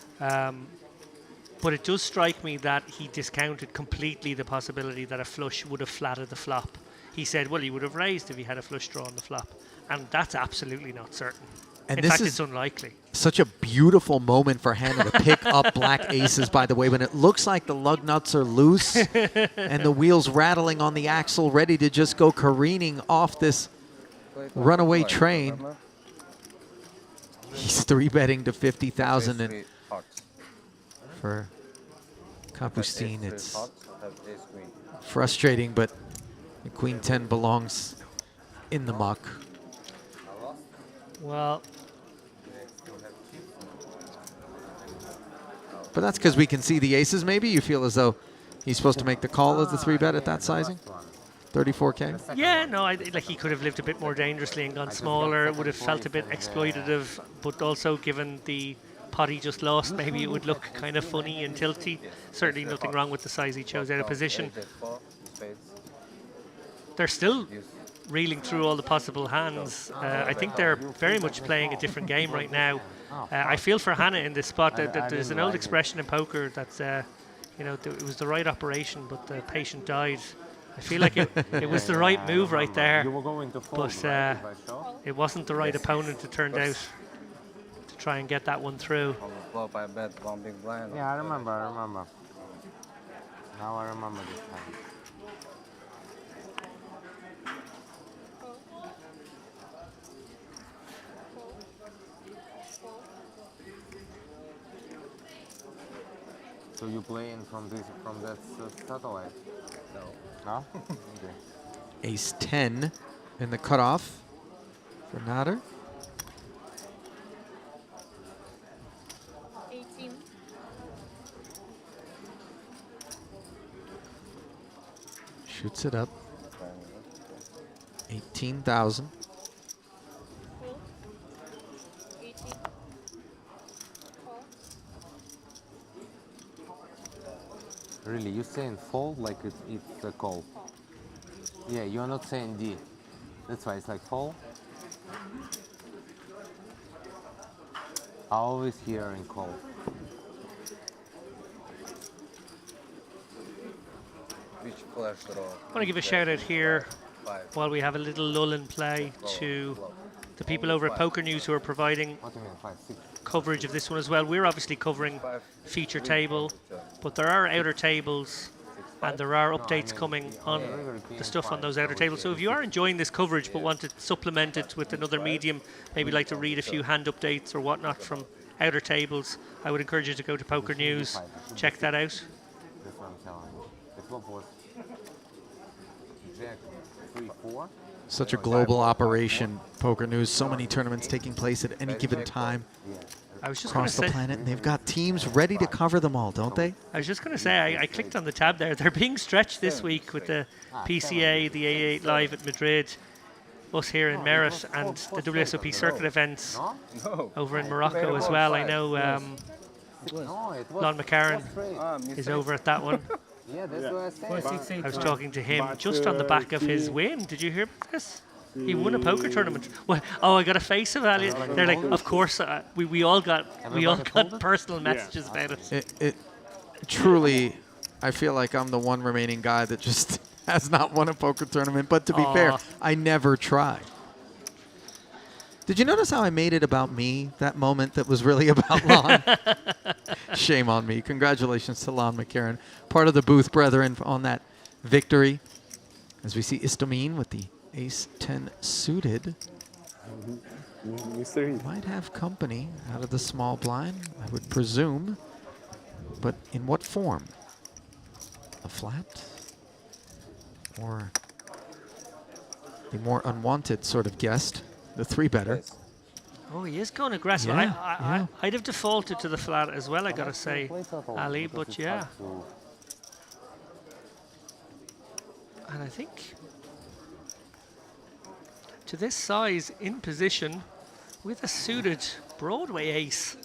But it does strike me that he discounted completely the possibility that a flush would have flattered the flop. He said, well, he would have raised if he had a flush draw on the flop. And that's absolutely not certain. And in this fact, is it's unlikely. Such a beautiful moment for Hannah to pick up black aces, by the way, when it looks like the lug nuts are loose and the wheels rattling on the axle, ready to just go careening off this runaway train. He's 3-betting to 50,000, and for Kapustin, it's frustrating, but the Queen 10 belongs in the muck. Well, but that's because we can see the aces, maybe? You feel as though he's supposed to make the call of the 3-bet at that sizing? 34K? yeah, no, like he could have lived a bit more dangerously and gone smaller. It would have felt a bit exploitative, but also given the pot he just lost, maybe it would look kind of funny and tilty. Certainly nothing wrong with the size he chose out of position. They're still reeling through all the possible hands. I think they're very much playing a different game right now. I feel for Hannah in this spot. There's an old expression in poker that's, you know, it was the right operation, but the patient died. I feel like it was the right move right there, but it wasn't the right opponent, it turned out, to try and get that one through. Yeah, I remember. Now I remember this time. So you playing from that satellite? No. No? Okay. Ace 10 in the cutoff for Nader. 18. Shoots it up. 18,000. 18. Really, you saying fold like it's a call? Yeah, you're not saying D. That's why it's like fold. I always hear in call. I want to give a shout out here while we have a little lull in play to the people over at Poker News who are providing coverage of this one as well. We're obviously covering feature table, but there are outer tables and there are updates coming on the stuff on those outer tables. So if you are enjoying this coverage but want to supplement it with another medium, maybe like to read a few hand updates or whatnot from outer tables, I would encourage you to go to Poker News, check that out. That's what I'm telling you. The flop was Jack 3-4. Such a global operation, Poker News. So many tournaments taking place at any given time I was just across the planet, and they've got teams ready to cover them all, don't they? I was just going to say, I clicked on the tab there. They're being stretched this week with the PCA, the A8 Live at Madrid, us here in Merit, and the WSOP circuit events over in Morocco as well. I know Lon McCarran is over at that one. Yeah, that's what I said. I was talking to him just on the back of his win. Did you hear this? He won a poker tournament. Well, oh, I got a face of Ali. They're like, of course, we all got personal messages about it. It truly, I feel like I'm the one remaining guy that just has not won a poker tournament. But to be fair, I never tried. Did you notice how I made it about me, that moment that was really about Lon? Shame on me. Congratulations to Lon McCarron, part of the Booth Brethren on that victory. As we see Istamine with the ace-10 suited. Might have company out of the small blind, I would presume. But in what form? A flat? Or the more unwanted sort of guest, the three-better? Oh, he is going aggressive. Yeah, I'd have defaulted to the flat as well, I got to say, Ali, but yeah. And I think to this size in position with a suited Broadway ace,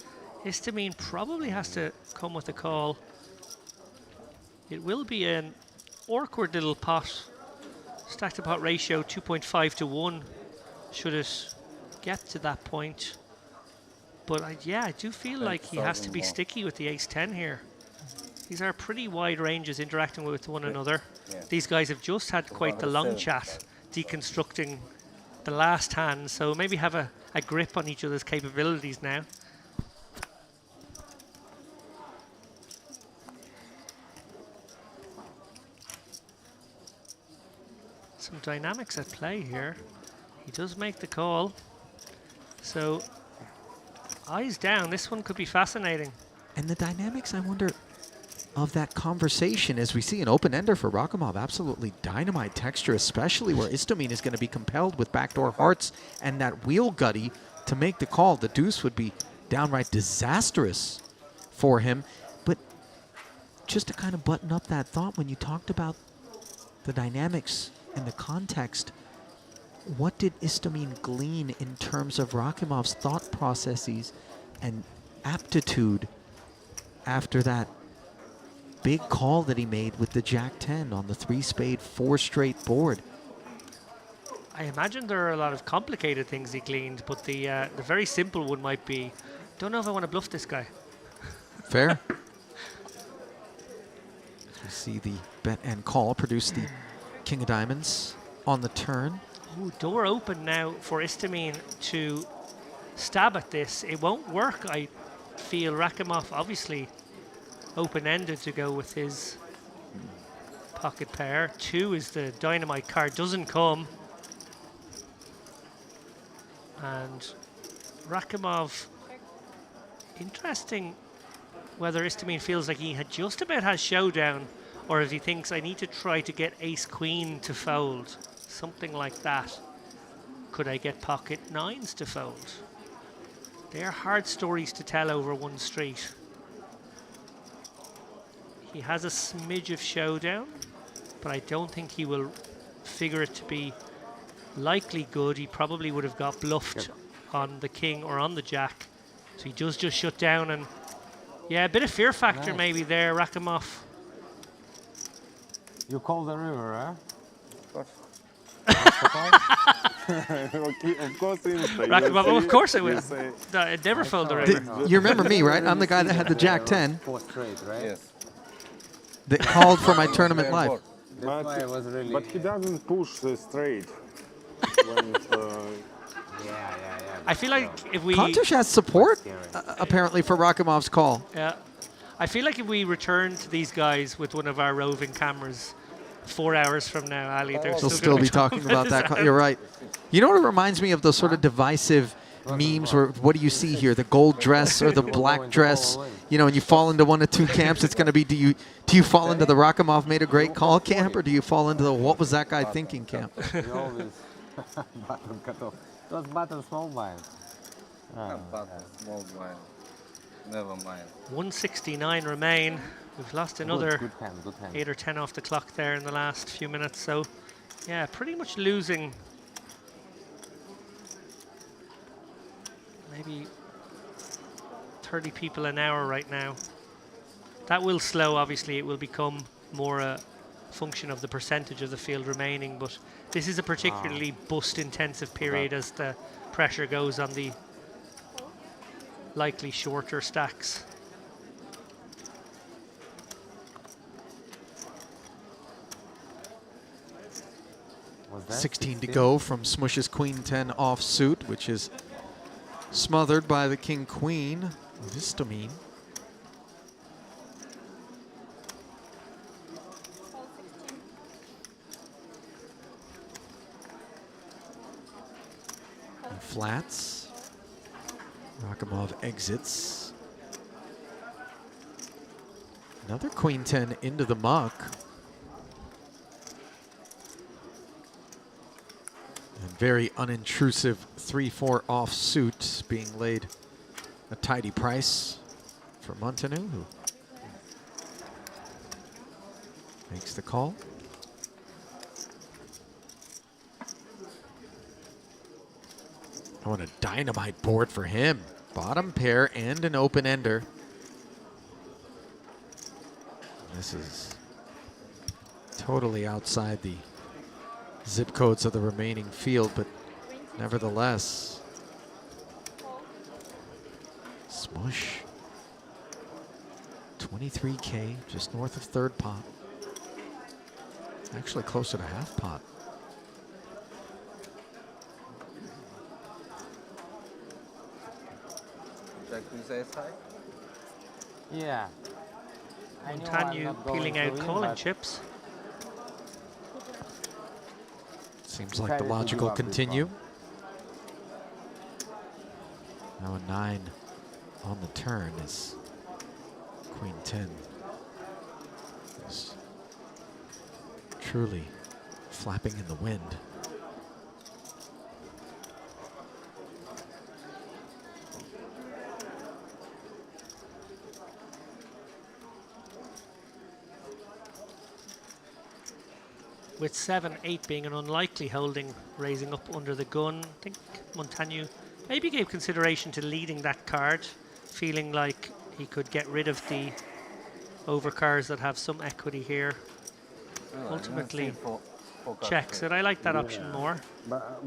Istamine probably has to come with a call. It will be an awkward little pot. Stack to pot ratio 2.5 to 1 should it get to that point. But I do feel like he has to be sticky with the ace-10 here. These are pretty wide ranges interacting with one another. These guys have just had quite the long chat deconstructing the last hand, so maybe have a grip on each other's capabilities now. Some dynamics at play here. He does make the call. So, eyes down. This one could be fascinating. And the dynamics, I wonder, of that conversation as we see an open-ender for Rakhimov. Absolutely dynamite texture, especially where Istamine is going to be compelled with backdoor hearts and that wheel gutty to make the call. The deuce would be downright disastrous for him. But just to kind of button up that thought, when you talked about the dynamics and the context, what did Istamine glean in terms of Rakhimov's thought processes and aptitude after that big call that he made with the Jack-10 on the 3-spade 4-straight board? I imagine there are a lot of complicated things he gleaned, but the very simple one might be, don't know if I want to bluff this guy. Fair. As we see the bet and call produce the King of Diamonds on the turn. Ooh, door open now for Istamine to stab at this. It won't work, I feel. Rakhimov obviously open-ended to go with his pocket pair. 2 is the dynamite card, doesn't come. And Rakhimov, interesting whether Istamine feels like he had just about has showdown, or if he thinks I need to try to get ace-queen to fold. Something like that. Could I get pocket 9s to fold? They're hard stories to tell over one street. He has a smidge of showdown, but I don't think he will figure it to be likely good. He probably would have got bluffed on the king or on the jack. So he does just shut down, and yeah, a bit of fear factor maybe there, Rakhimov. You call the river, huh? Of course, Rakhimov, of course I will. I never fold the river. You remember me, right? I'm the guy that had the Jack-10 right? Yes. that called for my tournament live. But he doesn't push the straight. I feel like if we... Kontush has support, apparently, for Rakhimov's call. Yeah. I feel like if we return to these guys with one of our roving cameras 4 hours from now, Ali, they'll still be talking about that. You're right. You know what it reminds me of? Those sort of divisive memes where, what do you see here? The gold dress or the black dress? You know, and you fall into one of two camps. It's going to be, do you fall into the Rakhimov made a great call camp, or do you fall into the what was that guy thinking camp? Button cut off. It was button small blind. Button small blind. Never mind. 169 remain. We've lost another Good hand. 8 or 10 off the clock there in the last few minutes. So, yeah, pretty much losing maybe 30 people an hour right now. That will slow, obviously. It will become more a function of the percentage of the field remaining, but this is a particularly bust-intensive period as the pressure goes on the likely shorter stacks. Was that 16 to go from Smush's Queen 10 offsuit, which is smothered by the King Queen of Histamine. And flats. Rakimov exits. Another Queen 10 into the muck. And very unintrusive 3-4 offsuit being laid a tidy price for Montanu, who makes the call. Oh, and a dynamite board for him. Bottom pair and an open ender. This is totally outside the zip codes of the remaining field, but nevertheless, Smush, 23K, just north of third pot. Actually closer to half pot. Jack, you say it's high? Yeah. I knew I'm Montanu not going peeling to out win, calling but chips. Seems like the decided to logical give up this continue. Now a 9 on the turn is Queen 10. Is truly flapping in the wind. With 7-8 being an unlikely holding, raising up under the gun, I think Montanu maybe gave consideration to leading that card, feeling like he could get rid of the overcards that have some equity here. Ultimately, checks it. I like that option more. But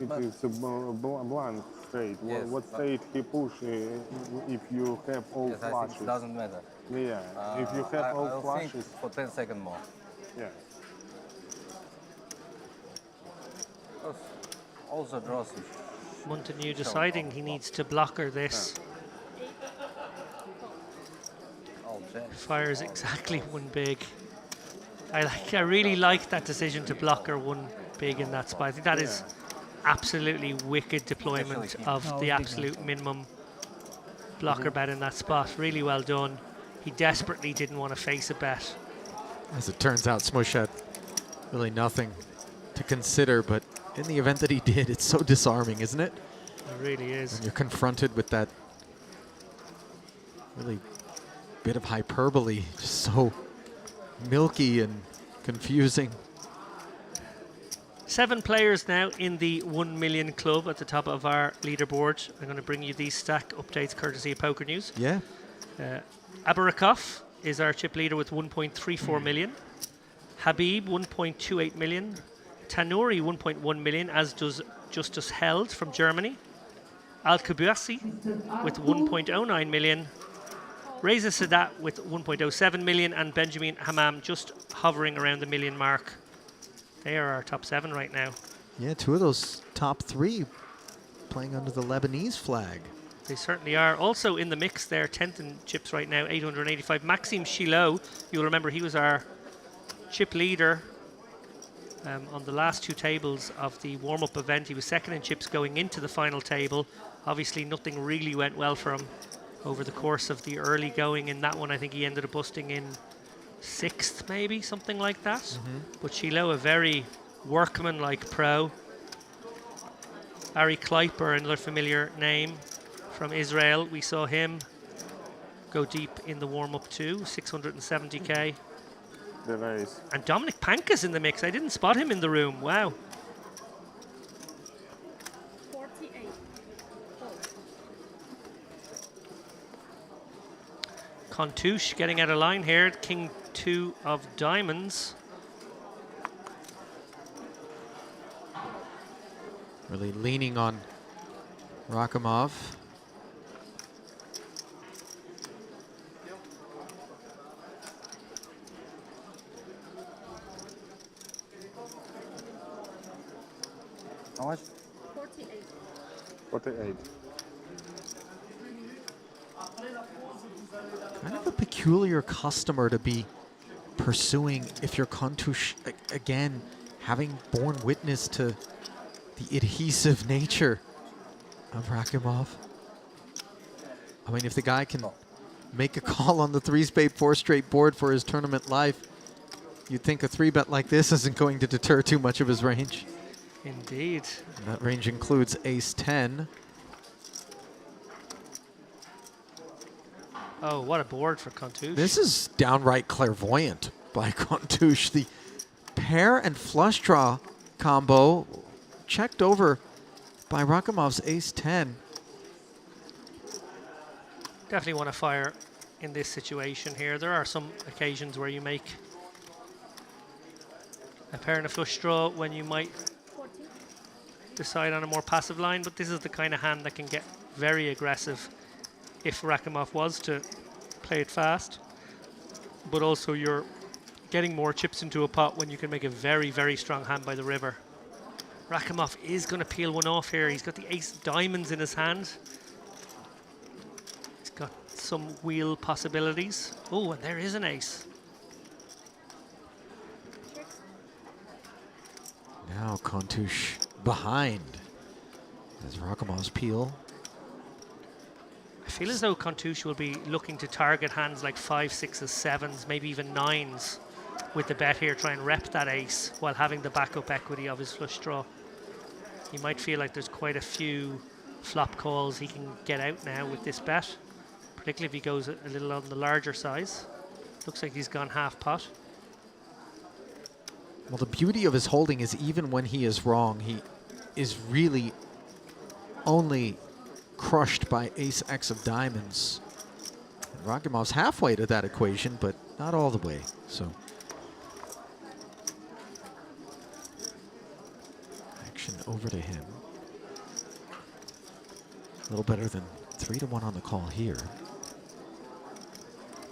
it is a blunt straight. Yes, What straight he push if you have all Yes, I think flushes? it doesn't matter. Yeah, if you have all I'll flushes. think for 10 seconds more. Yeah. Also draws. Montanu deciding he needs to blocker this. Fires exactly one big. I really like that decision to blocker one big in that spot. I think that is absolutely wicked deployment of the absolute minimum blocker bet in that spot. Really well done. He desperately didn't want to face a bet. As it turns out, Smush had really nothing to consider, but in the event that he did, it's so disarming, isn't it? It really is. When you're confronted with that really bit of hyperbole, just so milky and confusing. 7 players now in the 1 million club at the top of our leaderboard. I'm going to bring you these stack updates courtesy of Poker News. Yeah. Abarakov is our chip leader with 1.34 million. Habib 1.28 million. Tanuri 1.1 million, as does Justus Held from Germany. Al-Kabasi with 1.09 million. Reza Sadat with 1.07 million, and Benjamin Hammam just hovering around the million mark. They are our top 7 right now. Yeah, 2 of those top 3 playing under the Lebanese flag. They certainly are. Also in the mix there, 10th in chips right now, 885. Maxime Chilot, you'll remember he was our chip leader on the last 2 tables of the warm-up event. He was 2nd in chips going into the final table. Obviously nothing really went well for him over the course of the early going in that one. I think he ended up busting in 6th, maybe, something like that. But Chilot, a very workman-like pro. Ari Kleiper, another familiar name from Israel. We saw him go deep in the warm-up too, 670k. The race. And Dominic Pankas in the mix. I didn't spot him in the room. Wow. 48. Kontouche getting out of line here. King 2 of diamonds. Really leaning on Rakhimov. How much? 48. 48. Kind of a peculiar customer to be pursuing if you're Kontouche, again, having borne witness to the adhesive nature of Rakhimov. I mean, if the guy can make a call on the 3-spade 4-straight board for his tournament life, you'd think a 3-bet like this isn't going to deter too much of his range. Indeed. And that range includes ace-10. Oh, what a board for Kontouche. This is downright clairvoyant by Kontouche. The pair and flush draw combo checked over by Rakhimov's ace-10. Definitely want to fire in this situation here. There are some occasions where you make a pair and a flush draw when you might decide on a more passive line, but this is the kind of hand that can get very aggressive if Rakhimov was to play it fast. But also you're getting more chips into a pot when you can make a very, very strong hand by the river. Rakhimov is going to peel one off here. He's got the ace diamonds in his hand. He's got some wheel possibilities. Oh, and there is an ace. Now Kontouche behind as Rakhimov's peel. I feel as though Kontouche will be looking to target hands like 5s, 6s, 7s, maybe even 9s with the bet here, try and rep that ace while having the backup equity of his flush draw. He might feel like there's quite a few flop calls he can get out now with this bet, particularly if he goes a little on the larger size. Looks like he's gone half pot. Well, the beauty of his holding is even when he is wrong, he is really only crushed by ace-x of diamonds. And Rakhimov's halfway to that equation, but not all the way. So action over to him. A little better than 3-1 on the call here.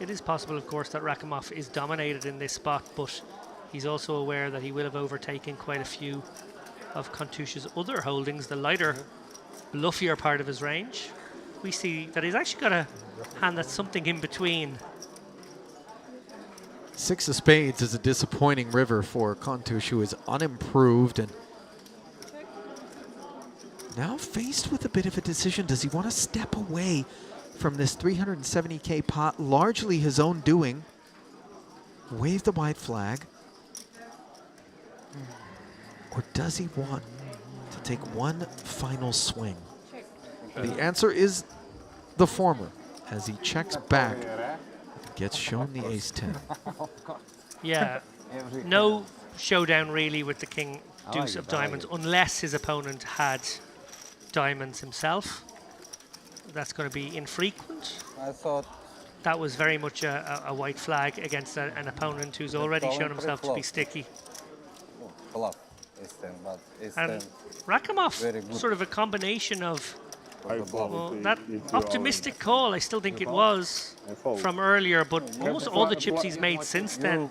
It is possible, of course, that Rakhimov is dominated in this spot, but he's also aware that he will have overtaken quite a few of Kontouche's other holdings, the lighter, bluffier part of his range. We see that he's actually got a hand that's something in between. 6 of spades is a disappointing river for Kontouche, who is unimproved and now faced with a bit of a decision. Does he want to step away from this 370K pot, largely his own doing, wave the white flag, or does he want to take one final swing? The answer is the former, as he checks back, gets shown the ace-10. Yeah, no showdown really with the king deuce of diamonds, unless his opponent had diamonds himself. That's going to be infrequent. I thought that was very much a white flag against an opponent who's already shown himself to be sticky. bluff is 10, but it's And 10. Rakhimov, Very good. sort of a combination of I fold. well, If that you optimistic call, I still think it was fold. from earlier, but almost all the chips he's made since then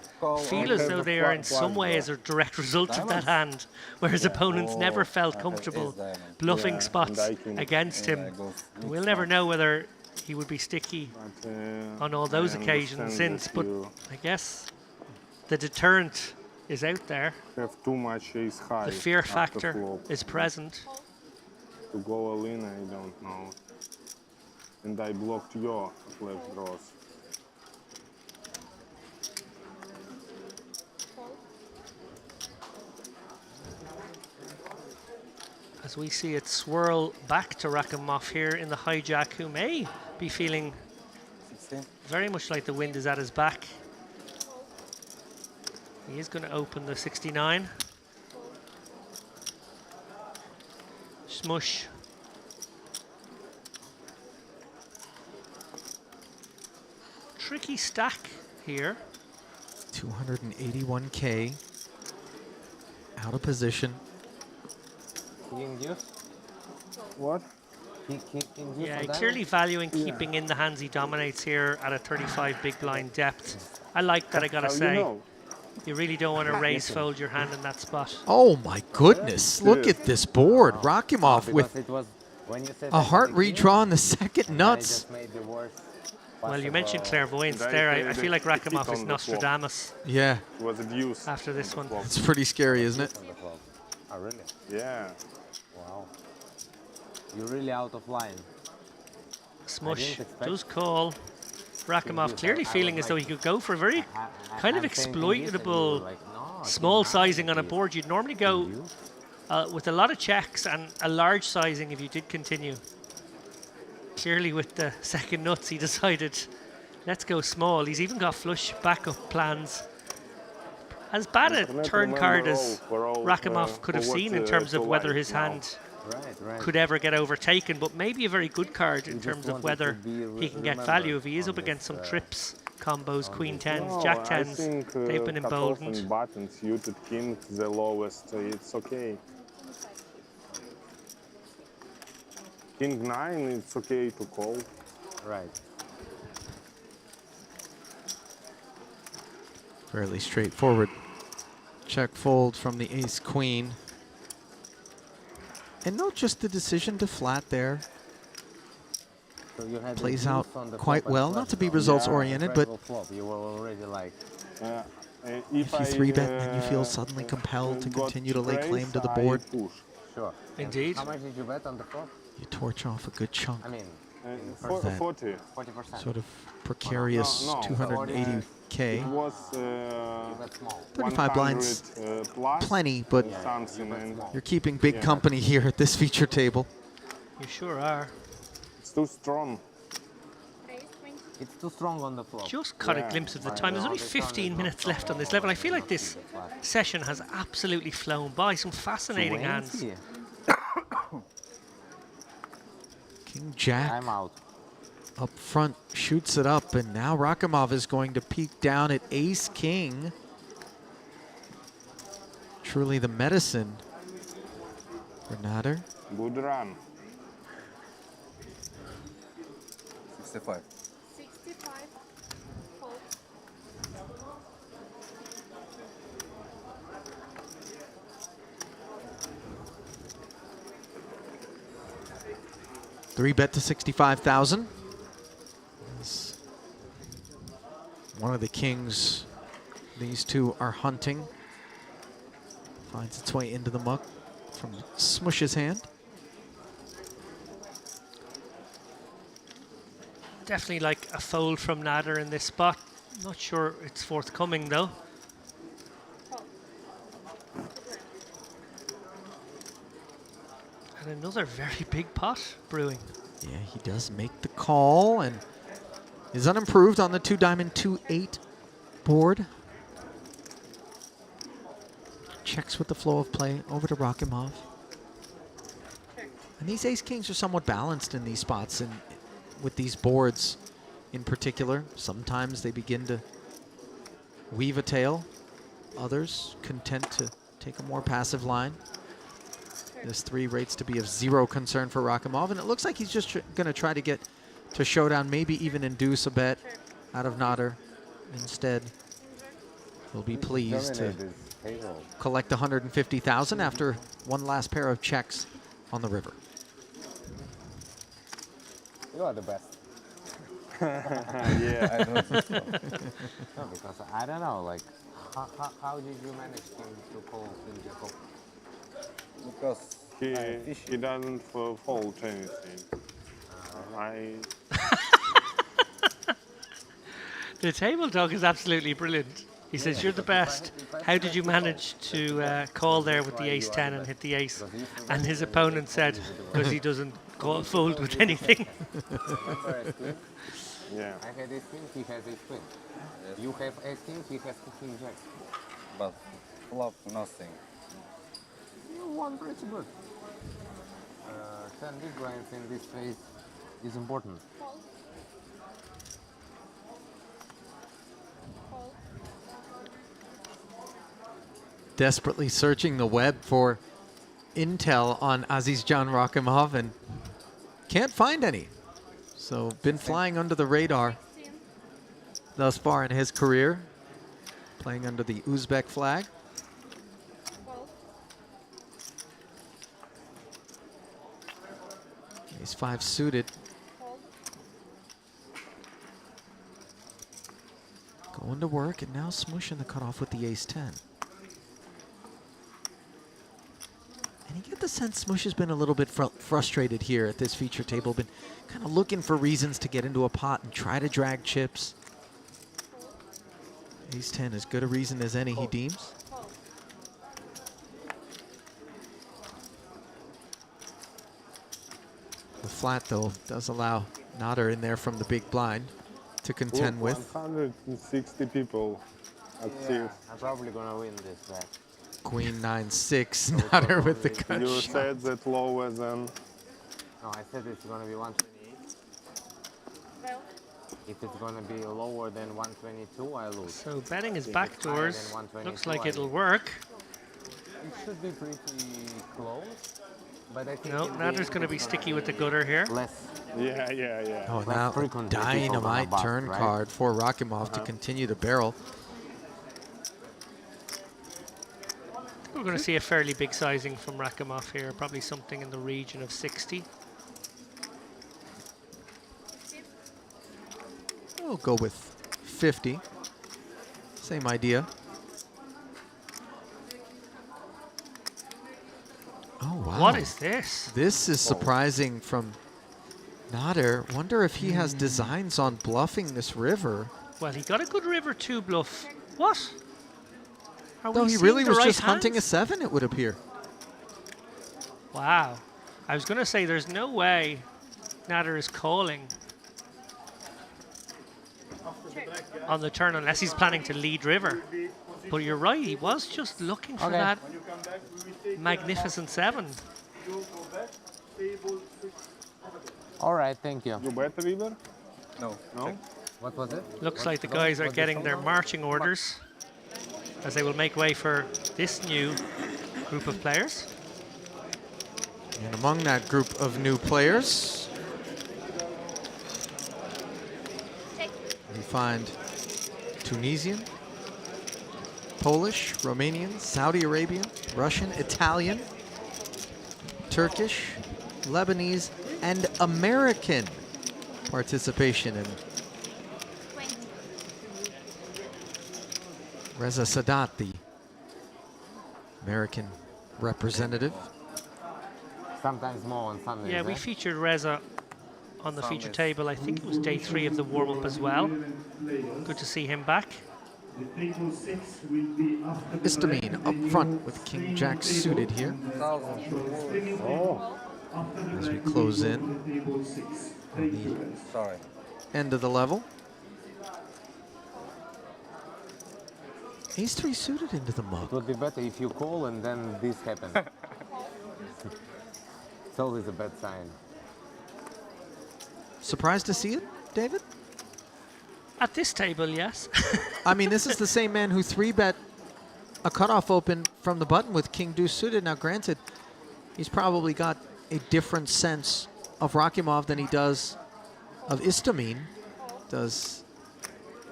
feel as though they are in some ways a direct result of that hand, where his opponents never felt comfortable bluffing Yeah, spots and I can- against him. We'll never know whether he would be sticky on all those I occasions understand since, that but you I guess the deterrent is out there. have too much ace high. The fear after factor flop. is present. To go all in, I don't know. And I blocked your flash draws. As we see it swirl back to Rakhimov here in the hijack, who may be feeling very much like the wind is at his back. He is going to open the 69. Smush. Tricky stack here. 281K. Out of position. King juice? What? King juice Yeah, or clearly diamond? valuing keeping in the hands he dominates here at a 35 big blind depth. I like that, I gotta say. You really don't want to raise fold your hand in that spot. Oh my goodness, look at this board. Rakimov with It was when you said a heart redraw on the second nuts. Well, you mentioned clairvoyance there. I feel like Rakimov is Nostradamus. Yeah. It was a deuce. After this one. It's pretty scary, isn't it? Oh, really? Yeah. Wow. You're really out of line. Smush does call. Rakimov clearly feeling as though he could go for a very kind of exploitable small sizing on a board. You'd normally go with a lot of checks and a large sizing if you did continue. Clearly with the second nuts he decided, let's go small. He's even got flush backup plans. As bad a turn card as Rakimov could have seen in terms of whether his hand could ever get overtaken, but maybe a very good card in terms of whether he can get value if he is up against some trips, combos, queen tens, jack tens. They've been emboldened. Buttons, suited king, the lowest. It's okay. King 9, it's okay to call. Right. Fairly straightforward check fold from the ace queen. And not just the decision to flat there. So you had Plays the out juice on the quite flop well, and not to be flop. results oriented, but You were already like. if you 3-bet and then you feel suddenly compelled to continue to lay claim to the board, Sure. Indeed. How much did you bet on the flop? you torch off a good chunk. I mean, of that 40%. sort of precarious No, 280K. It was 35 blinds, plus plenty, but something, and you're keeping big company here at this feature table. You sure are. it's too strong. It's too strong on the flop. Just caught a glimpse of the time. There's only 15 minutes left on this level. I feel like this session has absolutely flown by. Some fascinating hands. King Jack I'm out. up front shoots it up, and now Rakimov is going to peek down at ace king. Truly the medicine for Nader. Good run. 65. 65. Fold. Three bet to 65,000. One of the kings these two are hunting. Finds its way into the muck from Smush's hand. Definitely like a fold from Nader in this spot. Not sure it's forthcoming though. And another very big pot brewing. Yeah, he does make the call and is unimproved on the 2-diamond 2-8 board. Checks with the flow of play over to Rakimov. And these ace-kings are somewhat balanced in these spots, and with these boards in particular. Sometimes they begin to weave a tail. Others content to take a more passive line. This 3 rates to be of 0 concern for Rakimov, and it looks like he's just going to try to get to showdown, maybe even induce a bet out of Nader. Instead, he'll be pleased to collect 150,000 after one last pair of checks on the river. You are the best. Yeah, I know. No, because I don't know, like, how did you manage to call King Jacob? Because he doesn't fold anything. The table talk is absolutely brilliant. He says, you're the best. How did you manage to call there with the ace-10 and hit the ace? And his opponent said, because he doesn't fold with anything. Yeah. I had ace king, he has ace queen. You have ace king, he has king jack. But flop nothing. You won pretty good. 10 big blinds in this phase is important. Desperately searching the web for intel on Azizjan Rakhimov and can't find any. So been flying under the radar thus far in his career, playing under the Uzbek flag. Ace 5 suited. Going to work and now smushing the cutoff with the Ace 10. And you get the sense Smush has been a little bit frustrated here at this feature table, been kind of looking for reasons to get into a pot and try to drag chips. Ace 10, as good a reason as any, he deems. The flat, though, does allow Nader in there from the big blind to contend with. 160 people at Yeah, I'm probably gonna win this bet. Queen 9-6, Nader with the cut You shot. said that lower than... No, I said it's gonna be 128. If it's gonna be lower than 122, I lose. So betting his If it's higher backdoors. than 122, Looks like I it'll lose. work. It should be pretty close, but I think No, Nader's going to be sticky with the gutter here. less. Yeah. Oh, Less now frequently people gonna dynamite bust, turn right? card for Rakhimov to continue the barrel. We're going to see a fairly big sizing from Rakhimov here, probably something in the region of 60. We'll go with 50. Same idea. Oh, wow. What is this? This is surprising from Nader. Wonder if he has designs on bluffing this river. Well, he got a good river 2 bluff. What? Are No, we he seeing really the was right just hunting a hands? 7, it would appear. Wow. I was going to say there's no way Nader is calling on the turn unless he's planning to lead river. But you're right, he was just looking for Okay. that magnificent 7. All right, thank you. You bet river? No. No? What was it? Looks like the guys are getting their marching orders as they will make way for this new group of players. And among that group of new players, we find Tunisian, Polish, Romanian, Saudi Arabian, Russian, Italian, Turkish, Lebanese, and American participation in Reza Sadat, the American representative. Sometimes more on Sundays. Yeah, we eh? featured Reza on the feature table. I think it was day 3 of the warm-up as well. Good to see him back. The table 6 will be after the Istamine up front with King Jack suited here. As we close in on Sorry. the end of the level. Ace 3 suited into the It mug. would be better if you call and then this happens. It's always a bad sign. Surprised to see it, David? At this table, yes. I mean, this is the same man who 3-bet a cutoff open from the button with King Deuce suited. Now, granted, he's probably got a different sense of Rakhimov than he does of Istamine, does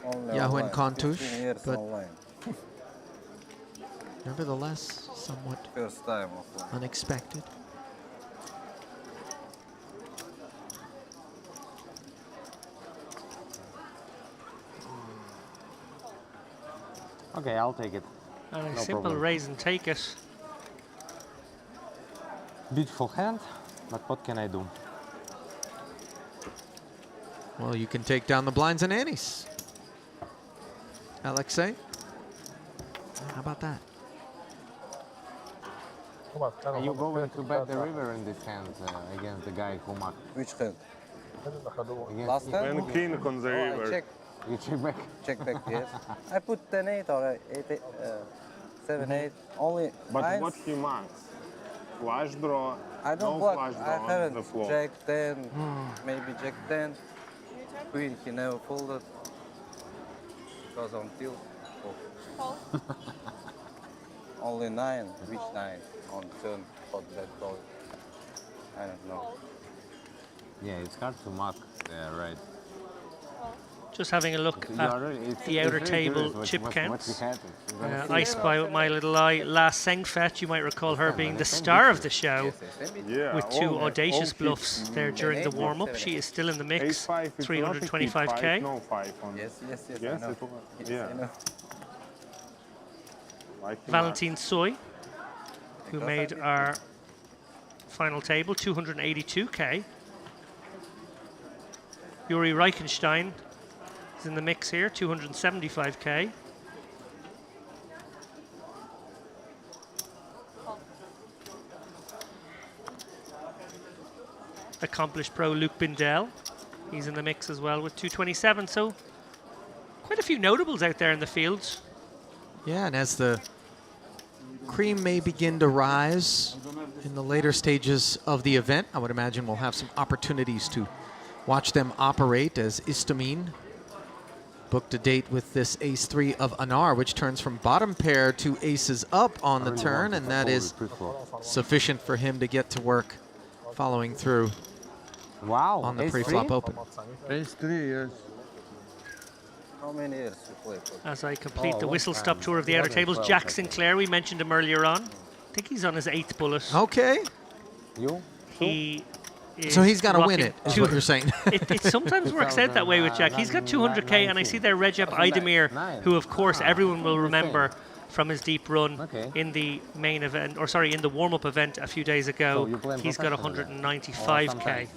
Only Yahoo online. and Kontush, 15 years but online. nevertheless, somewhat First time offline. unexpected. Okay, I'll take it. And a No simple problem. raise and take it. Beautiful hand, but what can I do? Well, you can take down the blinds and antes. Alexei? How about that? Are you going to bet the river in this hand against the guy who marked? Which hand? Against Last hand? When king on the Oh, I river. check. You check back? Check back, yes. I put 10-8 or 8, 7-8. Only But nines. what he marks? Flush draw. I don't no block. flush I draw on the haven't. floor. Jack 10, maybe Jack 10. Queen, he never folded. Because on tilt. Oh. Only 9. Which 9? On turn for that ball. I don't know. Yeah, it's hard to mark there, right? Just having a look You at are really- the it's outer really table curious what chip we counts. had. We're gonna see I it. spy with my little eye La Sengfet. You might recall her being the star of the show Yeah, with two all audacious chips. bluffs there during the warm-up. She is still in the mix, 8-5, it's not a hit 325k. 5, no 5 on Yes, yes, yes. Yes, I know. it was. Yes, Yeah. I know. Like the Valentine Soy, who made our final table, 282k. Yuri Reichenstein is in the mix here, 275k. Accomplished pro Luke Bindell, he's in the mix as well with 227. So quite a few notables out there in the field. Yeah, and as the cream may begin to rise in the later stages of the event, I would imagine we'll have some opportunities to watch them operate, as Istamine booked a date with this ace-3 of Anar, which turns from bottom pair to aces up on the turn, and that is sufficient for him to get to work following through on the pre-flop open. Ace-3, yes. How many years you play? As I complete the whistle-stop tour of the outer tables, Jack Sinclair, we mentioned him earlier on. I think he's on his 8th bullet. Okay. He So he's got to win rocking it, is what you're saying. It sometimes works out that way with Jack. He's got 200k, and I see there Recep Aydemir, who of course everyone will remember from his deep run in the main event, or sorry, in the warm-up event a few days ago. He's got 195k.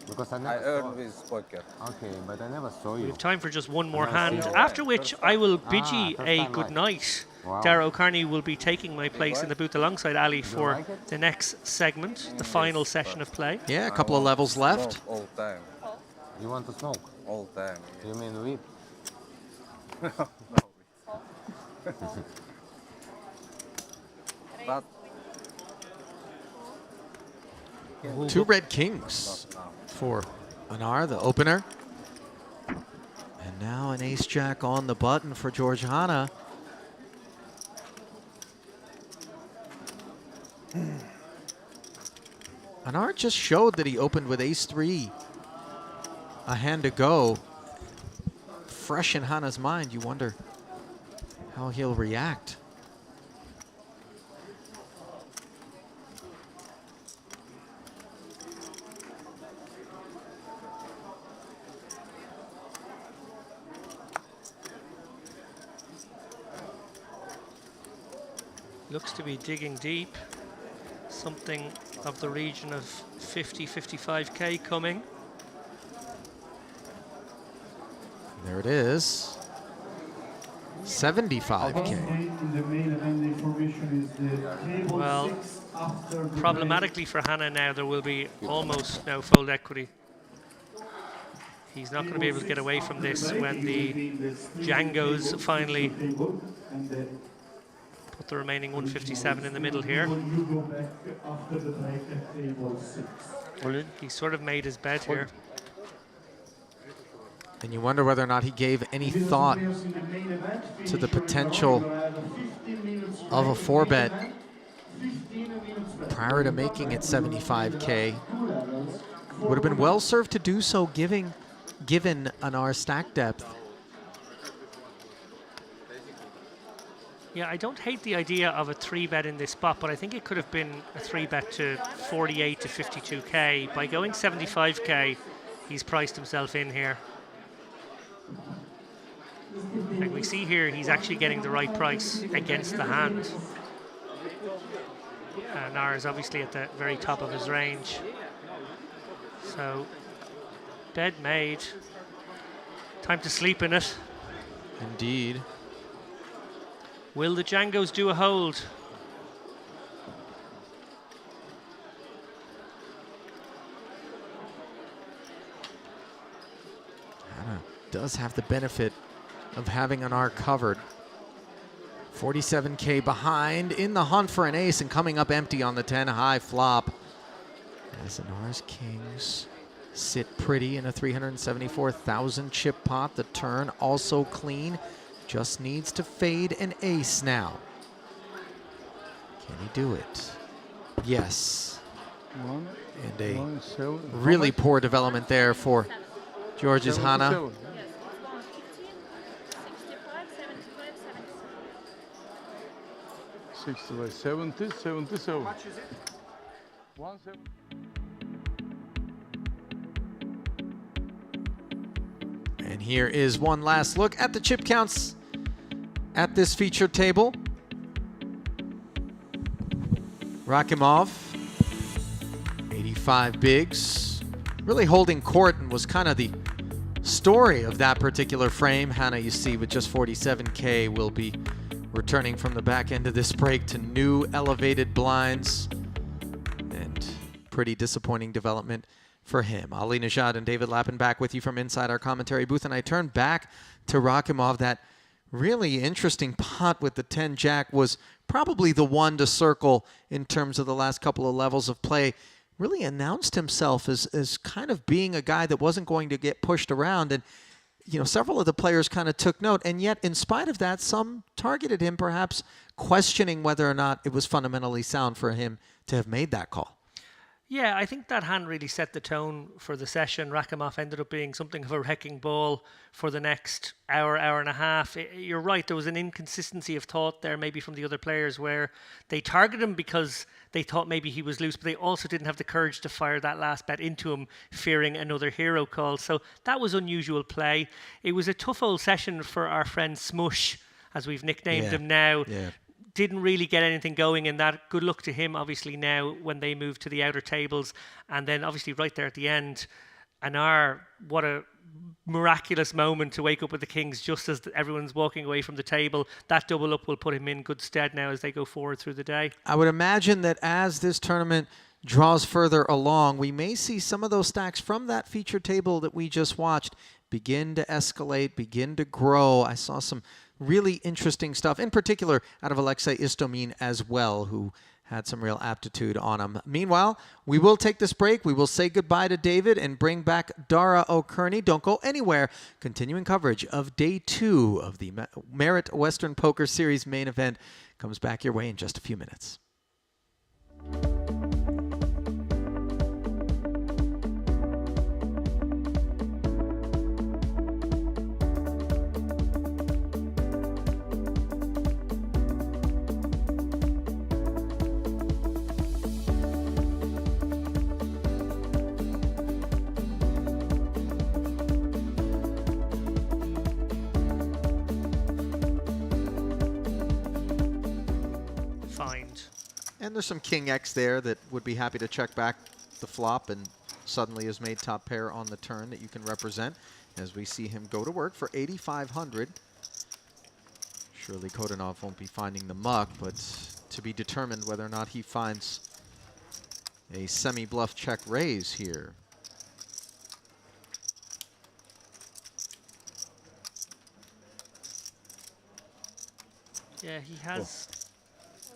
Because I earned with poker. Okay, but I never saw We you. have time for just one more hand, after which I will bid ye a good night. Wow. Dara O'Carney will be taking my place in the booth alongside Ali for the next segment, the final session of play. Yeah, a couple of levels left. All time. You want to smoke? All time. You mean weed? But Two red kings for Anar, the opener. And now an ace-jack on the button for Georgiana. Anar just showed that he opened with ace-3 a hand to go. Fresh in Hana's mind, you wonder how he'll react. Looks to be digging deep. Something of the region of 50, 55k coming. There it is. 75k. In the main event, the information is the table Well, 6 after the problematically for Hannah now, there will be almost no fold equity. He's not going to be able to get away from this when the Django's finally put the remaining 157 in the middle here. You go back after the break at table 6. He's sort of made his bed here. And you wonder whether or not he gave any thought to the potential of a 4-bet prior to making it 75k. Would have been well served to do so given Anar's stack depth. Yeah, I don't hate the idea of a 3-bet in this spot, but I think it could have been a 3-bet to 48 to 52k. By going 75k, he's priced himself in here. Like we see here, he's actually getting the right price against the hand. Nar is obviously at the very top of his range. So, bed made. Time to sleep in it. Indeed. Will the Djangos do a hold? Hannah does have the benefit of having Anar covered. 47k behind in the hunt for an ace and coming up empty on the 10 high flop. As Anar's kings sit pretty in a 374,000 chip pot. The turn also clean. Just needs to fade an ace now. Can he do it? Yes. And a really poor development there for George's Hana. 65, 70, 77. How much is it? 170. And here is one last look at the chip counts at this feature table. Rakimov, 85 bigs, really holding court, and was kind of the story of that particular frame. Hana, you see, with just 47K, will be returning from the back end of this break to new elevated blinds, and pretty disappointing development for him. Ali Najad and David Lappin back with you from inside our commentary booth, and I turn back to Rakimov. That really interesting pot with the 10-jack was probably the one to circle in terms of the last couple of levels of play. Really announced himself as kind of being a guy that wasn't going to get pushed around, and you know, several of the players kind of took note, and yet in spite of that, some targeted him, perhaps questioning whether or not it was fundamentally sound for him to have made that call. Yeah, I think that hand really set the tone for the session. Rakimov ended up being something of a wrecking ball for the next hour, hour and a half. You're right, there was an inconsistency of thought there maybe from the other players where they targeted him because they thought maybe he was loose, but they also didn't have the courage to fire that last bet into him, fearing another hero call. So that was unusual play. It was a tough old session for our friend Smush, as we've nicknamed him now. Yeah. Didn't really get anything going in that. Good luck to him, obviously, now when they move to the outer tables. And then, obviously, right there at the end, Anar, what a miraculous moment to wake up with the Kings just as everyone's walking away from the table. That double up will put him in good stead now as they go forward through the day. I would imagine that as this tournament draws further along, we may see some of those stacks from that feature table that we just watched begin to escalate, begin to grow. I saw some really interesting stuff, in particular out of Alexei Istomin as well, who had some real aptitude on him. Meanwhile, we will take this break. We will say goodbye to David and bring back Dara O'Kearney. Don't go anywhere. Continuing coverage of Day 2 of the Merit Western Poker Series main event comes back your way in just a few minutes. And there's some King X there that would be happy to check back the flop and suddenly has made top pair on the turn that you can represent as we see him go to work for 8,500. Surely Kodanov won't be finding the muck, but to be determined whether or not he finds a semi-bluff check raise here. Yeah, he has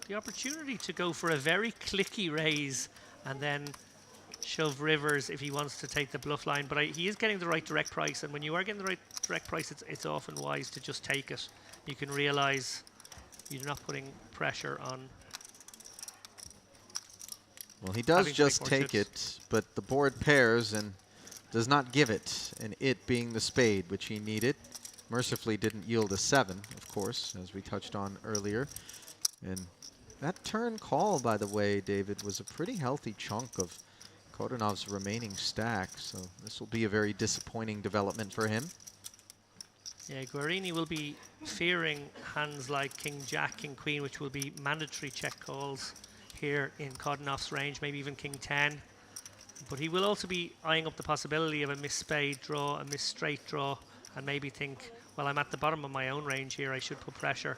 the opportunity to go for a very clicky raise and then shove rivers if he wants to take the bluff line. But he is getting the right direct price, and when you are getting the right direct price, it's often wise to just take it. You can realize you're not putting pressure on. Well, he does just take it, but the board pairs and does not give it, and it being the spade, which he needed. Mercifully didn't yield a 7, of course, as we touched on earlier. And that turn call, by the way, David, was a pretty healthy chunk of Kodanov's remaining stack, so this will be a very disappointing development for him. Yeah, Guarini will be fearing hands like King Jack, King Queen, which will be mandatory check calls here in Kodanov's range, maybe even King 10. But he will also be eyeing up the possibility of a missed spade draw, a missed straight draw, and maybe think, well, I'm at the bottom of my own range here, I should put pressure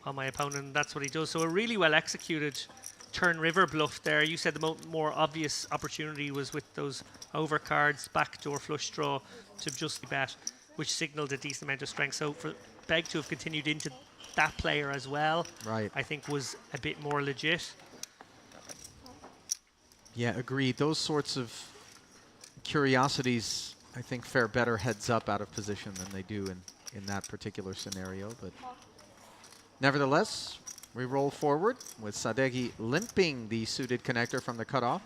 on my opponent, and that's what he does. So a really well executed turn river bluff there. You said the more obvious opportunity was with those overcards, backdoor flush draw to just bet, which signaled a decent amount of strength. So for Beg to have continued into that player as well, right, I think was a bit more legit. Yeah, agreed. Those sorts of curiosities, I think, fare better heads up out of position than they do in in that particular scenario, but nevertheless, we roll forward with Sadeghi limping the suited connector from the cutoff.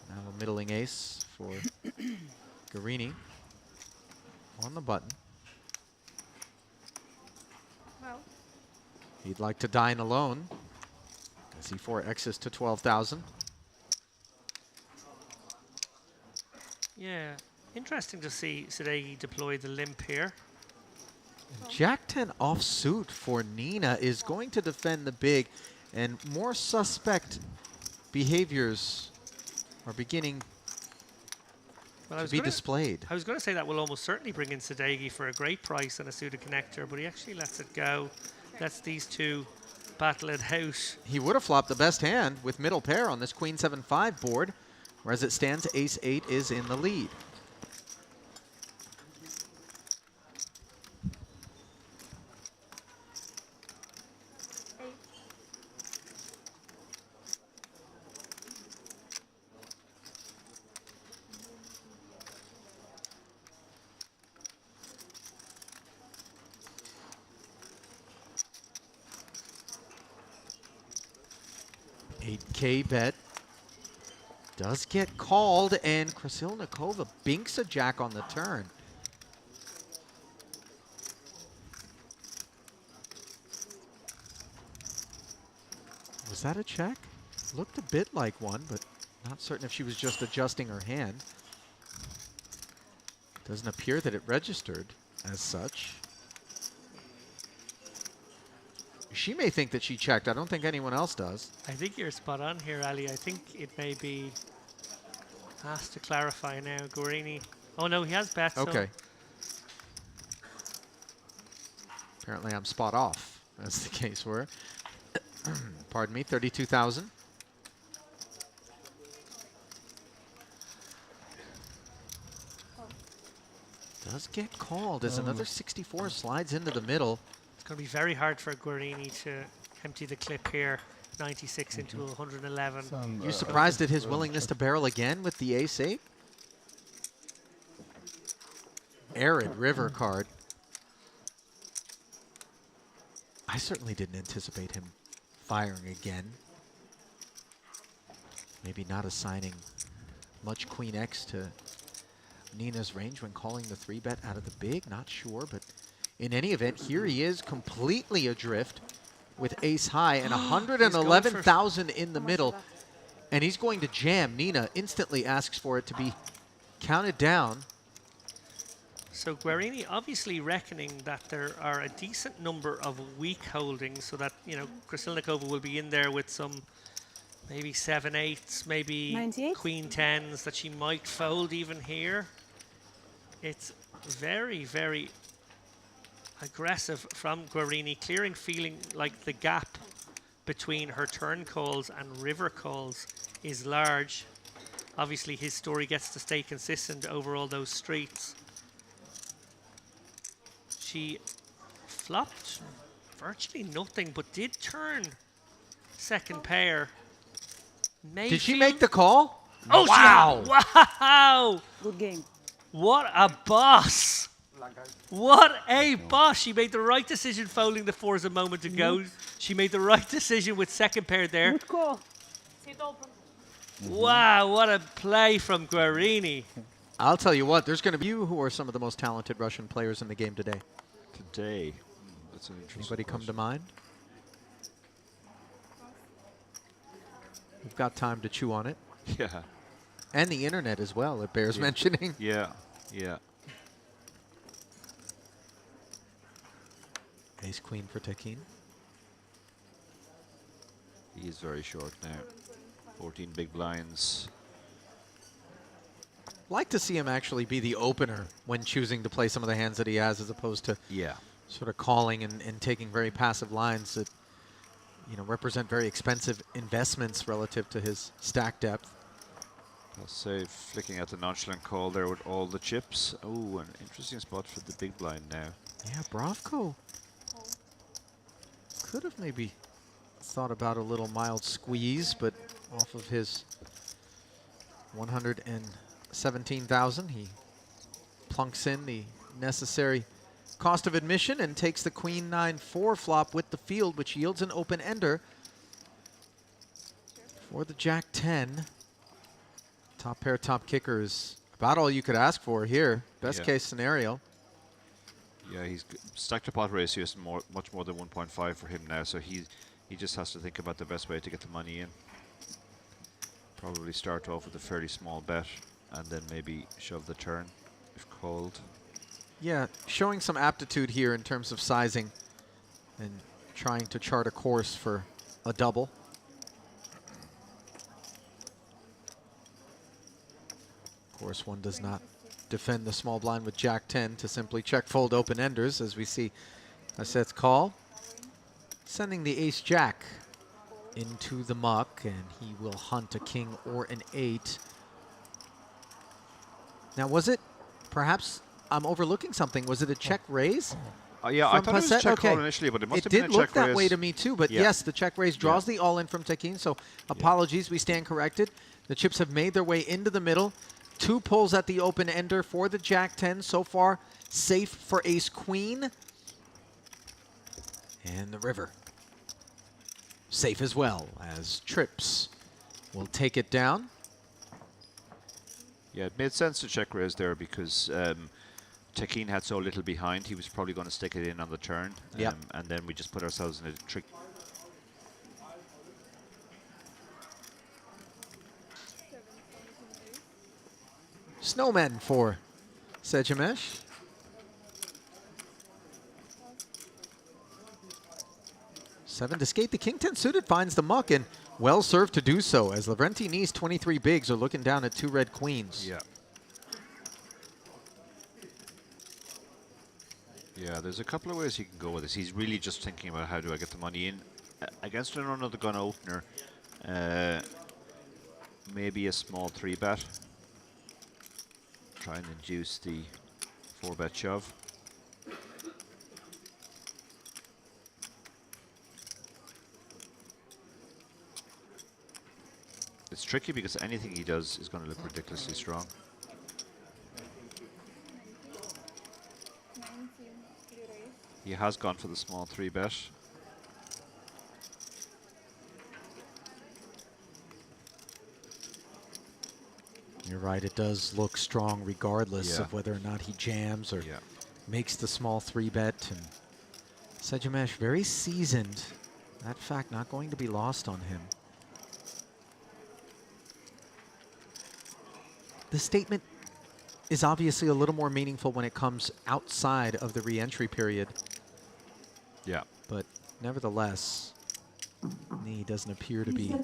Now a middling ace for Guarini on the button. Well, He'd like to dine alone as he 4Xs to 12,000. Yeah, interesting to see Sadeghi deploy the limp here. Jack 10 offsuit for Nina is going to defend the big, and more suspect behaviors are beginning to be displayed. I was going to say that will almost certainly bring in Sadeghi for a great price on a suited connector, but he actually lets it go. Lets these two battle it out. He would have flopped the best hand with middle pair on this Queen 7-5 board, where as it stands, Ace 8 is in the lead. K bet does get called, and Krasilnikova binks a jack on the turn. Was that a check? Looked a bit like one, but not certain if she was just adjusting her hand. Doesn't appear that it registered as such. She may think that she checked. I don't think anyone else does. I think you're spot on here, Ali. I think it may be asked to clarify now. Guarini. Oh no, he has bet. Okay. Apparently I'm spot off, as the case were. Pardon me, 32,000. Does get called as another 64 slides into the middle. It's going to be very hard for Guarini to empty the clip here. 96 into 111. You surprised at his willingness to barrel again with the ace 8? Arid river card. I certainly didn't anticipate him firing again. Maybe not assigning much Queen X to Nina's range when calling the 3-bet out of the big, not sure, but in any event, here he is completely adrift with ace high and 111,000 in the middle, and he's going to jam. Nina instantly asks for it to be counted down. So Guarini obviously reckoning that there are a decent number of weak holdings, so that, you know, Krasilnikova will be in there with some maybe 7/8s, maybe 98? Queen 10s that she might fold even here. It's very, very aggressive from Guarini, clearing feeling like the gap between her turn calls and river calls is large. Obviously his story gets to stay consistent over all those streets. She flopped virtually nothing, but did turn second pair. Did she make the call? Oh, wow! Wow! Good game. What a boss! What a boss! She made the right decision folding the 4s a moment ago. She made the right decision with second pair there. Good call. Sit open. Wow, what a play from Guarini. I'll tell you what, there's going to be you who are some of the most talented Russian players in the game today. Today? That's an interesting Anybody come to question. mind? We've got time to chew on it. Yeah. And the internet as well, it bears mentioning. Yeah, yeah. Ace queen for Tekin. He is very short now. 14 big blinds. Like to see him actually be the opener when choosing to play some of the hands that he has, as opposed to sort of calling and taking very passive lines that, you know, represent very expensive investments relative to his stack depth. I'll say flicking at the nonchalant call there with all the chips. Oh, an interesting spot for the big blind now. Yeah, Bravko could have maybe thought about a little mild squeeze, but off of his 117,000, he plunks in the necessary cost of admission and takes the queen 9-4 flop with the field, which yields an open ender for the jack 10. Top pair, top kicker is about all you could ask for here. Best case scenario. Yeah, he's stack to pot ratio is much more than 1.5 for him now, so he just has to think about the best way to get the money in. Probably start off with a fairly small bet and then maybe shove the turn if called. Yeah, showing some aptitude here in terms of sizing and trying to chart a course for a double. Of course, one does not defend the small blind with jack 10 to simply check fold open enders, as we see Aset's call. Sending the ace jack into the muck, and he will hunt a king or an 8. Now, was it perhaps I'm overlooking something? Was it a check raise? Yeah, I thought it was a check call initially, but it must have been a check raise. It did look that way to me too, but yes, the check raise draws the all-in from Tekin, so apologies, we stand corrected. The chips have made their way into the middle. 2 pulls at the open ender for the jack 10. So far, safe for ace queen. And the river. Safe as well, as trips will take it down. Yeah, it made sense to check raise there because Tekin had so little behind. He was probably going to stick it in on the turn. And then we just put ourselves in a trick. Snowmen for Sejimesh. Seven to skate. The king 10 suited finds the muck, and well served to do so, as Lavrentiny's 23 bigs are looking down at 2 red queens. Yeah. Yeah, there's a couple of ways he can go with this. He's really just thinking about how do I get the money in. Against an another gun opener, maybe a small 3-bet. Try and induce the 4-bet shove. It's tricky because anything he does is going to look ridiculously strong. He has gone for the small 3-bet. You're right, it does look strong regardless of whether or not he jams or makes the small 3-bet. And Sejimesh, very seasoned. That fact not going to be lost on him. The statement is obviously a little more meaningful when it comes outside of the re-entry period. Yeah. But nevertheless, he doesn't appear to be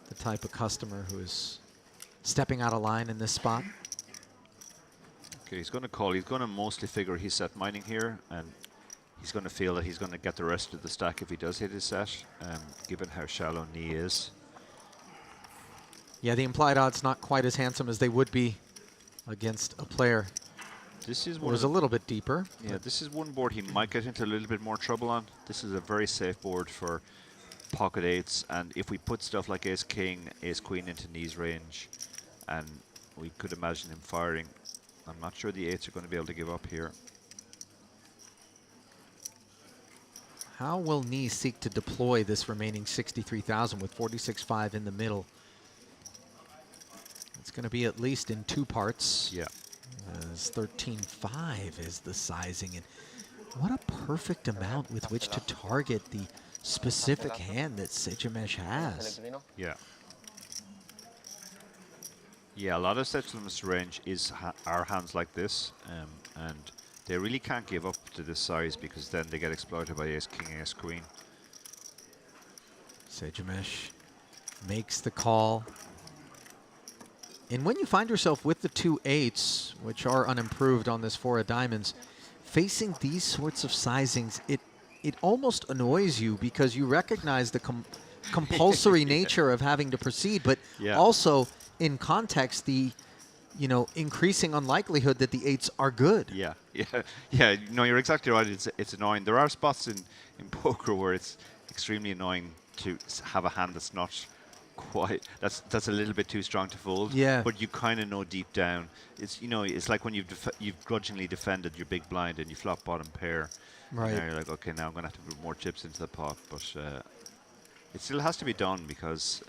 the type of customer who is stepping out of line in this spot. Okay, he's going to call. He's going to mostly figure he's set mining here, and he's going to feel that he's going to get the rest of the stack if he does hit his set, given how shallow knee is. Yeah, the implied odds not quite as handsome as they would be against a player this is who was a little bit deeper. Yeah, this is one board he might get into a little bit more trouble on. This is a very safe board for pocket 8s, and if we put stuff like ace king, ace queen into knees range, and we could imagine him firing, I'm not sure the 8s are going to be able to give up here. How will knee seek to deploy this remaining 63,000 with 46.5 in the middle? It's going to be at least in 2 parts. Yeah. As 13.5 is the sizing, and what a perfect amount with which to target the specific hand that Sejimesh has. Yeah. Yeah, a lot of Sejimesh range is are hands like this, and they really can't give up to this size because then they get exploited by ace king, ace queen. Sejimesh makes the call. And when you find yourself with the 2 8s, which are unimproved on this 4 of diamonds, facing these sorts of sizings, it almost annoys you because you recognize the compulsory nature of having to proceed, but also in context, the increasing unlikelihood that the 8s are good. Yeah. No, you're exactly right. It's annoying. There are spots in poker where it's extremely annoying to have a hand that's not quite. That's a little bit too strong to fold. Yeah. But you kind of know deep down. It's it's like when you've grudgingly defended your big blind and you flop bottom pair. Right. Now you're like, okay, now I'm gonna have to put more chips into the pot, but it still has to be done because,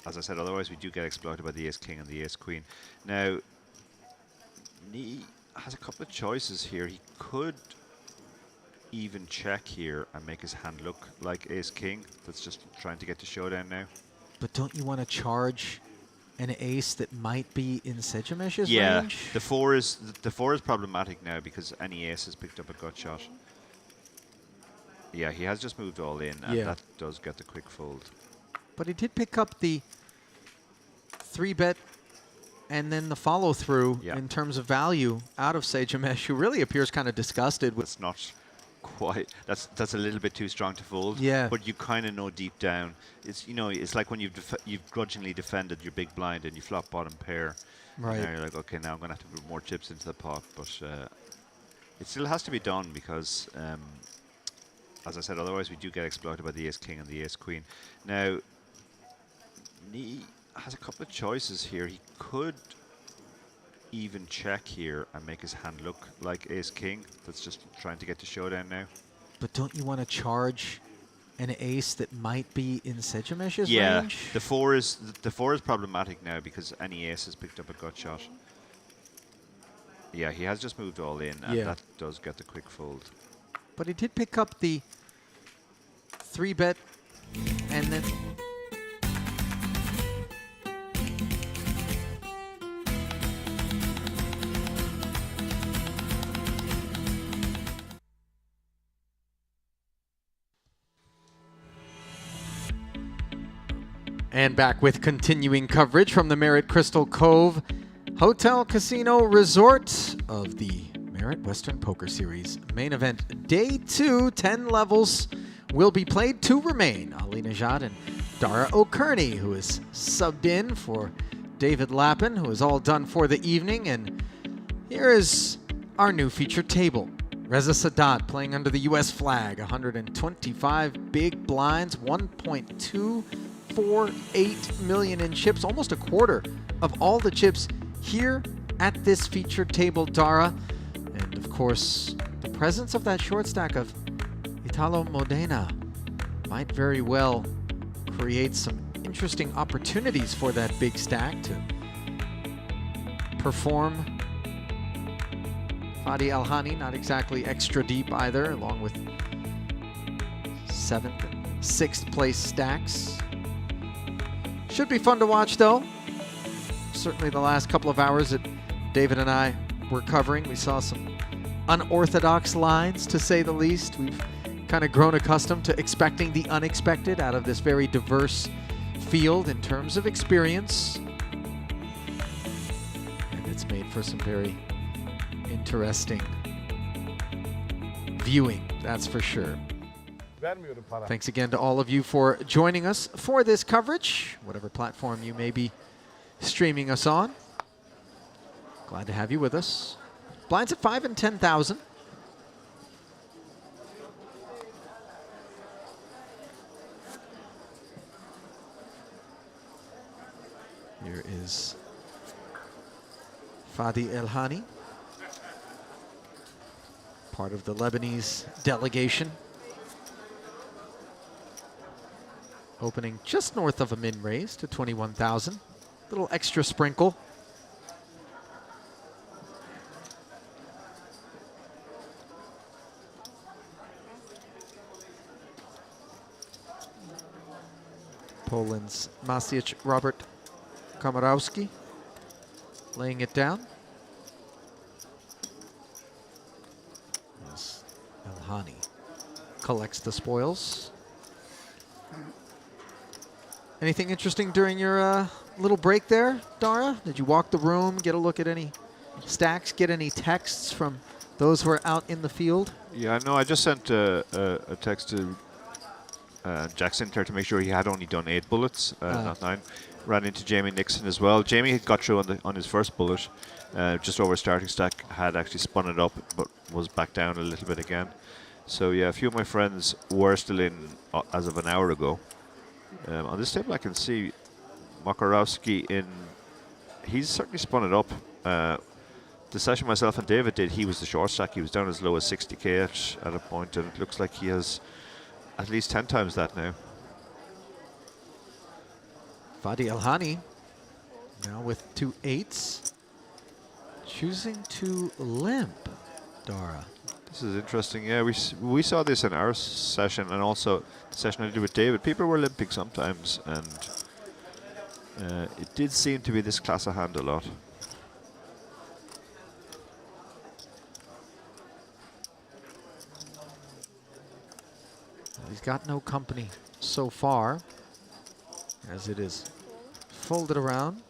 as I said, otherwise we do get exploited by the ace king and the ace queen. Now he has a couple of choices here. He could even check here and make his hand look like ace king. That's just trying to get to showdown now. But don't you want to charge an ace that might be in Sejamesh's Yeah, range? the four is problematic now because any ace has picked up a gut shot. Yeah, he has just moved all in, and that does get the quick fold. But he did pick up the 3-bet and then the follow-through in terms of value out of Sejamesh, who really appears kind of disgusted with. It's not quite. That's a little bit too strong to fold. Yeah. But you kind of know deep down. It's it's like when you've grudgingly defended your big blind and you flop bottom pair. Right. Now you're like, okay, now I'm gonna have to put more chips into the pot, but it still has to be done because, as I said, otherwise we do get exploited by the ace king and the ace queen. Now he has a couple of choices here. He could even check here and make his hand look like ace king. That's just trying to get to showdown now. But don't you want to charge an ace that might be in Sejamesh's Yeah, range? the four is problematic now because any ace has picked up a gut shot. Yeah, he has just moved all in, and that does get the quick fold. But he did pick up the 3-bet and then. And back with continuing coverage from the Marriott Crystal Cove Hotel Casino Resort of the Marriott Western Poker Series main event. Day 2, 10 levels will be played. 2 remain. Ali Najad and Dara O'Kearney, who is subbed in for David Lappin, who is all done for the evening. And here is our new featured table. Reza Sadat playing under the U.S. flag, 125 big blinds, 1.248 million in chips, almost a quarter of all the chips here at this featured table, Dara. And of course, the presence of that short stack of Italo Modena might very well create some interesting opportunities for that big stack to perform. Fadi Al-Hani, not exactly extra deep either, along with 7th and 6th place stacks. Should be fun to watch, though. Certainly the last couple of hours that David and I were covering, we saw some unorthodox lines, to say the least. We've kind of grown accustomed to expecting the unexpected out of this very diverse field in terms of experience. And it's made for some very interesting viewing, that's for sure. Thanks again to all of you for joining us for this coverage, whatever platform you may be streaming us on. Glad to have you with us. Blinds at 5 and 10,000. Here is Fadi El-Hani, part of the Lebanese delegation. Opening just north of a min raise to 21,000. Little extra sprinkle. Poland's Maciej Robert Komorowski laying it down. As El-Hani collects the spoils. Anything interesting during your little break there, Dara? Did you walk the room, get a look at any stacks, get any texts from those who are out in the field? Yeah, no, I just sent a text to Jack Sinter to make sure he had only done 8 bullets, not 9. Ran into Jamie Nixon as well. Jamie had got through on his first bullet, just over starting stack, had actually spun it up, but was back down a little bit again. So yeah, a few of my friends were still in as of an hour ago. On this table, I can see Makarowski in. He's certainly spun it up. The session myself and David did, he was the short stack. He was down as low as 60k at a point, and it looks like he has at least 10 times that now. Fadi Elhani now with 2 8s, choosing to limp, Dara. This is interesting. Yeah, we saw this in our session, and also the session I did with David. People were limping sometimes, and it did seem to be this class of hand a lot. He's got no company so far, as it is folded around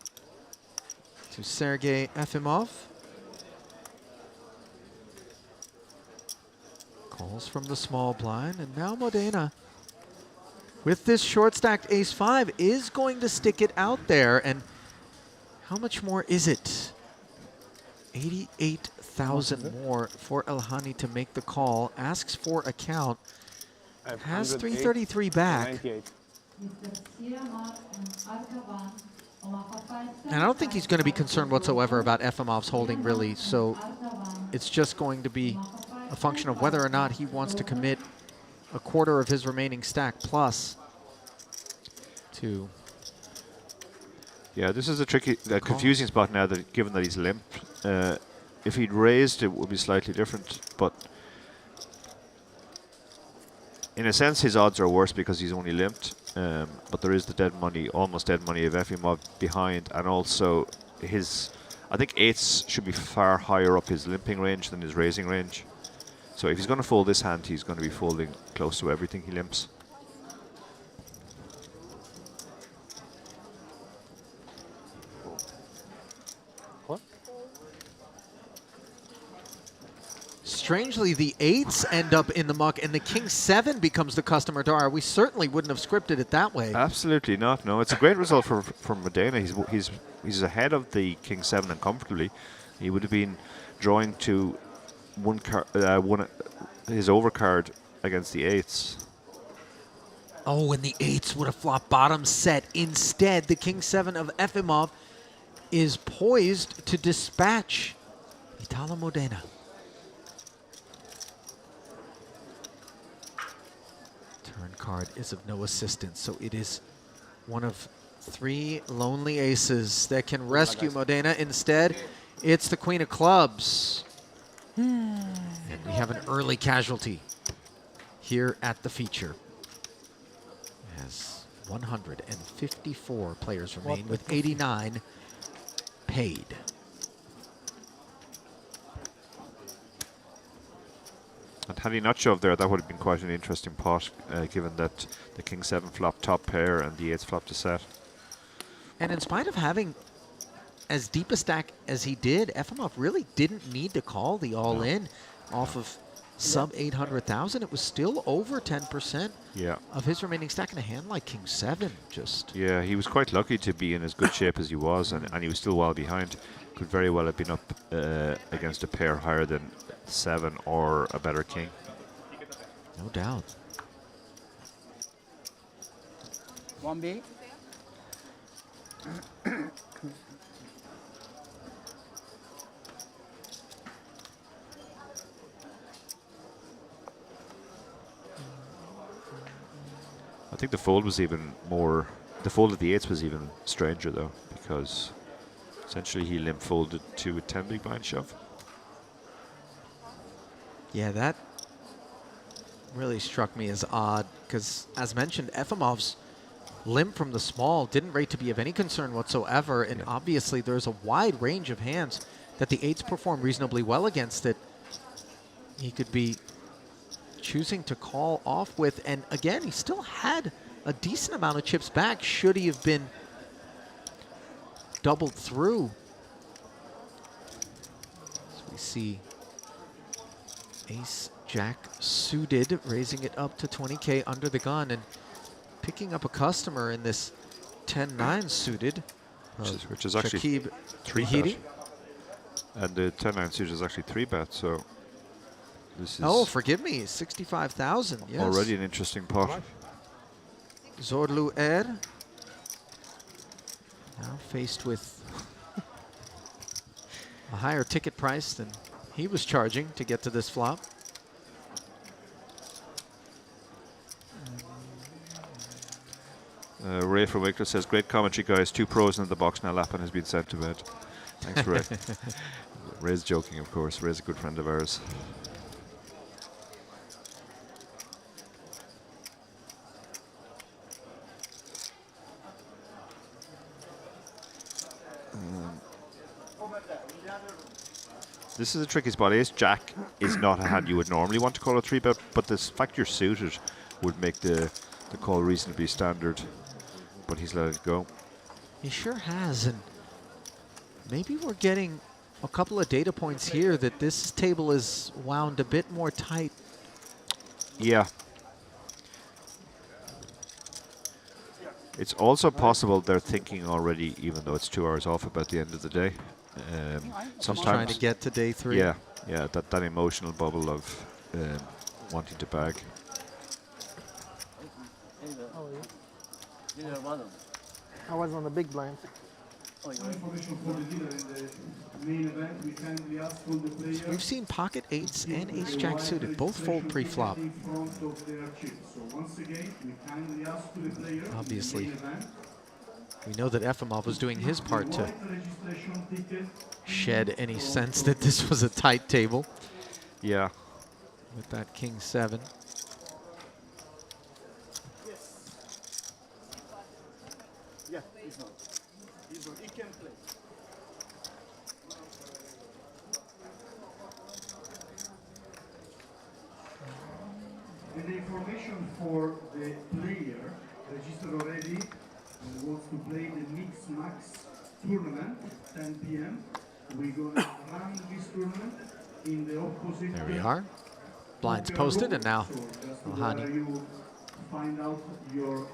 to Sergei Efimov. Calls from the small blind, and now Modena, with this short stacked ace-5, is going to stick it out there. And how much more is it? 88,000 more for Elhani to make the call. Asks for a count. Has 333 back. And I don't think he's going to be concerned whatsoever about Efimov's holding, really. So it's just going to be a function of whether or not he wants to commit a quarter of his remaining stack plus to. Yeah, this is a tricky, confusing spot now, that given that he's limp. If he'd raised, it would be slightly different, but in a sense, his odds are worse because he's only limped, but there is the dead money, almost dead money of Efimov behind, and also his, I think 8s should be far higher up his limping range than his raising range. So if he's going to fold this hand, he's going to be folding close to everything he limps. Strangely, the 8s end up in the muck, and the King 7 becomes the customer Dara. We certainly wouldn't have scripted it that way. Absolutely not. No, it's a great result for Modena. He's ahead of the King 7 and comfortably. He would have been drawing to his overcard against the 8s. Oh, and the 8s would have flopped bottom set. Instead, the King 7 of Efimov is poised to dispatch Italo Modena. Turn card is of no assistance, so it is one of 3 lonely aces that can rescue Modena. Instead, it's the Queen of Clubs. And we have an early casualty here at the feature, as 154 players remain with 89 paid. And had he not shoved there, that would have been quite an interesting pot, given that the King 7 flopped top pair and the 8s flopped a set. And in spite of having as deep a stack as he did, Efimov really didn't need to call the all-in off of sub 800,000. It was still over 10% of his remaining stack in a hand like King 7. Yeah, he was quite lucky to be in as good shape as he was, and he was still well behind. Could very well have been up against a pair higher than 7 or a better king. No doubt. 1B. I think the fold was even more, the fold of the 8s was even stranger though, because essentially he limp folded to a 10 big blind shove. Yeah, that really struck me as odd, because as mentioned, Efimov's limp from the small didn't rate to be of any concern whatsoever, and obviously there's a wide range of hands that the 8s perform reasonably well against that he could be choosing to call off with. And again, he still had a decent amount of chips back should he have been doubled through. So we see Ace Jack suited, raising it up to 20K under the gun and picking up a customer in this 10-9 suited. Which is actually Shakib 3-bet. And the 10-9 suited is actually 3-bet, so this is... Oh, forgive me, 65,000, yes. Already an interesting pot. Zorlu Er now faced with a higher ticket price than he was charging to get to this flop. Ray from Wickler says, great commentary, guys. 2 pros in the box now. Lappin has been sent to bed. Thanks, Ray. Ray's joking, of course. Ray's a good friend of ours. This is a tricky spot. Ace Jack is not a hand you would normally want to call a 3-bet, but the fact you're suited would make the call reasonably standard. But he's let it go. He sure has, and maybe we're getting a couple of data points here that this table is wound a bit more tight. Yeah. It's also possible they're thinking already, even though it's 2 hours off, about the end of the day. Sometimes trying to get to day 3. Yeah, yeah, that emotional bubble of wanting to bag. I was on the big blind. Information for the dealer in the main event. We kindly ask all the players. So we've seen pocket 8s and ace jack suited, both fold pre-flop. In front of their chips. So once again, we kindly ask to the player. Obviously, we know that Efimov was doing his part to shed any sense that this was a tight table. Yeah. With that king 7. Yeah, he's not. He's not. He can play. And the information for the player registered already and wants to play the Mix Max tournament, 10 p.m. We're going to run this tournament in the opposite. There we are. Blinds posted, and now Ohani you find out your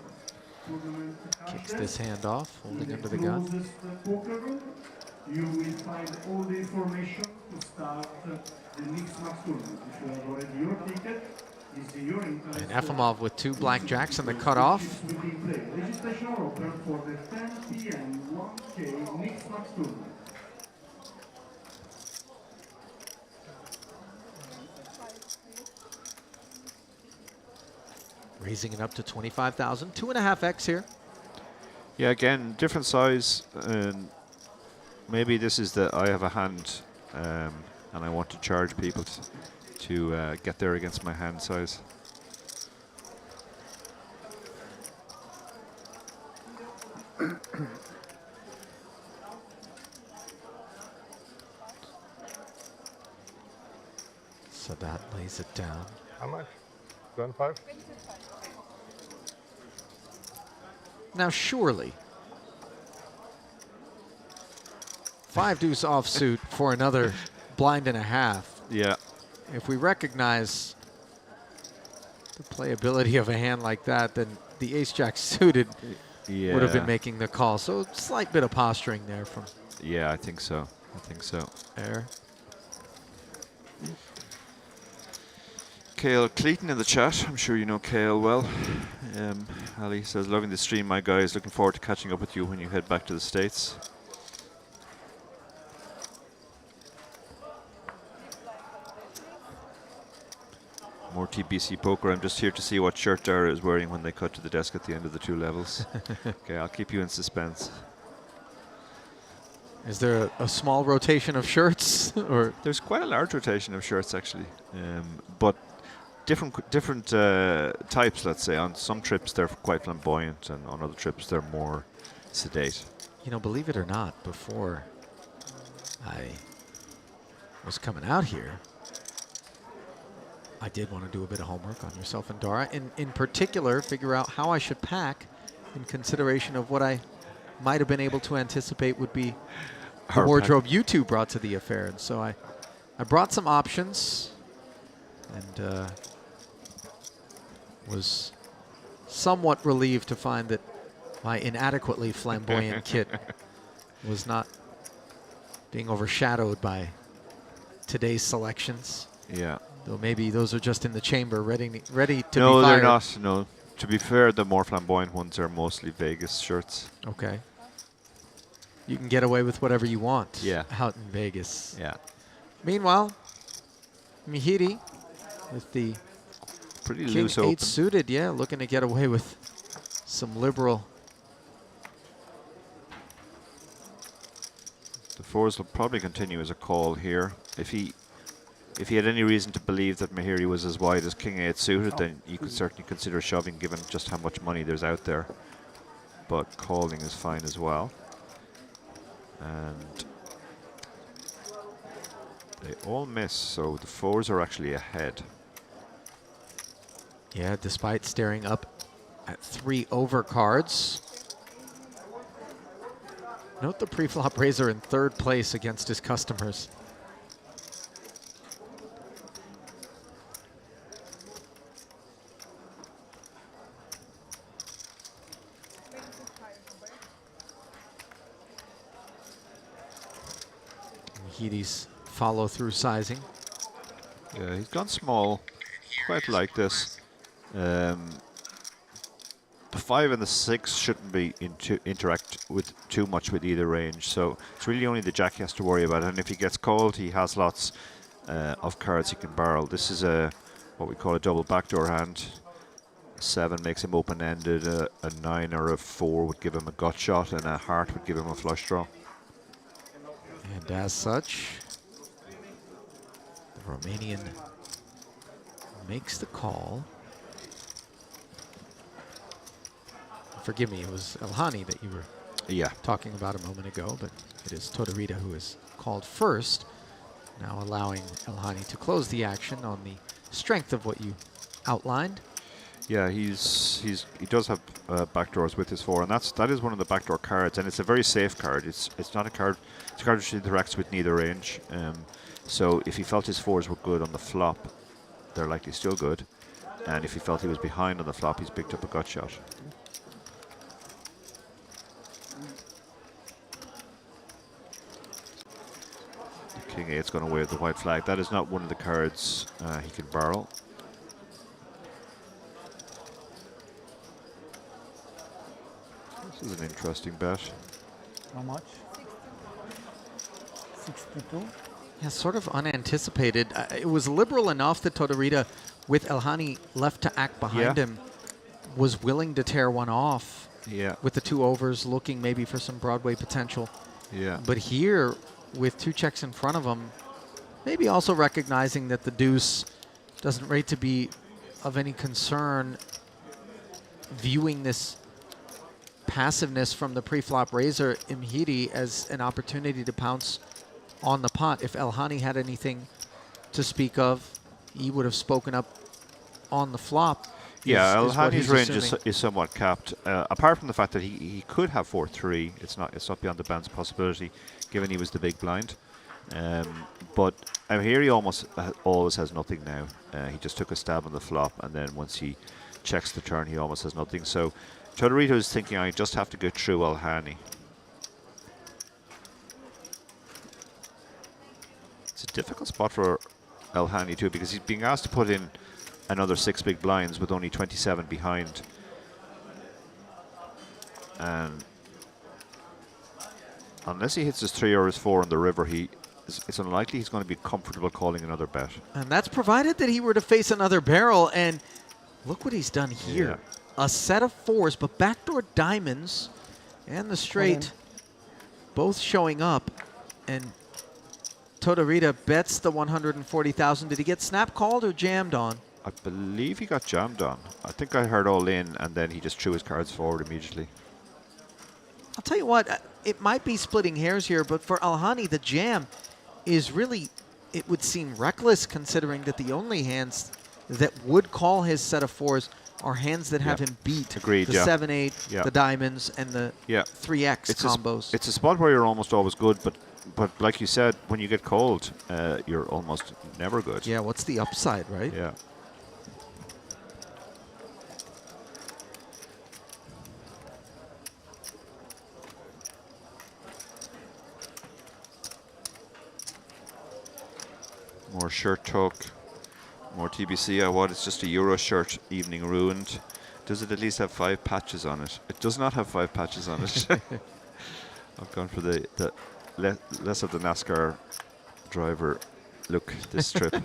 tournament kicks this hand off, holding under the gun. gun. Poker room, you will find all the information to start the Mix Max tournament. If you have already your ticket, is your interest. And Efimov with 2 blackjacks in the cutoff. Registration open for the 10 p.m. 1K Mix Max tournament. Raising it up to 25,000, 2.5x here. Yeah, again, different size. And maybe this is the I have a hand, and I want to charge people to get there against my hand size. So that lays it down. How much? 25? Now surely 5 deuce offsuit for another blind and a half. Yeah. If we recognize the playability of a hand like that, then the ace jack suited would have been making the call. So slight bit of posturing there from. Yeah, I think so. I think so. Air. Kale Cleaton in the chat. I'm sure you know Kale well. Ali says, loving the stream, my guys. Looking forward to catching up with you when you head back to the States. More TBC poker. I'm just here to see what shirt Dara is wearing when they cut to the desk at the end of the 2 levels. Okay, I'll keep you in suspense. Is there a small rotation of shirts? Or there's quite a large rotation of shirts actually, but different types. Let's say on some trips they're quite flamboyant, and on other trips they're more sedate. You know, believe it or not, before I was coming out here, I did want to do a bit of homework on yourself and Dara, and in particular figure out how I should pack in consideration of what I might have been able to anticipate would be the wardrobe you two brought to the affair. And so I brought some options, and was somewhat relieved to find that my inadequately flamboyant kit was not being overshadowed by today's selections. Yeah. Though maybe those are just in the chamber, ready to be fired. No, they're not. No, To be fair, the more flamboyant ones are mostly Vegas shirts. Okay. You can get away with whatever you want Yeah. out in Vegas. Yeah. Meanwhile, Mihiri with the Pretty King loose 8 open. suited, yeah, looking to get away with some liberal. The fours will probably continue as a call here. If he had any reason to believe that Mihiri was as wide as King 8 suited, then you could certainly consider shoving, given just how much money there's out there. But calling is fine as well. And they all miss, so the fours are actually ahead. Yeah, despite staring up at 3 over cards. Note the pre-flop raiser in 3rd place against his customers. Mihiri's follow-through sizing. Yeah, he's gone small. Quite like this. The 5 and the 6 shouldn't be interact with too much with either range, so it's really only the jack he has to worry about. And if he gets called, he has lots of cards he can barrel. This is what we call a double backdoor hand. A 7 makes him open-ended. A 9 or a 4 would give him a gut shot, and a heart would give him a flush draw. And as such, the Romanian makes the call. Forgive me, it was Elhani that you were talking about a moment ago, but it is Todorita who is called first, now allowing Elhani to close the action on the strength of what you outlined. Yeah, he does have backdoors with his 4, and that is one of the backdoor cards, and it's a very safe card. It's not a card. It's a card which interacts with neither range. So if he felt his 4s were good on the flop, they're likely still good, and if he felt he was behind on the flop, he's picked up a gut shot. The King 8's going to wave the white flag. That is not one of the cards he can barrel. This is an interesting bet. How much? 62? Yeah, sort of unanticipated. It was liberal enough that Todorita, with Elhani left to act behind him, was willing to tear one off. Yeah. With the 2 overs, looking maybe for some Broadway potential. Yeah. But here, with 2 checks in front of him, maybe also recognizing that the deuce doesn't rate to be of any concern, viewing this passiveness from the pre-flop raiser Mihiri as an opportunity to pounce on the pot. If Elhani had anything to speak of, he would have spoken up on the flop. Yeah, Elhani's range is somewhat capped. Apart from the fact that he could have 4-3, it's not beyond the bounds of possibility, given he was the big blind. But here he almost always has nothing now. He just took a stab on the flop, and then once he checks the turn, he almost has nothing. So Todorita is thinking, I just have to get through Elhani. It's a difficult spot for Elhani too, because he's being asked to put in another 6 big blinds with only 27 behind. And unless he hits his 3 or his 4 on the river, it's unlikely he's going to be comfortable calling another bet. And that's provided that he were to face another barrel. And look what he's done here. Yeah. A set of 4s, but backdoor diamonds and the straight both showing up. And Todorita bets the 140,000. Did he get snap called or jammed on? I believe he got jammed on. I think I heard all in, and then he just threw his cards forward immediately. I'll tell you what, it might be splitting hairs here, but for Elhani, the jam is really, it would seem reckless, considering that the only hands that would call his set of 4s are hands that have him beat. Agreed, the 7-8, the diamonds, and the 3x combos. It's a spot where you're almost always good, but like you said, when you get called, you're almost never good. Yeah, what's the upside, right? Yeah. More shirt talk, more TBC. What? It's just a Euro shirt. Evening ruined. Does it at least have 5 patches on it? It does not have 5 patches on it. I've gone for the less of the NASCAR driver look this trip.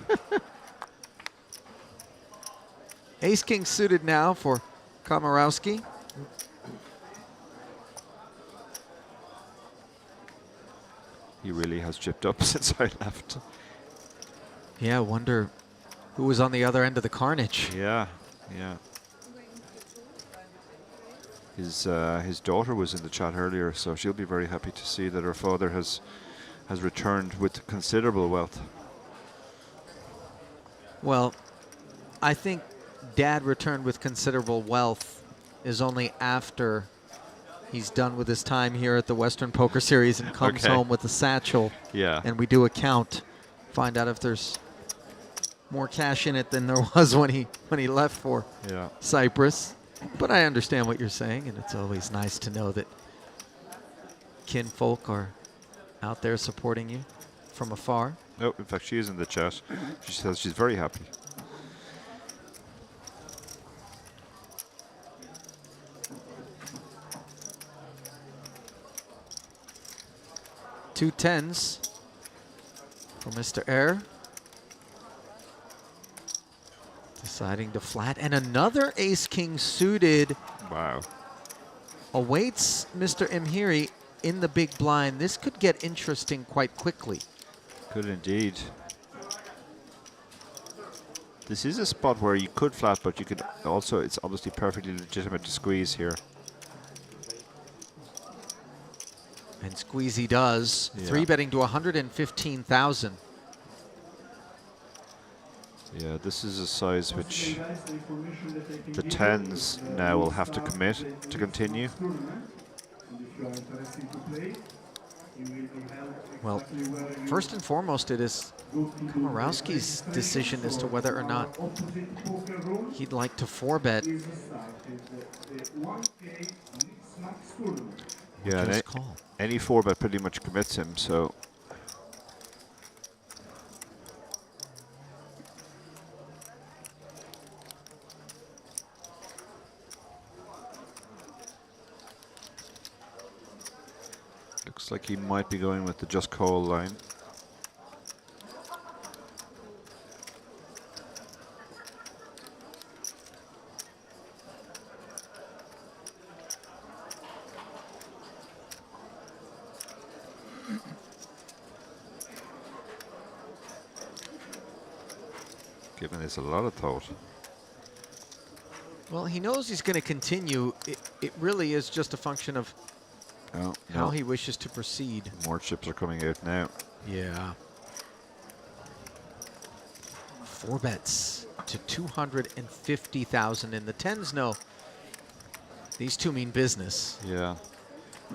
Ace King suited now for Komorowski. He really has chipped up since I left. Yeah, wonder who was on the other end of the carnage. Yeah, yeah. His daughter was in the chat earlier, so she'll be very happy to see that her father has returned with considerable wealth. Well, I think Dad returned with considerable wealth is only after he's done with his time here at the Western Poker Series and comes home with a satchel. Yeah. And we do a count, find out if there's more cash in it than there was when he left for Cyprus. But I understand what you're saying, and it's always nice to know that kinfolk are out there supporting you from afar. Oh, in fact, she is in the chat. She says she's very happy. Two tens for Mr. Air. Deciding to flat, and another ace-king suited. Wow. Awaits Mr. Mhiri in the big blind. This could get interesting quite quickly. Could indeed. This is a spot where you could flat, but you could also, it's obviously perfectly legitimate to squeeze here. And squeezy does. Yeah. 3-betting to 115,000. Yeah, this is a size which the tens now will have to commit to continue. Well, first and foremost, it is Komorowski's decision as to whether or not he'd like to 4-bet. Yeah, and any 4-bet pretty much commits him, so. Looks like he might be going with the just call line. Giving this a lot of thought. Well, he knows he's going to continue. It really is just a function of how he wishes to proceed. More chips are coming out now. Yeah. 4-bets to 250,000 in the tens. No, these two mean business. Yeah.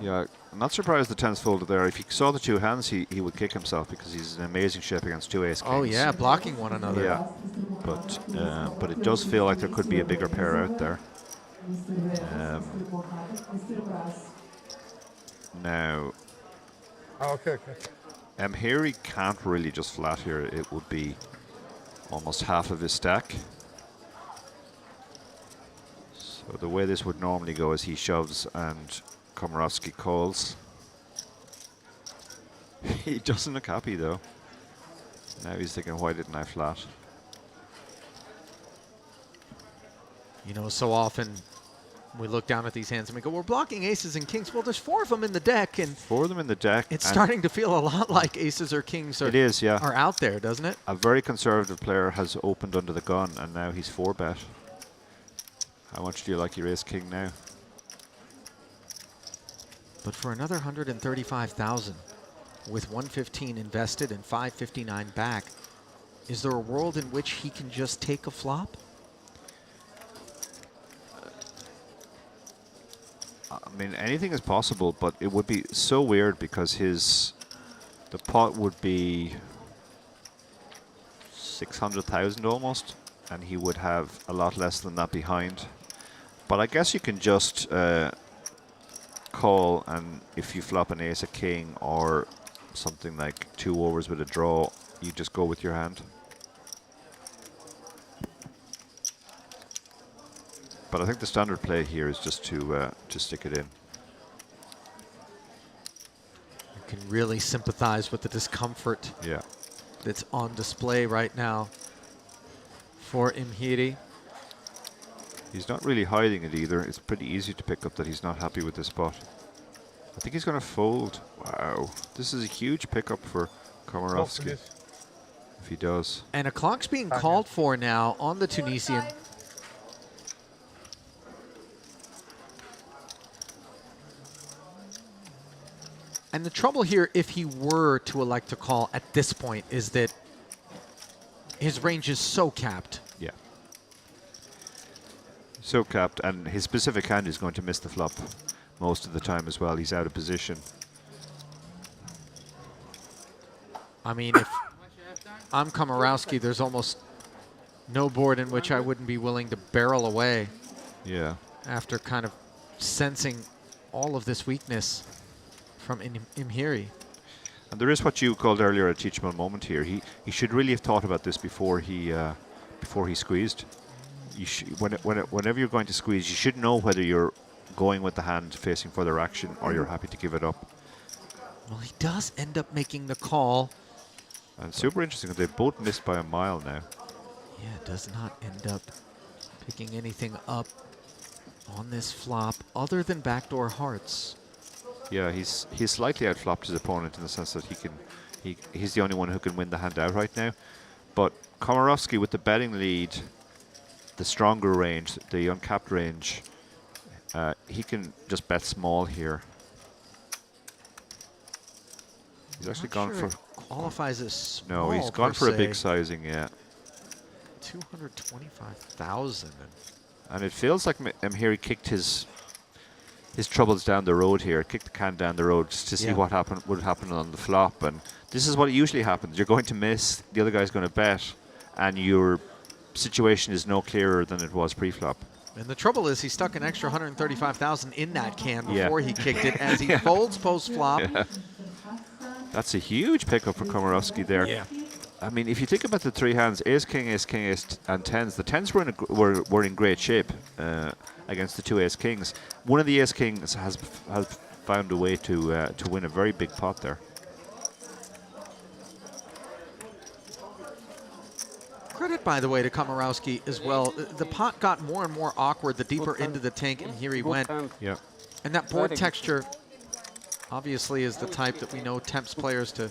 Yeah, I'm not surprised the tens folded there. If he saw the two hands, he would kick himself because he's in amazing shape against two ace kings. Oh yeah, blocking one another. Yeah, but it does feel like there could be a bigger pair out there. Now, okay. Mhiri can't really just flat here. It would be almost half of his stack. So the way this would normally go is he shoves and Komorowski calls. He doesn't look happy though. Now he's thinking, why didn't I flat? You know, so often we look down at these hands and we go, we're blocking aces and kings. Well, there's 4 of them in the deck, and 4 of them in the deck. It's starting to feel a lot like aces or kings are out there, doesn't it? A very conservative player has opened under the gun, and now he's 4-bet. How much do you like your ace king now? But for another 135,000, with 115 invested and 559 back, is there a world in which he can just take a flop? I mean, anything is possible, but it would be so weird because the pot would be 600,000 almost, and he would have a lot less than that behind. But I guess you can just call, and if you flop an ace, a king, or something like 2 overs with a draw, you just go with your hand. But I think the standard play here is just to stick it in. You can really sympathize with the discomfort that's on display right now for Imhiri. He's not really hiding it either. It's pretty easy to pick up that he's not happy with this spot. I think he's going to fold. Wow. This is a huge pickup for Komarovsky. If he does. And a clock's being called for now on the Tunisian. And the trouble here, if he were to elect to call at this point, is that his range is so capped. Yeah. So capped, and his specific hand is going to miss the flop most of the time as well. He's out of position. I mean, if I'm Komorowski, there's almost no board in which I wouldn't be willing to barrel away. Yeah. After kind of sensing all of this weakness from Imhiri. And there is what you called earlier a teachable moment here. He should really have thought about this before he squeezed. You whenever you're going to squeeze, you should know whether you're going with the hand facing further action or you're happy to give it up. Well, he does end up making the call. And super interesting, they've both missed by a mile now. Yeah, does not end up picking anything up on this flop other than backdoor hearts. Yeah, he's slightly outflopped his opponent in the sense that he's the only one who can win the hand out now. But Komarovsky with the betting lead, the stronger range, the uncapped range, he can just bet small here. He's actually gone for... qualifies as small. No, he's gone for a big sizing, yeah. 225,000. And it feels like Imhiri kicked his troubles down the road here, kicked the can down the road just to see what would happen on the flop. And this is what usually happens. You're going to miss, the other guy's going to bet, and your situation is no clearer than it was pre-flop. And the trouble is he stuck an extra 135,000 in that can before he kicked it as he folds post-flop. Yeah. That's a huge pickup for Komarovsky there. Yeah. I mean, if you think about the three hands, ace, king, and tens, the tens were in great shape against the two ace kings. One of the ace kings has found a way to win a very big pot there. Credit, by the way, to Komorowski as well. The pot got more and more awkward the deeper into the tank, and here he went. Yeah. And that board texture obviously is the type that we know tempts players to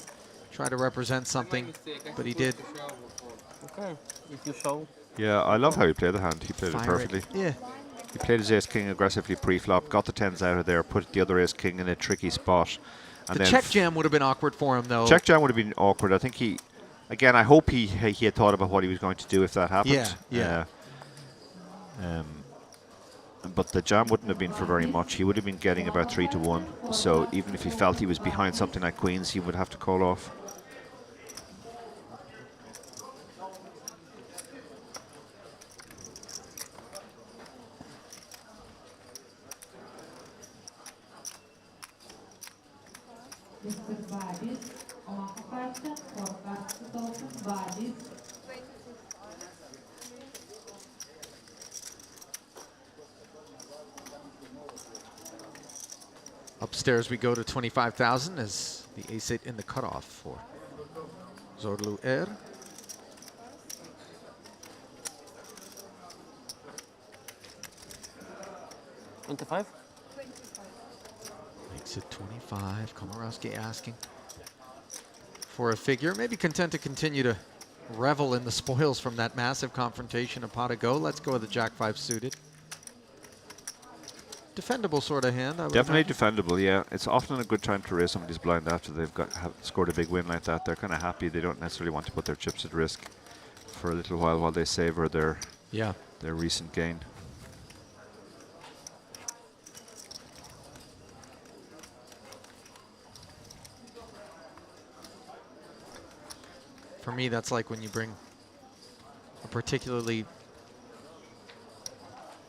try to represent something, but he did. Okay, if you show. Yeah, I love how he played the hand. He played it Fire perfectly. Yeah. He played his ace king aggressively pre-flop, got the tens out of there, put the other ace king in a tricky spot. And The then check jam would have been awkward for him, though. check jam would have been awkward. I think he, again, I hope he had thought about what he was going to do if that happened. Yeah, but the jam wouldn't have been for very much. He would have been getting about 3 to 1. So even if he felt he was behind something like queens, he would have to call off. Mr. Badis, on question for 20,000 Badis. Upstairs we go to 25,000 as the ace-8 in the cutoff for Zorlu Er. $25? Makes it 25. Komorowski asking for a figure. Maybe content to continue to revel in the spoils from that massive confrontation a pot ago. Let's go with the Jack-5 suited. Defendable sort of hand, I would Definitely imagine. defendable, yeah. It's often a good time to raise somebody's blind after they've scored a big win like that. They're kind of happy. They don't necessarily want to put their chips at risk for a little while they savor their recent gain. For me, that's like when you bring a particularly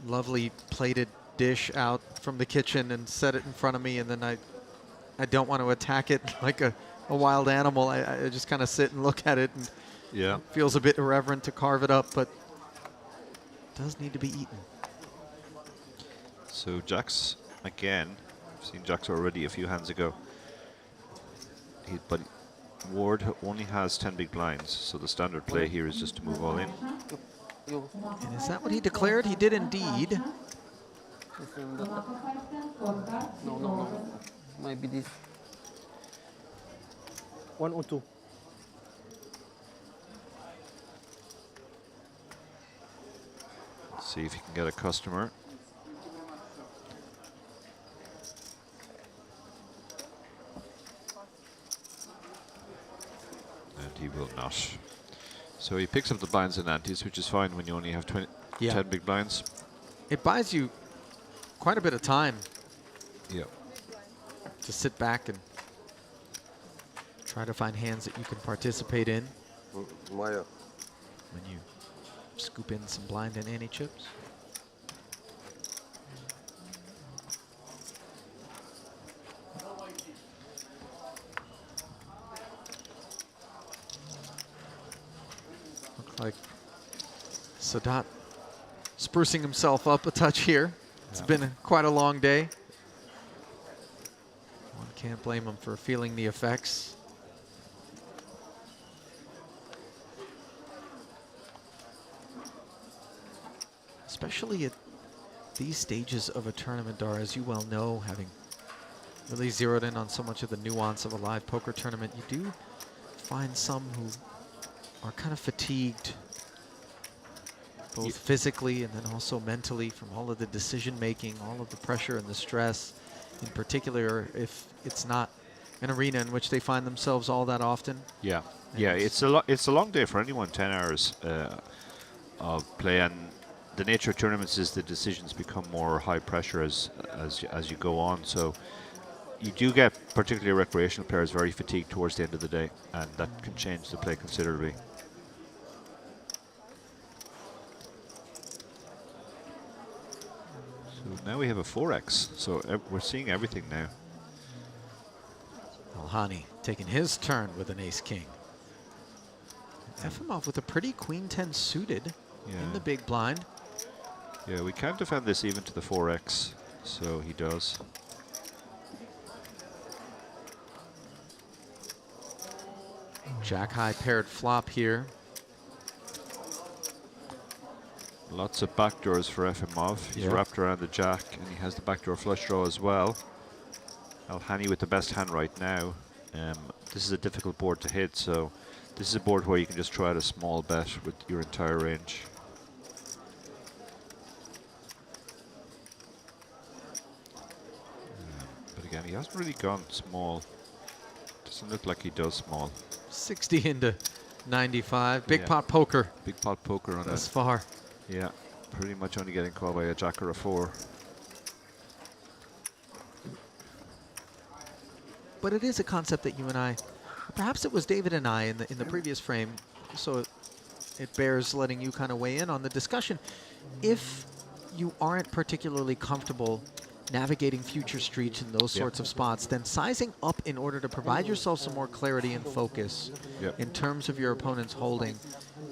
lovely plated dish out from the kitchen and set it in front of me, and then I don't want to attack it like a wild animal. I just kind of sit and look at it, and yeah, feels a bit irreverent to carve it up, but it does need to be eaten. So jacks again. I've seen jacks already a few hands ago. But Ward only has 10 big blinds, so the standard play here is just to move all in. And is that what he declared? He did indeed. No. Maybe this. 1 or 2. Let's see if he can get a customer. And he will not. So he picks up the blinds and antes, which is fine when you only have 10 big blinds. It buys you quite a bit of time. Yeah. To sit back and try to find hands that you can participate in. When you scoop in some blind and ante chips. Look like Sadat sprucing himself up a touch here. It's been quite a long day. One can't blame him for feeling the effects. Especially at these stages of a tournament, Dara, as you well know, having really zeroed in on so much of the nuance of a live poker tournament, you do find some who are kind of fatigued, both physically and then also mentally, from all of the decision making, all of the pressure and the stress, in particular if it's not an arena in which they find themselves all that often. Yeah, yeah, it's a long day for anyone. 10 hours of play, and the nature of tournaments is the decisions become more high pressure as you go on. So you do get, particularly recreational players, very fatigued towards the end of the day, and that can change the play considerably. So now we have a 4x, so we're seeing everything now. Alhani taking his turn with an ace-king. Efimov with a pretty queen-10 suited in the big blind. Yeah, we can't defend this even to the 4x, so he does. Jack-high paired flop here. Lots of backdoors for Efimov. He's wrapped around the jack, and he has the backdoor flush draw as well. Alhani with the best hand right now. This is a difficult board to hit, so this is a board where you can just try out a small bet with your entire range. But again, he hasn't really gone small. Doesn't look like he does small. 60 into 95. Big pot poker. Big pot poker on thus far. Yeah, pretty much only getting called by a jack or a 4. But it is a concept that you and I, perhaps it was David and I in the previous frame, so it bears letting you kind of weigh in on the discussion. If you aren't particularly comfortable navigating future streets in those sorts of spots, then sizing up in order to provide yourself some more clarity and focus in terms of your opponent's holding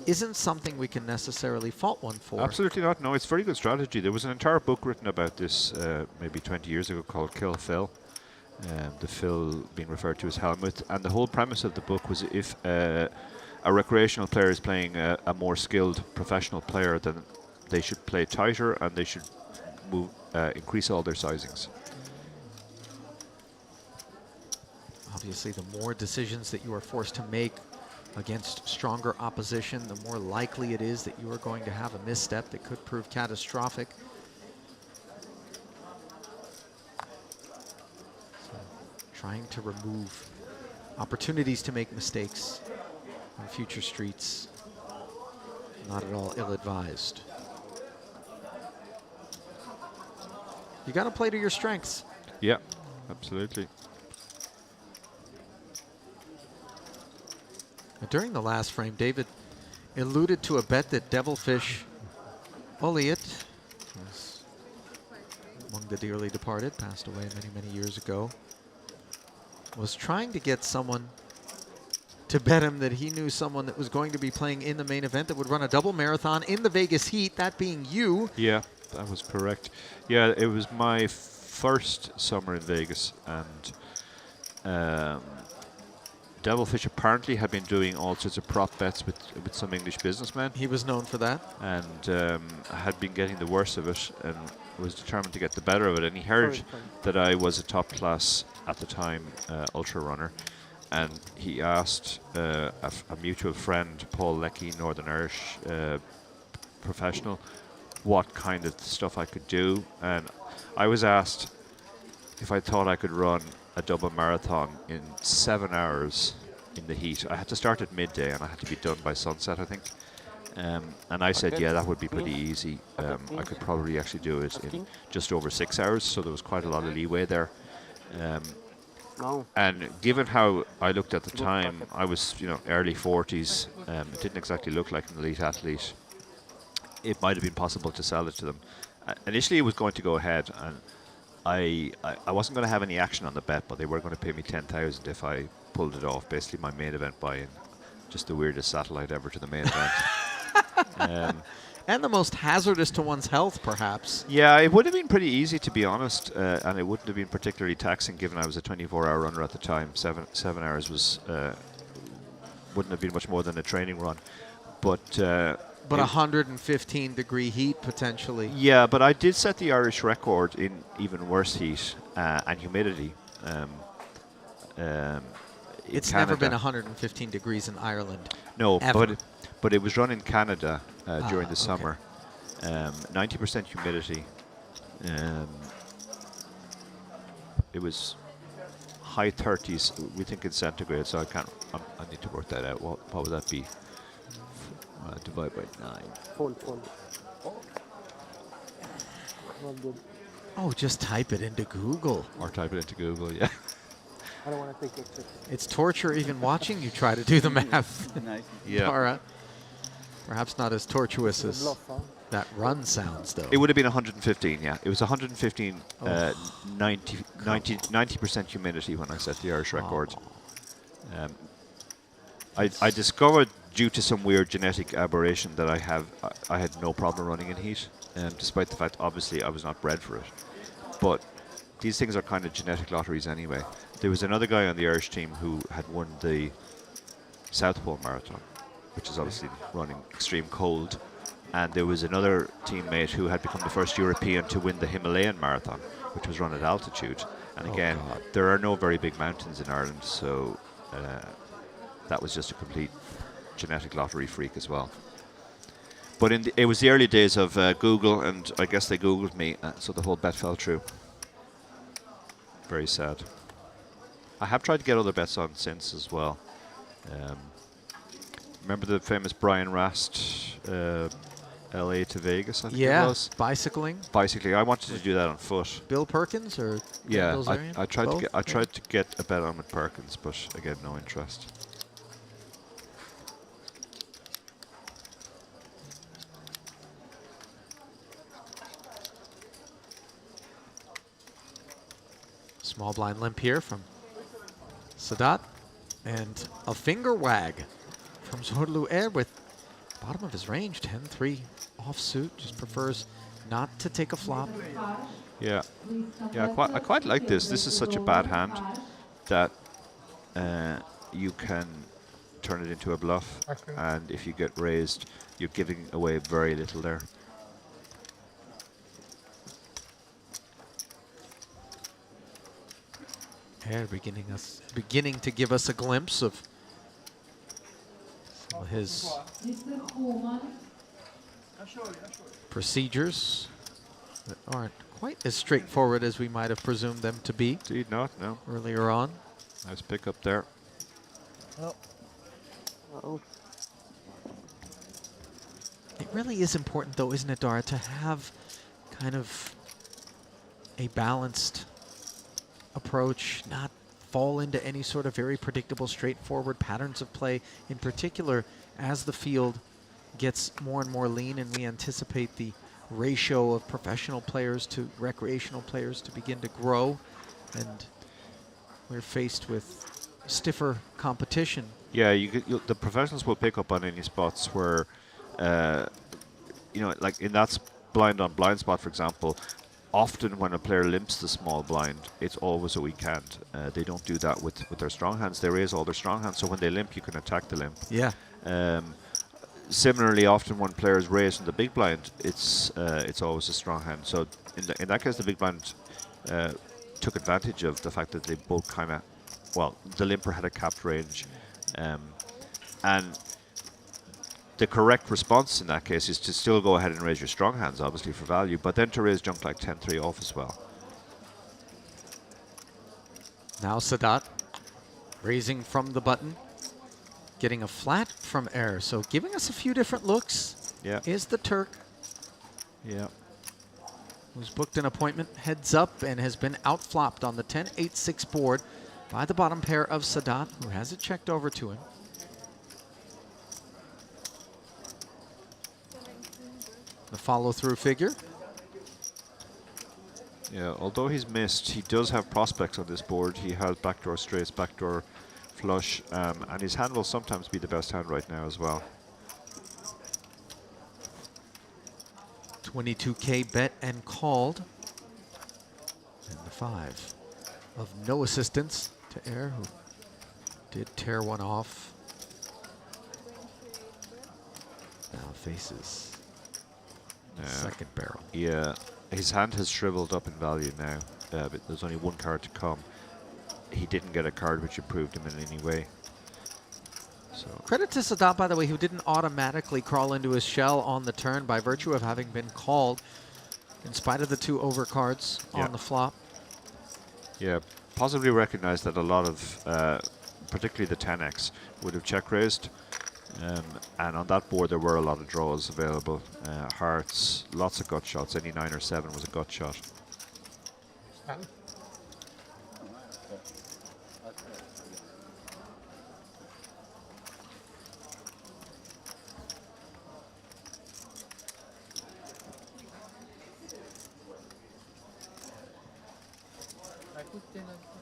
isn't something we can necessarily fault one for. Absolutely not. No, it's very good strategy. There was an entire book written about this maybe 20 years ago called Kill Phil. The Phil being referred to as Helmut. And the whole premise of the book was if a recreational player is playing a more skilled professional player, then they should play tighter and they should increase all their sizings. Obviously, the more decisions that you are forced to make against stronger opposition, the more likely it is that you are going to have a misstep that could prove catastrophic. So, trying to remove opportunities to make mistakes on future streets, not at all ill-advised. You got to play to your strengths. Yeah, absolutely. During the last frame, David alluded to a bet that Devilfish Olliott, was among the dearly departed, passed away many, many years ago, was trying to get someone to bet him that he knew someone that was going to be playing in the main event that would run a double marathon in the Vegas heat, that being you. Yeah. That was correct. Yeah, it was my first summer in Vegas, and Devilfish apparently had been doing all sorts of prop bets with some English businessmen. He was known for that. And had been getting the worst of it and was determined to get the better of it. And he heard that I was a top class, at the time, ultra runner. And he asked a mutual friend, Paul Leckie, Northern Irish professional, what kind of stuff I could do. And I was asked if I thought I could run a double marathon in 7 hours in the heat. I had to start at midday and I had to be done by sunset, I think. And I said, yeah, that would be pretty easy. I could probably actually do it in just over 6 hours, so there was quite a lot of leeway there. And given how I looked at the time, I was, early 40s. It didn't exactly look like an elite athlete. It might have been possible to sell it to them. Initially, it was going to go ahead, and I wasn't going to have any action on the bet, but they were going to pay me 10,000 if I pulled it off. Basically, my main event buy-in, just the weirdest satellite ever to the main event. And the most hazardous to one's health, perhaps. Yeah, it would have been pretty easy, to be honest, and it wouldn't have been particularly taxing, given I was a 24-hour runner at the time. 7 hours wouldn't have been much more than a training run, but 115-degree heat potentially. Yeah, but I did set the Irish record in even worse heat and humidity. It's never been 115 degrees in Ireland. No, ever. but it was run in Canada during the summer. 90% humidity. It was high 30s, we think in centigrade, so I need to work that out. What would that be? Divide by 9. Fold. Not good. Oh, just type it into Google. Or type it into Google, yeah. I don't want to take it. It's torture even watching you try to do the math. Nice. Yeah. Tara. Perhaps not as tortuous as that run sounds, though. It would have been 115, yeah. It was 115, 90% humidity when I set the Irish record. I discovered, due to some weird genetic aberration, that I had no problem running in heat, despite the fact, obviously, I was not bred for it. But these things are kind of genetic lotteries anyway. There was another guy on the Irish team who had won the South Pole Marathon, which is obviously running extreme cold. And there was another teammate who had become the first European to win the Himalayan Marathon, which was run at altitude. And again, there are no very big mountains in Ireland, so that was just a complete genetic lottery freak as well. But it was the early days of Google, and I guess they Googled me, so the whole bet fell through. Very sad. I have tried to get other bets on since as well. Remember the famous Brian Rast, LA to Vegas, I think it was? Bicycling. Bicycling. I wanted to do that on foot. Bill Perkins or yeah, I tried to get a bet on with Perkins, but again, no interest. Small blind limp here from Sadat, and a finger wag from Zorlu Air with bottom of his range, 10-3 offsuit, just prefers not to take a flop. Yeah, I quite like this. This is such a bad hand that you can turn it into a bluff, and if you get raised, you're giving away very little there. Air beginning to give us a glimpse of some of his procedures that aren't quite as straightforward as we might have presumed them to be. Indeed not, no. Earlier on. Nice pick up there. It really is important, though, isn't it, Dara, to have kind of a balanced approach, not fall into any sort of very predictable, straightforward patterns of play, in particular as the field gets more and more lean and we anticipate the ratio of professional players to recreational players to begin to grow, and we're faced with stiffer competition. Yeah, the professionals will pick up on any spots where, like in that blind on blind spot, for example, often when a player limps the small blind, it's always a weak hand. They don't do that with their strong hands. They raise all their strong hands, so when they limp, you can attack the limp. Yeah. Similarly, often when players raise from the big blind, it's always a strong hand. So in that case, the big blind took advantage of the fact that they both kind of, well, the limper had a capped range, and the correct response in that case is to still go ahead and raise your strong hands, obviously for value, but then to raise junk like 10-3 off as well. Now Sadat raising from the button, getting a flat from air. So giving us a few different looks. Yeah. Is the Turk. Yeah. Who's booked an appointment heads up and has been outflopped on the 10-8-6 board by the bottom pair of Sadat, who has it checked over to him. The follow-through figure. Yeah, although he's missed, he does have prospects on this board. He has backdoor straights, backdoor flush, and his hand will sometimes be the best hand right now as well. 22K bet and called. And the 5 of no assistance to Air, who did tear one off. Now faces second barrel. Yeah, his hand has shriveled up in value now, but there's only one card to come. He didn't get a card which improved him in any way. So Credit to Sadat, by the way, who didn't automatically crawl into his shell on the turn by virtue of having been called, in spite of the 2 overcards on the flop. Yeah, possibly recognized that a lot of, particularly the 10x, would have check raised. And on that board there were a lot of draws available. Hearts, lots of gut shots. Any 9 or 7 was a gut shot.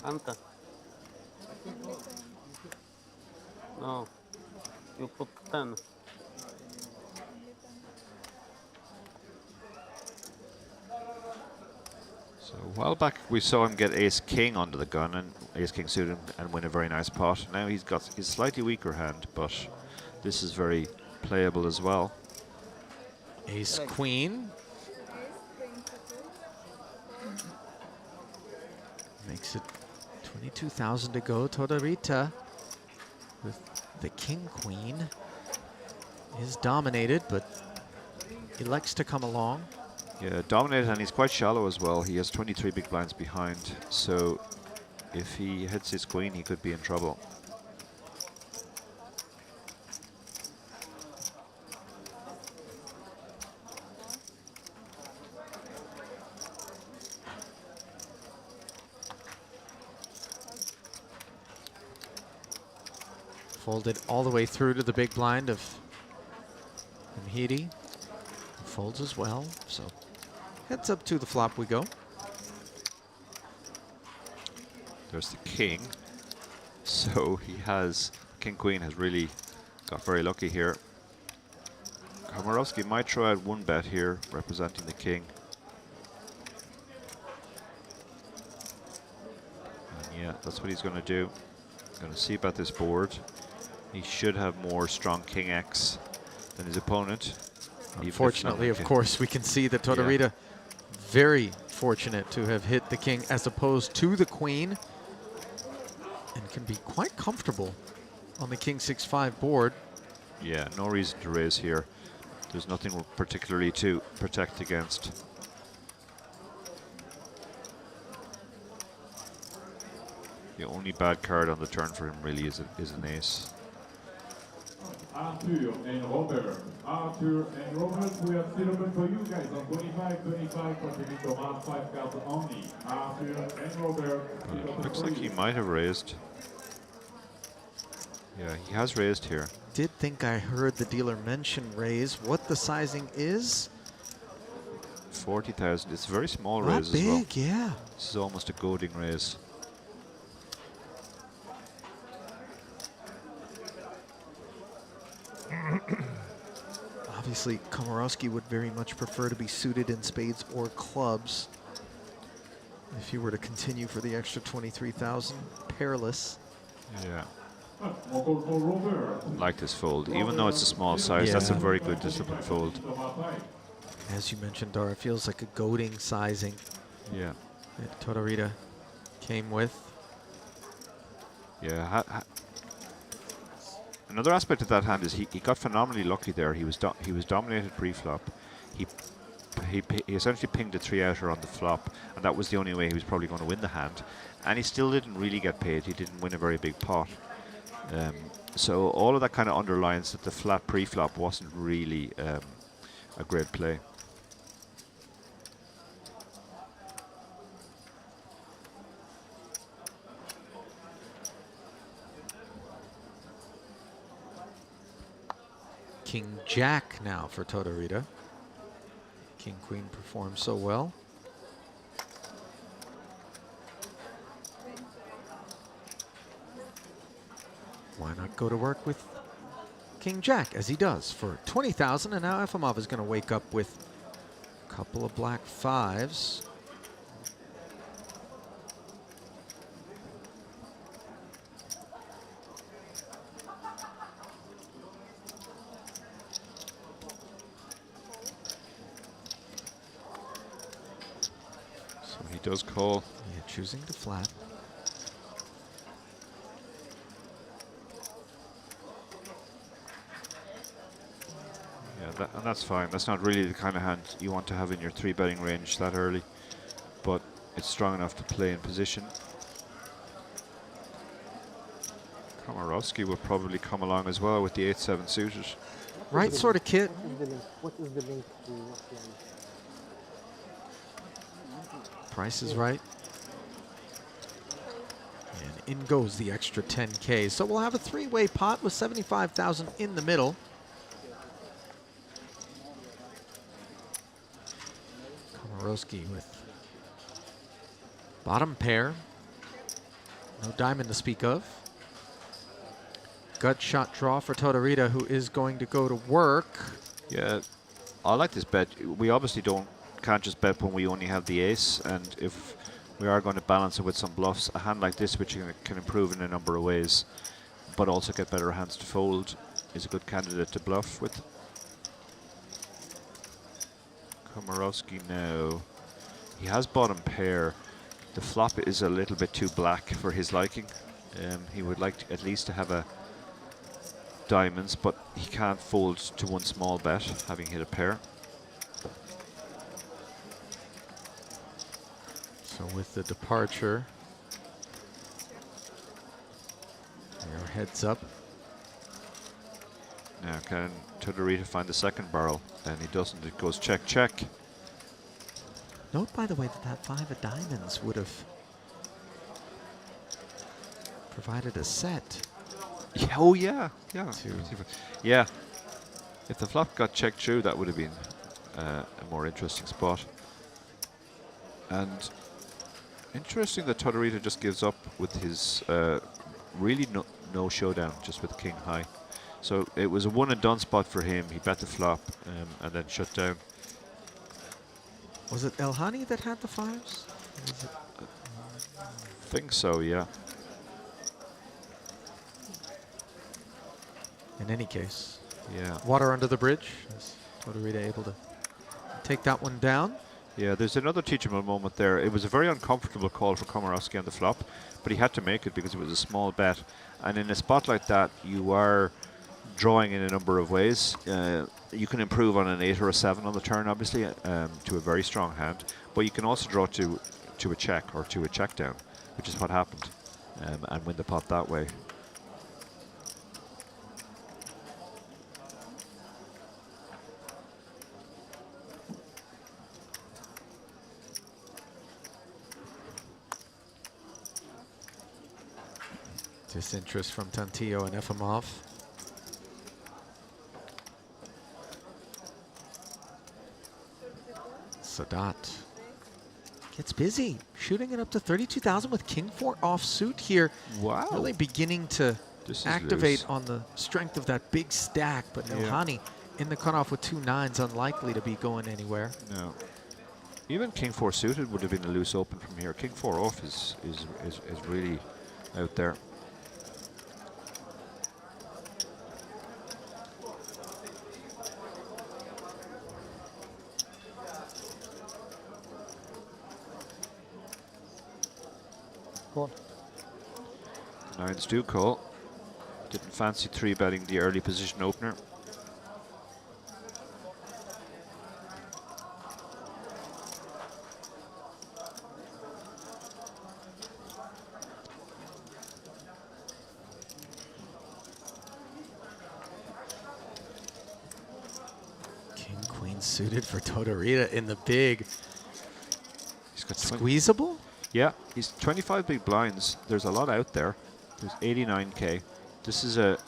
Anta. No. You put 10. So a while back we saw him get ace king onto the gun and ace king suited and win a very nice pot. Now he's got his slightly weaker hand, but this is very playable as well. Ace queen. Makes it 22,000 to go. Todorita with the king queen is dominated, but elects to come along. Yeah, dominated, and he's quite shallow as well. He has 23 big blinds behind, so if he hits his queen, he could be in trouble. Folded all the way through to the big blind of Mhidi. Folds as well, so heads up to the flop we go. There's the king. So he has, king queen has really got very lucky here. Komorowski might throw out one bet here, representing the king. And yeah, that's what he's going to do. Going to see about this board. He should have more strong king X than his opponent. Unfortunately, of course, we can see that Todorita very fortunate to have hit the king as opposed to the queen, and can be quite comfortable on the king 6-5 board. Yeah, no reason to raise here. There's nothing particularly to protect against. The only bad card on the turn for him really is an ace. Arthur and Robert. Arthur and Robert, we have still open for you guys on 25 for the Thomas, 5 cards only. Arthur and Robert. Looks like he might have raised. Yeah, he has raised here. Did think I heard the dealer mention raise. What the sizing is? 40,000. It's a very small Not raise as well. big, yeah. This is almost a goading raise. Obviously, Komorowski would very much prefer to be suited in spades or clubs if he were to continue for the extra 23,000 pairless. Yeah. Like this fold. Even though it's a small size, that's a very good disciplined fold. As you mentioned, Dara, feels like a goading sizing. Yeah. That Todorita came with. Yeah. Another aspect of that hand is he got phenomenally lucky there. He was dominated pre-flop. He essentially pinged a 3-outer on the flop, and that was the only way he was probably going to win the hand. And he still didn't really get paid. He didn't win a very big pot. So all of that kind of underlines that the flat pre-flop wasn't really a great play. King Jack now for Todorita. King Queen performed so well. Why not go to work with King Jack, as he does, for 20,000, and now Efimov is going to wake up with a couple of black fives. So he does call. Yeah, choosing to flat. And that's fine. That's not really the kind of hand you want to have in your 3-betting range that early, but it's strong enough to play in position. Komorowski will probably come along as well with the 8-7 suited. Right sort of kit. What is the link to what Price is right. And in goes the extra 10K. So we'll have a 3-way pot with 75,000 in the middle. Komorowski with bottom pair. No diamond to speak of. Gut shot draw for Todorita, who is going to go to work. Yeah, I like this bet. We obviously can't just bet when we only have the ace, and if we are going to balance it with some bluffs, a hand like this, which can improve in a number of ways, but also get better hands to fold, is a good candidate to bluff with. Komorowski now. He has bottom pair. The flop is a little bit too black for his liking. He would like at least to have a diamonds, but he can't fold to one small bet, having hit a pair. So with the departure, your heads up. Now can Todorita find the second barrel? And he doesn't. It goes check, check. Note, by the way, that 5 of diamonds would have provided a set. Yeah, oh yeah, yeah. Yeah. If the flop got checked through, that would have been a more interesting spot. And interesting that Todorita just gives up with his really no showdown, just with king high. So it was a one and done spot for him. He bet the flop and then shut down. Was it Elhani that had the 5s? I think so, yeah. In any case, yeah. Water under the bridge. Is Todorita able to take that one down? Yeah, there's another teachable moment there. It was a very uncomfortable call for Komorowski on the flop, but he had to make it because it was a small bet. And in a spot like that, you are drawing in a number of ways. You can improve on an 8 or a 7 on the turn, obviously, to a very strong hand. But you can also draw to a check or to a check down, which is what happened, and win the pot that way. Disinterest from Tantillo and Efimov. Sadat gets busy, shooting it up to 32,000 with King 4 offsuit here. Wow. Really beginning to activate on the strength of that big stack, but Yeah. Elhani in the cutoff with 2 9s, unlikely to be going anywhere. No. Even King 4 suited would have been a loose open from here. King 4 off is really out there. Call. Nines do call. Didn't fancy 3-betting the early position opener. King Queen suited for Todorita in the big. He's got Squeezable? Yeah, he's 25 big blinds. There's a lot out there. There's 89k. This is a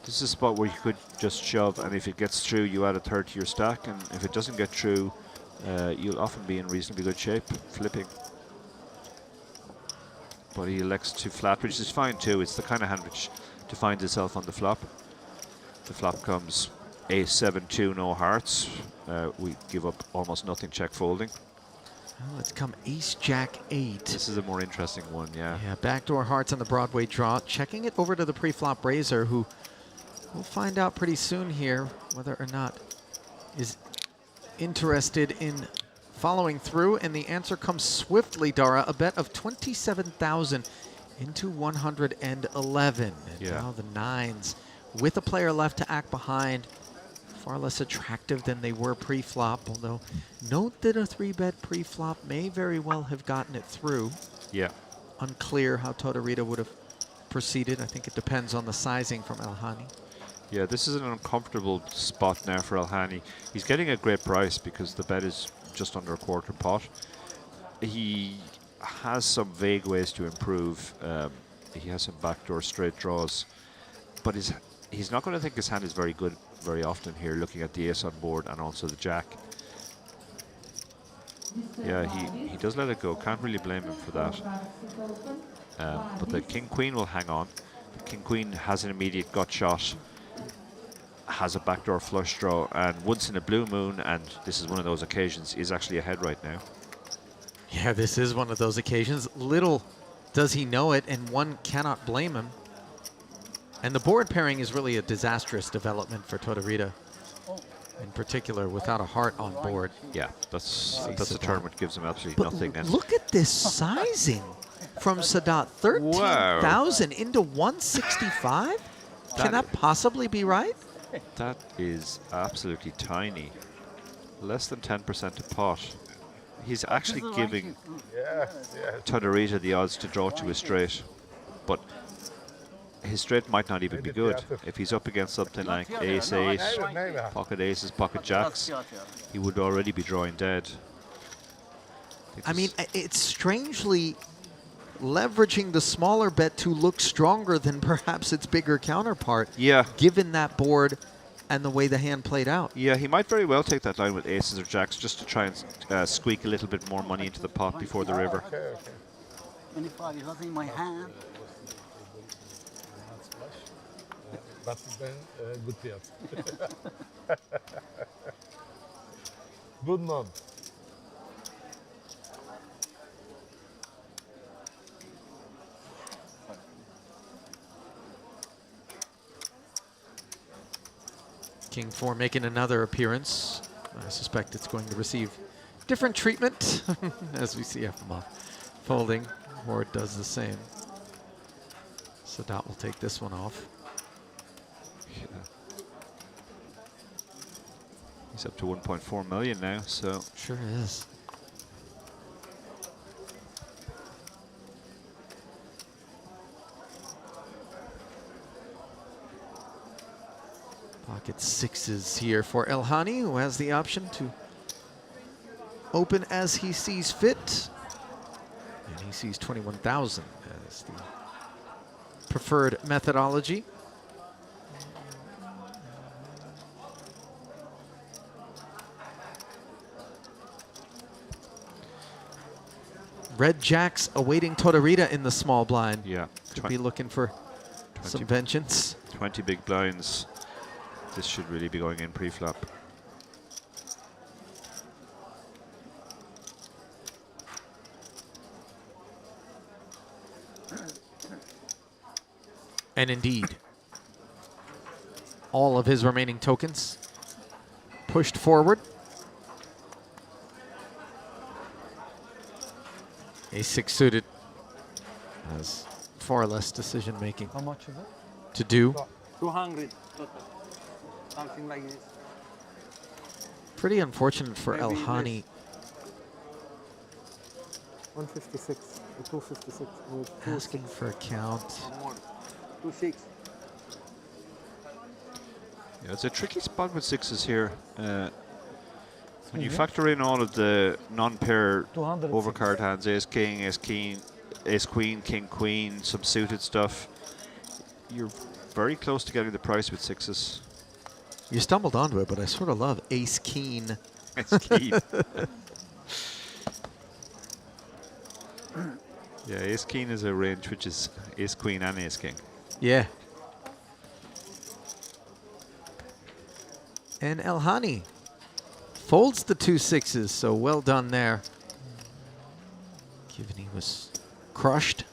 spot where you could just shove, and if it gets through, you add a third to your stack, and if it doesn't get through, you'll often be in reasonably good shape flipping. But he elects to flat, which is fine too. It's the kind of hand which defines itself on the flop. The flop comes ace 7 2 no hearts. We give up almost nothing, check folding. Well, it's come ace jack 8. This is a more interesting one, yeah. Yeah, backdoor hearts on the Broadway draw. Checking it over to the pre-flop raiser, who we'll find out pretty soon here whether or not is interested in following through. And the answer comes swiftly, Dara. A bet of 27,000 into 111. And Yeah. now the 9s with a player left to act behind. Far less attractive than they were pre-flop, although note that a 3-bet pre-flop may very well have gotten it through. Yeah. Unclear how Todorita would have proceeded. I think it depends on the sizing from Elhani. Yeah, this is an uncomfortable spot now for Elhani. He's getting a great price because the bet is just under a quarter pot. He has some vague ways to improve. He has some backdoor straight draws, but he's not going to think his hand is very good very often here, looking at the ace on board and also the jack. Yeah, he does let it go. Can't really blame him for that. But the king queen will hang on. The king queen has an immediate gut shot, has a backdoor flush draw, and once in a blue moon, and this is one of those occasions, is actually ahead right now. Yeah, this is one of those occasions. Little does he know it, and one cannot blame him. And the board pairing is really a disastrous development for Todorita, in particular, without a heart on board. Yeah, that's a turn which gives him absolutely nothing. And Look at this sizing from Sadat. 13,000 into 165? Can that possibly be right? that is absolutely tiny. Less than 10% a pot. He's actually giving Todorita the odds to draw to a straight, but his straight might not even be good. If he's up against something like ace 8, pocket aces, pocket jacks, he would already be drawing dead. I mean, it's strangely leveraging the smaller bet to look stronger than perhaps its bigger counterpart. Yeah. Given that board and the way the hand played out. Yeah, he might very well take that line with aces or jacks just to try and squeak a little bit more money into the pot before the river. 25 is not in my hand. That's then good yet. Good nod. King 4 making another appearance. I suspect it's going to receive different treatment as we see FMoff folding. Ward does the same. Sadat will take this one off. Yeah. He's up to 1.4 million now, so. Sure is. Pocket sixes here for Elhani, who has the option to open as he sees fit. And he sees 21,000 as the preferred methodology. Red Jacks awaiting Todorita in the small blind. Yeah. Could be looking for some vengeance. 20 big blinds. This should really be going in pre-flop. And indeed, all of his remaining tokens pushed forward. Ace-6 suited has far less decision making. How much is it? To do. 200 total. Something like this. Pretty unfortunate for Maybe Elhani. 156, 256. Asking for a count. More. 26. Yeah, it's a tricky spot with sixes here. When you factor in all of the non-pair 206. overcard hands, ace king, ace queen, king queen, some suited stuff, you're very close to getting the price with sixes. You stumbled onto it, but I sort of love ace keen. Ace keen. Yeah, ace king is a range which is ace queen and ace king. Yeah. And Elhani folds the 2 6s, so well done there. Given he was crushed.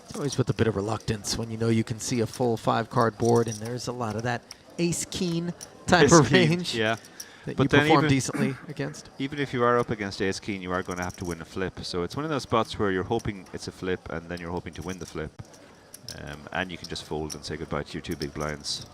It's always with a bit of reluctance when you know you can see a full 5-card board, and there's a lot of that ace-keen type Ace of king, range yeah. that But you then perform even- decently against. Even if you are up against ace king, you are going to have to win a flip. So it's one of those spots where you're hoping it's a flip, and then you're hoping to win the flip. And you can just fold and say goodbye to your 2 big blinds.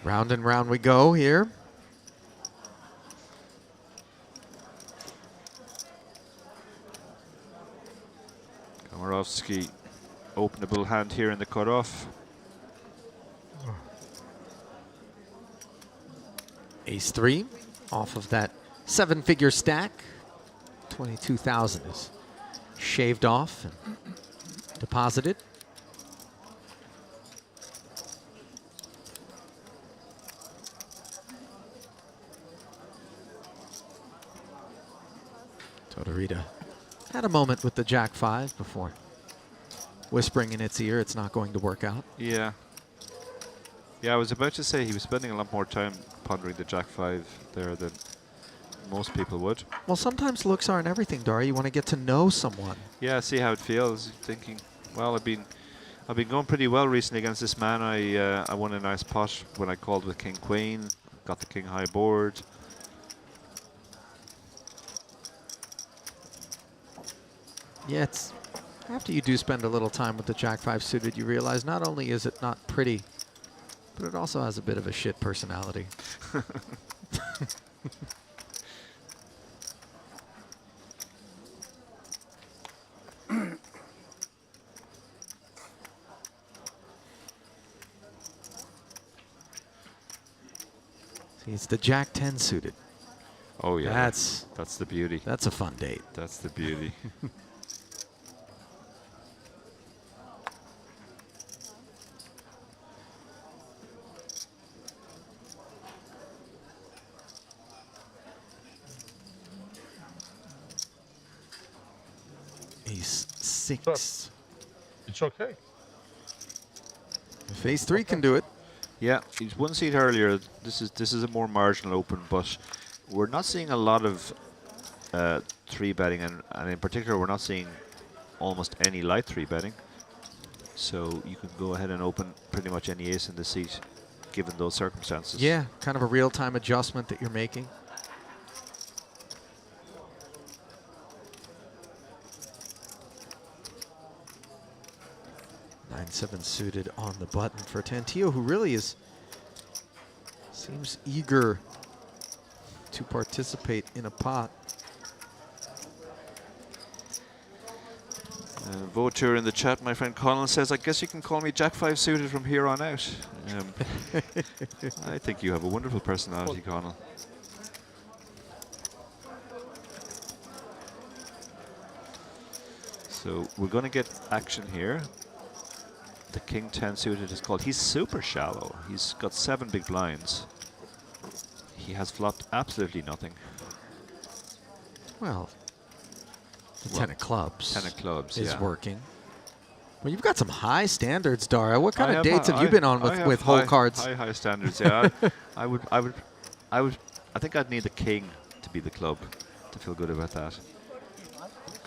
Round and round we go here. Komorowski, openable hand here in the cutoff. Ace-3 off of that 7-figure stack. 22,000 is shaved off and deposited. Todorita had a moment with the Jack-5 before whispering in its ear it's not going to work out. Yeah. Yeah, I was about to say he was spending a lot more time pondering the Jack-5 there than most people would. Well, sometimes looks aren't everything, Dari. You want to get to know someone. Yeah, see how it feels. Thinking, well, I've been going pretty well recently against this man. I won a nice pot when I called with King Queen, got the King High board. Yeah, it's after you do spend a little time with the Jack-5 suited, you realize not only is it not pretty, but it also has a bit of a shit personality. See, it's the Jack-10 suited. Oh yeah, That's the beauty. That's a fun date. That's the beauty. Ace-6. It's okay. If Ace-3 can do it. Yeah, he's one seat earlier. This is a more marginal open, but we're not seeing a lot of 3-betting, and in particular, we're not seeing almost any light 3-betting. So you can go ahead and open pretty much any ace in the seat, given those circumstances. Yeah, kind of a real-time adjustment that you're making. Nine-7 suited on the button for Tantillo, who really seems eager to participate in a pot. Voter in the chat, my friend Colin says, I guess you can call me Jack-5 suited from here on out. I think you have a wonderful personality, Colin. So we're going to get action here. The king 10 suited is called. He's super shallow. He's got 7 big blinds. He has flopped absolutely nothing. Well, the 10 of clubs. 10 of clubs is yeah. working. Well, you've got some high standards, Dara. What kind I of dates have you been on with hole cards? High standards. Yeah, I think I'd need the king to be the club to feel good about that.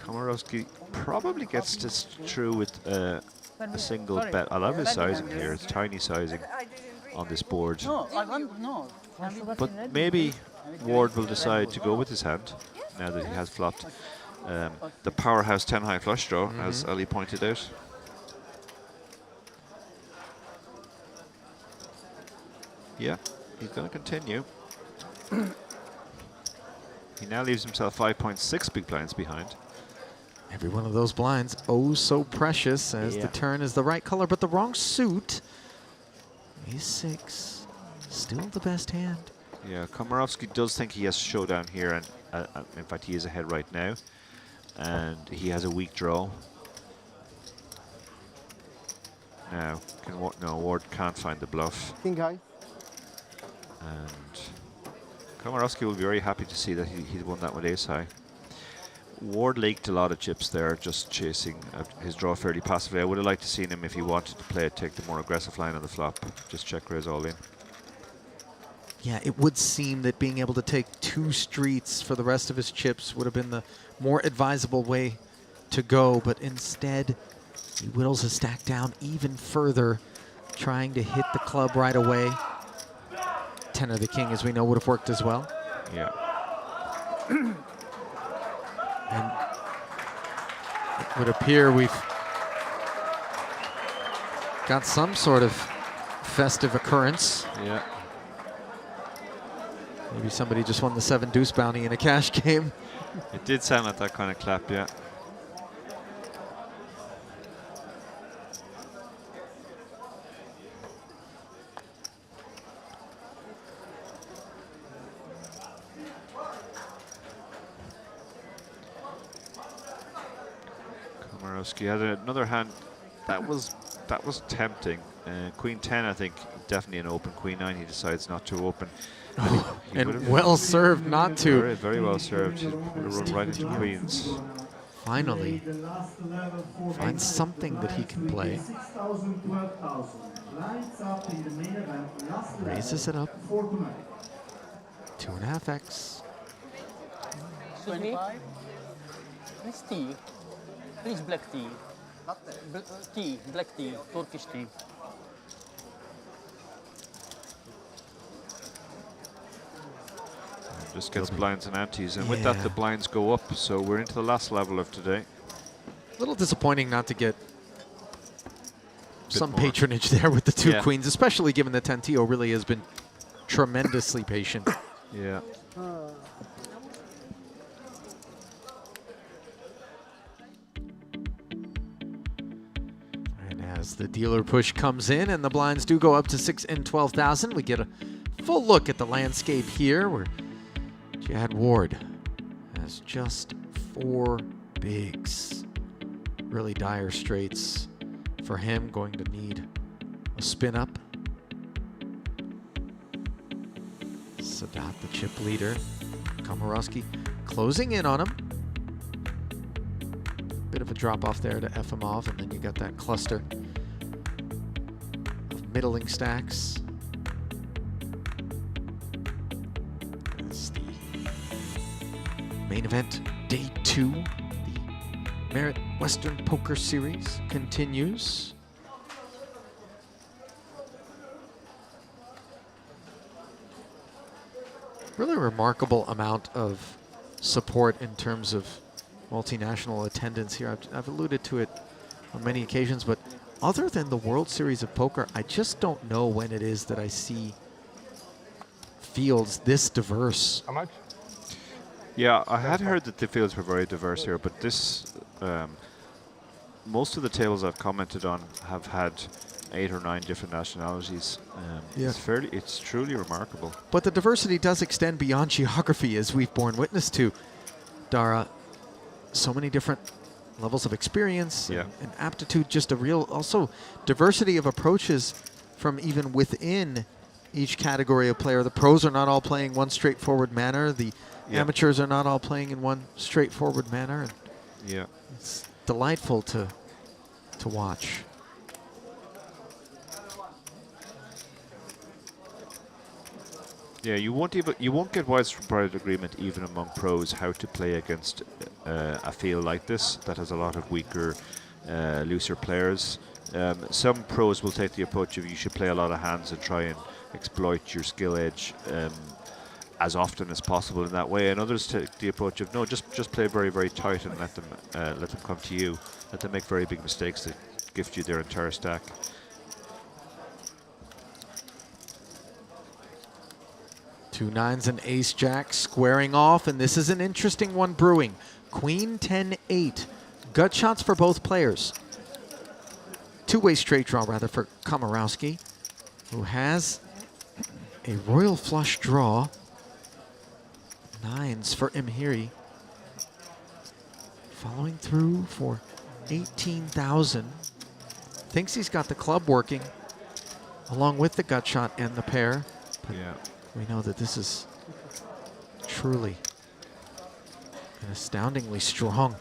Komorowski probably gets this through with a single bet. I love his sizing here. It's tiny sizing on this board. No, I want no. But maybe Ward will decide to go with his hand now that he has flopped the powerhouse 10 high flush draw, as Ali pointed out. Yeah, he's going to continue. He now leaves himself 5.6 big blinds behind. Every one of those blinds, oh so precious, as the turn is the right color, but the wrong suit. Ace 6, still the best hand. Yeah, Komorowski does think he has showdown here, and in fact he is ahead right now. And he has a weak draw. Now, no, Ward can't find the bluff. King high. And Komorowski will be very happy to see that he won that with ace high. Ward leaked a lot of chips there, just chasing his draw fairly passively. I would have liked to seen him, if he wanted to play it, take the more aggressive line on the flop. Just check raise all in. Yeah, it would seem that being able to take 2 streets for the rest of his chips would have been the more advisable way to go, but instead he whittles his stack down even further, trying to hit the club right away. 10 of the king, as we know, would have worked as well. Yeah. And it would appear we've got some sort of festive occurrence. Yeah. Maybe somebody just won the 7 deuce bounty in a cash game. It did sound like that kind of clap, yeah. Komorowski had another hand that was tempting. Queen 10, I think, definitely an open. Queen 9, he decides not to open. And well served not to. Very, very well served. He would have run right into queens. Finally, find something that he can play. Raises it up. 2.5x. 25. Please tea. Please black tea. Tea, black tea, Turkish tea. Just gets blinds and antes, and with that the blinds go up, so we're into the last level of today. A little disappointing not to get some more patronage there with the 2 queens, especially given that Tantio really has been tremendously patient. Yeah. And as the dealer push comes in and the blinds do go up to 6 and 12,000, we get a full look at the landscape here, where Jad Ward has just 4 bigs. Really dire straits for him, going to need a spin up. Sadat, the chip leader. Komorowski closing in on him. Bit of a drop off there to Efimov, and then you got that cluster of middling stacks. That's the main event, day 2. The Merit Western Poker Series continues. Really remarkable amount of support in terms of multinational attendance here. I've alluded to it on many occasions, but other than the World Series of Poker, I just don't know when it is that I see fields this diverse. How much? Yeah, I had heard that the fields were very diverse here, but this, most of the tables I've commented on have had 8 or 9 different nationalities. It's truly remarkable. But the diversity does extend beyond geography, as we've borne witness to, Dara. So many different levels of experience Yeah. and aptitude, just a real, also diversity of approaches from even within each category of player. The pros are not all playing one straightforward manner. The Yeah. amateurs are not all playing in one straightforward manner. And Yeah. it's delightful to watch. Yeah, you won't get widespread agreement even among pros how to play against a field like this that has a lot of weaker, looser players. Some pros will take the approach of you should play a lot of hands and try and exploit your skill edge as often as possible in that way, and others take the approach of no, just play very, very tight and let them come to you. Let them make very big mistakes that gift you their entire stack. Two nines and ace jack squaring off, and this is an interesting one brewing. Queen 10-8. Gut shots for both players. Two-way straight draw, rather, for Komorowski, who has a royal flush draw. Nines for Imhiri. Following through for 18,000. Thinks he's got the club working, along with the gut shot and the pair. But yeah. We know that this is truly an astoundingly strong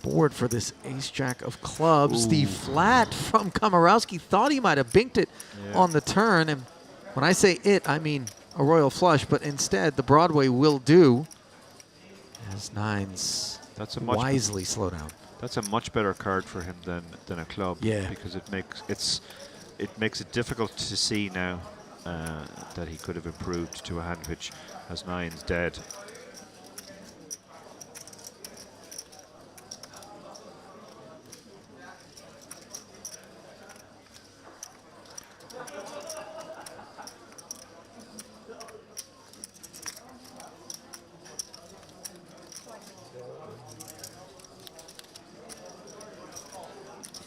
board for this ace-jack of clubs. Ooh. The flat from Komorowski, thought he might have binked it on the turn. And when I say it, I mean a royal flush, but instead the Broadway will do as nines wisely slow down. That's a much better card for him than a club. Yeah. Because it makes it difficult to see now that he could have improved to a hand which has nines dead.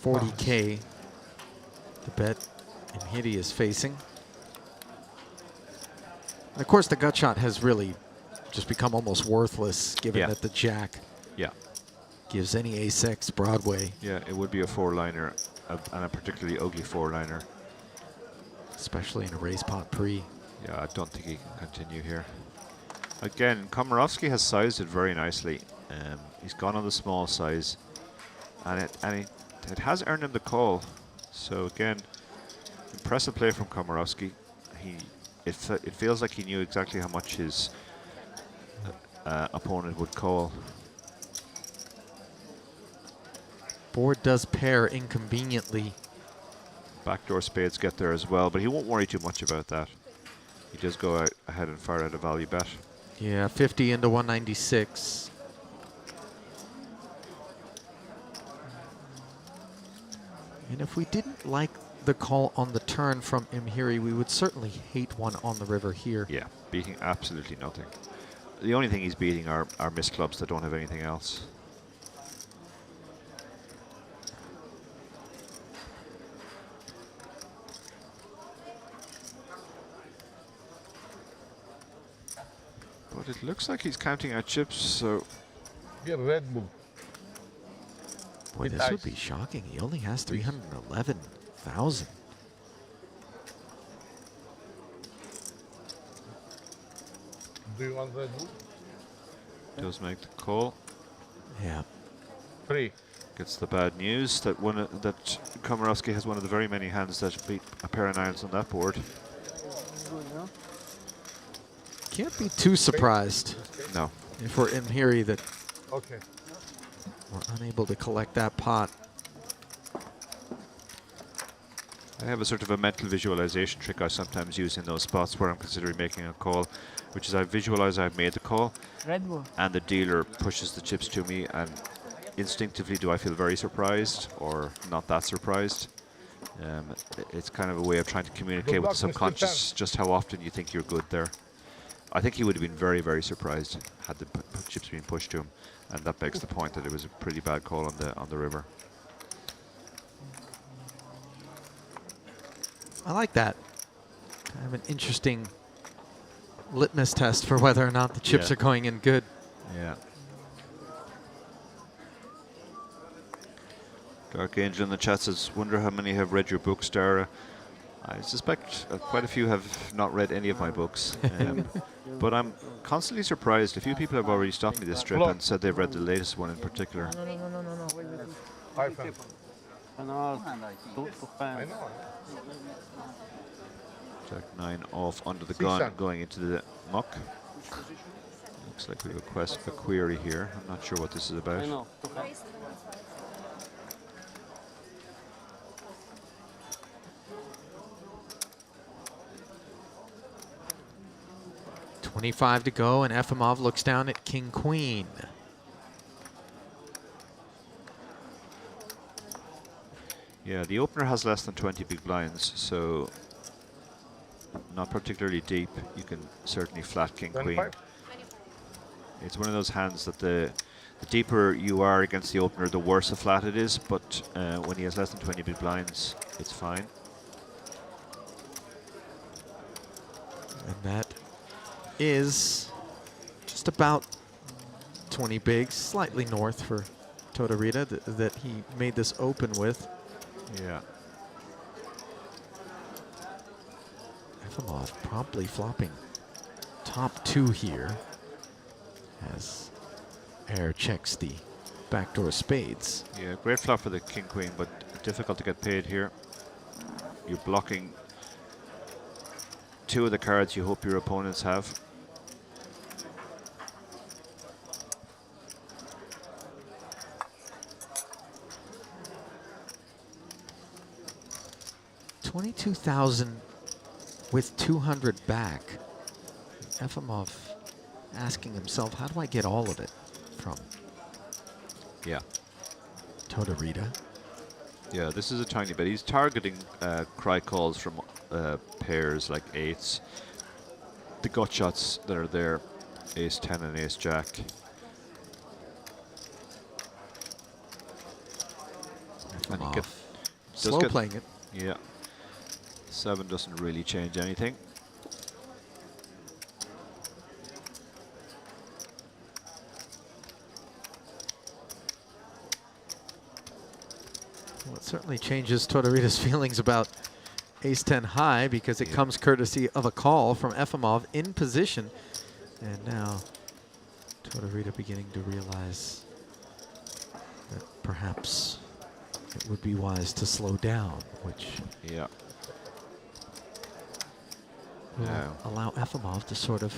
$40K, the bet Imhiri is facing. And of course, the gut shot has really just become almost worthless, given that the jack gives any ace-x Broadway. Yeah, it would be a four-liner, and a particularly ugly four-liner. Especially in a race pot pre. Yeah, I don't think he can continue here. Again, Komorowski has sized it very nicely. He's gone on the small size, and it has earned him the call. So again, impressive play from Komorowski. It feels like he knew exactly how much his opponent would call. Board does pair inconveniently. Backdoor spades get there as well, but he won't worry too much about that. He does go ahead and fire out a value bet. Yeah, 50 into 196. And if we didn't like the call on the turn from Imhiri, we would certainly hate one on the river here. Yeah, beating absolutely nothing. The only thing he's beating are missed clubs that don't have anything else. But it looks like he's counting out chips, so... Yeah, Red Bull. Boy, this would be shocking. He only has 311,000. Do you want Red Bull? Does make the call. Yeah. 3. Gets the bad news that that Komorowski has one of the very many hands that beat a pair of nines on that board. Can't be too surprised. No. If we're Imhiri that Okay. we're unable to collect that pot. I have a sort of a mental visualization trick I sometimes use in those spots where I'm considering making a call, which is I visualize I've made the call, Red Bull. and the dealer pushes the chips to me, and instinctively do I feel very surprised or not that surprised. It's kind of a way of trying to communicate with the subconscious just how often you think you're good there. I think he would have been very, very surprised had the chips been pushed to him, and that begs the point that it was a pretty bad call on the river. I like that. Kind of an interesting litmus test for whether or not the chips are going in good. Yeah. Dark Angel in the chat says, wonder how many have read your books, Dara. I suspect quite a few have not read any of my books. But I'm constantly surprised. A few people have already stopped me this trip and said they've read the latest one in particular. No. High fan. Jack 9 off under the 6 gun, cent. going into the muck. Looks like we have a query here. I'm not sure what this is about. 25 to go, and Efimov looks down at King Queen. Yeah, the opener has less than 20 big blinds, so not particularly deep. You can certainly flat King Queen. It's one of those hands that the deeper you are against the opener, the worse a flat it is, but when he has less than 20 big blinds, it's fine. And that is just about 20 bigs, slightly north for Totorita that he made this open with. Yeah. Efimov promptly flopping top 2 here as Air checks the backdoor spades. Yeah, great flop for the King Queen, but difficult to get paid here. You're blocking 2 of the cards you hope your opponents have. $22,000 with 200 back. Efimov asking himself, how do I get all of it from Totorita? Yeah, this is a tiny bit. He's targeting cry calls from pairs like 8s. The gut shots that are there, Ace 10 and Ace Jack. And he slow playing it. Yeah. 7 doesn't really change anything. Well, it certainly changes Totorita's feelings about Ace-10 high because it comes courtesy of a call from Efimov in position. And now Totorita beginning to realize that perhaps it would be wise to slow down, which will allow Efimov to sort of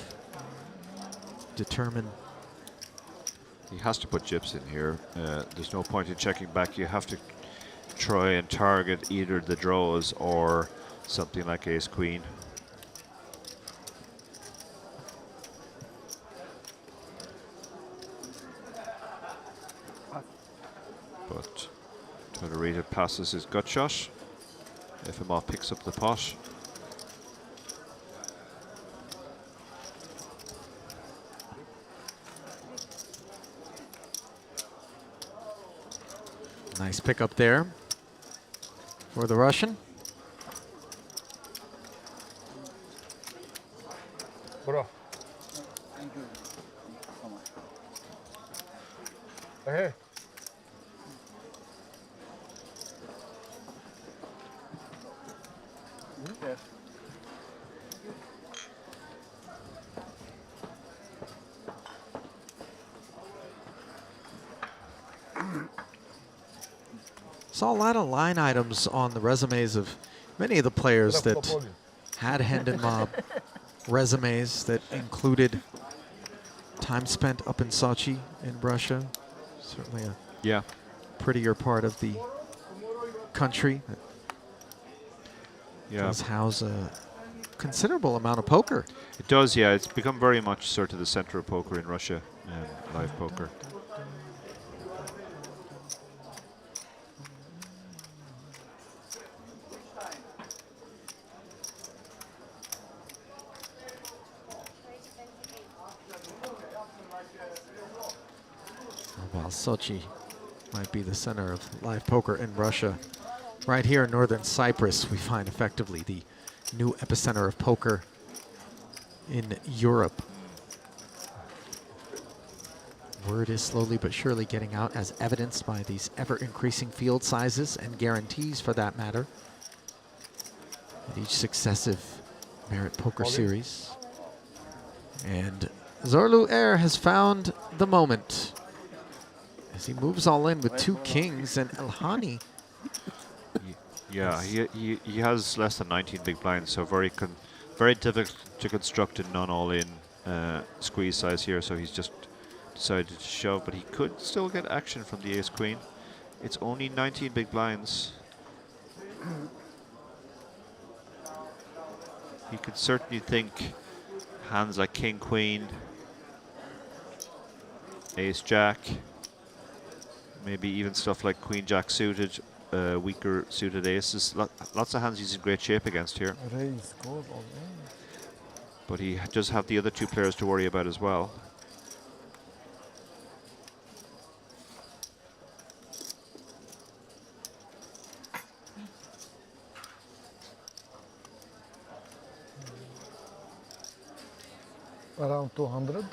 determine. He has to put chips in here. There's no point in checking back. You have to try and target either the draws or something like Ace Queen. But Totorita passes his gut shot. Efimov picks up the pot. Nice pickup there for the Russian. Bro. Thank you so much. Hey. Yes. Saw a lot of line items on the resumes of many of the players that had Hendon Mob resumes that included time spent up in Sochi in Russia. Certainly a prettier part of the country that does house a considerable amount of poker. It does, yeah. It's become very much sort of the center of poker in Russia, live poker. While Sochi might be the center of live poker in Russia, right here in northern Cyprus, we find effectively the new epicenter of poker in Europe. word is slowly but surely getting out, as evidenced by these ever-increasing field sizes and guarantees, for that matter, at each successive Merit Poker Series. And Zorlu Air has found the moment as he moves all in with 2 kings, and Elhani. Yeah, he has less than 19 big blinds, so very difficult to construct a non-all-in squeeze size here. So he's just decided to shove, but he could still get action from the ace queen. It's only 19 big blinds. He could certainly think hands like king queen, ace jack, maybe even stuff like queen jack suited, weaker suited aces. Lots of hands he's in great shape against here. Raise, gold, all in. But he does have the other 2 players to worry about as well. Around 200.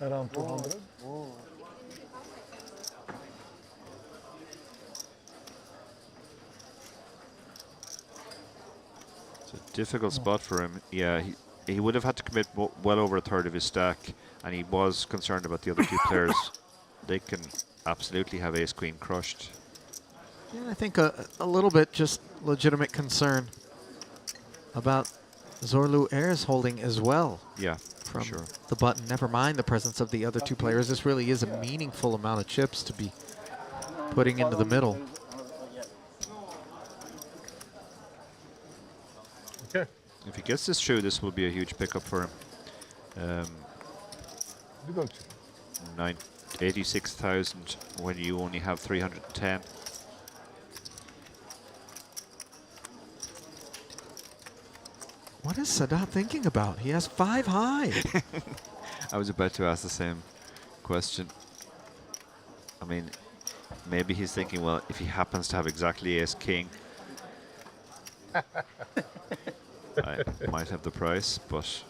Around 200. Oh. It's a difficult spot for him. Yeah, he would have had to commit well over a third of his stack, and he was concerned about the other 2 players. They can absolutely have ace queen crushed. Yeah, I think a little bit just legitimate concern about Zorlu Air's holding as well. Yeah, from sure. the button. Never mind the presence of the other 2 players. This really is a meaningful amount of chips to be putting into the middle. Okay. If he gets this through, this will be a huge pickup for him. 86,000 when you only have 310. What is Sadat thinking about? He has 5 high. I was about to ask the same question. I mean, maybe he's thinking, well, if he happens to have exactly ace king, I might have the price, but...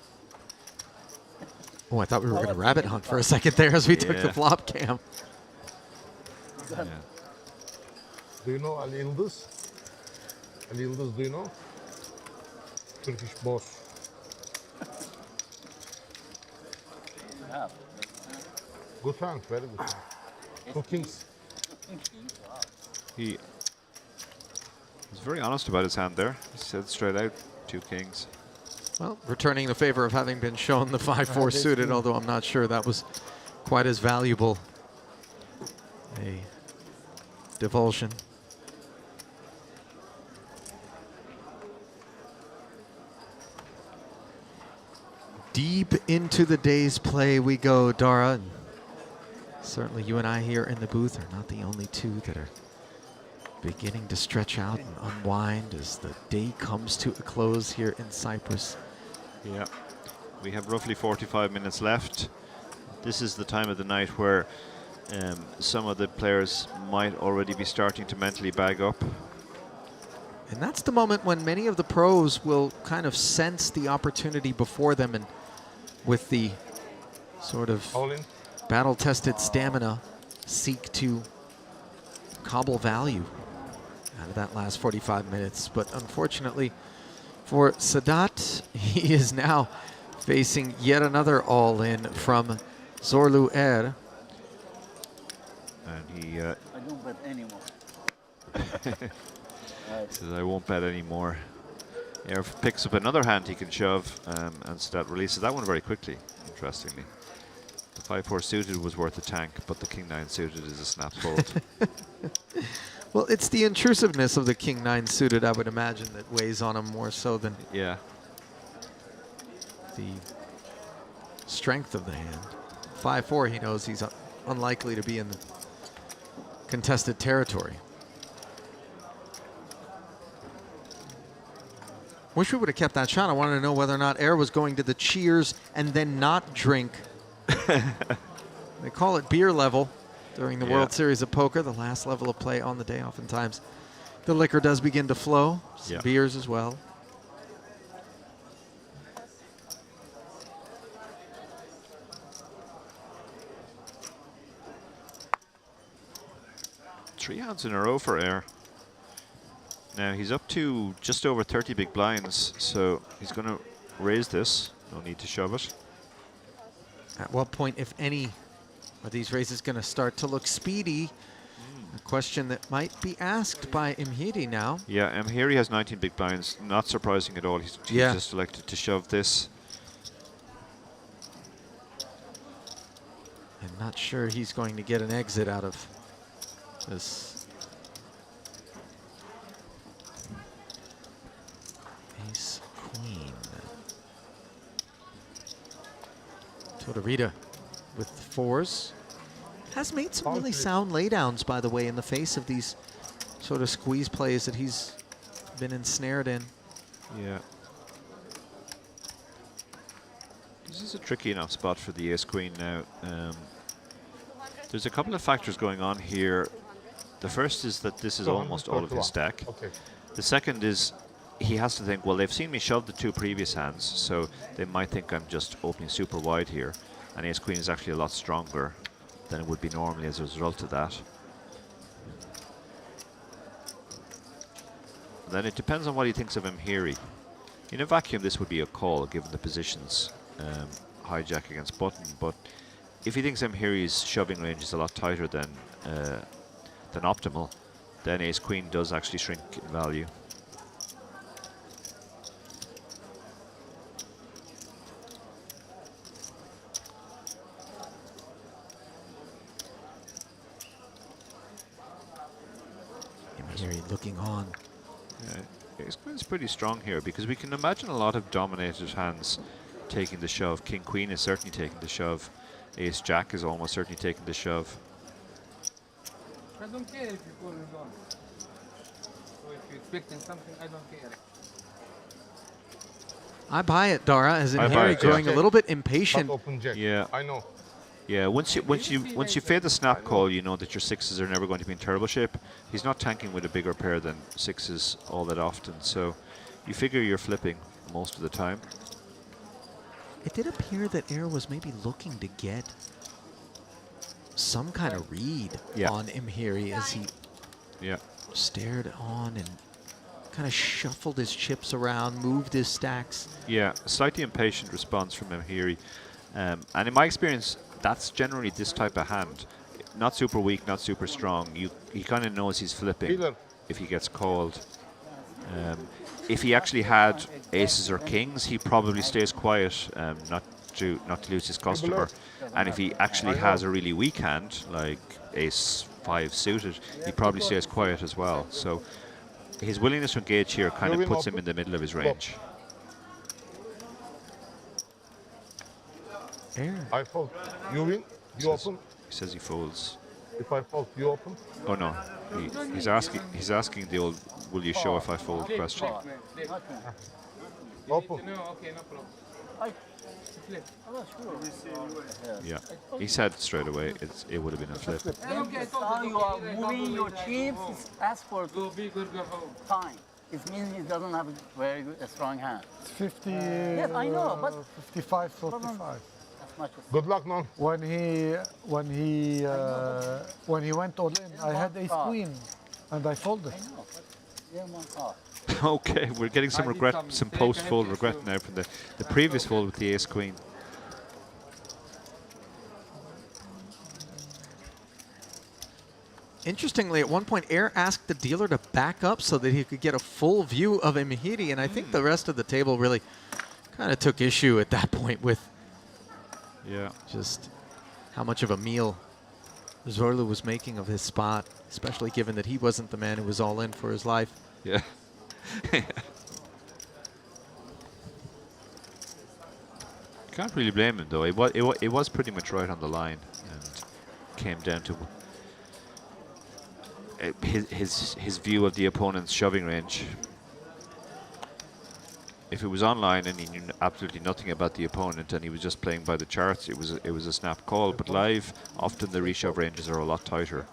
Oh, I thought we were going to rabbit hunt for a second there as we took the Yeah. flop cam. Yeah. Do you know Ali Yıldız? Ali Yıldız, do you know? Turkish boss. Good hand, very good hand. 2 kings. He was very honest about his hand there. He said straight out, 2 kings. Well, returning the favor of having been shown the 5-4 suited, although I'm not sure that was quite as valuable a divulsion. Deep into the day's play we go, Dara. And certainly you and I here in the booth are not the only 2 that are beginning to stretch out and unwind as the day comes to a close here in Cyprus. Yeah, we have roughly 45 minutes left. This is the time of the night where some of the players might already be starting to mentally bag up. And that's the moment when many of the pros will kind of sense the opportunity before them, and with the sort of battle-tested stamina, seek to cobble value out of that last 45 minutes. But unfortunately for Sadat, he is now facing yet another all-in from Zorlu Air. And he I don't bet anymore. says, I won't bet anymore. Air picks up another hand he can shove, and Sadat releases that one very quickly, interestingly. The 5-4 suited was worth a tank, but the King-9 suited is a snap fold. Well, it's the intrusiveness of the King-9 suited, I would imagine, that weighs on him more so than the strength of the hand. 5-4, he knows he's unlikely to be in the contested territory. Wish we would have kept that shot. I wanted to know whether or not Air was going to the cheers and then not drink. They call it beer level during the World Series of Poker, the last level of play on the day. Oftentimes the liquor does begin to flow, some beers as well. 3 hands in a row for Air. Now he's up to just over 30 big blinds, so he's going to raise this. No need to shove it. At what point, if any, are these raises going to start to look speedy? A question that might be asked by Imhiri now. Yeah, here he has 19 big blinds. Not surprising at all. He's just elected to shove this. I'm not sure he's going to get an exit out of this. Ace, queen. Tortorita with the 4s. Has made some really sound laydowns, by the way, in the face of these sort of squeeze plays that he's been ensnared in. Yeah. This is a tricky enough spot for the ace-queen now. There's a couple of factors going on here. The first is that this is almost all of his stack. Okay. The second is he has to think, well, they've seen me shove the 2 previous hands, so they might think I'm just opening super wide here. And ace-queen is actually a lot stronger than it would be normally as a result of that. Then it depends on what he thinks of Imhiri. In a vacuum, this would be a call, given the positions. Hijack against button, but if he thinks Imhiri's shoving range is a lot tighter than optimal, then ace-queen does actually shrink in value. Imhiri looking on. Yeah, ace-queen's pretty strong here because we can imagine a lot of dominated hands taking the shove. King-queen is certainly taking the shove. Ace-jack is almost certainly taking the shove. I don't care if you call it on. So if you're expecting something, I don't care. I buy it, Dara, as Imhiri growing a little bit impatient. Yeah, I know. Yeah, once you fade the snap call, you know that your 6s are never going to be in turbo shape. He's not tanking with a bigger pair than 6s all that often, so you figure you're flipping most of the time. It did appear that Air was maybe looking to get some kind of read on Imhiri as he stared on and kind of shuffled his chips around, moved his stacks. Yeah, a slightly impatient response from Imhiri. And in my experience, that's generally this type of hand. Not super weak, not super strong. He kind of knows he's flipping if he gets called. If he actually had aces or kings, he probably stays quiet, not to lose his customer. And if he actually has a really weak hand, like ace-5 suited, he probably stays quiet as well. So his willingness to engage here kind of puts him in the middle of his range. I fold. You win. You open. He says he folds. If I fold, you open. Oh no, he's asking the old "Will you show if I fold?" question. Open. Okay, no problem. Yeah, he said straight away it would have been a flip. How you are moving your chips, it's ask for time. It means he doesn't have a very good, a strong hand. It's 50. Yes, I know, but 55, 45. Good luck, man. When he went all in, I had ace queen, and I folded. Okay, we're getting some regret, some post-fold regret now from the previous fold with the ace-queen. Interestingly, at one point, Air asked the dealer to back up so that he could get a full view of Imhiri, and I think the rest of the table really kind of took issue at that point with just how much of a meal Zorlu was making of his spot, especially given that he wasn't the man who was all in for his life. Yeah. Can't really blame him though. It was pretty much right on the line, and came down to his view of the opponent's shoving range. If it was online and he knew absolutely nothing about the opponent and he was just playing by the charts, it was a snap call. But live, often the reshove ranges are a lot tighter.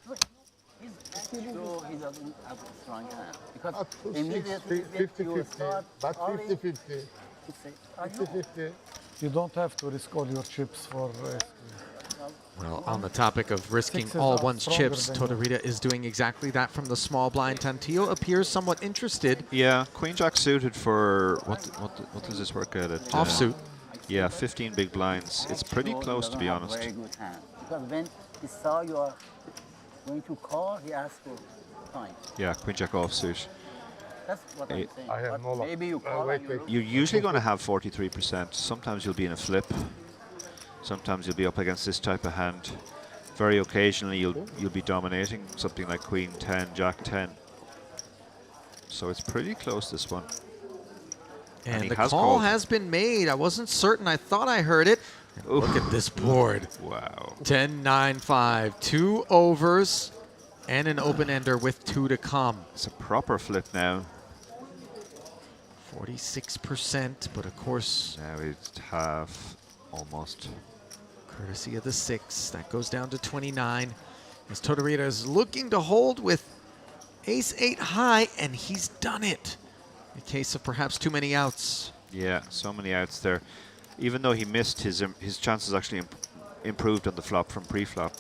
So he doesn't have a strong hand. Because At immediately 50-50, but 50-50. 50-50. You don't have to risk all your chips for Well, on the topic of risking Sixes all are one's stronger chips, than Totorita is doing exactly that from the small blind. Tantillo appears somewhat interested. Yeah, Queen Jack suited for what does this work out at? Offsuit. Yeah, 15 big blinds. It's pretty Sure he close, to doesn't be have honest. Very good hand. Because when he saw you are going to call, he asked for time. Yeah, Queen Jack offsuit. That's what I'm saying. I have But no luck. maybe you call wait, and you wait. look. You're usually going to have 43%. Sometimes you'll be in a flip. Sometimes you'll be up against this type of hand. Very occasionally you'll be dominating something like Queen 10, Jack 10. So it's pretty close, this one. And he the has call called. has been made. I wasn't certain. I thought I heard it. Look at this board. Wow. 10-9-5. 2 overs and an open-ender with 2 to come. It's a proper flip now. 46%, but of course... Now it's half, almost. Courtesy of the 6. That goes down to 29. As Totorita is looking to hold with ace-8 high, and he's done it. In case of perhaps too many outs. Yeah, so many outs there. Even though he missed, his chances actually improved on the flop from pre-flop.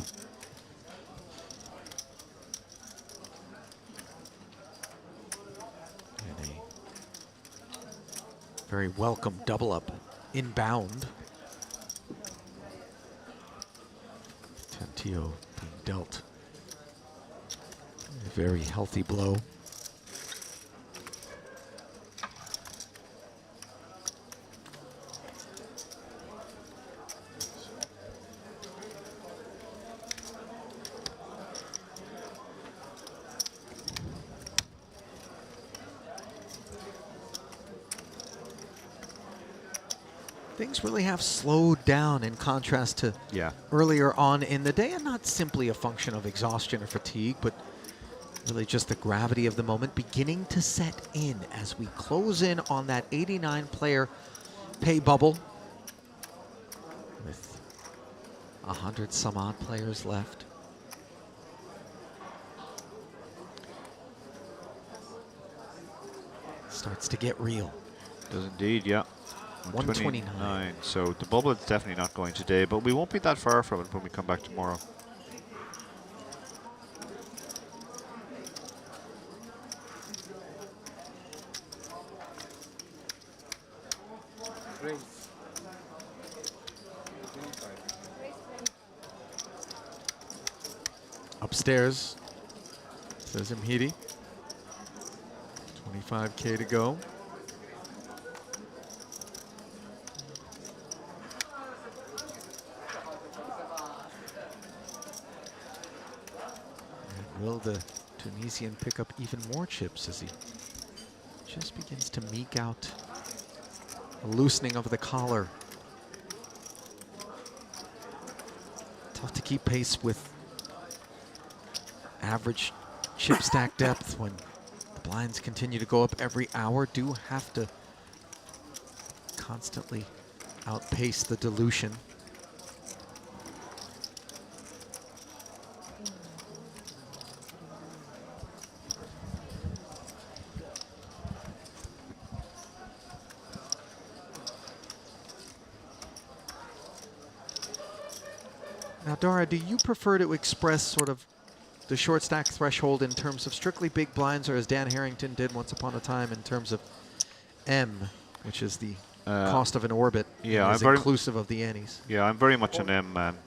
And a very welcome double up inbound. Tantillo being dealt a very healthy blow. Things really have slowed down in contrast to earlier on in the day, and not simply a function of exhaustion or fatigue, but really just the gravity of the moment beginning to set in as we close in on that 89 player pay bubble with 100 some odd players left. Starts to get real. Does indeed, yeah. 129. So the bubble is definitely not going today, but we won't be that far from it when we come back tomorrow. Upstairs, says Mhidi. 25K to go. And will the Tunisian pick up even more chips as he just begins to meek out a loosening of the collar? Tough to keep pace with average chip stack depth when the blinds continue to go up every hour. Do have to constantly outpace the dilution. Now, Dara, do you prefer to express sort of the short stack threshold in terms of strictly big blinds, or as Dan Harrington did once upon a time in terms of M, which is the cost of an orbit, yeah, is inclusive of the antes? Yeah, I'm very much an M man.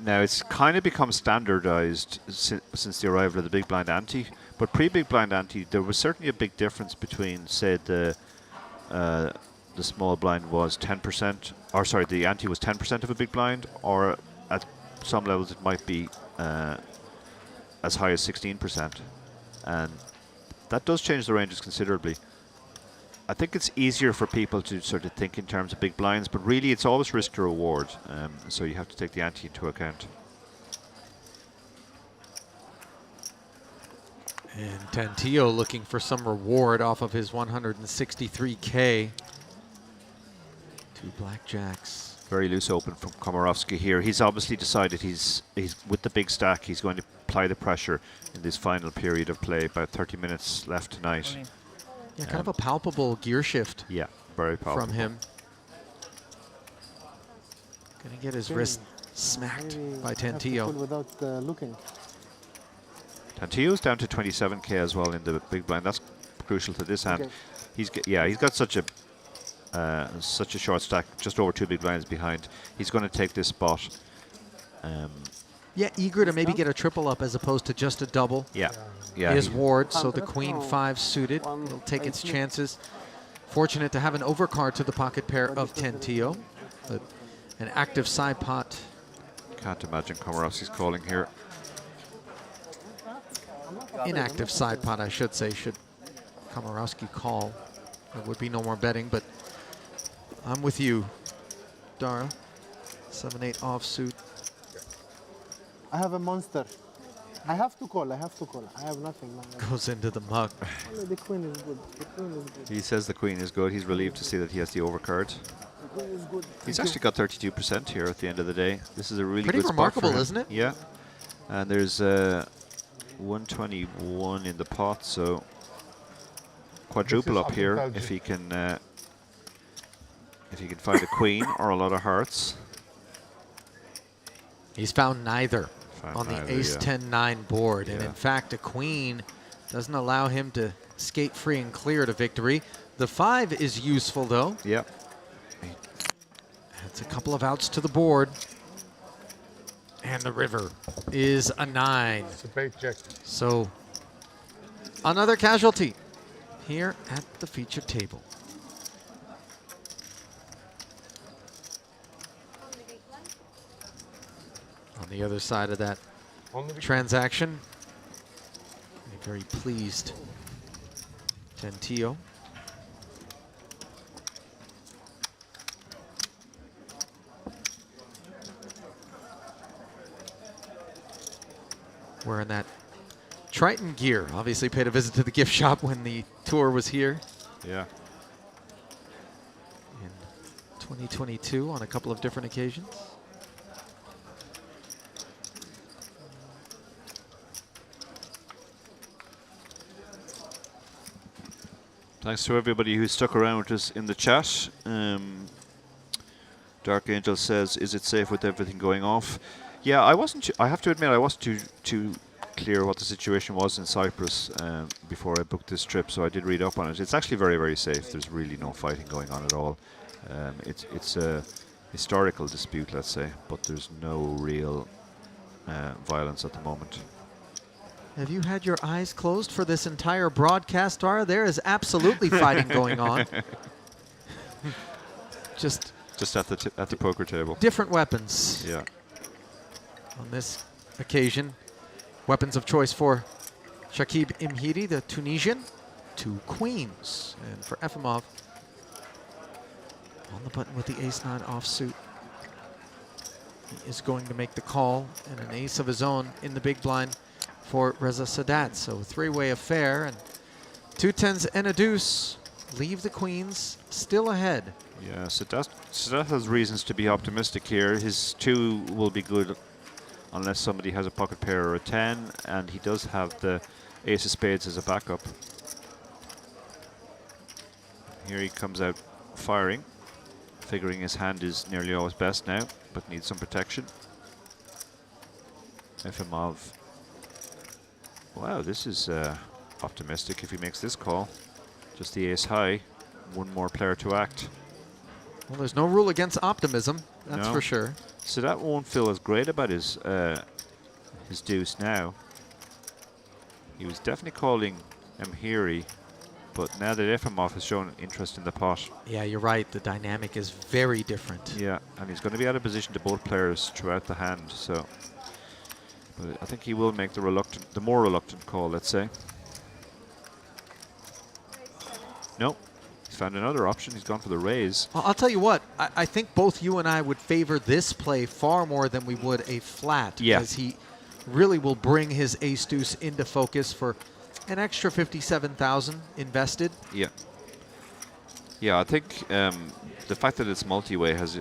Now it's kind of become standardized since the arrival of the big blind ante, but pre-big blind ante there was certainly a big difference between, say, the small blind was 10%, or sorry, the ante was 10% of a big blind, or at some levels it might be as high as 16%, and that does change the ranges considerably. I think it's easier for people to sort of think in terms of big blinds, but really it's always risk to reward, so you have to take the ante into account. And Tantillo looking for some reward off of his 163K. 2 blackjacks. Very loose open from Komorowski here. He's obviously decided he's with the big stack, he's going to apply the pressure in this final period of play. About 30 minutes left tonight. Yeah, kind of a palpable gear shift. Yeah, very palpable. From him. Gonna get his wrist smacked Maybe by I have to Tantillo. pull without looking. Tantillo's down to 27k as well in the big blind. That's crucial to this hand. Okay. He's got such a short stack, just over 2 big blinds behind. He's going to take this spot. Yeah, eager to maybe get a triple up as opposed to just a double. Yeah. His ward, so the queen 5 suited. He'll take its chances. Fortunate to have an overcard to the pocket pair of Tantillo, but an active side pot. Can't imagine Komorowski's calling here. Inactive side pot, I should say, should Komorowski call. There would be no more betting, but I'm with you, Dara. 7-8 offsuit. I have a monster. I have to call. I have nothing. Goes into the mug. Only the queen is good. The queen is good. He says the queen is good. He's relieved to see that he has the overcard. The queen is good. He's actually got 32% here at the end of the day. This is a really Pretty good remarkable, spot for him. isn't it? Yeah. And there's 121 in the pot, so quadruple up here if he can find a queen or a lot of hearts. He's found neither on the neither, ace-10-9 board. And in fact, a queen doesn't allow him to skate free and clear to victory. The 5 is useful, though. Yep. It's a couple of outs to the board. And the river is a 9. It's a bait check. So another casualty here at the feature table. On the other side of that transaction, a very pleased Tantillo. Wearing that Triton gear. Obviously paid a visit to the gift shop when the tour was here. Yeah. In 2022 on a couple of different occasions. Thanks to everybody who stuck around with us in the chat. Dark Angel says, "Is it safe with everything going off?" Yeah, I have to admit, I wasn't too clear what the situation was in Cyprus before I booked this trip, so I did read up on it. It's actually very, very safe. There's really no fighting going on at all. It's a historical dispute, let's say, but there's no real violence at the moment. Have you had your eyes closed for this entire broadcast, Dara? There is absolutely fighting going on. Just at the poker table. Different weapons. Yeah. On this occasion, weapons of choice for Shakib Imhiri, the Tunisian, 2 queens. And for Efimov, on the button with the ace-9 offsuit. He is going to make the call, and an ace of his own in the big blind for Reza Sadat. So 3-way affair, and 2 10s and a deuce leave the queens still ahead. Yeah, Sadat has reasons to be optimistic here. His 2 will be good unless somebody has a pocket pair or a 10, and he does have the ace of spades as a backup. Here he comes out firing, figuring his hand is nearly always best now, but needs some protection. Efimov. Wow, this is optimistic if he makes this call. Just the ace high, 1 more player to act. Well, there's no rule against optimism, that's for sure. So that won't feel as great about his deuce now. He was definitely calling Imhiri, but now that Efimov has shown interest in the pot. Yeah, you're right. The dynamic is very different. Yeah, and he's going to be out of position to both players throughout the hand. So, but I think he will make the more reluctant call, let's say. Nope. He's found another option. He's gone for the raise. Well, I'll tell you what. I think both you and I would favor this play far more than we would a flat. Yeah. Because he really will bring his ace-deuce into focus for an extra 57,000 invested. Yeah. Yeah, I think the fact that it's multi-way has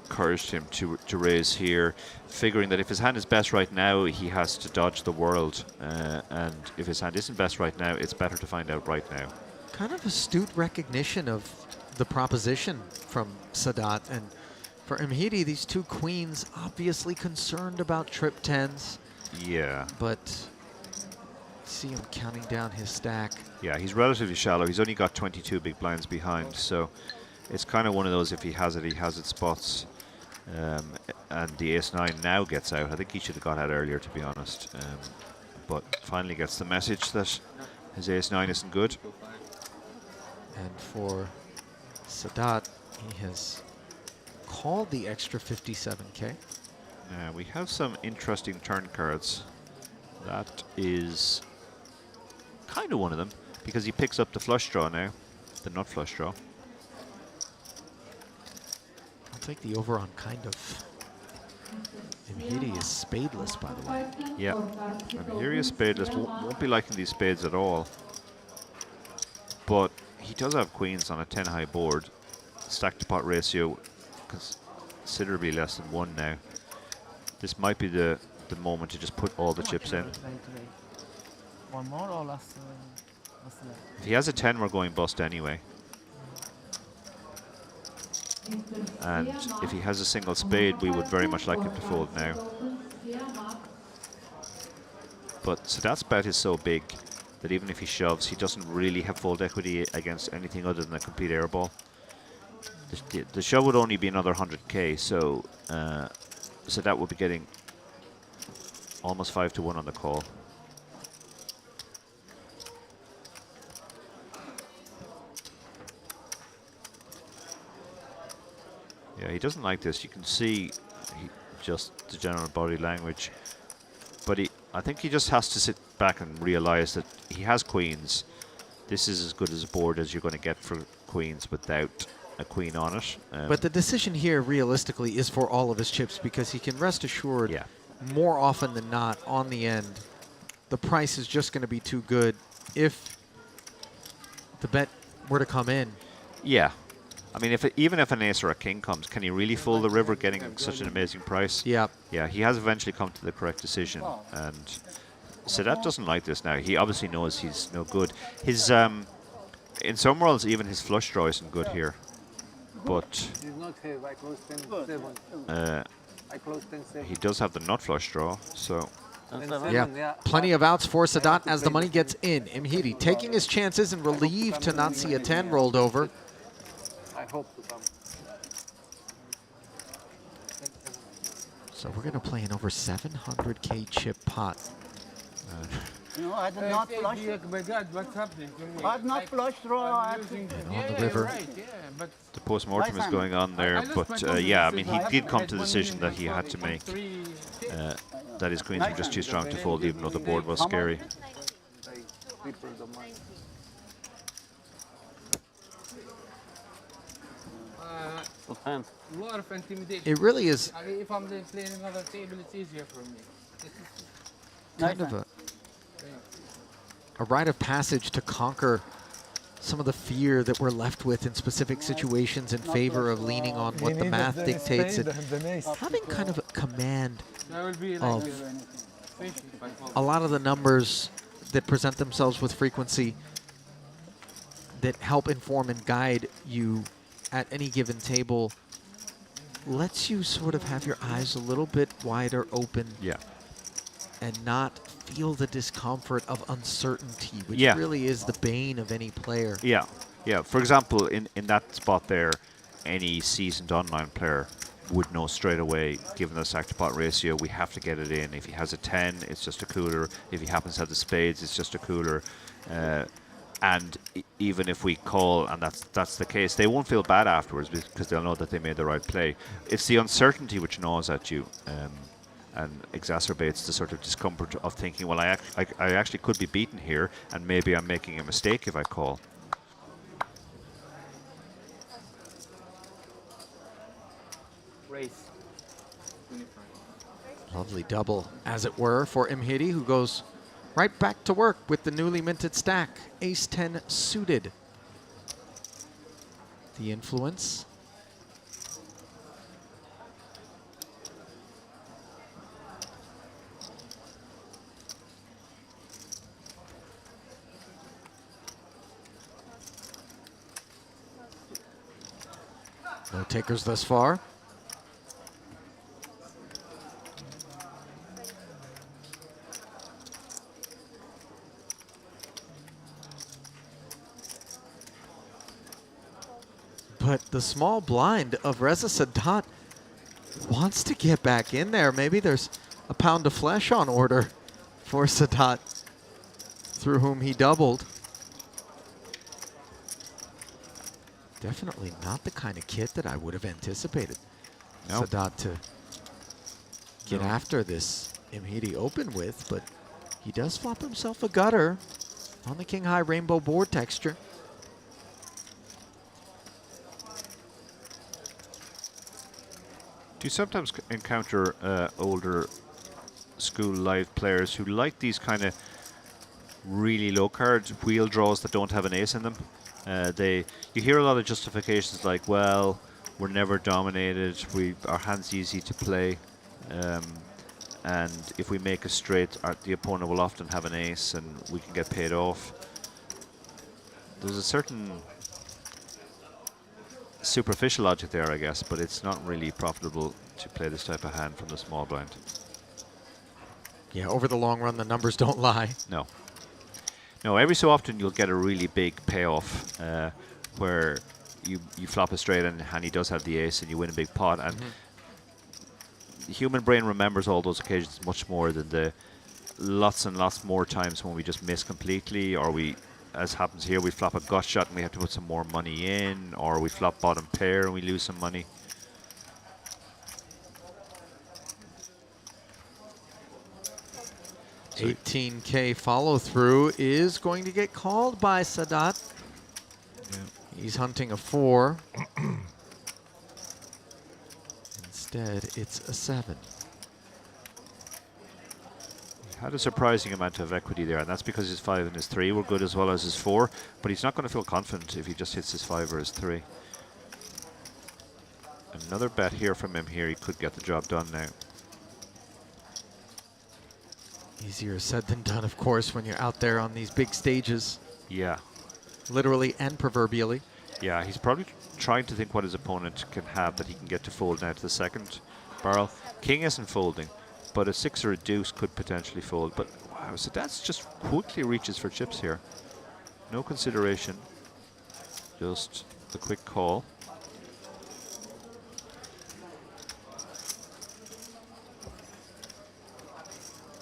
encouraged him to raise here, figuring that if his hand is best right now, he has to dodge the world. And if his hand isn't best right now, it's better to find out right now. Kind of astute recognition of the proposition from Sadat, and For Mhidi, these two queens obviously concerned about trip tens. Yeah. But see him counting down his stack. Yeah, he's relatively shallow. He's only got 22 big blinds behind, so it's kind of one of those, if he has it spots. And the ace-9 now gets out. I think he should have got out earlier, to be honest. But finally gets the message that his ace-9 isn't good. And for Sadat, he has called the extra 57K. Now, we have some interesting turn cards. That is kind of one of them, because he picks up the flush draw now, the nut flush draw. I'll take the over on kind of. Mhidi is spadeless, by the way. Yeah, and here he is spadeless. Won't be liking these spades at all. But he does have queens on a 10 high board. Stack to pot ratio considerably less than 1 now. This might be the moment to just put all the chips in. One more or last? If he has a 10, we're going bust anyway. And if he has a single spade, we would very much like him to fold now. But Sadat's bet is so big that even if he shoves, he doesn't really have fold equity against anything other than a complete airball. The shove would only be another 100K, so Sadat would be getting almost 5 to 1 on the call. Yeah, he doesn't like this. You can see just the general body language. But I think he just has to sit back and realize that he has queens. This is as good as a board as you're going to get for queens without a queen on it. But the decision here, realistically, is for all of his chips, because he can rest assured more often than not on the end, the price is just going to be too good if the bet were to come in. Yeah. I mean, even if an ace or a king comes, can he really fold the river getting such an amazing price? Yeah. Yeah, he has eventually come to the correct decision. And Sadat doesn't like this now. He obviously knows he's no good. His in some worlds, even his flush draw isn't good here. But he does have the nut flush draw, so... Yeah, plenty of outs for Sadat as the money gets in. Mhidi taking his chances and relieved to not see a 10 rolled over. I hope to come. So we're going to play an over 700K chip pot. No, I did not flush. My God, what's happening to me? I did not flush draw. On the river. Right, yeah, but the post-mortem is going on there, but yeah, I mean, he did come to the decision that he had to make. That his queens were just too strong to fold, even though the board was scary. a lot of intimidation. It really is. I mean, if I'm playing another table, it's easier for me. Kind of a rite of passage to conquer some of the fear that we're left with in specific situations in favor of leaning on what the math dictates. Having kind of a command of a lot of the numbers that present themselves with frequency that help inform and guide you at any given table lets you sort of have your eyes a little bit wider open. Yeah. And not feel the discomfort of uncertainty, which Yeah. really is the bane of any player. Yeah, yeah. For example, in that spot there, any seasoned online player would know straight away, given the stack to pot ratio, we have to get it in. If he has a 10, it's just a cooler. If he happens to have the spades, it's just a cooler. And even if we call, and that's the case, they won't feel bad afterwards because they'll know that they made the right play. It's the uncertainty which gnaws at you. And exacerbates the sort of discomfort of thinking, well, I actually could be beaten here, and maybe I'm making a mistake if I call. Race. Lovely double, as it were, for Mhidi, who goes right back to work with the newly minted stack. Ace-10 suited. The influence. No takers thus far. But the small blind of Reza Sadat wants to get back in there. Maybe there's a pound of flesh on order for Sadat, through whom he doubled. Definitely not the kind of kit that I would have anticipated Sadat to get after this Imhidi Open with, but he does flop himself a gutter on the King High Rainbow board texture. Do you sometimes encounter older school live players who like these kind of really low card wheel draws that don't have an ace in them? You hear a lot of justifications like, well, we're never dominated, our hand's easy to play, and if we make a straight, the opponent will often have an ace and we can get paid off. There's a certain superficial logic there, I guess, but it's not really profitable to play this type of hand from the small blind. Yeah, over the long run, the numbers don't lie. No. No, every so often you'll get a really big payoff where you flop a straight and he does have the ace and you win a big pot. And the human brain remembers all those occasions much more than the lots and lots more times when we just miss completely, or we, as happens here, we flop a gut shot and we have to put some more money in, or we flop bottom pair and we lose some money. So 18K follow through is going to get called by Sadat. Yeah. He's hunting a 4. Instead, it's a 7. He had a surprising amount of equity there, and that's because his 5 and his 3 were good as well as his 4, but he's not going to feel confident if he just hits his 5 or his 3. Another bet here from him here, he could get the job done now. Easier said than done, of course, when you're out there on these big stages. Yeah. Literally and proverbially. Yeah, he's probably trying to think what his opponent can have that he can get to fold now to the second barrel. King isn't folding, but a 6 or a deuce could potentially fold. But wow, so that's just quickly reaches for chips here. No consideration, just the quick call.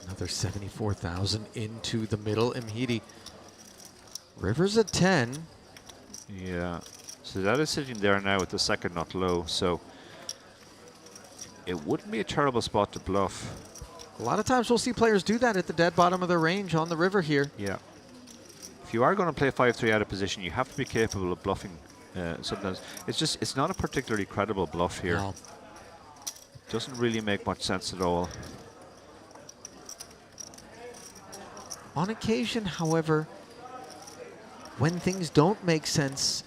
Another 74,000 into the middle. Imhidi. River's at 10. Yeah, so that is sitting there now with the second not low, so it wouldn't be a terrible spot to bluff. A lot of times we'll see players do that at the dead bottom of their range on the river here. Yeah. If you are going to play 5-3 out of position, you have to be capable of bluffing sometimes. It's not a particularly credible bluff here. No. It doesn't really make much sense at all. On occasion, however, when things don't make sense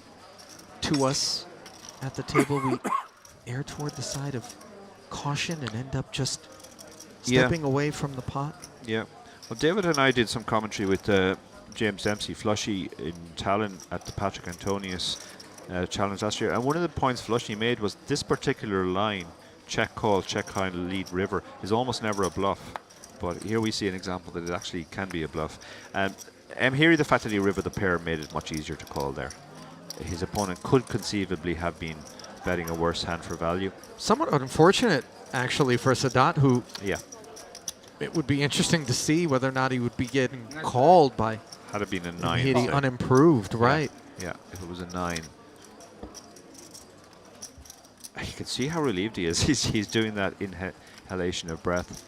to us at the table, we err toward the side of caution and end up just stepping away from the pot. Yeah. Well, David and I did some commentary with James Dempsey, Flushy, in Tallinn at the Patrick Antonius challenge last year. And one of the points Flushy made was this particular line, check call, check high lead river, is almost never a bluff. But here we see an example that it actually can be a bluff. Here, the fact that he river the pair made it much easier to call there. His opponent could conceivably have been betting a worse hand for value. Somewhat unfortunate, actually, for Sadat, who it would be interesting to see whether or not he would be getting called by had it been a 9. Hitting unimproved, right? Yeah, if it was a 9. You can see how relieved he is. He's doing that inhalation of breath.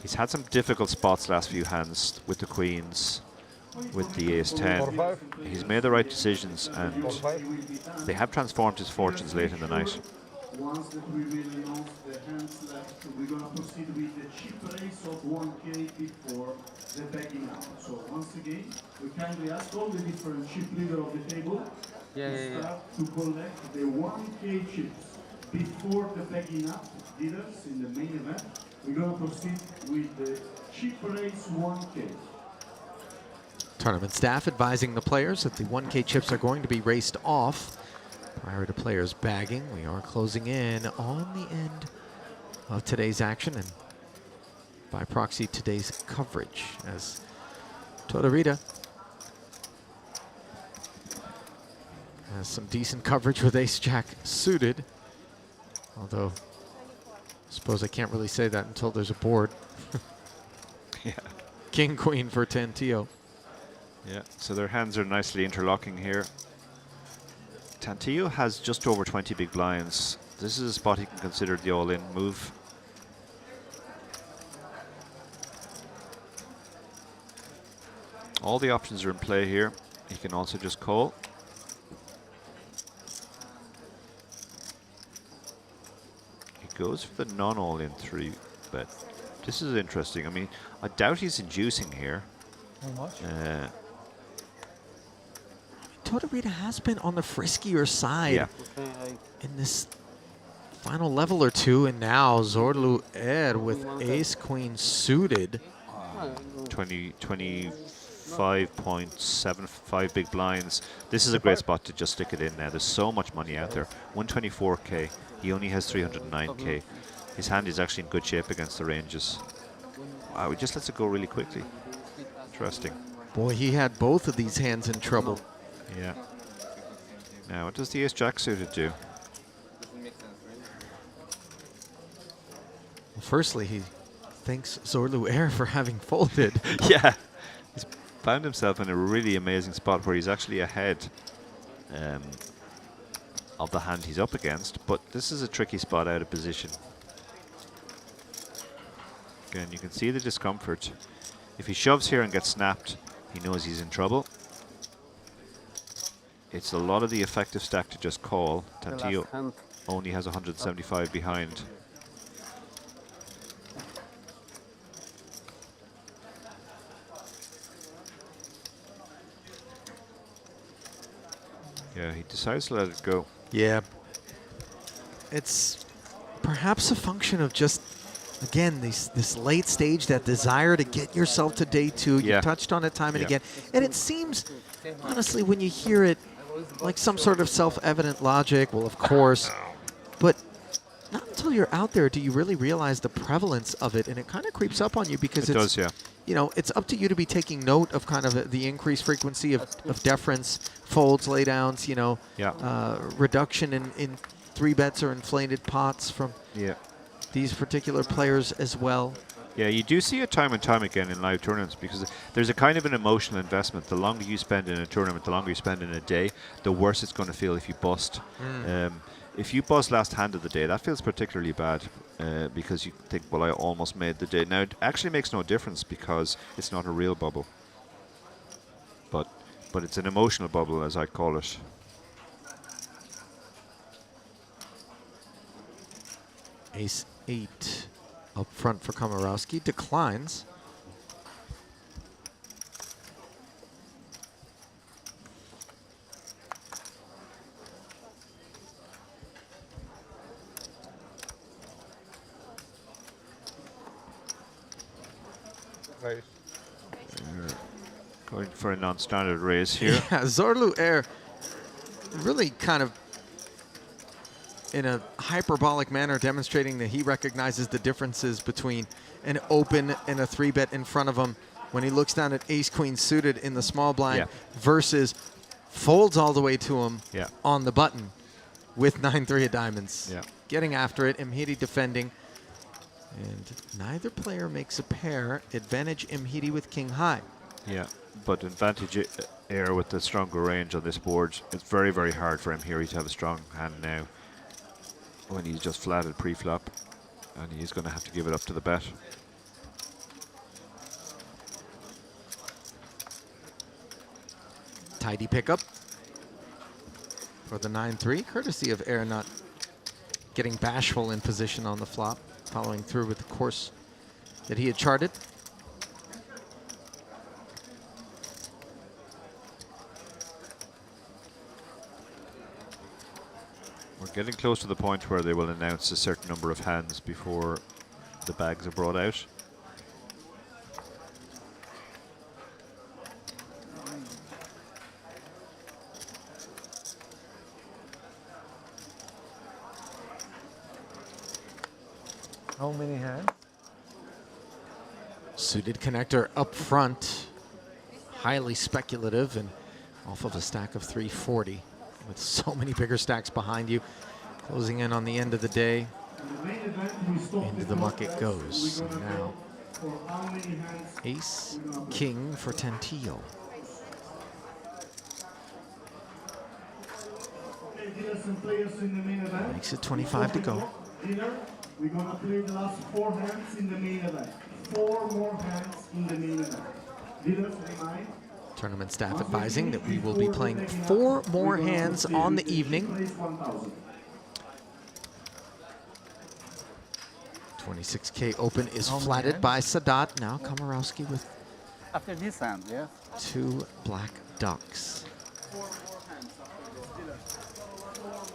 He's had some difficult spots last few hands with the queens, with the ace-10. He's made the right decisions, and they have transformed his fortunes late in the night. Once that we will announce the hands left, we're going to proceed with the chip raise of 1K before the backing out. So once again, we kindly ask all the different chip leaders of the table to start to collect the 1K chips before the backing up dealers in the main event. We're going to proceed with the chip raise 1K. Tournament staff advising the players that the 1K chips are going to be raced off prior to players bagging. We are closing in on the end of today's action and by proxy today's coverage as Todorita Has some decent coverage with ace-jack suited. Although, I suppose I can't really say that until there's a board. Yeah. King-queen for Tantillo. Yeah, so their hands are nicely interlocking here. Tantillo has just over 20 big blinds. This is a spot he can consider the all-in move. All the options are in play here. He can also just call. He goes for the non-all-in 3-bet. This is interesting. I mean, I doubt he's inducing here. How much? Tortorella has been on the friskier side in this final level or two, and now Zorlu Air with ace-queen suited. 25.75 big blinds. This is a great spot to just stick it in now. There's so much money out there. 124k. He only has 309k. His hand is actually in good shape against the ranges. Wow, he just lets it go really quickly. Interesting. Boy, he had both of these hands in trouble. Yeah. Now, what does the ace-jack suited do? Well, firstly, he thanks Zorlu Air for having folded. Yeah. He's found himself in a really amazing spot where he's actually ahead of the hand he's up against, but this is a tricky spot out of position. Again, you can see the discomfort. If he shoves here and gets snapped, he knows he's in trouble. It's a lot of the effective stack to just call. Tantillo only has 175 behind. Yeah, he decides to let it go. Yeah. It's perhaps a function of just, again, this late stage, that desire to get yourself to day two. You touched on it time and again. And it seems, honestly, when you hear it, like some sort of self-evident logic. Well, of course. But not until you're out there do you really realize the prevalence of it. And it kind of creeps up on you because it's, you know, it's up to you to be taking note of kind of the increased frequency of deference, folds, laydowns, you know, reduction in 3-bets or inflated pots from these particular players as well. Yeah, you do see it time and time again in live tournaments because there's a kind of an emotional investment. The longer you spend in a tournament, the longer you spend in a day, the worse it's going to feel if you bust. If you bust last hand of the day, that feels particularly bad because you think, well, I almost made the day. Now, it actually makes no difference because it's not a real bubble. But it's an emotional bubble, as I call it. Ace-8 up front for Komorowski, declines. Right. Going for a non-standard raise here. Yeah, Zorlu Air really kind of in a hyperbolic manner demonstrating that he recognizes the differences between an open and a 3-bet in front of him when he looks down at ace-queen suited in the small blind versus folds all the way to him on the button with 9-3 of diamonds. Getting after it, Mhidi defending. And neither player makes a pair. Advantage Mhidi with king high. Yeah, but advantage Air with the stronger range on this board. It's very, very hard for Mhiri to have a strong hand now when he's just flatted pre-flop, and he's going to have to give it up to the bet. Tidy pickup for the 9-3, courtesy of Air not getting bashful in position on the flop, following through with the course that he had charted. We're getting close to the point where they will announce a certain number of hands before the bags are brought out. How many hands? Suited connector up front, highly speculative and off of a stack of 340. with so many bigger stacks behind you. Closing in on the end of the day. Into the muck it goes. And now, ace, king for Tentillo. Makes it 25 to go. We're going to play the last 4 hands in the main event. 4 more hands in the main event. Dealers, remind. Tournament staff advising that we will be playing 4 more hands on the evening. 26K open is flatted by Sadat. Now Komorowski with After this hand, yeah. 2 black ducks. 4 more hands after this. Dealers.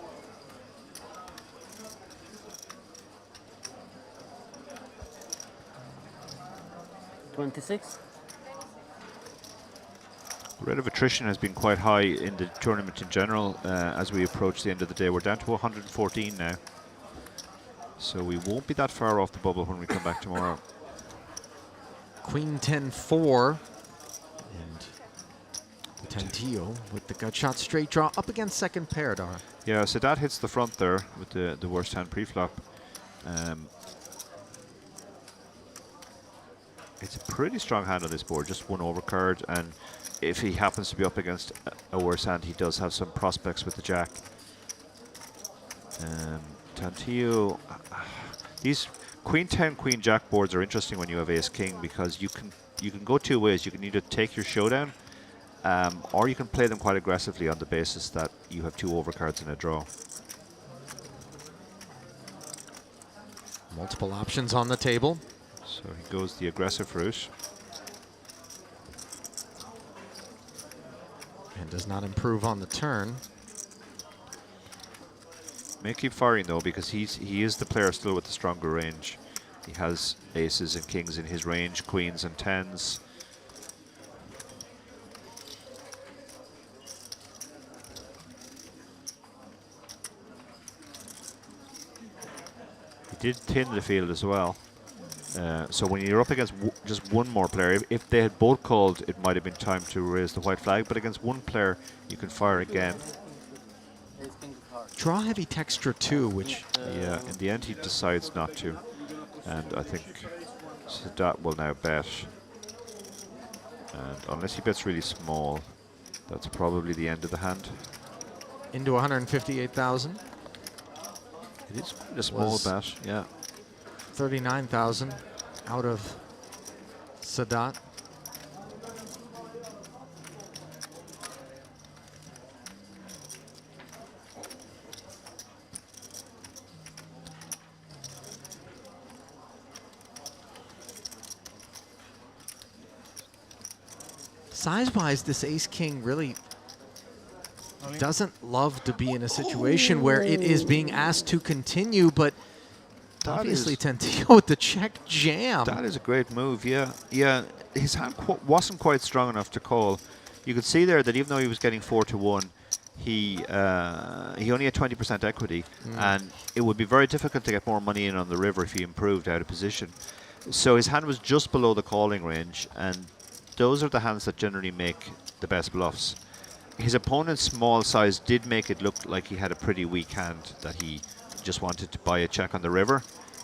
26. The rate of attrition has been quite high in the tournament in general as we approach the end of the day. We're down to 114 now. So we won't be that far off the bubble when we come back tomorrow. Queen 10-4. And Tentillo with the gut shot straight draw up against second pair, Dara. Yeah, so that hits the front there with the worst hand pre-flop. It's a pretty strong hand on this board, just 1 overcard, and if he happens to be up against a worse hand, he does have some prospects with the jack. Tentillo, these Queen 10, Queen Jack boards are interesting when you have Ace King because you can go 2 ways. You can either take your showdown, or you can play them quite aggressively on the basis that you have 2 overcards in a draw. Multiple options on the table. So he goes the aggressive route. And does not improve on the turn. May keep firing though, because he is the player still with the stronger range. He has aces and kings in his range, queens and tens. He did thin the field as well. So when you're up against just one more player, if they had both called, it might have been time to raise the white flag, but against one player, you can fire again. Draw heavy texture too, which... Yeah, in the end he decides not to. And I think Sadat will now bet. And unless he bets really small, that's probably the end of the hand. Into 158,000. It is a small bet, yeah. 39,000 out of Sadat. Size-wise, this ace-king really doesn't love to be in a situation where it is being asked to continue, but that obviously Tentillo with the check jam. That is a great move, yeah. Yeah, his hand wasn't quite strong enough to call. You could see there that even though he was getting 4-1, he only had 20% equity, and it would be very difficult to get more money in on the river if he improved out of position. So his hand was just below the calling range, and those are the hands that generally make the best bluffs. His opponent's small size did make it look like he had a pretty weak hand, that he just wanted to buy a check on the river.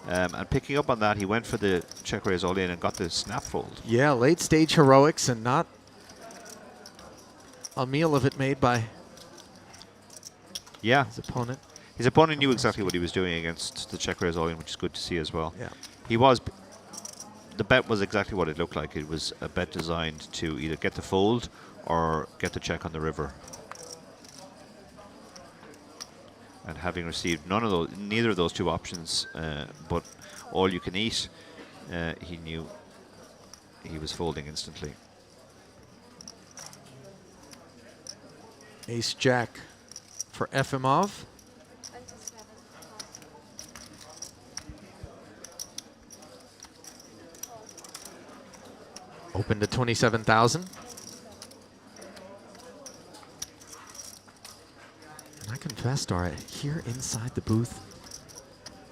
And picking up on that, he went for the check raise all in and got the snap fold. Yeah, late stage heroics and not a meal of it made by his opponent. His opponent knew exactly what he was doing against the check raise all in, which is good to see as well. Yeah. The bet was exactly what it looked like. It was a bet designed to either get the fold or get the check on the river. And having received neither of those 2 options, but all you can eat, he knew he was folding instantly. Ace Jack for Efimov. Open to 27,000. And I confess, Dara, here inside the booth,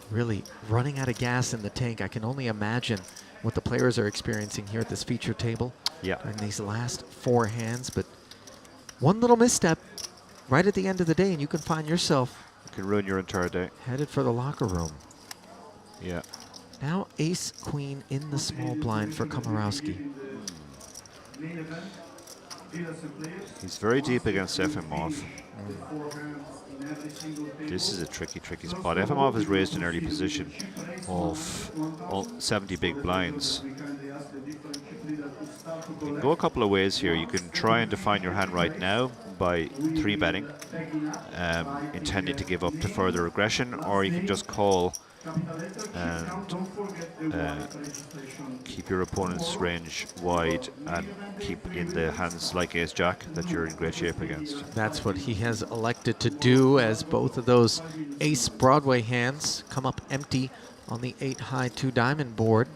really running out of gas in the tank. I can only imagine what the players are experiencing here at this feature table during these last 4 hands. But one little misstep, right at the end of the day, and you can find yourself It can ruin your entire day. headed for the locker room. Yeah. Now ace queen in the small blind for Komorowski. He's very deep against Efimov. This is a tricky spot. Efimov has raised an early position of 70 big blinds. You can go a couple of ways here. You can try and define your hand right now by 3-betting, intending to give up to further aggression, or you can just call and keep your opponent's range wide and keep in the hands like ace-jack that you're in great shape against. That's what he has elected to do, as both of those ace Broadway hands come up empty on the 8-high 2-diamond board.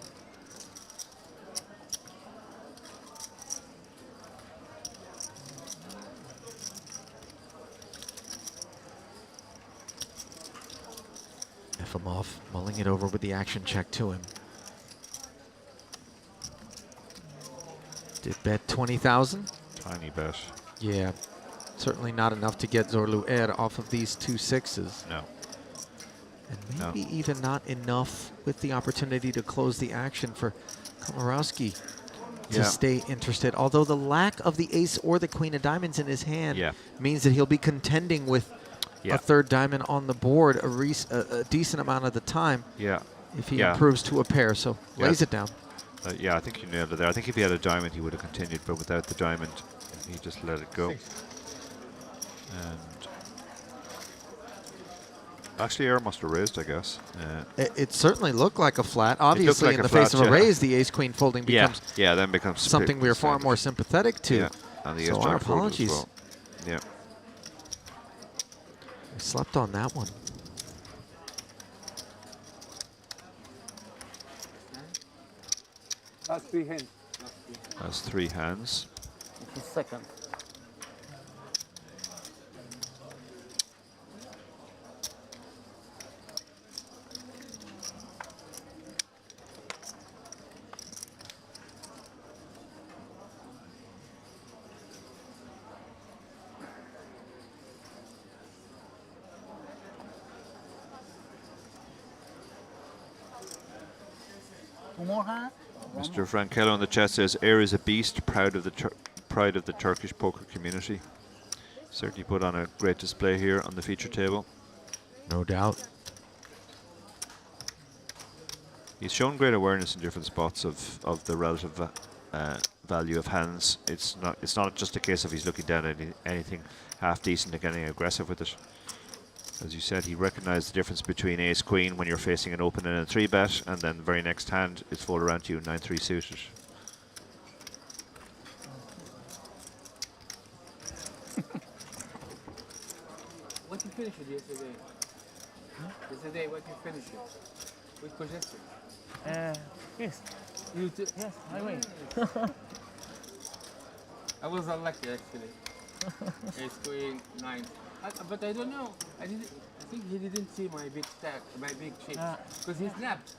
Efimov mulling it over with the action check to him. Did bet 20,000. Tiny bet. Yeah, certainly not enough to get Zorluer off of these 2 sixes. No. And maybe even not enough with the opportunity to close the action for Komorowski to stay interested. Although the lack of the ace or the queen of diamonds in his hand means that he'll be contending with a 3rd diamond on the board a decent amount of the time if he improves to a pair. So lays it down. Yeah, I think you nailed it there. I think if he had a diamond, he would have continued, but without the diamond, he just let it go. And actually, Air must have raised, I guess. It certainly looked like a flat. Obviously, like in a the face flat, of a raise, the ace-queen folding becomes then becomes something we are far more sympathetic to. And the So our apologies. well. Yeah. We slept on that one. That's 3 hands. That's 3 hands. It's the second. Two more hands? Mr. Frankello in the chat says, Air is a beast, proud of the pride of the Turkish poker community. Certainly put on a great display here on the feature table. No doubt. He's shown great awareness in different spots of the relative value of hands. It's not just a case of he's looking down at anything half decent and getting aggressive with it. As you said, he recognized the difference between ace-queen when you're facing an open and a 3-bet, and then the very next hand it's fold around to you 9-3 suited. What you finished it yesterday? Yesterday, what you finished it? With congestion? Yes. You yes, I win. I was unlucky actually. Ace queen 9. But I don't know. I think he didn't see my big stack, my big chip, because he snapped.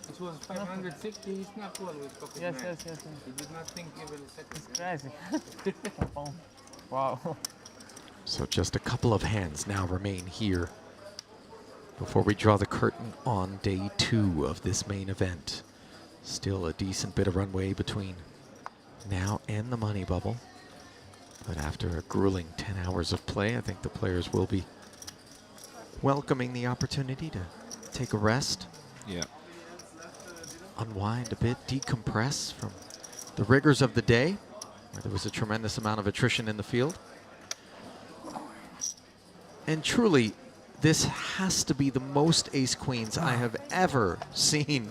It was 560. He snapped one with pocket Yes, nine. yes. He did not think even a second. It's crazy. Wow. So just a couple of hands now remain here before we draw the curtain on day 2 of this main event. Still a decent bit of runway between now and the money bubble. But after a grueling 10 hours of play, I think the players will be welcoming the opportunity to take a rest. Yeah. Unwind a bit, decompress from the rigors of the day, where there was a tremendous amount of attrition in the field. And truly, this has to be the most ace-queens I have ever seen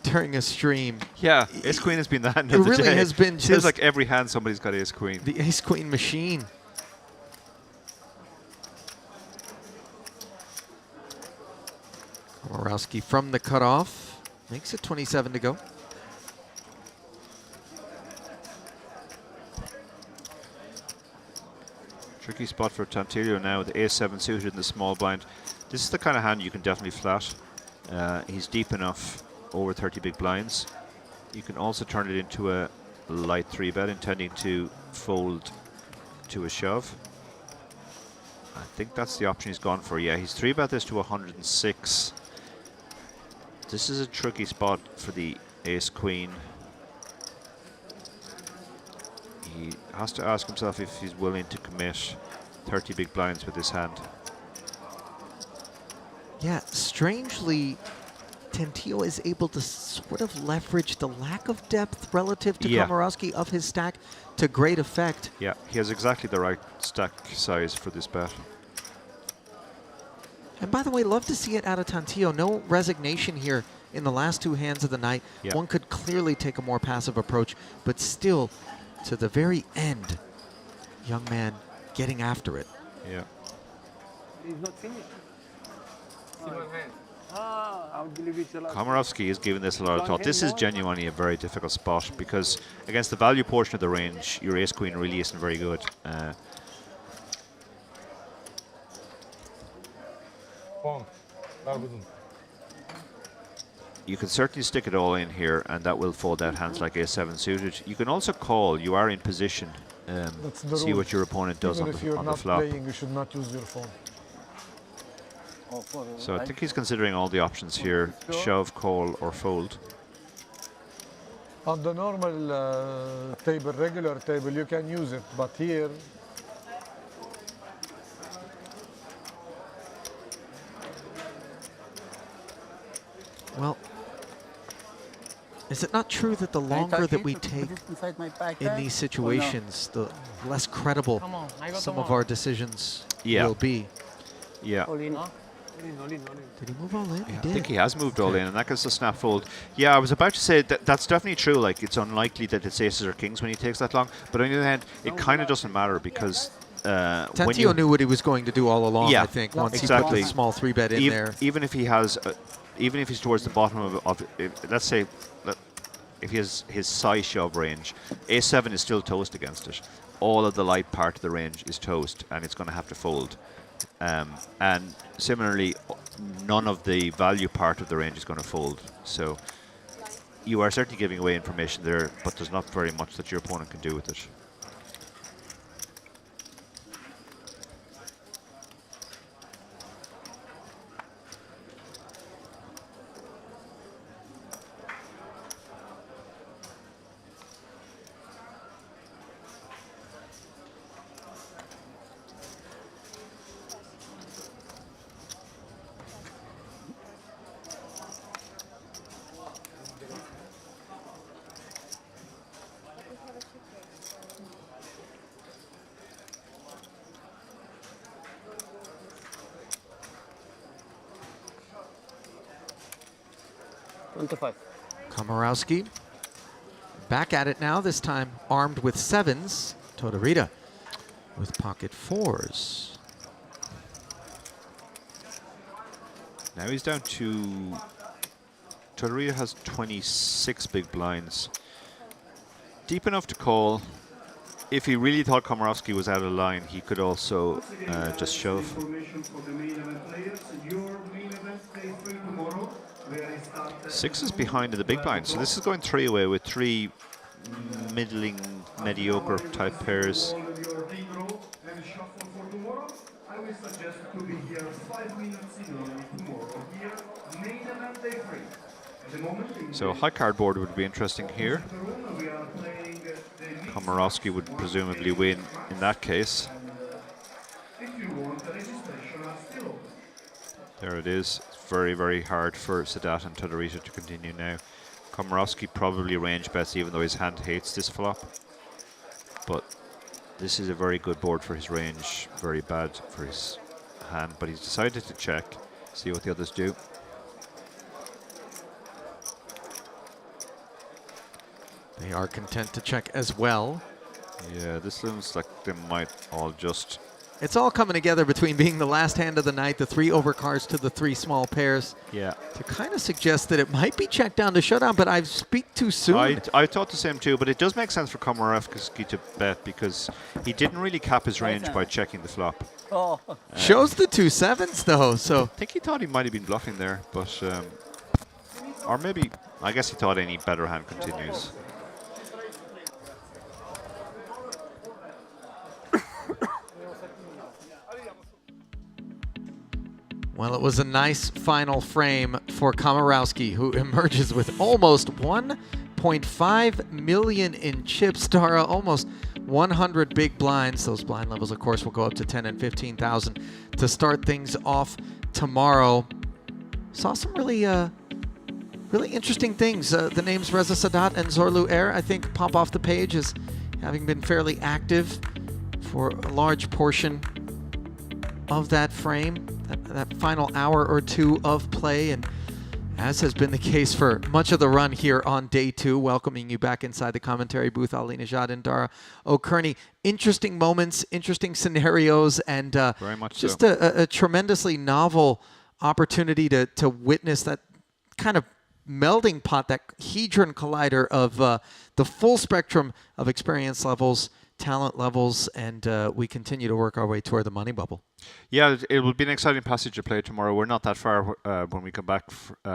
during a stream. Yeah, ace-queen has been the hand of the day. It really has been Seems just like every hand somebody's got ace-queen. the ace-queen machine. Komorowski from the cutoff makes it 27 to go. Tricky spot for Tantilio now with ace-7 suited in the small blind. This is the kind of hand you can definitely flat. He's deep enough, over 30 big blinds. You can also turn it into a light 3-bet, intending to fold to a shove. I think that's the option he's gone for. Yeah, he's 3-bet this to 106. This is a tricky spot for the ace-queen. He has to ask himself if he's willing to commit 30 big blinds with this hand. Yeah, strangely, Tantillo is able to sort of leverage the lack of depth relative to Komorowski of his stack to great effect. Yeah, he has exactly the right stack size for this bet. And by the way, love to see it out of Tantillo. No resignation here in the last two hands of the night. Yeah. One could clearly take a more passive approach, but still, to the very end, young man getting after it. Yeah. He's not finished. See one hand. I would believe it's a lot. Komorowski is giving this a lot of thought. This is genuinely a very difficult spot because against the value portion of the range, your ace-queen really isn't very good. You can certainly stick it all in here, and that will fold out hands like ace-7 suited. You can also call. You are in position. See what your opponent does on the flop. Even if you're not playing, you should not use your phone. So I think he's considering all the options here: shove, call, or fold. On the normal table, regular table, you can use it, but here, well, is it not true that the longer that we take in these situations, the less credible some of our decisions will be? Yeah. Did he move all in? I think he has moved all in, and that gives a snap fold. Yeah, I was about to say that that's definitely true. Like, it's unlikely that it's aces or kings when he takes that long. But on the other hand, it kind of doesn't matter because Tantillo knew what he was going to do all along. I think once he put the small 3-bet in there. Even if he has, even if he's towards the bottom of let's say, if he has his size shove range, a7 is still toast against it. All of the light part of the range is toast, and it's going to have to fold. And similarly, none of the value part of the range is going to fold. So you are certainly giving away information there, but there's not very much that your opponent can do with it. Komorowski back at it now, this time armed with 7s. Todorita with pocket 4s. Now he's down to... Todorita has 26 big blinds. Deep enough to call. If he really thought Komorowski was out of line, he could also just shove. Six is behind in the big blind, so this is going 3 away with 3 middling, mediocre type pairs. I will suggest to be here 5 minutes tomorrow. Here, main event day 3. At the moment, So high card board would be interesting here. Komorowski would presumably win in that case. There it is. It's very, very hard for Sadat and Todorita to continue now. Komorowski probably range bets even though his hand hates this flop. But this is a very good board for his range, very bad for his hand. But he's decided to check, see what the others do. They are content to check as well. Yeah, this looks like they might all just... It's all coming together between being the last hand of the night, the 3 overcards to the 3 small pairs. Yeah. To kind of suggest that it might be checked down to showdown, but I speak too soon. I thought the same too, but it does make sense for Komorowski to bet because he didn't really cap his range by checking the flop. Shows the 2 7s though, so... I think he thought he might have been bluffing there, but... or maybe... I guess he thought any better hand continues. Well, it was a nice final frame for Komorowski, who emerges with almost 1.5 million in chips. Dara, almost 100 big blinds. Those blind levels, of course, will go up to 10 and 15,000 to start things off tomorrow. Saw some really interesting things. The names Reza Sadat and Zorlu Air, I think, pop off the page as having been fairly active for a large portion of that frame, that final hour or two of play, and as has been the case for much of the run here on day 2, welcoming you back inside the commentary booth, Ali Nejad and Dara O'Kearney. Interesting moments, interesting scenarios, and very much just so. a tremendously novel opportunity to witness that kind of melding pot, that hedron collider of the full spectrum of experience levels, talent levels, and we continue to work our way toward the money bubble. Yeah, it will be an exciting passage of play tomorrow. We're not that far when we come back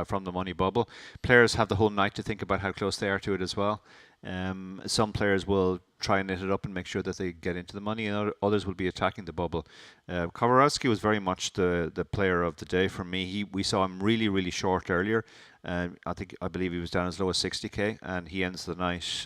from the money bubble. Players have the whole night to think about how close they are to it as well. Some players will try and knit it up and make sure that they get into the money, and others will be attacking the bubble. Komorowski was very much the player of the day for me. We saw him really short earlier. I believe he was down as low as 60k, and he ends the night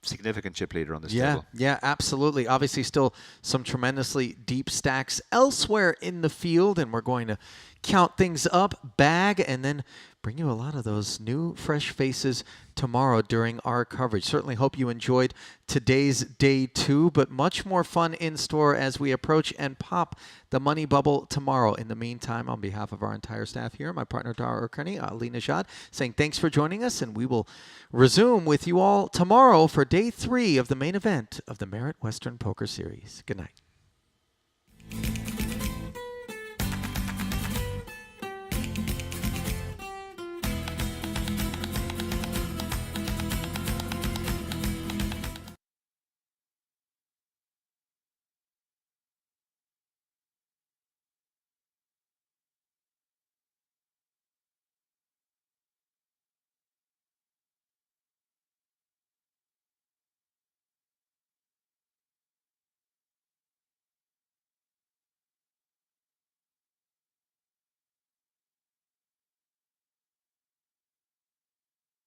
significant chip leader on this table. Yeah, absolutely. Obviously still some tremendously deep stacks elsewhere in the field, and we're going to count things up, bag, and then bring you a lot of those new, fresh faces tomorrow during our coverage. Certainly hope you enjoyed today's day 2, but much more fun in store as we approach and pop the money bubble tomorrow. In the meantime, on behalf of our entire staff here, my partner Dara O'Kearney, Ali Nejad, saying thanks for joining us, and we will resume with you all tomorrow for day 3 of the main event of the Merit Western Poker Series. Good night.